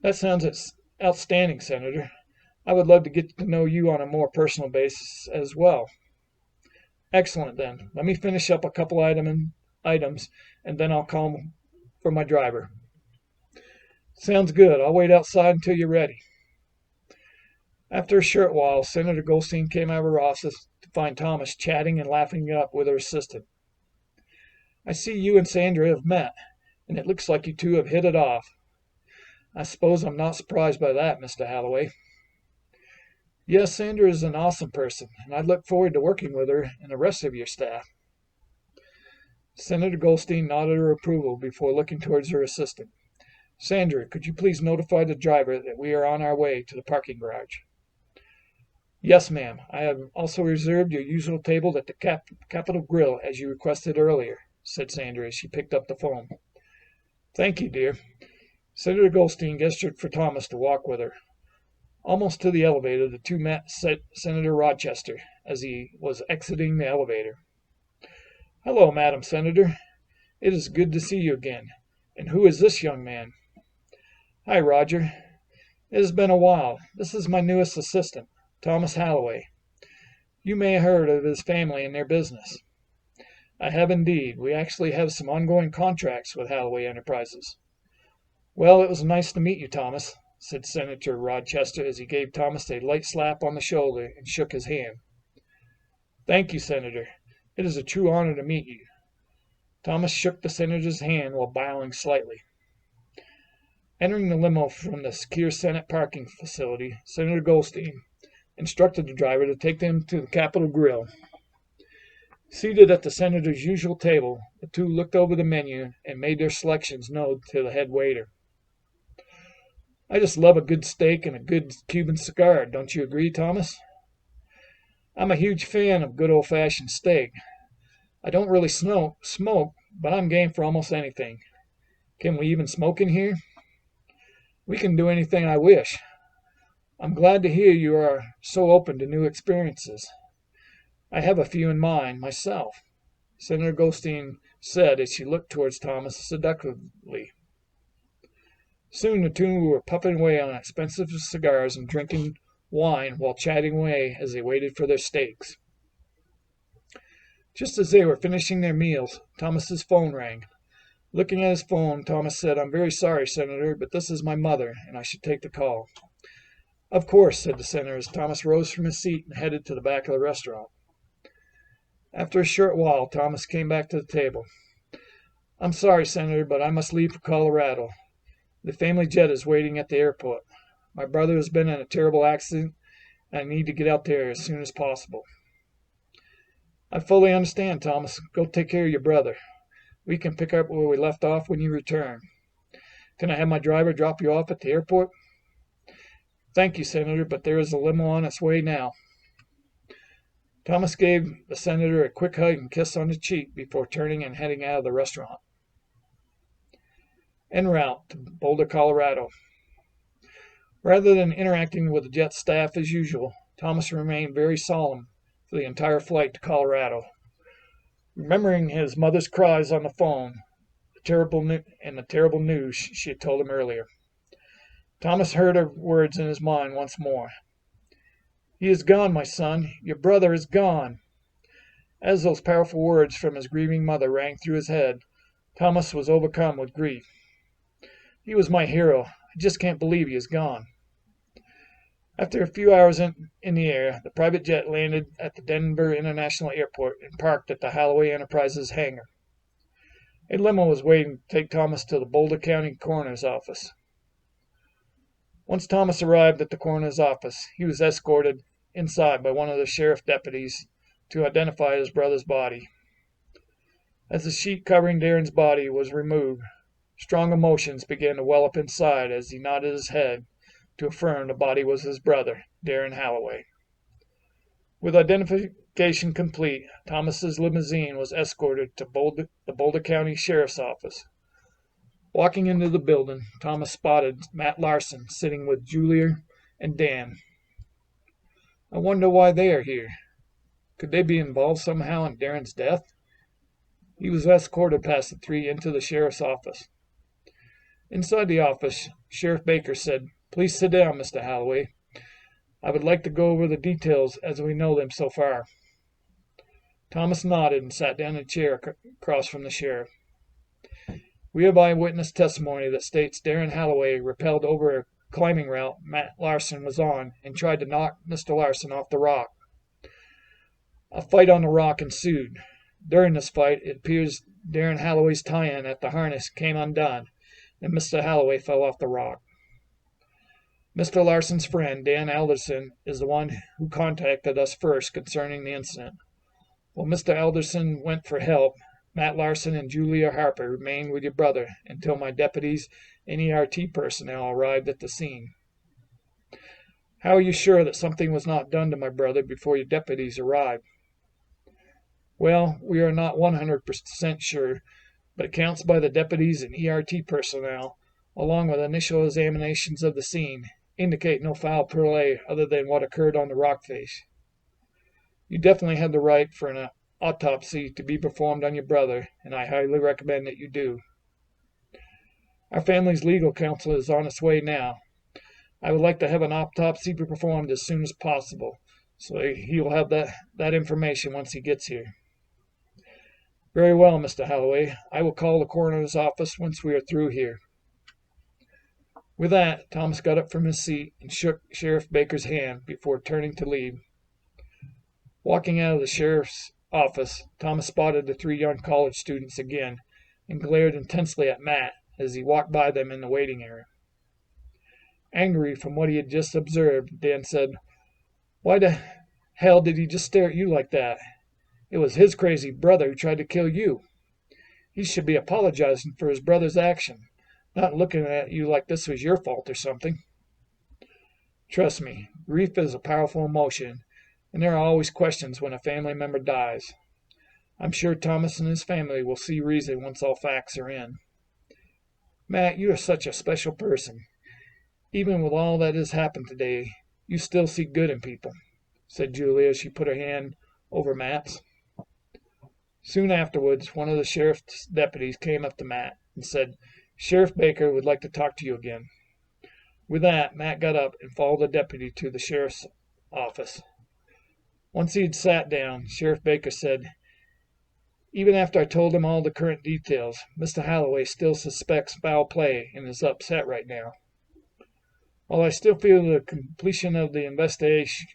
"That sounds outstanding, Senator. I would love to get to know you on a more personal basis as well." "Excellent, then. Let me finish up a couple items, and then I'll call for my driver." Sounds good. I'll wait outside until you're ready. After a short while, Senator Goldstein came out of her office to find Thomas chatting and laughing up with her assistant. I see you and Sandra have met, and it looks like you two have hit it off. I suppose I'm not surprised by that, Mr. Halloway. Yes, Sandra is an awesome person, and I look forward to working with her and the rest of your staff. Senator Goldstein nodded her approval before looking towards her assistant. Sandra, could you please notify the driver that we are on our way to the parking garage? Yes, ma'am. I have also reserved your usual table at the Capitol Grill as you requested earlier, said Sandra as she picked up the phone. Thank you, dear. Senator Goldstein gestured for Thomas to walk with her. Almost to the elevator, the two met Senator Rochester as he was exiting the elevator. Hello, Madam Senator. It is good to see you again. And who is this young man? Hi, Roger. It has been a while. This is my newest assistant, Thomas Halloway. You may have heard of his family and their business. I have indeed. We actually have some ongoing contracts with Halloway Enterprises. Well, it was nice to meet you, Thomas, said Senator Rochester as he gave Thomas a light slap on the shoulder and shook his hand. Thank you, Senator. It is a true honor to meet you. Thomas shook the senator's hand while bowing slightly. Entering the limo from the secure Senate parking facility, Senator Goldstein instructed the driver to take them to the Capitol Grill. Seated at the senator's usual table, the two looked over the menu and made their selections known to the head waiter. I just love a good steak and a good Cuban cigar, don't you agree, Thomas? I'm a huge fan of good old-fashioned steak. I don't really smoke, but I'm game for almost anything. Can we even smoke in here? We can do anything I wish. I'm glad to hear you are so open to new experiences. I have a few in mind, myself, Senator Goldstein said as she looked towards Thomas seductively. Soon the two were puffing away on expensive cigars and drinking wine while chatting away as they waited for their steaks. Just as they were finishing their meals, Thomas's phone rang. Looking at his phone, Thomas said, I'm very sorry, Senator, but this is my mother, and I should take the call. Of course, said the senator as Thomas rose from his seat and headed to the back of the restaurant. After a short while, Thomas came back to the table. I'm sorry, Senator, but I must leave for Colorado. The family jet is waiting at the airport. My brother has been in a terrible accident, and I need to get out there as soon as possible. I fully understand, Thomas. Go take care of your brother. We can pick up where we left off when you return. Can I have my driver drop you off at the airport? Thank you, Senator, but there is a limo on its way now. Thomas gave the senator a quick hug and kiss on the cheek before turning and heading out of the restaurant. En route to Boulder, Colorado. Rather than interacting with the jet staff as usual, Thomas remained very solemn for the entire flight to Colorado. Remembering his mother's cries on the phone, the terrible news she had told him earlier, Thomas heard her words in his mind once more. He is gone, my son. Your brother is gone. As those powerful words from his grieving mother rang through his head, Thomas was overcome with grief. He was my hero. I just can't believe he is gone. After a few hours in the air, the private jet landed at the Denver International Airport and parked at the Halloway Enterprises hangar. A limo was waiting to take Thomas to the Boulder County Coroner's office. Once Thomas arrived at the coroner's office, he was escorted inside by one of the sheriff deputies to identify his brother's body. As the sheet covering Darren's body was removed, strong emotions began to well up inside as he nodded his head to affirm the body was his brother, Darren Halloway. With identification complete, Thomas's limousine was escorted to the Boulder County Sheriff's Office. Walking into the building, Thomas spotted Matt Larson sitting with Julia and Dan. I wonder why they are here. Could they be involved somehow in Darren's death? He was escorted past the three into the sheriff's office. Inside the office, Sheriff Baker said, Please sit down, Mr. Halloway. I would like to go over the details as we know them so far. Thomas nodded and sat down in a chair across from the sheriff. We have eyewitness testimony that states Darren Halloway rappelled over a climbing route Matt Larson was on and tried to knock Mr. Larson off the rock. A fight on the rock ensued. During this fight, it appears Darren Halloway's tie-in at the harness came undone, and Mr. Halloway fell off the rock. Mr. Larson's friend, Dan Alderson, is the one who contacted us first concerning the incident. While Mr. Alderson went for help, Matt Larson and Julia Harper remained with your brother until my deputies and ERT personnel arrived at the scene. How are you sure that something was not done to my brother before your deputies arrived? Well, we are not 100% sure, but accounts by the deputies and ERT personnel, along with initial examinations of the scene, indicate no foul play other than what occurred on the rock face. You definitely had the right for an autopsy to be performed on your brother, and I highly recommend that you do. Our family's legal counsel is on its way now. I would like to have an autopsy performed as soon as possible, so he will have that information once he gets here. Very well, Mr. Halloway. I will call the coroner's office once we are through here. With that, Thomas got up from his seat and shook Sheriff Baker's hand before turning to leave. Walking out of the sheriff's office, Thomas spotted the three young college students again and glared intensely at Matt as he walked by them in the waiting area. Angry from what he had just observed, Dan said, "Why the hell did he just stare at you like that? It was his crazy brother who tried to kill you. He should be apologizing for his brother's action, not looking at you like this was your fault or something." Trust me, grief is a powerful emotion, and there are always questions when a family member dies. I'm sure Thomas and his family will see reason once all facts are in. Matt, you are such a special person. Even with all that has happened today, you still see good in people, said Julia as she put her hand over Matt's. Soon afterwards, one of the sheriff's deputies came up to Matt and said, "Sheriff Baker would like to talk to you again." With that, Matt got up and followed the deputy to the sheriff's office. Once he had sat down, Sheriff Baker said, "Even after I told him all the current details, Mr. Halloway still suspects foul play and is upset right now. While I still feel the completion of the investigation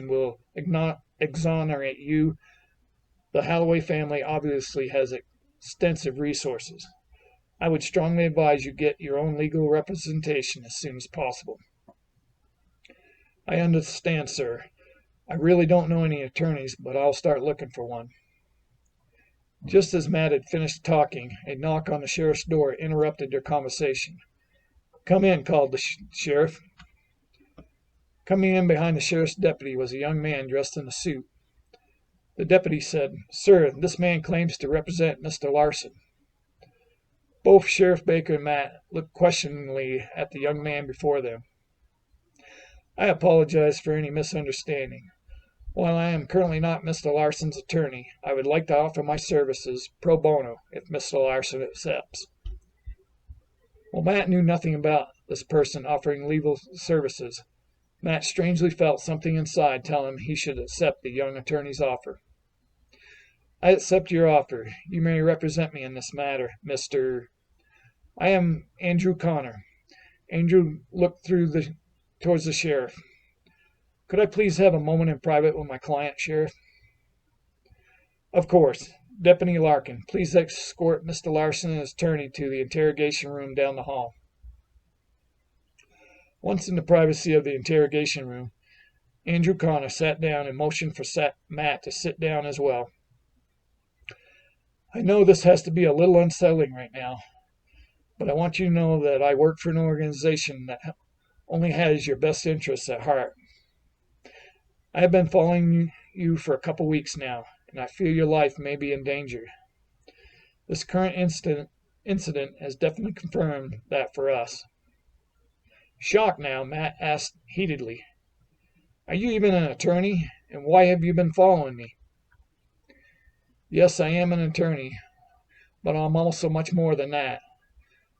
will exonerate you, the Halloway family obviously has extensive resources. I would strongly advise you get your own legal representation as soon as possible." "I understand, sir. I really don't know any attorneys, but I'll start looking for one." Just as Matt had finished talking, a knock on the sheriff's door interrupted their conversation. "Come in," called the sheriff. Coming in behind the sheriff's deputy was a young man dressed in a suit. The deputy said, "Sir, this man claims to represent Mr. Larson." Both Sheriff Baker and Matt looked questioningly at the young man before them. "I apologize for any misunderstanding. While I am currently not Mr. Larson's attorney, I would like to offer my services pro bono if Mr. Larson accepts." While Matt knew nothing about this person offering legal services, Matt strangely felt something inside tell him he should accept the young attorney's offer. "I accept your offer. You may represent me in this matter, Mr. I am Andrew Connor." Andrew looked towards the sheriff. "Could I please have a moment in private with my client, Sheriff?" "Of course. Deputy Larkin, please escort Mr. Larson and his attorney to the interrogation room down the hall." Once in the privacy of the interrogation room, Andrew Connor sat down and motioned for Matt to sit down as well. "I know this has to be a little unsettling right now, but I want you to know that I work for an organization that only has your best interests at heart. I have been following you for a couple weeks now, and I fear your life may be in danger. This current incident has definitely confirmed that for us." Shocked now, Matt asked heatedly, "Are you even an attorney, and why have you been following me?" "Yes, I am an attorney, but I'm also much more than that.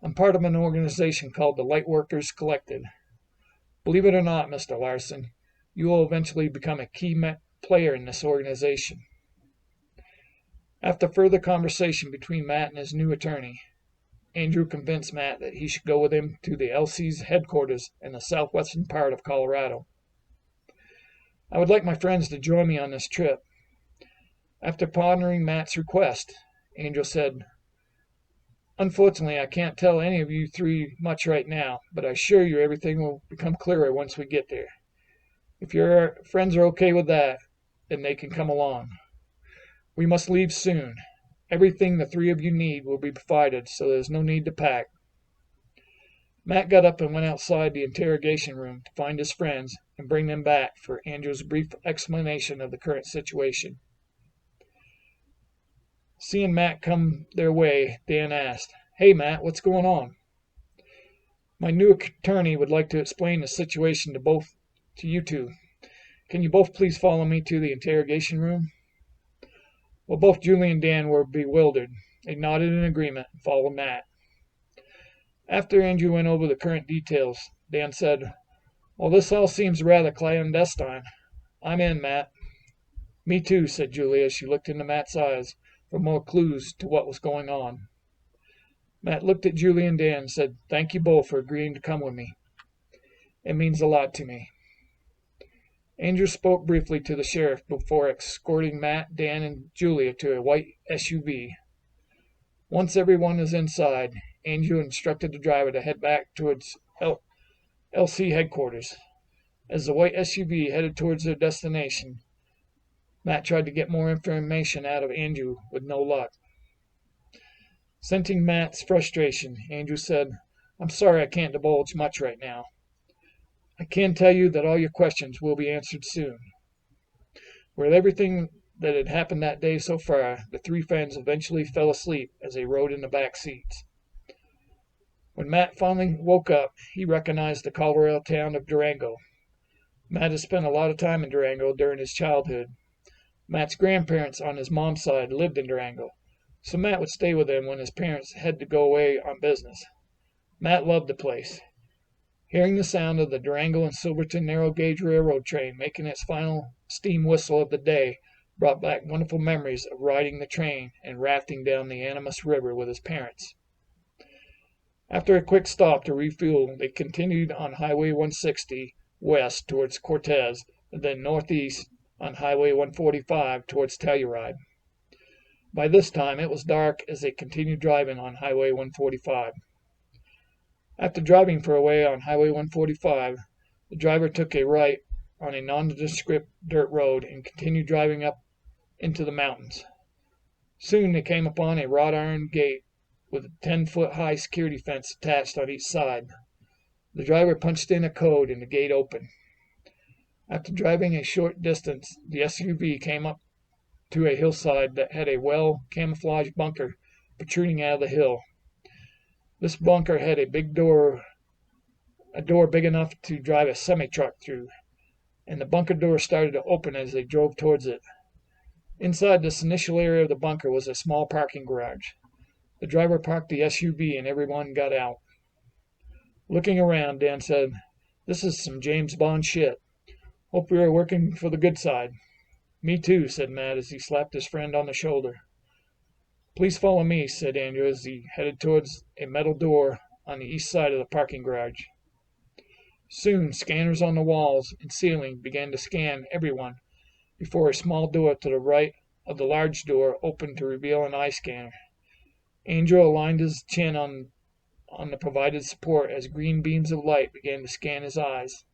I'm part of an organization called the Lightworkers Collective. Believe it or not, Mr. Larson, you will eventually become a key player in this organization." After further conversation between Matt and his new attorney, Andrew convinced Matt that he should go with him to the LC's headquarters in the southwestern part of Colorado. I would like my friends to join me on this trip. After pondering Matt's request, Andrew said, "Unfortunately, I can't tell any of you three much right now, but I assure you everything will become clearer once we get there. If your friends are okay with that, then they can come along. We must leave soon. Everything the three of you need will be provided, so there's no need to pack." Matt got up and went outside the interrogation room to find his friends and bring them back for Andrew's brief explanation of the current situation. Seeing Matt come their way, Dan asked, "Hey, Matt, what's going on?" "My new attorney would like to explain the situation to you two. Can you both please follow me to the interrogation room?" Well, both Julie and Dan were bewildered. They nodded in agreement and followed Matt. After Andrew went over the current details, Dan said, "Well, this all seems rather clandestine. I'm in, Matt." "Me too," said Julie as she looked into Matt's eyes for more clues to what was going on. Matt looked at Julie and Dan and said, "Thank you both for agreeing to come with me. It means a lot to me." Andrew spoke briefly to the sheriff before escorting Matt, Dan, and Julia to a white SUV. Once everyone was inside, Andrew instructed the driver to head back towards LC headquarters. As the white SUV headed towards their destination, Matt tried to get more information out of Andrew with no luck. Sensing Matt's frustration, Andrew said, "I'm sorry I can't divulge much right now. I can tell you that all your questions will be answered soon." With everything that had happened that day so far, the three friends eventually fell asleep as they rode in the back seats. When Matt finally woke up, he recognized the Colorado town of Durango. Matt had spent a lot of time in Durango during his childhood. Matt's grandparents on his mom's side lived in Durango, so Matt would stay with them when his parents had to go away on business. Matt loved the place. Hearing the sound of the Durango and Silverton narrow gauge railroad train making its final steam whistle of the day brought back wonderful memories of riding the train and rafting down the Animas River with his parents. After a quick stop to refuel, they continued on Highway 160 west towards Cortez, and then northeast on Highway 145 towards Telluride. By this time, it was dark as they continued driving on Highway 145. After driving for a way on Highway 145, the driver took a right on a nondescript dirt road and continued driving up into the mountains. Soon they came upon a wrought iron gate with a 10-foot-high security fence attached on each side. The driver punched in a code and the gate opened. After driving a short distance, the SUV came up to a hillside that had a well-camouflaged bunker protruding out of the hill. This bunker had a door big enough to drive a semi-truck through, and the bunker door started to open as they drove towards it. Inside this initial area of the bunker was a small parking garage. The driver parked the SUV and everyone got out. Looking around, Dan said, "This is some James Bond shit. Hope we are working for the good side." "Me too," said Matt as he slapped his friend on the shoulder. "Please follow me," said Andrew as he headed towards a metal door on the east side of the parking garage. Soon, scanners on the walls and ceiling began to scan everyone before a small door to the right of the large door opened to reveal an eye scanner. Andrew aligned his chin on the provided support as green beams of light began to scan his eyes.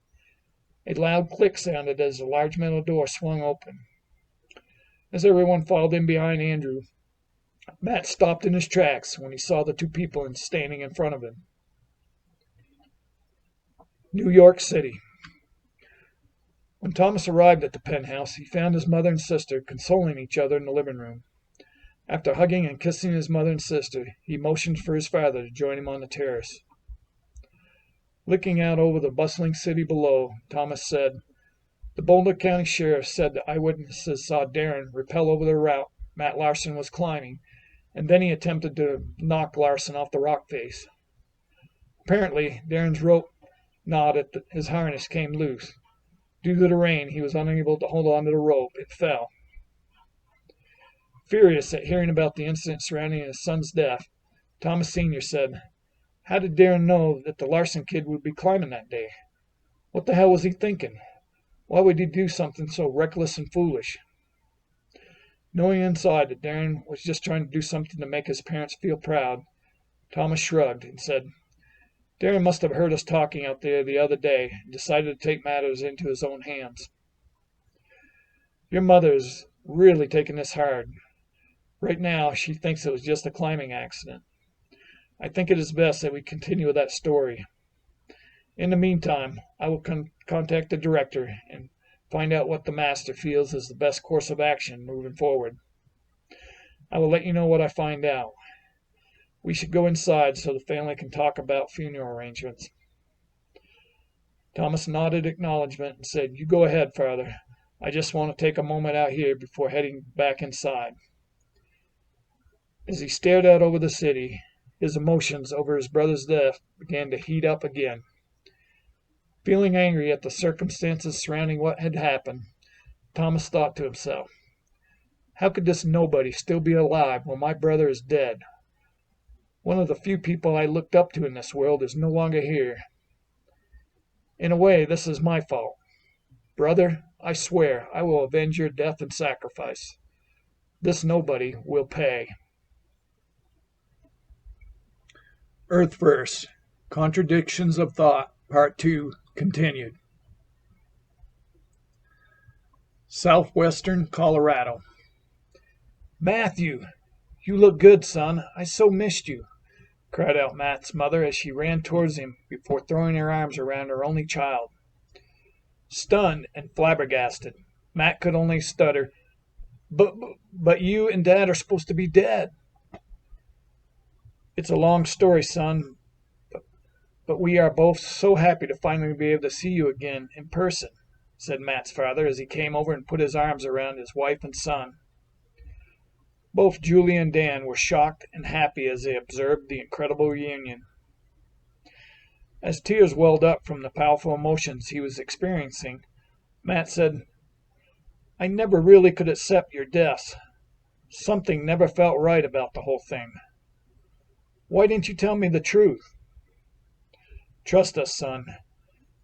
A loud click sounded as the large metal door swung open. As everyone filed in behind Andrew, Matt stopped in his tracks when he saw the two people standing in front of him. New York City. When Thomas arrived at the penthouse, he found his mother and sister consoling each other in the living room. After hugging and kissing his mother and sister, he motioned for his father to join him on the terrace. Looking out over the bustling city below, Thomas said, "The Boulder County Sheriff said the eyewitnesses saw Darren rappel over the route Matt Larson was climbing, and then he attempted to knock Larson off the rock face. Apparently, Darren's rope knot at his harness came loose. Due to the rain, he was unable to hold on to the rope and fell." Furious at hearing about the incident surrounding his son's death, Thomas Sr. said, "How did Darren know that the Larson kid would be climbing that day? What the hell was he thinking? Why would he do something so reckless and foolish?" Knowing inside that Darren was just trying to do something to make his parents feel proud, Thomas shrugged and said, "Darren must have heard us talking out there the other day and decided to take matters into his own hands. Your mother's really taking this hard. Right now, she thinks it was just a climbing accident. I think it is best that we continue with that story. In the meantime, I will contact the director and find out what the master feels is the best course of action moving forward. I will let you know what I find out. We should go inside so the family can talk about funeral arrangements." Thomas nodded acknowledgement and said, "You go ahead, Father. I just want to take a moment out here before heading back inside." As he stared out over the city, his emotions over his brother's death began to heat up again. Feeling angry at the circumstances surrounding what had happened, Thomas thought to himself, "How could this nobody still be alive when my brother is dead? One of the few people I looked up to in this world is no longer here. In a way, this is my fault. Brother, I swear I will avenge your death and sacrifice. This nobody will pay." Earthverse, Contradictions of Thought, Part 2, continued. Southwestern Colorado. "Matthew, you look good, son. I so missed you," cried out Matt's mother as she ran towards him before throwing her arms around her only child. Stunned and flabbergasted, Matt could only stutter, But you and Dad are supposed to be dead." "It's a long story, son, but we are both so happy to finally be able to see you again in person," said Matt's father as he came over and put his arms around his wife and son. Both Julie and Dan were shocked and happy as they observed the incredible reunion. As tears welled up from the powerful emotions he was experiencing, Matt said, "I never really could accept your deaths. Something never felt right about the whole thing. Why didn't you tell me the truth?" "Trust us, son.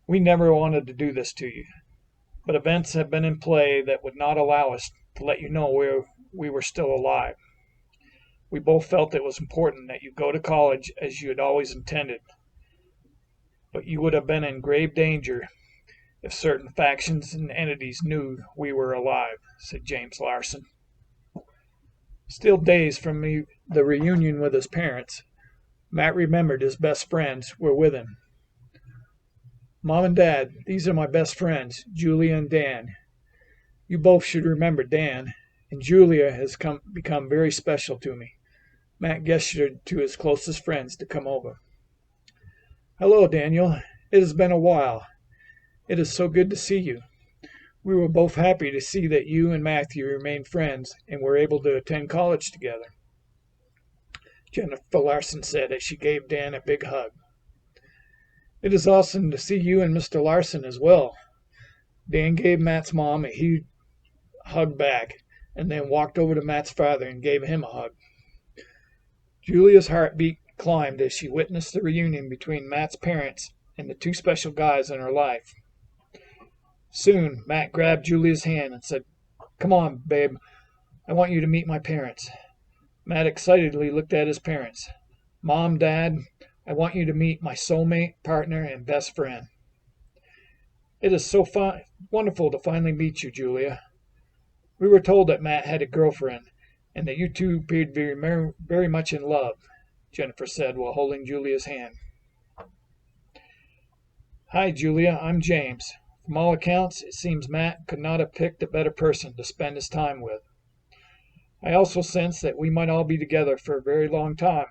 We never wanted to do this to you. But events have been in play that would not allow us to let you know we were still alive. We both felt it was important that you go to college as you had always intended. But you would have been in grave danger if certain factions and entities knew we were alive," said James Larson. Still dazed from the reunion with his parents, Matt remembered his best friends were with him. "Mom and Dad, these are my best friends, Julia and Dan. You both should remember Dan, and Julia has become very special to me." Matt gestured to his closest friends to come over. "Hello, Daniel. It has been a while. It is so good to see you. We were both happy to see that you and Matthew remained friends and were able to attend college together," Jennifer Larson said as she gave Dan a big hug. "It is awesome to see you and Mr. Larson as well." Dan gave Matt's mom a huge hug back and then walked over to Matt's father and gave him a hug. Julia's heartbeat climbed as she witnessed the reunion between Matt's parents and the two special guys in her life. Soon, Matt grabbed Julia's hand and said, "Come on, babe. I want you to meet my parents." Matt excitedly looked at his parents. "Mom, Dad, I want you to meet my soulmate, partner, and best friend." "It is so wonderful to finally meet you, Julia. We were told that Matt had a girlfriend and that you two appeared very much in love," Jennifer said while holding Julia's hand. "Hi, Julia. I'm James. From all accounts, it seems Matt could not have picked a better person to spend his time with. I also sense that we might all be together for a very long time,"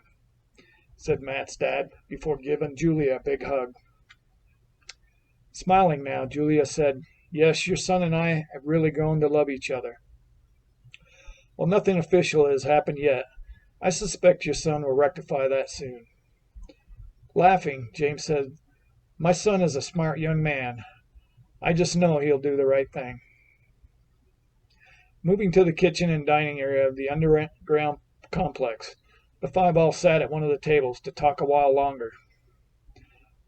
said Matt's dad before giving Julia a big hug. Smiling now, Julia said, "Yes, your son and I have really grown to love each other. While nothing official has happened yet, I suspect your son will rectify that soon." Laughing, James said, "My son is a smart young man. I just know he'll do the right thing." Moving to the kitchen and dining area of the underground complex, the five all sat at one of the tables to talk a while longer.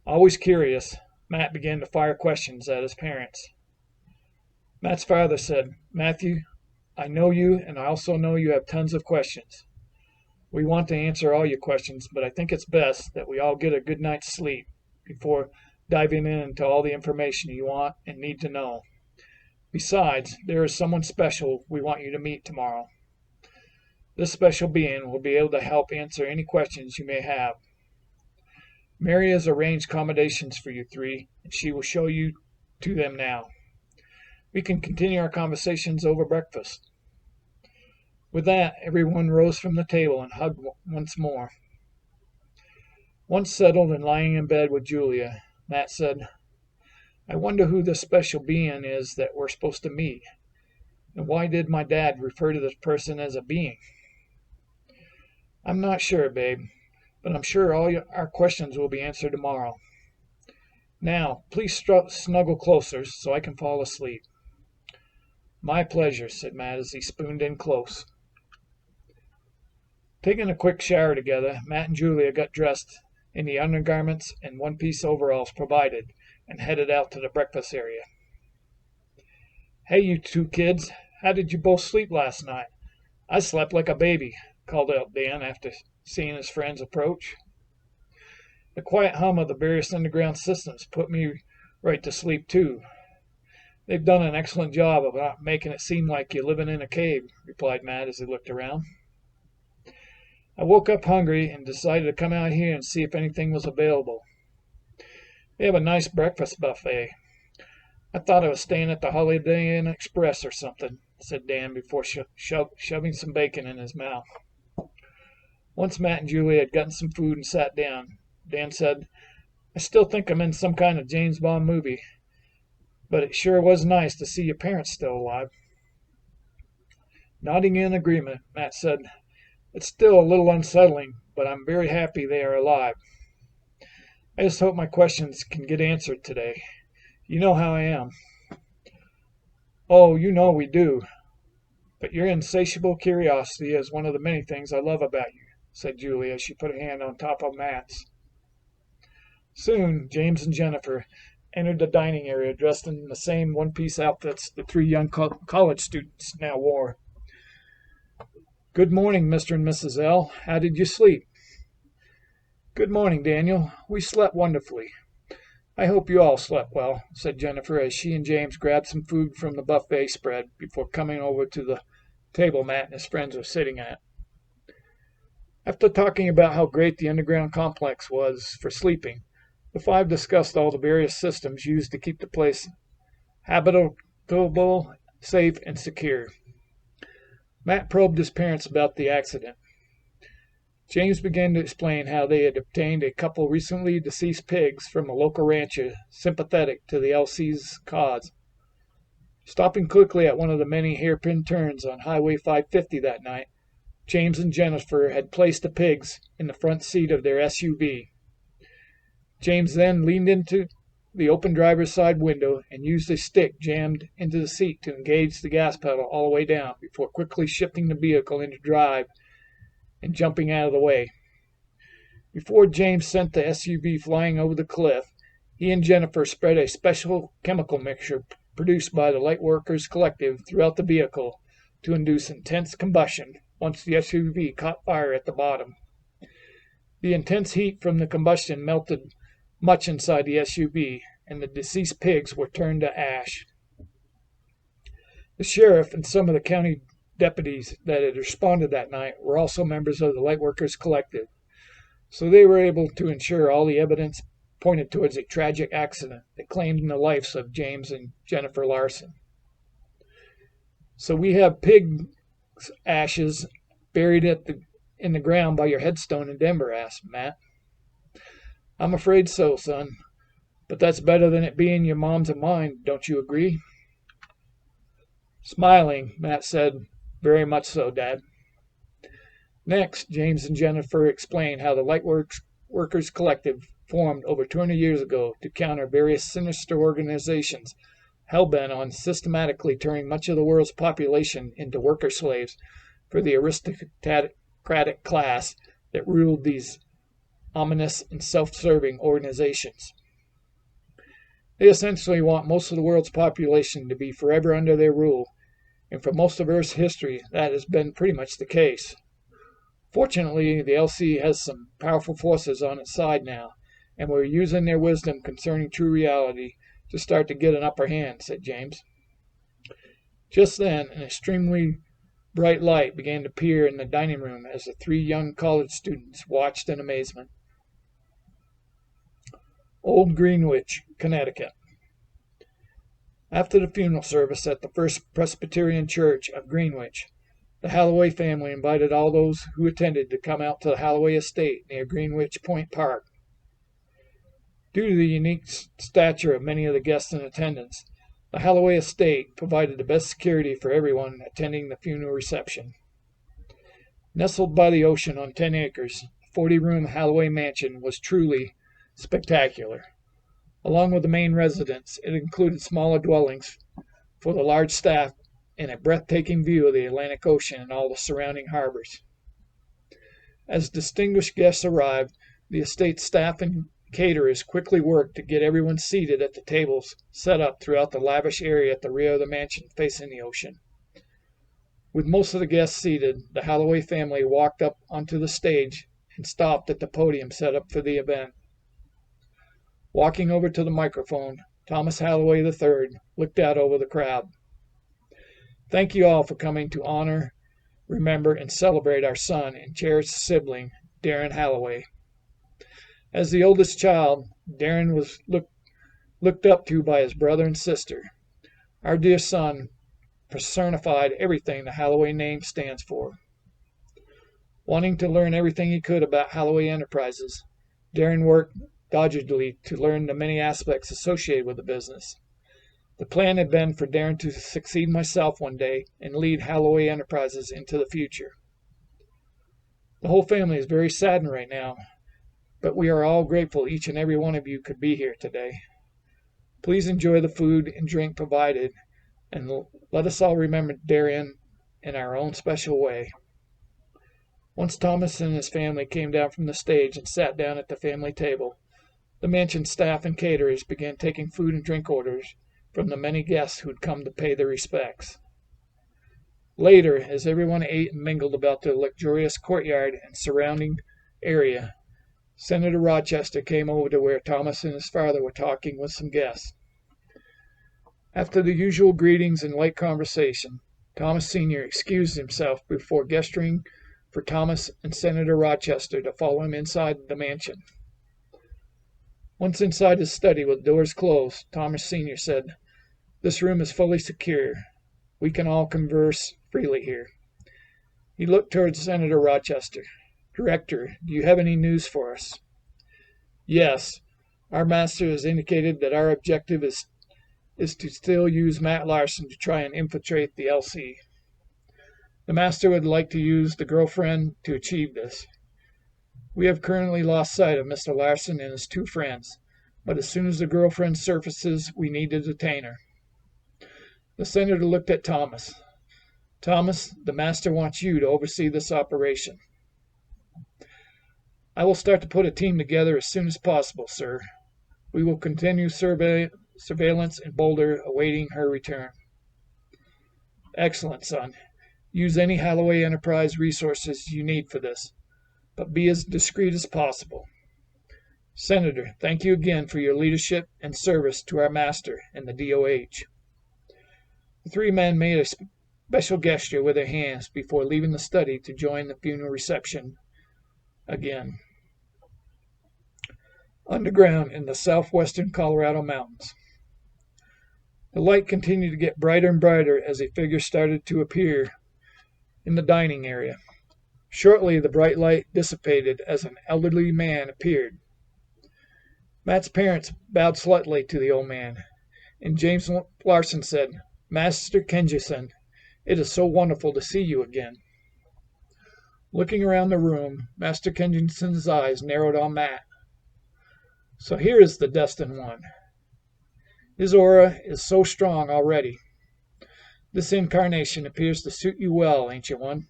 Always curious, Matt began to fire questions at his parents. Matt's father said, "Matthew, I know you, and I also know you have tons of questions. We want to answer all your questions, but I think it's best that we all get a good night's sleep before diving into all the information you want and need to know. Besides, there is someone special we want you to meet tomorrow. This special being will be able to help answer any questions you may have. Mary has arranged accommodations for you three, and she will show you to them now. We can continue our conversations over breakfast." With that, everyone rose from the table and hugged once more. Once settled and lying in bed with Julia, Matt said, "I wonder who this special being is that we're supposed to meet, and why did my dad refer to this person as a being?" "I'm not sure, babe, but I'm sure all our questions will be answered tomorrow. Now, please snuggle closer so I can fall asleep." "My pleasure," said Matt as he spooned in close. Taking a quick shower together, Matt and Julia got dressed in the undergarments and one-piece overalls provided and headed out to the breakfast area. "Hey, you two kids, how did you both sleep last night? I slept like a baby," called out Dan after seeing his friends approach. "The quiet hum of the various underground systems put me right to sleep, too. They've done an excellent job of not making it seem like you're living in a cave," replied Matt as he looked around. "I woke up hungry and decided to come out here and see if anything was available. They have a nice breakfast buffet. I thought I was staying at the Holiday Inn Express or something," said Dan before shoving some bacon in his mouth. Once Matt and Julia had gotten some food and sat down, Dan said, "I still think I'm in some kind of James Bond movie, but it sure was nice to see your parents still alive." Nodding in agreement, Matt said, "It's still a little unsettling, but I'm very happy they are alive. I just hope my questions can get answered today. You know how I am." "Oh, you know we do. But your insatiable curiosity is one of the many things I love about you," said Julia as she put a hand on top of Matt's. Soon, James and Jennifer entered the dining area dressed in the same one-piece outfits the three young college students now wore. "Good morning, Mr. and Mrs. L. How did you sleep?" "Good morning, Daniel. We slept wonderfully. I hope you all slept well," said Jennifer as she and James grabbed some food from the buffet spread before coming over to the table Matt and his friends were sitting at. After talking about how great the underground complex was for sleeping, the five discussed all the various systems used to keep the place habitable, safe, and secure. Matt probed his parents about the accident. James began to explain how they had obtained a couple recently deceased pigs from a local rancher sympathetic to the LC's cause. Stopping quickly at one of the many hairpin turns on Highway 550 that night, James and Jennifer had placed the pigs in the front seat of their SUV. James then leaned into the open driver's side window and used a stick jammed into the seat to engage the gas pedal all the way down before quickly shifting the vehicle into drive and jumping out of the way. Before James sent the SUV flying over the cliff, he and Jennifer spread a special chemical mixture produced by the Lightworkers Collective throughout the vehicle to induce intense combustion once the SUV caught fire at the bottom. The intense heat from the combustion melted much inside the SUV, and the deceased pigs were turned to ash. The sheriff and some of the county deputies that had responded that night were also members of the Lightworkers Collective, so they were able to ensure all the evidence pointed towards a tragic accident that claimed the lives of James and Jennifer Larson. "So we have pig ashes buried in the ground by your headstone in Denver?" asked Matt. "I'm afraid so, son. But that's better than it being your mom's and mine, don't you agree?" Smiling, Matt said, "Very much so, Dad." Next, James and Jennifer explained how the Lightworkers Collective formed over 200 years ago to counter various sinister organizations hell-bent on systematically turning much of the world's population into worker slaves for the aristocratic class that ruled these ominous and self-serving organizations. They essentially want most of the world's population to be forever under their rule, and for most of Earth's history, that has been pretty much the case. Fortunately, the LC has some powerful forces on its side now, and we're using their wisdom concerning true reality to start to get an upper hand, said James. Just then, an extremely bright light began to appear in the dining room as the three young college students watched in amazement. Old Greenwich, Connecticut. After the funeral service at the First Presbyterian Church of Greenwich, the Halloway family invited all those who attended to come out to the Halloway estate near Greenwich Point Park. Due to the unique stature of many of the guests in attendance, the Halloway estate provided the best security for everyone attending the funeral reception. Nestled by the ocean on 10 acres, the 40-room Halloway mansion was truly spectacular. Along with the main residence, it included smaller dwellings for the large staff and a breathtaking view of the Atlantic Ocean and all the surrounding harbors. As distinguished guests arrived, the estate staff and caterers quickly worked to get everyone seated at the tables set up throughout the lavish area at the rear of the mansion facing the ocean. With most of the guests seated, the Halloway family walked up onto the stage and stopped at the podium set up for the event. Walking over to the microphone, Thomas Halloway III looked out over the crowd. Thank you all for coming to honor, remember, and celebrate our son and cherished sibling, Darren Halloway. As the oldest child, Darren was looked up to by his brother and sister. Our dear son personified everything the Halloway name stands for. Wanting to learn everything he could about Halloway Enterprises, Darren worked doggedly to learn the many aspects associated with the business. The plan had been for Darren to succeed myself one day and lead Halloway Enterprises into the future. The whole family is very saddened right now, but we are all grateful each and every one of you could be here today. Please enjoy the food and drink provided, and let us all remember Darren in our own special way. Once Thomas and his family came down from the stage and sat down at the family table, the mansion staff and caterers began taking food and drink orders from the many guests who had come to pay their respects. Later, as everyone ate and mingled about the luxurious courtyard and surrounding area, Senator Rochester came over to where Thomas and his father were talking with some guests. After the usual greetings and light conversation, Thomas Sr. excused himself before gesturing for Thomas and Senator Rochester to follow him inside the mansion. Once inside his study with doors closed, Thomas Sr. said, "This room is fully secure. We can all converse freely here." He looked towards Senator Rochester. "Director, do you have any news for us?" "Yes. Our master has indicated that our objective is to still use Matt Larson to try and infiltrate the LC. The master would like to use the girlfriend to achieve this. We have currently lost sight of Mr. Larson and his two friends, but as soon as the girlfriend surfaces, we need to detain her." The senator looked at Thomas. "Thomas, the master wants you to oversee this operation." "I will start to put a team together as soon as possible, sir. We will continue surveillance in Boulder, awaiting her return." "Excellent, son. Use any Halloway Enterprise resources you need for this, but be as discreet as possible. Senator, thank you again for your leadership and service to our master and the DOH." The three men made a special gesture with their hands before leaving the study to join the funeral reception again. Underground in the southwestern Colorado mountains. The light continued to get brighter and brighter as a figure started to appear in the dining area. Shortly, the bright light dissipated as an elderly man appeared. Matt's parents bowed slightly to the old man, and James Larson said, "Master Kenjison, it is so wonderful to see you again." Looking around the room, Master Kenjison's eyes narrowed on Matt. "So here is the destined one. His aura is so strong already. This incarnation appears to suit you well, Ancient One.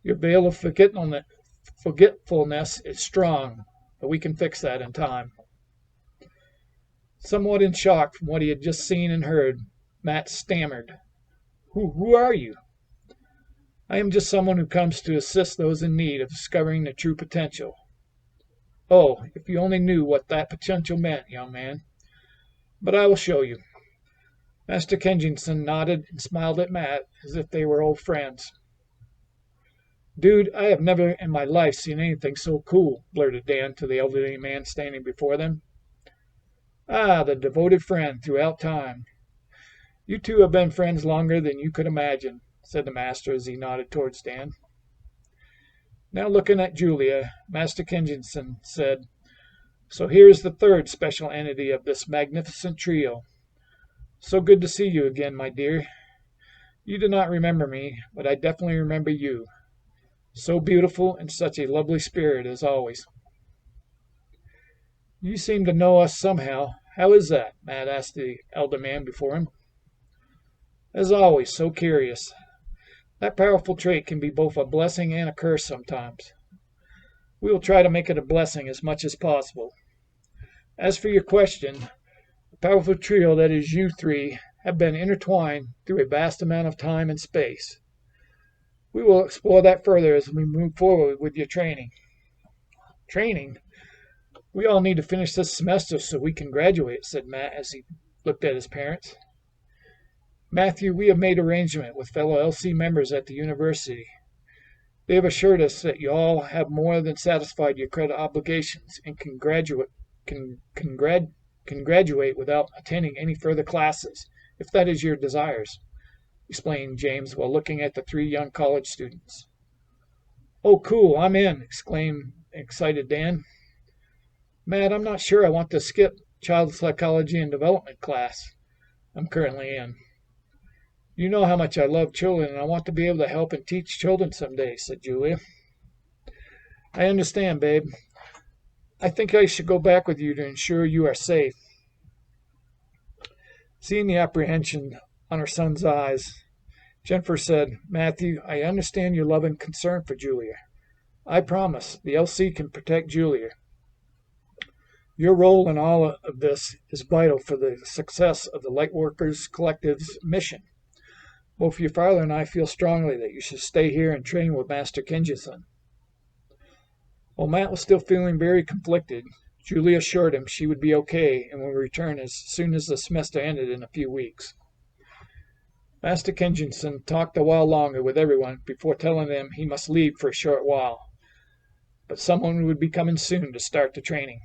Your veil of forgetfulness is strong, but we can fix that in time. Somewhat in shock from what he had just seen and heard, Matt stammered. Who are you? I am just someone who comes to assist those in need of discovering their true potential. Oh, if you only knew what that potential meant, young man. But I will show you. Master Kensington nodded and smiled at Matt as if they were old friends. Dude, I have never in my life seen anything so cool, blurted Dan to the elderly man standing before them. Ah, the devoted friend throughout time. You two have been friends longer than you could imagine, said the master as he nodded towards Dan. Now looking at Julia, Master Kensington said, So here is the third special entity of this magnificent trio. So good to see you again, my dear. You do not remember me, but I definitely remember you. So beautiful and such a lovely spirit as always. You seem to know us somehow. How is that? Matt asked the elder man before him. As always, so curious. That powerful trait can be both a blessing and a curse sometimes. We will try to make it a blessing as much as possible. As for your question, the powerful trio that is you three have been intertwined through a vast amount of time and space. We will explore that further as we move forward with your training. Training? We all need to finish this semester so we can graduate, said Matt as he looked at his parents. Matthew, we have made arrangement with fellow LC members at the university. They have assured us that you all have more than satisfied your credit obligations and can graduate without attending any further classes, if that is your desires, explained James while looking at the three young college students. Oh, cool, I'm in, exclaimed excited Dan. Matt, I'm not sure I want to skip child psychology and development class I'm currently in. You know how much I love children, and I want to be able to help and teach children someday, said Julia. I understand, babe. I think I should go back with you to ensure you are safe. Seeing the apprehension on her son's eyes, Jennifer said, Matthew, I understand your love and concern for Julia. I promise the LC can protect Julia. Your role in all of this is vital for the success of the Lightworkers Collective's mission. Both your father and I feel strongly that you should stay here and train with Master Kensington. While Matt was still feeling very conflicted, Julia assured him she would be okay and would return as soon as the semester ended in a few weeks. Master Kensington talked a while longer with everyone before telling them he must leave for a short while, but someone would be coming soon to start the training.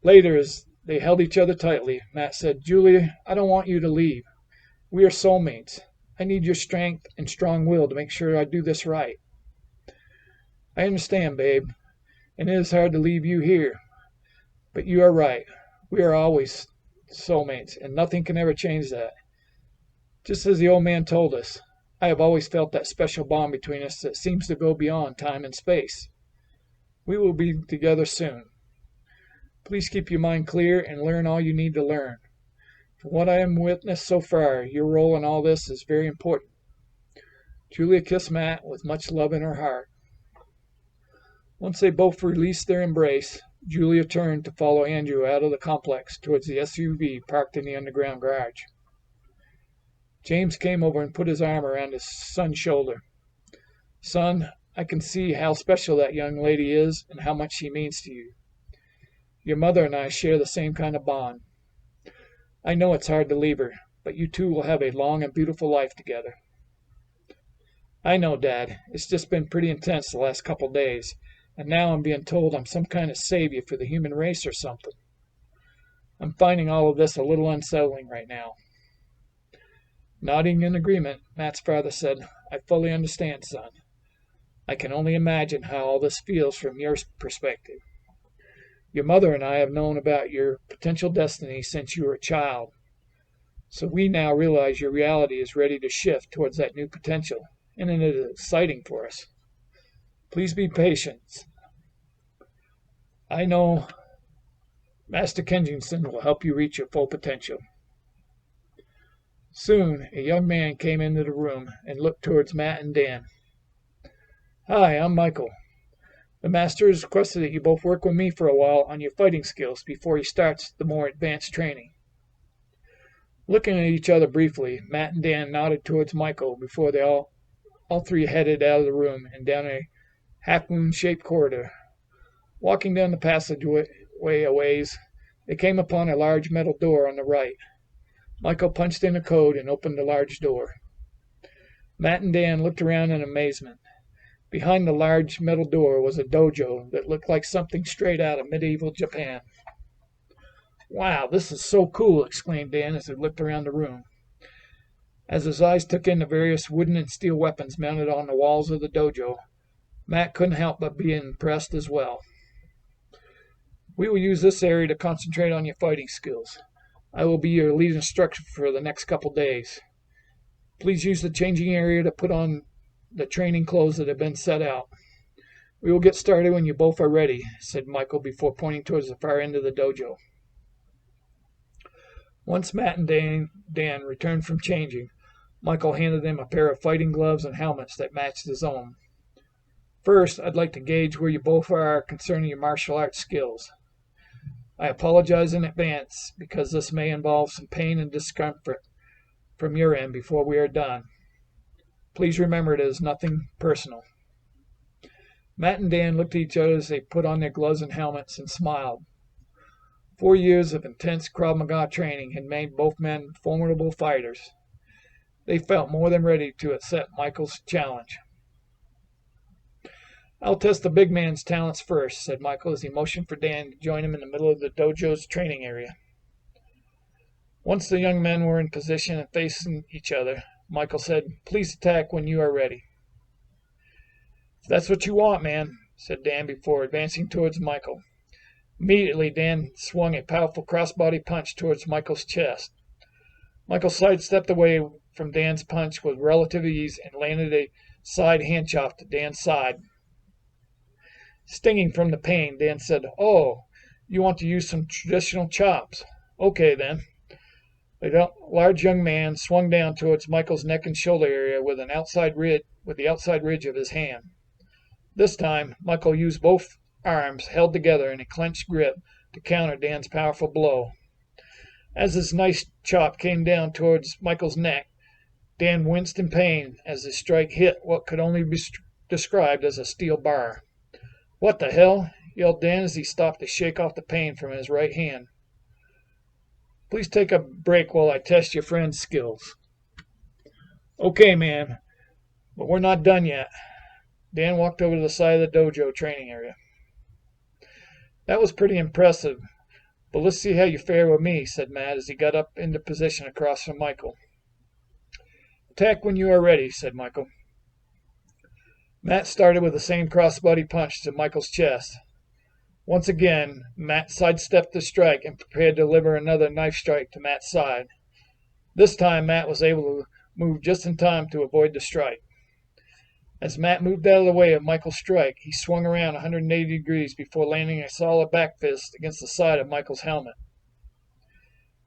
Later, as they held each other tightly, Matt said, Julia, I don't want you to leave. We are soulmates. I need your strength and strong will to make sure I do this right. I understand, babe, and it is hard to leave you here. But you are right. We are always soulmates, and nothing can ever change that. Just as the old man told us, I have always felt that special bond between us that seems to go beyond time and space. We will be together soon. Please keep your mind clear and learn all you need to learn. From what I have witnessed so far, your role in all this is very important. Julia kissed Matt with much love in her heart. Once they both released their embrace, Julia turned to follow Andrew out of the complex towards the SUV parked in the underground garage. James came over and put his arm around his son's shoulder. Son, I can see how special that young lady is and how much she means to you. Your mother and I share the same kind of bond. I know it's hard to leave her, but you two will have a long and beautiful life together. I know, Dad. It's just been pretty intense the last couple days, and now I'm being told I'm some kind of savior for the human race or something. I'm finding all of this a little unsettling right now. Nodding in agreement, Matt's father said, I fully understand, son. I can only imagine how all this feels from your perspective. Your mother and I have known about your potential destiny since you were a child, so we now realize your reality is ready to shift towards that new potential, and it is exciting for us. Please be patient. I know Master Kenjinson will help you reach your full potential." Soon a young man came into the room and looked towards Matt and Dan. "Hi, I'm Michael. The master has requested that you both work with me for a while on your fighting skills before he starts the more advanced training." Looking at each other briefly, Matt and Dan nodded towards Michael before they all three headed out of the room and down a half-moon-shaped corridor. Walking down the passageway a ways, they came upon a large metal door on the right. Michael punched in a code and opened the large door. Matt and Dan looked around in amazement. Behind the large metal door was a dojo that looked like something straight out of medieval Japan. "Wow, this is so cool!" exclaimed Dan as he looked around the room. As his eyes took in the various wooden and steel weapons mounted on the walls of the dojo, Matt couldn't help but be impressed as well. "We will use this area to concentrate on your fighting skills. I will be your lead instructor for the next couple days. Please use the changing area to put on the training clothes that have been set out. We will get started when you both are ready," said Michael before pointing towards the far end of the dojo. Once Matt and Dan returned from changing, Michael handed them a pair of fighting gloves and helmets that matched his own. "First, I'd like to gauge where you both are concerning your martial arts skills. I apologize in advance because this may involve some pain and discomfort from your end before we are done. Please remember it is nothing personal." Matt and Dan looked at each other as they put on their gloves and helmets and smiled. 4 years of intense Krav Maga training had made both men formidable fighters. They felt more than ready to accept Michael's challenge. "I'll test the big man's talents first," said Michael as he motioned for Dan to join him in the middle of the dojo's training area. Once the young men were in position and facing each other, Michael said, "Please attack when you are ready." "If that's what you want, man," said Dan before advancing towards Michael. Immediately, Dan swung a powerful crossbody punch towards Michael's chest. Michael sidestepped away from Dan's punch with relative ease and landed a side hand chop to Dan's side. Stinging from the pain, Dan said, "Oh, you want to use some traditional chops? Okay, then." The large young man swung down towards Michael's neck and shoulder area with the outside ridge of his hand. This time, Michael used both arms held together in a clenched grip to counter Dan's powerful blow. As his nice chop came down towards Michael's neck, Dan winced in pain as his strike hit what could only be described as a steel bar. "What the hell?" yelled Dan as he stopped to shake off the pain from his right hand. "Please take a break while I test your friend's skills." "Okay, man, but we're not done yet." Dan walked over to the side of the dojo training area. "That was pretty impressive, but let's see how you fare with me," said Matt as he got up into position across from Michael. "Attack when you are ready," said Michael. Matt started with the same crossbody punch to Michael's chest. Once again, Matt sidestepped the strike and prepared to deliver another knife strike to Matt's side. This time, Matt was able to move just in time to avoid the strike. As Matt moved out of the way of Michael's strike, he swung around 180 degrees before landing a solid back fist against the side of Michael's helmet.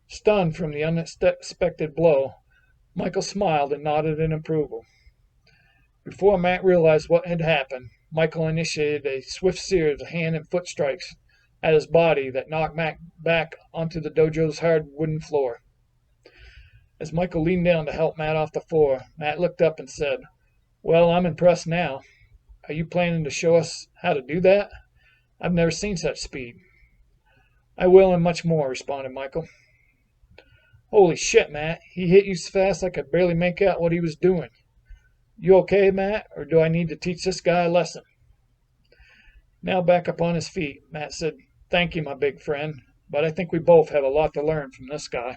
Stunned from the unexpected blow, Michael smiled and nodded in approval. Before Matt realized what had happened, Michael initiated a swift series of hand and foot strikes at his body that knocked Matt back onto the dojo's hard wooden floor. As Michael leaned down to help Matt off the floor, Matt looked up and said, "Well, I'm impressed now. Are you planning to show us how to do that? I've never seen such speed." "I will, and much more," responded Michael. "Holy shit, Matt. He hit you so fast I could barely make out what he was doing. You okay, Matt, or do I need to teach this guy a lesson?" Now back up on his feet, Matt said, "Thank you, my big friend, but I think we both have a lot to learn from this guy."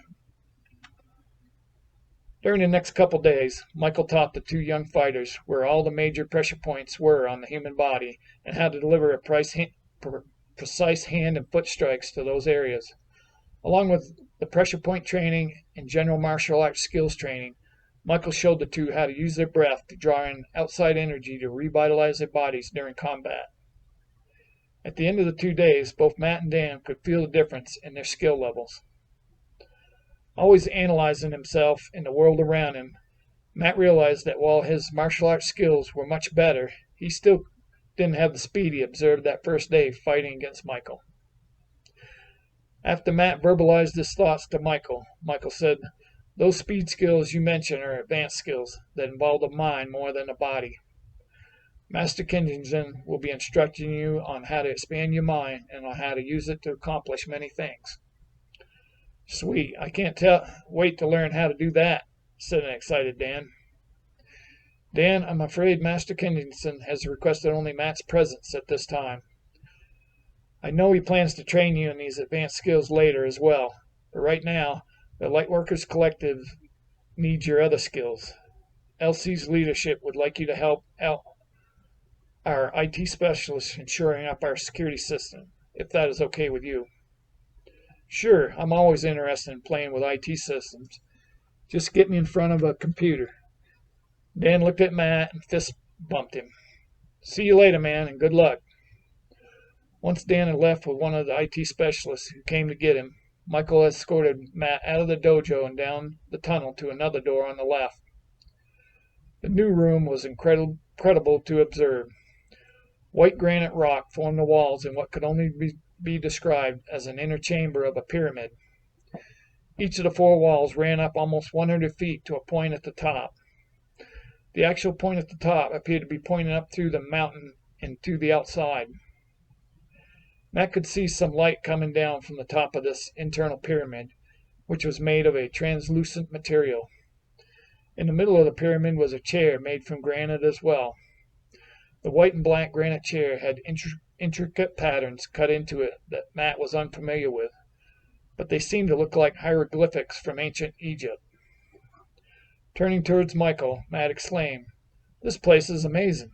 During the next couple days, Michael taught the two young fighters where all the major pressure points were on the human body and how to deliver precise hand and foot strikes to those areas. Along with the pressure point training and general martial arts skills training, Michael showed the two how to use their breath to draw in outside energy to revitalize their bodies during combat. At the end of the 2 days, both Matt and Dan could feel the difference in their skill levels. Always analyzing himself and the world around him, Matt realized that while his martial arts skills were much better, he still didn't have the speed he observed that first day fighting against Michael. After Matt verbalized his thoughts to Michael, Michael said, "Those speed skills you mention are advanced skills that involve the mind more than the body. Master Kensington will be instructing you on how to expand your mind and on how to use it to accomplish many things." "Sweet, I can't wait to learn how to do that," said an excited Dan. "Dan, I'm afraid Master Kensington has requested only Matt's presence at this time. I know he plans to train you in these advanced skills later as well, but right now, the Lightworkers Collective needs your other skills. LC's leadership would like you to help out our IT specialist in shoring up our security system, if that is okay with you." "Sure, I'm always interested in playing with IT systems. Just get me in front of a computer." Dan looked at Matt and fist bumped him. "See you later, man, and good luck." Once Dan had left with one of the IT specialists who came to get him, Michael escorted Matt out of the dojo and down the tunnel to another door on the left. The new room was incredible to observe. White granite rock formed the walls in what could only be described as an inner chamber of a pyramid. Each of the 4 walls ran up almost 100 feet to a point at the top. The actual point at the top appeared to be pointing up through the mountain and to the outside. Matt could see some light coming down from the top of this internal pyramid, which was made of a translucent material. In the middle of the pyramid was a chair made from granite as well. The white and black granite chair had intricate patterns cut into it that Matt was unfamiliar with, but they seemed to look like hieroglyphics from ancient Egypt. Turning towards Michael, Matt exclaimed, "This place is amazing."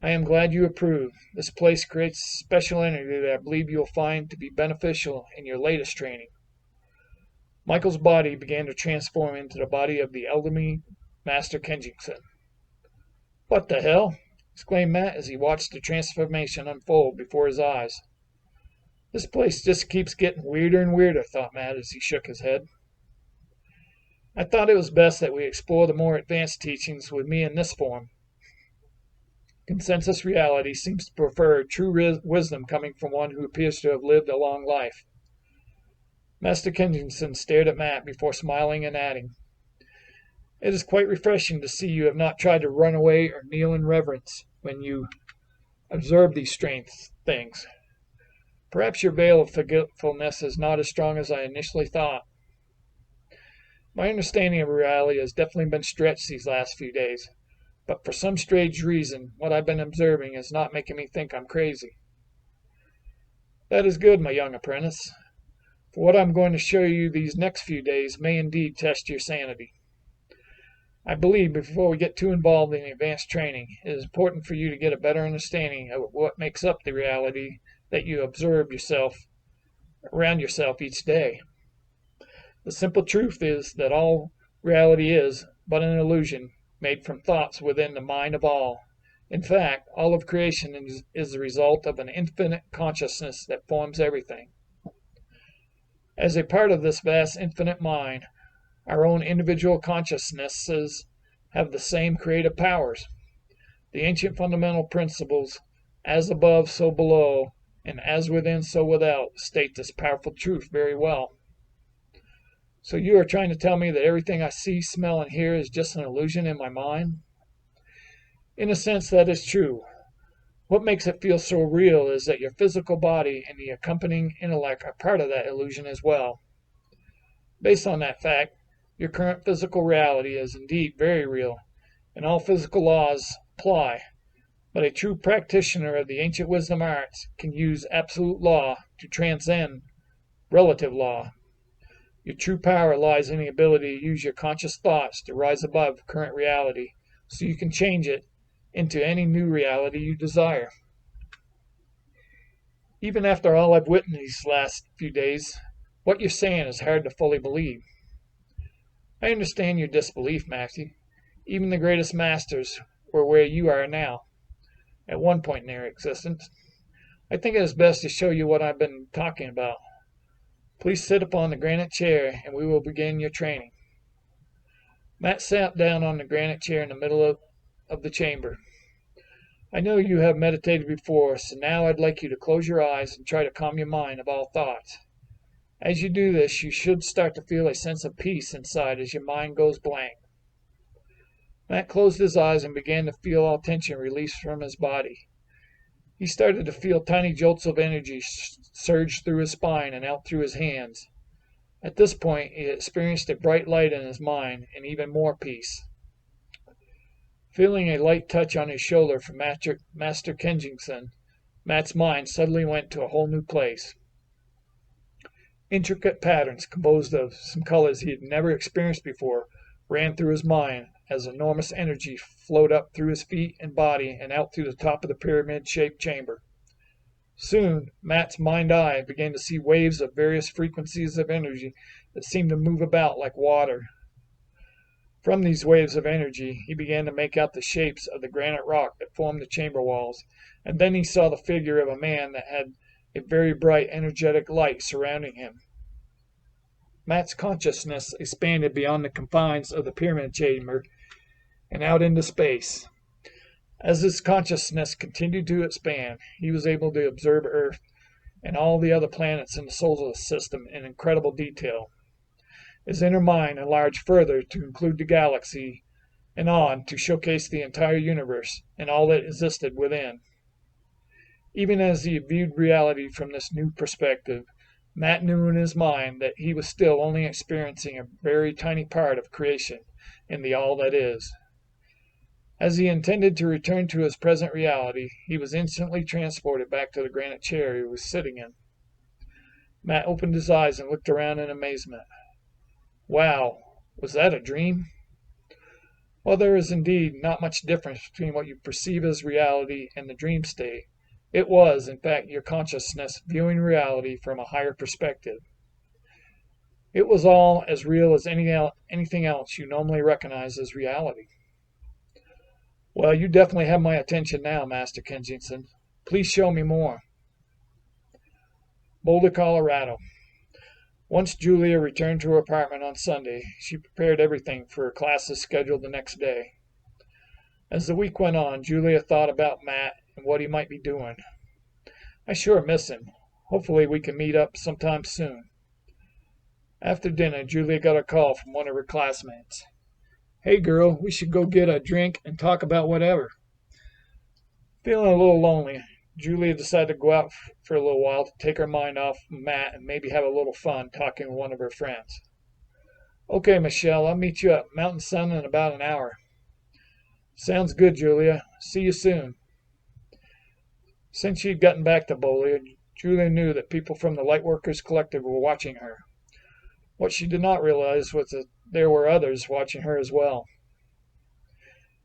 "I am glad you approve. This place creates special energy that I believe you will find to be beneficial in your latest training." Michael's body began to transform into the body of the elderly Master Kensington. "What the hell?" exclaimed Matt as he watched the transformation unfold before his eyes. "This place just keeps getting weirder and weirder," thought Matt as he shook his head. "I thought it was best that we explore the more advanced teachings with me in this form. Consensus reality seems to prefer true wisdom coming from one who appears to have lived a long life." Master Kensington stared at Matt before smiling and adding, "It is quite refreshing to see you have not tried to run away or kneel in reverence when you observe these strange things. Perhaps your veil of forgetfulness is not as strong as I initially thought. My understanding of reality has definitely been stretched these last few days, but for some strange reason, what I've been observing is not making me think I'm crazy." "That is good, my young apprentice, for what I'm going to show you these next few days may indeed test your sanity. I believe before we get too involved in advanced training, it is important for you to get a better understanding of what makes up the reality that you observe around yourself each day. The simple truth is that all reality is but an illusion made from thoughts within the mind of all. In fact, all of creation is the result of an infinite consciousness that forms everything. As a part of this vast infinite mind, our own individual consciousnesses have the same creative powers. The ancient fundamental principles, as above, so below, and as within, so without, state this powerful truth very well." "So you are trying to tell me that everything I see, smell, and hear is just an illusion in my mind?" "In a sense, that is true. What makes it feel so real is that your physical body and the accompanying intellect are part of that illusion as well. Based on that fact, your current physical reality is indeed very real, and all physical laws apply, but a true practitioner of the ancient wisdom arts can use absolute law to transcend relative law. Your true power lies in the ability to use your conscious thoughts to rise above current reality, so you can change it into any new reality you desire." "Even after all I've witnessed these last few days, what you're saying is hard to fully believe." "I understand your disbelief, Matthew. Even the greatest masters were where you are now, at one point in their existence. I think it is best to show you what I've been talking about. Please sit upon the granite chair, and we will begin your training." Matt sat down on the granite chair in the middle of the chamber. "I know you have meditated before, so now I'd like you to close your eyes and try to calm your mind of all thoughts. As you do this, you should start to feel a sense of peace inside as your mind goes blank." Matt closed his eyes and began to feel all tension released from his body. He started to feel tiny jolts of energy surge through his spine and out through his hands. At this point, he experienced a bright light in his mind and even more peace. Feeling a light touch on his shoulder from Master Kensington, Matt's mind suddenly went to a whole new place. Intricate patterns composed of some colors he had never experienced before ran through his mind as enormous energy flowed up through his feet and body and out through the top of the pyramid-shaped chamber. Soon, Matt's mind-eye began to see waves of various frequencies of energy that seemed to move about like water. From these waves of energy, he began to make out the shapes of the granite rock that formed the chamber walls, and then he saw the figure of a man that had a very bright, energetic light surrounding him. Matt's consciousness expanded beyond the confines of the pyramid chamber and out into space. As his consciousness continued to expand, he was able to observe Earth and all the other planets in the solar system in incredible detail. His inner mind enlarged further to include the galaxy and on to showcase the entire universe and all that existed within. Even as he viewed reality from this new perspective, Matt knew in his mind that he was still only experiencing a very tiny part of creation in the all that is. As he intended to return to his present reality, he was instantly transported back to the granite chair he was sitting in. Matt opened his eyes and looked around in amazement. Wow, was that a dream? While there is indeed not much difference between what you perceive as reality and the dream state, it was, in fact, your consciousness viewing reality from a higher perspective. It was all as real as anything else you normally recognize as reality. "Well, you definitely have my attention now, Master Kensington. Please show me more." Boulder, Colorado. Once Julia returned to her apartment on Sunday, she prepared everything for her classes scheduled the next day. As the week went on, Julia thought about Matt and what he might be doing. "I sure miss him. Hopefully we can meet up sometime soon." After dinner, Julia got a call from one of her classmates. "Hey, girl, we should go get a drink and talk about whatever." Feeling a little lonely, Julia decided to go out for a little while to take her mind off Matt and maybe have a little fun talking with one of her friends. "Okay, Michelle, I'll meet you at Mountain Sun in about an hour." "Sounds good, Julia. See you soon." Since she had gotten back to Boulder, Julia knew that people from the Lightworkers Collective were watching her. What she did not realize was that there were others watching her as well.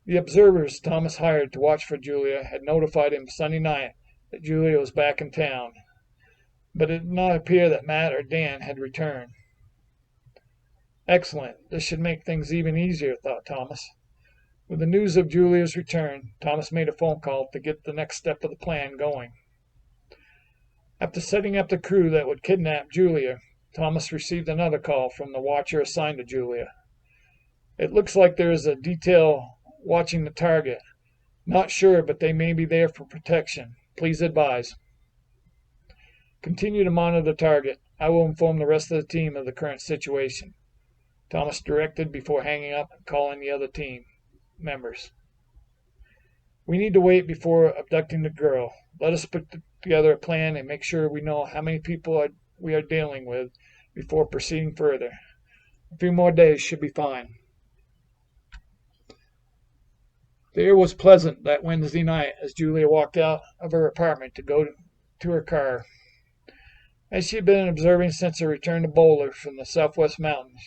The observers Thomas hired to watch for Julia had notified him Sunday night that Julia was back in town, but it did not appear that Matt or Dan had returned. "Excellent. This should make things even easier," thought Thomas. With the news of Julia's return, Thomas made a phone call to get the next step of the plan going. After setting up the crew that would kidnap Julia, Thomas received another call from the watcher assigned to Julia. "It looks like there is a detail watching the target. Not sure, but they may be there for protection. Please advise. Continue to monitor the target. I will inform the rest of the team of the current situation," Thomas directed before hanging up and calling the other team members. "We need to wait before abducting the girl. Let us put together a plan and make sure we know how many people we are dealing with before proceeding further. A few more days should be fine." The air was pleasant that Wednesday night as Julia walked out of her apartment to go to her car. As she had been observing since her return to Boulder from the southwest mountains,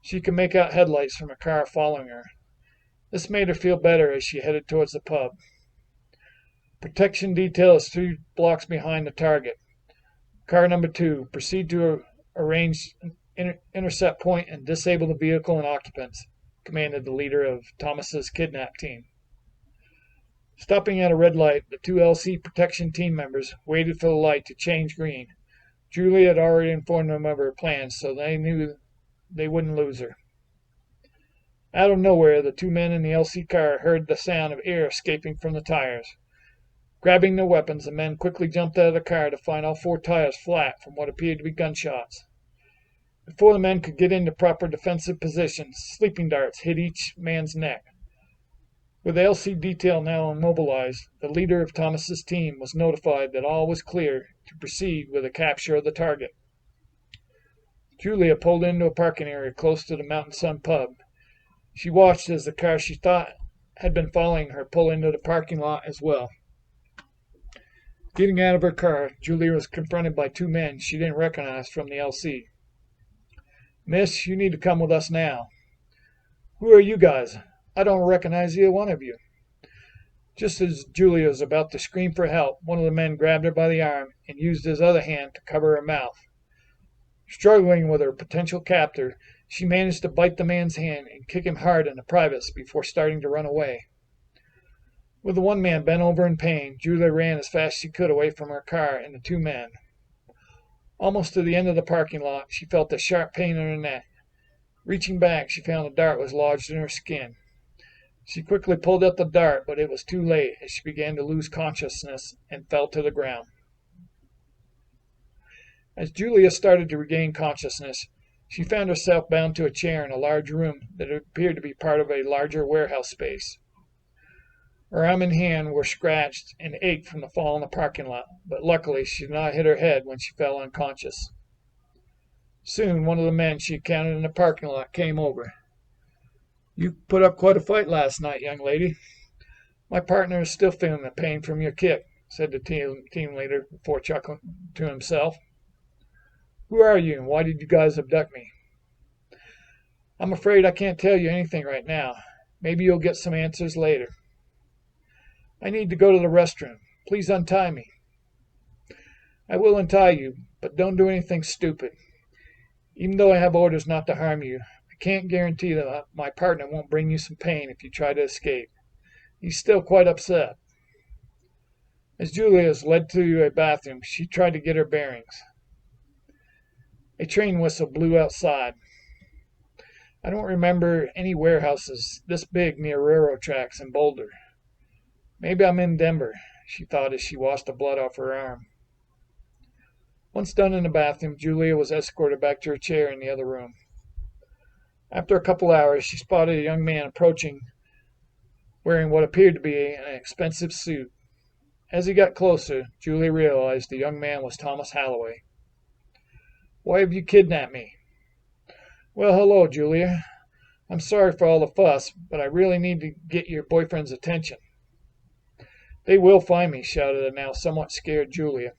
she could make out headlights from a car following her. This made her feel better as she headed towards the pub. "Protection detail is 3 blocks behind the target. Car number 2, proceed to arrange an intercept point and disable the vehicle and occupants," commanded the leader of Thomas's kidnap team. Stopping at a red light, the two LC protection team members waited for the light to change green. Julia had already informed them of her plans, so they knew they wouldn't lose her. Out of nowhere, the two men in the LC car heard the sound of air escaping from the tires. Grabbing their weapons, the men quickly jumped out of the car to find all four tires flat from what appeared to be gunshots. Before the men could get into proper defensive positions, sleeping darts hit each man's neck. With the LC detail now immobilized, the leader of Thomas's team was notified that all was clear to proceed with the capture of the target. Julia pulled into a parking area close to the Mountain Sun pub. She watched as the car she thought had been following her pull into the parking lot as well. Getting out of her car, Julia was confronted by two men she didn't recognize from the LC. "Miss, you need to come with us now." "Who are you guys? I don't recognize either one of you." Just as Julia was about to scream for help, one of the men grabbed her by the arm and used his other hand to cover her mouth. Struggling with her potential captor, she managed to bite the man's hand and kick him hard in the privates before starting to run away. With the one man bent over in pain, Julia ran as fast as she could away from her car and the two men. Almost to the end of the parking lot, she felt a sharp pain in her neck. Reaching back, she found a dart was lodged in her skin. She quickly pulled out the dart, but it was too late as she began to lose consciousness and fell to the ground. As Julia started to regain consciousness, she found herself bound to a chair in a large room that appeared to be part of a larger warehouse space. Her arm and hand were scratched and ached from the fall in the parking lot, but luckily she did not hit her head when she fell unconscious. Soon one of the men she encountered in the parking lot came over. "You put up quite a fight last night, young lady." "My partner is still feeling the pain from your kick," said the team leader before chuckling to himself. "Who are you and why did you guys abduct me?" "I'm afraid I can't tell you anything right now. Maybe you'll get some answers later." "I need to go to the restroom. Please untie me." "I will untie you, but don't do anything stupid. Even though I have orders not to harm you, I can't guarantee that my partner won't bring you some pain if you try to escape. He's still quite upset." As Julia was led to a bathroom, she tried to get her bearings. A train whistle blew outside. "I don't remember any warehouses this big near railroad tracks in Boulder. Maybe I'm in Denver," she thought as she washed the blood off her arm. Once done in the bathroom, Julia was escorted back to her chair in the other room. After a couple hours, she spotted a young man approaching, wearing what appeared to be an expensive suit. As he got closer, Julia realized the young man was Thomas Holloway. "Why have you kidnapped me?" "Well, hello, Julia. I'm sorry for all the fuss, but I really need to get your boyfriend's attention." "They will find me," shouted a now somewhat scared Julia.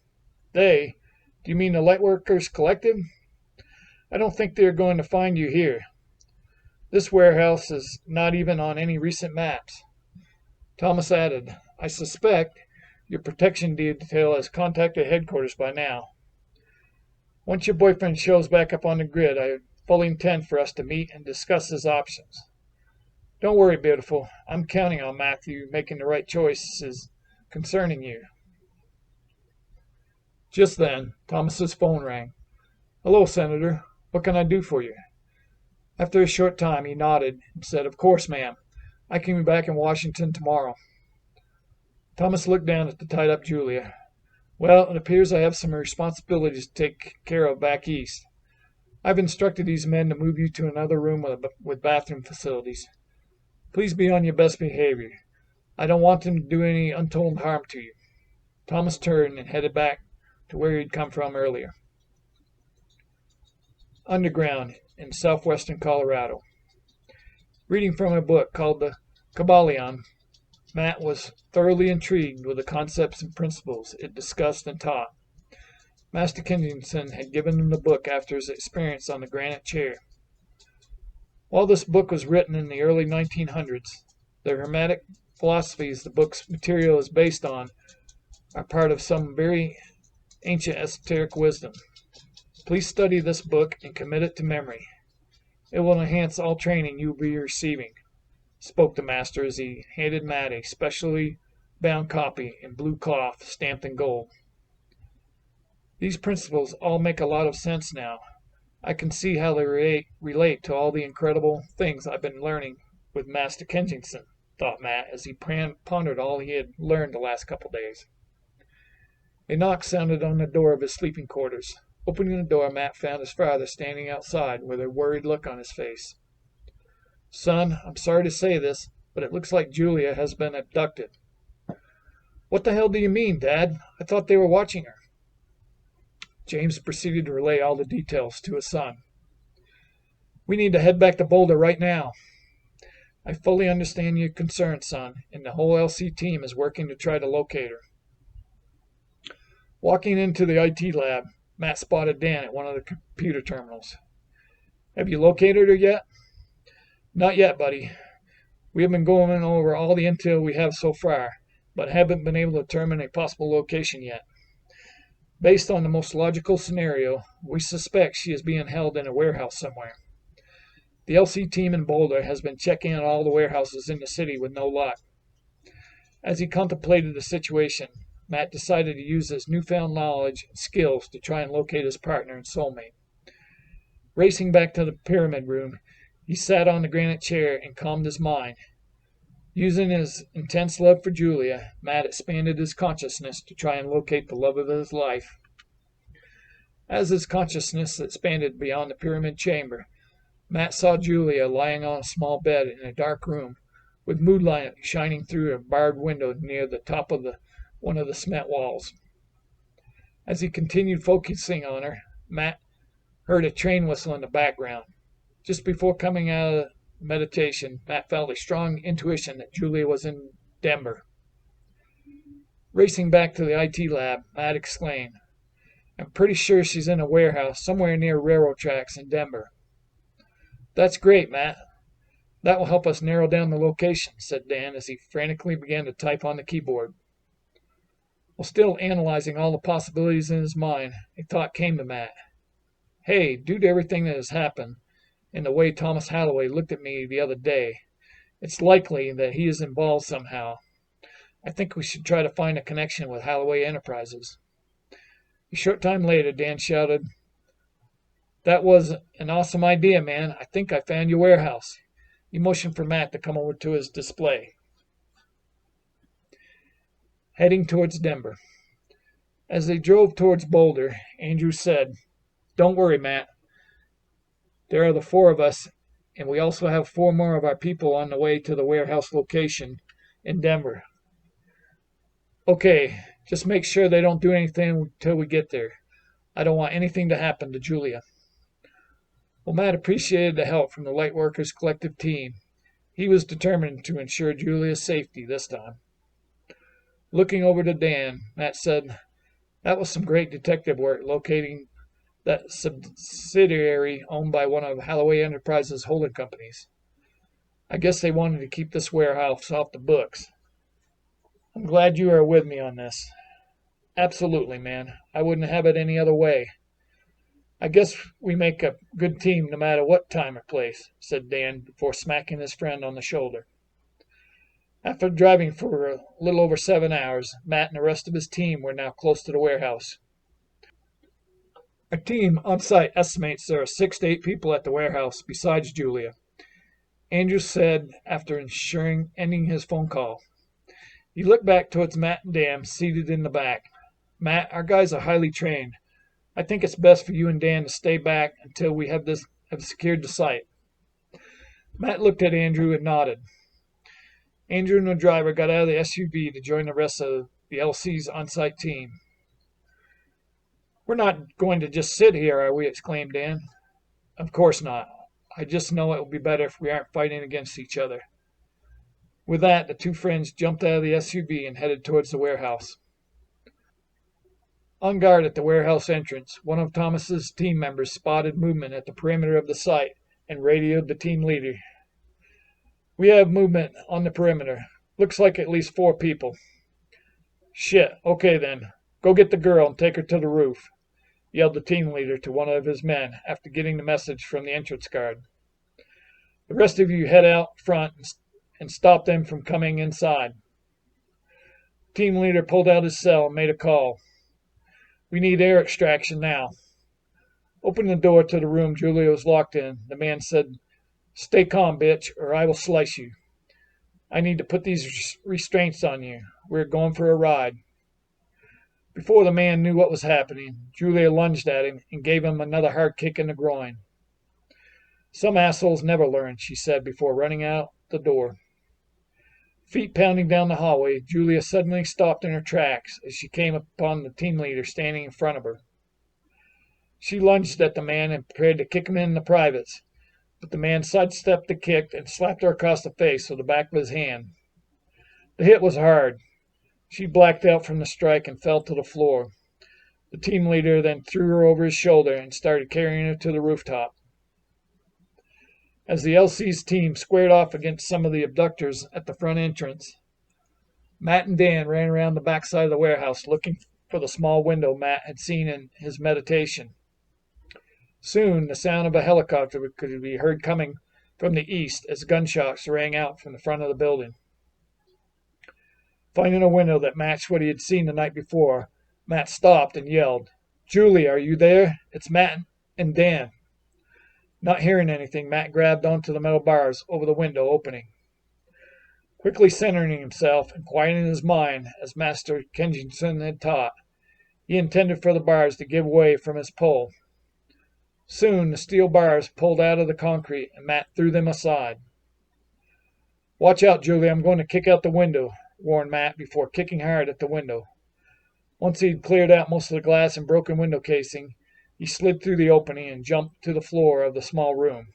"They? Do you mean the Lightworkers Collective?" "I don't think they are going to find you here. This warehouse is not even on any recent maps." Thomas added, "I suspect your protection detail has contacted headquarters by now. Once your boyfriend shows back up on the grid, I fully intend for us to meet and discuss his options. Don't worry, beautiful. I'm counting on Matthew making the right choices concerning you." Just then, Thomas's phone rang. "Hello, Senator. What can I do for you?" After a short time, he nodded and said, "Of course, ma'am. I can be back in Washington tomorrow." Thomas looked down at the tied-up Julia. "Well, it appears I have some responsibilities to take care of back east. I've instructed these men to move you to another room with bathroom facilities. Please be on your best behavior. I don't want them to do any untold harm to you." Thomas turned and headed back to where he'd come from earlier. Underground in southwestern Colorado. Reading from a book called The Kabbalion, Matt was thoroughly intrigued with the concepts and principles it discussed and taught. Master Kensington had given him the book after his experience on the granite chair. While this book was written in the early 1900s, the Hermetic philosophies the book's material is based on are part of some very ancient esoteric wisdom. Please study this book and commit it to memory. It will enhance all training you will be receiving, spoke the master as he handed Matt a specially bound copy in blue cloth stamped in gold. These principles all make a lot of sense now. I can see how they relate to all the incredible things I've been learning with Master Kensington, thought Matt as he pondered all he had learned the last couple days. A knock sounded on the door of his sleeping quarters. Opening the door, Matt found his father standing outside with a worried look on his face. "Son, I'm sorry to say this, but it looks like Julia has been abducted." "What the hell do you mean, Dad? I thought they were watching her." James proceeded to relay all the details to his son. "We need to head back to Boulder right now. I fully understand your concern, son, and the whole LC team is working to try to locate her." Walking into the IT lab, Matt spotted Dan at one of the computer terminals. "Have you located her yet?" "Not yet, buddy. We have been going over all the intel we have so far, but haven't been able to determine a possible location yet. Based on the most logical scenario, we suspect she is being held in a warehouse somewhere. The LC team in Boulder has been checking out all the warehouses in the city with no luck." As he contemplated the situation, Matt decided to use his newfound knowledge and skills to try and locate his partner and soulmate. Racing back to the pyramid room, he sat on the granite chair and calmed his mind. Using his intense love for Julia, Matt expanded his consciousness to try and locate the love of his life. As his consciousness expanded beyond the pyramid chamber, Matt saw Julia lying on a small bed in a dark room, with moonlight shining through a barred window near the top of one of the cement walls. As he continued focusing on her, Matt heard a train whistle in the background. Just before coming out of meditation, Matt felt a strong intuition that Julia was in Denver. Racing back to the IT lab, Matt exclaimed, "I'm pretty sure she's in a warehouse somewhere near railroad tracks in Denver." "That's great, Matt. That will help us narrow down the location," said Dan as he frantically began to type on the keyboard. While still analyzing all the possibilities in his mind, a thought came to Matt. "Hey, due to everything that has happened, and the way Thomas Holloway looked at me the other day, it's likely that he is involved somehow. I think we should try to find a connection with Holloway Enterprises." A short time later, Dan shouted, "That was an awesome idea, man. I think I found your warehouse." He motioned for Matt to come over to his display. Heading towards Denver. As they drove towards Boulder, Andrew said, "Don't worry, Matt. There are the four of us, and we also have four more of our people on the way to the warehouse location in Denver. Okay, just make sure they don't do anything until we get there. I don't want anything to happen to Julia." While Matt appreciated the help from the Lightworkers Collective team, he was determined to ensure Julia's safety this time. Looking over to Dan, Matt said, "That was some great detective work locating that subsidiary owned by one of Holloway Enterprises' holding companies. I guess they wanted to keep this warehouse off the books. I'm glad you are with me on this." "Absolutely, man. I wouldn't have it any other way. I guess we make a good team no matter what time or place," said Dan before smacking his friend on the shoulder. After driving for a little over 7 hours, Matt and the rest of his team were now close to the warehouse. Our team on site estimates there are 6 to 8 people at the warehouse besides Julia, Andrew said after ending his phone call. He looked back towards Matt and Dan seated in the back. "Matt, our guys are highly trained. I think it's best for you and Dan to stay back until we have secured the site." Matt looked at Andrew and nodded. Andrew and the driver got out of the SUV to join the rest of the LC's on-site team. "We're not going to just sit here, are we?" exclaimed Dan. "Of course not. I just know it will be better if we aren't fighting against each other." With that, the two friends jumped out of the SUV and headed towards the warehouse. On guard at the warehouse entrance, one of Thomas's team members spotted movement at the perimeter of the site and radioed the team leader. "We have movement on the perimeter. Looks like at least 4 people." "Shit, okay then. Go get the girl and take her to the roof," yelled the team leader to one of his men after getting the message from the entrance guard. "The rest of you head out front and stop them from coming inside." Team leader pulled out his cell and made a call. "We need air extraction now." Opening the door to the room Julia was locked in, the man said, "Stay calm, bitch, or I will slice you. I need to put these restraints on you. We're going for a ride." Before the man knew what was happening, Julia lunged at him and gave him another hard kick in the groin. "Some assholes never learn," she said before running out the door. Feet pounding down the hallway, Julia suddenly stopped in her tracks as she came upon the team leader standing in front of her. She lunged at the man and prepared to kick him in the privates, but the man sidestepped the kick and slapped her across the face with the back of his hand. The hit was hard. She blacked out from the strike and fell to the floor. The team leader then threw her over his shoulder and started carrying her to the rooftop. As the LC's team squared off against some of the abductors at the front entrance, Matt and Dan ran around the backside of the warehouse looking for the small window Matt had seen in his meditation. Soon the sound of a helicopter could be heard coming from the east as gunshots rang out from the front of the building. Finding a window that matched what he had seen the night before, Matt stopped and yelled, "Julie, are you there? It's Matt and Dan." Not hearing anything, Matt grabbed onto the metal bars over the window opening. Quickly centering himself and quieting his mind as Master Kensington had taught, he intended for the bars to give way from his pull. Soon the steel bars pulled out of the concrete and Matt threw them aside. "Watch out, Julie, I'm going to kick out the window," warned Matt before kicking hard at the window. Once he had cleared out most of the glass and broken window casing, he slid through the opening and jumped to the floor of the small room.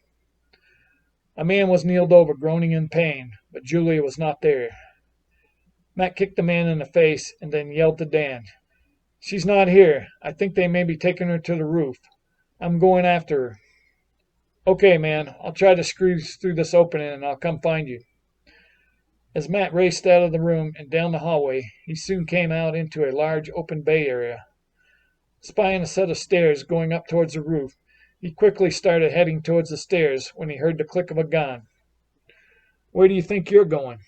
A man was kneeled over, groaning in pain, but Julia was not there. Matt kicked the man in the face and then yelled to Dan, "She's not here. I think they may be taking her to the roof. I'm going after her." "Okay, man, I'll try to squeeze through this opening and I'll come find you." As Matt raced out of the room and down the hallway, he soon came out into a large open bay area. Spying a set of stairs going up towards the roof, he quickly started heading towards the stairs when he heard the click of a gun. "Where do you think you're going?"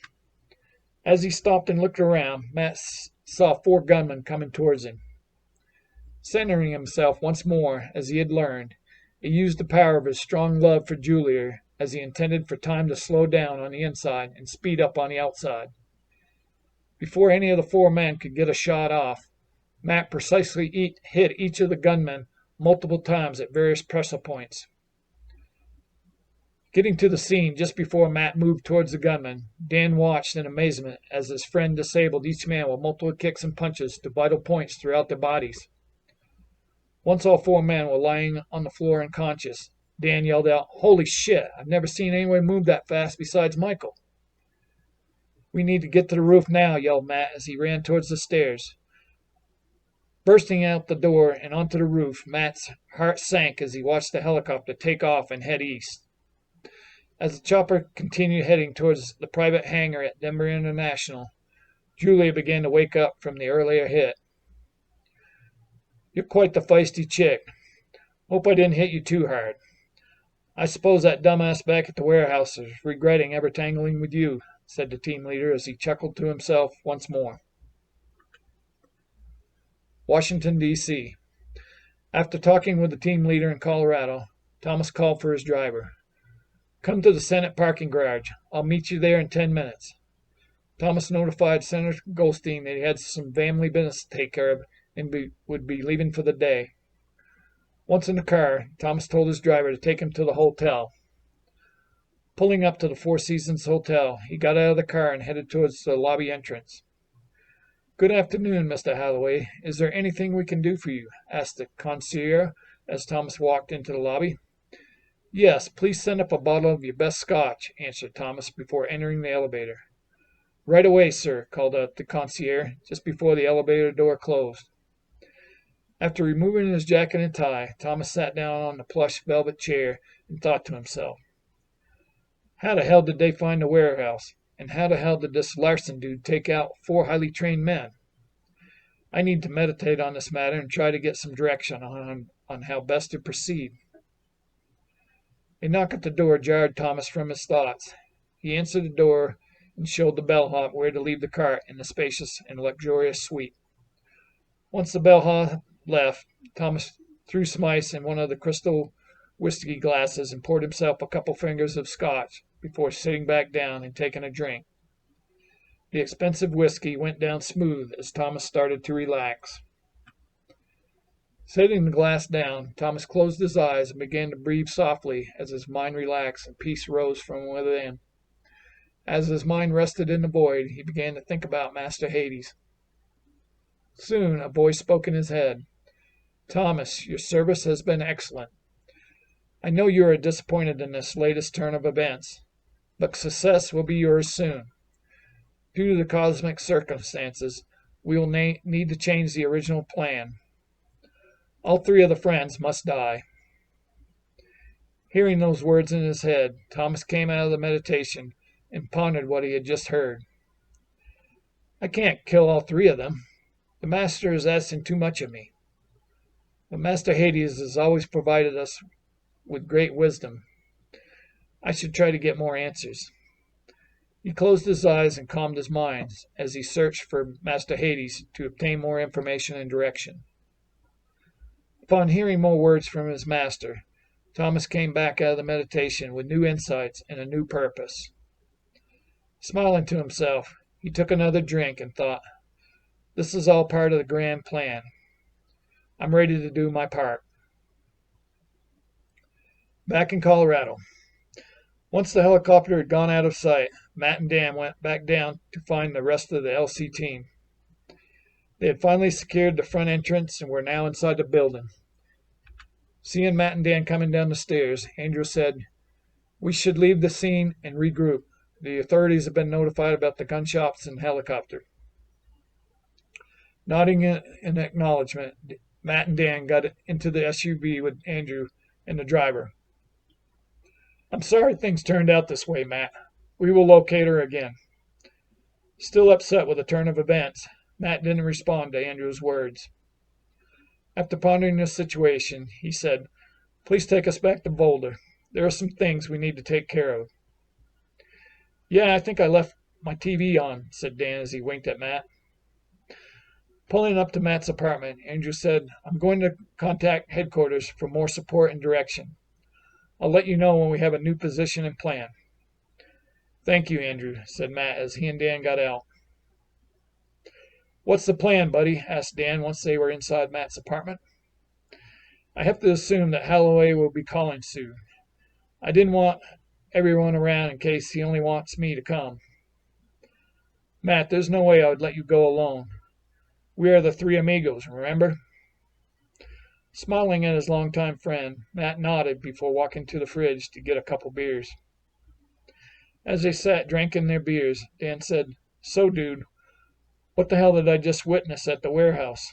As he stopped and looked around, Matt saw 4 gunmen coming towards him. Centering himself once more, as he had learned, he used the power of his strong love for Julia as he intended for time to slow down on the inside and speed up on the outside. Before any of the 4 men could get a shot off, Matt precisely hit each of the gunmen multiple times at various pressure points. Getting to the scene just before Matt moved towards the gunman, Dan watched in amazement as his friend disabled each man with multiple kicks and punches to vital points throughout their bodies. Once all 4 men were lying on the floor unconscious, Dan yelled out, "Holy shit, I've never seen anyone move that fast besides Michael." "We need to get to the roof now," yelled Matt as he ran towards the stairs. Bursting out the door and onto the roof, Matt's heart sank as he watched the helicopter take off and head east. As the chopper continued heading towards the private hangar at Denver International, Julia began to wake up from the earlier hit. "You're quite the feisty chick. Hope I didn't hit you too hard. I suppose that dumbass back at the warehouse is regretting ever tangling with you," said the team leader as he chuckled to himself once more. Washington, D.C. After talking with the team leader in Colorado, Thomas called for his driver. "Come to the Senate parking garage. I'll meet you there in 10 minutes. Thomas notified Senator Goldstein that he had some family business to take care of and would be leaving for the day. Once in the car, Thomas told his driver to take him to the hotel. Pulling up to the Four Seasons Hotel, he got out of the car and headed towards the lobby entrance. "Good afternoon, Mr. Hathaway. Is there anything we can do for you?" asked the concierge as Thomas walked into the lobby. "Yes, please send up a bottle of your best scotch," answered Thomas before entering the elevator. "Right away, sir," called out the concierge just before the elevator door closed. After removing his jacket and tie, Thomas sat down on the plush velvet chair and thought to himself, "How the hell did they find the warehouse? And how the hell did this Larson dude take out 4 highly trained men? I need to meditate on this matter and try to get some direction on how best to proceed." A knock at the door jarred Thomas from his thoughts. He answered the door and showed the bellhop where to leave the cart in the spacious and luxurious suite. Once the bellhop left, Thomas threw Smythe in one of the crystal whiskey glasses and poured himself a couple fingers of scotch before sitting back down and taking a drink. The expensive whiskey went down smooth as Thomas started to relax. Setting the glass down, Thomas closed his eyes and began to breathe softly as his mind relaxed and peace rose from within. As his mind rested in the void, he began to think about Master Hades. Soon a voice spoke in his head. "Thomas, your service has been excellent. I know you are disappointed in this latest turn of events, but success will be yours soon. Due to the cosmic circumstances, we will need to change the original plan. All three of the friends must die." Hearing those words in his head, Thomas came out of the meditation and pondered what he had just heard. "I can't kill all three of them. The Master is asking too much of me. But Master Hades has always provided us with great wisdom. I should try to get more answers." He closed his eyes and calmed his mind as he searched for Master Hades to obtain more information and direction. Upon hearing more words from his master, Thomas came back out of the meditation with new insights and a new purpose. Smiling to himself, he took another drink and thought, "This is all part of the grand plan. I'm ready to do my part." Back in Colorado. Once the helicopter had gone out of sight, Matt and Dan went back down to find the rest of the LC team. They had finally secured the front entrance and were now inside the building. Seeing Matt and Dan coming down the stairs, Andrew said, "We should leave the scene and regroup. The authorities have been notified about the gun shops and helicopter." Nodding in acknowledgement, Matt and Dan got into the SUV with Andrew and the driver. "I'm sorry things turned out this way, Matt. We will locate her again." Still upset with the turn of events, Matt didn't respond to Andrew's words. After pondering the situation, he said, "Please take us back to Boulder. There are some things we need to take care of." "Yeah, I think I left my TV on," said Dan as he winked at Matt. Pulling up to Matt's apartment, Andrew said, "I'm going to contact headquarters for more support and direction. I'll let you know when we have a new position and plan." "Thank you, Andrew," said Matt as he and Dan got out. "What's the plan, buddy?" asked Dan once they were inside Matt's apartment. "I have to assume that Holloway will be calling soon. I didn't want everyone around in case he only wants me to come." "Matt, there's no way I would let you go alone. We are the three amigos, remember?" Smiling at his longtime friend, Matt nodded before walking to the fridge to get a couple beers. As they sat drinking their beers, Dan said, "So, dude, what the hell did I just witness at the warehouse?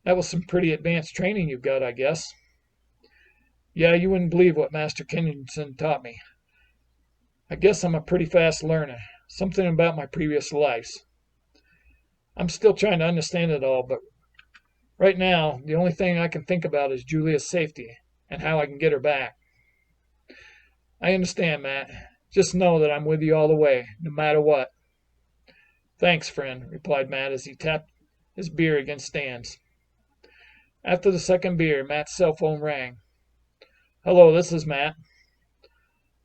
That was some pretty advanced training you've got, I guess." "Yeah, you wouldn't believe what Master Kennington taught me. I guess I'm a pretty fast learner. Something about my previous lives. I'm still trying to understand it all, but right now, the only thing I can think about is Julia's safety and how I can get her back." "I understand, Matt. Just know that I'm with you all the way, no matter what." "Thanks, friend," replied Matt as he tapped his beer against Dan's. After the second beer, Matt's cell phone rang. "Hello, this is Matt."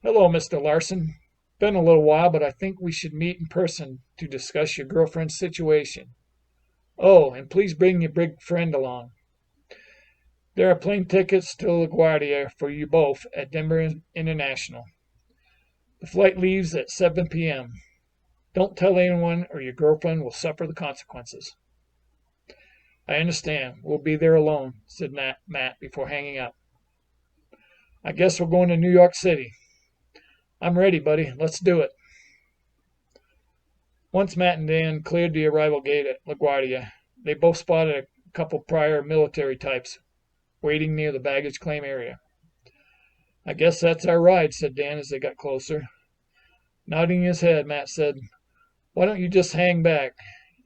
"Hello, Mr. Larson. Been a little while, but I think we should meet in person to discuss your girlfriend's situation. Oh, and please bring your big friend along. There are plane tickets to LaGuardia for you both at Denver International. The flight leaves at 7 p.m. Don't tell anyone or your girlfriend will suffer the consequences." "I understand. We'll be there alone," said Matt before hanging up. "I guess we're going to New York City." "I'm ready, buddy. Let's do it." Once Matt and Dan cleared the arrival gate at LaGuardia, they both spotted a couple prior military types waiting near the baggage claim area. "I guess that's our ride," said Dan as they got closer. Nodding his head, Matt said, "Why don't you just hang back?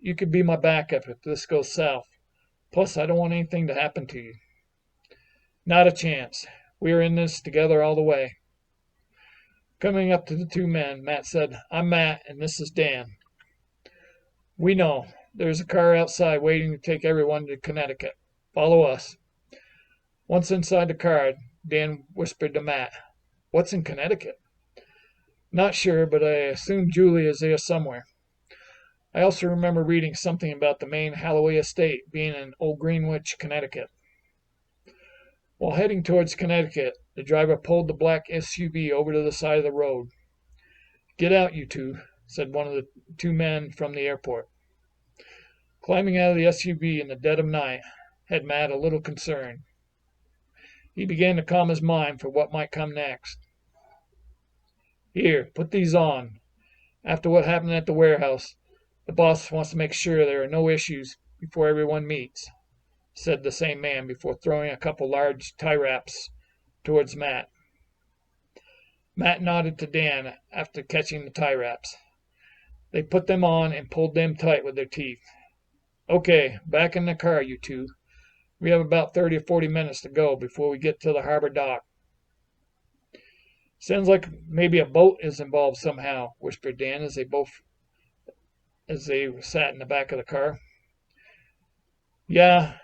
You could be my backup if this goes south. Plus, I don't want anything to happen to you." "Not a chance. We are in this together all the way." Coming up to the two men, Matt said, "I'm Matt, and this is Dan. We know. There's a car outside waiting to take everyone to Connecticut. Follow us." Once inside the car, Dan whispered to Matt, "What's in Connecticut?" "Not sure, but I assume Julie is there somewhere. I also remember reading something about the main Holloway estate being in Old Greenwich, Connecticut." While heading towards Connecticut, the driver pulled the black SUV over to the side of the road. "Get out, you two," said one of the two men from the airport. Climbing out of the SUV in the dead of night had Matt a little concerned. He began to calm his mind for what might come next. "Here, put these on. After what happened at the warehouse, the boss wants to make sure there are no issues before everyone meets," said the same man before throwing a couple large tie wraps towards Matt. Matt nodded to Dan after catching the tie wraps. They put them on and pulled them tight with their teeth. "Okay, back in the car, you two. We have about 30 or 40 minutes to go before we get to the harbor dock." "Sounds like maybe a boat is involved somehow," whispered Dan as they sat in the back of the car. "Yeah.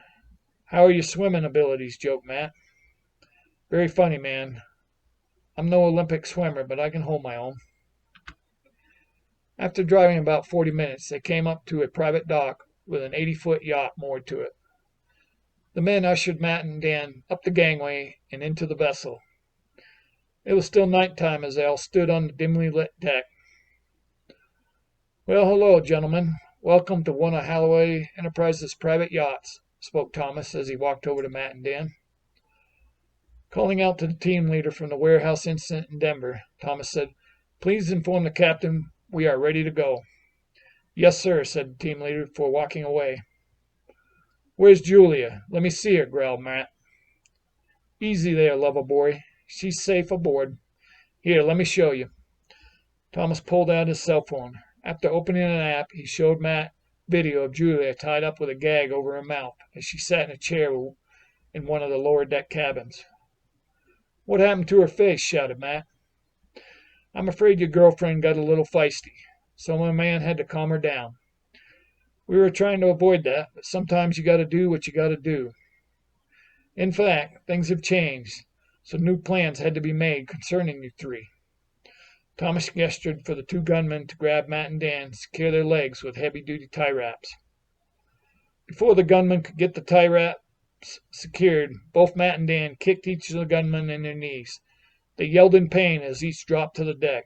How are your swimming abilities?" joked Matt. "Very funny, man. I'm no Olympic swimmer, but I can hold my own." After driving about 40 minutes, they came up to a private dock with an 80-foot yacht moored to it. The men ushered Matt and Dan up the gangway and into the vessel. It was still nighttime as they all stood on the dimly lit deck. "Well, hello, gentlemen. Welcome to one of Holloway Enterprises' private yachts," spoke Thomas as he walked over to Matt and Dan. Calling out to the team leader from the warehouse incident in Denver, Thomas said, "Please inform the captain we are ready to go." "Yes, sir," said the team leader before walking away. "Where's Julia? Let me see her," growled Matt. "Easy there, lover boy. She's safe aboard. Here, let me show you." Thomas pulled out his cell phone. After opening an app, he showed Matt video of Julia tied up with a gag over her mouth as she sat in a chair in one of the lower deck cabins. "What happened to her face?" shouted Matt. "I'm afraid your girlfriend got a little feisty, so my man had to calm her down. We were trying to avoid that, but sometimes you gotta do what you gotta do. In fact, things have changed, so new plans had to be made concerning you three." Thomas gestured for the two gunmen to grab Matt and Dan and secure their legs with heavy-duty tie wraps. Before the gunmen could get the tie wraps secured, both Matt and Dan kicked each of the gunmen in their knees. They yelled in pain as each dropped to the deck.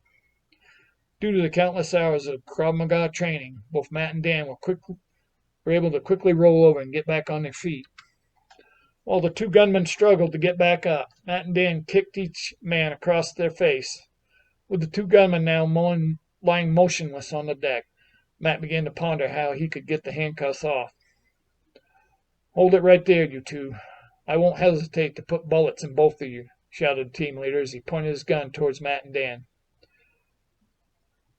Due to the countless hours of Krav Maga training, both Matt and Dan were able to quickly roll over and get back on their feet. While the two gunmen struggled to get back up, Matt and Dan kicked each man across their face. With the two gunmen now lying motionless on the deck, Matt began to ponder how he could get the handcuffs off. "Hold it right there, you two. I won't hesitate to put bullets in both of you," shouted the team leader as he pointed his gun towards Matt and Dan.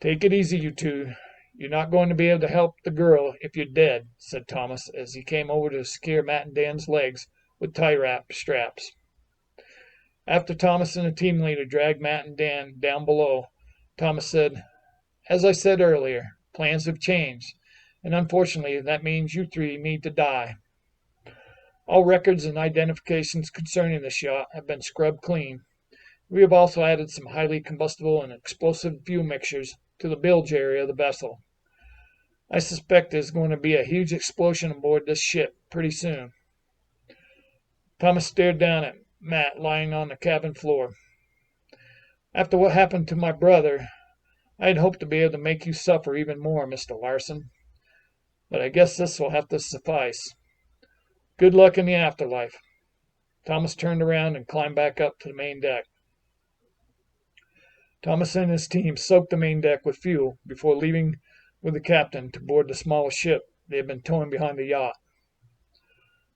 "Take it easy, you two. You're not going to be able to help the girl if you're dead," said Thomas as he came over to secure Matt and Dan's legs with tie wrap straps. After Thomas and the team leader dragged Matt and Dan down below, Thomas said, "As I said earlier, plans have changed, and unfortunately that means you three need to die. All records and identifications concerning this yacht have been scrubbed clean. We have also added some highly combustible and explosive fuel mixtures to the bilge area of the vessel. I suspect there's going to be a huge explosion aboard this ship pretty soon." Thomas stared down at Matt lying on the cabin floor. "After what happened to my brother, I had hoped to be able to make you suffer even more, Mr. Larson. But I guess this will have to suffice. Good luck in the afterlife." Thomas turned around and climbed back up to the main deck. Thomas and his team soaked the main deck with fuel before leaving with the captain to board the smallest ship they had been towing behind the yacht.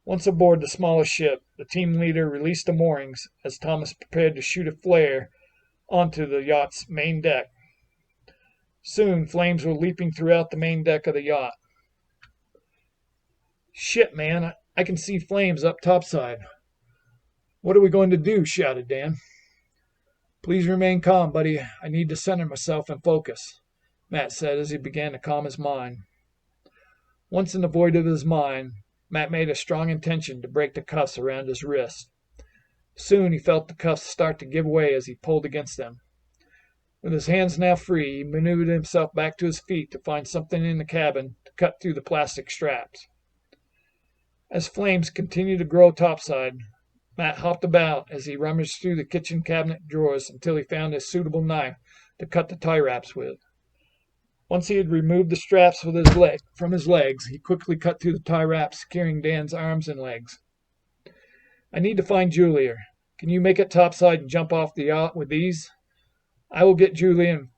Once aboard the smallest ship, the team leader released the moorings as Thomas prepared to shoot a flare onto the yacht's main deck. Soon, flames were leaping throughout the main deck of the yacht. "Shit, man, I can see flames up topside. What are we going to do?" shouted Dan. Please remain calm, buddy. I need to center myself and focus, Matt said as he began to calm his mind. Once in the void of his mind, Matt made a strong intention to break the cuffs around his wrist. Soon he felt the cuffs start to give way as he pulled against them. With his hands now free, he maneuvered himself back to his feet to find something in the cabin to cut through the plastic straps. As flames continued to grow topside, Matt hopped about as he rummaged through the kitchen cabinet drawers until he found a suitable knife to cut the tie wraps with. Once he had removed the straps from his legs, he quickly cut through the tie wraps securing Dan's arms and legs. I need to find Julia. Can you make it topside and jump off the yacht with these? I will get Julia and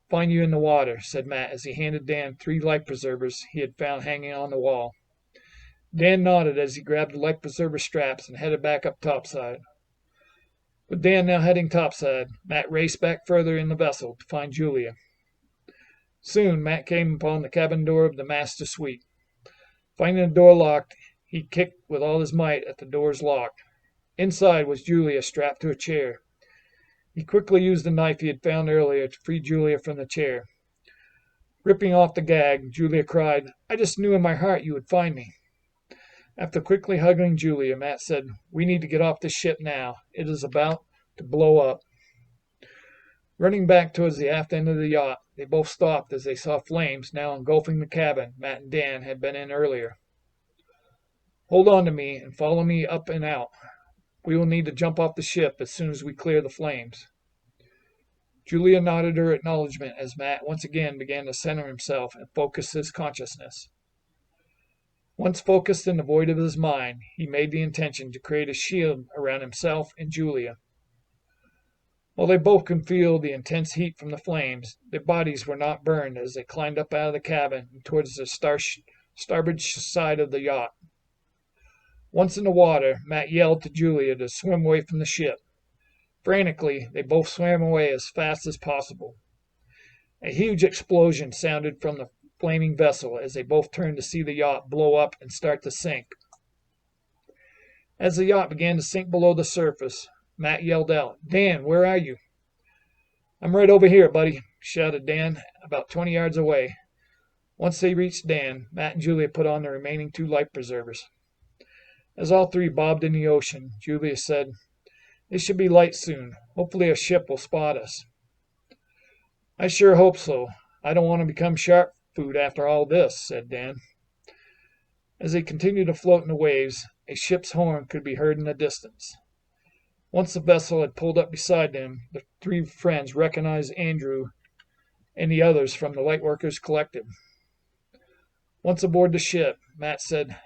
find you in the water, said Matt as he handed Dan 3 life preservers he had found hanging on the wall. Dan nodded as he grabbed the life preserver straps and headed back up topside. With Dan now heading topside, Matt raced back further in the vessel to find Julia. Soon Matt came upon the cabin door of the master suite. Finding the door locked, he kicked with all his might at the door's lock. Inside was Julia strapped to a chair. He quickly used the knife he had found earlier to free Julia from the chair. Ripping off the gag, Julia cried, "I just knew in my heart you would find me." After quickly hugging Julia, Matt said, "We need to get off this ship now. It is about to blow up." Running back towards the aft end of the yacht, they both stopped as they saw flames now engulfing the cabin Matt and Dan had been in earlier. "Hold on to me and follow me up and out. We will need to jump off the ship as soon as we clear the flames." Julia nodded her acknowledgement as Matt once again began to center himself and focus his consciousness. Once focused in the void of his mind, he made the intention to create a shield around himself and Julia. While they both could feel the intense heat from the flames, their bodies were not burned as they climbed up out of the cabin and towards the starboard side of the yacht. Once in the water, Matt yelled to Julia to swim away from the ship. Frantically, they both swam away as fast as possible. A huge explosion sounded from the flaming vessel as they both turned to see the yacht blow up and start to sink. As the yacht began to sink below the surface, Matt yelled out, "Dan, where are you?" "I'm right over here, buddy," shouted Dan, about 20 yards away. Once they reached Dan, Matt and Julia put on the remaining 2 life preservers. As all 3 bobbed in the ocean, Julia said, "It should be light soon. Hopefully a ship will spot us." "I sure hope so. I don't want to become shark food after all this," said Dan. As they continued to float in the waves, a ship's horn could be heard in the distance. Once the vessel had pulled up beside them, the 3 friends recognized Andrew and the others from the Lightworkers Collective. Once aboard the ship, Matt said,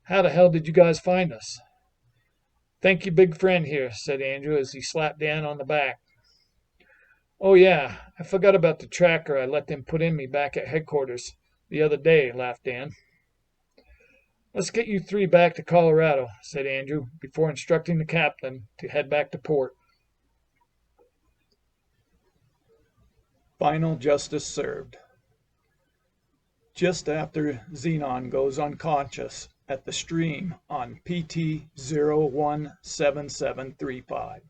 "How the hell did you guys find us?" "Thank you, big friend here," said Andrew as he slapped Dan on the back. "Oh, yeah, I forgot about the tracker I let them put in me back at headquarters the other day," laughed Dan. "Let's get you 3 back to Colorado," said Andrew, before instructing the captain to head back to port. Final justice served. Just after Xenon goes unconscious at the stream on PT-017735.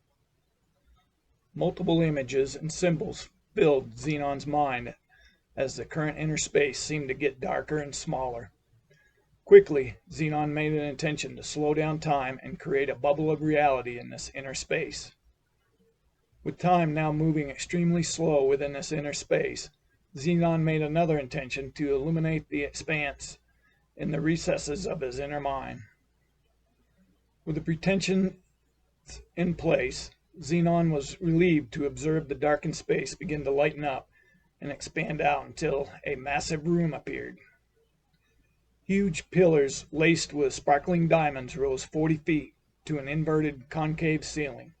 Multiple images and symbols filled Xenon's mind as the current inner space seemed to get darker and smaller. Quickly, Xenon made an intention to slow down time and create a bubble of reality in this inner space. With time now moving extremely slow within this inner space, Xenon made another intention to illuminate the expanse in the recesses of his inner mind. With the pretension in place, Xenon was relieved to observe the darkened space begin to lighten up and expand out until a massive room appeared. Huge pillars laced with sparkling diamonds rose 40 feet to an inverted concave ceiling.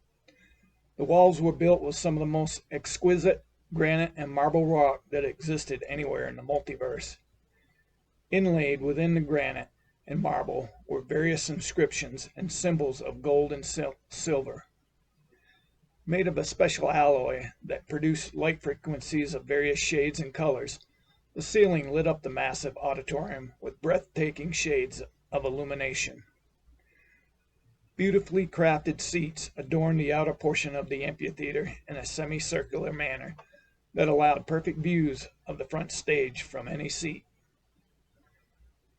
The walls were built with some of the most exquisite granite and marble rock that existed anywhere in the multiverse. Inlaid within the granite and marble were various inscriptions and symbols of gold and silver. Made of a special alloy that produced light frequencies of various shades and colors, the ceiling lit up the massive auditorium with breathtaking shades of illumination. Beautifully crafted seats adorned the outer portion of the amphitheater in a semicircular manner that allowed perfect views of the front stage from any seat.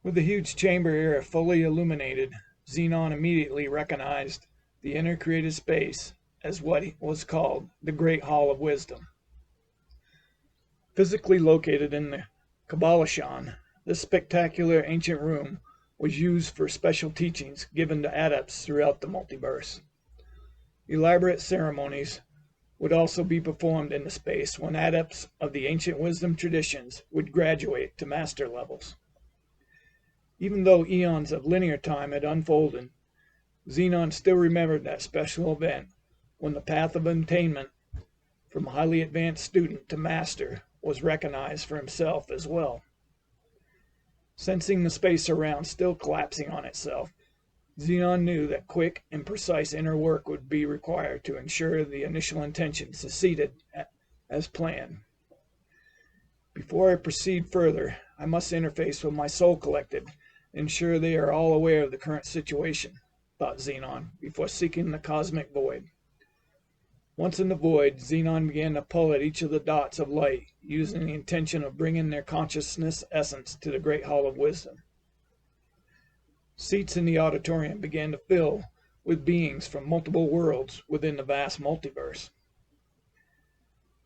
With the huge chamber area fully illuminated, Xenon immediately recognized the inner created space as what was called the Great Hall of Wisdom. Physically located in the Kabbalashan, this spectacular ancient room was used for special teachings given to adepts throughout the multiverse. Elaborate ceremonies would also be performed in the space when adepts of the ancient wisdom traditions would graduate to master levels. Even though eons of linear time had unfolded, Xenon still remembered that special event when the path of attainment from highly advanced student to master was recognized for himself as well. Sensing the space around still collapsing on itself, Xenon knew that quick and precise inner work would be required to ensure the initial intention succeeded as planned. Before I proceed further, I must interface with my soul collective and ensure they are all aware of the current situation, thought Xenon, before seeking the cosmic void. Once in the void, Xenon began to pull at each of the dots of light, using the intention of bringing their consciousness essence to the Great Hall of Wisdom. Seats in the auditorium began to fill with beings from multiple worlds within the vast multiverse.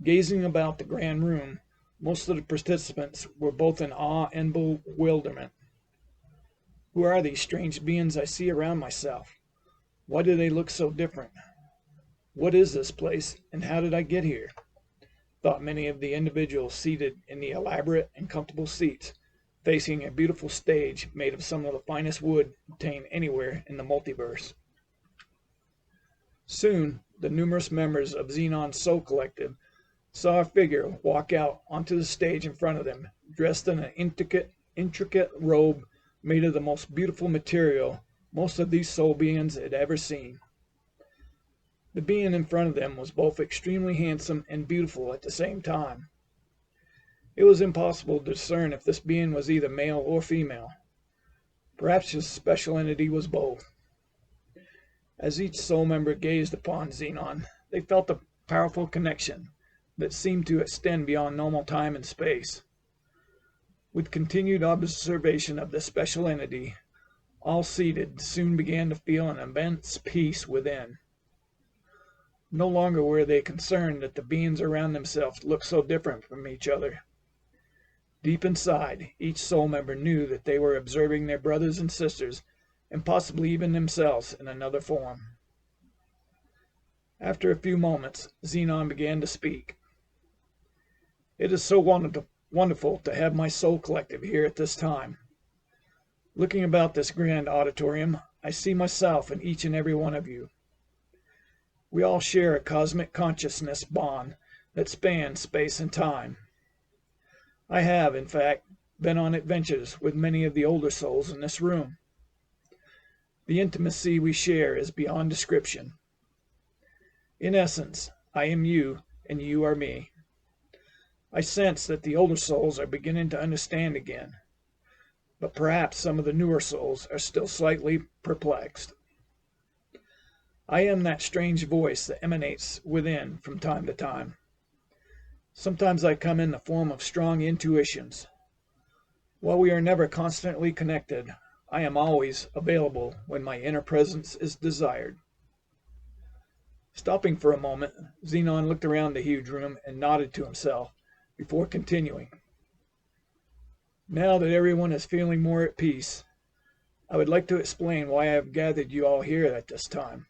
Gazing about the grand room, most of the participants were both in awe and bewilderment. Who are these strange beings I see around myself? Why do they look so different? What is this place, and how did I get here? Thought many of the individuals seated in the elaborate and comfortable seats, facing a beautiful stage made of some of the finest wood obtained anywhere in the multiverse. Soon, the numerous members of Xenon's Soul Collective saw a figure walk out onto the stage in front of them, dressed in an intricate robe made of the most beautiful material most of these soul beings had ever seen. The being in front of them was both extremely handsome and beautiful at the same time. It was impossible to discern if this being was either male or female. Perhaps this special entity was both. As each soul member gazed upon Xenon, they felt a powerful connection that seemed to extend beyond normal time and space. With continued observation of this special entity, all seated soon began to feel an immense peace within. No longer were they concerned that the beings around themselves looked so different from each other. Deep inside, each soul member knew that they were observing their brothers and sisters, and possibly even themselves in another form. After a few moments, Xenon began to speak. It is so wonderful to have my soul collective here at this time. Looking about this grand auditorium, I see myself in each and every one of you. We all share a cosmic consciousness bond that spans space and time. I have, in fact, been on adventures with many of the older souls in this room. The intimacy we share is beyond description. In essence, I am you, and you are me. I sense that the older souls are beginning to understand again, but perhaps some of the newer souls are still slightly perplexed. I am that strange voice that emanates within from time to time. Sometimes I come in the form of strong intuitions. While we are never constantly connected, I am always available when my inner presence is desired. Stopping for a moment, Xenon looked around the huge room and nodded to himself before continuing. Now that everyone is feeling more at peace, I would like to explain why I have gathered you all here at this time.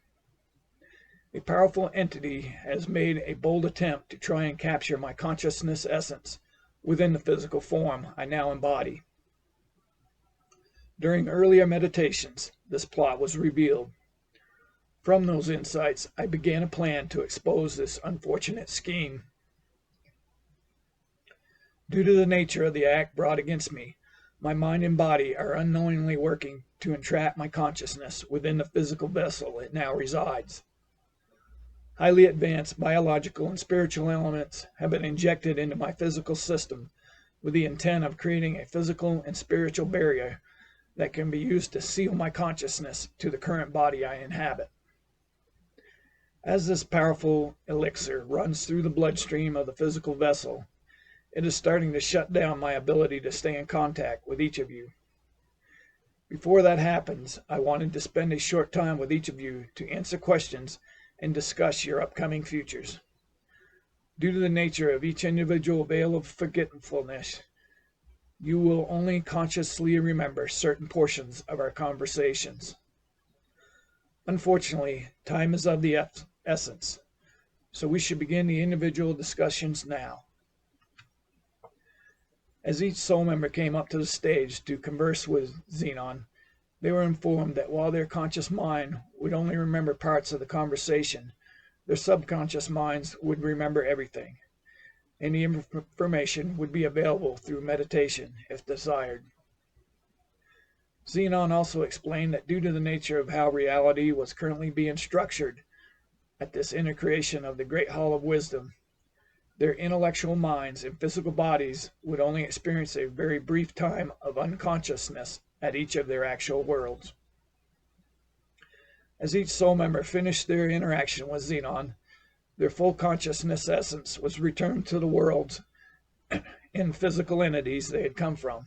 A powerful entity has made a bold attempt to try and capture my consciousness essence within the physical form I now embody. During earlier meditations, this plot was revealed. From those insights, I began a plan to expose this unfortunate scheme. Due to the nature of the act brought against me, my mind and body are unknowingly working to entrap my consciousness within the physical vessel it now resides. Highly advanced biological and spiritual elements have been injected into my physical system with the intent of creating a physical and spiritual barrier that can be used to seal my consciousness to the current body I inhabit. As this powerful elixir runs through the bloodstream of the physical vessel, it is starting to shut down my ability to stay in contact with each of you. Before that happens, I wanted to spend a short time with each of you to answer questions and discuss your upcoming futures. Due to the nature of each individual veil of forgetfulness, you will only consciously remember certain portions of our conversations. Unfortunately, time is of the essence, so we should begin the individual discussions now. As each soul member came up to the stage to converse with Xenon, they were informed that while their conscious mind would only remember parts of the conversation, their subconscious minds would remember everything, and the information would be available through meditation if desired. Xenon also explained that due to the nature of how reality was currently being structured at this intercreation of the Great Hall of Wisdom, their intellectual minds and physical bodies would only experience a very brief time of unconsciousness at each of their actual worlds. As each soul member finished their interaction with Xenon, their full consciousness essence was returned to the worlds and physical entities they had come from.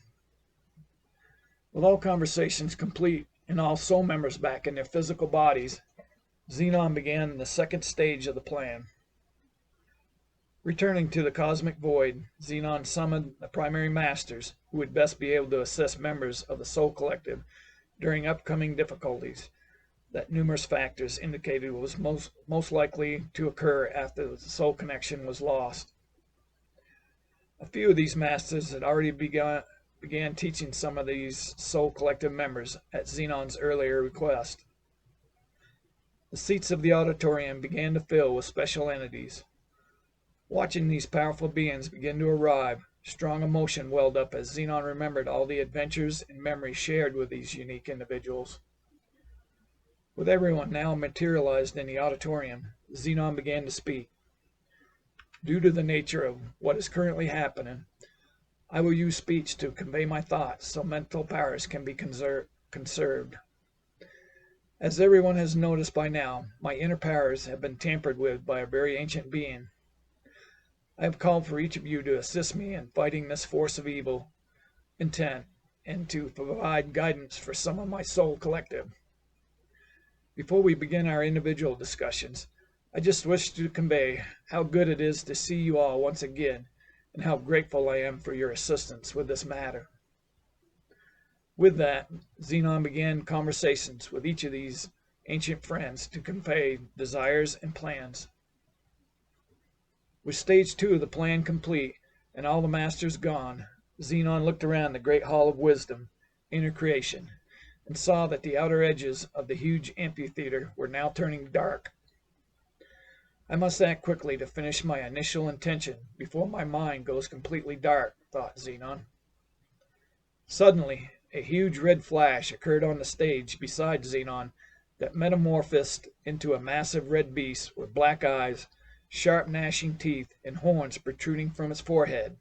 With all conversations complete and all soul members back in their physical bodies, Xenon began the second stage of the plan. Returning to the cosmic void, Xenon summoned the primary masters who would best be able to assist members of the Soul Collective during upcoming difficulties that numerous factors indicated was most likely to occur after the soul connection was lost. A few of these masters had already began teaching some of these Soul Collective members at Xenon's earlier request. The seats of the auditorium began to fill with special entities. Watching these powerful beings begin to arrive, strong emotion welled up as Xenon remembered all the adventures and memories shared with these unique individuals. With everyone now materialized in the auditorium, Xenon began to speak. Due to the nature of what is currently happening, I will use speech to convey my thoughts so mental powers can be conserved. As everyone has noticed by now, my inner powers have been tampered with by a very ancient being. I have called for each of you to assist me in fighting this force of evil intent and to provide guidance for some of my Soul Collective. Before we begin our individual discussions, I just wish to convey how good it is to see you all once again and how grateful I am for your assistance with this matter. With that, Xenon began conversations with each of these ancient friends to convey desires and plans. With stage 2 of the plan complete and all the masters gone, Xenon looked around the Great Hall of Wisdom, inner creation, and saw that the outer edges of the huge amphitheater were now turning dark. I must act quickly to finish my initial intention before my mind goes completely dark, thought Xenon. Suddenly, a huge red flash occurred on the stage beside Xenon that metamorphosed into a massive red beast with black eyes, sharp gnashing teeth, and horns protruding from its forehead.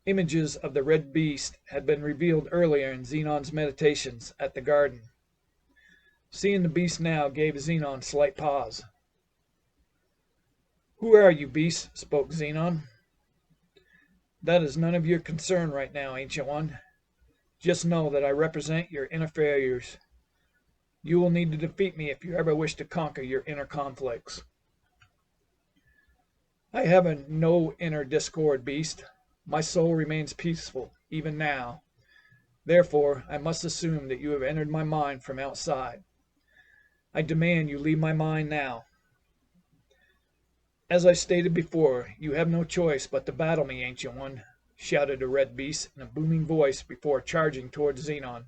Images of the red beast had been revealed earlier in Xenon's meditations at the garden. Seeing the beast now gave Xenon slight pause. "Who are you, beast?" spoke Xenon. "That is none of your concern right now, Ancient One. Just know that I represent your inner failures. You will need to defeat me if you ever wish to conquer your inner conflicts." "I have no inner discord, beast. My soul remains peaceful, even now. Therefore, I must assume that you have entered my mind from outside. I demand you leave my mind now." "As I stated before, you have no choice but to battle me, Ancient One," shouted the red beast in a booming voice before charging towards Xenon.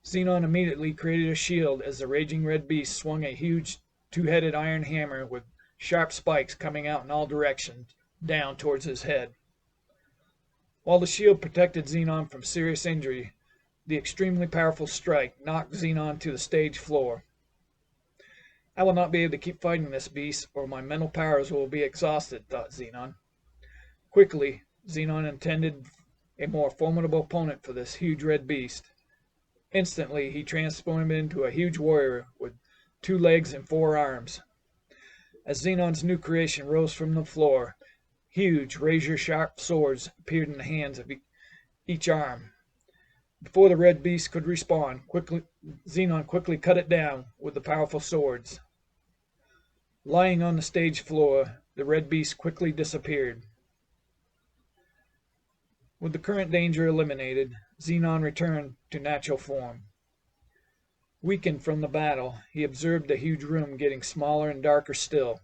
Xenon immediately created a shield as the raging red beast swung a huge two-headed iron hammer with sharp spikes coming out in all directions, down towards his head. While the shield protected Xenon from serious injury, the extremely powerful strike knocked Xenon to the stage floor. "I will not be able to keep fighting this beast, or my mental powers will be exhausted," thought Xenon. Quickly, Xenon a more formidable opponent for this huge red beast. Instantly, he transformed into a huge warrior with 2 legs and 4 arms. As Xenon's new creation rose from the floor, huge, razor-sharp swords appeared in the hands of each arm. Before the red beast could respond, Xenon quickly cut it down with the powerful swords. Lying on the stage floor, the red beast quickly disappeared. With the current danger eliminated, Xenon returned to natural form. Weakened from the battle, he observed the huge room getting smaller and darker still.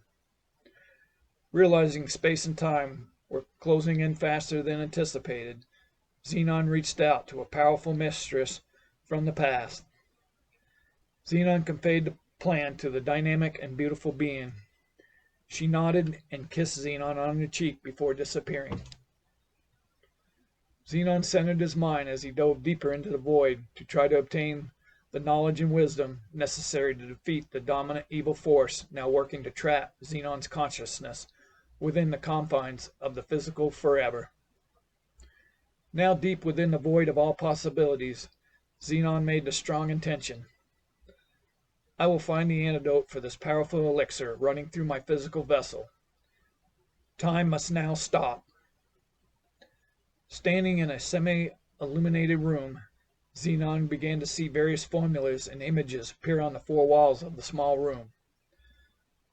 Realizing space and time were closing in faster than anticipated, Xenon reached out to a powerful mistress from the past. Xenon conveyed the plan to the dynamic and beautiful being. She nodded and kissed Xenon on the cheek before disappearing. Xenon centered his mind as he dove deeper into the void to try to obtain the knowledge and wisdom necessary to defeat the dominant evil force now working to trap Xenon's consciousness within the confines of the physical forever. Now deep within the void of all possibilities, Xenon made the strong intention. I will find the antidote for this powerful elixir running through my physical vessel. Time must now stop. Standing in a semi-illuminated room, Xenon began to see various formulas and images appear on the 4 walls of the small room.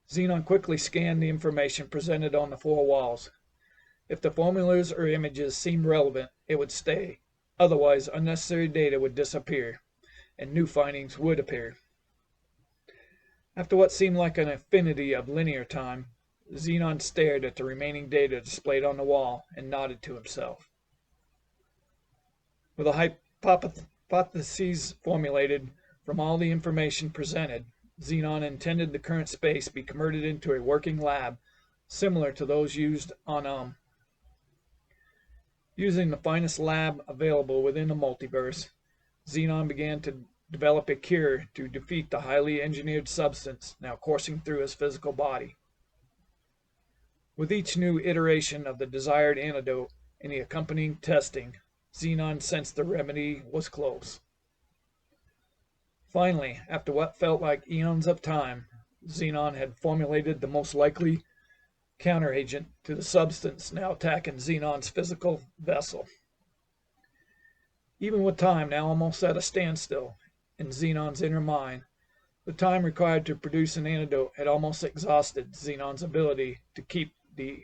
Xenon quickly scanned the information presented on the 4 walls. If the formulas or images seemed relevant, it would stay. Otherwise, unnecessary data would disappear, and new findings would appear. After what seemed like an infinity of linear time, Xenon stared at the remaining data displayed on the wall and nodded to himself. With a hypothesis formulated from all the information presented, Xenon intended the current space be converted into a working lab similar to those used on Using the finest lab available within the multiverse, Xenon began to develop a cure to defeat the highly engineered substance now coursing through his physical body. With each new iteration of the desired antidote and the accompanying testing, Xenon sensed the remedy was close. Finally, after what felt like eons of time, Xenon had formulated the most likely counteragent to the substance now attacking Xenon's physical vessel. Even with time now almost at a standstill in Xenon's inner mind, the time required to produce an antidote had almost exhausted Xenon's ability to keep the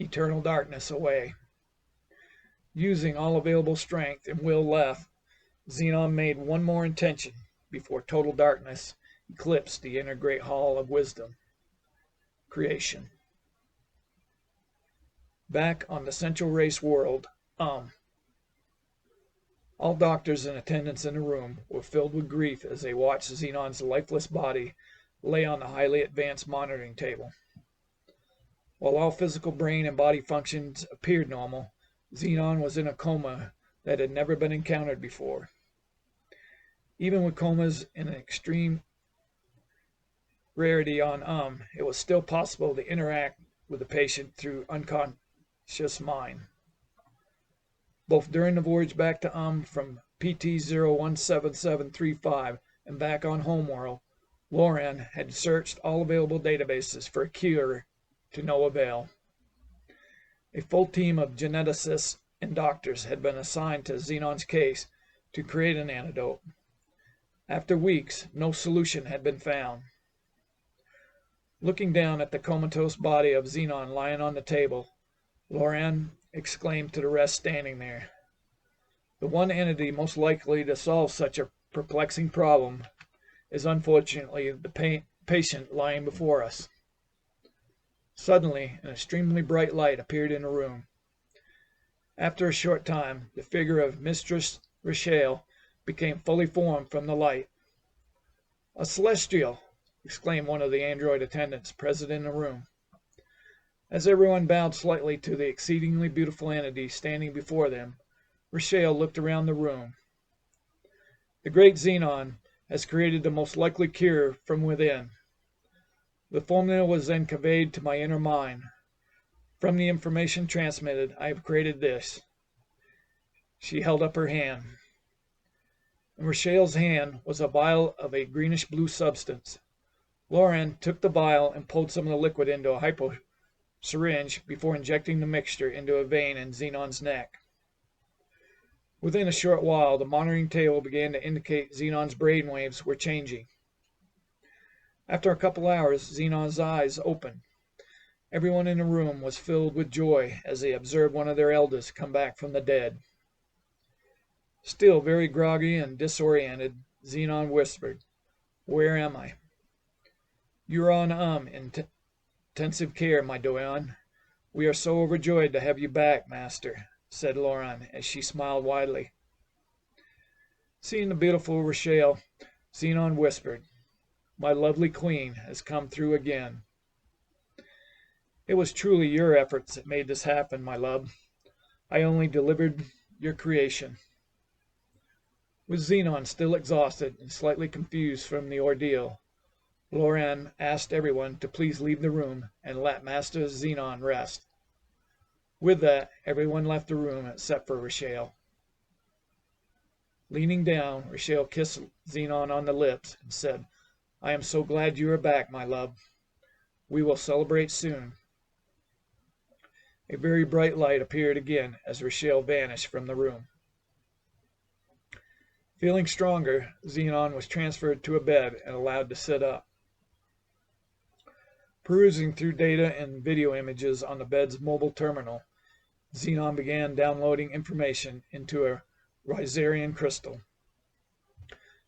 eternal darkness away. Using all available strength and will left, Xenon made one more intention before total darkness eclipsed the inner great hall of wisdom. Creation. Back on the Central Race world, all doctors in attendance in the room were filled with grief as they watched Xenon's lifeless body lay on the highly advanced monitoring table. While all physical brain and body functions appeared normal, Xenon was in a coma that had never been encountered before. Even with comas in an extreme rarity on it was still possible to interact with the patient through unconscious mind. Both during the voyage back to from PT-017735 and back on homeworld, Loran had searched all available databases for a cure to no avail. A full team of geneticists and doctors had been assigned to Xenon's case to create an antidote. After weeks, no solution had been found. Looking down at the comatose body of Xenon lying on the table, Loran exclaimed to the rest standing there, "The one entity most likely to solve such a perplexing problem is unfortunately the patient lying before us." Suddenly, an extremely bright light appeared in the room. After a short time, the figure of Mistress Rochelle became fully formed from the light. "A celestial!" exclaimed one of the android attendants present in the room. As everyone bowed slightly to the exceedingly beautiful entity standing before them, Rochelle looked around the room. "The great Xenon has created the most likely cure from within. The formula was then conveyed to my inner mind. From the information transmitted, I have created this. She held up her hand. In Rochelle's hand was a vial of a greenish-blue substance. Lauren took the vial and poured some of the liquid into a hypo syringe before injecting the mixture into a vein in Xenon's neck. Within a short while, the monitoring table began to indicate Xenon's brain waves were changing. After a couple hours, Xenon's eyes opened. Everyone in the room was filled with joy as they observed one of their eldest come back from the dead. Still very groggy and disoriented, Xenon whispered, "Where am I?" "You're on intensive care, my Doyon. We are so overjoyed to have you back, Master," said Lauren as she smiled widely. Seeing the beautiful Rochelle, Xenon whispered, "My lovely queen has come through again." "It was truly your efforts that made this happen, my love. I only delivered your creation." With Xenon still exhausted and slightly confused from the ordeal, Lauren asked everyone to please leave the room and let Master Xenon rest. With that, everyone left the room except for Rochelle. Leaning down, Rochelle kissed Xenon on the lips and said, "I am so glad you are back, my love. We will celebrate soon." A very bright light appeared again as Rochelle vanished from the room. Feeling stronger, Xenon was transferred to a bed and allowed to sit up. Perusing through data and video images on the bed's mobile terminal, Xenon began downloading information into a Rhizarian crystal.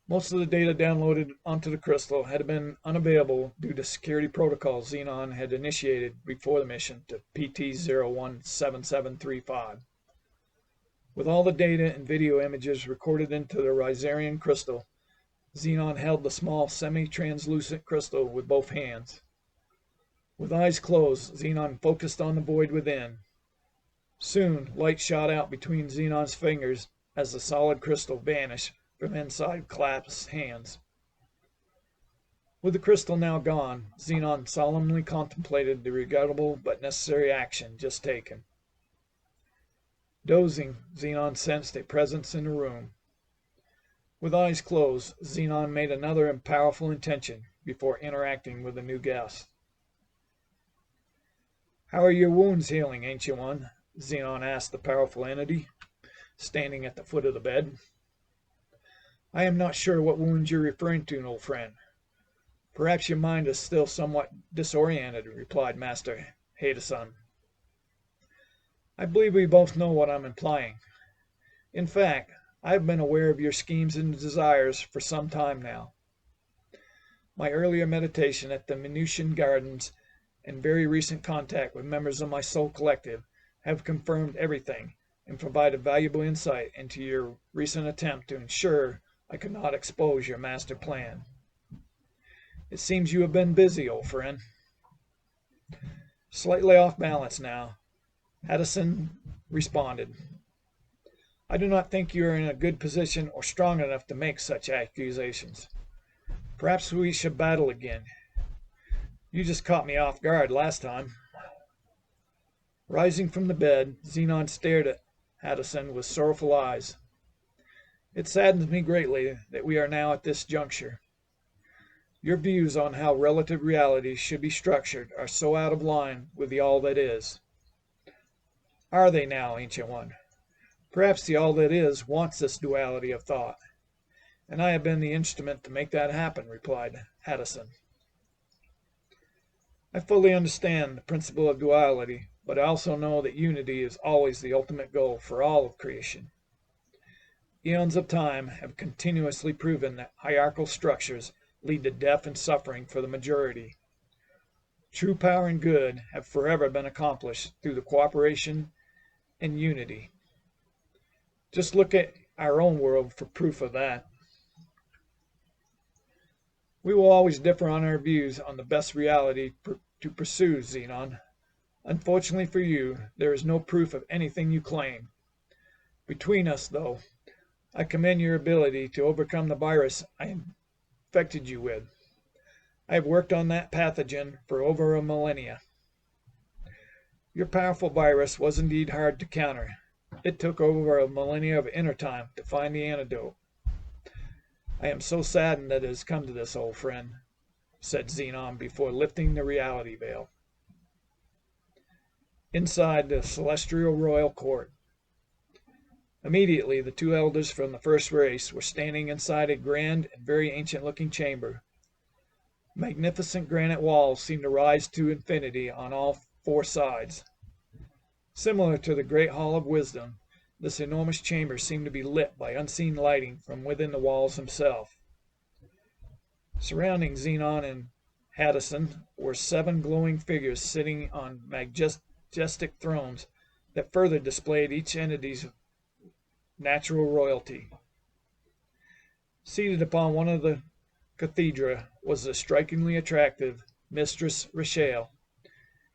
Most of the data downloaded onto the crystal had been unavailable due to security protocols Xenon had initiated before the mission to PT-017735. With all the data and video images recorded into the Rhizarian crystal, Xenon held the small semi-translucent crystal with both hands. With eyes closed, Xenon focused on the void within. Soon, light shot out between Xenon's fingers as the solid crystal vanished from inside clasped hands. With the crystal now gone, Xenon solemnly contemplated the regrettable but necessary action just taken. Dozing, Xenon sensed a presence in the room. With eyes closed, Xenon made another and powerful intention before interacting with the new guest. "How are your wounds healing, Ancient One?" Xenon asked the powerful entity, standing at the foot of the bed. "I am not sure what wounds you're referring to, old friend. Perhaps your mind is still somewhat disoriented," replied Master Hadison. "I believe we both know what I'm implying. In fact, I have been aware of your schemes and desires for some time now. My earlier meditation at the Minucian Gardens and very recent contact with members of my Soul Collective have confirmed everything and provided valuable insight into your recent attempt to ensure I could not expose your master plan. It seems you have been busy, old friend." Slightly off balance now, Hadison responded, "I do not think you are in a good position or strong enough to make such accusations. Perhaps we should battle again. You just caught me off guard last time." Rising from the bed, Xenon stared at Hadison with sorrowful eyes. "It saddens me greatly that we are now at this juncture. Your views on how relative reality should be structured are so out of line with the all that is." "Are they now, Ancient One? Perhaps the all that is wants this duality of thought, and I have been the instrument to make that happen," replied Hadison. "I fully understand the principle of duality, but I also know that unity is always the ultimate goal for all of creation. Eons of time have continuously proven that hierarchical structures lead to death and suffering for the majority. True power and good have forever been accomplished through the cooperation and unity. Just look at our own world for proof of that. We will always differ on our views on the best reality to pursue, Xenon. Unfortunately for you, there is no proof of anything you claim. Between us, though, I commend your ability to overcome the virus I infected you with. I have worked on that pathogen for over a millennia. Your powerful virus was indeed hard to counter. It took over a millennia of inner time to find the antidote. I am so saddened that it has come to this, old friend, said Xenon before lifting the reality veil. Inside the celestial royal court. Immediately, the two elders from the first race were standing inside a grand and very ancient-looking chamber. Magnificent granite walls seemed to rise to infinity on all four sides. Similar to the Great Hall of Wisdom, this enormous chamber seemed to be lit by unseen lighting from within the walls themselves. Surrounding Xenon and Haddison were 7 glowing figures sitting on majestic thrones that further displayed each entity's natural royalty. Seated upon one of the cathedra was the strikingly attractive Mistress Rachel.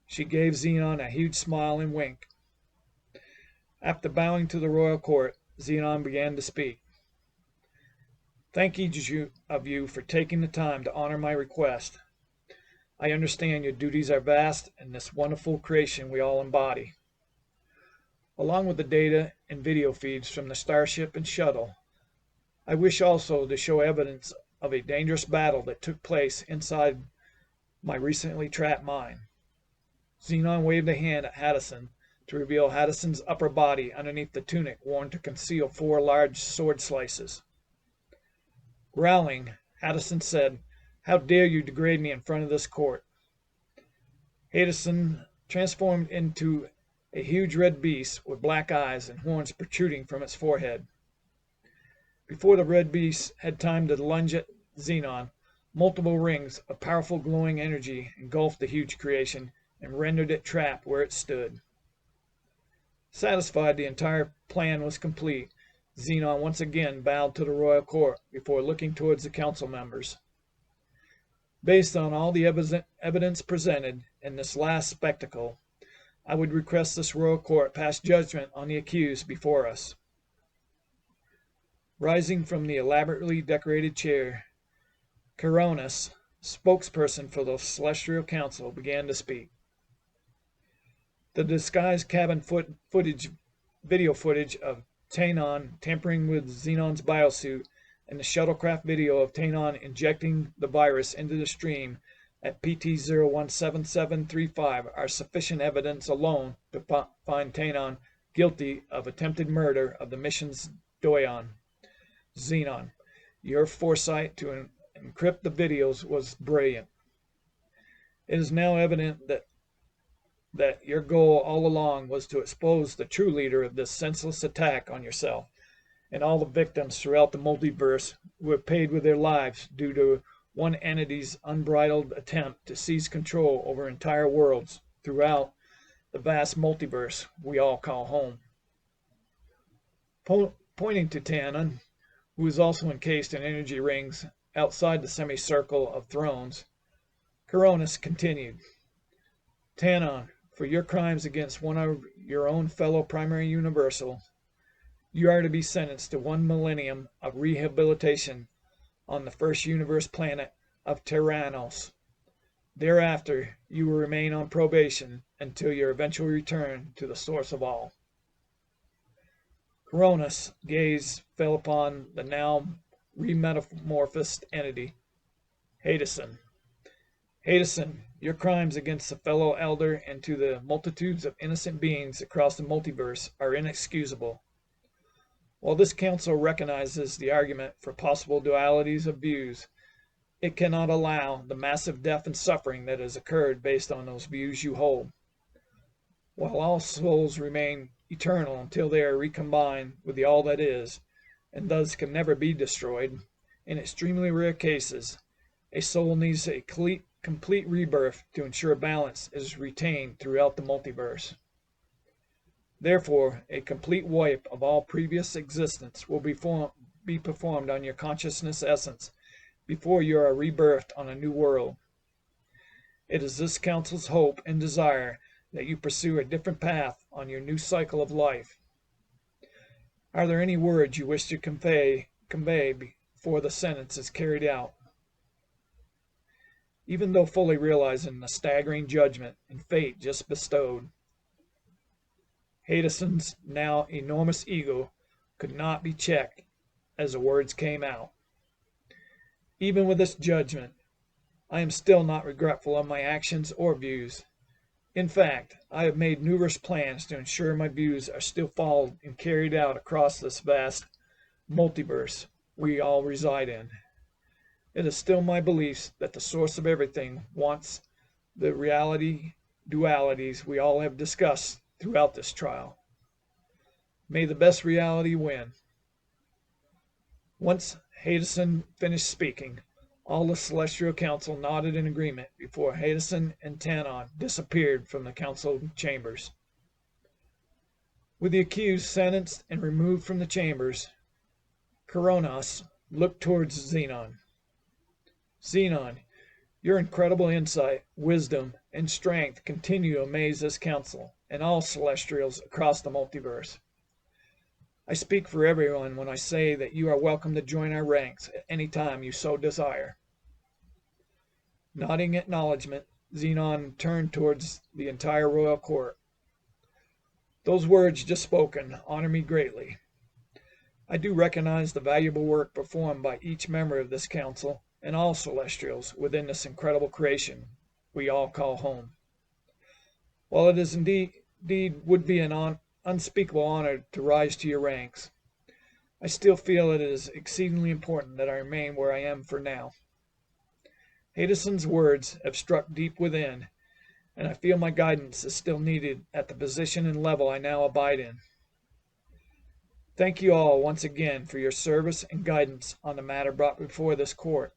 She gave Xenon a huge smile and wink. After bowing to the royal court, Xenon began to speak. Thank each of you for taking the time to honor my request. I understand your duties are vast in this wonderful creation we all embody. Along with the data and video feeds from the starship and shuttle, I wish also to show evidence of a dangerous battle that took place inside my recently trapped mind. Xenon waved a hand at Haddison to reveal Haddison's upper body underneath the tunic worn to conceal 4 large sword slices. Growling, Haddison said, "How dare you degrade me in front of this court?" Haddison transformed into a huge red beast with black eyes and horns protruding from its forehead. Before the red beast had time to lunge at Xenon, multiple rings of powerful glowing energy engulfed the huge creation and rendered it trapped where it stood. Satisfied the entire plan was complete, Xenon once again bowed to the royal court before looking towards the council members. Based on all the evidence presented in this last spectacle, I would request this royal court pass judgment on the accused before us. Rising from the elaborately decorated chair, Coronis, spokesperson for the Celestial Council, began to speak. The disguised cabin video footage of Tanon tampering with Xenon's biosuit and the shuttlecraft video of Tanon injecting the virus into the stream at PT-017735 are sufficient evidence alone to find Tanon guilty of attempted murder of the mission's Doyon. Xenon, your foresight to encrypt the videos was brilliant. It is now evident that your goal all along was to expose the true leader of this senseless attack on yourself and all the victims throughout the multiverse who have paid with their lives due to one entity's unbridled attempt to seize control over entire worlds throughout the vast multiverse we all call home. Pointing to Tanon, who is also encased in energy rings outside the semicircle of thrones, Coronis continued, Tanon, for your crimes against one of your own fellow primary universals, you are to be sentenced to 1 millennium of rehabilitation on the first universe planet of Terranos. Thereafter, you will remain on probation until your eventual return to the source of all. Coronis' gaze fell upon the now remetamorphosed entity, Haddison. Haddison, your crimes against a fellow elder and to the multitudes of innocent beings across the multiverse are inexcusable. While this council recognizes the argument for possible dualities of views, it cannot allow the massive death and suffering that has occurred based on those views you hold. While all souls remain eternal until they are recombined with the all that is, and thus can never be destroyed, in extremely rare cases, a soul needs a complete rebirth to ensure balance is retained throughout the multiverse. Therefore, a complete wipe of all previous existence will be performed on your consciousness essence before you are rebirthed on a new world. It is this council's hope and desire that you pursue a different path on your new cycle of life. Are there any words you wish to convey before the sentence is carried out? Even though fully realizing the staggering judgment and fate just bestowed, Hadison's now enormous ego could not be checked as the words came out. Even with this judgment, I am still not regretful of my actions or views. In fact, I have made numerous plans to ensure my views are still followed and carried out across this vast multiverse we all reside in. It is still my belief that the source of everything wants the reality dualities we all have discussed throughout this trial. May the best reality win. Once Hadison finished speaking, all the Celestial Council nodded in agreement before Hadison and Tanon disappeared from the council chambers. With the accused sentenced and removed from the chambers, Koronos looked towards Xenon. Xenon, your incredible insight, wisdom, and strength continue to amaze this council and all Celestials across the multiverse. I speak for everyone when I say that you are welcome to join our ranks at any time you so desire. Nodding acknowledgement, Xenon turned towards the entire royal court. Those words just spoken honor me greatly. I do recognize the valuable work performed by each member of this council and all Celestials within this incredible creation we all call home. While it is indeed would be an unspeakable honor to rise to your ranks, I still feel it is exceedingly important that I remain where I am for now. Hadison's words have struck deep within, and I feel my guidance is still needed at the position and level I now abide in. Thank you all once again for your service and guidance on the matter brought before this court.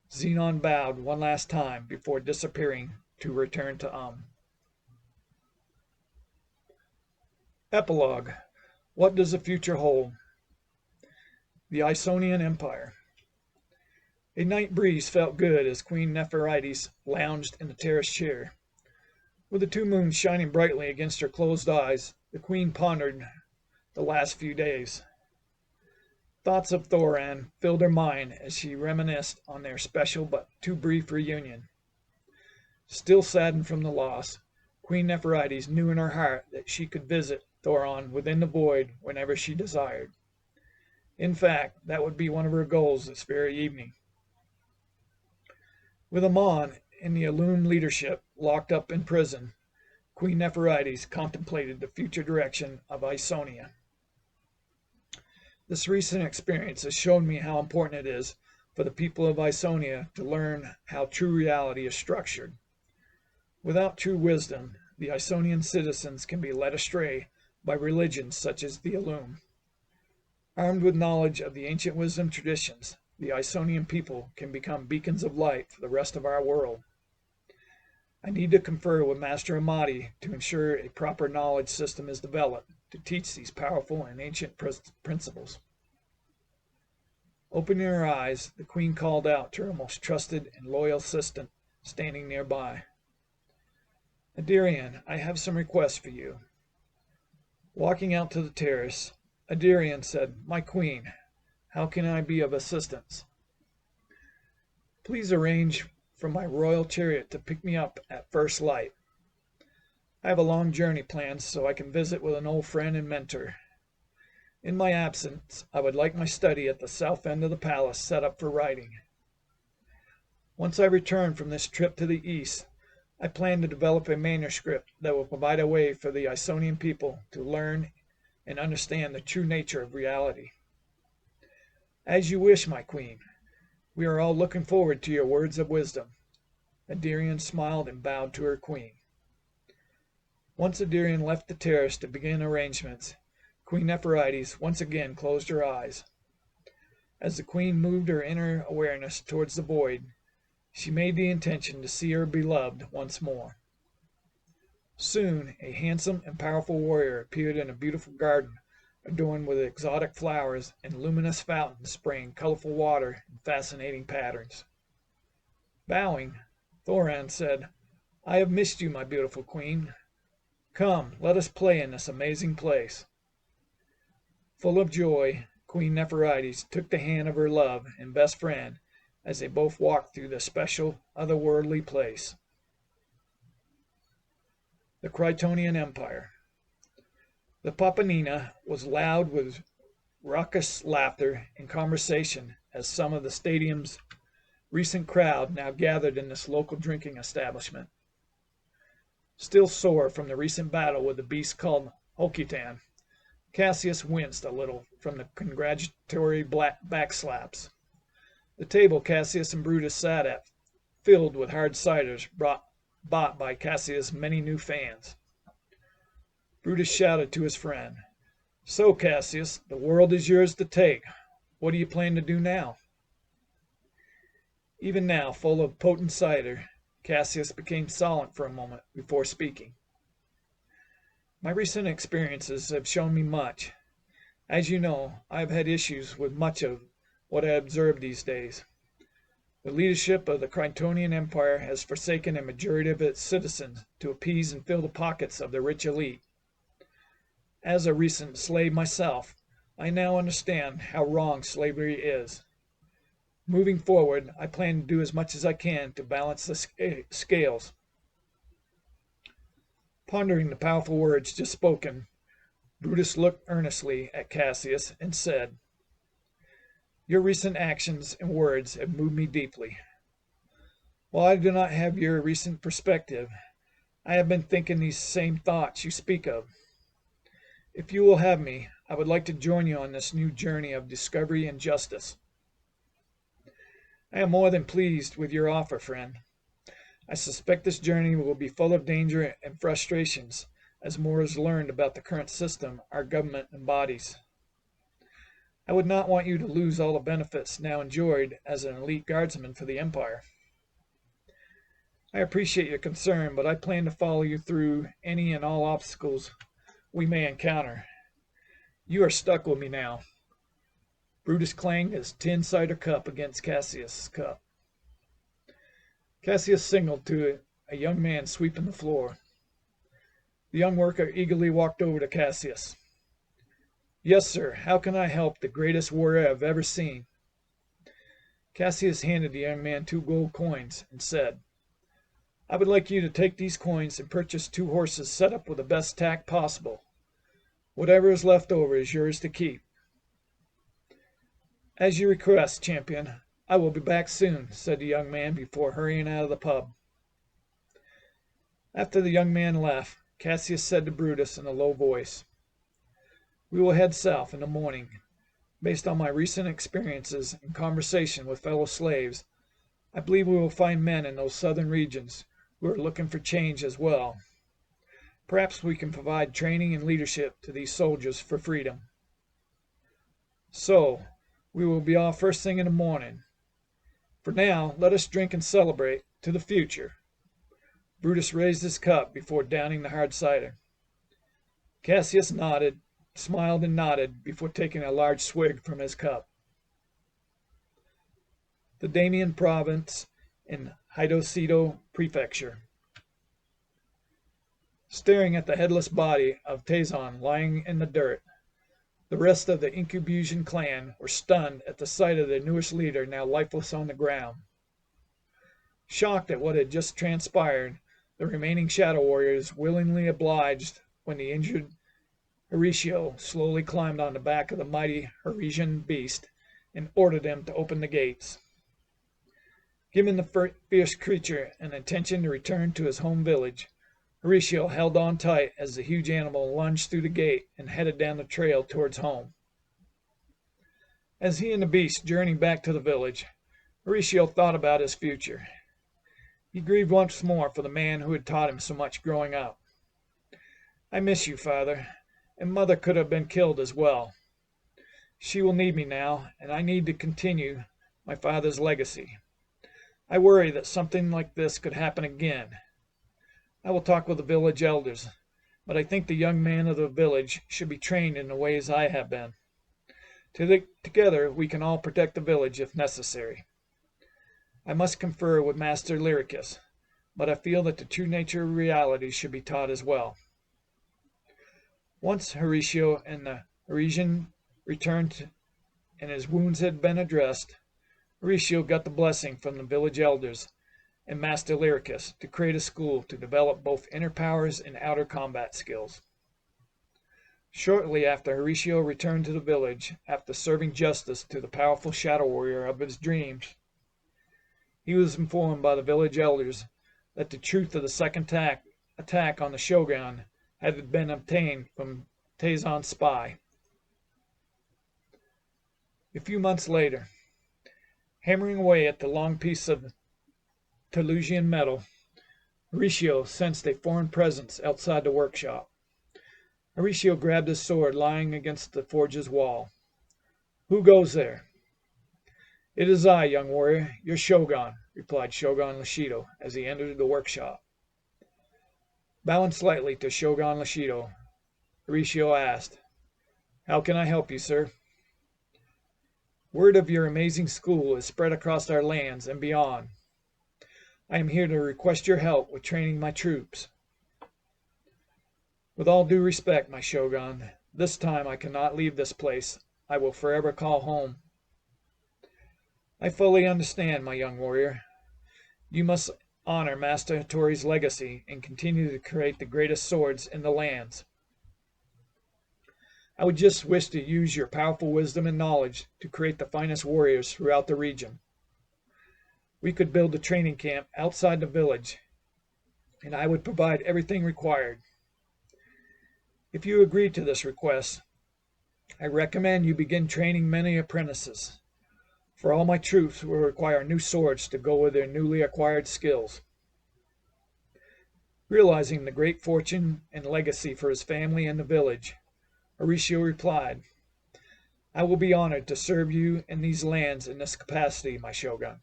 Xenon bowed one last time before disappearing to return to Epilogue. What does the future hold? The Isonian Empire. A night breeze felt good as Queen Nepherites lounged in the terrace chair. With the two moons shining brightly against her closed eyes, the queen pondered the last few days. Thoughts of Thoran filled her mind as she reminisced on their special but too brief reunion. Still saddened from the loss, Queen Nepherites knew in her heart that she could visit Thoran within the void whenever she desired. In fact, that would be one of her goals this very evening. With Amon and the Illum leadership locked up in prison, Queen Nepherites contemplated the future direction of Isonia. This recent experience has shown me how important it is for the people of Isonia to learn how true reality is structured. Without true wisdom, the Isonian citizens can be led astray by religions such as the Illum. Armed with knowledge of the ancient wisdom traditions, the Isonian people can become beacons of light for the rest of our world. I need to confer with Master Amati to ensure a proper knowledge system is developed to teach these powerful and ancient principles. Opening her eyes, the queen called out to her most trusted and loyal assistant standing nearby. Adirian, I have some requests for you. Walking out to the terrace, Adirian said, My queen, how can I be of assistance? Please arrange for my royal chariot to pick me up at first light. I have a long journey planned so I can visit with an old friend and mentor. In my absence, I would like my study at the south end of the palace set up for writing. Once I return from this trip to the east, I plan to develop a manuscript that will provide a way for the Isonian people to learn and understand the true nature of reality. As you wish, my queen. We are all looking forward to your words of wisdom. Adirian smiled and bowed to her queen. Once Adirian left the terrace to begin arrangements, Queen Nepherites once again closed her eyes. As the queen moved her inner awareness towards the void, she made the intention to see her beloved once more. Soon, a handsome and powerful warrior appeared in a beautiful garden adorned with exotic flowers and luminous fountains spraying colorful water in fascinating patterns. Bowing, Thoran said, I have missed you, my beautiful queen. Come, let us play in this amazing place. Full of joy, Queen Nepherites took the hand of her love and best friend as they both walked through the special, otherworldly place. The Krytonian Empire. The Papanina was loud with raucous laughter and conversation as some of the stadium's recent crowd now gathered in this local drinking establishment. Still sore from the recent battle with the beast called Hokitan, Cassius winced a little from the congratulatory backslaps. The table Cassius and Brutus sat at, filled with hard ciders bought by Cassius' many new fans. Brutus shouted to his friend, "So, Cassius, the world is yours to take. What do you plan to do now?" Even now, full of potent cider, Cassius became silent for a moment before speaking. "My recent experiences have shown me much. As you know, I have had issues with much of what I observe these days. The leadership of the Crichtonian Empire has forsaken a majority of its citizens to appease and fill the pockets of the rich elite. As a recent slave myself, I now understand how wrong slavery is. Moving forward, I plan to do as much as I can to balance the scales." Pondering the powerful words just spoken, Brutus looked earnestly at Cassius and said, "Your recent actions and words have moved me deeply. While I do not have your recent perspective, I have been thinking these same thoughts you speak of. If you will have me, I would like to join you on this new journey of discovery and justice." "I am more than pleased with your offer, friend. I suspect this journey will be full of danger and frustrations as more is learned about the current system our government embodies. I would not want you to lose all the benefits now enjoyed as an elite guardsman for the Empire. I appreciate your concern, but I plan to follow you through any and all obstacles we may encounter. You are stuck with me now." Brutus clanged his tin cider cup against Cassius' cup. Cassius signaled to a young man sweeping the floor. The young worker eagerly walked over to Cassius. "Yes, sir. How can I help the greatest warrior I've ever seen?" Cassius handed the young man 2 gold coins and said, "I would like you to take these coins and purchase 2 horses set up with the best tack possible. Whatever is left over is yours to keep." "As you request, champion. I will be back soon," said the young man before hurrying out of the pub. After the young man left, Cassius said to Brutus in a low voice, "We will head south in the morning. Based on my recent experiences and conversation with fellow slaves, I believe we will find men in those southern regions who are looking for change as well. Perhaps we can provide training and leadership to these soldiers for freedom. So, we will be off first thing in the morning. For now, let us drink and celebrate to the future." Brutus raised his cup before downing the hard cider. Cassius smiled and nodded before taking a large swig from his cup. The Daimyon Province in Hidosido Prefecture. Staring at the headless body of Tazon lying in the dirt, the rest of the Incubusion clan were stunned at the sight of their newest leader now lifeless on the ground. Shocked at what had just transpired, the remaining Shadow Warriors willingly obliged when the injured Horatio slowly climbed on the back of the mighty Heresian beast and ordered them to open the gates. Giving the fierce creature an intention to return to his home village, Horatio held on tight as the huge animal lunged through the gate and headed down the trail towards home. As he and the beast journeyed back to the village, Horatio thought about his future. He grieved once more for the man who had taught him so much growing up. "I miss you, Father, and Mother could have been killed as well. She will need me now, and I need to continue my father's legacy. I worry that something like this could happen again. I will talk with the village elders, but I think the young man of the village should be trained in the ways I have been. Together we can all protect the village if necessary. I must confer with Master Lyricus, but I feel that the true nature of reality should be taught as well." Once Horatio and the Heresian returned and his wounds had been addressed, Horatio got the blessing from the village elders and Master Lyricus to create a school to develop both inner powers and outer combat skills. Shortly after Horatio returned to the village, after serving justice to the powerful shadow warrior of his dreams, he was informed by the village elders that the truth of the second attack on the shogun had been obtained from Taizan's spy. A few months later, hammering away at the long piece of Telusian metal, Horatio sensed a foreign presence outside the workshop. Horatio grabbed his sword lying against the forge's wall. "Who goes there?" "It is I, young warrior, your shogun," replied Shogun Lashido as he entered the workshop. Bowing slightly to Shogun Lashido, Horatio asked, "How can I help you, sir?" "Word of your amazing school is spread across our lands and beyond. I am here to request your help with training my troops." "With all due respect, my Shogun, this time I cannot leave this place I will forever call home." "I fully understand, my young warrior. You must honor Master Hattori's legacy and continue to create the greatest swords in the lands. I would just wish to use your powerful wisdom and knowledge to create the finest warriors throughout the region. We could build a training camp outside the village, and I would provide everything required. If you agree to this request, I recommend you begin training many apprentices, for all my troops will require new swords to go with their newly acquired skills." Realizing the great fortune and legacy for his family and the village, Horatio replied, "I will be honored to serve you in these lands in this capacity, my Shogun."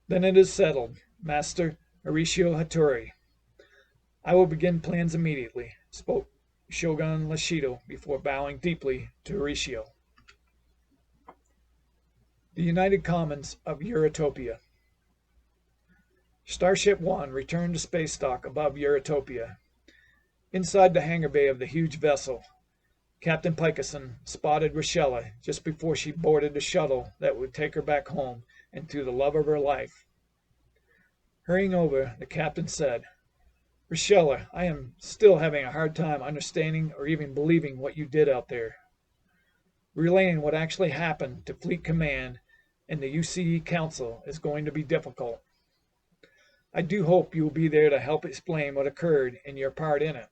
"Then it is settled, Master Horatio Hattori. I will begin plans immediately," spoke Shogun Lashido before bowing deeply to Horatio. The United Commons of Euritopia. Starship One returned to space dock above Euritopia. Inside the hangar bay of the huge vessel, Captain Pikeson spotted Rochella just before she boarded the shuttle that would take her back home and to the love of her life. Hurrying over, the captain said, "Rochella, I am still having a hard time understanding or even believing what you did out there. Relaying what actually happened to Fleet Command and the UCE Council is going to be difficult. I do hope you will be there to help explain what occurred and your part in it."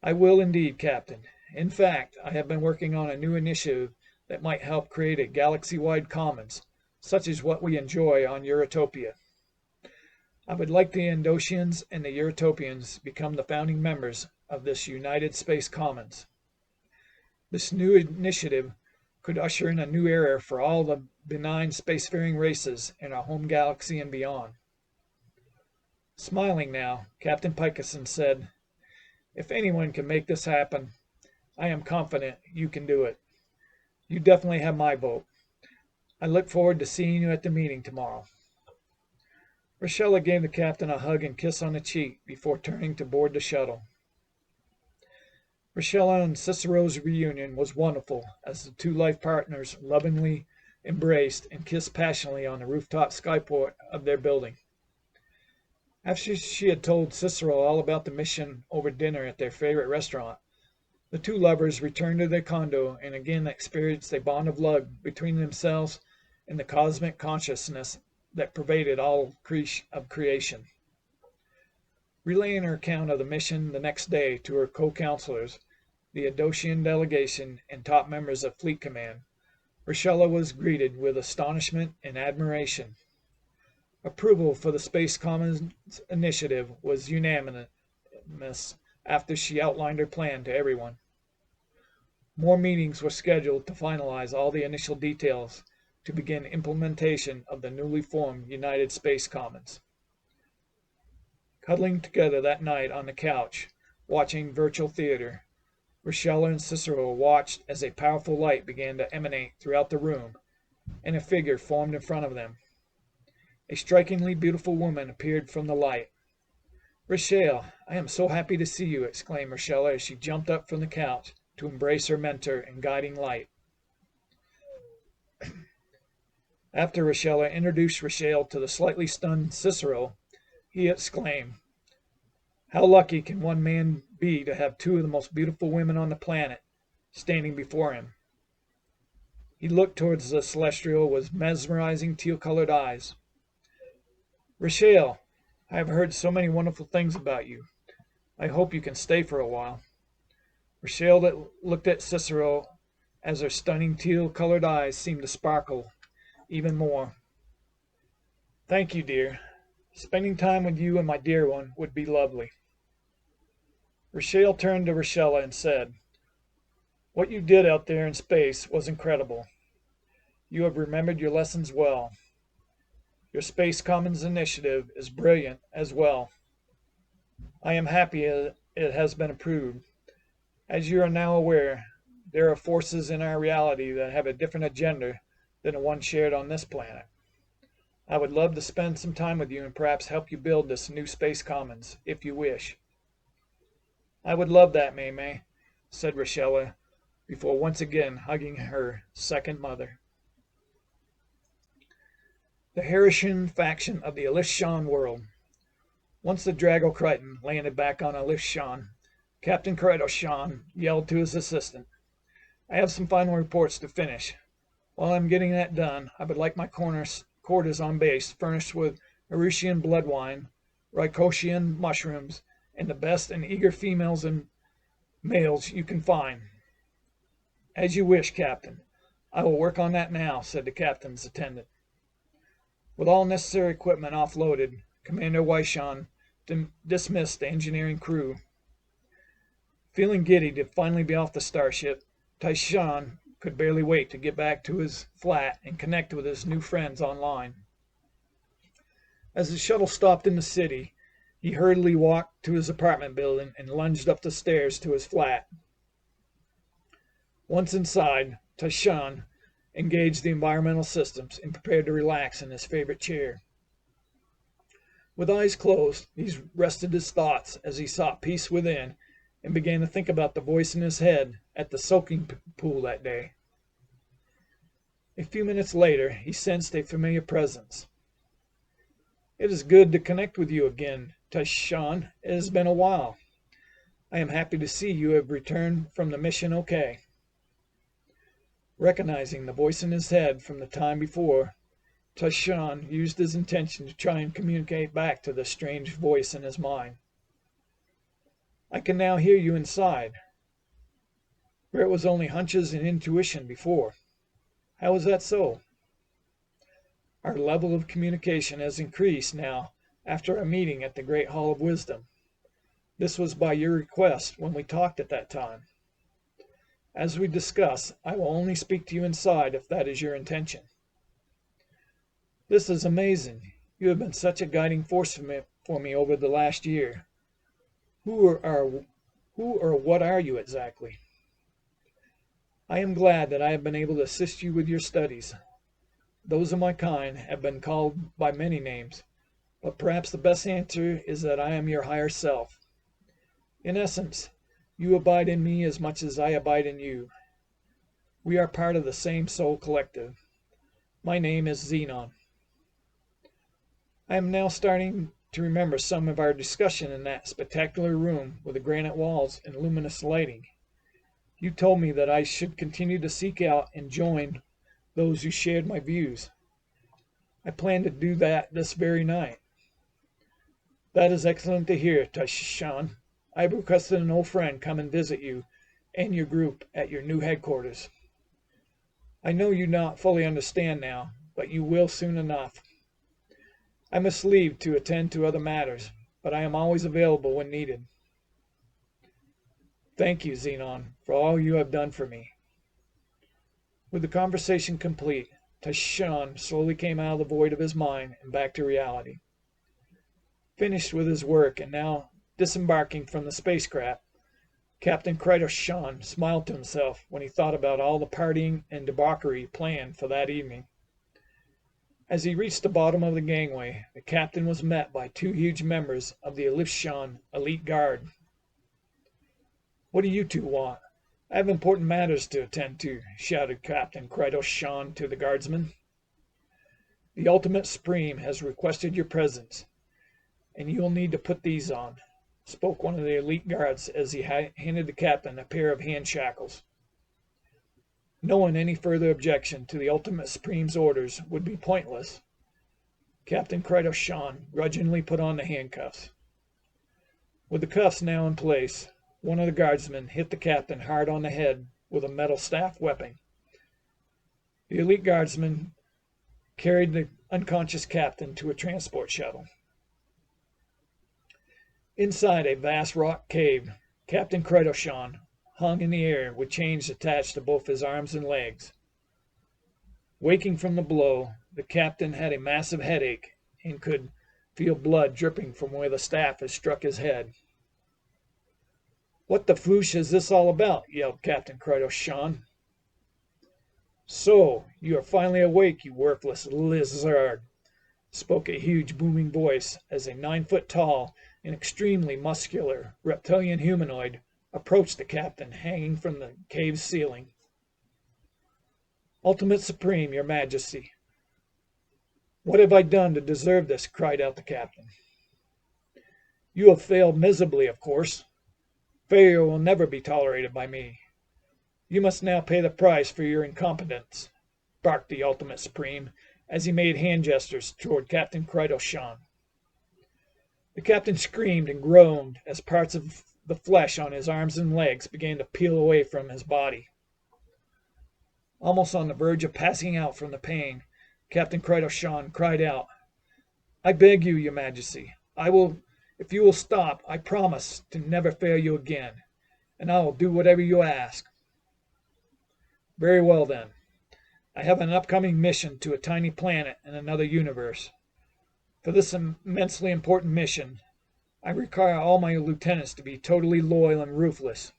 "I will indeed, Captain. In fact, I have been working on a new initiative that might help create a galaxy-wide commons, such as what we enjoy on Euritopia. I would like the Andosians and the Euritopians become the founding members of this United Space Commons. This new initiative could usher in a new era for all the benign spacefaring races in our home galaxy and beyond." Smiling now, Captain Pikeson said, "If anyone can make this happen, I am confident you can do it. You definitely have my vote. I look forward to seeing you at the meeting tomorrow." Rochella gave the captain a hug and kiss on the cheek before turning to board the shuttle. Rochella and Cicero's reunion was wonderful as the two life partners lovingly embraced and kissed passionately on the rooftop skyport of their building. After she had told Cicero all about the mission over dinner at their favorite restaurant, the two lovers returned to their condo and again experienced a bond of love between themselves and the cosmic consciousness that pervaded all of creation. Relaying her account of the mission the next day to her co-counselors, the Adosian delegation, and top members of Fleet Command, Rochella was greeted with astonishment and admiration. Approval for the Space Commons initiative was unanimous after she outlined her plan to everyone. More meetings were scheduled to finalize all the initial details to begin implementation of the newly formed United Space Commons. Cuddling together that night on the couch, watching virtual theater, Rochella and Cicero watched as a powerful light began to emanate throughout the room, and a figure formed in front of them. A strikingly beautiful woman appeared from the light. "Rochelle, I am so happy to see you," exclaimed Rochella as she jumped up from the couch to embrace her mentor and guiding light. After Rochella introduced Rochelle to the slightly stunned Cicero, he exclaimed, How lucky can one man be to have two of the most beautiful women on the planet standing before him? He looked towards the celestial with mesmerizing teal-colored eyes. Rochelle, I have heard so many wonderful things about you. I hope you can stay for a while. Rochelle looked at Cicero as her stunning teal-colored eyes seemed to sparkle even more. Thank you, dear. Spending time with you and my dear one would be lovely. Rochelle turned to Rochella and said, What you did out there in space was incredible. You have remembered your lessons well. Your Space Commons initiative is brilliant as well. I am happy it has been approved. As you are now aware, there are forces in our reality that have a different agenda than the one shared on this planet. I would love to spend some time with you and perhaps help you build this new Space Commons, if you wish. I would love that, May, said Rochella, before once again hugging her second mother. The Harishon faction of the Elishon world. Once the Drago Crichton landed back on Elishon, Captain Crichton yelled to his assistant, I have some final reports to finish. While I'm getting that done, I would like my quarters on base furnished with Arushian blood wine, Rycosian mushrooms, and the best and eager females and males you can find. As you wish, Captain. I will work on that now, said the captain's attendant. With all necessary equipment offloaded, Commander Wyshon dismissed the engineering crew. Feeling giddy to finally be off the starship, Taishan could barely wait to get back to his flat and connect with his new friends online. As the shuttle stopped in the city, he hurriedly walked to his apartment building and lunged up the stairs to his flat. Once inside, Taishan engaged the environmental systems and prepared to relax in his favorite chair. With eyes closed, he rested his thoughts as he sought peace within and began to think about the voice in his head at the soaking pool that day. A few minutes later, he sensed a familiar presence. It is good to connect with you again, Taishan. It has been a while. I am happy to see you have returned from the mission okay. Recognizing the voice in his head from the time before, Taishan used his intention to try and communicate back to the strange voice in his mind. I can now hear you inside, where it was only hunches and intuition before. How is that so? Our level of communication has increased now after our meeting at the Great Hall of Wisdom. This was by your request when we talked at that time. As we discuss, I will only speak to you inside if that is your intention. This is amazing. You have been such a guiding force for me over the last year. Who or what are you exactly? I am glad that I have been able to assist you with your studies. Those of my kind have been called by many names, but perhaps the best answer is that I am your higher self. In essence, you abide in me as much as I abide in you. We are part of the same soul collective. My name is Xenon. I am now starting to remember some of our discussion in that spectacular room with the granite walls and luminous lighting. You told me that I should continue to seek out and join those who shared my views. I plan to do that this very night. That is excellent to hear, Taishan. I have requested an old friend come and visit you and your group at your new headquarters. I know you not fully understand now, but you will soon enough. I must leave to attend to other matters, but I am always available when needed. Thank you, Xenon, for all you have done for me. With the conversation complete, Taishan slowly came out of the void of his mind and back to reality. Finished with his work and now disembarking from the spacecraft, Captain Crichton smiled to himself when he thought about all the partying and debauchery planned for that evening. As he reached the bottom of the gangway, the captain was met by two huge members of the Elishon elite guard. What do you two want? I have important matters to attend to, shouted Captain Crichton to the guardsmen. The Ultimate Supreme has requested your presence, and you will need to put these on. spoke one of the elite guards as he handed the captain a pair of hand shackles. Knowing any further objection to the Ultimate Supreme's orders would be pointless, Captain Kratos-Shan grudgingly put on the handcuffs. With the cuffs now in place, one of the guardsmen hit the captain hard on the head with a metal staff weapon. The elite guardsman carried the unconscious captain to a transport shuttle. Inside a vast rock cave, Captain Kratos-Shan hung in the air with chains attached to both his arms and legs. Waking from the blow, the captain had a massive headache and could feel blood dripping from where the staff had struck his head. "What the floosh is this all about?" yelled Captain Kratos-Shan. "So, you are finally awake, you worthless lizard," spoke a huge booming voice as a 9-foot tall and extremely muscular reptilian humanoid approached the captain hanging from the cave's ceiling. "Ultimate Supreme, your majesty. What have I done to deserve this?" cried out the captain. "You have failed miserably, of course. Failure will never be tolerated by me. You must now pay the price for your incompetence," barked the Ultimate Supreme as he made hand gestures toward Captain Kratos-Shan. The captain screamed and groaned as parts of the flesh on his arms and legs began to peel away from his body. Almost on the verge of passing out from the pain, Captain Kratos-Shan cried out, "I beg you, your majesty, if you will stop, I promise to never fail you again, and I will do whatever you ask." "Very well, then. I have an upcoming mission to a tiny planet in another universe. For this immensely important mission, I require all my lieutenants to be totally loyal and ruthless.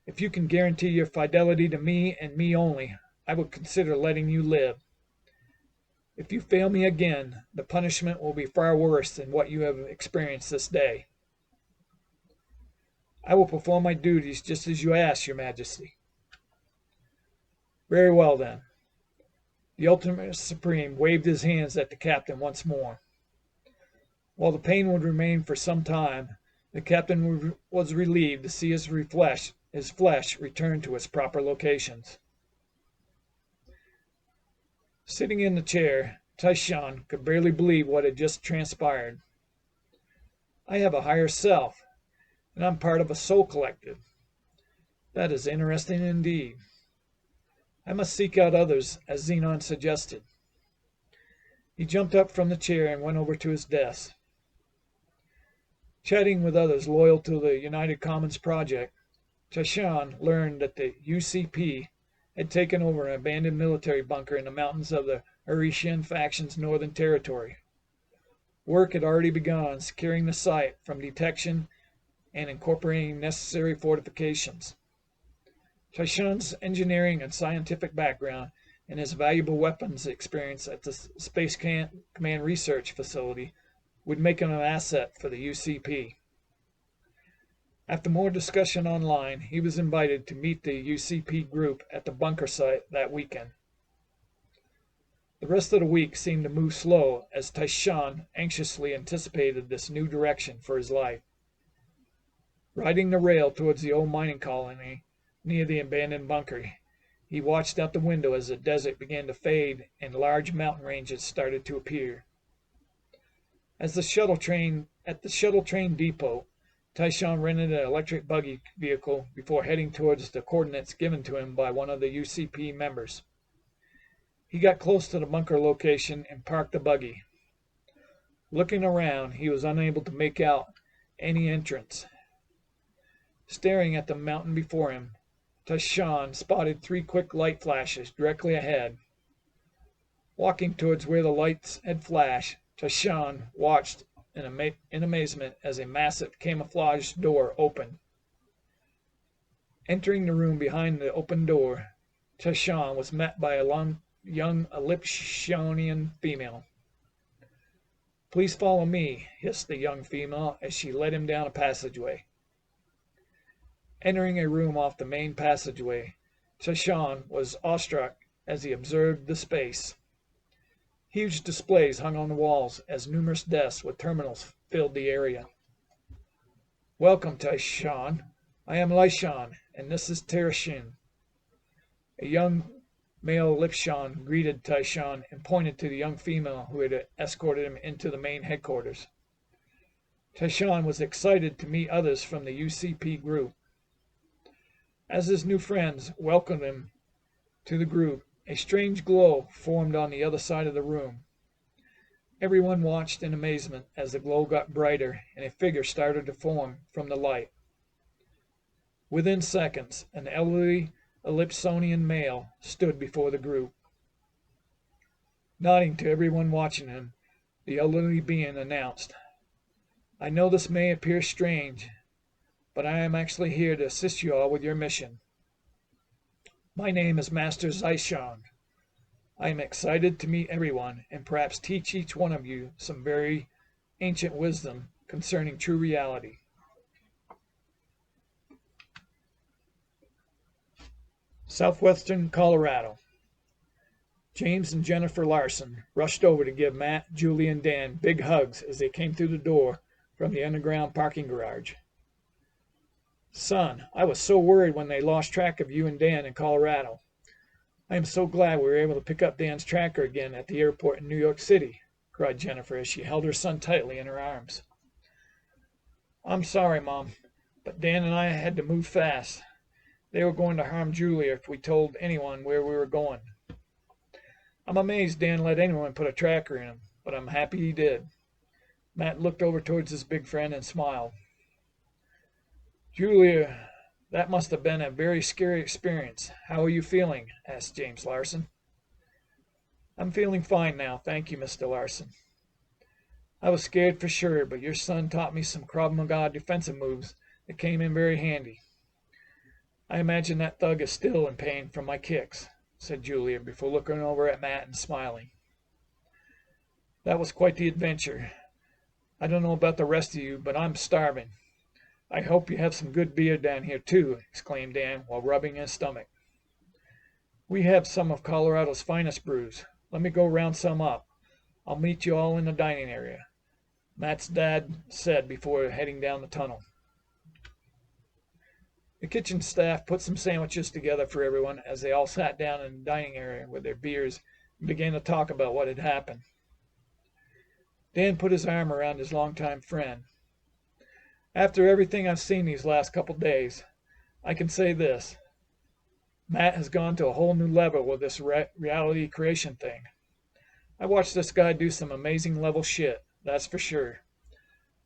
If you can guarantee your fidelity to me and me only, I will consider letting you live. If you fail me again, the punishment will be far worse than what you have experienced this day." "I will perform my duties just as you ask, your majesty." "Very well, then." The Ultimate Supreme waved his hands at the captain once more. While the pain would remain for some time, the captain was relieved to see his flesh return to its proper locations. Sitting in the chair, Kratos-Shan could barely believe what had just transpired. "I have a higher self, and I'm part of a soul collective. That is interesting indeed. I must seek out others, as Xenon suggested." He jumped up from the chair and went over to his desk. Chatting with others loyal to the United Commons Project, Kratos-Shan learned that the UCP had taken over an abandoned military bunker in the mountains of the Haitian faction's northern territory. Work had already begun on securing the site from detection and incorporating necessary fortifications. Kratos-Shan's engineering and scientific background and his valuable weapons experience at the Space Command Research Facility would make him an asset for the UCP. After more discussion online, he was invited to meet the UCP group at the bunker site that weekend. The rest of the week seemed to move slow as Kratos-Shan anxiously anticipated this new direction for his life. Riding the rail towards the old mining colony near the abandoned bunker, he watched out the window as the desert began to fade and large mountain ranges started to appear. At the shuttle train depot, Kratos-Shan rented an electric buggy vehicle before heading towards the coordinates given to him by one of the UCP members. He got close to the bunker location and parked the buggy. Looking around, he was unable to make out any entrance. Staring at the mountain before him, Kratos-Shan spotted 3 quick light flashes directly ahead. Walking towards where the lights had flashed, Kratos-Shan watched in amazement as a massive camouflaged door opened. Entering the room behind the open door, Kratos-Shan was met by a young Elliptionian female. "Please follow me," hissed the young female as she led him down a passageway. Entering a room off the main passageway, Kratos-Shan was awestruck as he observed the space. Huge displays hung on the walls as numerous desks with terminals filled the area. Welcome, Taishan. I am Laishan, and this is Terashin. A young male Lipshan greeted Taishan and pointed to the young female who had escorted him into the main headquarters. Taishan was excited to meet others from the UCP group. As his new friends welcomed him to the group, a strange glow formed on the other side of the room. Everyone watched in amazement as the glow got brighter and a figure started to form from the light. Within seconds, an elderly Ellipsonian male stood before the group. Nodding to everyone watching him, the elderly being announced, "I know this may appear strange, but I am actually here to assist you all with your mission. My name is Master Zaishan. I am excited to meet everyone and perhaps teach each one of you some very ancient wisdom concerning true reality." Southwestern Colorado. James and Jennifer Larson rushed over to give Matt, Julie, and Dan big hugs as they came through the door from the underground parking garage. "Son, I was so worried when they lost track of you and Dan in Colorado. I am so glad we were able to pick up Dan's tracker again at the airport in New York City," cried Jennifer as she held her son tightly in her arms. "I'm sorry, Mom, but Dan and I had to move fast. They were going to harm Julia if we told anyone where we were going. I'm amazed Dan let anyone put a tracker in him, but I'm happy he did." Matt looked over towards his big friend and smiled. "Julia, that must have been a very scary experience. How are you feeling?" asked James Larson. "I'm feeling fine now, thank you, Mr. Larson. I was scared for sure, but your son taught me some Krav Maga defensive moves that came in very handy. I imagine that thug is still in pain from my kicks," said Julia before looking over at Matt and smiling. "That was quite the adventure. I don't know about the rest of you, but I'm starving. I hope you have some good beer down here, too," exclaimed Dan while rubbing his stomach. "We have some of Colorado's finest brews. Let me go round some up. I'll meet you all in the dining area," Matt's dad said before heading down the tunnel. The kitchen staff put some sandwiches together for everyone as they all sat down in the dining area with their beers and began to talk about what had happened. Dan put his arm around his longtime friend. "After everything I've seen these last couple days, I can say this. Matt has gone to a whole new level with this reality creation thing. I watched this guy do some amazing level shit, that's for sure.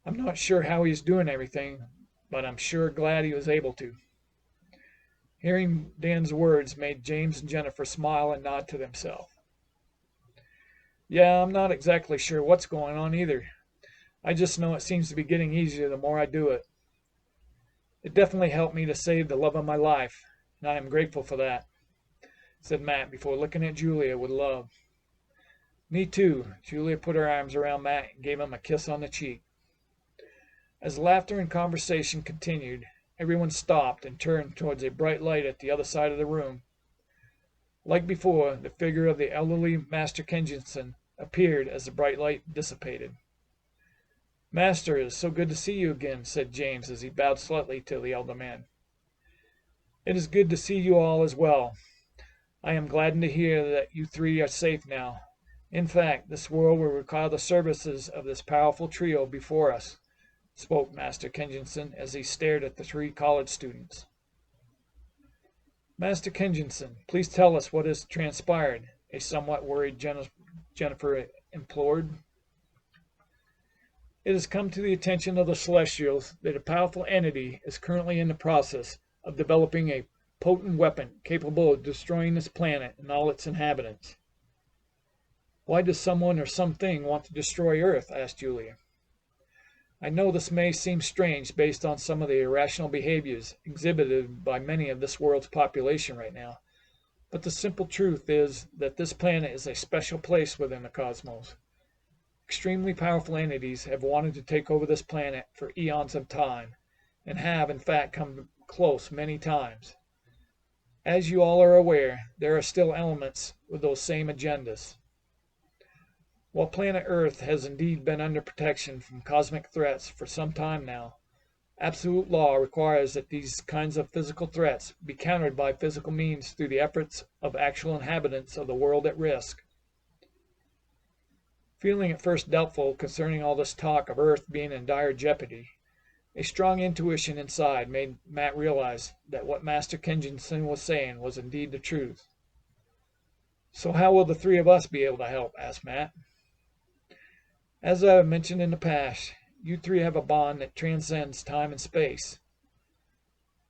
I'm not sure how he's doing everything, but I'm sure glad he was able to." Hearing Dan's words made James and Jennifer smile and nod to themselves. "Yeah, I'm not exactly sure what's going on either. I just know it seems to be getting easier the more I do it. It definitely helped me to save the love of my life, and I am grateful for that," said Matt before looking at Julia with love. "Me too." Julia put her arms around Matt and gave him a kiss on the cheek. As laughter and conversation continued, everyone stopped and turned towards a bright light at the other side of the room. Like before, the figure of the elderly Master Kenjinson appeared as the bright light dissipated. "Master, it is so good to see you again," said James as he bowed slightly to the elder man. "It is good to see you all as well. I am gladdened to hear that you three are safe now. In fact, this world will require the services of this powerful trio before us," spoke Master Kenjinson as he stared at the three college students. "Master Kenjinson, please tell us what has transpired," a somewhat worried Jennifer implored. "It has come to the attention of the Celestials that a powerful entity is currently in the process of developing a potent weapon capable of destroying this planet and all its inhabitants." "Why does someone or something want to destroy Earth?" asked Julia. "I know this may seem strange based on some of the irrational behaviors exhibited by many of this world's population right now, but the simple truth is that this planet is a special place within the cosmos. Extremely powerful entities have wanted to take over this planet for eons of time, and have, in fact, come close many times. As you all are aware, there are still elements with those same agendas. While planet Earth has indeed been under protection from cosmic threats for some time now, Absolute law requires that these kinds of physical threats be countered by physical means through the efforts of actual inhabitants of the world at risk. Feeling at first doubtful concerning all this talk of Earth being in dire jeopardy, a strong intuition inside made Matt realize that what Master Kenjinson was saying was indeed the truth. "So how will the three of us be able to help?" asked Matt. "As I have mentioned in the past, you three have a bond that transcends time and space.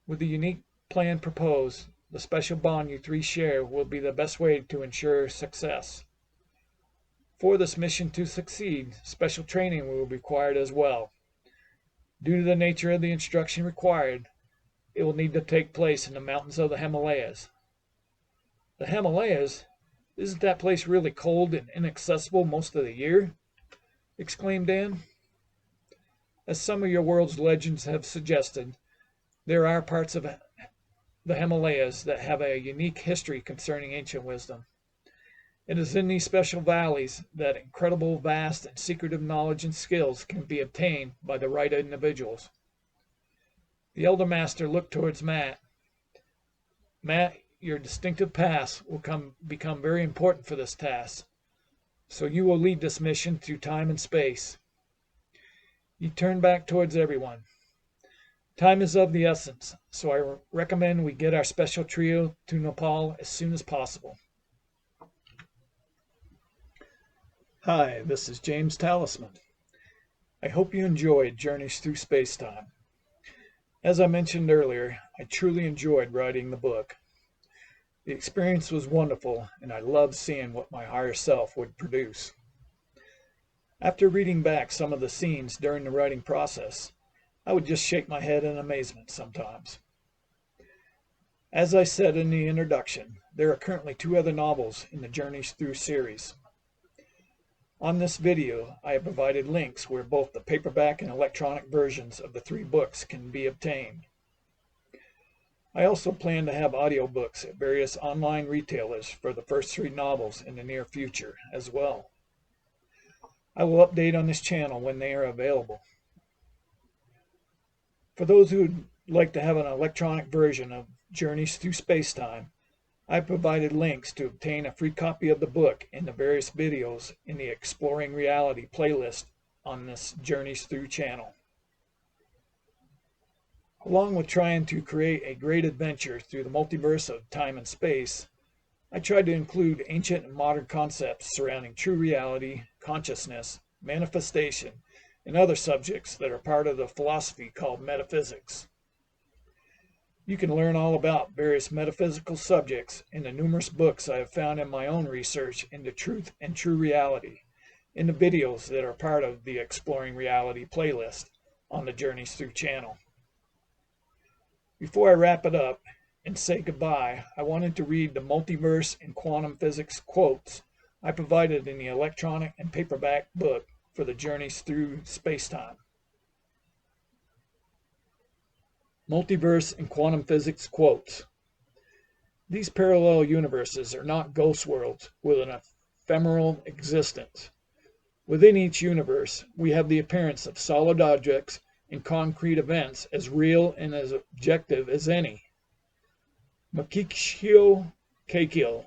With the unique plan proposed, the special bond you three share will be the best way to ensure success. For this mission to succeed, special training will be required as well. Due to the nature of the instruction required, it will need to take place in the mountains of the Himalayas." "The Himalayas? Isn't that place really cold and inaccessible most of the year?" exclaimed Dan. "As some of your world's legends have suggested, there are parts of the Himalayas that have a unique history concerning ancient wisdom. It is in these special valleys that incredible, vast, and secretive knowledge and skills can be obtained by the right individuals." The elder master looked towards Matt. "Matt, your distinctive past will become very important for this task, so you will lead this mission through time and space." He turned back towards everyone. "Time is of the essence, so I recommend we get our special trio to Nepal as soon as possible." Hi, this is James Talisman. I hope you enjoyed Journeys Through SpaceTime. As I mentioned earlier, I truly enjoyed writing the book. The experience was wonderful, and I loved seeing what my higher self would produce. After reading back some of the scenes during the writing process, I would just shake my head in amazement sometimes. As I said in the introduction, there are currently 2 other novels in the Journeys Through series. On this video, I have provided links where both the paperback and electronic versions of the 3 books can be obtained. I also plan to have audiobooks at various online retailers for the first 3 novels in the near future as well. I will update on this channel when they are available. For those who would like to have an electronic version of Journeys Through Spacetime, I provided links to obtain a free copy of the book in the various videos in the Exploring Reality playlist on this Journeys Through channel. Along with trying to create a great adventure through the multiverse of time and space, I tried to include ancient and modern concepts surrounding true reality, consciousness, manifestation, and other subjects that are part of the philosophy called metaphysics. You can learn all about various metaphysical subjects in the numerous books I have found in my own research into truth and true reality in the videos that are part of the Exploring Reality playlist on the Journeys Through channel. Before I wrap it up and say goodbye, I wanted to read the multiverse and quantum physics quotes I provided in the electronic and paperback book for the Journeys Through Spacetime. Multiverse and quantum physics quotes. "These parallel universes are not ghost worlds with an ephemeral existence. Within each universe, we have the appearance of solid objects and concrete events as real and as objective as any. Makikyo Keikyo,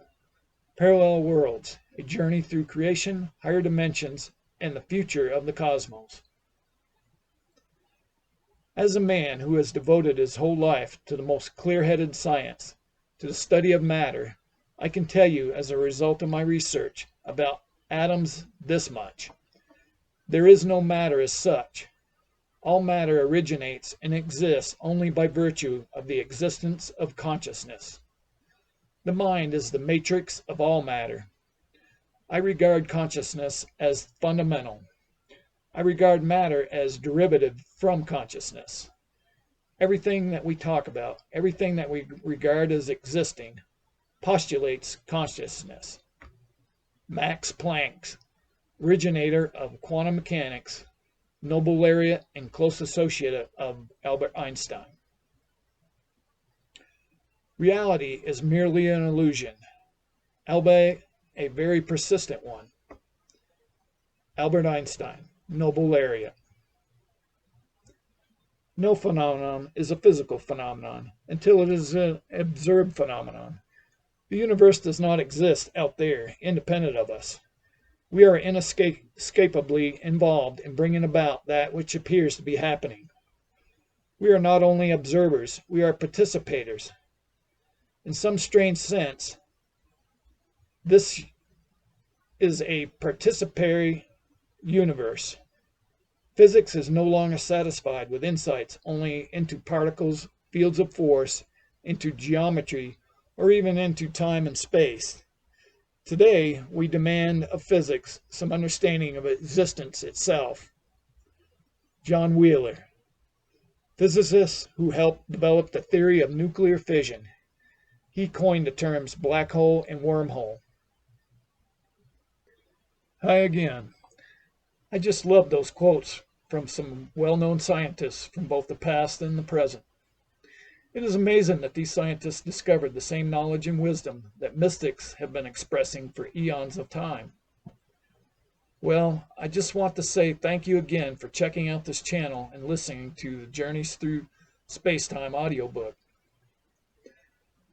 Parallel Worlds, a journey through creation, higher dimensions, and the future of the cosmos." As a man who has devoted his whole life to the most clear-headed science, to the study of matter, I can tell you as a result of my research about atoms this much. There is no matter as such. All matter originates and exists only by virtue of the existence of consciousness. The mind is the matrix of all matter. I regard consciousness as fundamental. I regard matter as derivative from consciousness. Everything that we talk about, everything that we regard as existing, postulates consciousness. Max Planck, originator of quantum mechanics, Nobel laureate and close associate of Albert Einstein. Reality is merely an illusion, albeit a very persistent one. Albert Einstein, Nobel laureate. No phenomenon is a physical phenomenon until it is an observed phenomenon. The universe does not exist out there, independent of us. We are inescapably involved in bringing about that which appears to be happening. We are not only observers, we are participators. In some strange sense, this is a participatory universe. Physics is no longer satisfied with insights only into particles, fields of force, into geometry, or even into time and space. Today, we demand of physics some understanding of existence itself. John Wheeler, physicist who helped develop the theory of nuclear fission. He coined the terms black hole and wormhole. Hi again. I just love those quotes from some well-known scientists from both the past and the present. It is amazing that these scientists discovered the same knowledge and wisdom that mystics have been expressing for eons of time. Well, I just want to say thank you again for checking out this channel and listening to the Journeys Through SpaceTime audiobook.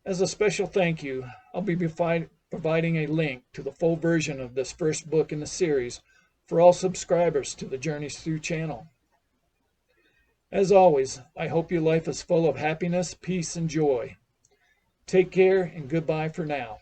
As a special thank you, I'll be providing a link to the full version of this first book in the series for all subscribers to the Journeys Through channel. As always, I hope your life is full of happiness, peace, and joy. Take care and goodbye for now.